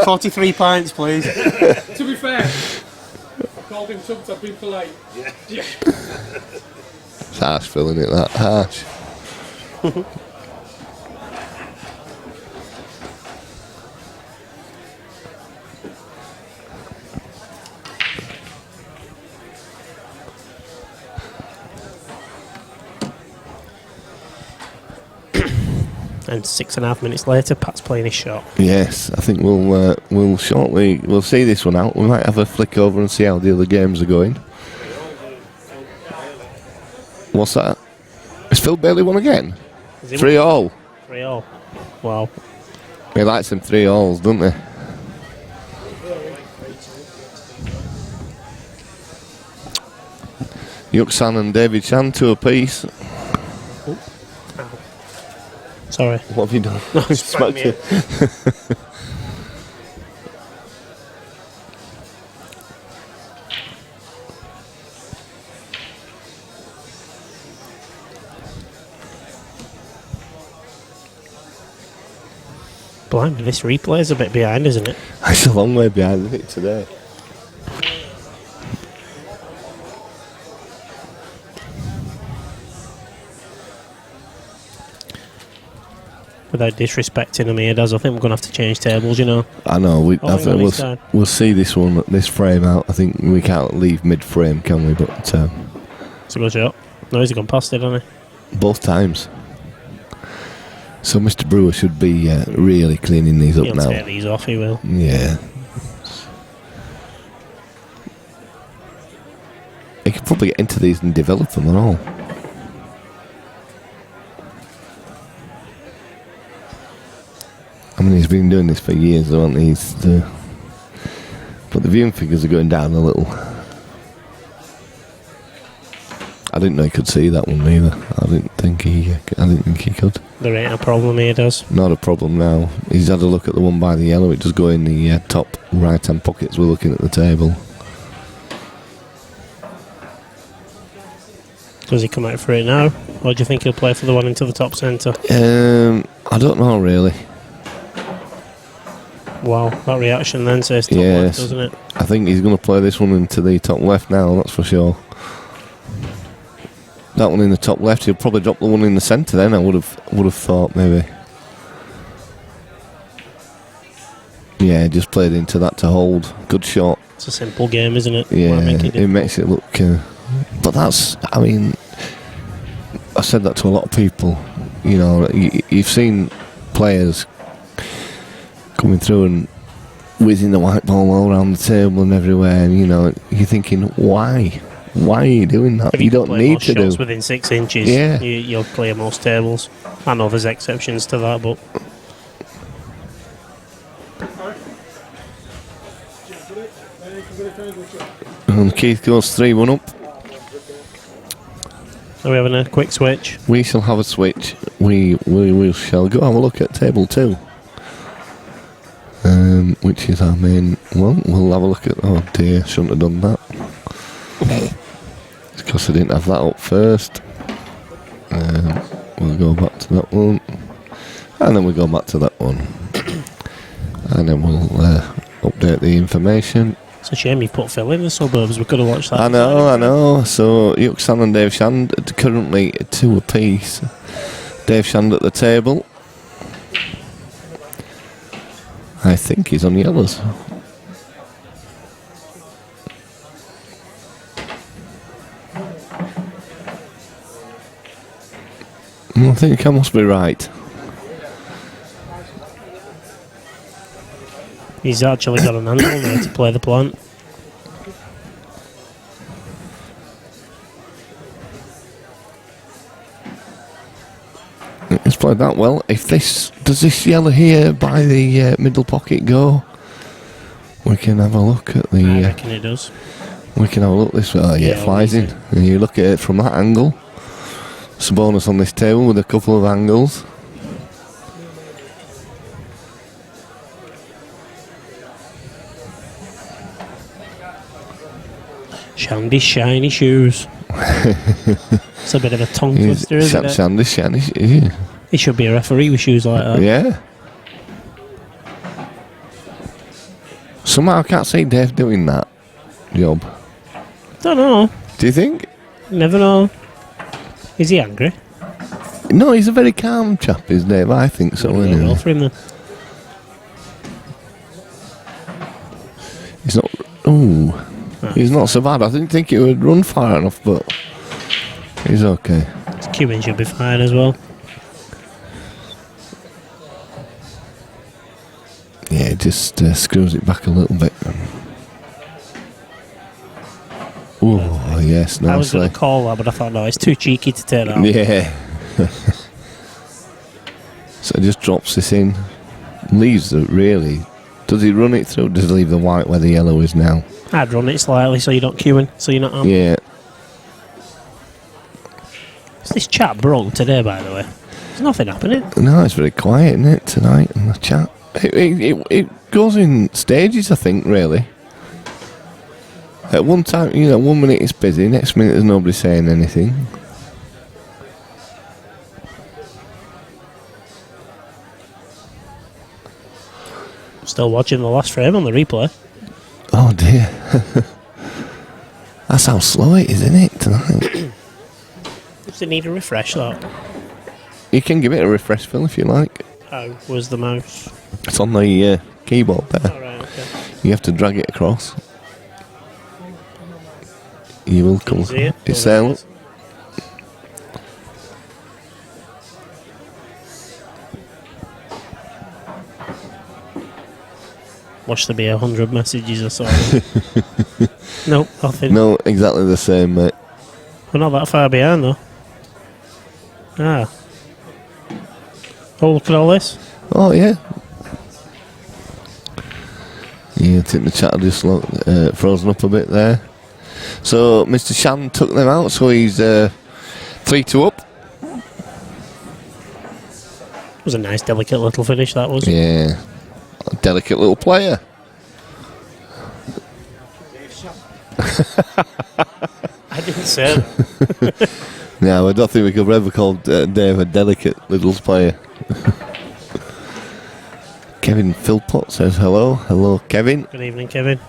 43 pints, please. To be fair, I called him tubs, I've been polite. Yeah. It's harsh, Phil, isn't it? That harsh. And 6.5 minutes later, Pat's playing his shot. Yes, I think we'll shortly see this one out. We might have a flick over and see how the other games are going. What's that? Has Phil Bailey won again? Is he 3-all. 3-all. Wow. He likes them 3-alls, doesn't he? Yuxan and David Chan 2 apiece. Sorry. What have you done? No, it's sprang me. Blimey, this replay is a bit behind, isn't it? It's a long way behind, isn't it, today? Without disrespecting him here, Daz, I think we're going to have to change tables, you know. I know. Oh, I think we'll see this frame out. I think we can't leave mid-frame, can we? But it's a good shot. No, he's gone past it, hasn't he? Both times. So Mr. Brewer should be really cleaning these up He'll now. take these off, he will. Yeah. He could probably get into these and develop them and all. I mean, he's been doing this for years, though, hasn't he? But the viewing figures are going down a little. I didn't know he could see that one either. I didn't think he could. There ain't a problem here, Does. Not a problem now. He's had a look at the one by the yellow. It does go in the top right-hand pockets. We're looking at the table. Does he come out for it now, or do you think he'll play for the one into the top centre? I don't know really. Wow, that reaction then says top left, doesn't it? I think he's going to play this one into the top left now, that's for sure. That one in the top left, he'll probably drop the one in the centre then, I would have thought, maybe. Yeah, just played into that to hold. Good shot. It's a simple game, isn't it? Yeah, it makes it look... but that's, I mean, I said that to a lot of people. You know, you've seen players coming through and whizzing the white ball all around the table and everywhere, and you know, you're thinking, why? Why are you doing that? You don't need to do. Within 6 inches, yeah, you'll clear most tables. I know there's exceptions to that, but and Keith goes 3-1 up. Are we having a quick switch? We shall have a switch. We shall go have a look at table 2. Which is our main one. We'll have a look at... Oh dear, shouldn't have done that. It's because I didn't have that up first. We'll go back to that one. And then we'll go back to that one. And then we'll update the information. It's a shame you put Phil in the suburbs. We could have watched that. I know. So Yuxan and Dave Shand currently 2 apiece. Dave Shand at the table. I think he's on yellows. I think I must be right. He's actually got an angle there to play the plant. It's played that well. If does this yellow here by the middle pocket go? We can have a look at the. I reckon it does. We can have a look this way. Oh, yeah, it flies in. And you look at it from that angle. It's a bonus on this table with a couple of angles. Shandy's shiny shoes. It's a bit of a tongue twister, isn't it? Shandy's shiny shoes. He should be a referee with shoes like that. Yeah. Somehow I can't see Dave doing that job. Don't know. Do you think? Never know. Is he angry? No, he's a very calm chap, is Dave. I think so. Anyway. Well for him then. He's not. Ooh. He's not so bad. I didn't think he would run far enough, but he's okay. Cuban should be fine as well. Yeah, it just screws it back a little bit. Oh, yes, I was going nicely. to call that, but I thought, no, it's too cheeky to turn out. Yeah. So it just drops this in. Leaves it really. Does he run it through? Does he leave the white where the yellow is now? I'd run it slightly so you're not queuing, so you're not. Yeah. Is this chat broke today, by the way? There's nothing happening. No, it's very quiet, isn't it, tonight in the chat? It goes in stages, I think, really. At one time, 1 minute it's busy, next minute there's nobody saying anything. Still watching the last frame on the replay. Oh dear. That's how slow it is, isn't it, tonight? Does it need a refresh, though? You can give it a refresh, Phil, if you like. Oh, where's the mouse? It's on the keyboard there. Alright, okay. You have to drag it across. You will come. See it? It's there, look. Watch there be 100 messages or something. Nope, nothing. No, exactly the same, mate. We're not that far behind, though. Ah. Oh, look at all this. Oh, yeah. Yeah, I think the chat just frozen up a bit there. So, Mr. Shan took them out, so he's 3-2 up. It was a nice, delicate little finish, that was. Yeah. A delicate little player. I didn't say it. No, I don't think we could ever call Dave a delicate little player. Kevin Philpott says hello. Hello, Kevin. Good evening, Kevin.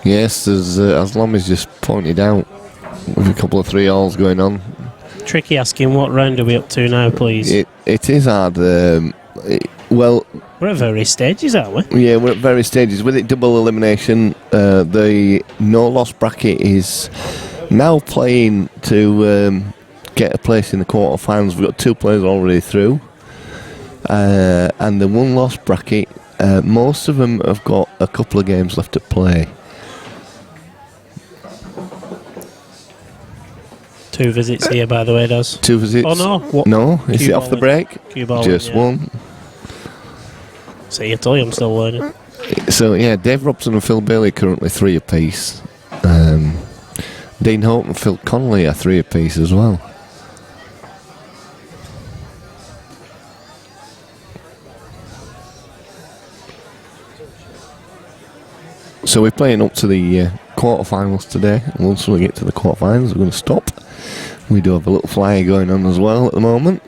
Yes, there's, as Lammy's just pointed out, with a couple of 3-alls going on. Tricky asking what round are we up to now, please? It is hard. Well, we're at various stages, aren't we? Yeah, we're at various stages. With it double elimination, the no-loss bracket is now playing to get a place in the quarterfinals. We've got 2 players already through. And the one-loss bracket, most of them have got a couple of games left to play. 2 visits here, by the way, does. 2 visits. Oh, no. What? No, is Cue it off the ball break? Cue ball Just in, yeah. one. See, I told you I'm still learning. So, yeah, Dave Robson and Phil Bailey currently 3 apiece. Dean Hope and Phil Connolly are 3 apiece as well. So we're playing up to the quarterfinals today. And once we get to the quarterfinals, we're going to stop. We do have a little flyer going on as well at the moment.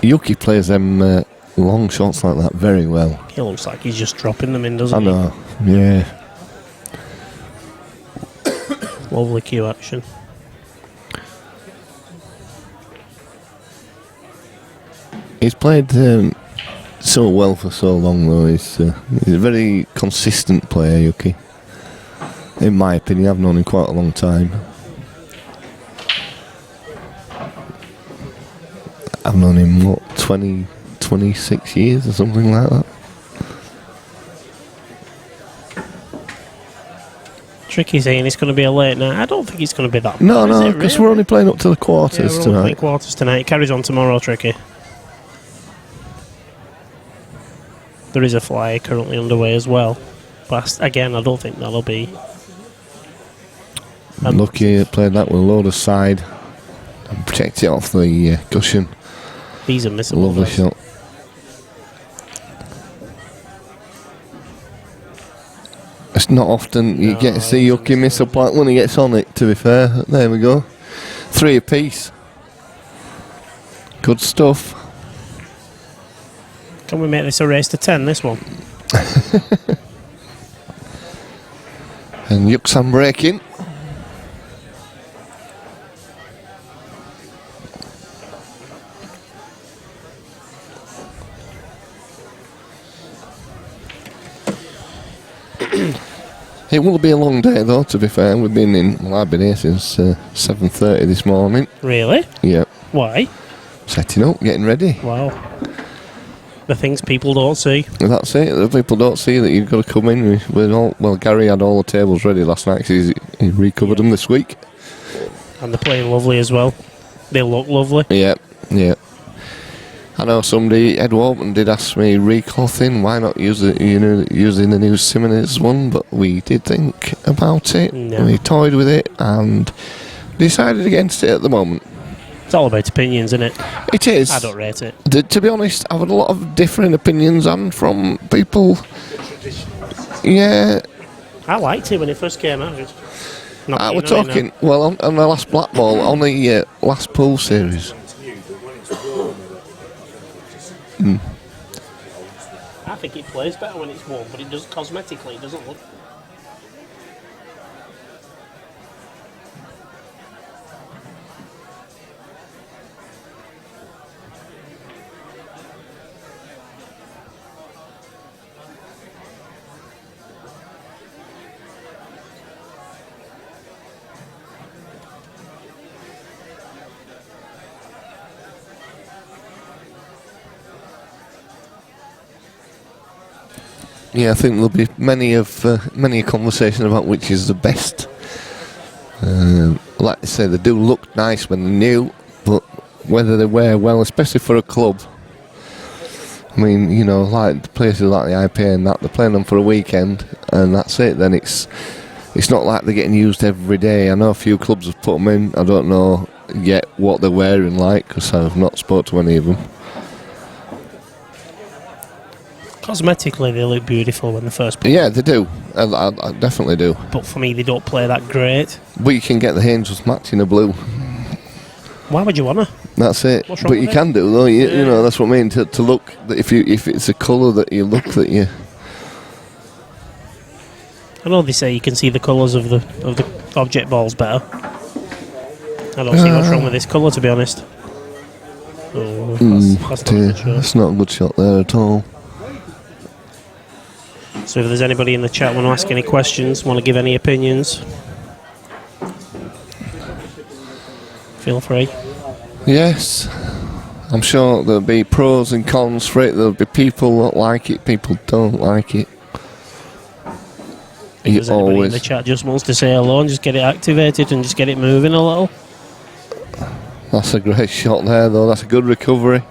Yuki plays them long shots like that very well. He looks like he's just dropping them in, doesn't I know, yeah. Lovely cue action. He's played so well for so long, though. He's a very consistent player, Yuki. In my opinion, I've known him quite a long time. I've known him, 26 years or something like that. Tricky saying it's going to be a late night. I don't think it's going to be that No, bad, is no, it, because really? we're only playing up to the quarters Yeah, we're only tonight. playing quarters tonight. It carries on tomorrow, Tricky. There is a flyer currently underway as well. But again, I don't think that'll be... Lucky played that with a load of side and protect it off the cushion. These are missable. Lovely those. shot. It's not often you get to see Yuki miss a black when he gets on it, to be fair. There we go. 3 apiece. Good stuff. Can we make this a race to 10, this one? And Yuxan breaking. It will be a long day though, to be fair. We've been in, well, I've been here since 7:30 this morning. Really? Yeah. Why? Setting up, getting ready. Wow. The things people don't see. And that's it. The people don't see that you've got to come in. Gary had all the tables ready last night because he recovered them this week. And they're playing lovely as well. They look lovely. Yeah, yeah. I know somebody, Ed Walton, did ask me reclothing. Why not using the new Simonez one? But we did think about it. No. We toyed with it and decided against it at the moment. It's all about opinions, isn't it? It is. I don't rate it. To be honest, I've had a lot of different opinions and from people. Yeah. I liked it when it first came out. We're talking, well, on the last Black Ball, on the last pool series. I think it plays better when it's warm, but it does cosmetically, it doesn't look. Yeah, I think there'll be many a conversation about which is the best. Like I say, they do look nice when they're new, but whether they wear well, especially for a club. I mean, you know, like places like the IPA and that, they're playing them for a weekend, and that's it. Then it's not like they're getting used every day. I know a few clubs have put them in. I don't know yet what they're wearing like because I've not spoke to any of them. Cosmetically, they look beautiful when they first play. Yeah, they do. I definitely do. But for me, they don't play that great. But you can get the Angels match in a blue. Why would you want to? That's it. What's wrong But you with can do though. You know, that's what I mean. To look that if it's a colour that you look that you. I know they say you can see the colours of the object balls better. I don't see what's wrong with this colour, to be honest. Oh, that's not a good shot. That's not a good shot there at all. So if there's anybody in the chat want to ask any questions, want to give any opinions, feel free. Yes, I'm sure there'll be pros and cons for it. There'll be people that like it, people don't like it. If there's anybody in the chat just wants to say hello and just get it activated and just get it moving a little. That's a great shot there though, that's a good recovery.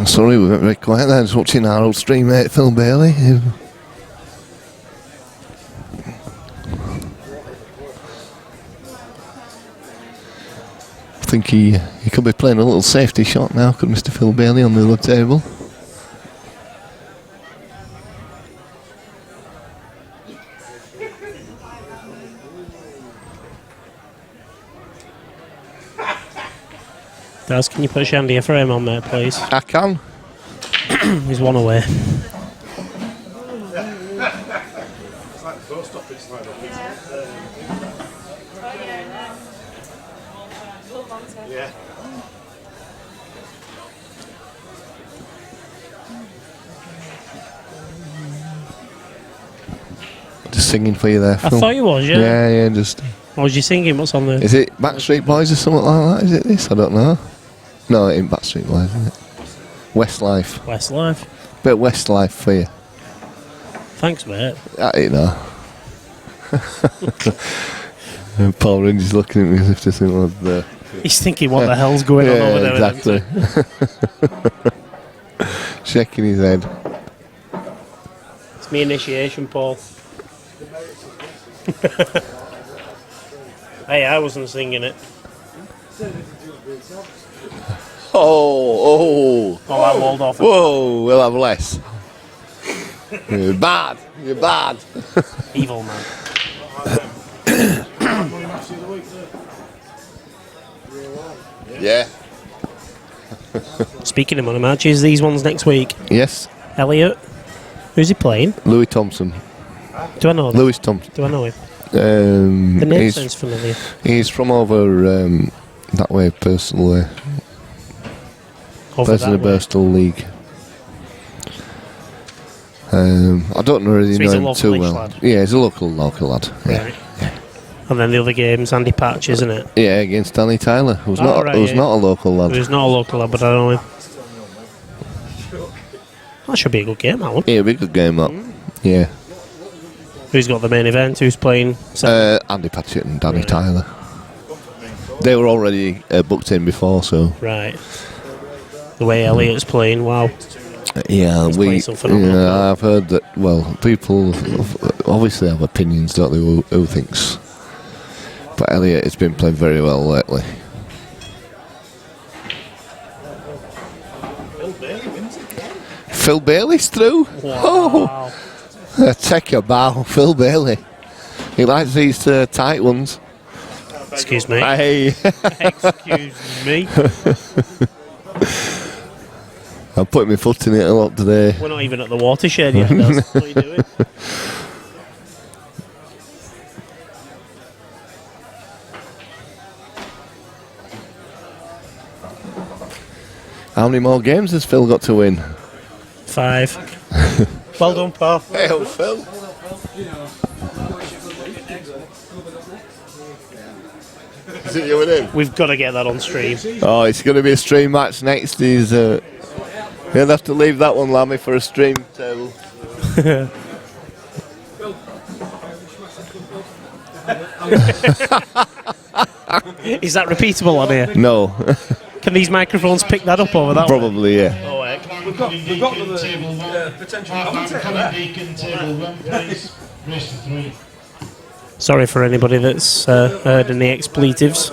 Sorry, we went very quiet there, just watching our old stream mate Phil Bailey. I think he could be playing a little safety shot now, could Mr. Phil Bailey on the other table. Daz, can you put Shandy a frame on there, please? I can. He's one away. Yeah. Just singing for you there, Phil. I thought you was, yeah. Yeah, just. What was you singing? What's on there? Is it Backstreet Boys or something like that? Is it this? I don't know. No, it ain't Backstreet Boys, is it? Westlife. Westlife. Bit of Westlife for you. Thanks, mate. You know. And Paul Ringe's looking at me as if to think was there. He's thinking, what the hell's going on over there? Exactly. Shaking his head. It's me initiation, Paul. Hey, I wasn't singing it. Oh, I walled off. Whoa, we'll have less. You're bad. You're bad. Evil man. Yeah. Speaking of money matches, these ones next week. Yes. Elliot. Who's he playing? Louis Thompson. Do I know him? Louis Thompson. Do I know him? The name sounds familiar. He's from over that way, personally. Over Plays in the that way. Birstall League. I don't really So know he's a him too local-ish well. lad? Yeah, he's a local lad. Yeah. Right. And then the other game's Andy Patch, isn't it? Yeah, against Danny Tyler, who's not a local lad. He's not a local lad, but I know him. That should be a good game, that one. Yeah, it'll be a good game, that. Yeah. Who's got the main event? Who's playing? Andy Patchett and Danny Tyler. They were already booked in before, so. Right. The way Elliot's playing, wow. Yeah, He's playing some phenomenal ball. I've heard that. Well, people obviously have opinions, don't they? Who thinks? But Elliot has been playing very well lately. Phil Bailey's through. Wow. Oh, take a bow, Phil Bailey. He likes these tight ones. Excuse me. Hey. Excuse me. I'm putting my foot in it a lot today. We're not even at the watershed yet, Des. What are you doing? How many more games has Phil got to win? 5. Well done, Paul. Hey, old Phil. Is it you and him? We've got to get that on stream. Oh, it's going to be a stream match next. You'll have to leave that one, Lammy, for a stream table. Is that repeatable on here? No. Can these microphones pick that up over that Probably, yeah. Oh, heck. We've got the table one. Potential Deacon table one, please. Race to 3. Sorry for anybody that's heard any expletives.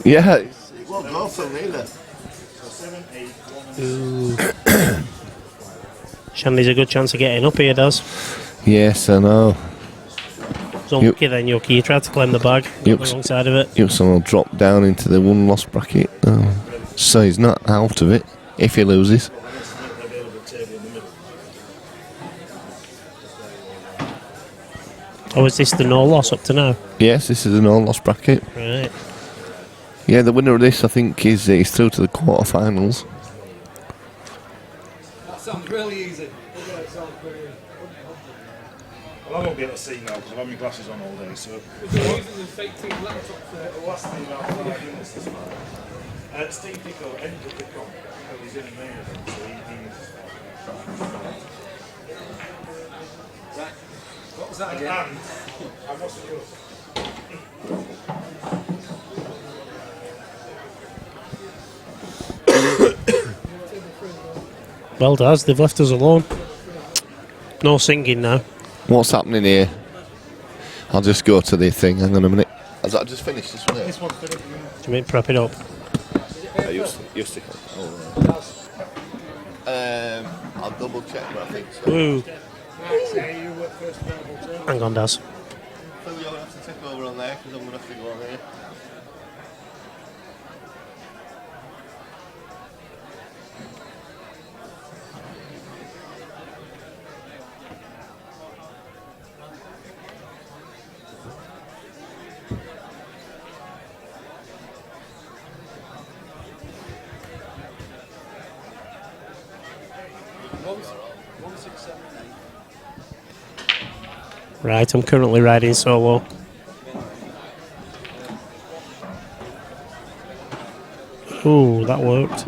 Yeah, it won't go for me either. Ooh. Shanley's a good chance of getting up here, does. Yes, I know. It's unlucky then, Yuki. You tried to claim the bag. Got the wrong side of it. Yuxon will drop down into the one loss bracket. So he's not out of it if he loses. Oh, is this the no loss up to now? Yes, this is an all loss bracket. Right. Yeah, the winner of this, I think, is through to the quarterfinals. That sounds really easy. Well, I won't be able to see now because I've had my glasses on all day. So. You're using the fake team laptop The last thing about 5 minutes this month. Steve Pico ended the comp. He's in the main event, so he Right. What was that again? And I must have just. Well, Daz, they've left us alone. No singing now. What's happening here? I'll just go to the thing. Hang on a minute. Has that just finished this one? Do you mean prep it up? You stick on. I'll double check, but I think so. Woo. Hang on, Daz. Phil, you'll have to take over on there because I'm going to have to go on here. Right, I'm currently riding solo. Ooh, that worked.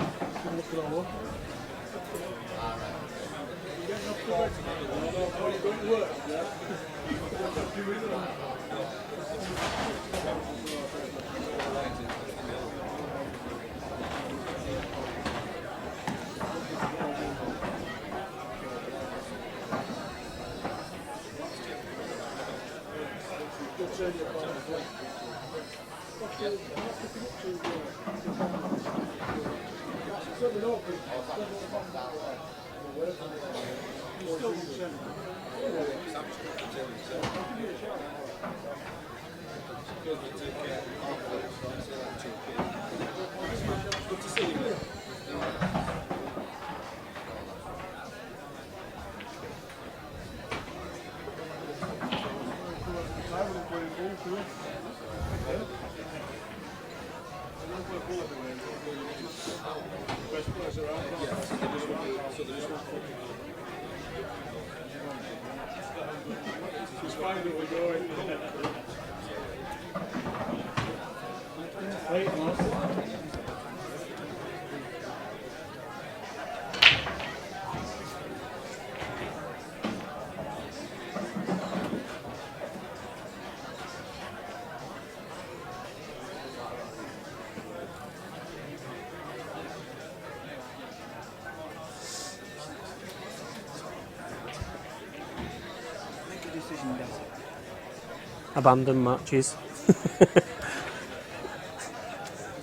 Abandoned matches.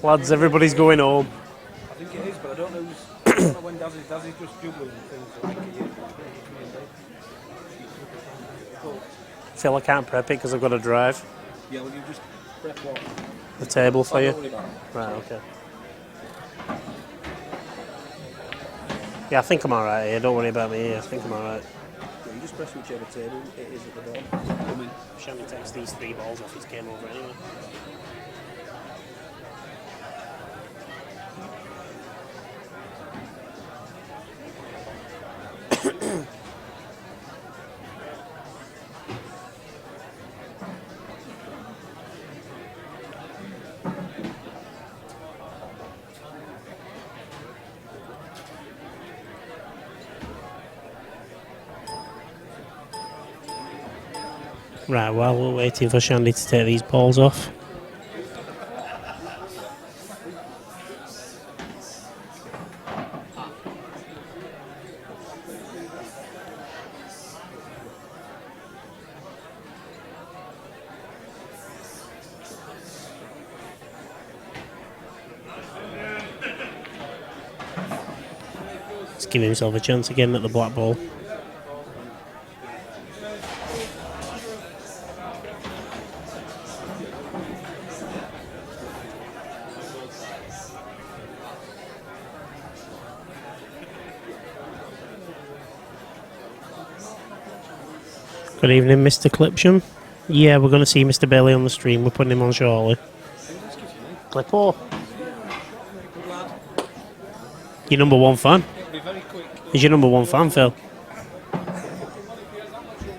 Lads, everybody's going home. I think it is, but I don't know who's. I don't know when Dazzy's just juggling things. I think he is. Feel I can't prep it because I've got to drive. Yeah, well, you just prep what? The table for you. Don't worry about it. Right, okay. Yeah, I think I'm alright here. Don't worry about me here. I think I'm alright. Yeah, you just press whichever table it is at the bottom. Come in. Shandy takes these 3 balls off his game over anyway. Right, while we're waiting for Shandy to take these balls off. Let's give himself a chance again at the black ball. Good evening, Mr. Clipsham. Yeah, we're going to see Mr. Bailey on the stream. We're putting him on shortly. Clippo. Your number 1 fan? He's your number 1 fan, Phil.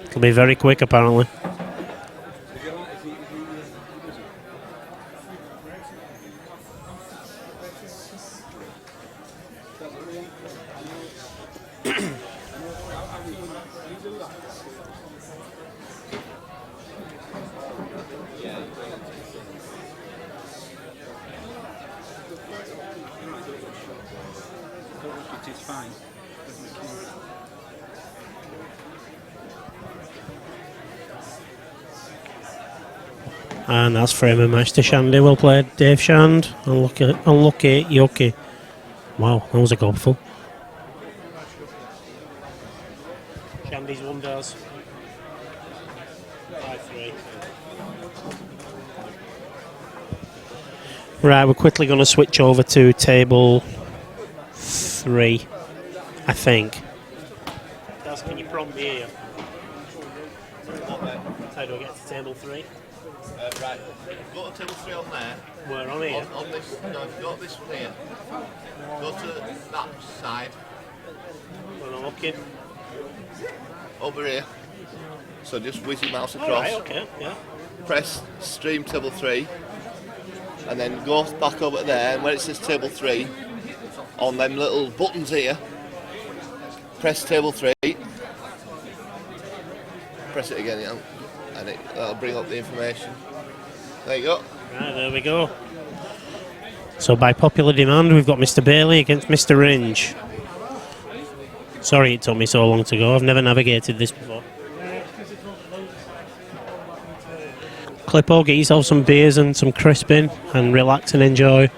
It'll be very quick, apparently. It is fine. And that's frame of match to Shandy. Well played, Dave Shand. Unlucky, yucky. Wow, that was a gobful. Shandy's won does. 5-3. Right, we're quickly going to switch over to table 3, I think. Daz, can you prompt me here? How do I get to table 3? Right, go to table 3 on there. Where, on here? On this, no, if you got this one here, go to that side. Well, I'm looking. Over here. So just whiz your mouse across. Alright, okay, yeah. Press stream table 3, and then go back over to there, and where it says table 3, on them little buttons here, press table 3, press it again, you know, and that'll bring up the information. There you go. Right, there we go. So by popular demand, we've got Mr. Bailey against Mr. Ringe. Sorry it took me so long to go. I've never navigated this before. Clippo, get yourself some beers and some crisping and relax and enjoy.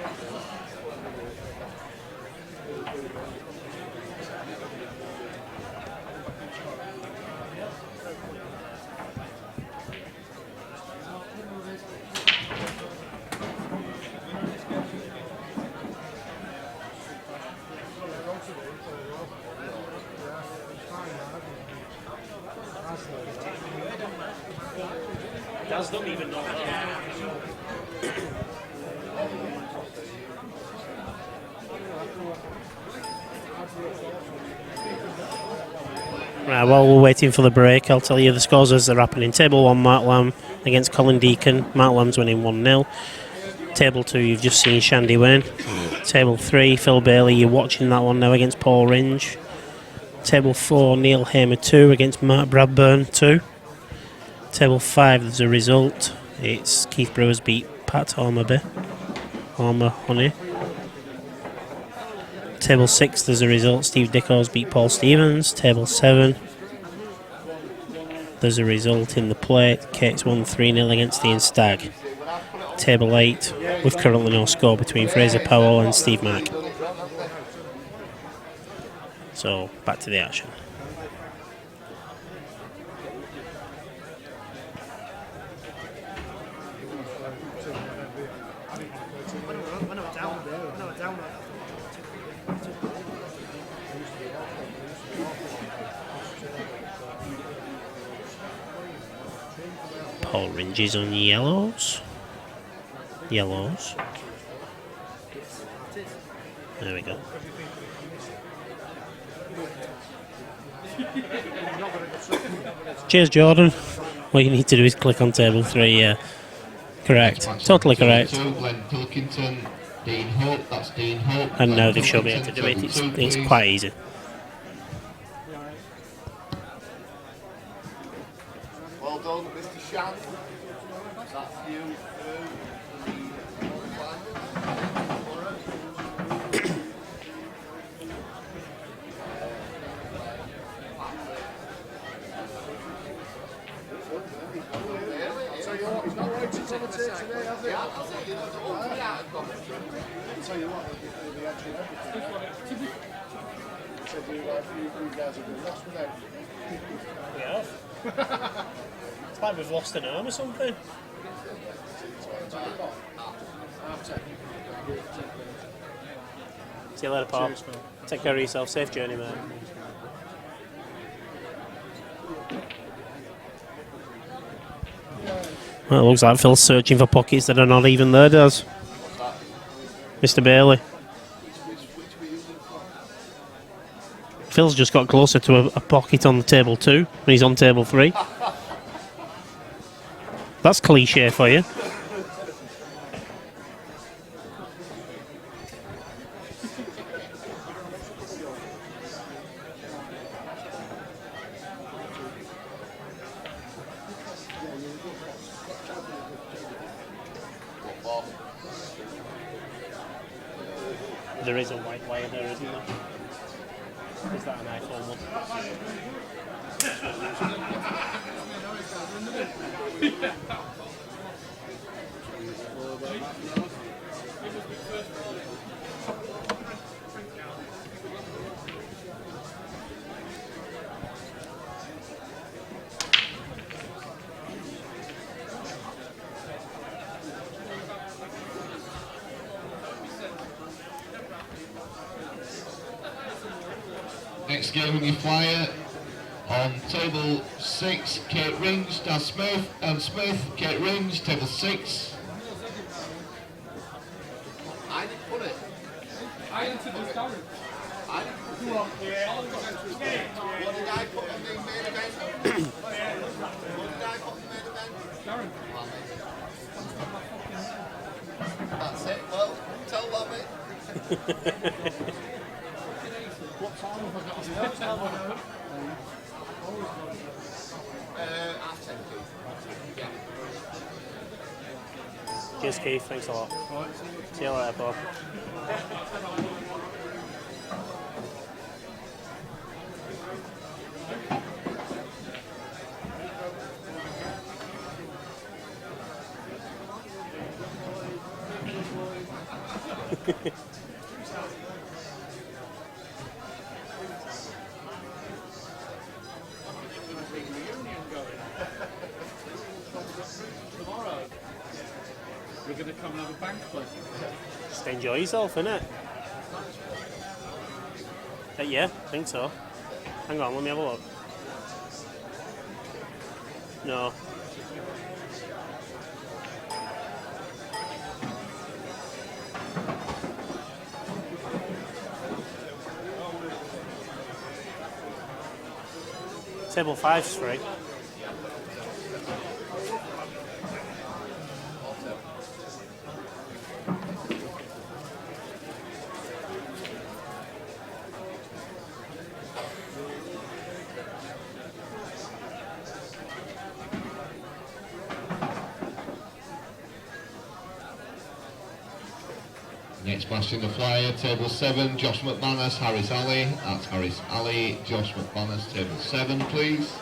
Daz don't even know Right, while we're waiting for the break, I'll tell you the scores as they're happening. Table 1, Mark Lamb against Colin Deacon. Mark Lamb's winning 1-0. Table 2, you've just seen Shandy win. Table 3, Phil Bailey, you're watching that one now against Paul Ringe. Table 4, Neil Hamer 2 against Mark Bradburn 2. Table 5, there's a result. It's Keith Brewers beat Pat Hormerby. Honey. Table 6, there's a result. Steve Dickos beat Paul Stevens. Table 7, there's a result in the plate. Kate's won 3-0 against Ian Stagg. Table 8, with currently no score between Fraser Powell and Steve Mack. So, back to the action. Paul Ringes on yellows. Yellows. There we go. Cheers, Jordan. What you need to do is click on table 3, yeah. Correct. Totally correct. Glenn Pilkington, Dean Hope, that's Dean Hope. And now they've shown me how to do it. It's quite easy. Well done, Mr. Shan. That's you. It's like we've lost an arm or something. See you later, Paul. Take care of yourself. Safe journey, mate. Well, it looks like Phil's searching for pockets that are not even there, does Mr. Bailey. Phil's just got closer to a pocket on the table 2 when he's on table 3. That's cliche for you. There is a white wire there, isn't there? Is that an iPhone one? Next game in your flyer on table 6, Kate Rings, Daz Smith, Smith, Kate Rings, table 6. I didn't put it. I entered this down. I didn't put That's it. Well, tell Lammy. What time have I got to tell me? I'll take it. Yeah. Cheers, Keith. Thanks a lot. See you later, Bob. Tomorrow, we're going to come and have a banquet. Just enjoy yourself, innit? Yeah, I think so. Hang on, let me have a look. No. Table 5's free. Next match in the flyer, table 7, Josh McManus, Harris Ali. That's Harris Ali, Josh McManus, table 7, please.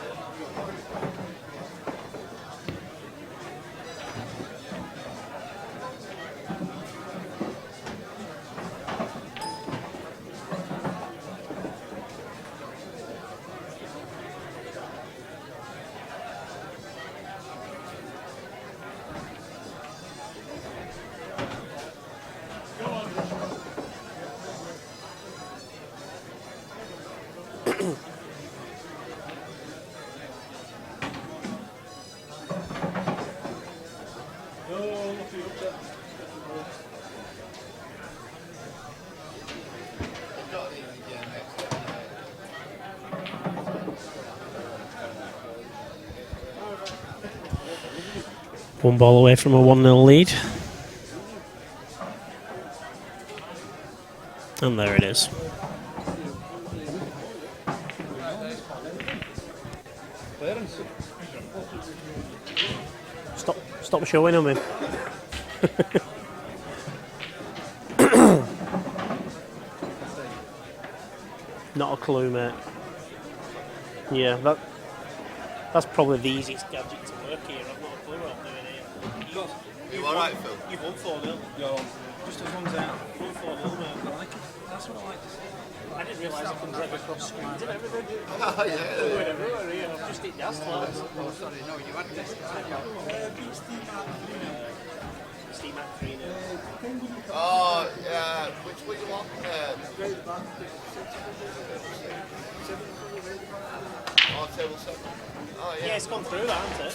One ball away from a 1-0 lead. And there it is. Stop showing on me. Not a clue, mate. Yeah, that's probably the easiest gadget to work here. I've not a clue what I'm doing here. You alright, Phil? You've won 4-0. Yeah, just as long as out. You won 4-0, mate. I like it. That's what I like to see. I didn't realise I could drive across screens and everything. Oh, yeah. Going everywhere here. I've just hit gas clouds. Oh, sorry, no, you had this. Steve McCree now. Oh, yeah. Which one you want? Oh, table 7. Oh, yeah. Yeah, it's gone through that, hasn't it?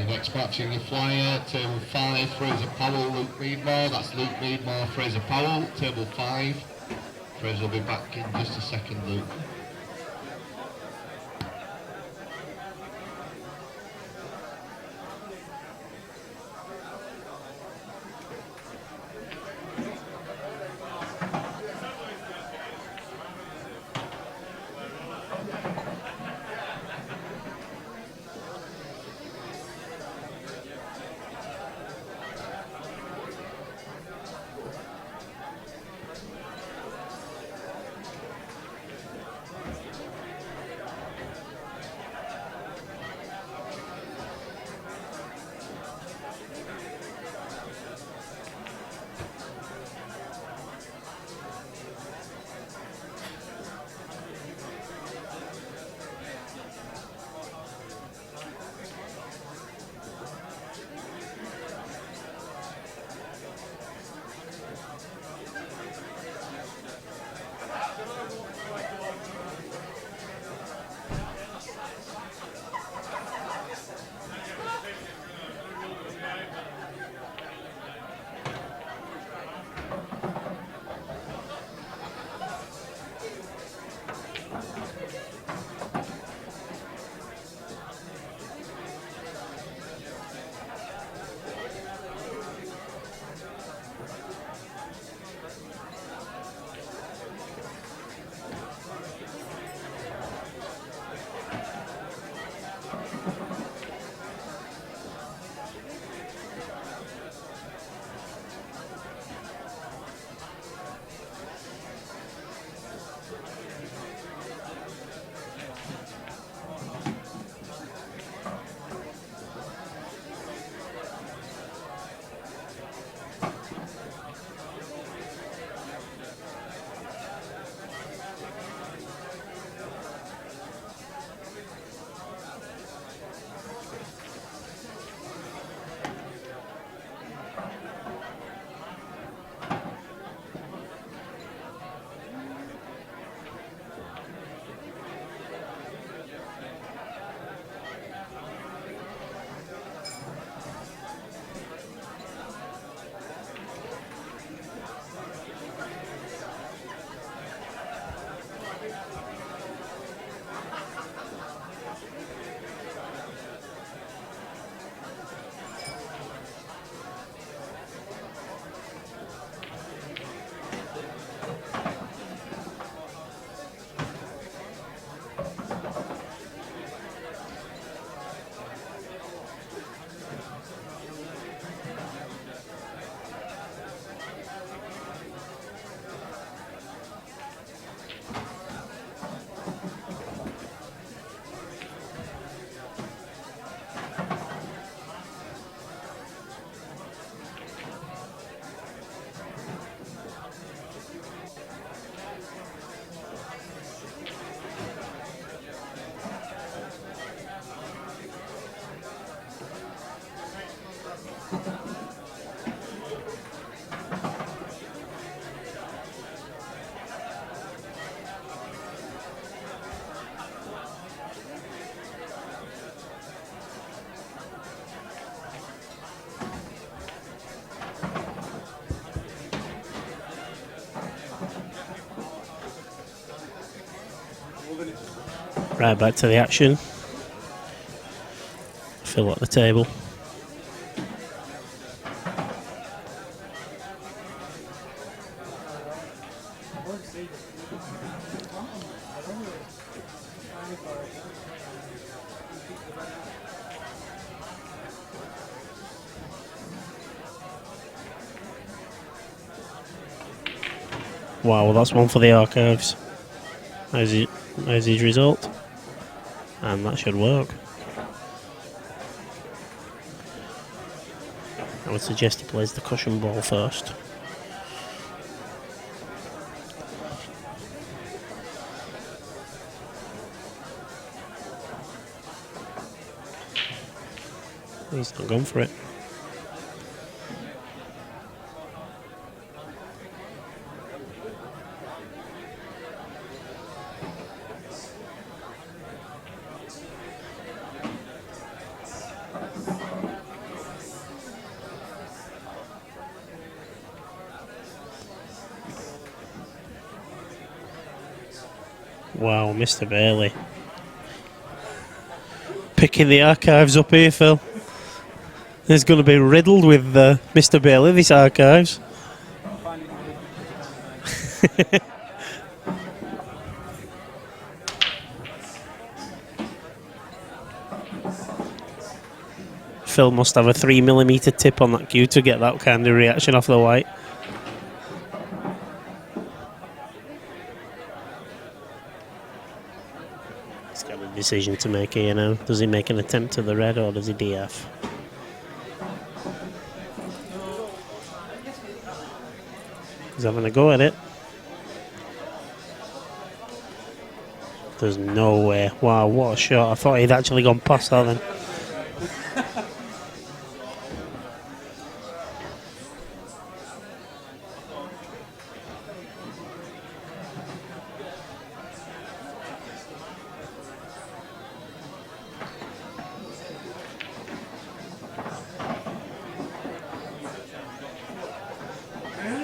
next match in your flyer, table 5, Fraser Powell, Luke Meadmore. That's Luke Meadmore, Fraser Powell, table 5. Fraser will be back in just a second, Luke. Right, back to the action. Fill up the table. Wow, well that's one for the archives. There's his result. And that should work. I would suggest he plays the cushion ball first. He's not gone for it. Wow, Mr. Bailey. Picking the archives up here, Phil. It's going to be riddled with Mr. Bailey, this archives. Phil must have a 3mm tip on that cue to get that kind of reaction off the white. He's got a decision to make here now. Does he make an attempt to the red or does he DF? He's having a go at it. There's no way. Wow, what a shot. I thought he'd actually gone past that then.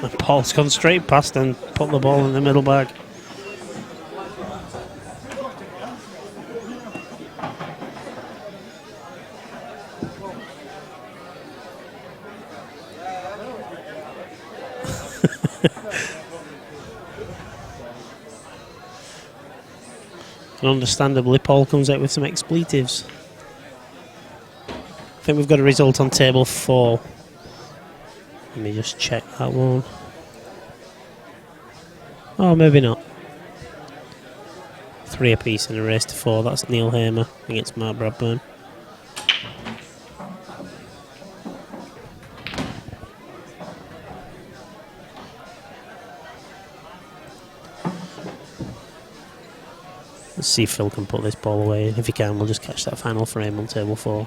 And Paul's gone straight past and put the ball in the middle bag. And understandably, Paul comes out with some expletives. I think we've got a result on table 4. Let me just check that one. Oh, maybe not. 3 apiece in a race to 4. That's Neil Hamer against Mark Bradburn. Let's see if Phil can put this ball away. If he can, we'll just catch that final frame on table 4.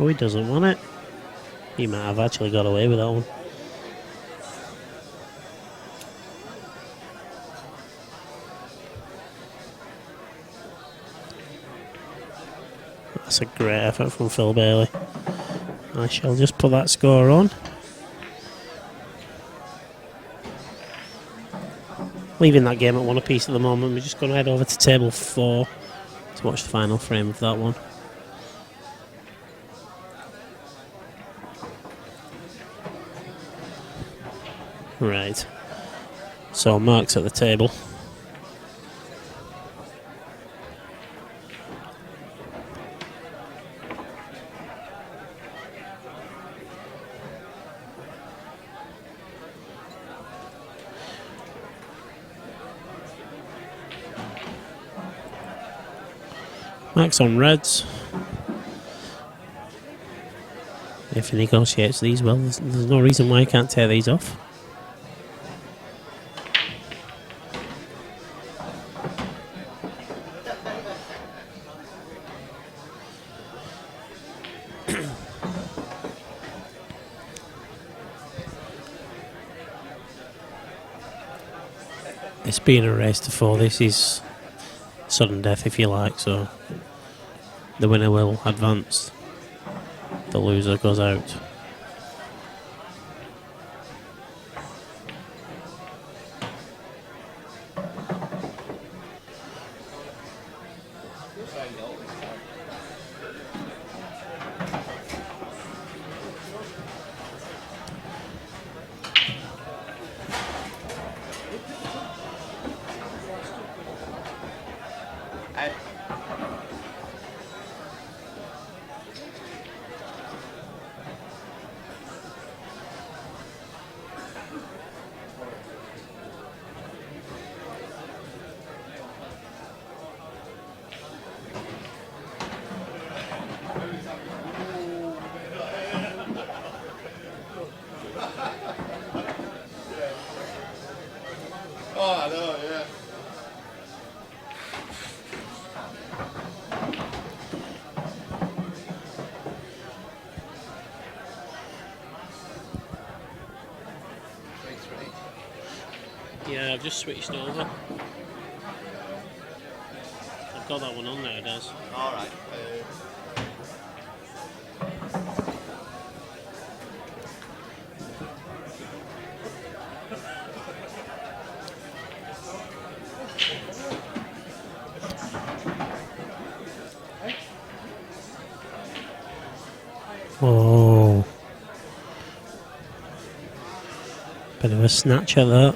Oh, he doesn't want it. He might have actually got away with that one. That's a great effort from Phil Bailey. I shall just put that score on. Leaving that game at 1 apiece at the moment. We're just going to head over to table 4 to watch the final frame of that one. Right. So Mark's at the table. Mark's on reds. If he negotiates these well, there's no reason why he can't tear these off. It's been a race to 4. This is sudden death, if you like, so the winner will advance. The loser goes out. Oh, I know, yeah. Yeah, I've just switched over. got that one on there, it does. Alright. Oh. Bit of a snatcher, that.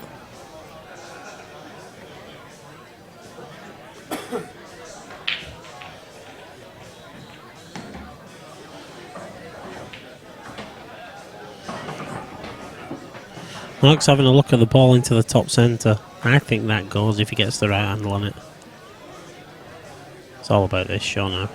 Mark's having a look at the ball into the top centre. I think that goes if he gets the right handle on it. It's all about this show now.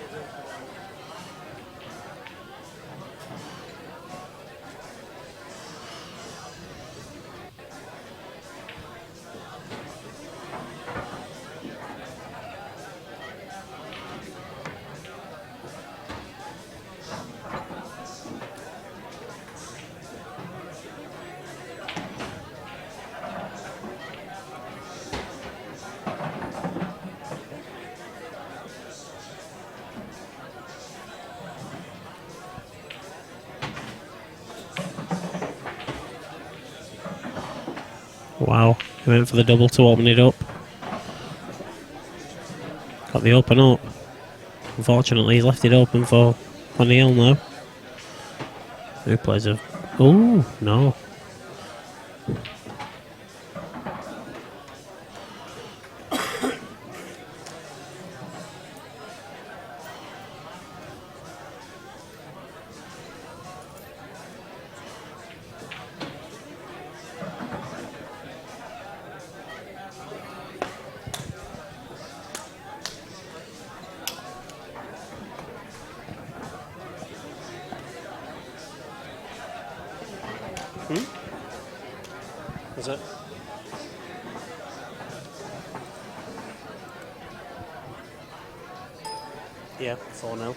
Wow, he went for the double to open it up. Got the open up. Unfortunately, he's left it open for O'Neill now. Who plays a... Oh, no. Is it? Yeah, 4-0.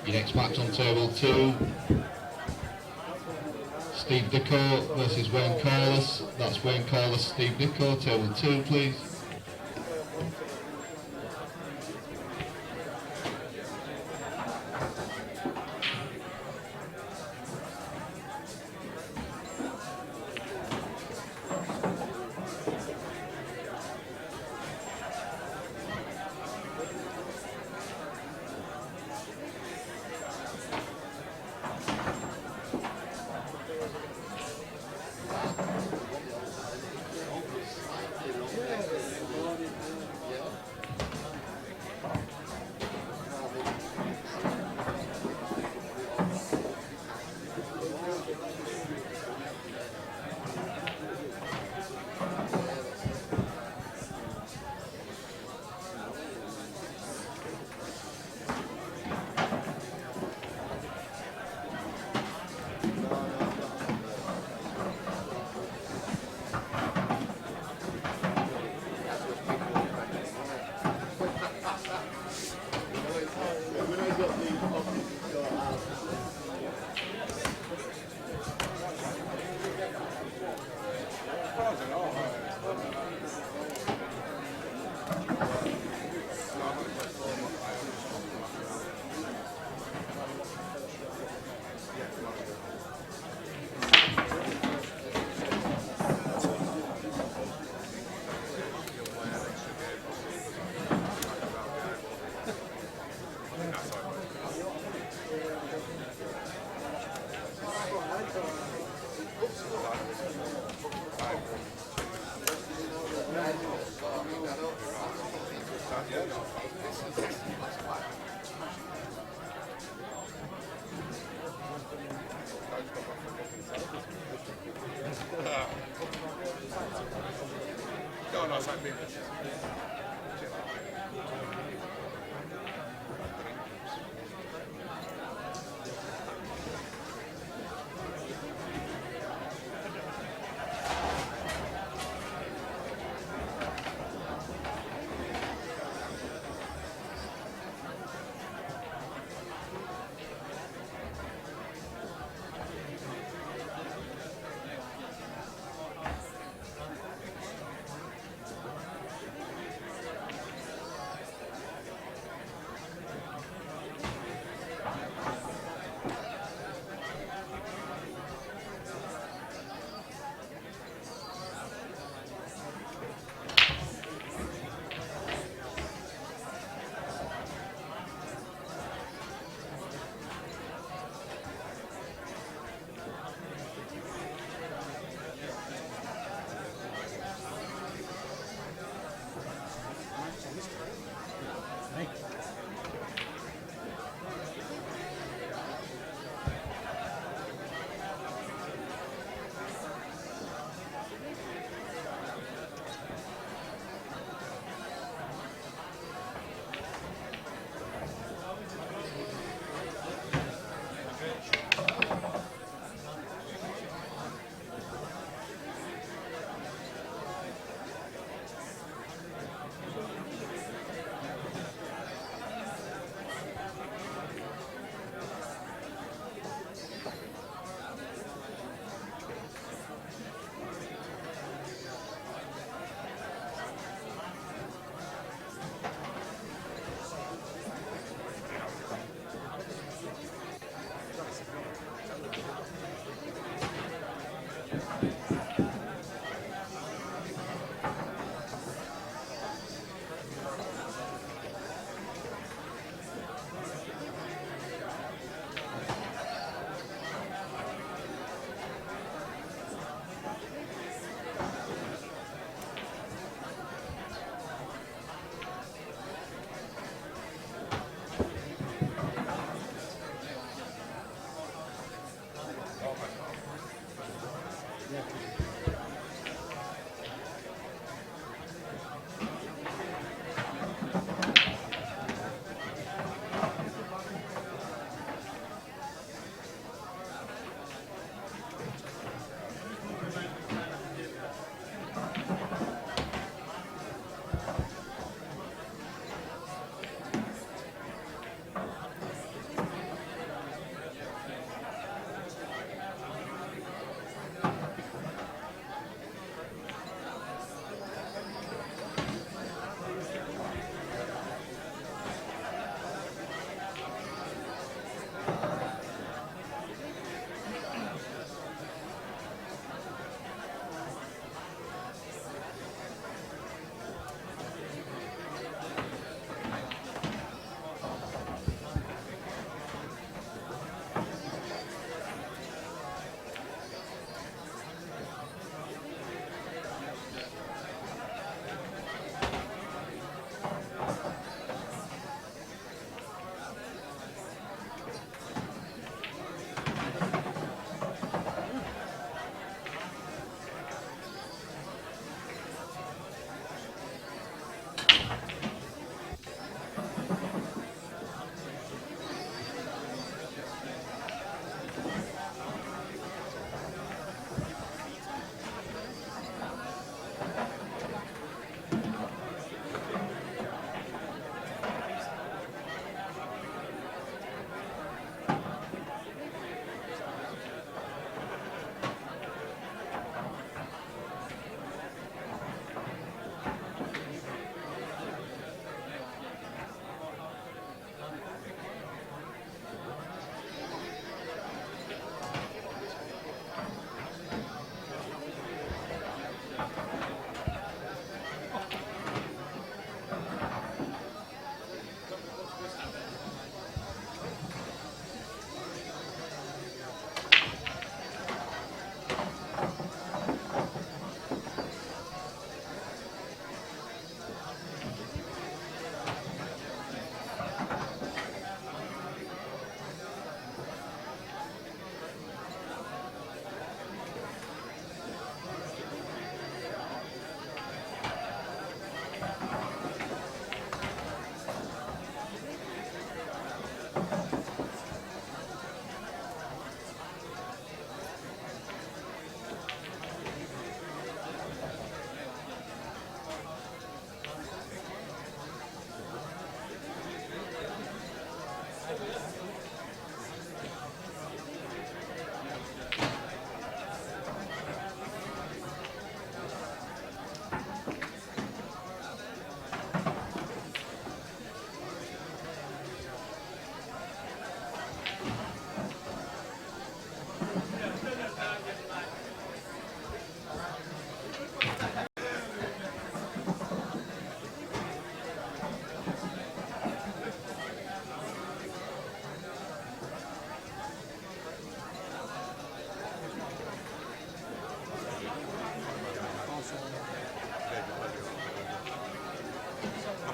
Your next match on table 2, Steve Dicko versus Wayne Corliss. That's Wayne Corliss, Steve Dicko, table 2 please. No, no, it's like me.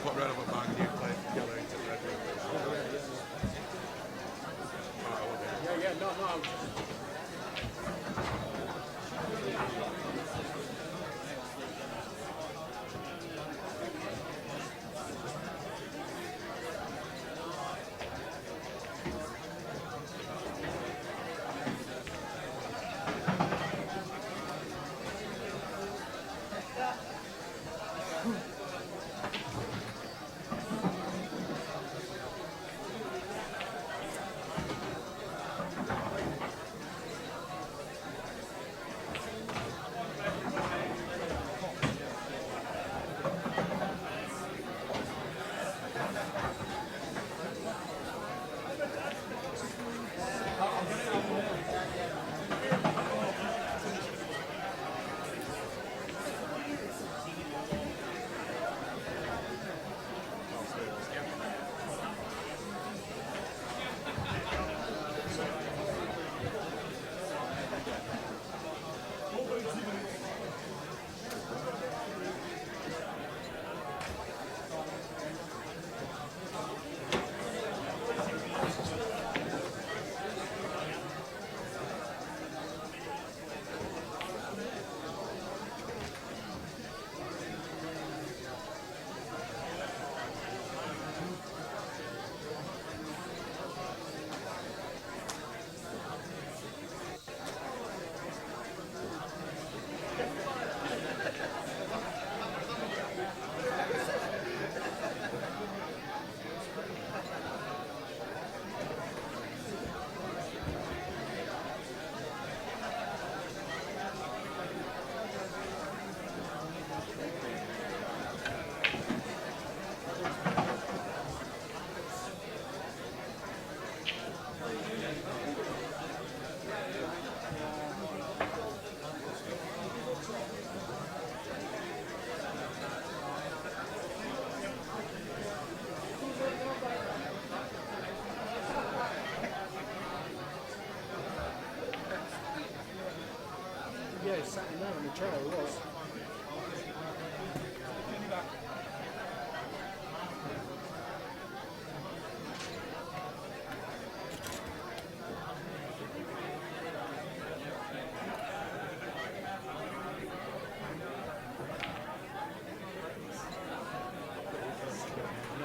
put red up a bag and you play yellow into red. Yeah, no. Yeah, he's sat in there in the chair, he was.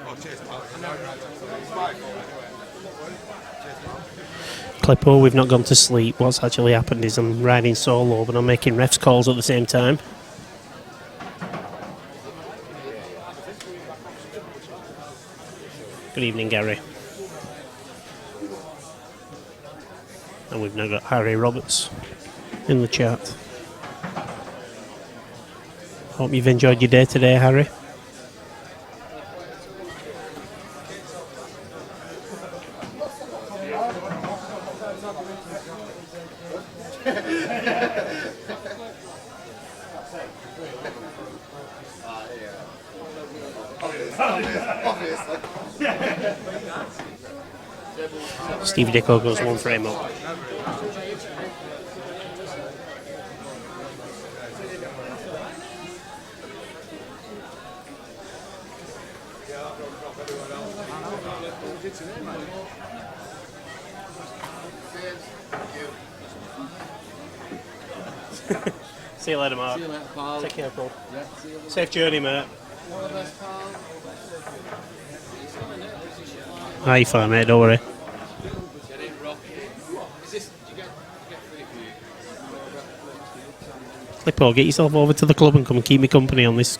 Oh, cheers, pal. It's my fault anyway. Cheers, pal. Clippo, we've not gone to sleep. What's actually happened is I'm riding solo, but I'm making refs calls at the same time. Good evening, Gary. And we've now got Harry Roberts in the chat. Hope you've enjoyed your day today, Harry. Steve Dicko goes one frame up. See you later, Mark. See you later, pal. Take care, Paul. Yeah, see you later. Safe journey, mate. All the best, pal. Hi, fine, mate. Don't worry. Get in, Rocky. Is this? Did you get free for you? Clippo, get yourself over to the club and come and keep me company on this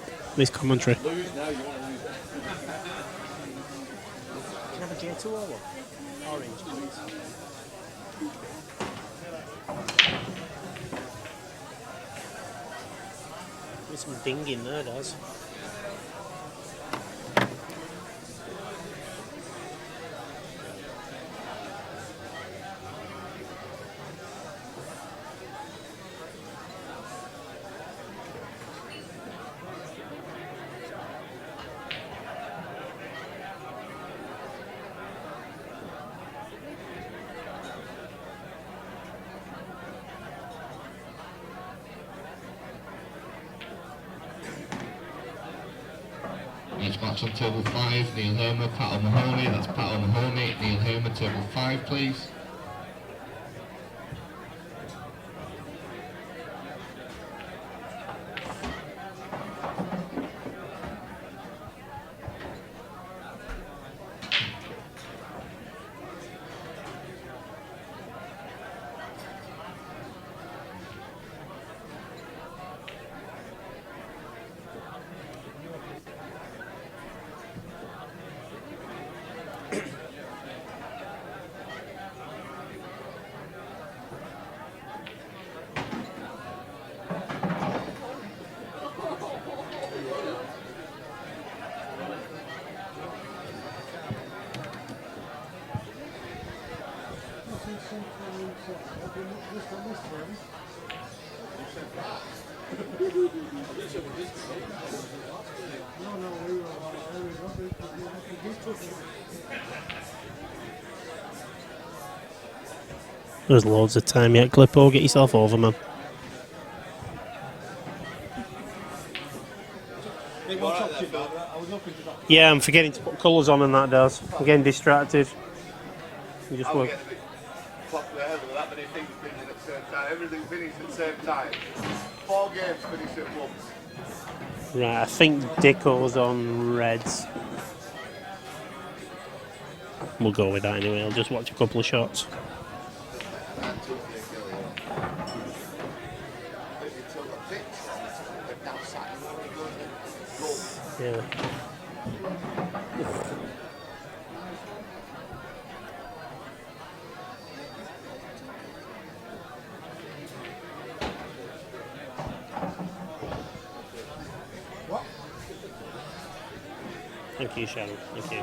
commentary. Lose now, you want to lose. Can I have a J2 or what? Orange, please. There's some ding in there, Daz. Next match on table 5, Neil Hermer, Pat O'Mahony. That's Pat O'Mahony, Neil Hermer, table 5, please. There's loads of time yet. Clippo, get yourself over, man. Yeah, I'm forgetting to put colours on and that does. I'm getting distracted. You just work. That many things finishing at the same time. Everything finished at the same time. 4 games finished at once. Right, I think Dicko's on Reds. We'll go with that anyway. I'll just watch a couple of shots. Yeah. Thank you, Sharon. Thank you.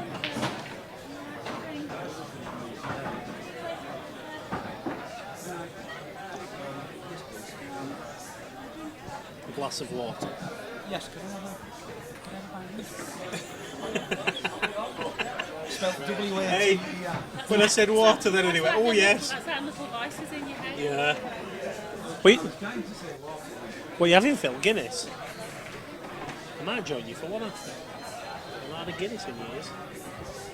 A glass of water. Yes, can I have Spelled W-A-T-E-R. Hey, when I said water, then anyway. Oh yes. That's that little voices in your head. Yeah. Wait. What are you having, Phil? Guinness? I might join you for one after. I've not had a Guinness in years.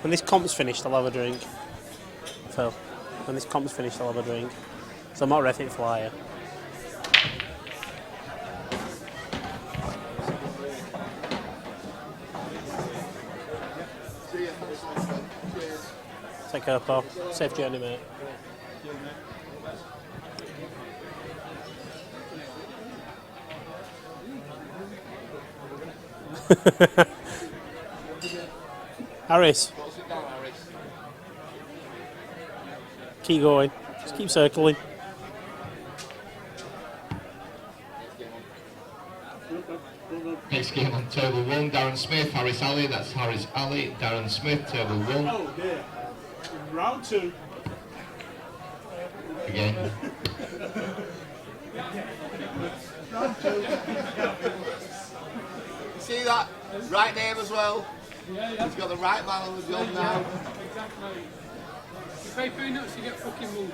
When this comp's finished, I'll have a drink. Phil. When this comp's finished, I'll have a drink. So I'm not Refit Flyer. Take care, pal. Safe journey, mate. Harris. Keep going. Just keep circling. Next game on table 1, Darren Smith, Harris Ali. That's Harris Ali, Darren Smith, table 1. Oh dear. Round 2. Again. See that? Right name as well. He's got the right man on the job now. Exactly. You pay peanuts, you get fucking multi.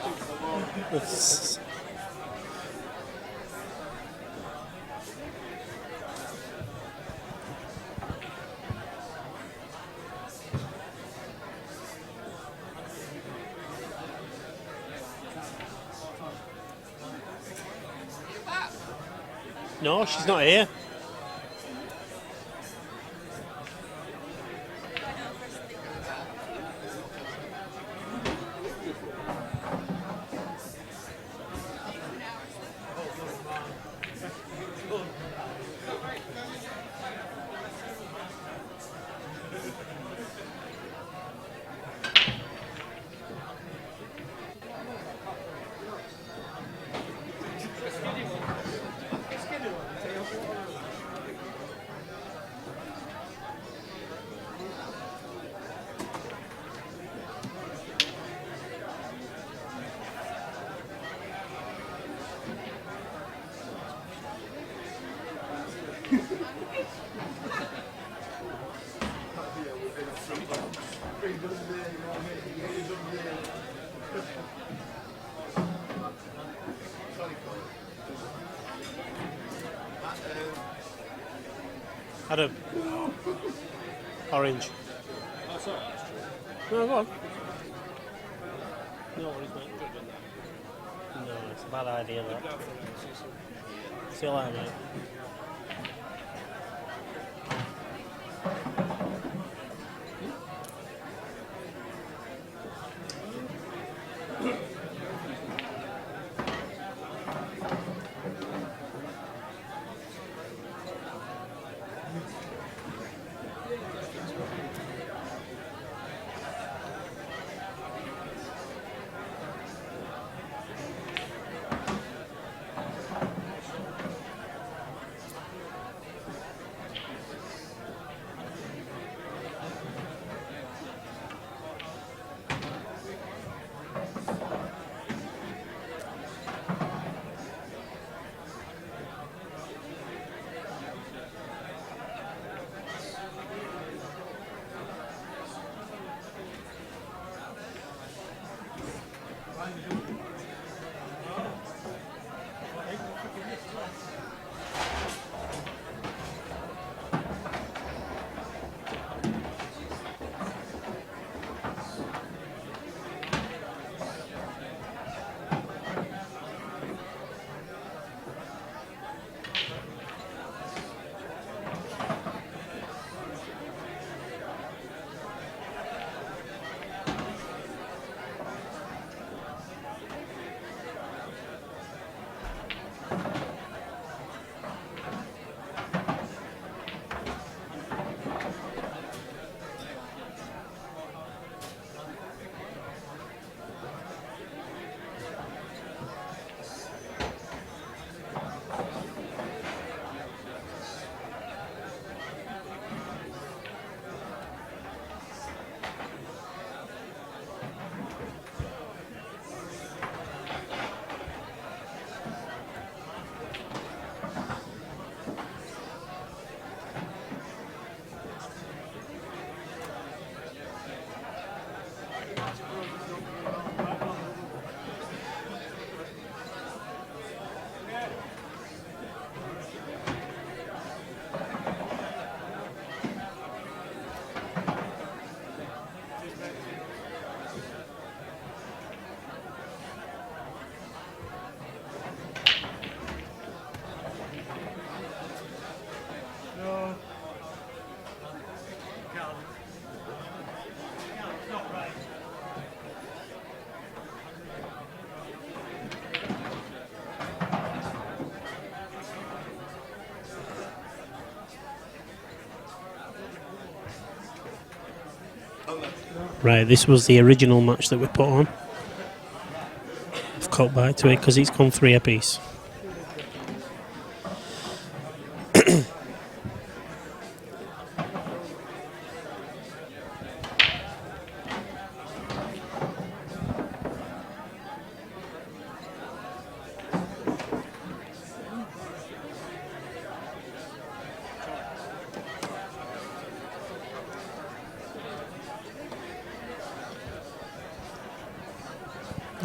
No, she's not here. Adam. Orange. Oh, sorry. No, go on. No worries, mate. No, it's a bad idea, that. See you later, mate. Right, this was the original match that we put on. I've cut back to it because it's gone 3 apiece.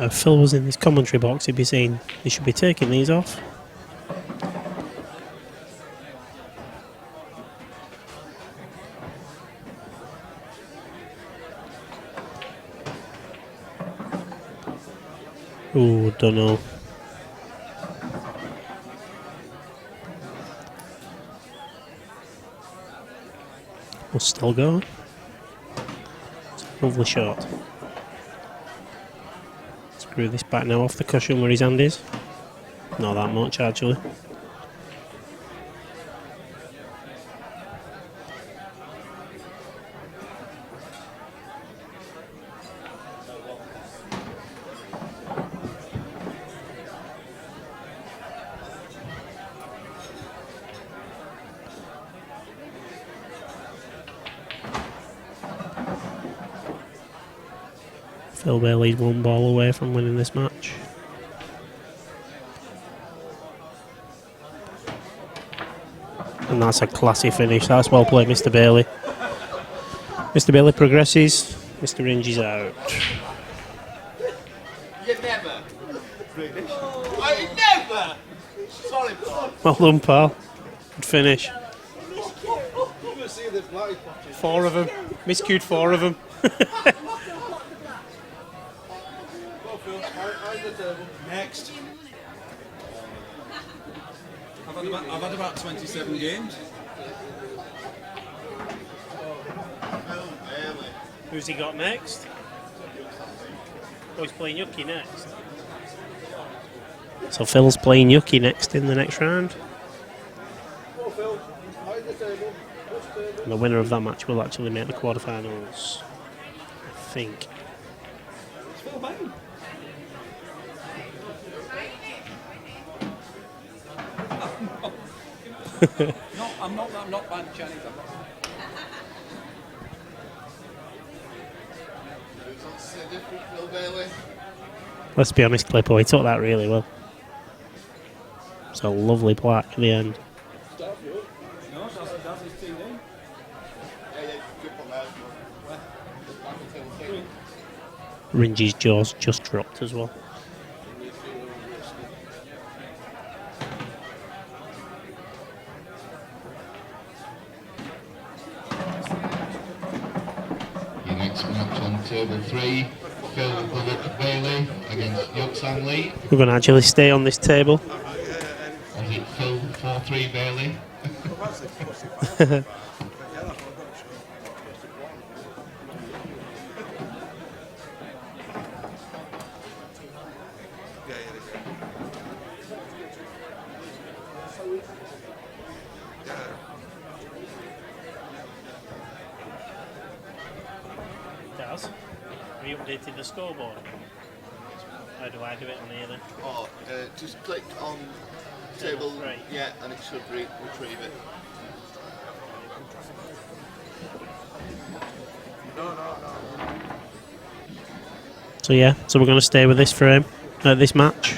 If Phil was in this commentary box, he'd be saying they should be taking these off. Ooh, don't know. We'll still go. It's a lovely shot. Screw this back now off the cushion where his hand is. Not that much, actually. Phil Bailey's 1 ball away from winning this match. And that's a classy finish. That's well played, Mr. Bailey. Mr. Bailey progresses. Mr. Inge is out. You never. I never. Sorry, Paul. Well done, pal. Good finish. see the blighted patches. 4 of them. Miscued 4 of them. Next. I've had about 27 games. Who's he got next? Oh, he's playing Yucky next. So Phil's playing Yucky next in the next round. And the winner of that match will actually make the quarterfinals, I think. No, I'm not bad Chinese. Let's be honest, Clippo, he took that really well. It's a lovely plaque at the end. No, that's his team name. Ringy's jaws just dropped as well. Your next match on table 3, Phil the Look Bailey against Yoksang Lee. We're going to actually stay on this table. Or is it Phil 4-3 Bailey? Daz, have you updated the scoreboard? How do I do it on here then? Oh, just click on table, Right. yeah, and it should retrieve it. So yeah, so we're going to stay with this frame at this match.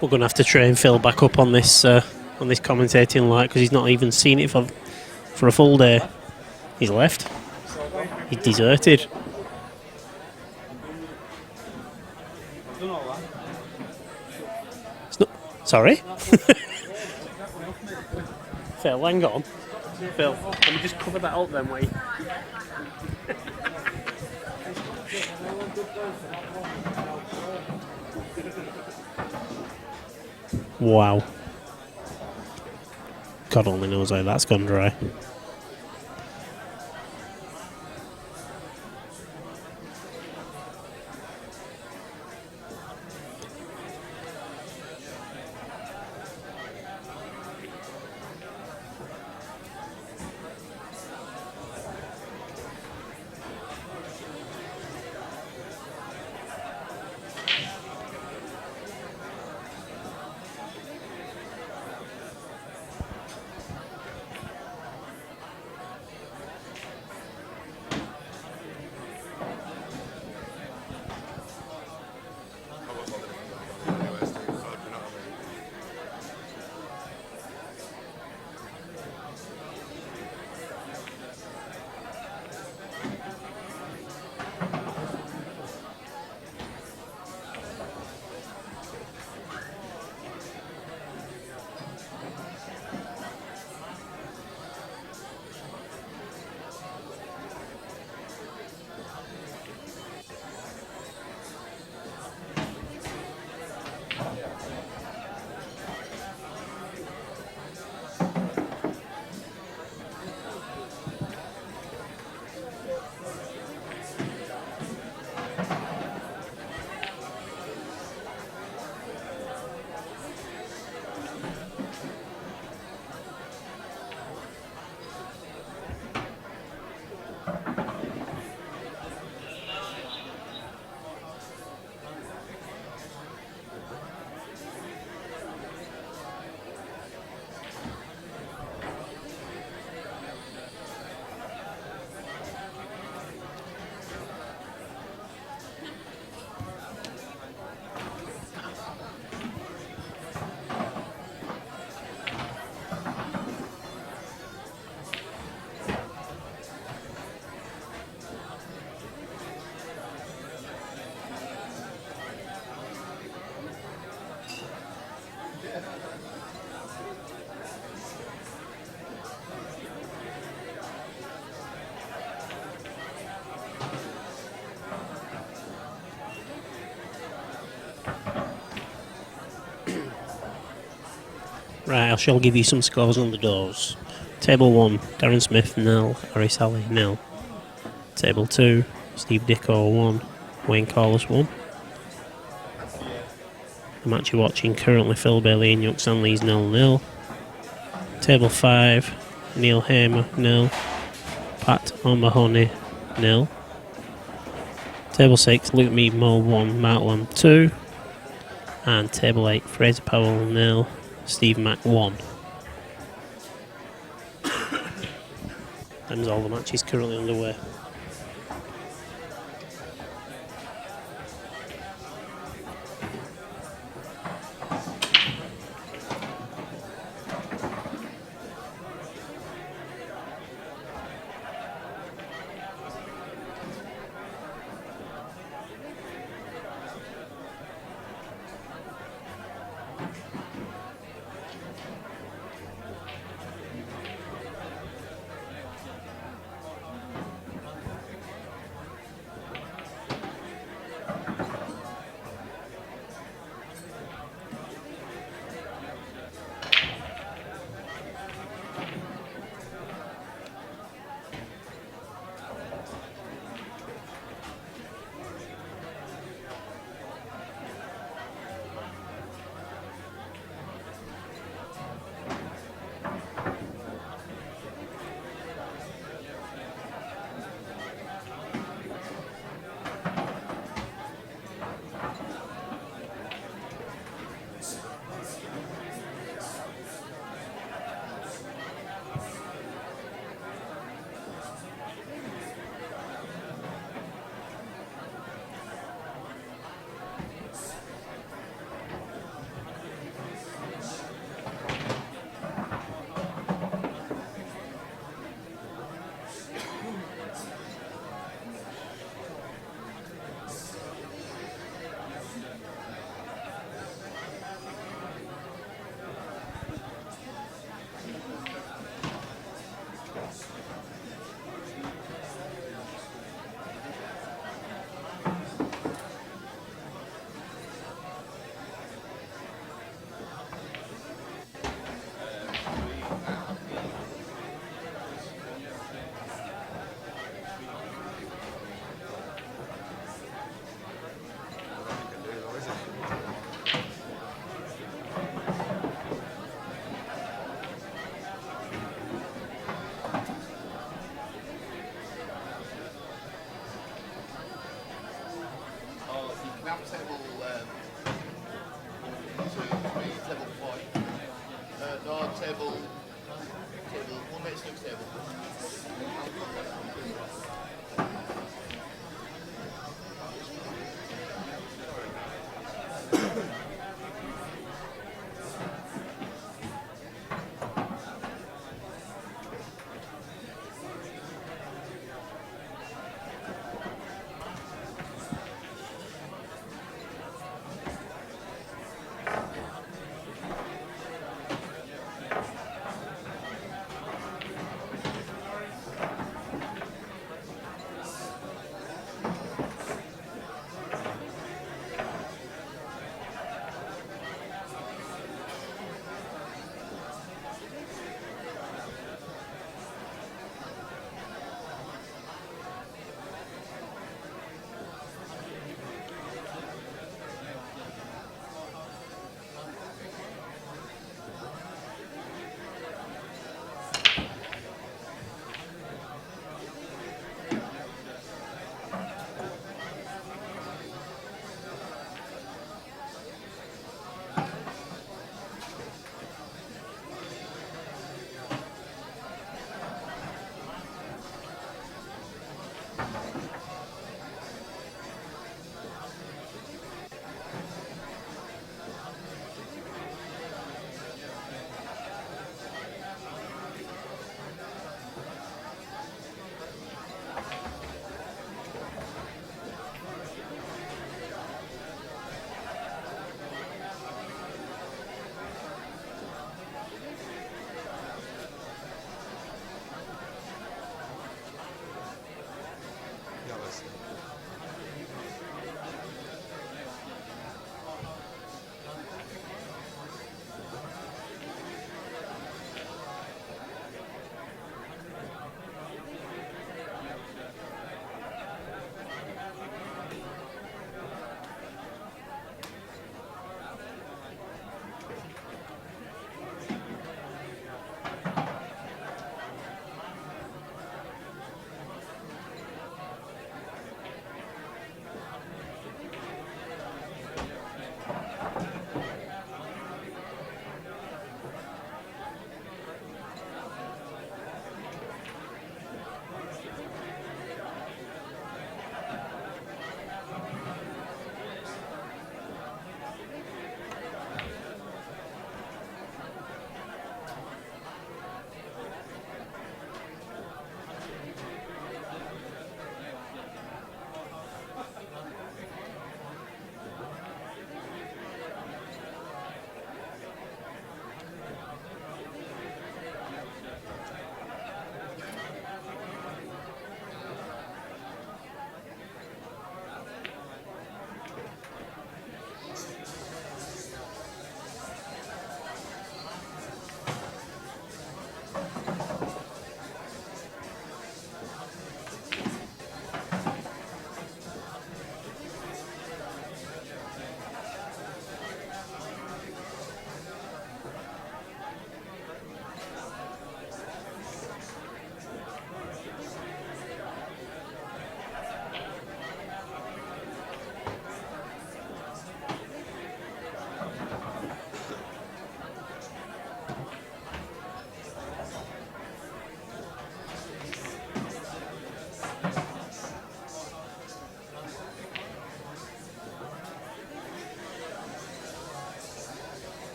We're going to have to train Phil back up on this commentating light because he's not even seen it for a full day. He's left. He's deserted. It's not, sorry? Phil, hang on. Phil, let me just cover that up then, wait. Wow. God only knows how that's gone dry. Right, I shall give you some scores on the doors. Table 1, Darren Smith 0, Harry Sally 0. Table 2, Steve Dicko 1, Wayne Corliss 1. The match you're watching currently, Phil Bailey and Yuck Sanley's 0-0. Table 5, Neil Hamer 0, Pat O'Mahony 0. Table 6, Luke Mead Moore 1, Mark Lamb 2. And Table 8, Fraser Powell 0, Steve Mack 1. Them's all the matches currently underway.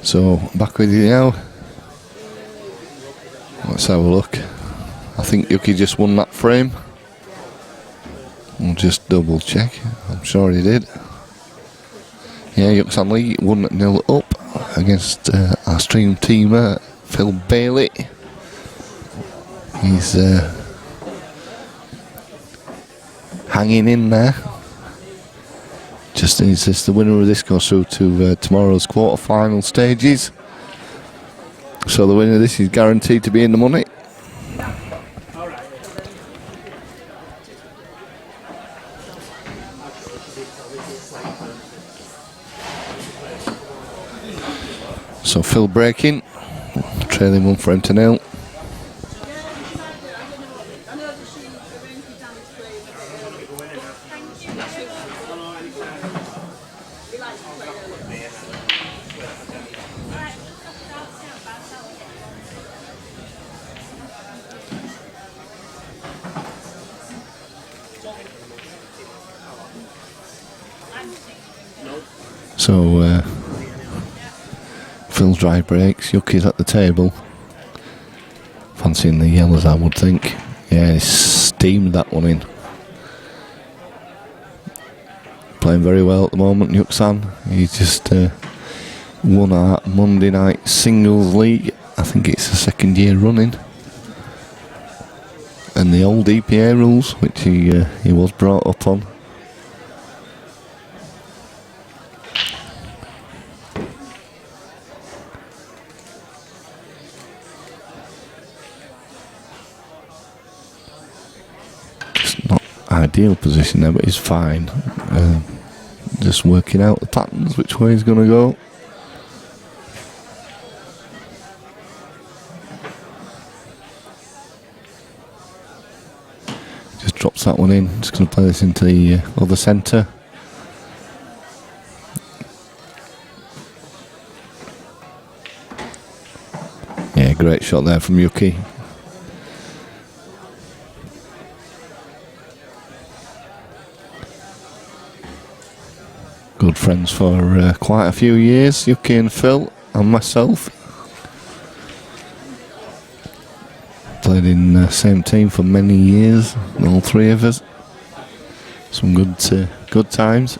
So back with you now. Let's have a look. I think Yuki just won that frame. We'll just double check. I'm sure he did. Yeah, Yuxan Lee 1-0 up against our stream teamer Phil Bailey. He's hanging in there. Just insists the winner of this goes through to tomorrow's quarter-final stages. So the winner of this is guaranteed to be in the money. So Phil breaking, trailing 1-0. So Phil's dry breaks, Yuki's at the table. Fancying the yellows, I would think. Yeah, he's steamed that one in. Playing very well at the moment, Yuxan. He's just won our Monday night singles league. I think it's the second year running. And the old EPA rules, which he was brought up on. Ideal position there, but he's fine. Just working out the patterns, which way he's going to go. Just drops that one in. Just going to play this into the other centre. Yeah, great shot there from Yuki. Good friends for quite a few years, Yuki and Phil and myself. Played in the same team for many years, all three of us. Some good times.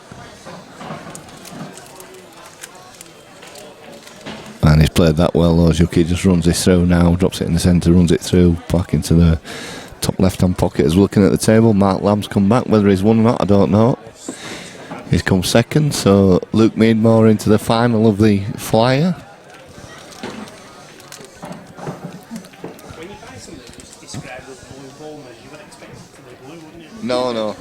And he's played that well, as Yuki just runs this through now, drops it in the centre, runs it through, back into the top left-hand pocket as we're looking at the table. Mark Lamb's come back, whether he's won or not, I don't know. He's come second, so Luke Meadmore into the final of the Flyer. When you buy something that's described as blue Bulmers, you would expect it to be blue, wouldn't you? No.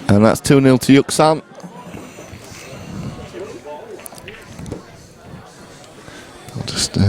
And that's 2-0 to Yuxan. I'll just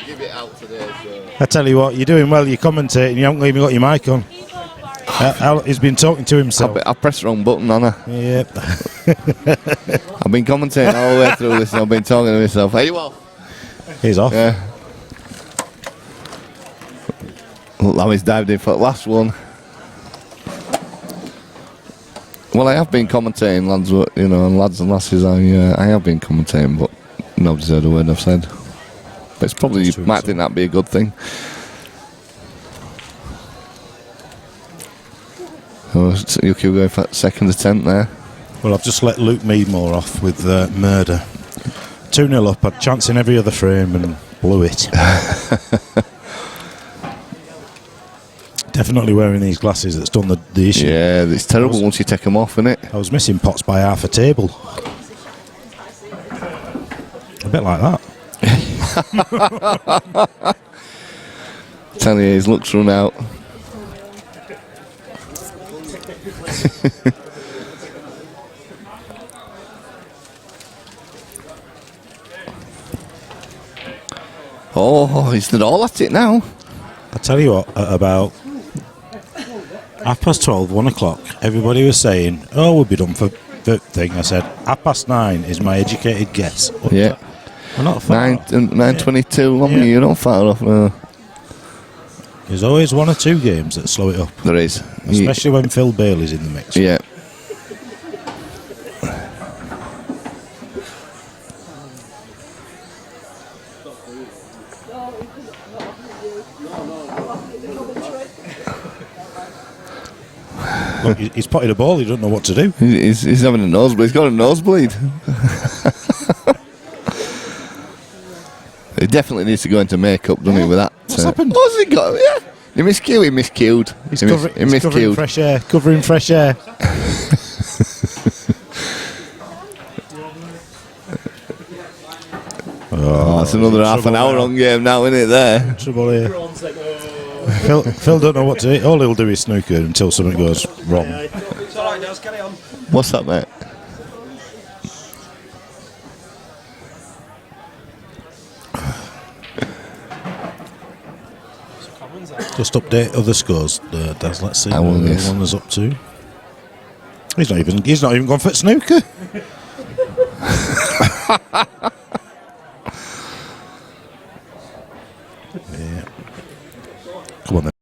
Give it out today, so. I tell you what, you're doing well. You're commentating. You haven't even got your mic on. He's been talking to himself. I pressed the wrong button, haven't I? Yep. I've been commentating all the way through this and I've been talking to myself. Are you off? He's off. Yeah. Lammy's dived in for the last one. Well, I have been commentating, lads, you know, and lads and lasses, I have been commentating, but nobody's heard a word I've said. But it's probably, you might think that'd be a good thing. So you could go for second attempt there. Well, I've just let Luke Meadmore off with murder. 2-0 up, had chance in every other frame and blew it. Definitely wearing these glasses that's done the issue. Yeah, it's terrible once you take them off, isn't it? I was missing pots by half a table. A bit like that. Tell you, his luck's run out. Oh, he's not all at it now. I tell you what, at about 12:30, 1 o'clock, everybody was saying, "Oh, we'll be done for the thing." I said, 9:30 is my educated guess. Yeah. We're not far off. 9:22. Yeah. You're not far off. No. There's always one or two games that slow it up. There is, especially when Phil Bailey's in the mix. Yeah. Look, he's potted a ball. He doesn't know what to do. He's having a nosebleed. He's got a nosebleed. He definitely needs to go into makeup, doesn't he, with that? What's happened? What's he got? Yeah. He miscued. He miscued. He's covering fresh air. Covering fresh air. Oh, that's another half an hour on game now, isn't it? There. Trouble here. Phil don't know what to do. All he'll do is snooker until something goes wrong. It's alright, guys, carry on. What's that, mate? Just update other scores, Daz. Let's see I will, what yes. one is up to. He's not even gone for snooker. Yeah. Come on then.